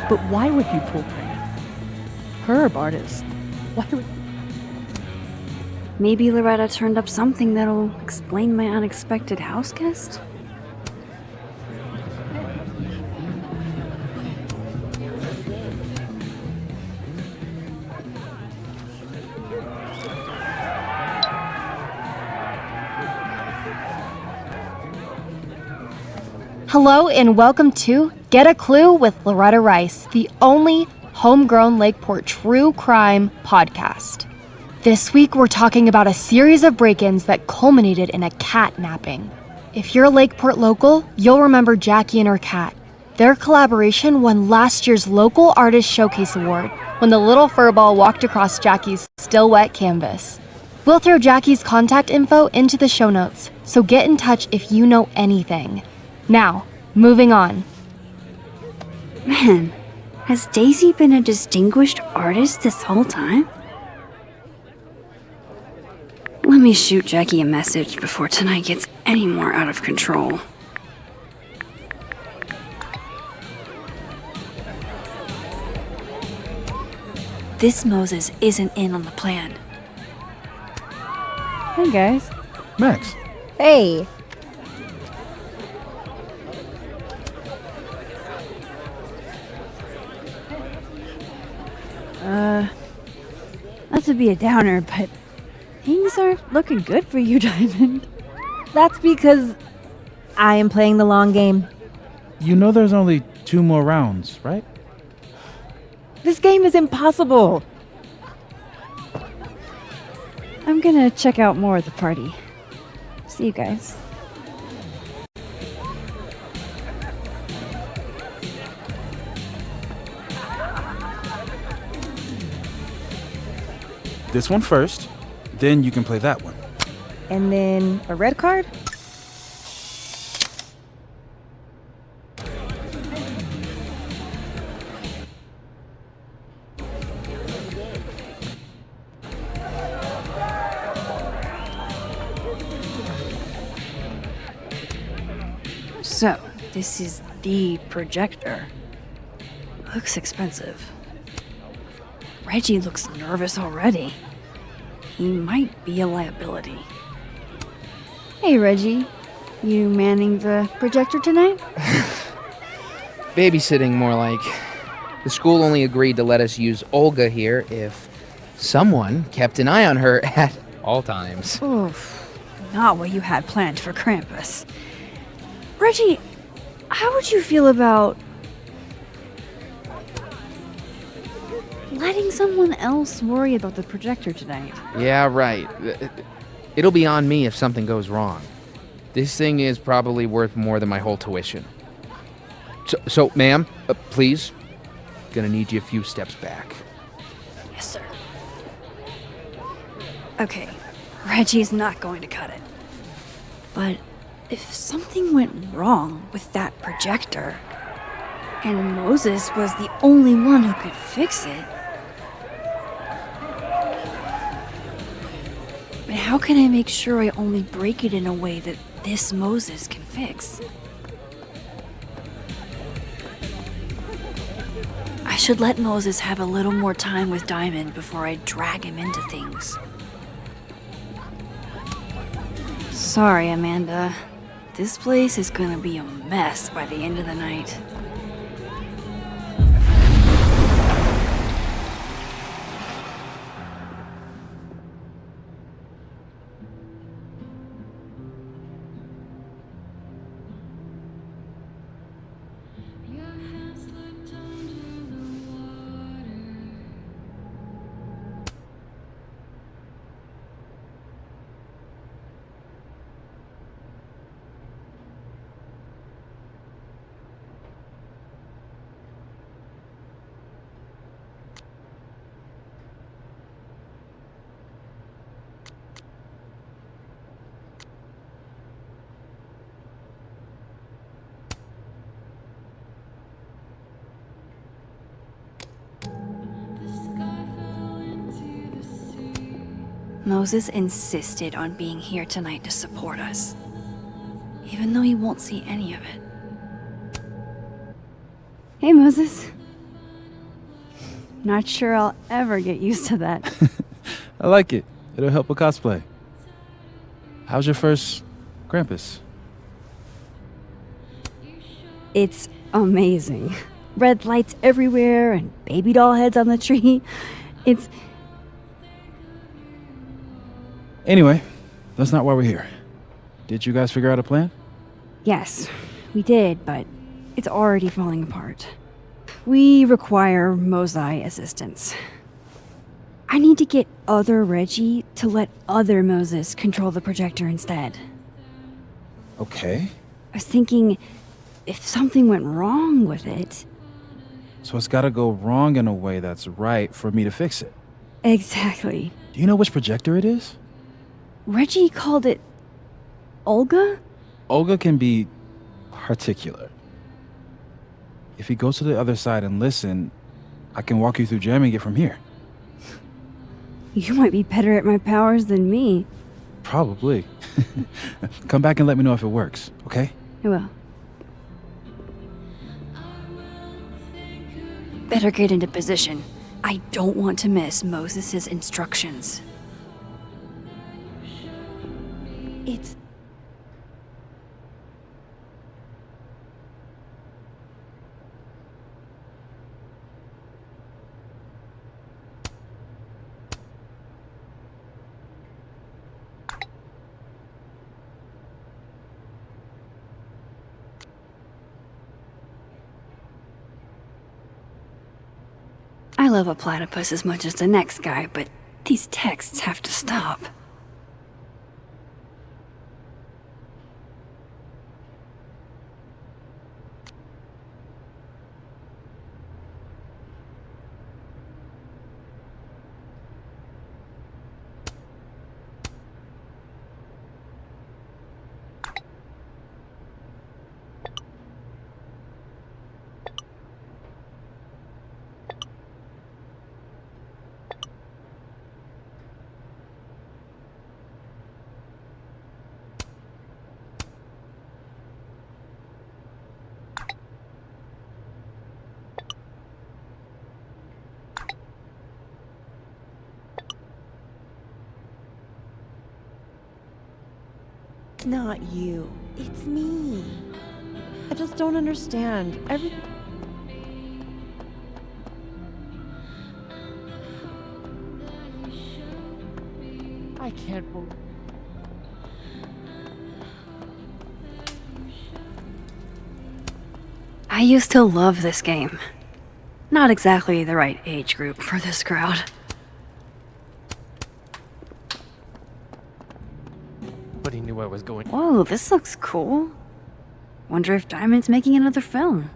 Speaker 21: But why would you pull prank?
Speaker 6: superb artist. Why would...
Speaker 2: Maybe Loretta turned up something that'll explain my unexpected house guest?
Speaker 4: Hello and welcome to Get a Clue with Loretta Rice, the only homegrown Lakeport true crime podcast. This week we're talking about a series of break-ins that culminated in a cat napping. If you're a Lakeport local, you'll remember Jackie and her cat. Their collaboration won last year's Local Artist Showcase Award when the little furball walked across Jackie's still wet canvas. We'll throw Jackie's contact info into the show notes, so get in touch if you know anything. Now, moving on.
Speaker 2: Man, has Daisy been a distinguished artist this whole time? Let me shoot Jackie a message before tonight gets any more out of control. This Moses isn't in on the plan.
Speaker 7: Hey, guys.
Speaker 12: Max.
Speaker 14: Hey.
Speaker 6: Not to be a downer, but things aren't looking good for you, Diamond.
Speaker 14: That's because I am playing the long game.
Speaker 12: You know there's only 2 more rounds, right?
Speaker 14: This game is impossible.
Speaker 6: I'm gonna check out more of the party. See you guys.
Speaker 12: This one first, then you can play that one.
Speaker 14: And then a red card?
Speaker 2: So, this is the projector. Looks expensive. Reggie looks nervous already. He might be a liability. Hey, Reggie. You manning the projector tonight?
Speaker 11: Babysitting, more like. The school only agreed to let us use Olga here if someone kept an eye on her at all times.
Speaker 2: Oof. Not what you had planned for Krampus. Reggie, how would you feel about letting someone else worry about the projector tonight?
Speaker 11: Yeah, right. It'll be on me if something goes wrong. This thing is probably worth more than my whole tuition. So ma'am, please. Gonna need you a few steps back.
Speaker 2: Yes, sir. Okay, Reggie's not going to cut it. But if something went wrong with that projector, and Moses was the only one who could fix it, but how can I make sure I only break it in a way that this Moses can fix? I should let Moses have a little more time with Diamond before I drag him into things. Sorry, Amanda. This place is gonna be a mess by the end of the night. Moses insisted on being here tonight to support us, even though he won't see any of it.
Speaker 6: Hey, Moses.
Speaker 2: Not sure I'll ever get used to that.
Speaker 12: I like it. It'll help with cosplay. How's your first Krampus?
Speaker 2: It's amazing. Red lights everywhere and baby doll heads on the tree. It's...
Speaker 12: Anyway, that's not why we're here. Did you guys figure out a plan?
Speaker 2: Yes, we did, but it's already falling apart. We require Mosai assistance. I need to get other Reggie to let other Moses control the projector instead.
Speaker 12: Okay.
Speaker 2: I was thinking, if something went wrong with it...
Speaker 12: So it's gotta go wrong in a way that's right for me to fix it.
Speaker 2: Exactly.
Speaker 12: Do you know which projector it is?
Speaker 2: Reggie called it... Olga?
Speaker 12: Olga can be particular. If you go to the other side and listen, I can walk you through jamming it from here.
Speaker 2: You might be better at my powers than me.
Speaker 12: Probably. Come back and let me know if it works, okay?
Speaker 2: I will. Better get into position. I don't want to miss Moses' instructions. It's... I love a platypus as much as the next guy, but these texts have to stop.
Speaker 9: It's not you. It's me. I just don't understand.
Speaker 18: I can't believe...
Speaker 2: I used to love this game. Not exactly the right age group for this crowd.
Speaker 18: But he knew I was going...
Speaker 2: Whoa, this looks cool. Wonder if Diamond's making another film.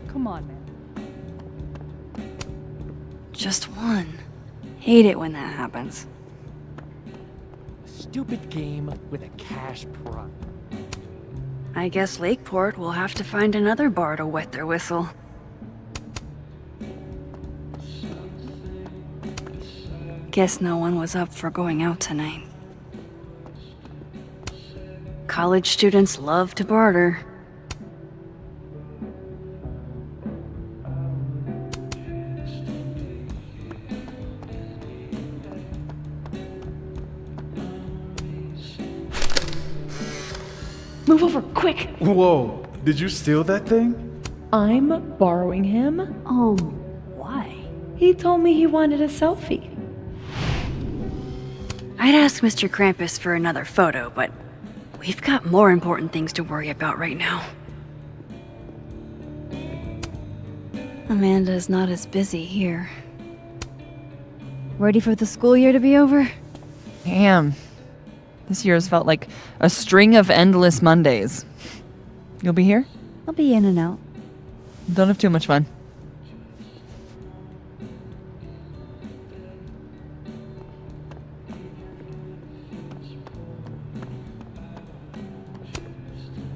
Speaker 19: Come on, man.
Speaker 2: Just one. Hate it when that happens.
Speaker 18: Stupid game with a cash prize.
Speaker 2: I guess Lakeport will have to find another bar to wet their whistle. Guess no one was up for going out tonight. College students love to barter.
Speaker 19: Move over, quick!
Speaker 12: Whoa, did you steal that thing?
Speaker 8: I'm borrowing him.
Speaker 2: Why?
Speaker 8: He told me he wanted a selfie.
Speaker 2: I'd ask Mr. Krampus for another photo, but we've got more important things to worry about right now. Amanda's not as busy here. Ready for the school year to be over?
Speaker 3: Damn. This year has felt like a string of endless Mondays. You'll be here?
Speaker 2: I'll be in and out.
Speaker 3: Don't have too much fun.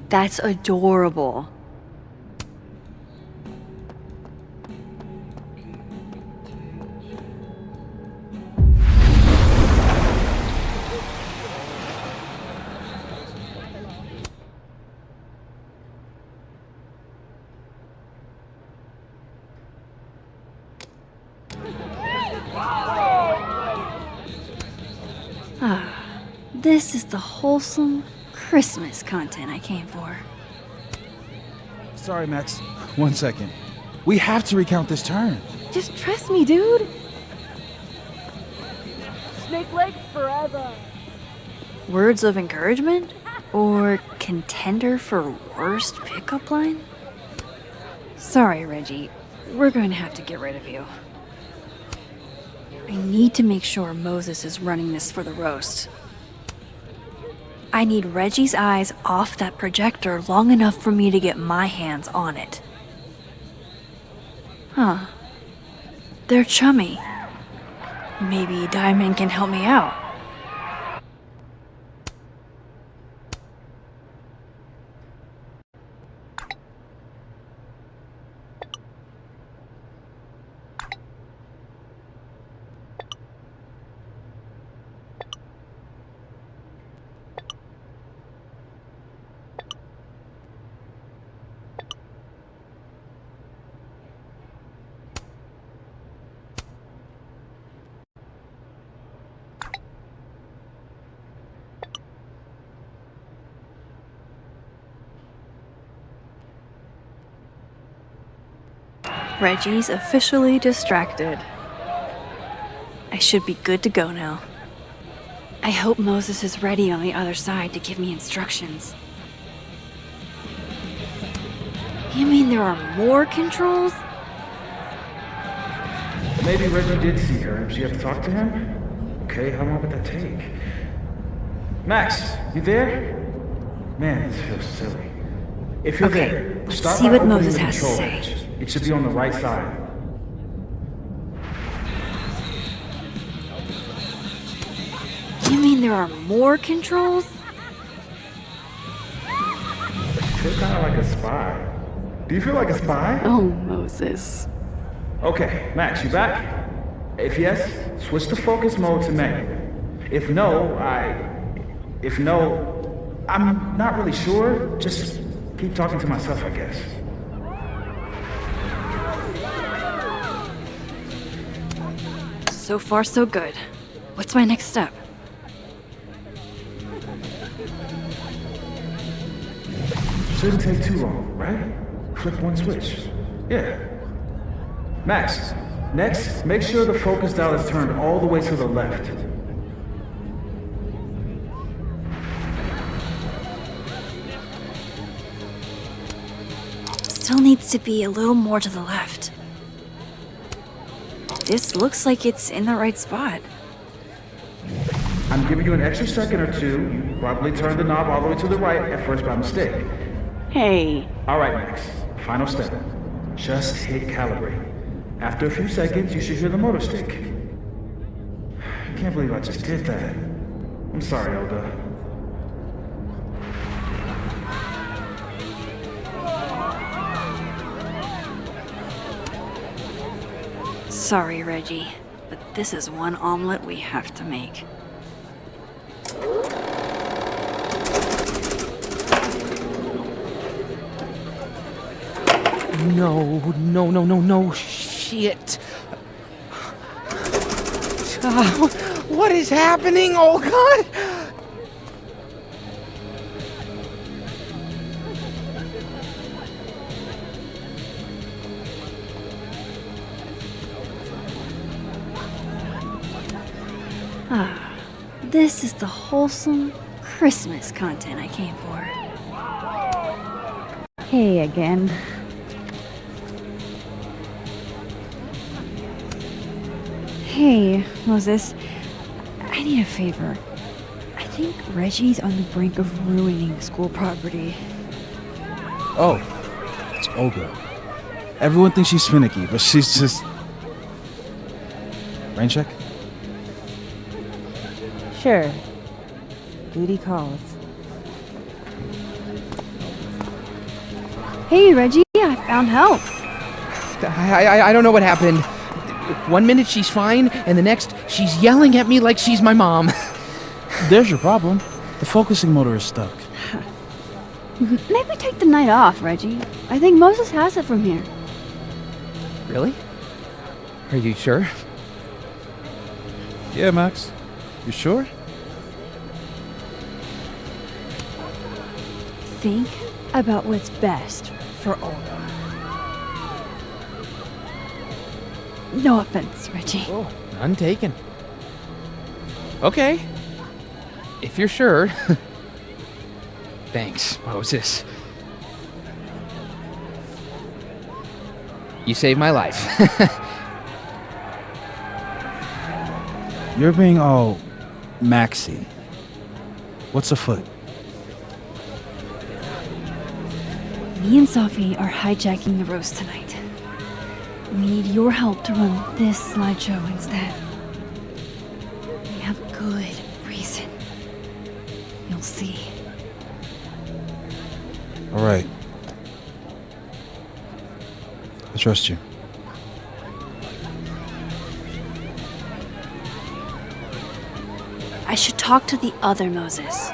Speaker 2: That's adorable. This is the wholesome Christmas content I came for.
Speaker 12: Sorry, Max. 1 second. We have to recount this turn.
Speaker 7: Just trust me, dude. Snake legs forever.
Speaker 2: Words of encouragement? Or contender for worst pickup line? Sorry, Reggie. We're going to have to get rid of you. I need to make sure Moses is running this for the roast. I need Reggie's eyes off that projector long enough for me to get my hands on it. Huh. They're chummy. Maybe Diamond can help me out. Reggie's officially distracted. I should be good to go now. I hope Moses is ready on the other side to give me instructions. You mean there are more controls?
Speaker 12: Maybe Reggie did see her and she had to talk to him? Okay, how long would that take? Max, you there? Man, this feels silly. If you're there,
Speaker 2: let's
Speaker 12: start
Speaker 2: see
Speaker 12: by
Speaker 2: what
Speaker 12: opening
Speaker 2: Moses
Speaker 12: the
Speaker 2: has to
Speaker 12: control
Speaker 2: say.
Speaker 12: edge. It should be on the right side.
Speaker 2: You mean there are more controls?
Speaker 12: I feel kind of like a spy. Do you feel like a spy?
Speaker 2: Oh, Moses.
Speaker 12: Okay, Max, you back? If yes, switch to focus mode to manual. If no, I'm not really sure. Just keep talking to myself, I guess.
Speaker 2: So far, so good. What's my next step?
Speaker 12: Shouldn't take too long, right? Flip one switch. Yeah. Max, next, make sure the focus dial is turned all the way to the left.
Speaker 2: Still needs to be a little more to the left. This looks like it's in the right spot.
Speaker 12: I'm giving you an extra second or two. You probably turned the knob all the way to the right at first by mistake.
Speaker 2: Hey.
Speaker 12: All right, Max. Final step. Just hit calibrate. After a few seconds, you should hear the motor stick. I can't believe I just did that. I'm sorry, Elda.
Speaker 2: Sorry, Reggie, but this is one omelet we have to make.
Speaker 11: No, shit. What is happening? Oh, God!
Speaker 2: This is the wholesome Christmas content I came for.
Speaker 7: Hey again. Hey, Moses. I need a favor. I think Reggie's on the brink of ruining school property.
Speaker 12: Oh, it's Olga. Everyone thinks she's finicky, but she's just... Rain check?
Speaker 14: Sure. Duty calls.
Speaker 2: Hey, Reggie, I found help.
Speaker 11: I don't know what happened. 1 minute she's fine, and the next she's yelling at me like she's my mom.
Speaker 12: There's your problem. The focusing motor is stuck.
Speaker 2: Maybe take the night off, Reggie. I think Moses has it from here.
Speaker 11: Really? Are you sure?
Speaker 12: Yeah, Max. You sure?
Speaker 7: think about what's best for all of them. No offense, Reggie.
Speaker 11: Oh, none taken. Okay. If you're sure. Thanks, Moses. You saved my life.
Speaker 12: You're being all Maxie. What's afoot?
Speaker 6: Me and Sophie are hijacking the roast tonight. We need your help to run this slideshow instead. We have good reason. You'll see.
Speaker 12: All right. I trust you.
Speaker 6: I should talk to the other Moses.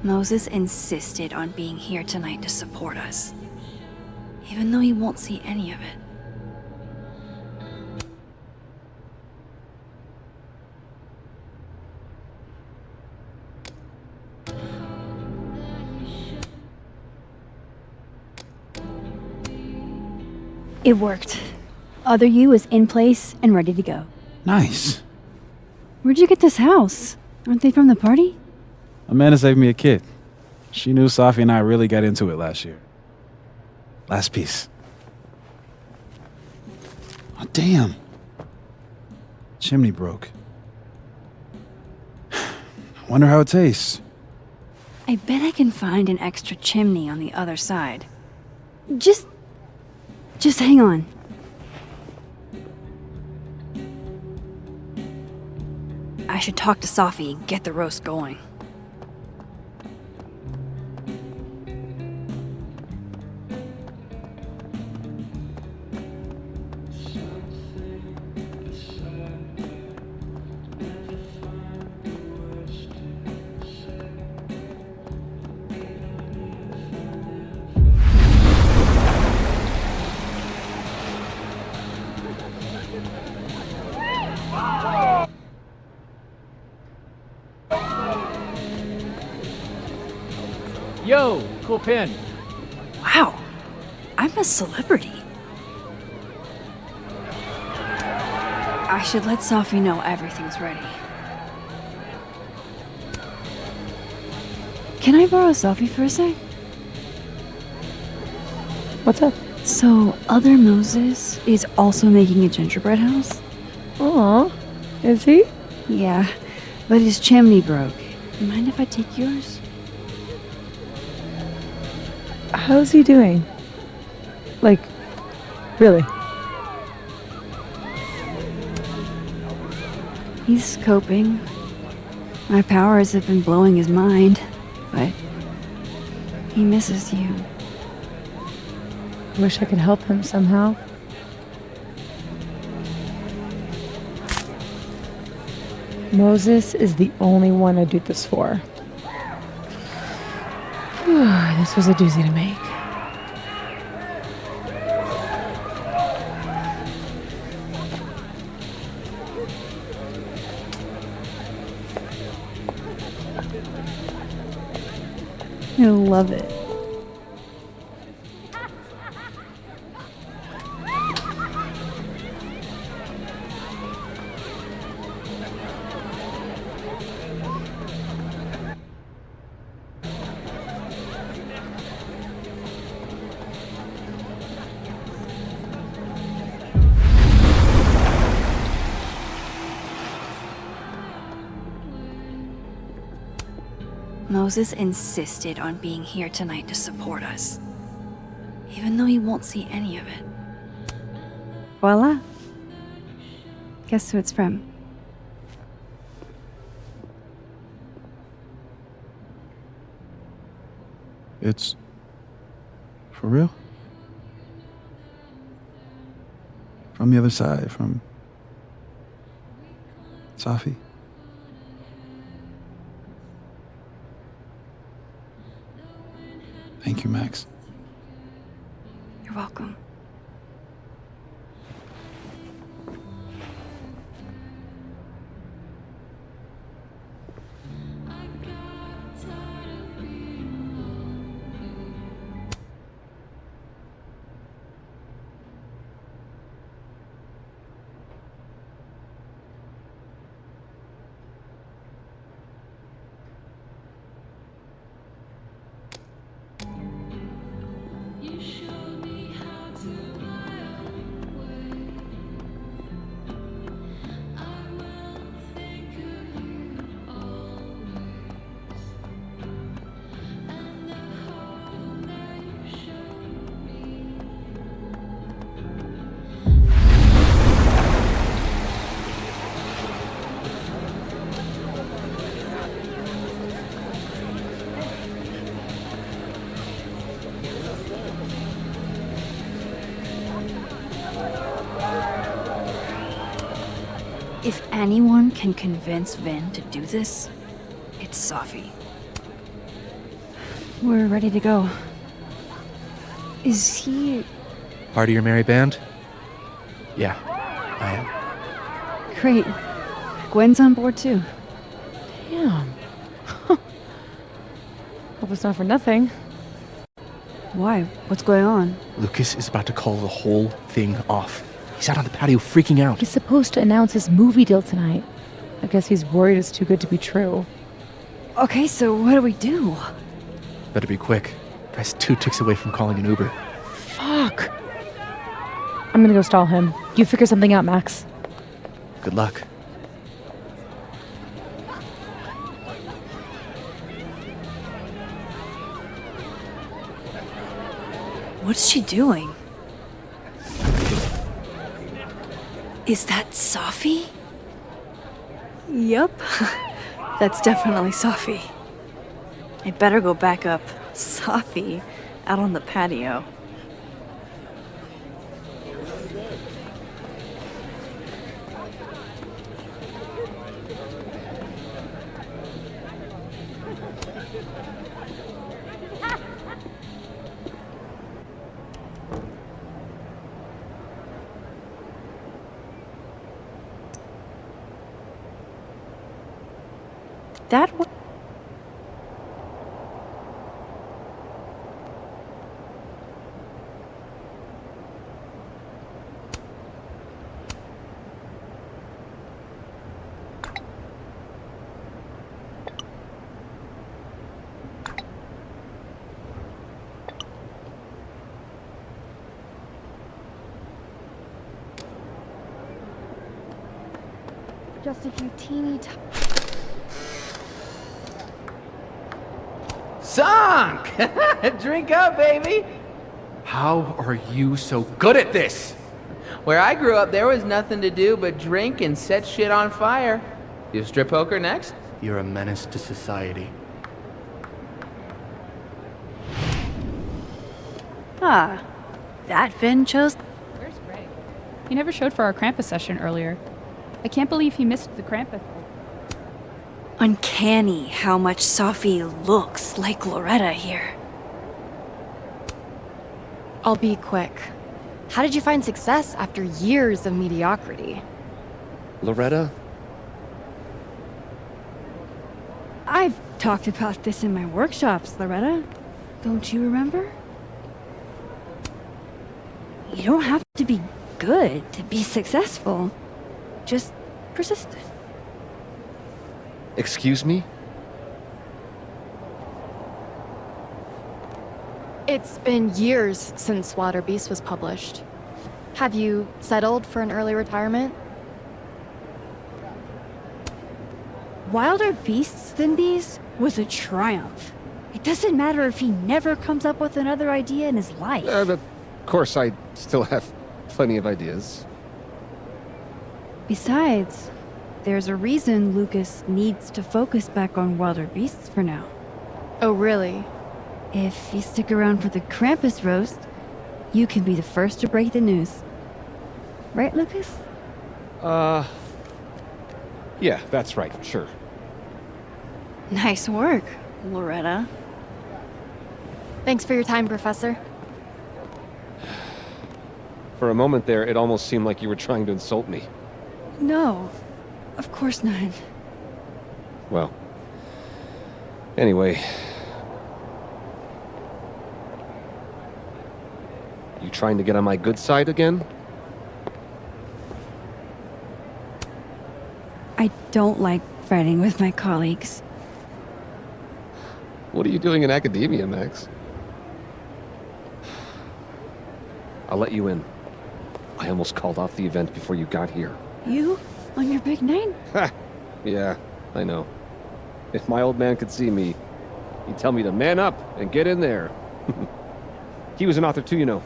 Speaker 6: Moses insisted on being here tonight to support us, even though he won't see any of it.
Speaker 7: It worked. Other you is in place and ready to go.
Speaker 12: Nice.
Speaker 7: Where'd you get this house? Aren't they from the party?
Speaker 12: Amanda saved me a kid. She knew Sophie and I really got into it last year. Last piece. Oh, damn. Chimney broke. Wonder how it tastes.
Speaker 6: I bet I can find an extra chimney on the other side.
Speaker 7: Just hang on.
Speaker 6: I should talk to Sophie and get the roast going.
Speaker 18: Yo, cool pin.
Speaker 6: Wow, I'm a celebrity. I should let Sophie know everything's ready.
Speaker 7: Can I borrow Sophie for a sec?
Speaker 8: What's up?
Speaker 7: So, other Moses is also making a gingerbread house?
Speaker 8: Aw, is he?
Speaker 7: Yeah, but his chimney broke. Mind if I take yours?
Speaker 8: How's he doing? Like, really?
Speaker 7: He's coping. My powers have been blowing his mind, but he misses you.
Speaker 8: Wish I could help him somehow. Moses is the only one I do this for. This was a doozy to make.
Speaker 7: I love it.
Speaker 2: Moses insisted on being here tonight to support us, even though he won't see any of it.
Speaker 7: Voila. Guess who it's from?
Speaker 12: It's for real? From the other side, from Safi? Thank you, Max.
Speaker 2: You're welcome. If anyone can convince Vin to do this, it's Safi.
Speaker 7: We're ready to go. Is he...
Speaker 1: Part of your merry band? Yeah, I am.
Speaker 7: Great. Gwen's on board too.
Speaker 8: Damn. Hope it's not for nothing.
Speaker 7: Why? What's going on?
Speaker 1: Lucas is about to call the whole thing off. He's out on the patio freaking out.
Speaker 8: He's supposed to announce his movie deal tonight. I guess he's worried it's too good to be true.
Speaker 7: Okay, so what do we do?
Speaker 1: Better be quick. Guy's 2 ticks away from calling an Uber.
Speaker 8: Fuck. I'm gonna go stall him. You figure something out, Max.
Speaker 1: Good luck.
Speaker 2: What's she doing? Is that Safi? Yup. That's definitely Safi. I better go back up. Safi out on the patio. That was...
Speaker 7: Just a few teeny
Speaker 11: Sunk! Drink up, baby! How are you so good at this?
Speaker 13: Where I grew up, there was nothing to do but drink and set shit on fire. You strip poker next?
Speaker 1: You're a menace to society.
Speaker 2: Ah, that Vin chose...
Speaker 17: Where's Greg? He never showed for our Krampus session earlier. I can't believe he missed the Krampus.
Speaker 2: Uncanny how much Safi looks like Loretta here.
Speaker 4: I'll be quick. How did you find success after years of mediocrity?
Speaker 15: Loretta?
Speaker 7: I've talked about this in my workshops, Loretta. Don't you remember? You don't have to be good to be successful. Just persistent.
Speaker 15: Excuse me?
Speaker 4: It's been years since Water Beast was published. Have you settled for an early retirement?
Speaker 7: wilder beasts than these was a triumph. It doesn't matter if he never comes up with another idea in his life.
Speaker 15: Of course, I still have plenty of ideas.
Speaker 6: Besides, there's a reason Lucas needs to focus back on wilder beasts for now.
Speaker 4: Oh, really?
Speaker 6: If you stick around for the Krampus roast, you can be the first to break the news. Right, Lucas?
Speaker 15: Yeah, that's right, sure.
Speaker 6: Nice work, Loretta.
Speaker 4: Thanks for your time, Professor.
Speaker 15: For a moment there, it almost seemed like you were trying to insult me.
Speaker 6: No, of course not.
Speaker 15: Well, anyway. You trying to get on my good side again?
Speaker 6: I don't like fighting with my colleagues.
Speaker 15: What are you doing in academia, Max? I'll let you in. I almost called off the event before you got here.
Speaker 6: You? On your big night?
Speaker 15: Ha! Yeah, I know. If my old man could see me, he'd tell me to man up and get in there. He was an author too, you know.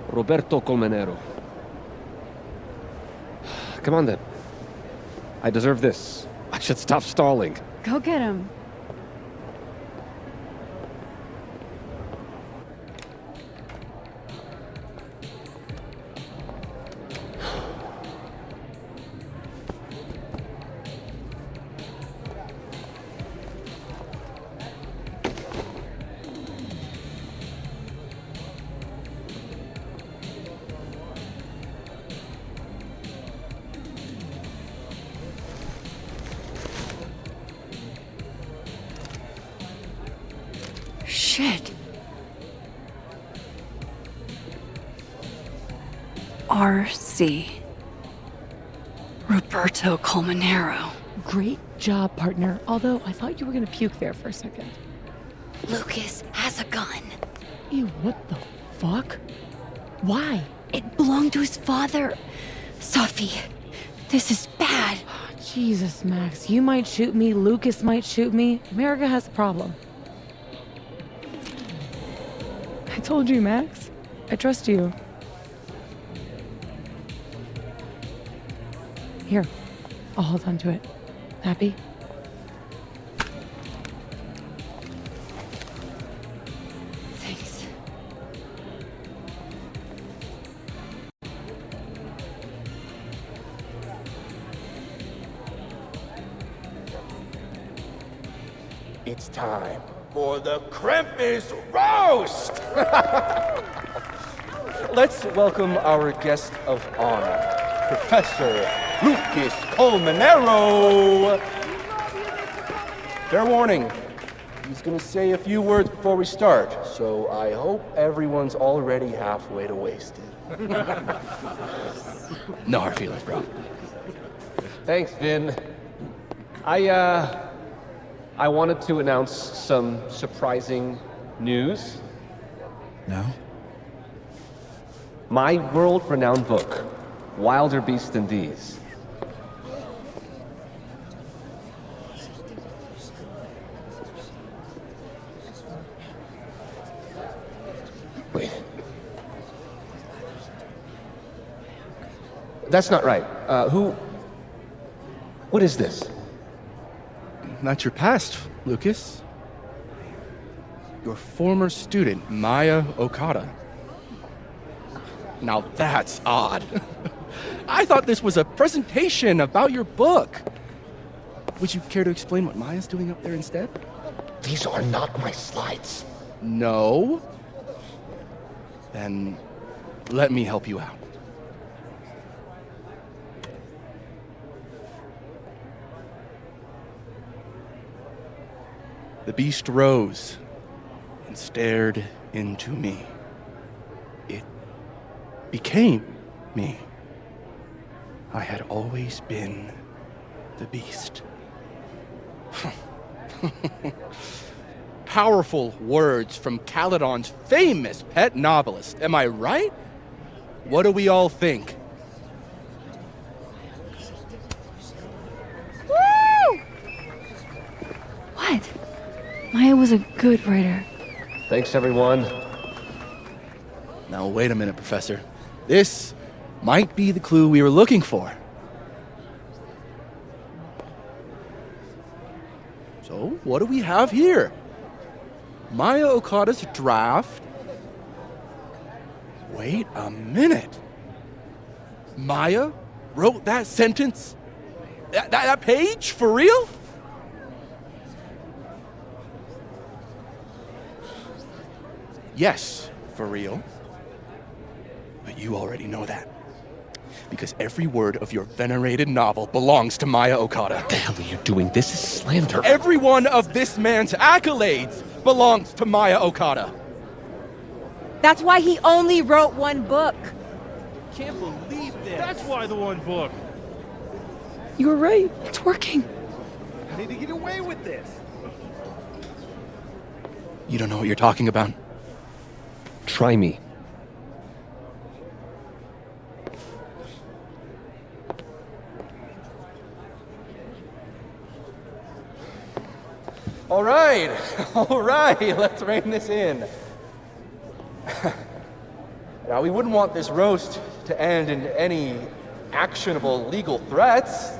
Speaker 15: Roberto Colmenero. Come on then. I deserve this. I should stop stalling.
Speaker 6: Go get him. Shit. R.C. Roberto Colmenero.
Speaker 8: Great job, partner. Although I thought you were gonna puke there for a second.
Speaker 6: Lucas has a gun.
Speaker 8: Ew, what the fuck? Why?
Speaker 6: It belonged to his father. Sophie, this is bad.
Speaker 8: Jesus, Max. You might shoot me, Lucas might shoot me. America has a problem. I told you, Max. I trust you. Here, I'll hold on to it. Happy?
Speaker 6: Thanks.
Speaker 20: It's time for the Krampus roast! Let's welcome our guest of honor, Professor Lucas Colmenero. Fair warning, he's gonna say a few words before we start, so I hope everyone's already halfway to wasted.
Speaker 1: No hard feelings, bro.
Speaker 15: Thanks, Vin. I wanted to announce some surprising news.
Speaker 12: No?
Speaker 15: My world-renowned book, Wilder Beasts Than These. Wait. That's not right. What is this?
Speaker 1: Not your past, Lucas. Your former student, Maya Okada. Now that's odd. I thought this was a presentation about your book. Would you care to explain what Maya's doing up there instead?
Speaker 20: These are not my slides.
Speaker 1: No? Then let me help you out. The beast rose and stared into me. It became me. I had always been the beast. Powerful words from Caledon's famous pet novelist. Am I right? What do we all think?
Speaker 7: Woo!
Speaker 6: Maya was a good writer.
Speaker 20: Thanks, everyone.
Speaker 1: Now, wait a minute, Professor. This might be the clue we were looking for. So, what do we have here? Maya Okada's draft. Wait a minute. Maya wrote that sentence? That page? For real? Yes, for real. But you already know that. Because every word of your venerated novel belongs to Maya Okada.
Speaker 15: What the hell are you doing? This is slander.
Speaker 1: Every one of this man's accolades belongs to Maya Okada.
Speaker 10: That's why he only wrote one book.
Speaker 18: Can't believe this. That's why the one book.
Speaker 8: You were right. It's working.
Speaker 18: I need to get away with this.
Speaker 1: You don't know what you're talking about?
Speaker 15: Try me.
Speaker 20: All right, let's rein this in. Now, we wouldn't want this roast to end in any actionable legal threats.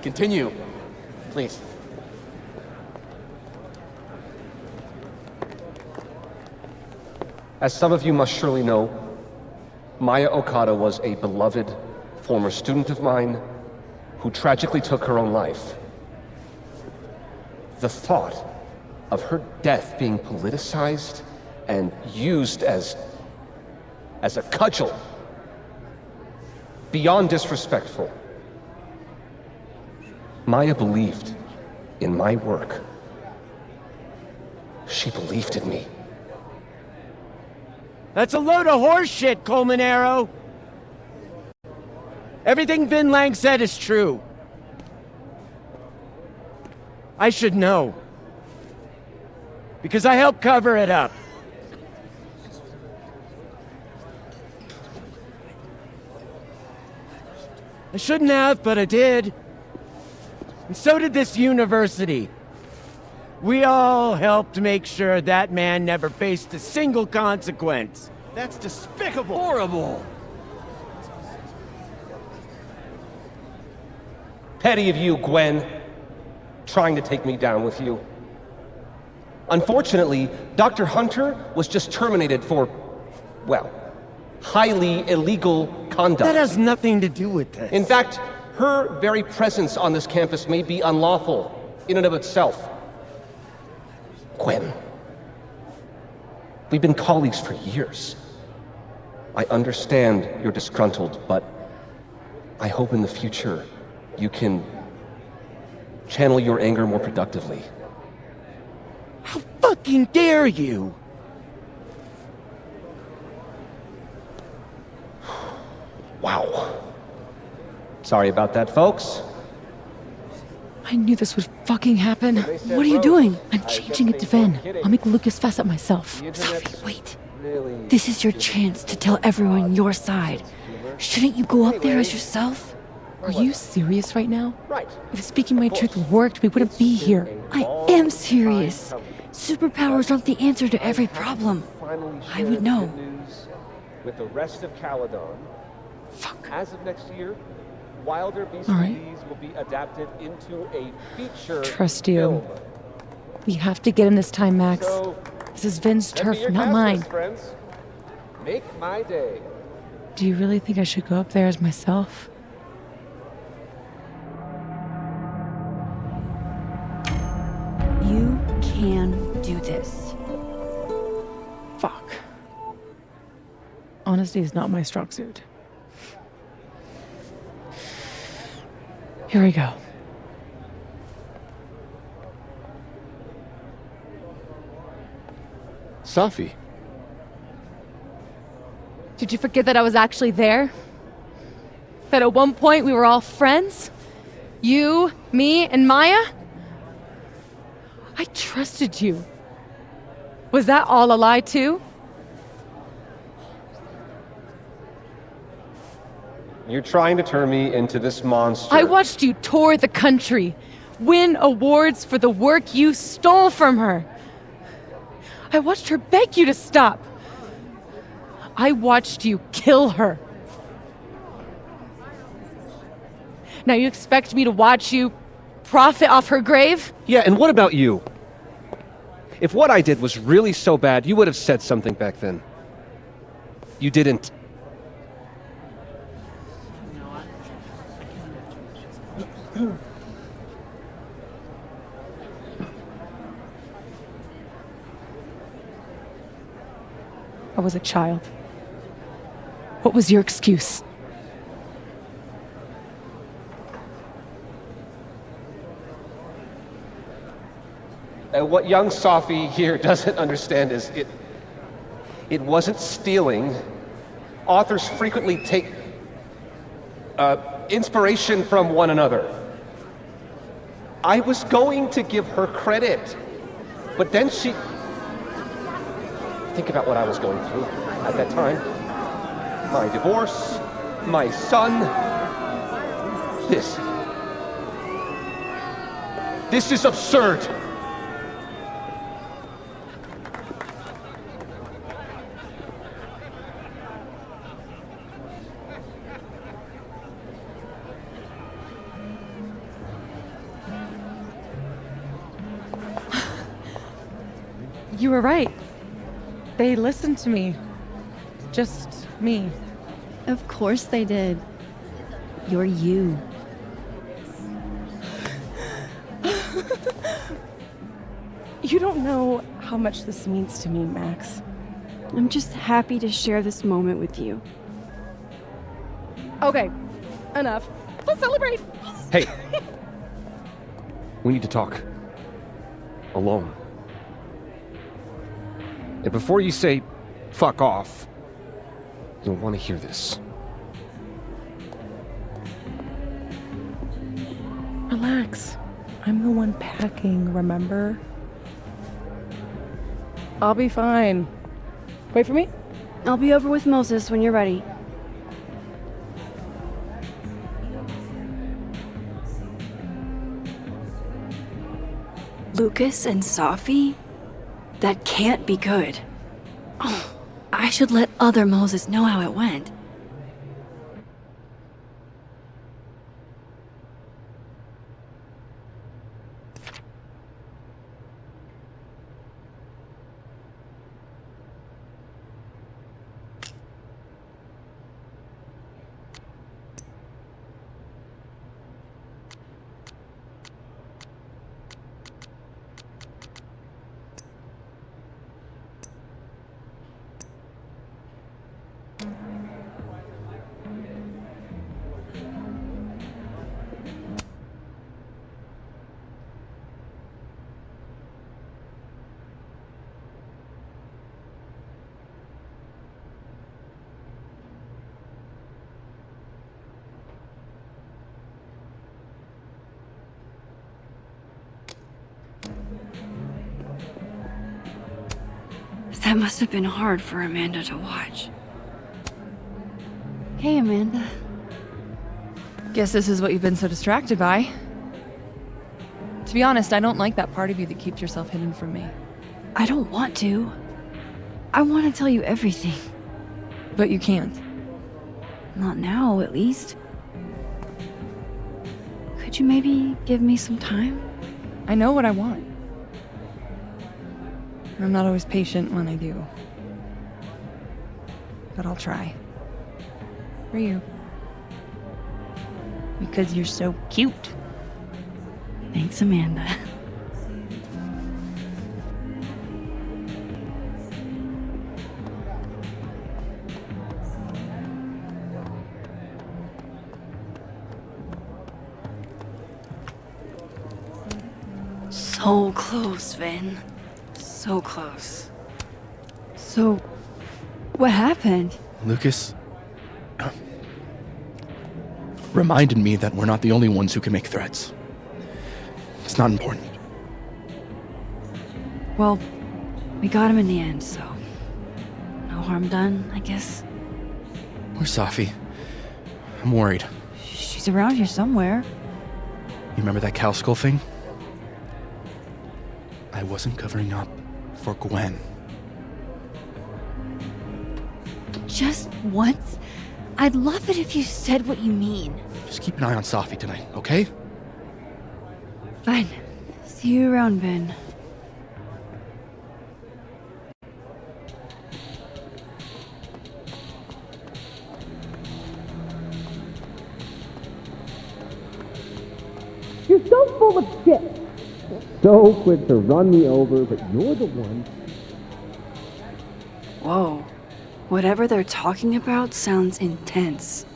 Speaker 20: Continue, please.
Speaker 15: As some of you must surely know, Maya Okada was a beloved former student of mine who tragically took her own life. The thought of her death being politicized and used as a cudgel, beyond disrespectful. Maya believed in my work. She believed in me.
Speaker 5: That's a load of horse shit, Coleman Arrow. Everything Vin Lang said is true. I should know. Because I helped cover it up. I shouldn't have, but I did. And so did this university. We all helped make sure that man never faced a single consequence.
Speaker 18: That's despicable. Horrible.
Speaker 15: Petty of you, Gwen, trying to take me down with you. Unfortunately, Dr. Hunter was just terminated for, well, highly illegal conduct.
Speaker 5: That has nothing to do with this.
Speaker 15: In fact, her very presence on this campus may be unlawful in and of itself. Gwen, we've been colleagues for years. I understand you're disgruntled, but I hope in the future you can channel your anger more productively.
Speaker 5: How fucking dare you!
Speaker 15: Wow. Sorry about that, folks.
Speaker 8: I knew this would fucking happen.
Speaker 6: What are you doing?
Speaker 8: I'm changing it to Vin. I'll make Lucas fess up myself.
Speaker 6: Sophie, wait. This is your chance to tell everyone your side. Shouldn't you go up there as yourself?
Speaker 8: Are you serious right now? If speaking my trick worked, we wouldn't be here.
Speaker 6: I am serious. Superpowers aren't the answer to every problem. I would know.
Speaker 15: With the rest of Caledon.
Speaker 8: Fuck.
Speaker 15: As of next year, Wilder Beasts
Speaker 8: All
Speaker 15: and
Speaker 8: right.
Speaker 15: Bees will be adapted into a feature
Speaker 8: Trust you.
Speaker 15: film.
Speaker 8: We have to get him this time, Max.
Speaker 15: So,
Speaker 8: This is Vin's
Speaker 15: send me
Speaker 8: turf,
Speaker 15: your
Speaker 8: not
Speaker 15: cast
Speaker 8: mine.
Speaker 15: list, friends. Make my day.
Speaker 8: Do you really think I should go up there as myself?
Speaker 6: You can do this.
Speaker 8: Fuck. Honesty is not my strong suit. Here we go.
Speaker 20: Safi.
Speaker 8: Did you forget that I was actually there? That at one point we were all friends? You, me, and Maya? I trusted you. Was that all a lie too?
Speaker 20: You're trying to turn me into this monster.
Speaker 8: I watched you tour the country, win awards for the work you stole from her. I watched her beg you to stop. I watched you kill her. Now you expect me to watch you profit off her grave?
Speaker 20: Yeah, and what about you? If what I did was really so bad, you would have said something back then. You didn't.
Speaker 8: I was a child. What was your excuse?
Speaker 20: What young Sophie here doesn't understand is it wasn't stealing. Authors frequently take inspiration from one another. I was going to give her credit, but then she... Think about what I was going through at that time. My divorce, my son. This is absurd.
Speaker 8: You were right. They listened to me. Just me.
Speaker 6: Of course they did. You're you.
Speaker 8: You don't know how much this means to me, Max.
Speaker 6: I'm just happy to share this moment with you.
Speaker 8: Okay, enough. Let's celebrate.
Speaker 20: Hey. We need to talk. Alone. And before you say, fuck off, you'll want to hear this.
Speaker 8: Relax. I'm the one packing, remember? I'll be fine. Wait for me?
Speaker 6: I'll be over with Moses when you're ready. Lucas and Sophie? That can't be good. Oh, I should let other Moses know how it went. That must have been hard for Amanda to watch. Hey, Amanda.
Speaker 3: Guess this is what you've been so distracted by. To be honest, I don't like that part of you that keeps yourself hidden from me.
Speaker 6: I don't want to. I want to tell you everything.
Speaker 3: But you can't.
Speaker 6: Not now, at least. Could you maybe give me some time?
Speaker 3: I know what I want. I'm not always patient when I do. But I'll try. For you. Because you're so cute.
Speaker 6: Thanks, Amanda. So close, Vin. So close. So, what happened?
Speaker 1: Lucas reminded me that we're not the only ones who can make threats. It's not important.
Speaker 6: Well, we got him in the end, so no harm done, I guess.
Speaker 1: Where's Sophie? I'm worried.
Speaker 6: She's around here somewhere.
Speaker 1: You remember that cow skull thing? I wasn't covering up for Gwen.
Speaker 6: Just once? I'd love it if you said what you mean.
Speaker 1: Just keep an eye on Safi tonight, okay?
Speaker 6: Fine. See you around, Ben.
Speaker 16: You're so full of shit. So quick to run me over, but you're the one.
Speaker 2: Whoa. Whatever they're talking about sounds intense.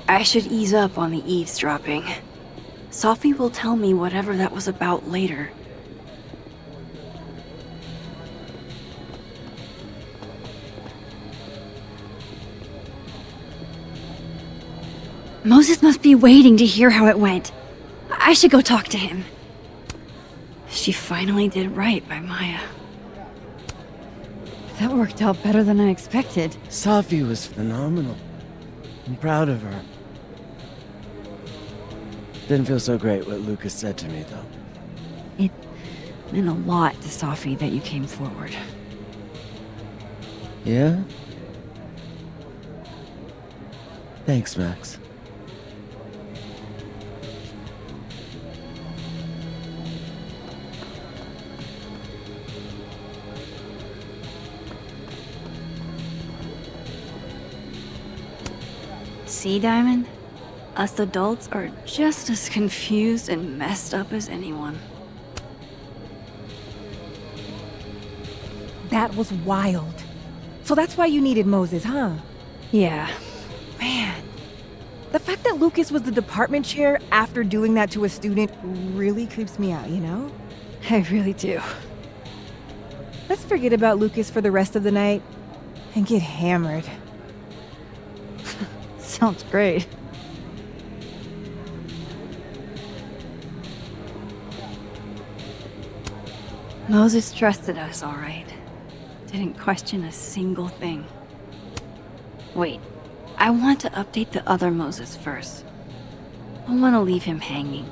Speaker 2: I should ease up on the eavesdropping. Safi will tell me whatever that was about later. Moses must be waiting to hear how it went. I should go talk to him. She finally did right by Maya.
Speaker 6: That worked out better than I expected.
Speaker 5: Safi was phenomenal. I'm proud of her. Didn't feel so great what Lucas said to me, though.
Speaker 6: It meant a lot to Safi that you came forward.
Speaker 5: Yeah? Thanks, Max.
Speaker 2: See, Diamond? Us adults are just as confused and messed up as anyone.
Speaker 14: That was wild. So that's why you needed Moses, huh?
Speaker 2: Yeah.
Speaker 14: Man, the fact that Lucas was the department chair after doing that to a student really creeps me out, you know?
Speaker 2: I really do.
Speaker 14: Let's forget about Lucas for the rest of the night and get hammered.
Speaker 6: Sounds great.
Speaker 2: Moses trusted us, all right. Didn't question a single thing. Wait, I want to update the other Moses first. I don't want to leave him hanging.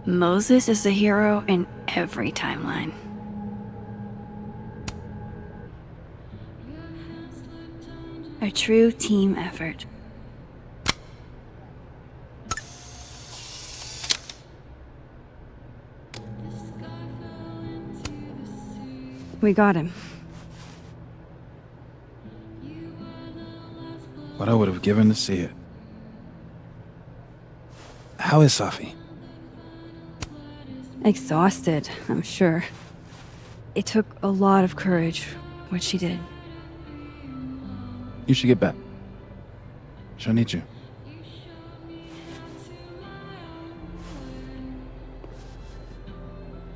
Speaker 2: Moses is the hero in every timeline. A true team effort. We got him.
Speaker 12: What I would have given to see it. How is Safi?
Speaker 6: Exhausted, I'm sure. It took a lot of courage, what she did.
Speaker 12: You should get back. She'll need you.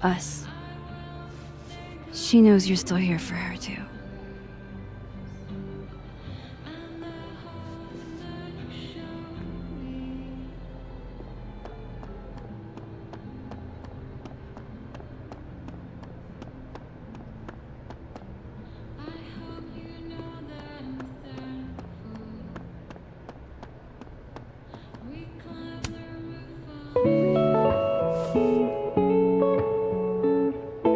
Speaker 6: Us. She knows you're still here for her, too.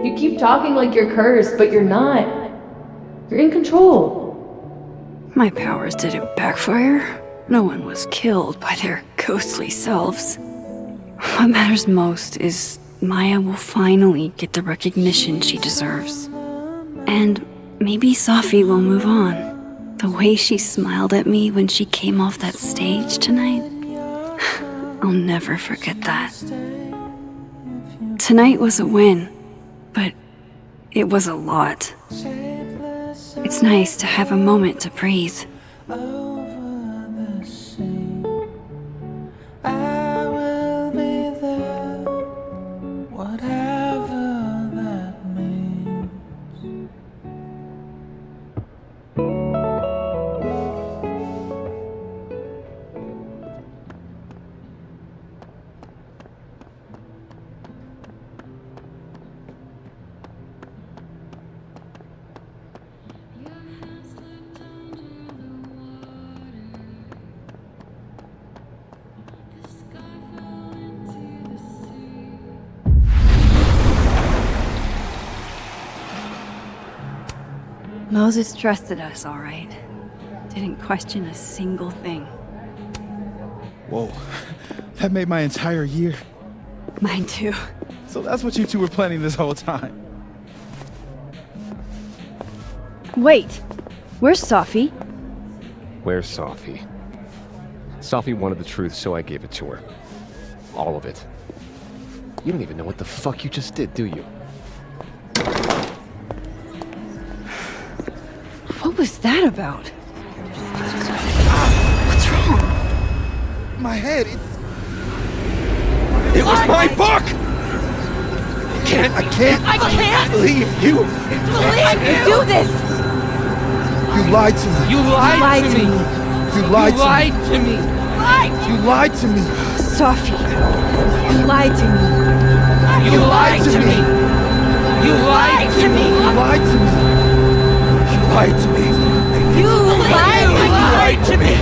Speaker 19: You keep talking like you're cursed, but you're not. You're in control.
Speaker 2: My powers didn't backfire. No one was killed by their ghostly selves. What matters most is Maya will finally get the recognition she deserves. And maybe Safi will move on. The way she smiled at me when she came off that stage tonight, I'll never forget that. Tonight was a win, but it was a lot. It's nice to have a moment to breathe. Moses trusted us, all right. Didn't question a single thing.
Speaker 12: Whoa, that made my entire year.
Speaker 2: Mine too.
Speaker 12: So that's what you two were planning this whole time.
Speaker 7: Wait, where's Safi?
Speaker 15: Where's Safi? Safi wanted the truth, so I gave it to her. All of it. You don't even know what the fuck you just did, do you?
Speaker 7: What was that about?
Speaker 2: What's wrong?
Speaker 12: My head,
Speaker 20: It was my book! I can't believe you!
Speaker 10: Do this!
Speaker 12: you lied to me.
Speaker 11: You lied to me!
Speaker 12: You lied to me.
Speaker 11: to me!
Speaker 12: You lied to me.
Speaker 7: Safi, you lied to me.
Speaker 11: You lied to me! You lied to me!
Speaker 12: You lied to me. You lied to me.
Speaker 10: You lied
Speaker 11: to me!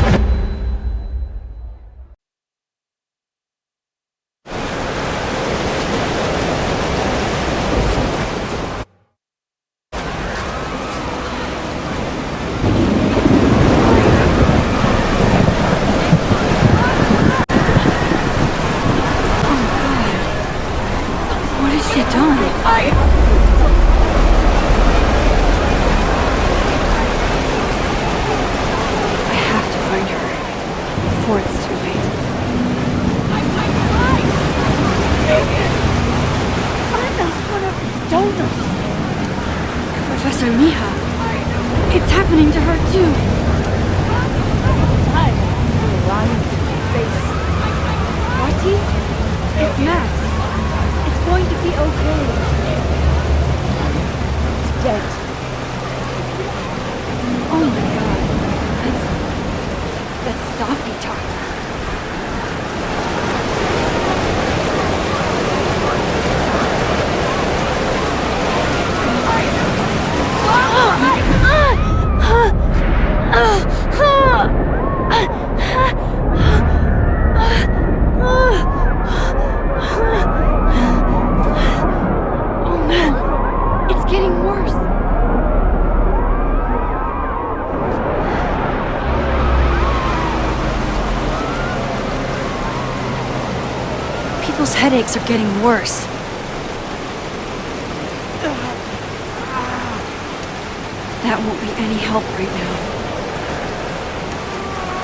Speaker 2: What has she done? I have to find her before it's too late.
Speaker 7: Donuts!
Speaker 2: Professor Miha, it's happening to her too.
Speaker 7: Lying face. Marty? It's Max. It's going to be okay. It's dead.
Speaker 2: Oh my god. That's Safi talking. Oh no, it's getting worse. People's headaches are getting worse. That won't be any help right now.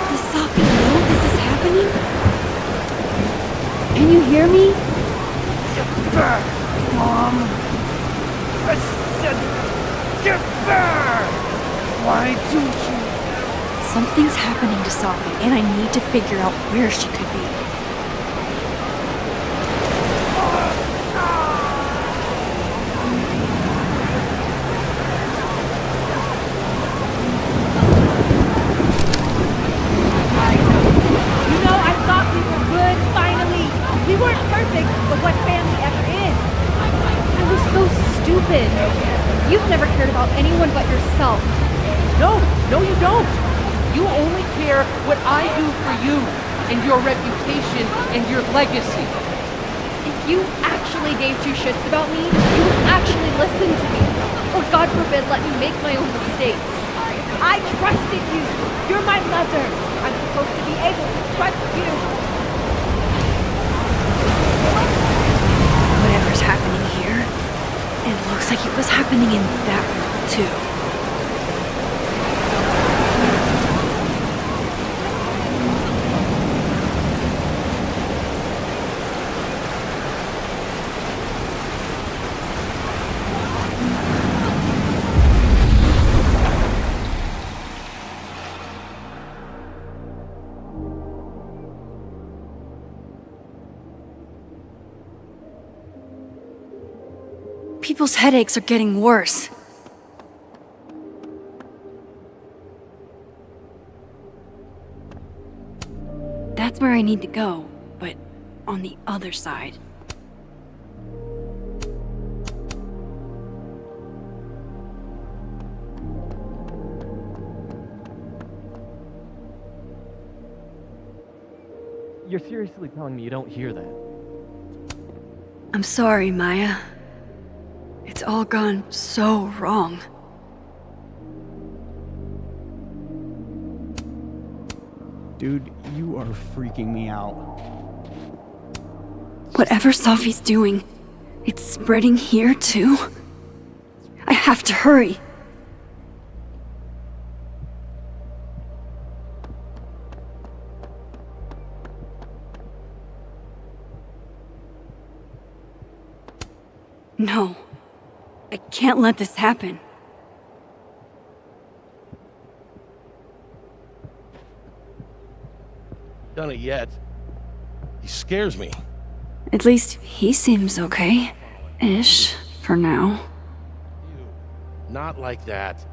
Speaker 2: Does Safi know this is happening?
Speaker 7: Can you hear me?
Speaker 21: Get back, Mom! I said, get back! Why don't you?
Speaker 2: Something's happening to Safi, and I need to figure out where she could be.
Speaker 10: You know, I thought we were good, finally. We weren't perfect, but what family ever is?
Speaker 4: I was so stupid. You've never cared about anyone but yourself.
Speaker 13: No, you don't. You only care what I do for you and your reputation and your legacy.
Speaker 4: If you actually gave two shits about me, you would actually listen to me. Or God forbid, let me make my own mistakes.
Speaker 10: I trusted you. You're my mother. I'm supposed to be able to trust you.
Speaker 2: Whatever's happening here, it looks like it was happening in that room, too. People's headaches are getting worse. That's where I need to go, but on the other side.
Speaker 18: You're seriously telling me you don't hear that?
Speaker 2: I'm sorry, Maya. It's all gone so wrong.
Speaker 9: Dude, you are freaking me out.
Speaker 2: Whatever Sophie's doing, it's spreading here too. I have to hurry. No, I can't let this happen.
Speaker 22: Done it yet. He scares me.
Speaker 2: At least he seems okay-ish for now.
Speaker 22: Not like that.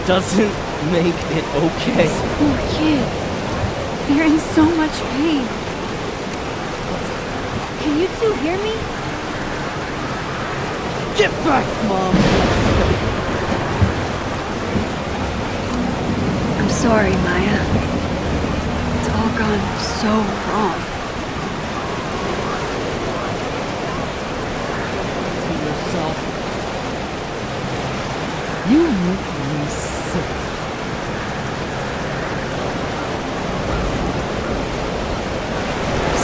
Speaker 5: Doesn't make it okay.
Speaker 2: These poor kids. They're in so much pain.
Speaker 7: Can you two hear me?
Speaker 5: Get back, Mom!
Speaker 2: I'm sorry, Maya. It's all gone so wrong.
Speaker 5: To yourself. You make me sick.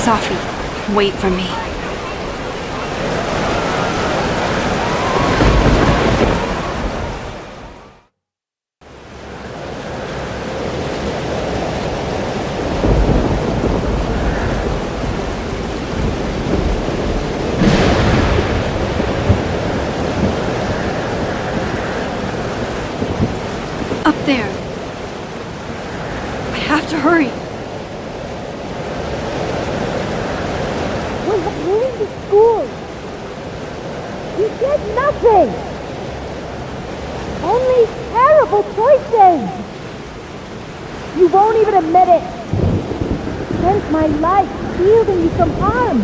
Speaker 2: Sophie, wait for me. Up there. I have to hurry.
Speaker 7: We have ruined the school. You did nothing. Only terrible choices. You won't even admit it. Spent my life shielding you from harm.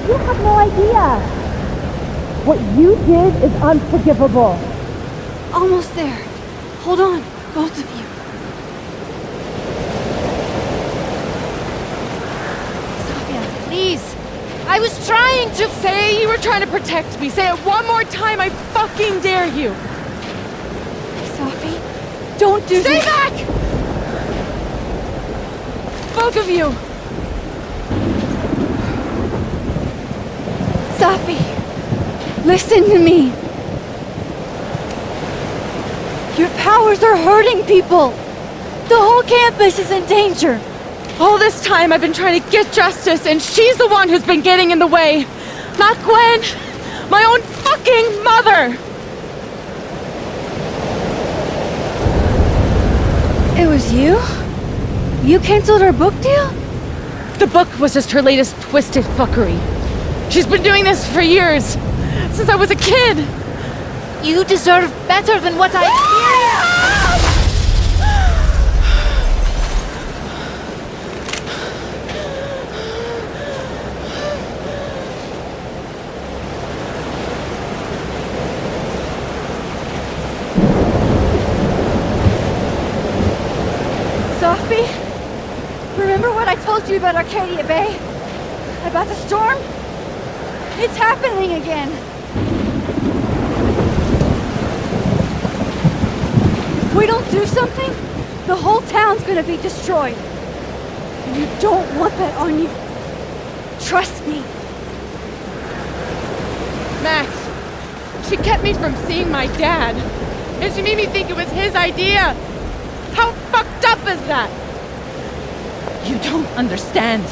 Speaker 7: You have no idea. What you did is unforgivable.
Speaker 2: Almost there. Hold on, both of you.
Speaker 8: Sophia, please. I was trying to say you were trying to protect me. Say it one more time, I fucking dare you.
Speaker 2: Sophie, don't do
Speaker 8: Stay
Speaker 2: this.
Speaker 8: back! Both of you.
Speaker 2: Sophie, listen to me. Your powers are hurting people. The whole campus is in danger.
Speaker 8: All this time I've been trying to get justice, and she's the one who's been getting in the way. Not Gwen. My own fucking mother.
Speaker 2: It was you? You canceled her book deal?
Speaker 8: The book was just her latest twisted fuckery. She's been doing this for years. Since I was a kid.
Speaker 19: You deserve better than what I
Speaker 7: Sophie, remember what I told you about Arcadia Bay? About the storm? It's happening again. If we don't do something, the whole town's gonna be destroyed. And you don't want that on you. Trust me.
Speaker 8: Max, she kept me from seeing my dad. And she made me think it was his idea. How fucked up
Speaker 10: is that? You don't understand.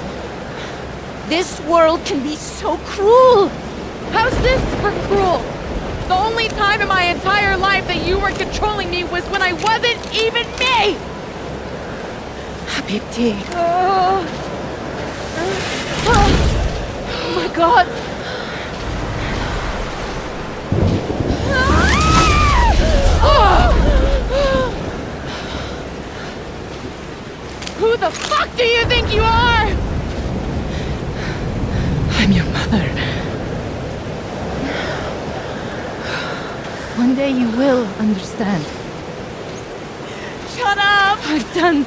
Speaker 10: This world can be so cruel.
Speaker 8: How's this for cruel? The only time in my entire life that you were controlling me was when I wasn't even me!
Speaker 10: Habibti. Oh my god.
Speaker 8: Who the fuck do you think you are?
Speaker 10: I'm your mother. One day you will understand.
Speaker 8: Shut up!
Speaker 10: I've done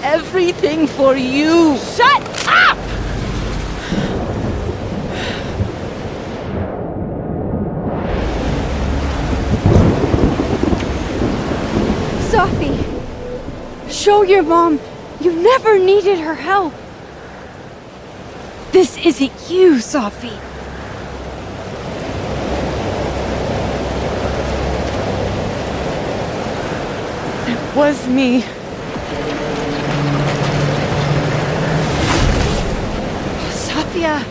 Speaker 10: everything for you.
Speaker 8: Shut up!
Speaker 7: Sophie! Show your mom you never needed her help. This isn't you, Sophie.
Speaker 8: It was me.
Speaker 10: Sophia!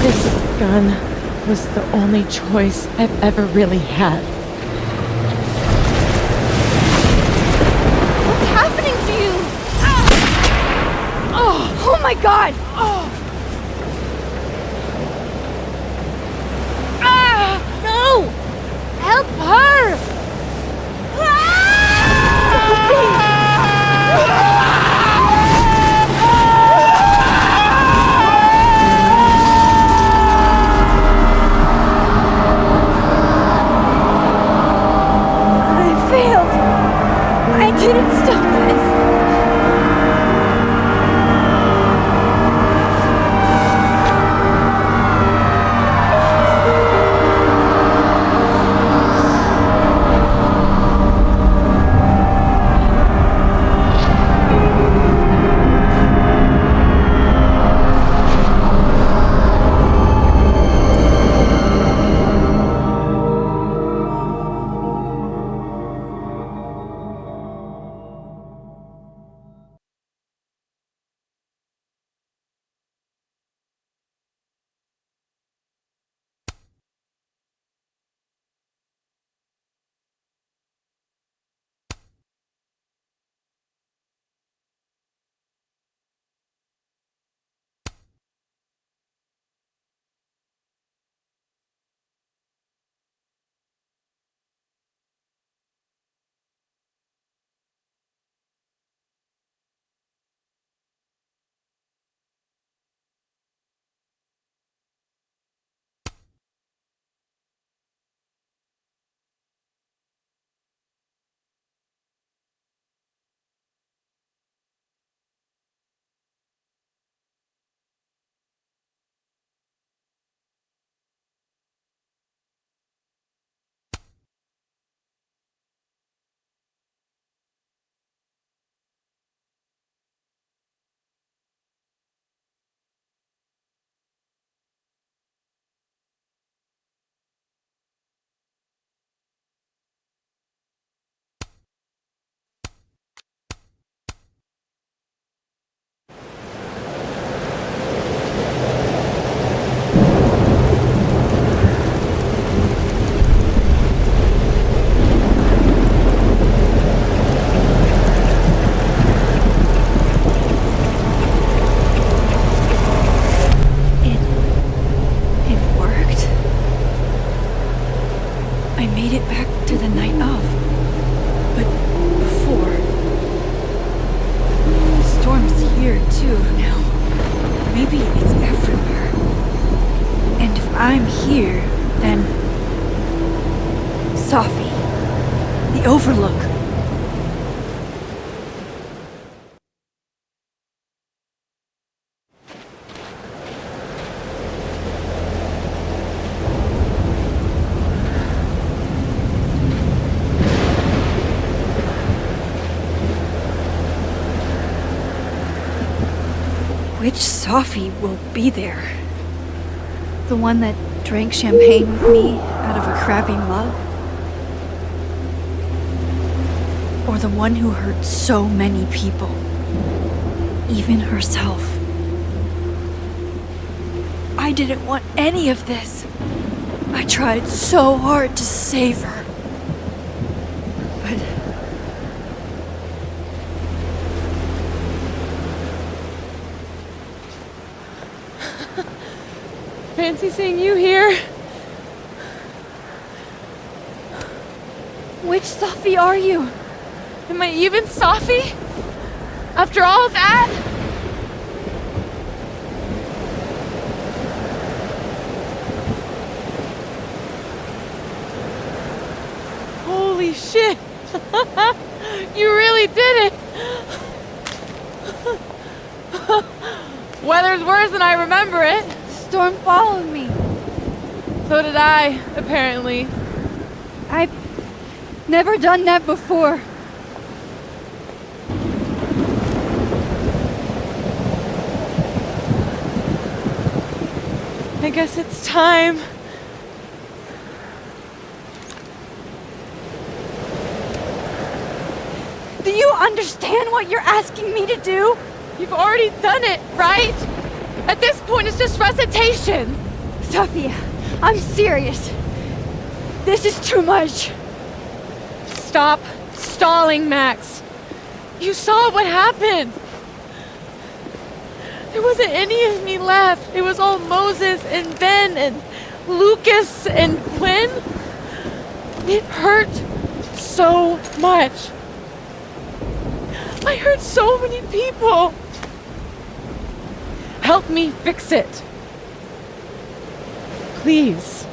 Speaker 8: This gun was the only choice I've ever really had.
Speaker 7: What's happening to you? Oh my god!
Speaker 10: No! Help her!
Speaker 7: I failed. I didn't stop this. I'm here, then... Sophie. The Overlook. Which Sophie will be there? The one that drank champagne with me out of a crappy mug?
Speaker 2: Or the one who hurt so many people, even herself. I didn't want any of this. I tried so hard to save her. But
Speaker 8: fancy seeing you here.
Speaker 6: Which Sophie are you?
Speaker 8: Am I even Sophie? After all that? Holy shit! You really did it! Weather's worse than I remember it.
Speaker 6: Storm followed me.
Speaker 8: So did I, apparently.
Speaker 6: I've never done that before.
Speaker 8: I guess it's time.
Speaker 6: Do you understand what you're asking me to do?
Speaker 8: You've already done it, right? At this point, it's just recitation.
Speaker 6: Sophia, I'm serious. This is too much.
Speaker 8: Stop stalling, Max. You saw what happened. There wasn't any of me left. It was all Moses and Ben and Lucas and Quinn. It hurt so much. I hurt so many people. Help me fix it. Please.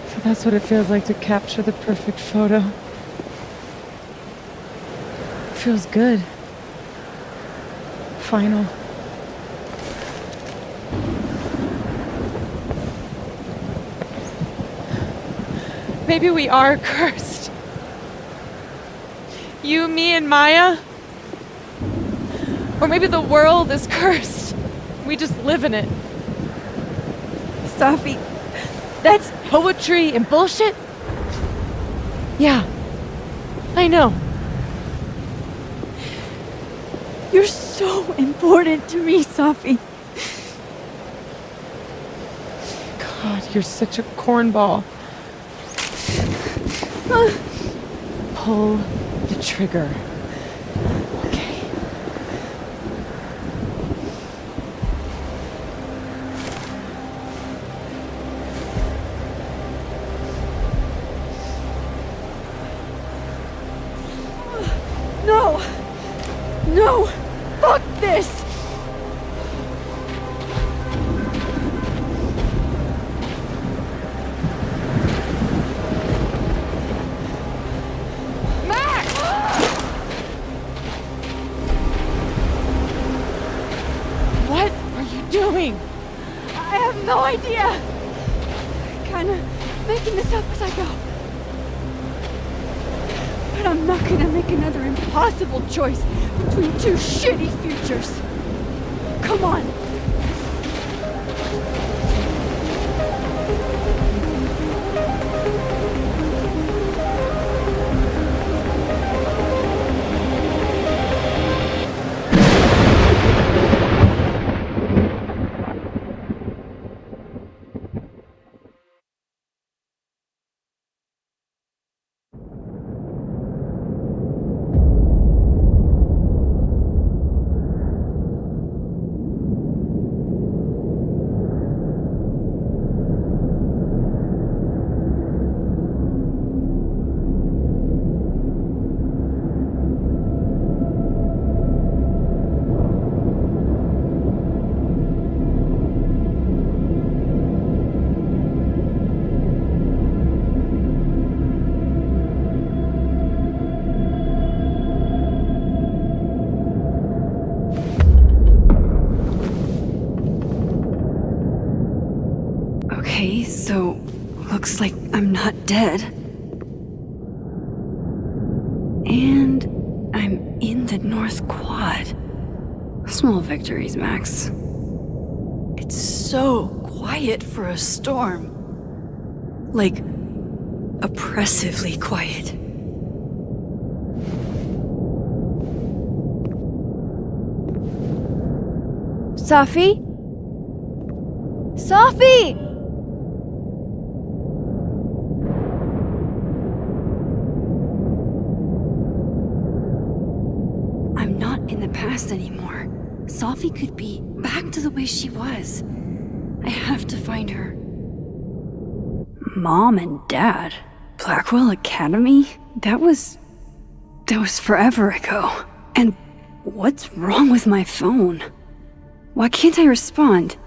Speaker 8: So that's what it feels like to capture the perfect photo. It feels good. Final. Maybe we are cursed. You, me, and Maya. Or maybe the world is cursed. We just live in it.
Speaker 6: Sophie, that's
Speaker 8: poetry and bullshit? Yeah, I know.
Speaker 6: You're so important to me, Sophie.
Speaker 8: God, you're such a cornball. Pull the trigger. Okay.
Speaker 6: No! No! Fuck this!
Speaker 8: What are you doing?
Speaker 6: I have no idea. Kinda making this up as I go. But I'm not gonna make another impossible choice between two shitty futures. Come on.
Speaker 2: Okay, so looks like I'm not dead. And I'm in the North Quad. Small victories, Max. It's so quiet for a storm. Like, oppressively quiet.
Speaker 7: Sophie? Sophie!
Speaker 2: I'm not in the past anymore. Sophie could be back to the way she was. I have to find her. Mom and Dad? Blackwell Academy? That was forever ago. And what's wrong with my phone? Why can't I respond?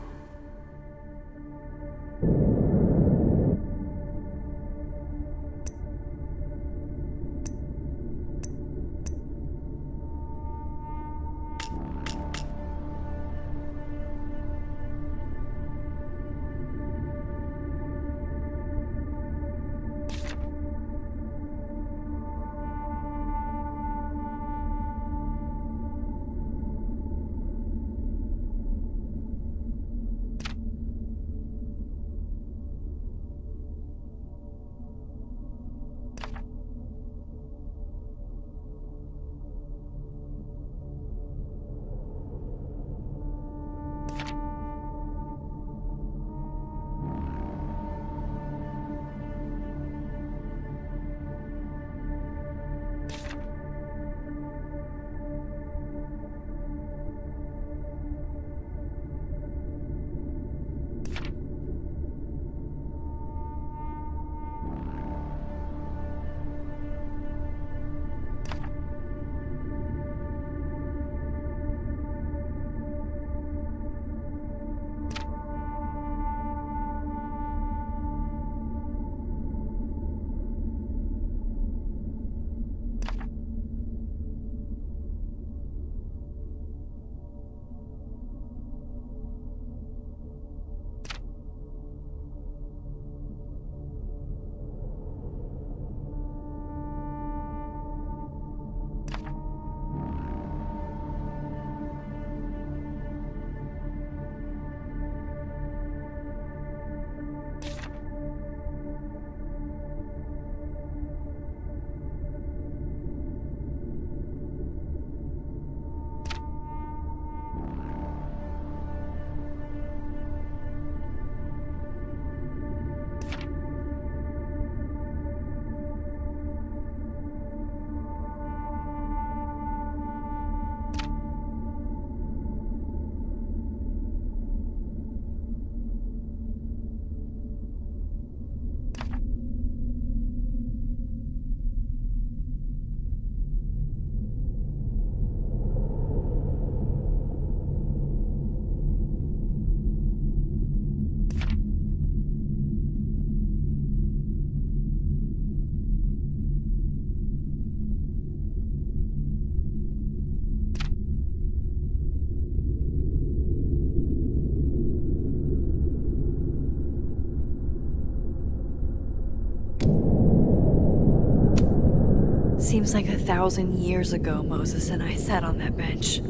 Speaker 2: Seems like 1,000 years ago Moses and I sat on that bench.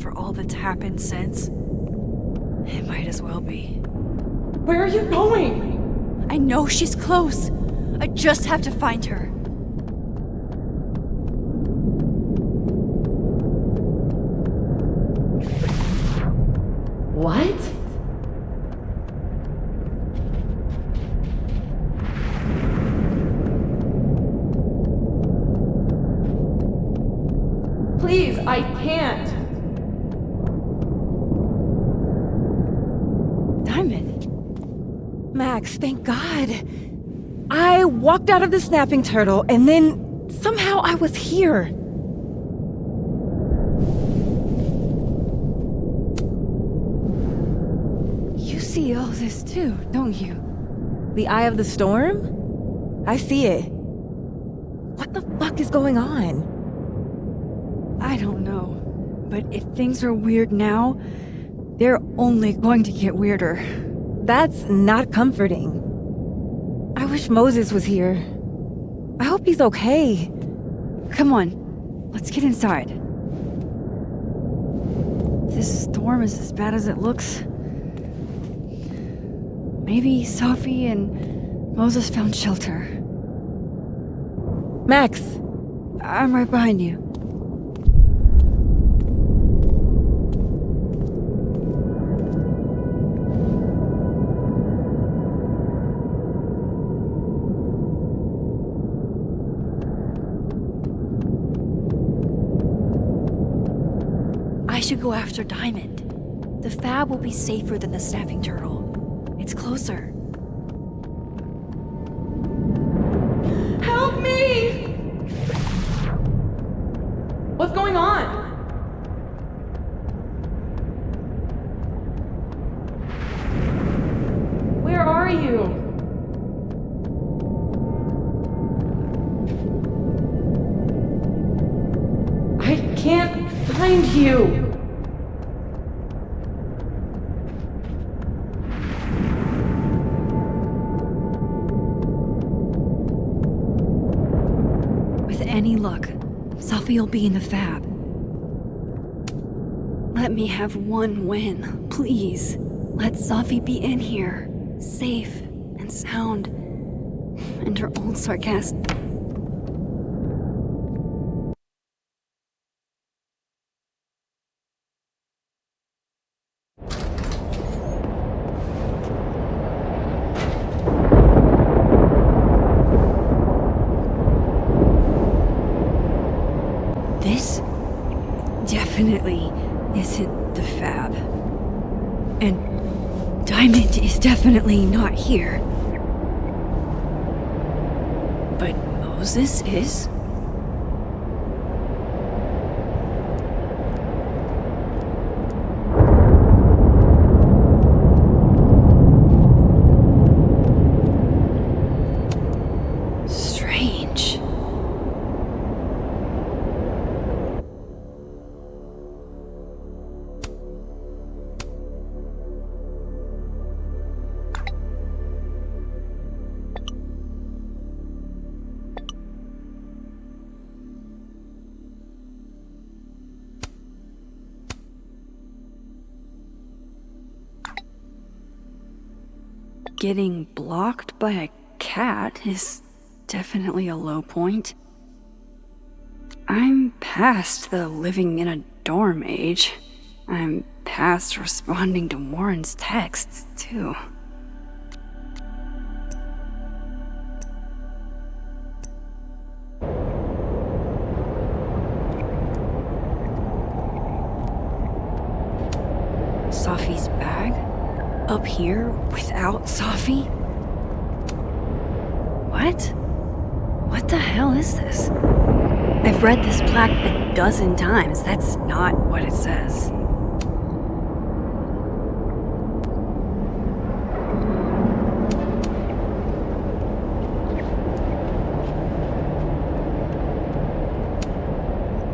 Speaker 2: For all that's happened since, it might as well be.
Speaker 19: Where are you going?
Speaker 2: I know she's close. I just have to find her.
Speaker 19: What? Please, I can't.
Speaker 14: Diamond. Max, thank God. I walked out of the snapping turtle and then somehow I was here.
Speaker 2: You see all this too, don't you?
Speaker 14: The eye of the storm? I see it. What the fuck is going on?
Speaker 2: I don't know, but if things are weird now, they're only going to get weirder.
Speaker 14: That's not comforting. I wish Moses was here. I hope he's okay.
Speaker 6: Come on, let's get inside. This storm is as bad as it looks. Maybe Safi and Moses found shelter.
Speaker 14: Max!
Speaker 6: I'm right behind you. I should go after Diamond. The fab will be safer than the snapping turtle. It's closer.
Speaker 19: Help me! What's going on? Where are you? I can't find you!
Speaker 6: Any luck, Safi will be in the fab. Let me have one win, please. Let Safi be in here, safe and sound, and her old sarcasm. This definitely isn't the fab. And Diamond is definitely not here. But Moses is? Strange. Getting blocked by a cat is definitely a low point. I'm past the living in a dorm age. I'm past responding to Warren's texts, too. Safi's bag? Up here without Safi? What? What the hell is this? I've read this plaque a dozen times. That's not what it says.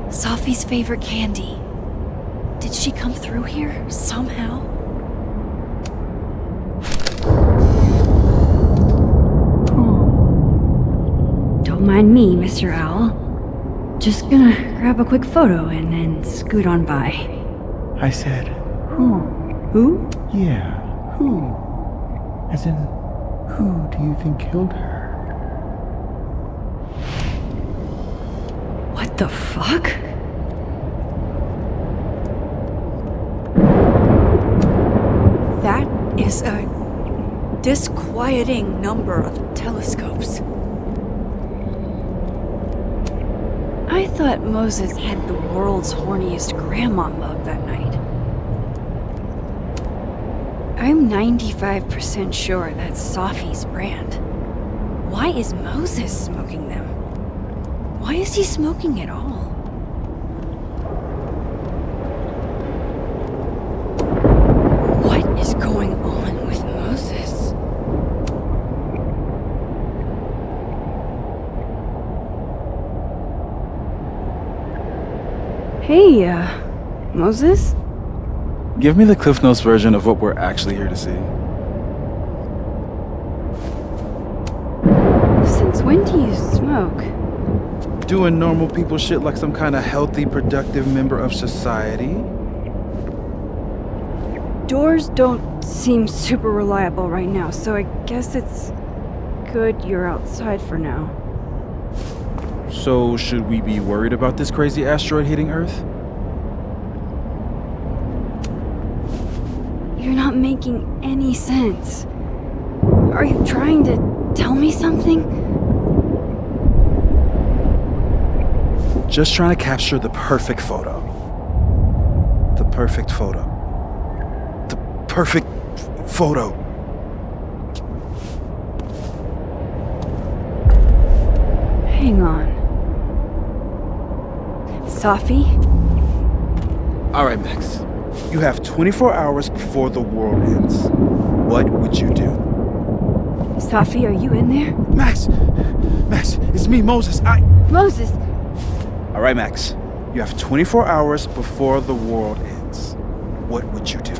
Speaker 6: Safi's favorite candy. Did she come through here somehow? Don't mind me, Mr. Owl. Just gonna grab a quick photo and then scoot on by.
Speaker 3: I said, who?
Speaker 6: Who?
Speaker 3: Yeah, who? As in, who do you think killed her?
Speaker 6: What the fuck? That is a disquieting number of telescopes. I thought Moses had the world's horniest grandma mug that night. I'm 95% sure that's Safi's brand. Why is Moses smoking them? Why is he smoking at all? What is going on with Moses? Hey, Moses?
Speaker 12: Give me the Cliff Notes version of what we're actually here to see.
Speaker 2: smoke?
Speaker 12: Doing normal people shit like some kind of healthy, productive member of society.
Speaker 2: Doors don't seem super reliable right now, so I guess it's good you're outside for now.
Speaker 12: So, should we be worried about this crazy asteroid hitting Earth?
Speaker 2: You're not making any sense. Are you trying to tell me something?
Speaker 12: Just trying to capture the perfect photo. The perfect photo. The perfect photo.
Speaker 2: Hang on. Safi?
Speaker 12: All right, Max. You have 24 hours before the world ends. What would you do?
Speaker 2: Safi, are you in there?
Speaker 12: Max! Max, it's me, Moses.
Speaker 2: Moses!
Speaker 12: All right, Max. You have 24 hours before the world ends. What would you do?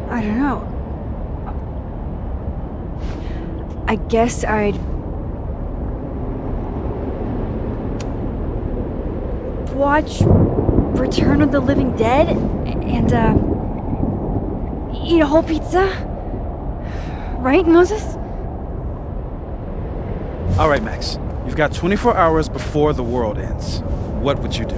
Speaker 2: I don't know. I guess I'd watch Return of the Living Dead and eat a whole pizza. Right, Moses?
Speaker 12: All right, Max. You've got 24 hours before the world ends. What would you do?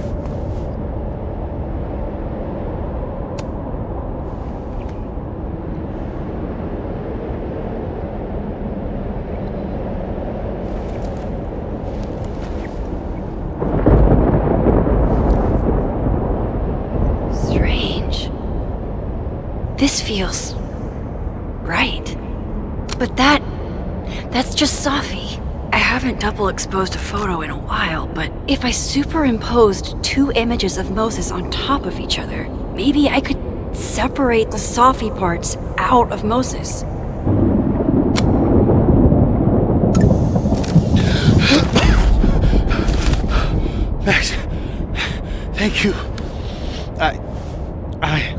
Speaker 2: Strange. This feels right. But that's just Safi. I haven't double exposed a photo in a while, but if I superimposed two images of Moses on top of each other, maybe I could separate the Safi parts out of Moses.
Speaker 12: Max, thank you.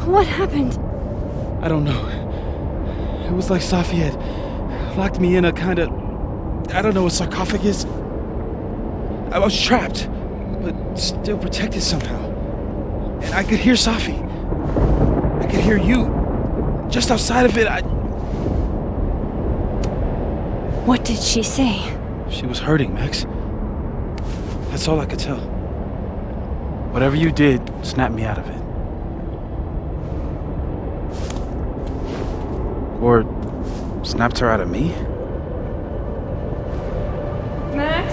Speaker 2: What happened?
Speaker 12: I don't know. It was like Safi had locked me in a kind of, I don't know, a sarcophagus. I was trapped, but still protected somehow. And I could hear Safi. I could hear you. Just outside of it,
Speaker 2: What did she say?
Speaker 12: She was hurting, Max. That's all I could tell. Whatever you did, snapped me out of it. Or snapped her out of me?
Speaker 19: Max?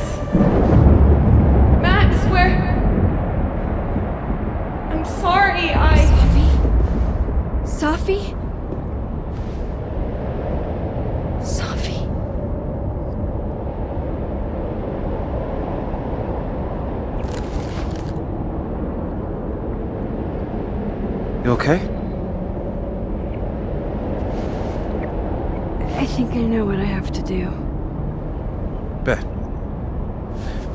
Speaker 19: Max, where? I'm sorry,
Speaker 2: Safi? Safi?
Speaker 12: You okay?
Speaker 2: I think I know what I have to do.
Speaker 12: Bet.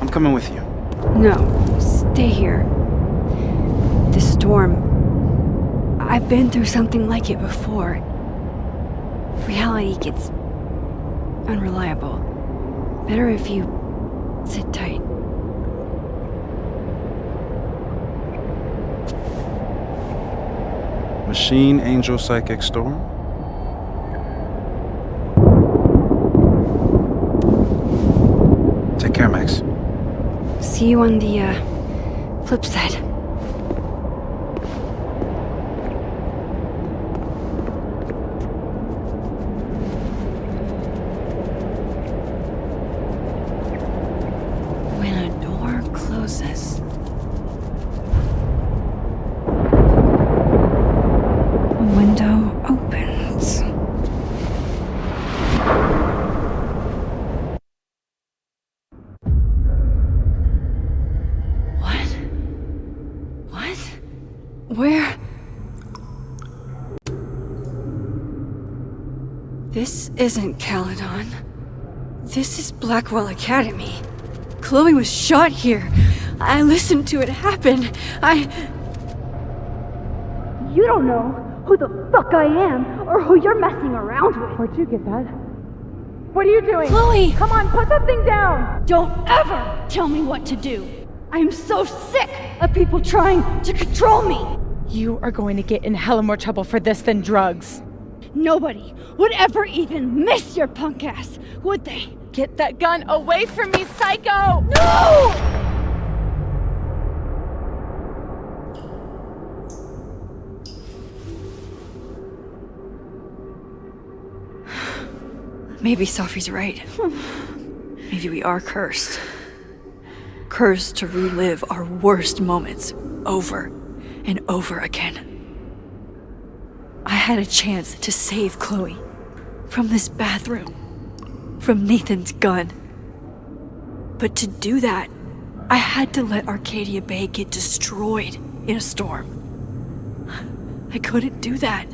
Speaker 12: I'm coming with you.
Speaker 2: No, stay here. This storm. I've been through something like it before. Reality gets unreliable. Better if you sit tight.
Speaker 12: Machine, Angel, Psychic, Storm. Take care, Max.
Speaker 2: See you on the, flip side. When a door closes, a window opens. Where? This isn't Caledon. This is Blackwell Academy. Chloe was shot here. I listened to it happen.
Speaker 7: You don't know who the fuck I am or who you're messing around with.
Speaker 8: Where'd you get that?
Speaker 7: What are you doing?
Speaker 6: Chloe!
Speaker 7: Come on, put that thing down! Don't ever tell me what to do! I am so sick of people trying to control me!
Speaker 4: You are going to get in hella more trouble for this than drugs.
Speaker 7: Nobody would ever even miss your punk ass, would they?
Speaker 4: Get that gun away from me, psycho!
Speaker 7: No!
Speaker 2: Maybe Sophie's right. Maybe we are cursed. Cursed to relive our worst moments over and over again. I had a chance to save Chloe from this bathroom, from Nathan's gun. But to do that, I had to let Arcadia Bay get destroyed in a storm. I couldn't do that.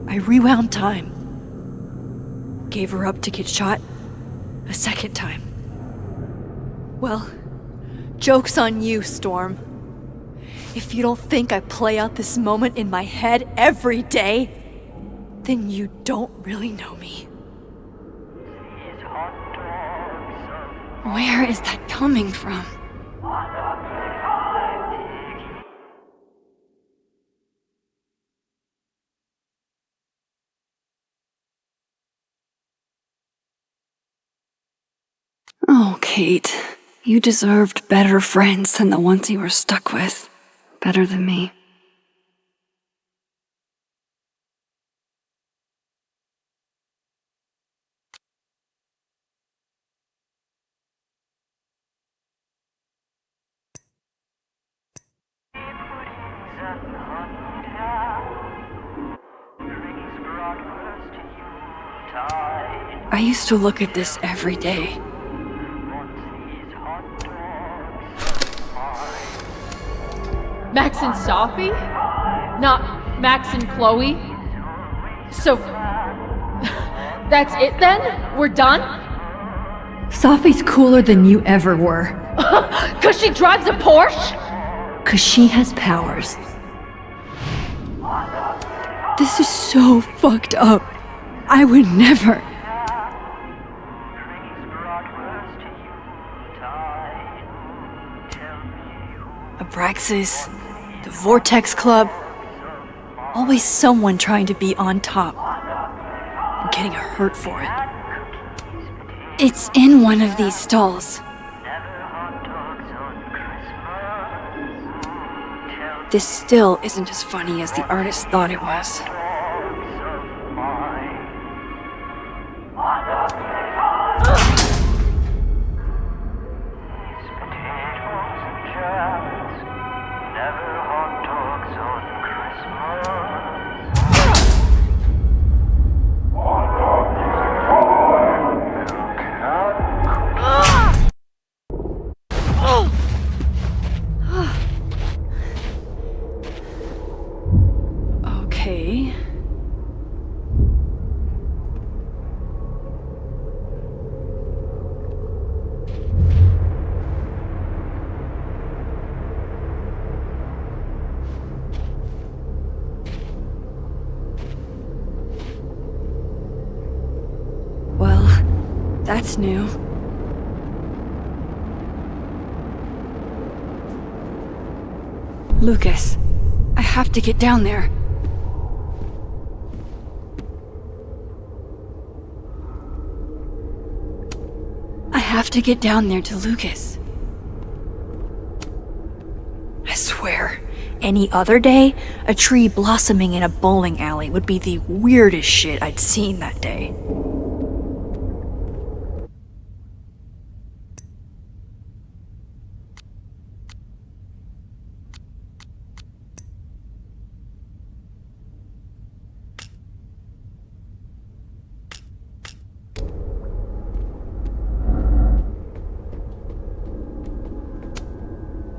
Speaker 2: I rewound time. Gave her up to get shot a second time. Well, joke's on you, Storm. If you don't think I play out this moment in my head every day, then you don't really know me. Where is that coming from? Oh, Kate, you deserved better friends than the ones you were stuck with. Better than me. I used to look at this every day.
Speaker 10: Max and Sophie? Not Max and Chloe? So, that's it then? We're done?
Speaker 2: Sophie's cooler than you ever were.
Speaker 10: 'Cause she drives a Porsche?
Speaker 2: 'Cause she has powers. This is so fucked up. I would never. Abraxas, the Vortex Club. Always someone trying to be on top and getting hurt for it. It's in one of these stalls. This still isn't as funny as the artist thought it was. Okay. Well, that's new. Lucas, I have to get down there. I have to get down there to Lucas. I swear, any other day, a tree blossoming in a bowling alley would be the weirdest shit I'd seen that day.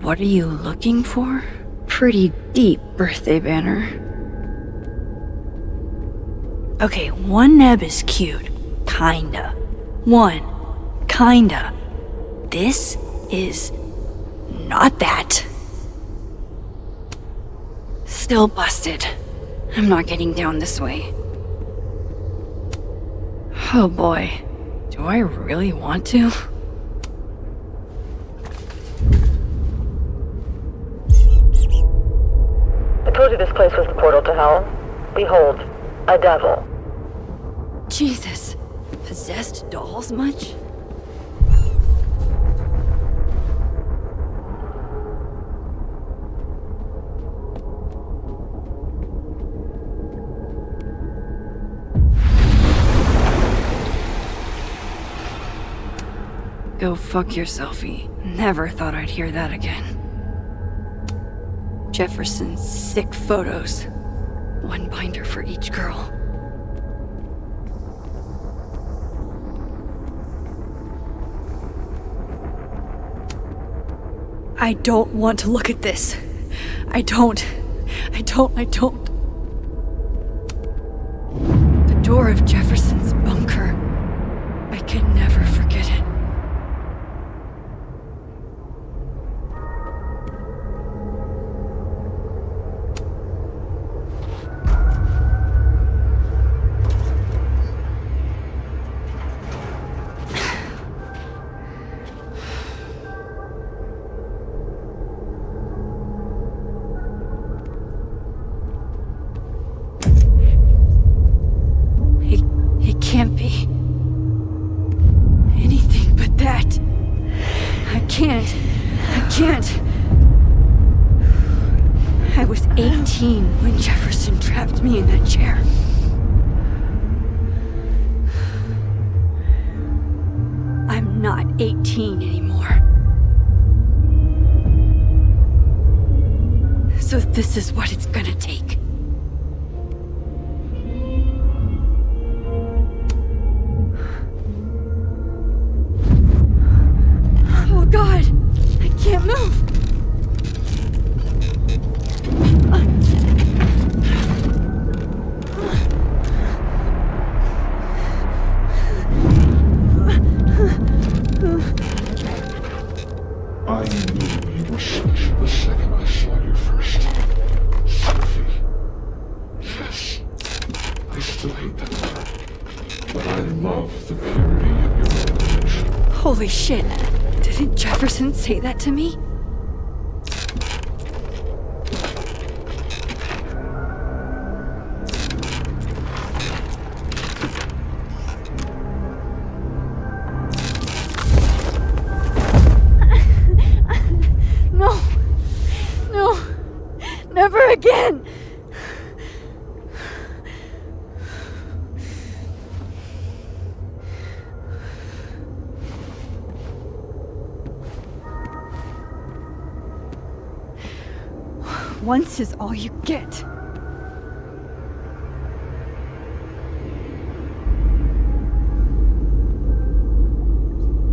Speaker 2: What are you looking for? Pretty deep birthday banner. Okay, one neb is cute. Kinda. One. Kinda. This is not that. Still busted. I'm not getting down this way. Oh boy, do I really want to?
Speaker 1: I told you this place was the portal to hell. Behold, a devil.
Speaker 2: Jesus, possessed dolls much? Go fuck yourselfie. Never thought I'd hear that again. Jefferson's sick photos. One binder for each girl. I don't want to look at this. I don't. The door of Jefferson's bunker. I can never forget it. It can't be anything but that. I can't. I was 18 when Jefferson trapped me in that chair. I'm not 18 anymore. So this is what it's gonna take. Oh God, I can't move.
Speaker 17: I knew you were special the second I saw you first. Sophie. Yes. I still hate that word. But I love the purity of your image.
Speaker 2: Holy shit. Didn't Jefferson say that to me? No, never again. Once is all you get.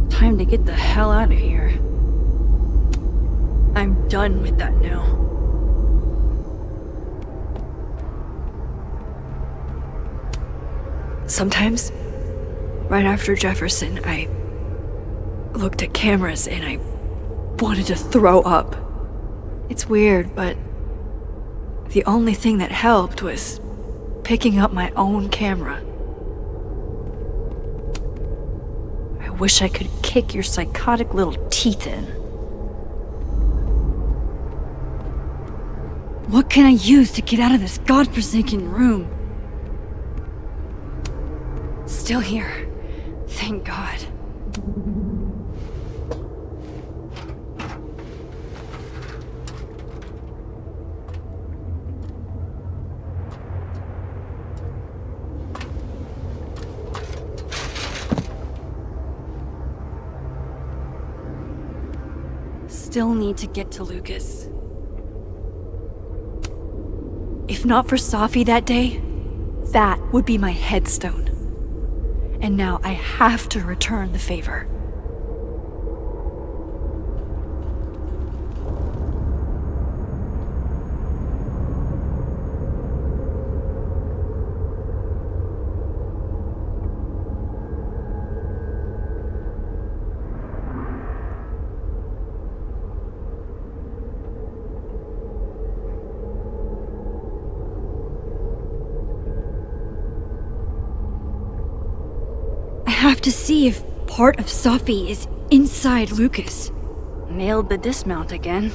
Speaker 2: Time to get the hell out of here. I'm done with that now. Sometimes, right after Jefferson, I looked at cameras and I wanted to throw up. It's weird, but the only thing that helped was picking up my own camera. I wish I could kick your psychotic little teeth in. What can I use to get out of this godforsaken room? Still here. Thank God. Still need to get to Lucas. If not for Safi that day, that would be my headstone. And now I have to return the favor.
Speaker 6: have to see if part of Sophie is inside Lucas.
Speaker 2: Nailed the dismount again.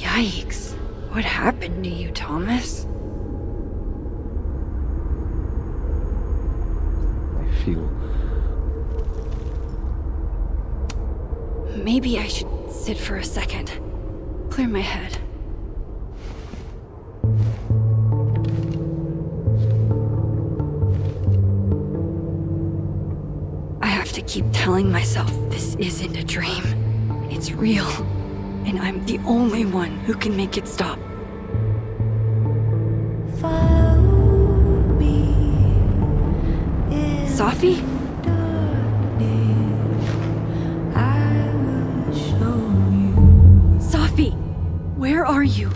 Speaker 6: Yikes. What happened to you, Thomas?
Speaker 20: I feel...
Speaker 6: Maybe I should sit for a second. Clear my head. I have to keep telling myself this isn't a dream. It's real. And I'm the only one who can make it stop. Sophie? Sophie, where are you?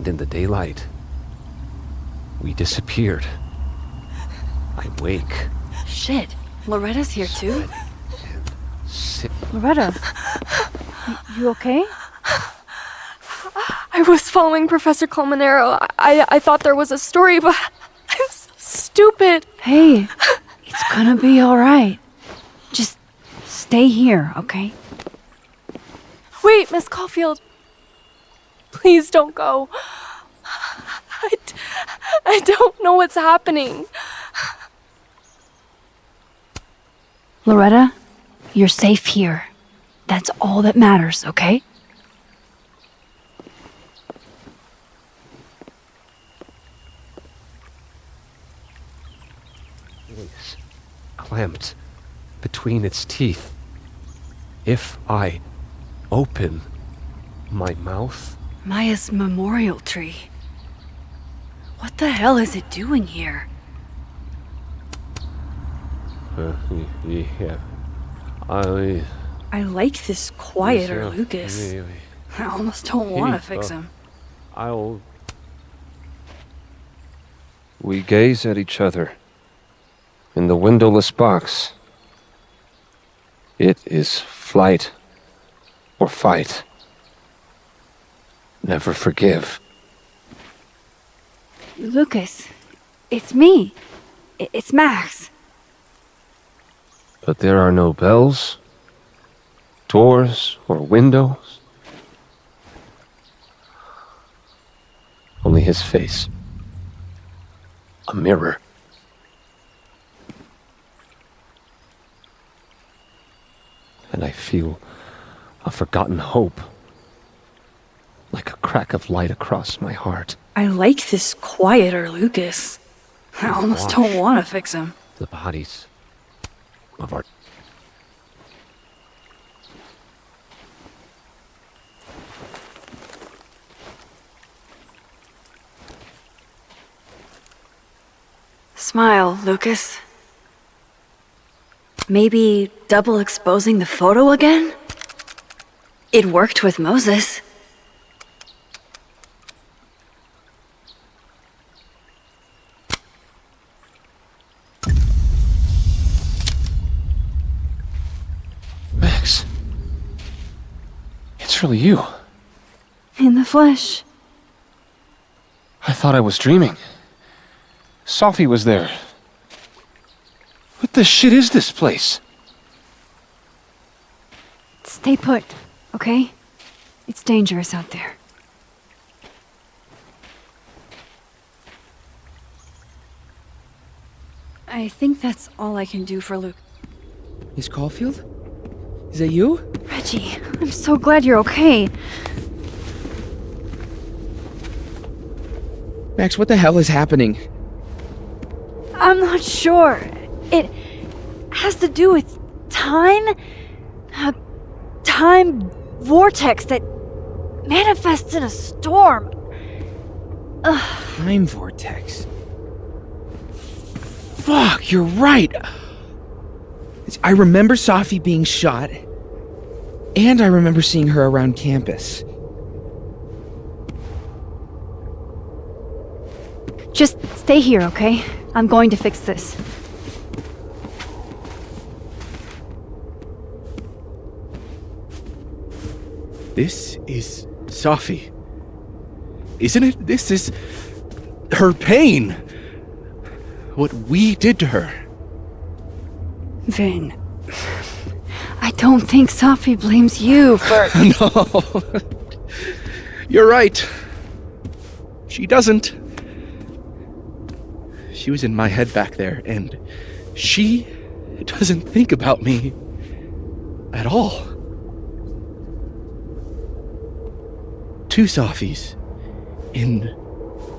Speaker 20: In the daylight, we disappeared. I wake.
Speaker 2: Shit, Loretta's here too?
Speaker 20: Sit.
Speaker 7: Loretta, you okay?
Speaker 4: I was following Professor Colmenero. I thought there was a story, but I was so stupid.
Speaker 7: Hey, it's gonna be alright. Just stay here, okay?
Speaker 4: Wait, Miss Caulfield. Please don't go. I don't know what's happening.
Speaker 7: Loretta, you're safe here. That's all that matters, okay?
Speaker 20: Voice clamped between its teeth. If I open my mouth...
Speaker 2: Maya's memorial tree. What the hell is it doing here?
Speaker 20: Yeah.
Speaker 2: I like this quieter Lucas. I almost don't want to fix him.
Speaker 20: I'll... We gaze at each other in the windowless box. It is flight or fight. Never forgive.
Speaker 7: Lucas, it's me. It's Max.
Speaker 20: But there are no bells, doors, or windows. Only his face. A mirror. And I feel a forgotten hope. Like a crack of light across my heart.
Speaker 2: I like this quieter Lucas. I almost don't want to fix him.
Speaker 20: The bodies of our...
Speaker 2: Smile, Lucas. Maybe double exposing the photo again? It worked with Moses.
Speaker 20: Max. It's really you.
Speaker 7: In the flesh.
Speaker 20: I thought I was dreaming. Sophie was there.
Speaker 15: What the shit is this place?
Speaker 6: Stay put, okay? It's dangerous out there. I think that's all I can do for Luke.
Speaker 11: Miss Caulfield? Is that you?
Speaker 6: Reggie, I'm so glad you're okay.
Speaker 11: Max, what the hell is happening?
Speaker 6: I'm not sure. It has to do with time? A time vortex that manifests in a storm. Ugh.
Speaker 11: Time vortex. Fuck, you're right. I remember Safi being shot, and I remember seeing her around campus.
Speaker 6: Just stay here, okay? I'm going to fix this.
Speaker 16: This is Safi. Isn't it? This is her pain. What we did to her.
Speaker 6: Vin, I don't think Safi blames you for...
Speaker 16: No. You're right. She doesn't. She was in my head back there, and she doesn't think about me at all. Two Safis in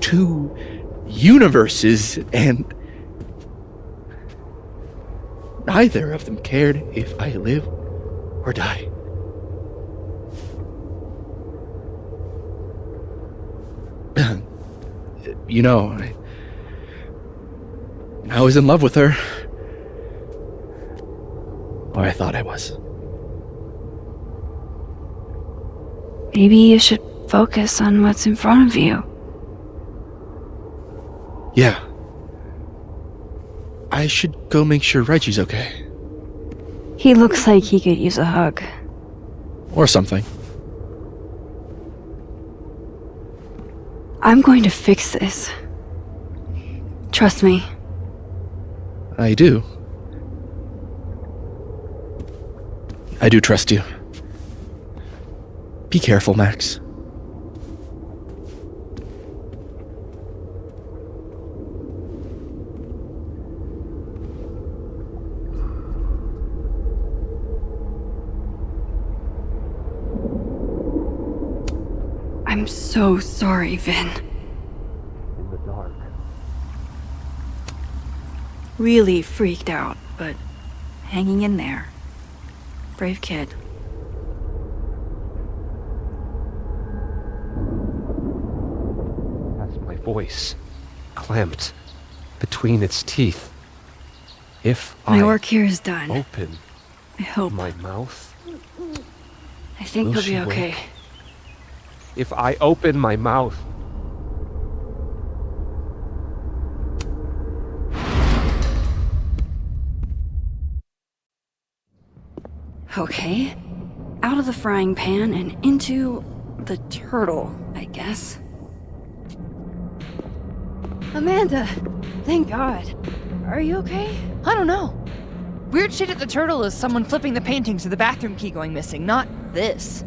Speaker 16: two universes, and neither of them cared if I live or die. You know, I was in love with her. Or I thought I was.
Speaker 6: Maybe you should focus on what's in front of you.
Speaker 16: Yeah. I should go make sure Reggie's okay.
Speaker 6: He looks like he could use a hug.
Speaker 16: Or something.
Speaker 6: I'm going to fix this. Trust me.
Speaker 16: I do. I do trust you. Be careful, Max.
Speaker 6: I'm so sorry, Vin.
Speaker 16: In the dark.
Speaker 6: Really freaked out, but hanging in there. Brave kid.
Speaker 20: That's my voice, clamped between its teeth. If
Speaker 6: My
Speaker 20: I
Speaker 6: work here is done.
Speaker 20: open
Speaker 6: I hope.
Speaker 20: my mouth,
Speaker 6: I think
Speaker 20: Will
Speaker 6: he'll
Speaker 20: she
Speaker 6: be okay.
Speaker 20: wake? If I open my mouth,
Speaker 6: Okay. Out of the frying pan and into the turtle, I guess. Amanda! Thank God. Are you okay?
Speaker 10: I don't know. Weird shit at the turtle is someone flipping the paintings or the bathroom key going missing, not this.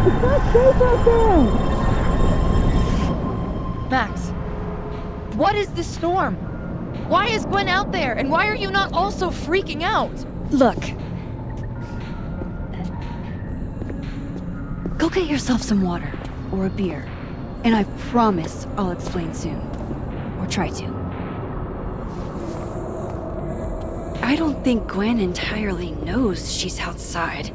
Speaker 21: It's not safe out there!
Speaker 10: Max, what is this storm? Why is Gwen out there, and why are you not also freaking out?
Speaker 6: Look. Go get yourself some water, or a beer, and I promise I'll explain soon. Or try to. I don't think Gwen entirely knows she's outside.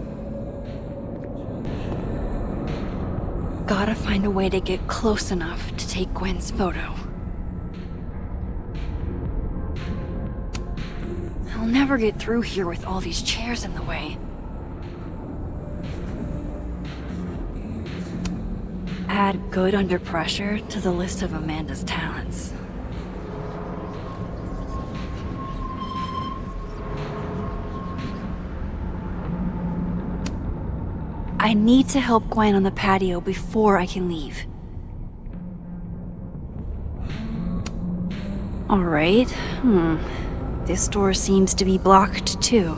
Speaker 6: Gotta find a way to get close enough to take Gwen's photo. I'll never get through here with all these chairs in the way. Add good under pressure to the list of Amanda's talents. I need to help Gwen on the patio before I can leave.
Speaker 2: Alright. This door seems to be blocked too.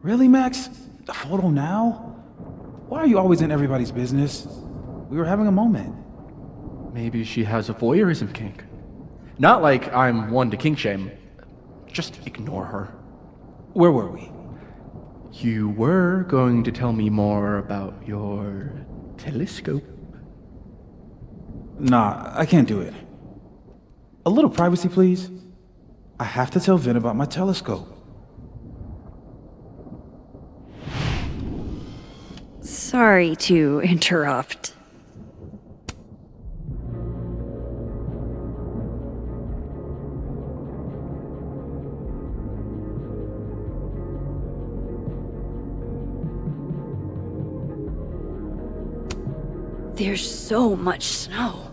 Speaker 12: Really, Max? A photo now? Why are you always in everybody's business? We were having a moment.
Speaker 13: Maybe she has a voyeurism kink. Not like I'm one to kink shame. Just ignore her.
Speaker 12: Where were we?
Speaker 13: You were going to tell me more about your telescope.
Speaker 12: Nah, I can't do it. A little privacy, please. I have to tell Vin about my telescope.
Speaker 2: Sorry to interrupt. There's so much snow,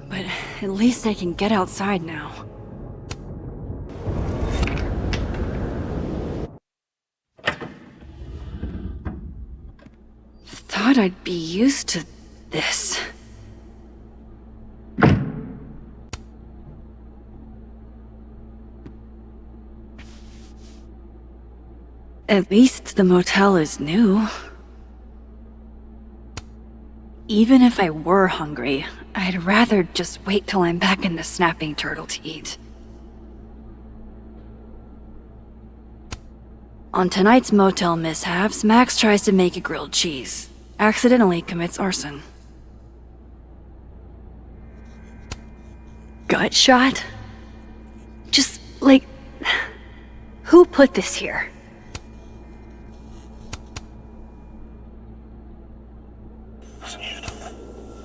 Speaker 2: but at least I can get outside now. Thought I'd be used to this. At least the motel is new. Even if I were hungry, I'd rather just wait till I'm back in the snapping turtle to eat. On tonight's motel mishaps, Max tries to make a grilled cheese. Accidentally commits arson. Gut shot? Just, like... Who put this here?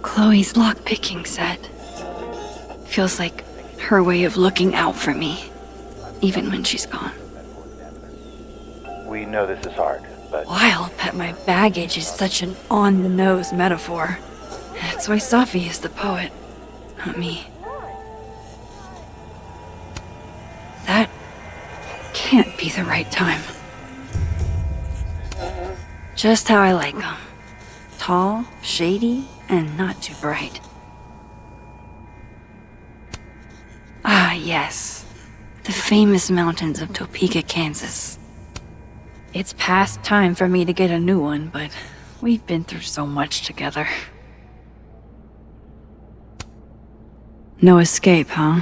Speaker 2: Chloe's lockpicking set. Feels like her way of looking out for me, even when she's gone.
Speaker 18: We know this is hard, but...
Speaker 2: Wild that my baggage is such an on-the-nose metaphor. That's why Safi is the poet, not me. That can't be the right time. Just how I like them. Tall, shady, and not too bright. Ah, yes. The famous mountains of Topeka, Kansas. It's past time for me to get a new one, but we've been through so much together. No escape, huh?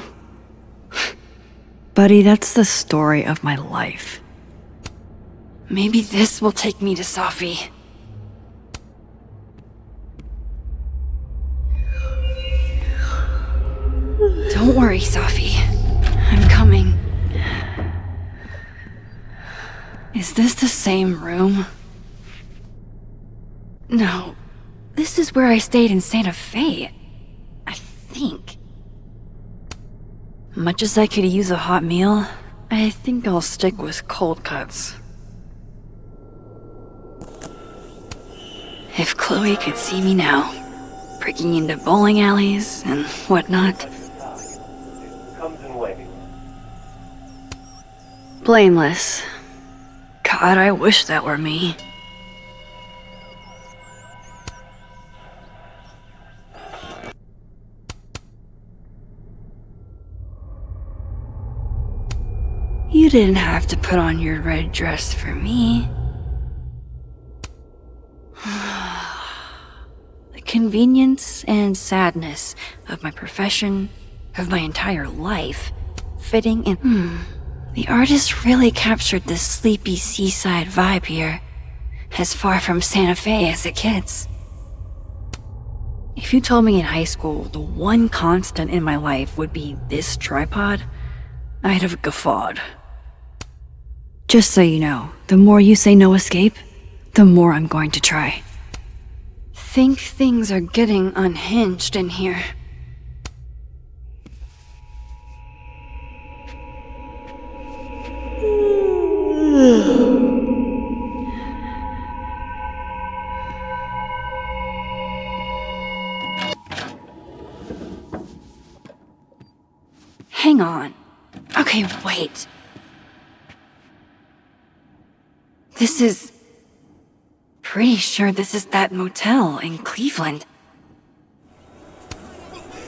Speaker 2: Buddy, that's the story of my life. Maybe this will take me to Safi. Don't worry, Safi. I'm coming. Is this the same room? No. This is where I stayed in Santa Fe. I think. Much as I could use a hot meal, I think I'll stick with cold cuts. If Chloe could see me now, breaking into bowling alleys and whatnot. Blameless. God, I wish that were me. You didn't have to put on your red dress for me. The convenience and sadness of my profession, of my entire life, fitting in. The artist really captured this sleepy seaside vibe here, as far from Santa Fe as it gets. If you told me in high school the one constant in my life would be this tripod, I'd have guffawed. Just so you know, the more you say no escape, the more I'm going to try. Think things are getting unhinged in here. hang on. Okay, wait. Pretty sure this is that motel in Cleveland.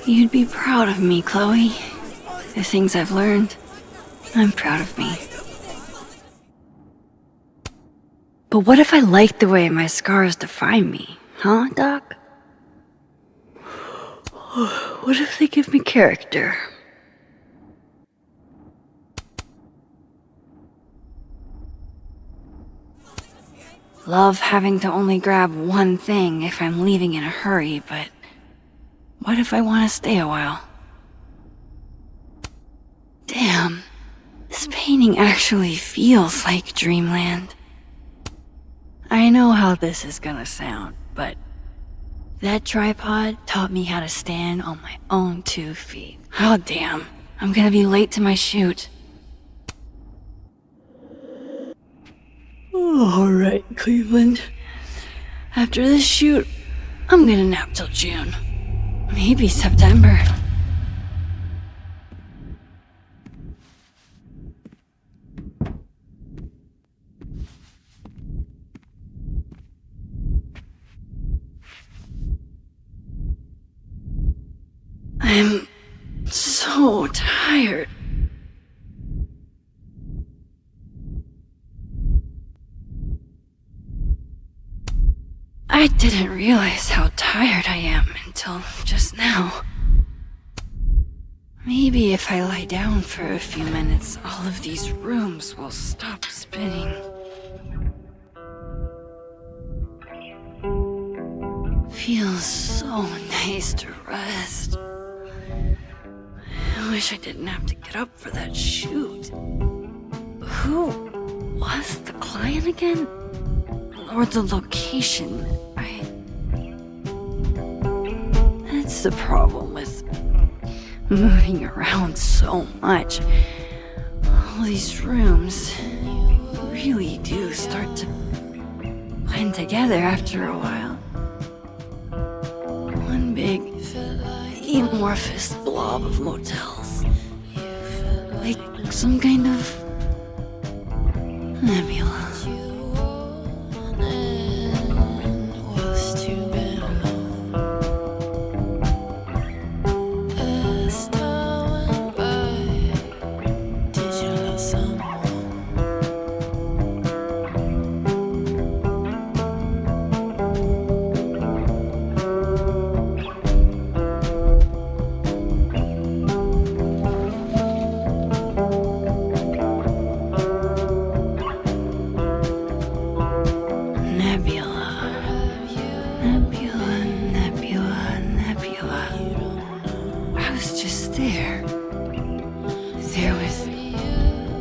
Speaker 2: You'd be proud of me, Chloe. The things I've learned, I'm proud of me. But what if I like the way my scars define me, huh, Doc? What if they give me character? Love having to only grab one thing if I'm leaving in a hurry, but what if I want to stay a while? Damn, this painting actually feels like dreamland. I know how this is gonna sound, but that tripod taught me how to stand on my own 2 feet. Oh damn, I'm gonna be late to my shoot. Alright, Cleveland. After this shoot, I'm gonna nap till June. Maybe September. I'm so tired. I didn't realize how tired I am until just now. Maybe if I lie down for a few minutes, all of these rooms will stop spinning. Feels so nice to rest. I wish I didn't have to get up for that shoot. Who was the client again? Or the location? That's the problem with moving around so much. All these rooms really do start to blend together after a while. One big amorphous blob of motels. Like some kind of nebula.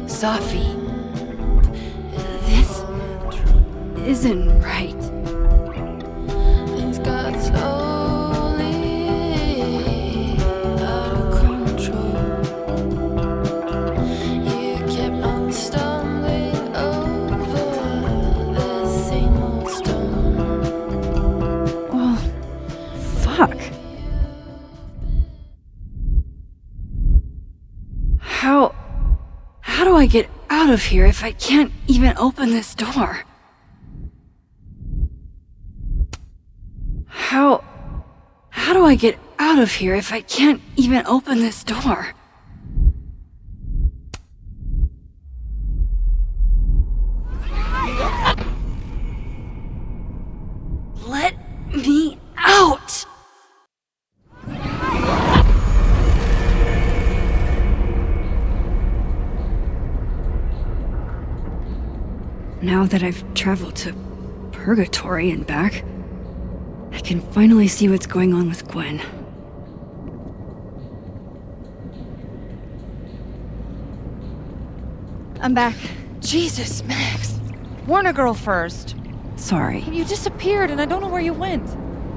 Speaker 2: Sophie, this isn't right. Things got slowly out of control. You kept on stumbling over the same old stone. Well, fuck. How do I get out of here if I can't even open this door? How do I get out of here if I can't even open this door? Let me out! Now that I've traveled to Purgatory and back, I can finally see what's going on with Gwen.
Speaker 10: I'm back. Jesus, Max. Warn a girl first.
Speaker 2: Sorry.
Speaker 10: You disappeared and I don't know where you went.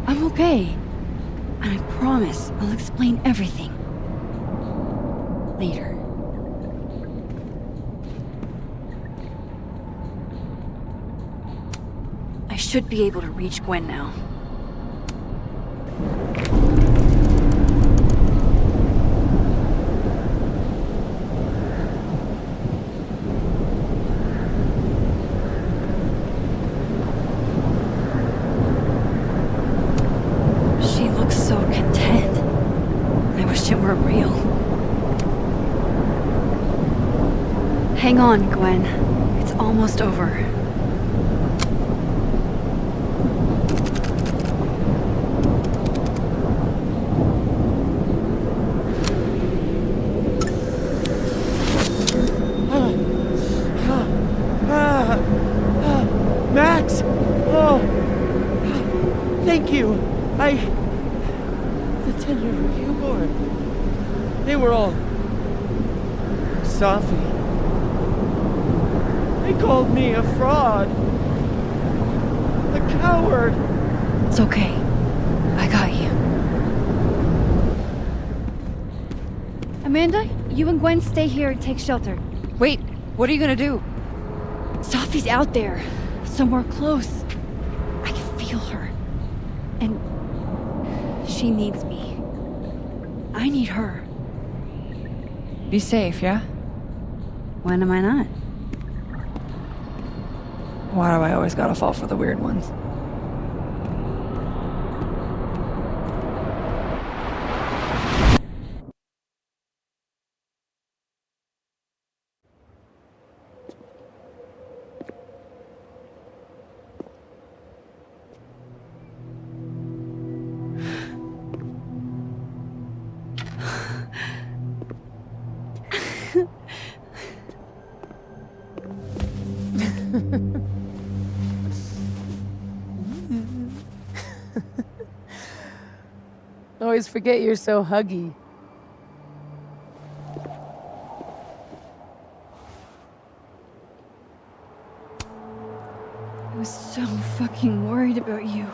Speaker 2: I'm okay. And I promise I'll explain everything. Later. I should be able to reach Gwen now. Hang on, Gwen. It's almost over.
Speaker 5: Max! Oh! Thank you! The 10-year review board. They were all... Sophie. They called me a fraud. A coward.
Speaker 2: It's okay. I got you. Amanda, you and Gwen stay here and take shelter.
Speaker 10: Wait, what are you gonna do?
Speaker 2: Sophie's out there. Somewhere close. I can feel her. And she needs me. I need her.
Speaker 10: Be safe, yeah?
Speaker 2: When am I not?
Speaker 10: Why do I always gotta fall for the weird ones?
Speaker 8: Always forget you're so huggy.
Speaker 2: I was so fucking worried about you.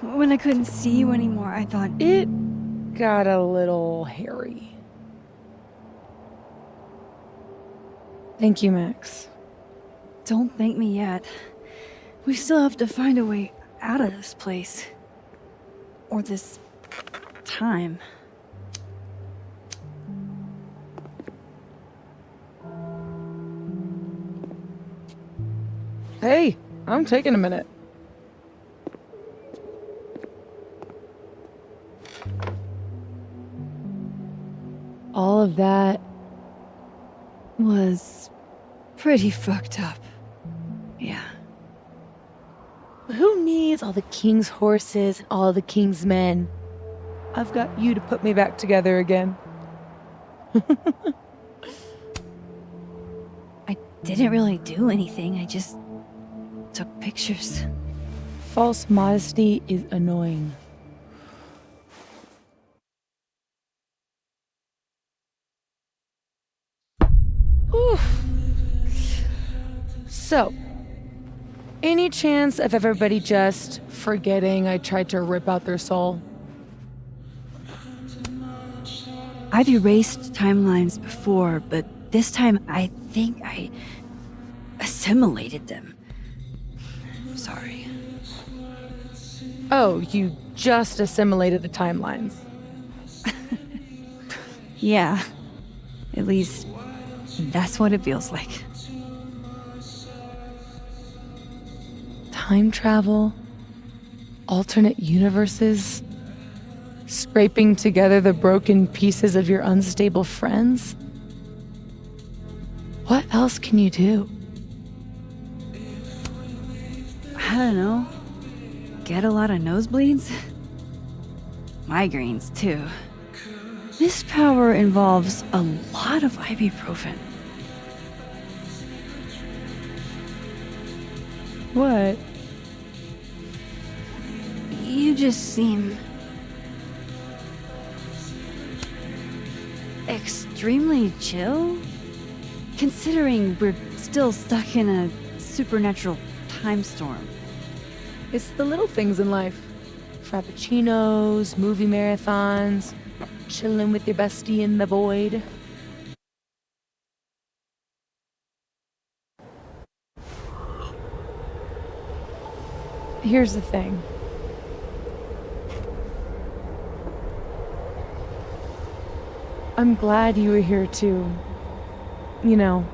Speaker 2: When I couldn't see you anymore, I thought...
Speaker 8: It got a little hairy. Thank you, Max.
Speaker 2: Don't thank me yet. We still have to find a way out of this place. Or this... time.
Speaker 8: Hey, I'm taking a minute. All of that
Speaker 2: was pretty fucked up. Yeah.
Speaker 8: Who needs all the king's horses and all the king's men? I've got you to put me back together again.
Speaker 2: I didn't really do anything. I just took pictures.
Speaker 8: False modesty is annoying. Oof. So, any chance of everybody just forgetting I tried to rip out their soul?
Speaker 2: I've erased timelines before, but this time I think I assimilated them. Sorry.
Speaker 8: Oh, you just assimilated the timelines.
Speaker 2: Yeah. At least, that's what it feels like.
Speaker 8: Time travel? Alternate universes? Scraping together the broken pieces of your unstable friends? What else can you do?
Speaker 2: I don't know. Get a lot of nosebleeds? Migraines, too. This power involves a lot of ibuprofen.
Speaker 8: What?
Speaker 2: You just seem... extremely chill? Considering we're still stuck in a supernatural time storm.
Speaker 8: It's the little things in life. Frappuccinos, movie marathons, chilling with your bestie in the void. Here's the thing. I'm glad you were here too. You know.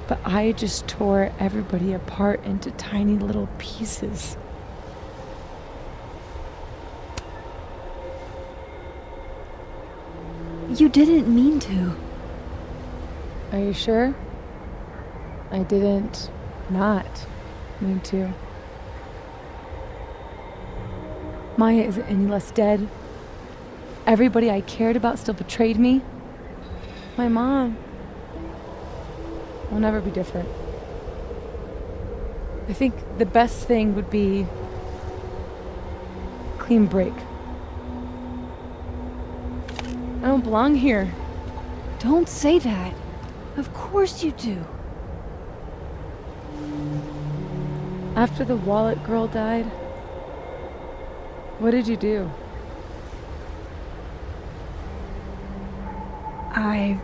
Speaker 8: But I just tore everybody apart into tiny little pieces.
Speaker 2: You didn't mean to.
Speaker 8: Are you sure? I didn't not mean to. Maya isn't any less dead. Everybody I cared about still betrayed me. My mom will never be different. I think the best thing would be a clean break. I don't belong here.
Speaker 6: Don't say that. Of course you do.
Speaker 8: After the wallet girl died, what did you do?
Speaker 6: I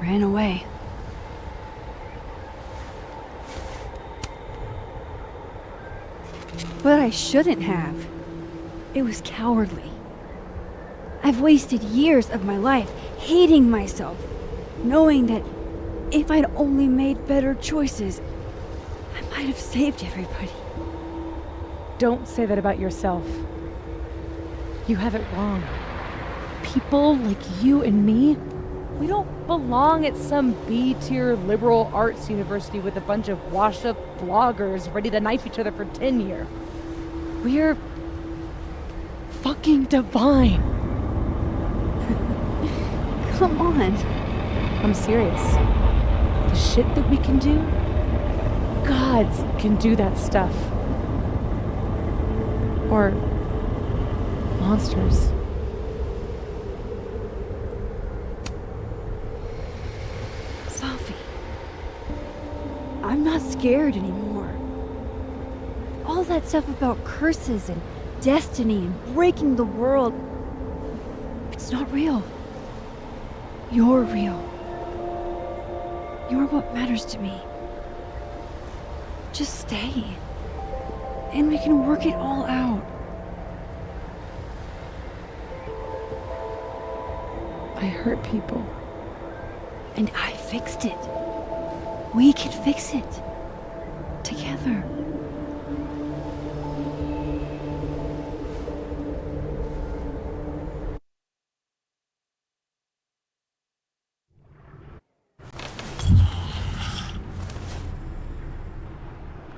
Speaker 6: ran away. But I shouldn't have. It was cowardly. I've wasted years of my life hating myself, knowing that if I'd only made better choices, I might have saved everybody.
Speaker 8: Don't say that about yourself. You have it wrong. People like you and me, we don't belong at some B-tier liberal arts university with a bunch of washed-up bloggers ready to knife each other for tenure. We're fucking divine.
Speaker 6: Come on.
Speaker 8: I'm serious. The shit that we can do, gods can do that stuff. Or monsters.
Speaker 6: Sophie, I'm not scared anymore. All that stuff about curses and destiny and breaking the world, it's not real. You're real. You're what matters to me. Just stay, and we can work it all out.
Speaker 8: I hurt people.
Speaker 6: And I fixed it. We can fix it. Together.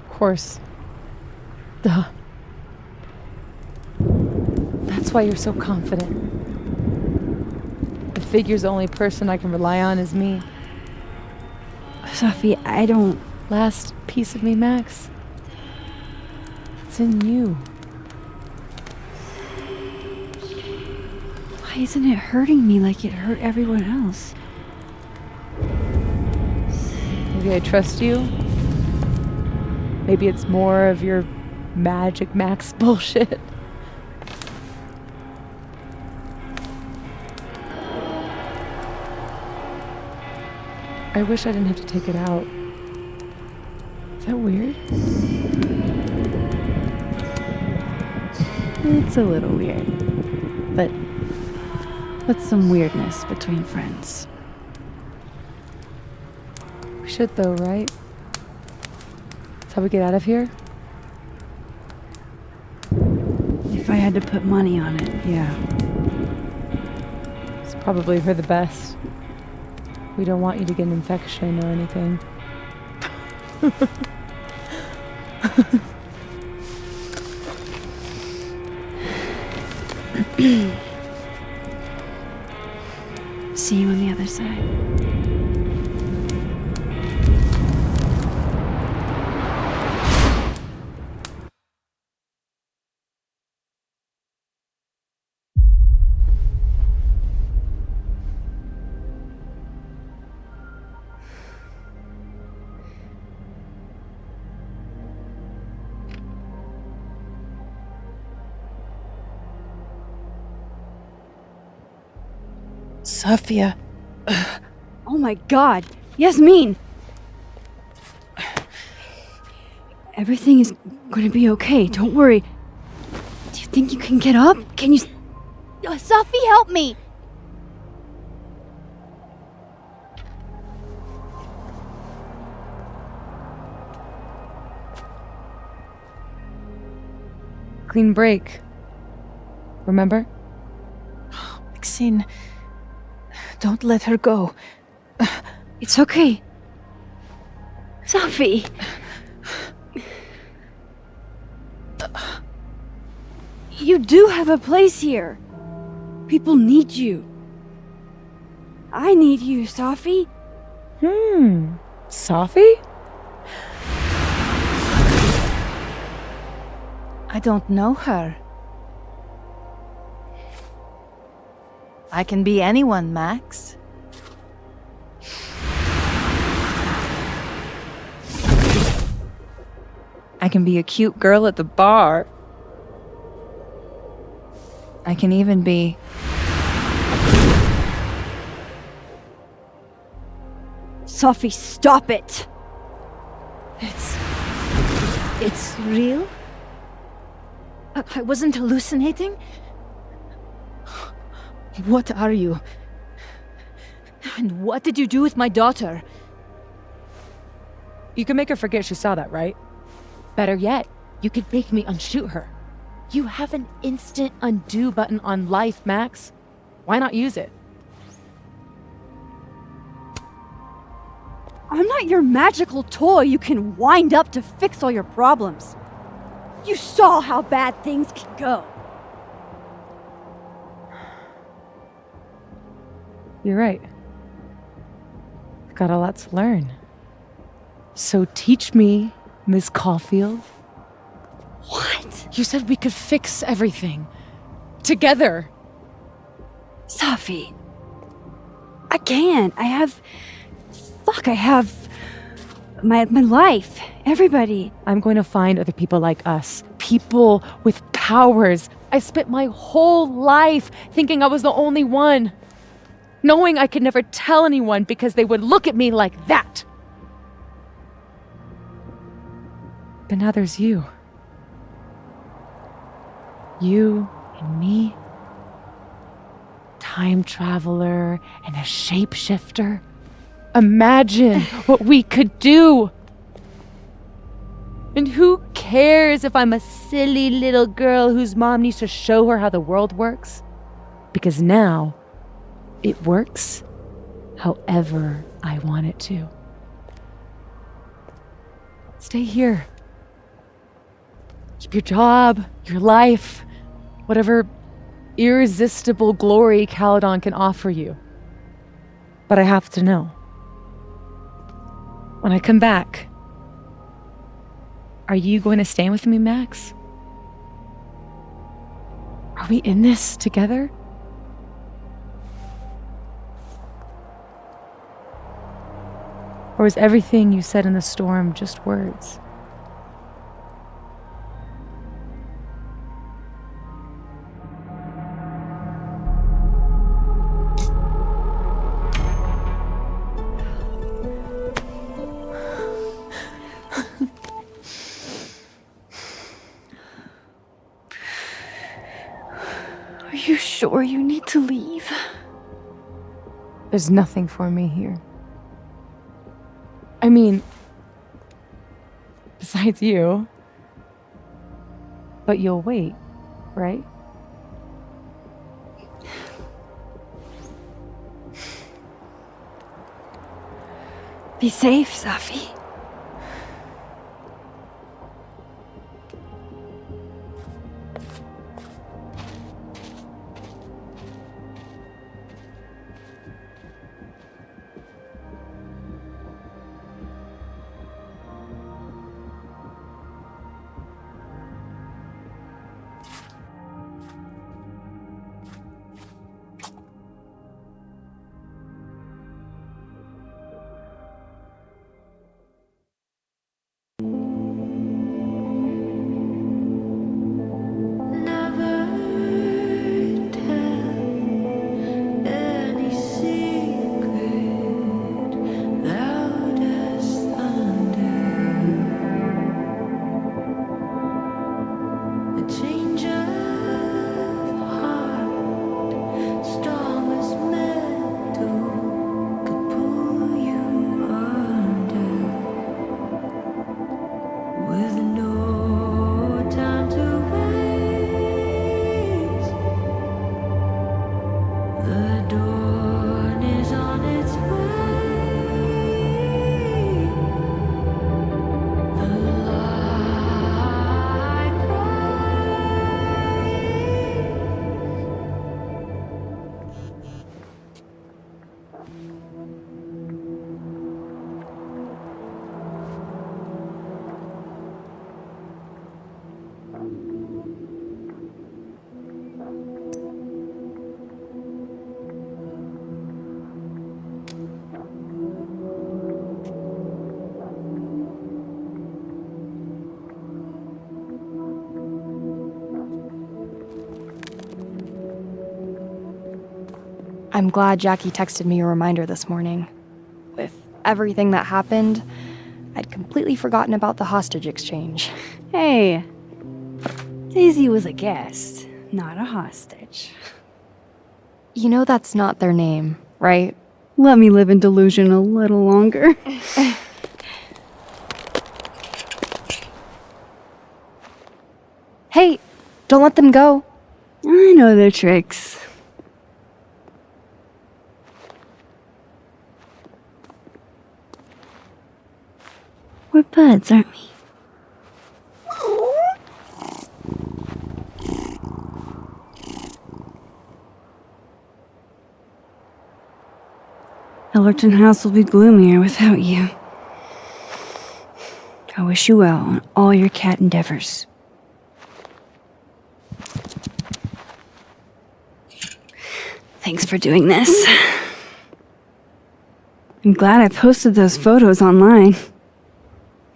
Speaker 8: Of course. Duh. That's why you're so confident. The figure's the only person I can rely on is me.
Speaker 6: Sophie, I don't...
Speaker 8: Last piece of me, Max. It's in you.
Speaker 6: Why isn't it hurting me like it hurt everyone else?
Speaker 8: Maybe I trust you. Maybe it's more of your Magic Max bullshit. I wish I didn't have to take it out. Is that weird?
Speaker 6: It's a little weird. But what's some weirdness between friends?
Speaker 8: We should though, right? That's how we get out of here?
Speaker 6: If I had to put money on it, yeah.
Speaker 8: It's probably for the best. We don't want you to get an infection or anything.
Speaker 6: See you on the other side.
Speaker 7: Sophia.
Speaker 6: Oh my god! Yasmin! Everything is gonna be okay, don't worry. Do you think you can get up? Can you... Sophie, help me!
Speaker 8: Clean break. Remember?
Speaker 7: Maxine, don't let her go.
Speaker 6: It's okay. Sophie! You do have a place here. People need you. I need you, Sophie.
Speaker 8: Sophie?
Speaker 10: I don't know her. I can be anyone, Max. I can be a cute girl at the bar. I can even be...
Speaker 6: Sophie, stop it!
Speaker 10: It's real? I wasn't hallucinating? What are you? And what did you do with my daughter?
Speaker 8: You can make her forget she saw that, right? Better yet, you could make me unshoot her. You have an instant undo button on life, Max. Why not use it?
Speaker 6: I'm not your magical toy you can wind up to fix all your problems. You saw how bad things can go.
Speaker 8: You're right. I've got a lot to learn. So teach me, Miss Caulfield.
Speaker 6: What?
Speaker 8: You said we could fix everything. Together.
Speaker 6: Sophie. I can't. I have my life. Everybody.
Speaker 8: I'm going to find other people like us. People with powers. I spent my whole life thinking I was the only one. Knowing I could never tell anyone because they would look at me like that. But now there's you. You and me. Time traveler and a shapeshifter. Imagine what we could do. And who cares if I'm a silly little girl whose mom needs to show her how the world works? Because now, it works however I want it to. Stay here. Keep your job, your life, whatever irresistible glory Caledon can offer you. But I have to know. When I come back, are you going to stay with me, Max? Are we in this together? Or is everything you said in the storm just words?
Speaker 6: Are you sure you need to leave?
Speaker 8: There's nothing for me here. I mean, besides you. But you'll wait, right?
Speaker 6: Be safe, Sophie.
Speaker 4: I'm glad Jackie texted me a reminder this morning. With everything that happened, I'd completely forgotten about the hostage exchange.
Speaker 2: Hey, Daisy was a guest, not a hostage.
Speaker 4: You know that's not their name, right?
Speaker 2: Let me live in delusion a little longer.
Speaker 4: Hey, don't let them go.
Speaker 2: I know their tricks. We're buds, aren't we? Ellerton House will be gloomier without you. I wish you well on all your cat endeavors. Thanks for doing this. I'm glad I posted those photos online.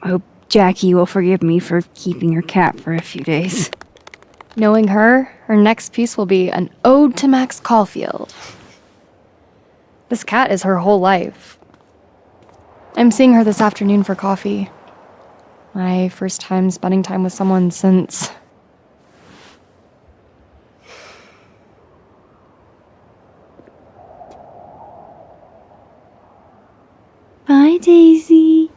Speaker 2: I hope Jackie will forgive me for keeping her cat for a few days.
Speaker 4: Knowing her next piece will be an ode to Max Caulfield. This cat is her whole life. I'm seeing her this afternoon for coffee. My first time spending time with someone since...
Speaker 2: Bye, Daisy.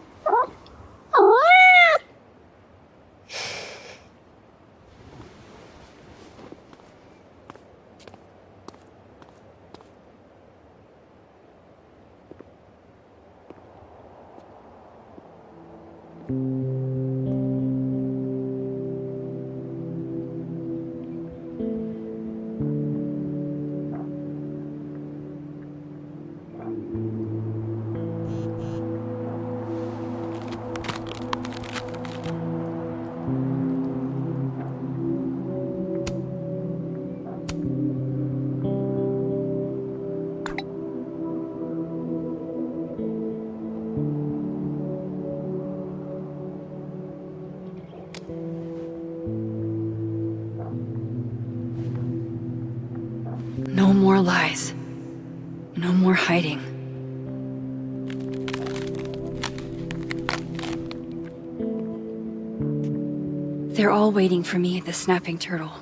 Speaker 2: No more lies. No more hiding. They're all waiting for me at the Snapping Turtle.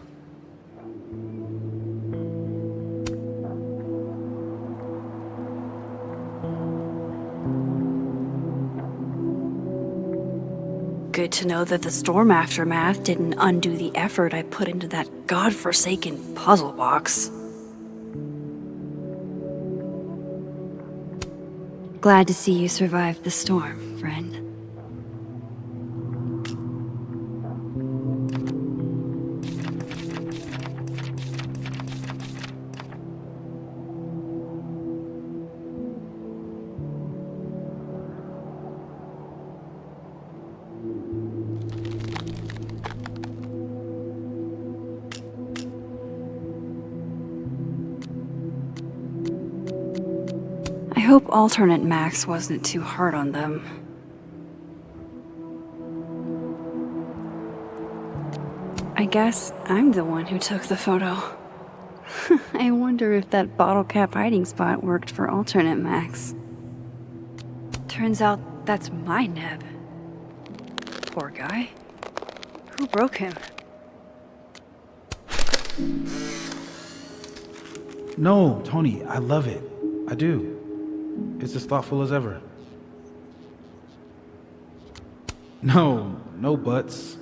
Speaker 2: Good to know that the storm aftermath didn't undo the effort I put into that godforsaken puzzle box. Glad to see you survived the storm, friend. I hope alternate Max wasn't too hard on them. I guess I'm the one who took the photo. I wonder if that bottle cap hiding spot worked for alternate Max. Turns out that's my neb. Poor guy. Who broke him?
Speaker 12: No, Tony, I love it. I do. It's as thoughtful as ever. No buts.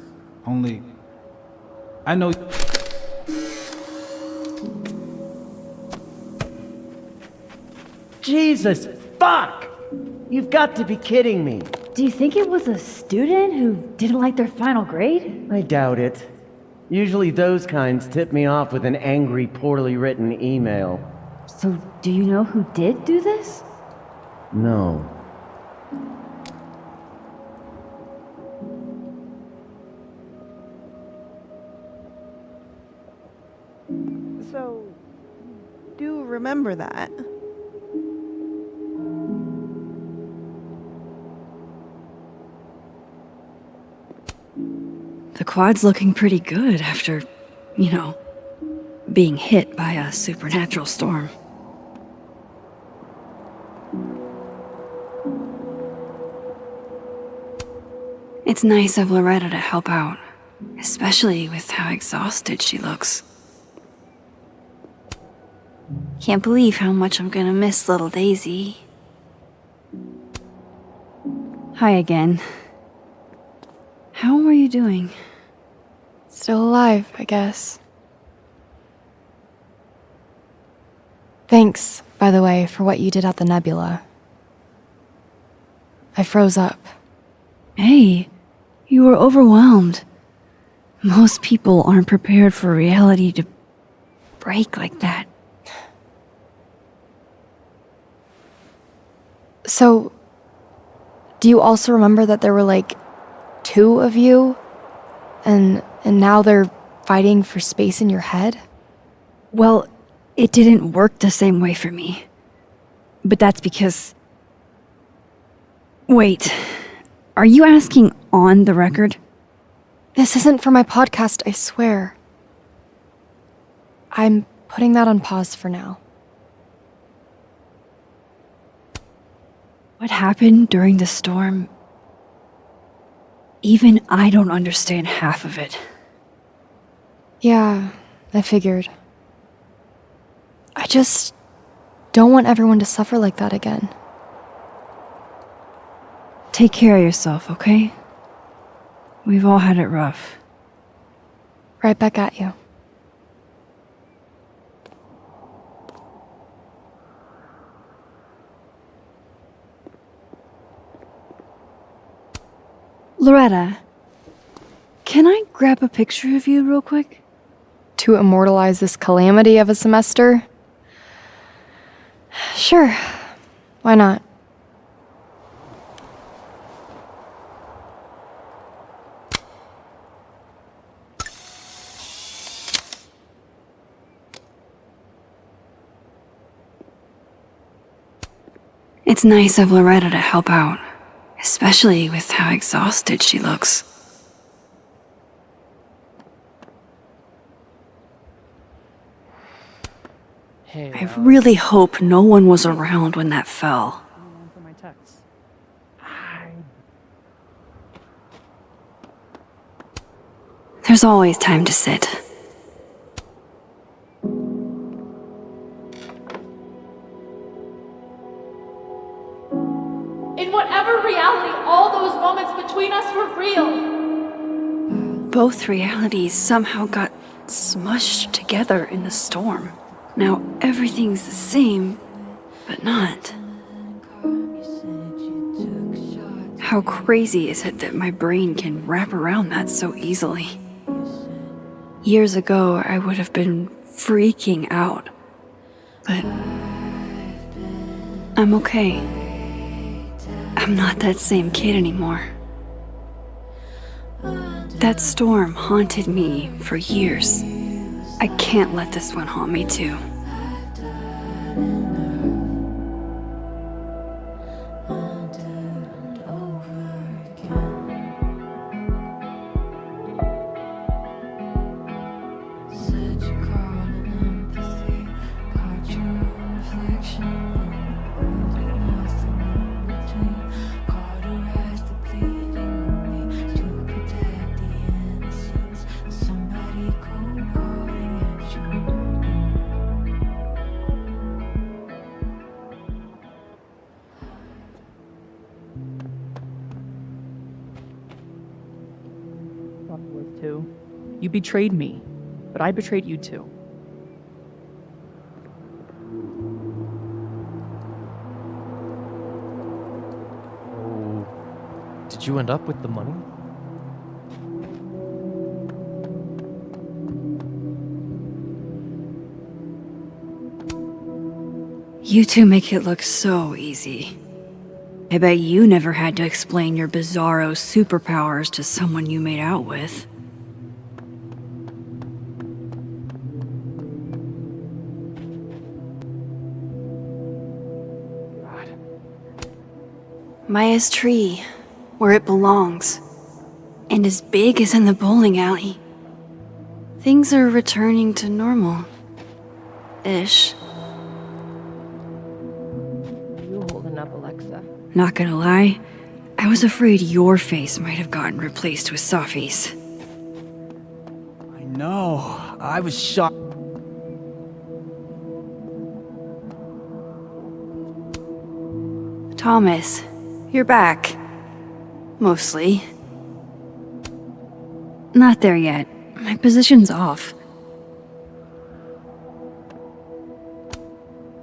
Speaker 12: Only... I know...
Speaker 5: Jesus, fuck! You've got to be kidding me.
Speaker 6: Do you think it was a student who didn't like their final grade?
Speaker 5: I doubt it. Usually those kinds tip me off with an angry, poorly written email.
Speaker 6: So, do you know who did do this?
Speaker 9: No.
Speaker 14: So, do remember that.
Speaker 2: The quad's looking pretty good after, being hit by a supernatural storm. It's nice of Loretta to help out, especially with how exhausted she looks. Can't believe how much I'm gonna miss little Daisy. Hi again. How are you doing?
Speaker 4: Still alive, I guess. Thanks, by the way, for what you did at the nebula. I froze up.
Speaker 2: Hey, you were overwhelmed. Most people aren't prepared for reality to break like that.
Speaker 4: So, do you also remember that there were like 2 of you? And now they're fighting for space in your head?
Speaker 2: Well, it didn't work the same way for me. But that's because... Wait, are you asking on the record?
Speaker 4: This isn't for my podcast, I swear. I'm putting that on pause for now.
Speaker 2: What happened during the storm? Even I don't understand half of it.
Speaker 4: Yeah, I figured. I just don't want everyone to suffer like that again.
Speaker 2: Take care of yourself, okay? We've all had it rough.
Speaker 4: Right back at you.
Speaker 2: Loretta, can I grab a picture of you real quick?
Speaker 4: To immortalize this calamity of a semester? Sure. Why not?
Speaker 2: It's nice of Loretta to help out, especially with how exhausted she looks.
Speaker 8: Hey,
Speaker 2: I really hope no one was around when that fell. There's always time to sit.
Speaker 18: In whatever reality, all those moments between us were real.
Speaker 2: Both realities somehow got smushed together in the storm. Now everything's the same, but not. How crazy is it that my brain can wrap around that so easily? Years ago, I would have been freaking out. But I'm okay. I'm not that same kid anymore. That storm haunted me for years. I can't let this one haunt me too.
Speaker 23: You betrayed me, but I betrayed you too.
Speaker 24: Oh, did you end up with the money?
Speaker 2: You two make it look so easy. I bet you never had to explain your bizarro superpowers to someone you made out with. Maya's tree, where it belongs, and as big as in the bowling alley. Things are returning to normal. Ish.
Speaker 4: You holding up, Alexa?
Speaker 2: Not gonna lie, I was afraid your face might have gotten replaced with Sophie's.
Speaker 5: I know. I was shocked.
Speaker 2: Thomas, you're back. Mostly. Not there yet. My position's off.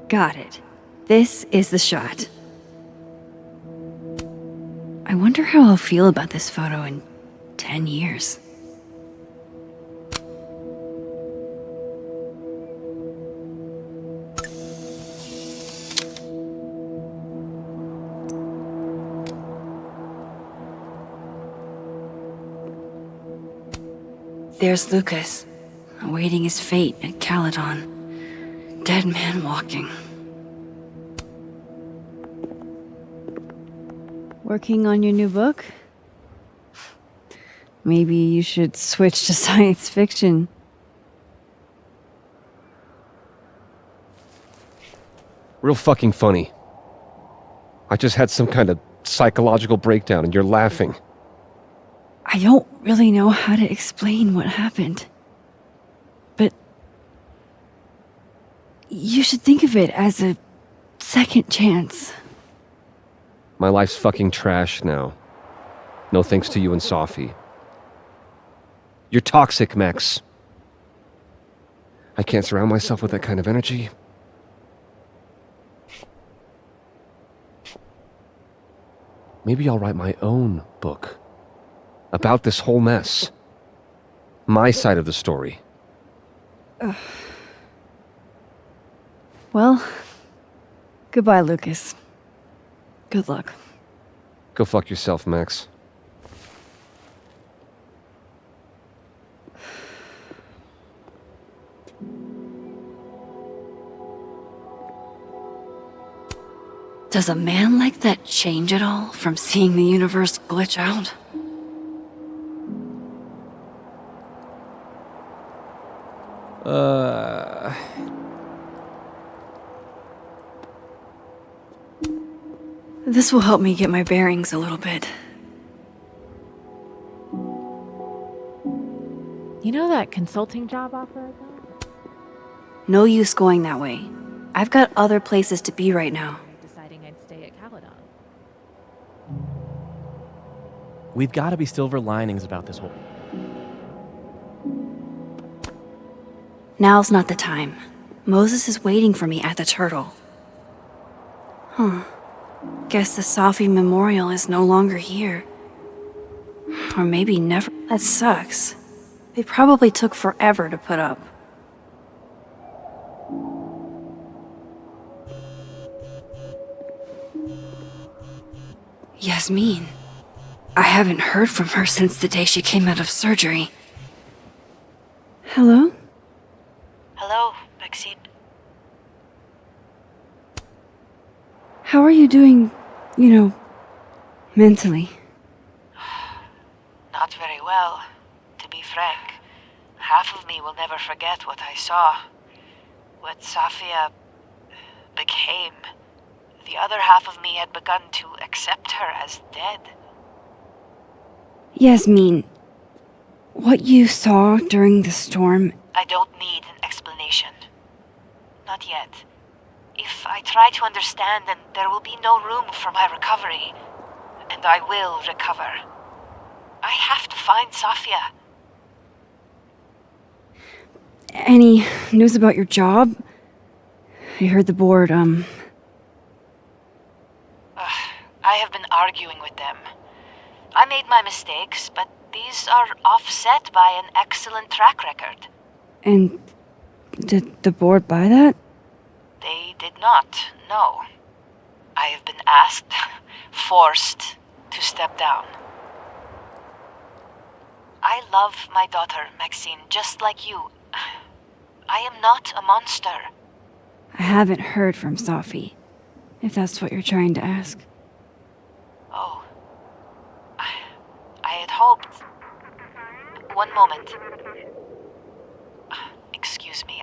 Speaker 2: Got it. This is the shot. I wonder how I'll feel about this photo in 10 years. There's Lucas, awaiting his fate at Caledon. Dead man walking. Working on your new book? Maybe you should switch to science fiction.
Speaker 20: Real fucking funny. I just had some kind of psychological breakdown and you're laughing.
Speaker 2: I don't really know how to explain what happened. But you should think of it as a second chance.
Speaker 20: My life's fucking trash now. No thanks to you and Sophie. You're toxic, Max. I can't surround myself with that kind of energy. Maybe I'll write my own book. About this whole mess. My side of the story.
Speaker 2: Well, goodbye, Lucas. Good luck.
Speaker 20: Go fuck yourself, Max.
Speaker 2: Does a man like that change at all from seeing the universe glitch out? This will help me get my bearings a little bit.
Speaker 8: You know that consulting job offer I got?
Speaker 2: No use going that way. I've got other places to be right now.
Speaker 8: Deciding I'd stay at Caledon.
Speaker 24: We've got to be silver linings about this whole...
Speaker 2: Now's not the time. Moses is waiting for me at the Turtle. Huh. Guess the Sophie Memorial is no longer here. Or maybe never. That sucks. They probably took forever to put up. Yasmin. I haven't heard from her since the day she came out of surgery. Hello?
Speaker 1: Hello, Maxine.
Speaker 2: How are you doing, mentally?
Speaker 1: Not very well, to be frank. Half of me will never forget what I saw. What Safia became. The other half of me had begun to accept her as dead.
Speaker 2: Yasmin, what you saw during the storm...
Speaker 1: I don't need an explanation. Not yet. If I try to understand, then there will be no room for my recovery. And I will recover. I have to find Safia.
Speaker 2: Any news about your job? I heard the board,
Speaker 1: I have been arguing with them. I made my mistakes, but these are offset by an excellent track record.
Speaker 2: And did the board buy that?
Speaker 1: They did not, No. I have been asked, forced to step down. I love my daughter, Maxine, just like you. I am not a monster.
Speaker 6: I haven't heard from Sophie, if that's what you're trying to ask.
Speaker 1: Oh. I had hoped... One moment. Excuse me,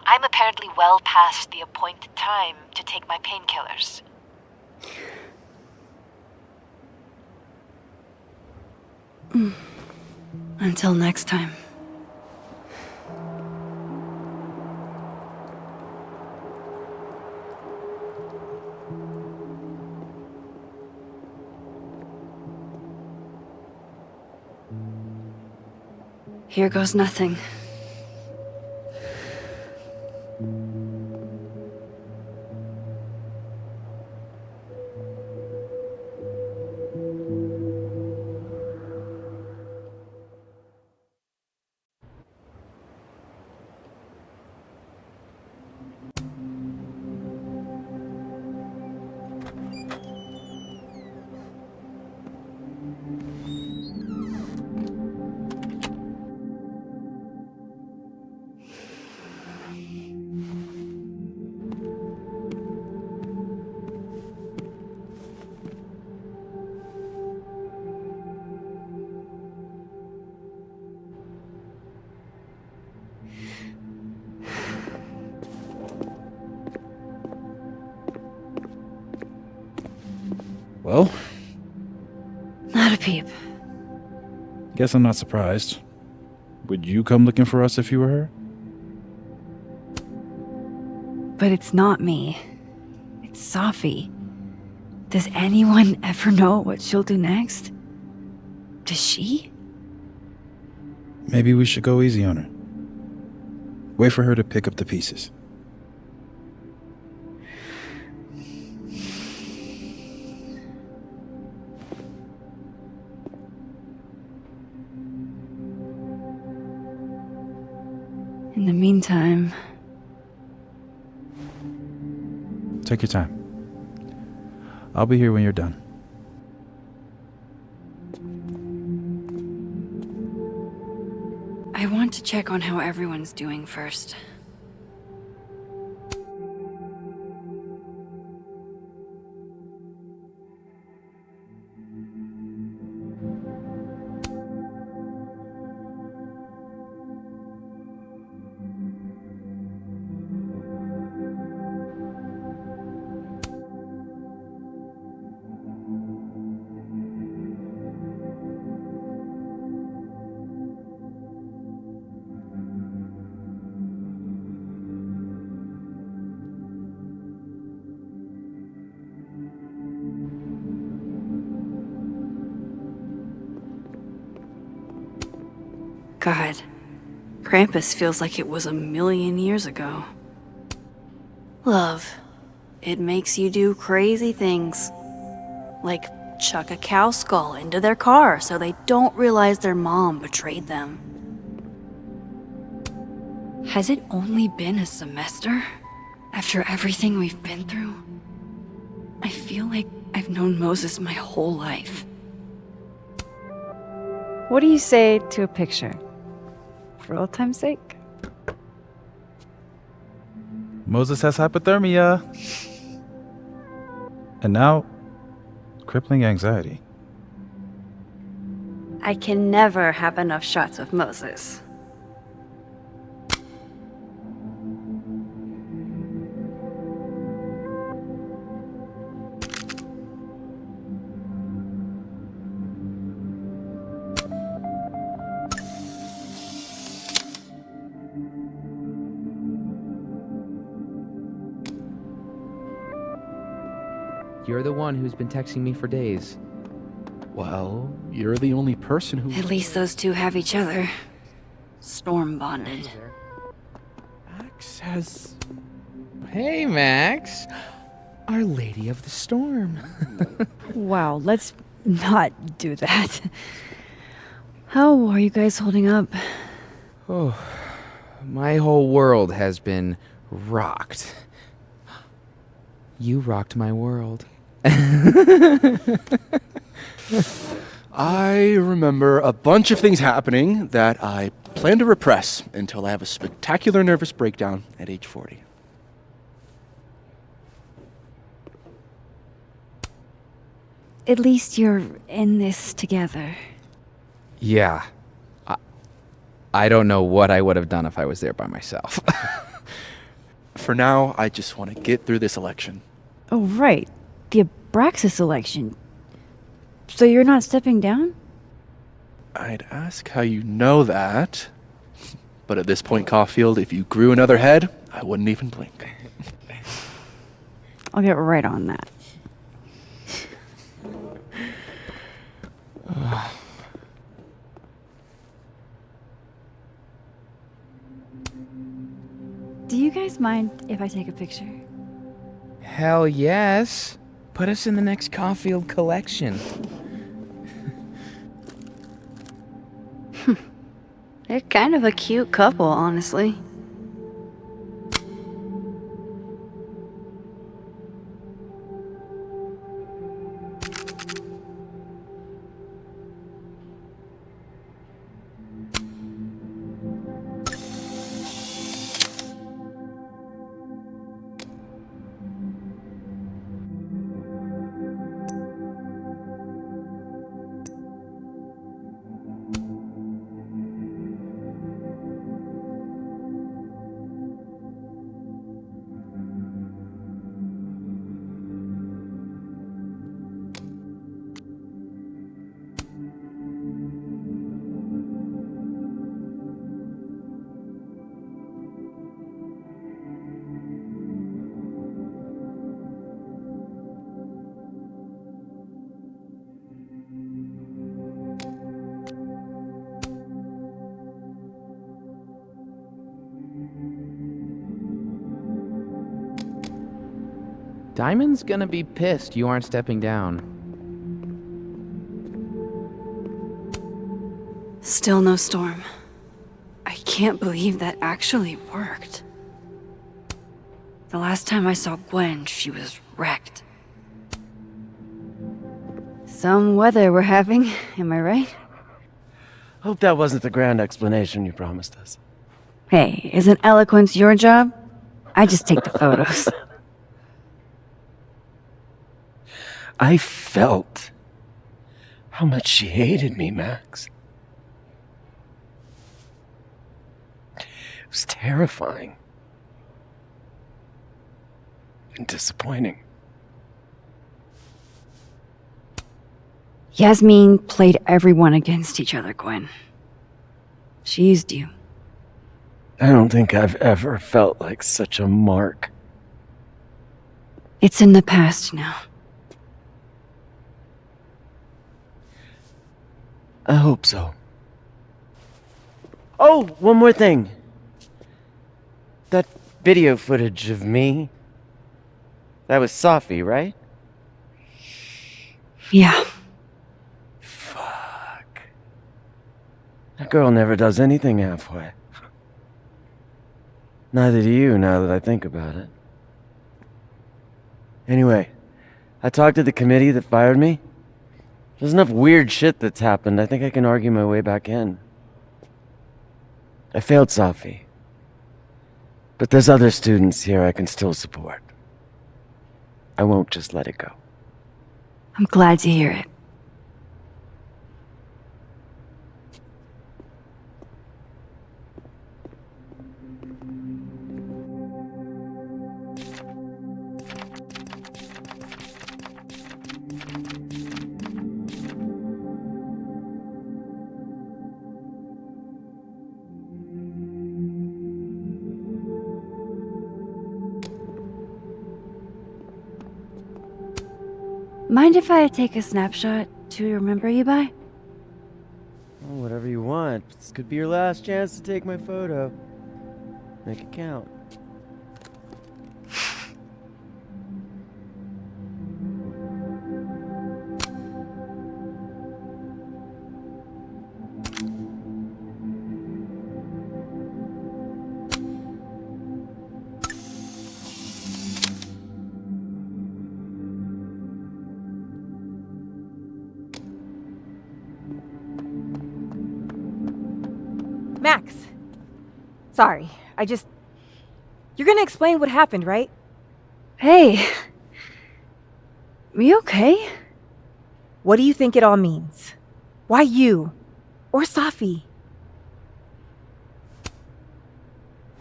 Speaker 1: I'm apparently well past the appointed time to take my painkillers.
Speaker 6: Until next time. Here goes nothing.
Speaker 12: Well?
Speaker 6: Not a peep.
Speaker 12: Guess I'm not surprised. Would you come looking for us if you were her?
Speaker 6: But it's not me. It's Sophie. Does anyone ever know what she'll do next? Does she?
Speaker 12: Maybe we should go easy on her. Wait for her to pick up the pieces.
Speaker 6: In the meantime...
Speaker 12: Take your time. I'll be here when you're done.
Speaker 6: I want to check on how everyone's doing first. God, Krampus feels like it was 1,000,000 years ago. Love, it makes you do crazy things. Like chuck a cow skull into their car so they don't realize their mom betrayed them. Has it only been a semester? After everything we've been through? I feel like I've known Moses my whole life.
Speaker 2: What do you say to a picture? For old time's sake?
Speaker 12: Moses has hypothermia. And now, crippling anxiety.
Speaker 6: I can never have enough shots of Moses.
Speaker 11: You're the one who's been texting me for days.
Speaker 13: Well, you're the only person who...
Speaker 6: At least those two have each other. Storm bonded.
Speaker 13: Max has...
Speaker 11: Hey, Max. Our Lady of the Storm.
Speaker 2: Wow, let's not do that. How are you guys holding up?
Speaker 11: Oh, my whole world has been rocked. You rocked my world.
Speaker 13: I remember a bunch of things happening that I plan to repress until I have a spectacular nervous breakdown at age 40.
Speaker 6: At least you're in this together.
Speaker 11: Yeah. I don't know what I would have done if I was there by myself.
Speaker 13: For now, I just want to get through this election.
Speaker 6: Oh, right. The Abraxas election. So you're not stepping down?
Speaker 13: I'd ask how you know that. But at this point, Caulfield, if you grew another head, I wouldn't even blink.
Speaker 6: I'll get right on that. Do you guys mind if I take a picture?
Speaker 11: Hell yes. Put us in the next Caulfield collection.
Speaker 2: They're kind of a cute couple, honestly.
Speaker 11: Diamond's gonna be pissed you aren't stepping down.
Speaker 2: Still no storm. I can't believe that actually worked. The last time I saw Gwen, she was wrecked. Some weather we're having, am I right?
Speaker 5: Hope that wasn't the grand explanation you promised us.
Speaker 2: Hey, isn't eloquence your job? I just take the photos.
Speaker 5: I felt how much she hated me, Max. It was terrifying. And disappointing.
Speaker 2: Yasmin played everyone against each other, Gwen. She used you.
Speaker 5: I don't think I've ever felt like such a mark.
Speaker 2: It's in the past now.
Speaker 5: I hope so. Oh, one more thing. That video footage of me, that was Safi, right?
Speaker 2: Yeah.
Speaker 5: Fuck. That girl never does anything halfway. Neither do you, now that I think about it. Anyway, I talked to the committee that fired me. There's enough weird shit that's happened. I think I can argue my way back in. I failed Safi. But there's other students here I can still support. I won't just let it go.
Speaker 2: I'm glad to hear it. Mind if I take a snapshot to remember you by?
Speaker 5: Oh, whatever you want. This could be your last chance to take my photo. Make it count.
Speaker 14: Max! Sorry, You're gonna explain what happened, right?
Speaker 2: Hey. You okay?
Speaker 14: What do you think it all means? Why you? Or Safi?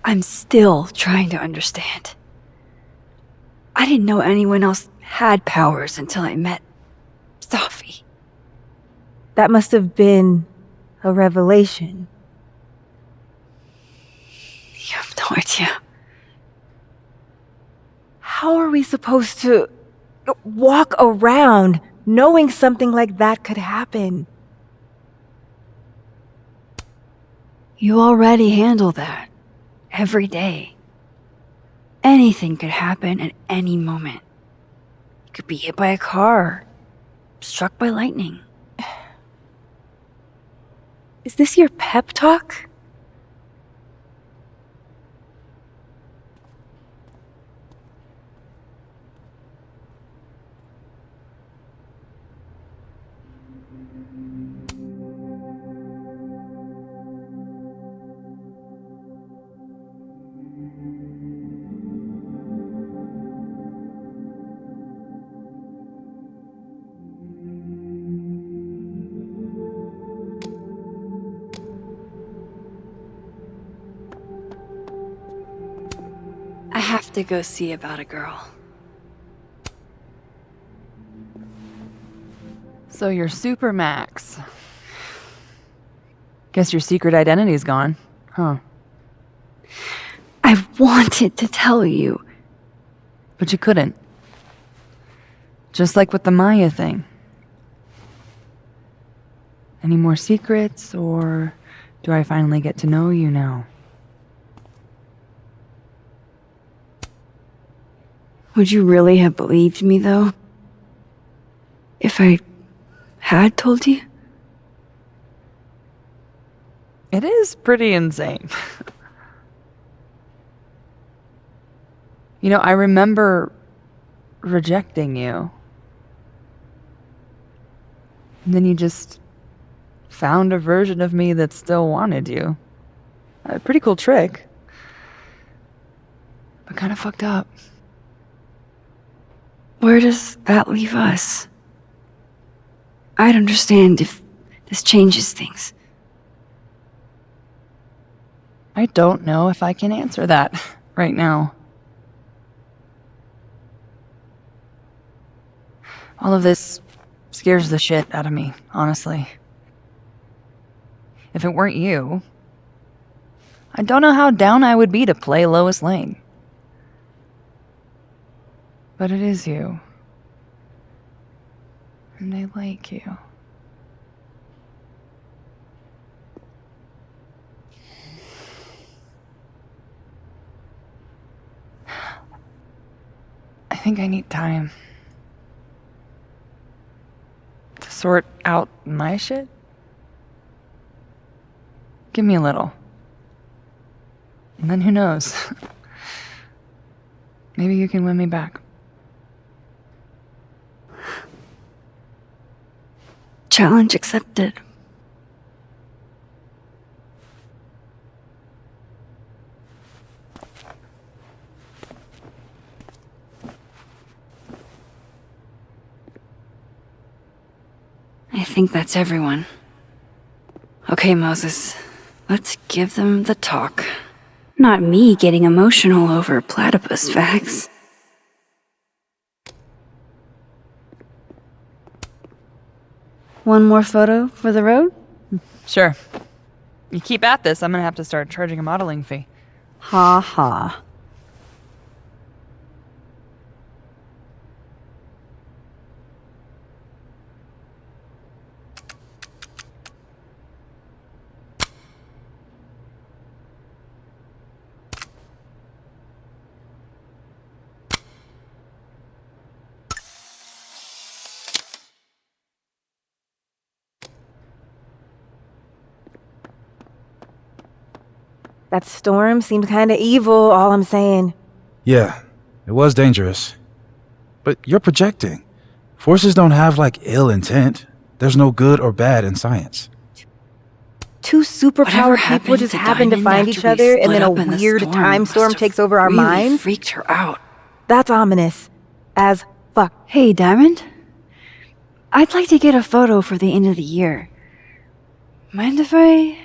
Speaker 2: I'm still trying to understand. I didn't know anyone else had powers until I met Safi.
Speaker 14: That must have been a revelation.
Speaker 2: You have no idea.
Speaker 14: How are we supposed to walk around knowing something like that could happen?
Speaker 2: You already handle that. Every day. Anything could happen at any moment. You could be hit by a car, struck by lightning. Is this your pep talk? I have to go see about a girl.
Speaker 23: So you're Super Max. Guess your secret identity's gone, huh?
Speaker 2: I wanted to tell you.
Speaker 23: But you couldn't. Just like with the Maya thing. Any more secrets, or do I finally get to know you now?
Speaker 2: Would you really have believed me, though? If I had told you?
Speaker 23: It is pretty insane. You know, I remember rejecting you. And then you just found a version of me that still wanted you. A pretty cool trick. But kind of fucked up.
Speaker 2: Where does that leave us? I'd understand if this changes things.
Speaker 23: I don't know if I can answer that right now. All of this scares the shit out of me, honestly. If it weren't you, I don't know how down I would be to play Lois Lane. But it is you. And I like you. I think I need time to sort out my shit. Give me a little. And then who knows? Maybe you can win me back.
Speaker 2: Challenge accepted. I think that's everyone. Okay, Moses. Let's give them the talk. Not me getting emotional over platypus facts. One more photo for the road?
Speaker 23: Sure. You keep at this, I'm gonna have to start charging a modeling fee.
Speaker 2: Ha ha.
Speaker 14: That storm seemed kinda evil, all I'm saying.
Speaker 12: Yeah, it was dangerous. But you're projecting. Forces don't have, ill intent. There's no good or bad in science.
Speaker 14: Two superpowered people just happen to find each other, and then a weird time storm takes over our minds?
Speaker 2: Freaked her out.
Speaker 14: That's ominous. As fuck.
Speaker 2: Hey, Diamond. I'd like to get a photo for the end of the year. Mind if I...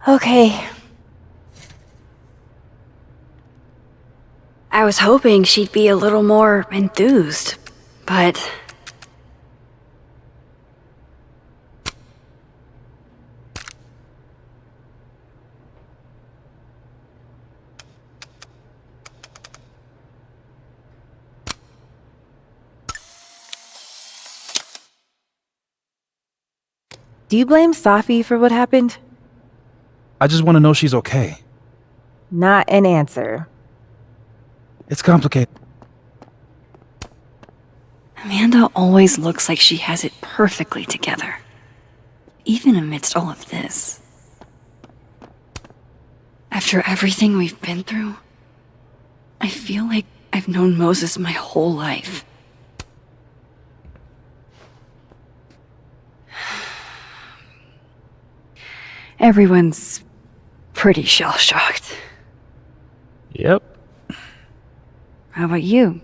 Speaker 2: Okay. I was hoping she'd be a little more enthused, but...
Speaker 14: Do you blame Safi for what happened?
Speaker 12: I just want to know she's okay.
Speaker 14: Not an answer.
Speaker 12: It's complicated.
Speaker 2: Amanda always looks like she has it perfectly together, even amidst all of this. After everything we've been through, I feel like I've known Moses my whole life. Everyone's pretty shell-shocked.
Speaker 12: Yep.
Speaker 2: How about you?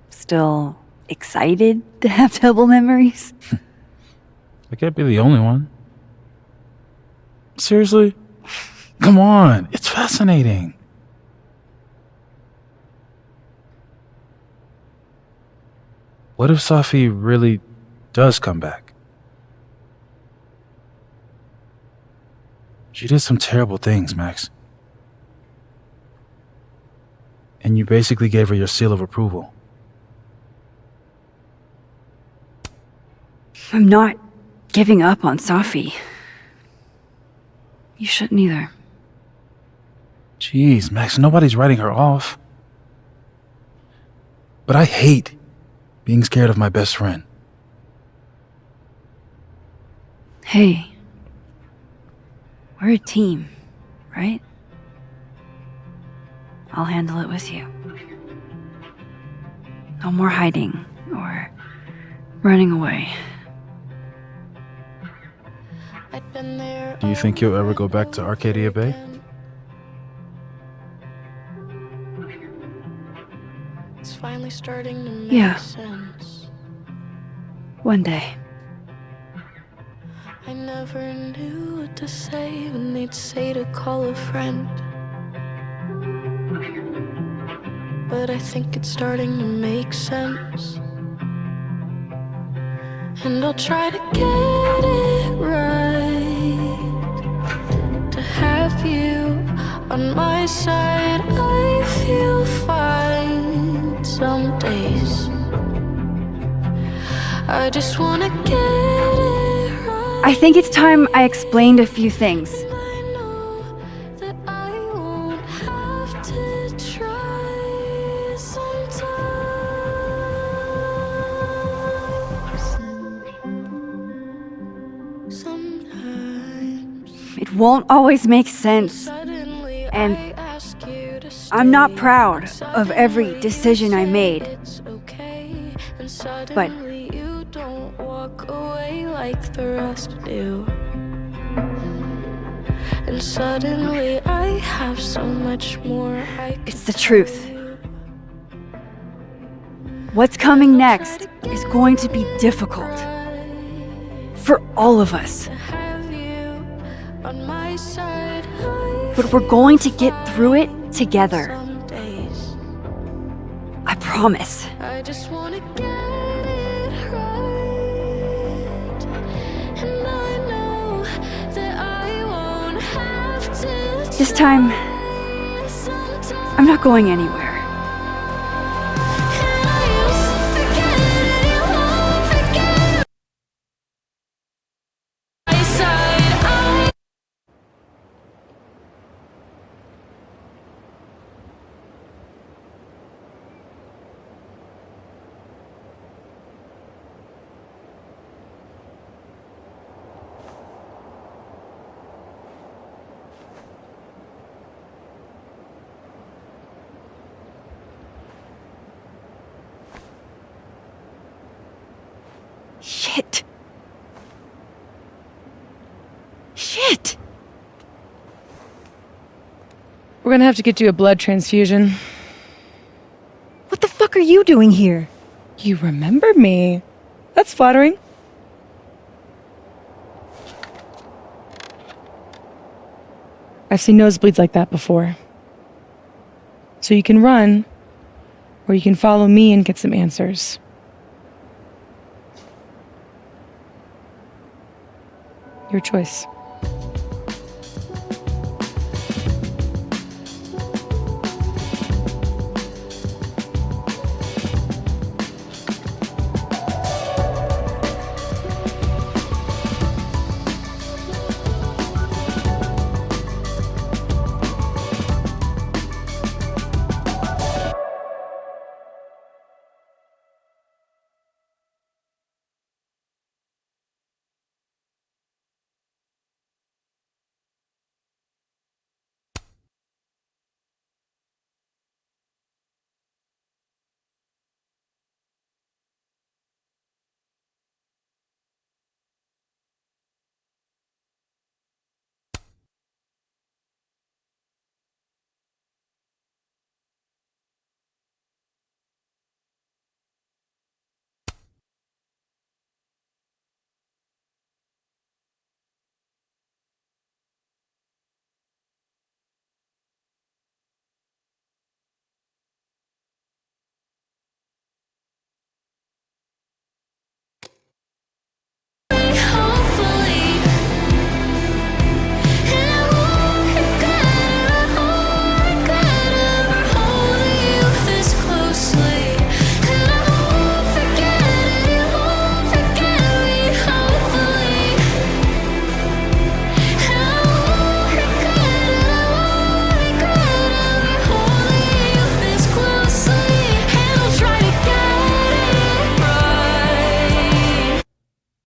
Speaker 2: Still excited to have double memories?
Speaker 12: I can't be the only one. Seriously? Come on, it's fascinating. What if Safi really does come back? She did some terrible things, Max. And you basically gave her your seal of approval.
Speaker 2: I'm not giving up on Safi. You shouldn't either.
Speaker 12: Jeez, Max, nobody's writing her off. But I hate being scared of my best friend.
Speaker 2: Hey. We're a team, right? I'll handle it with you. No more hiding or running away.
Speaker 12: Do you think you'll ever go back to Arcadia Bay?
Speaker 3: It's finally starting to make
Speaker 2: Yeah.
Speaker 3: sense.
Speaker 2: One day.
Speaker 3: I never knew what to say when they'd say to call a friend. But I think it's starting to make sense. And I'll try to get it right. To have you on my side, I feel fine some days. I just wanna get it right.
Speaker 2: I think it's time I explained a few things. It won't always make sense, and I'm not proud of every decision I made. But
Speaker 3: you don't walk away like the rest do. And suddenly I have so much more I can
Speaker 2: it's the truth. What's coming next is going to be difficult. For all of us.
Speaker 3: on my side.
Speaker 2: But we're going to get through it together. I promise.
Speaker 3: I just wanna get it right. And I know that I won't have to.
Speaker 2: This time, I'm not going anywhere. Shit.
Speaker 8: We're gonna have to get you a blood transfusion.
Speaker 14: What the fuck are you doing here?
Speaker 8: You remembered me. That's flattering. I've seen nosebleeds like that before. So you can run, or you can follow me and get some answers. Your choice.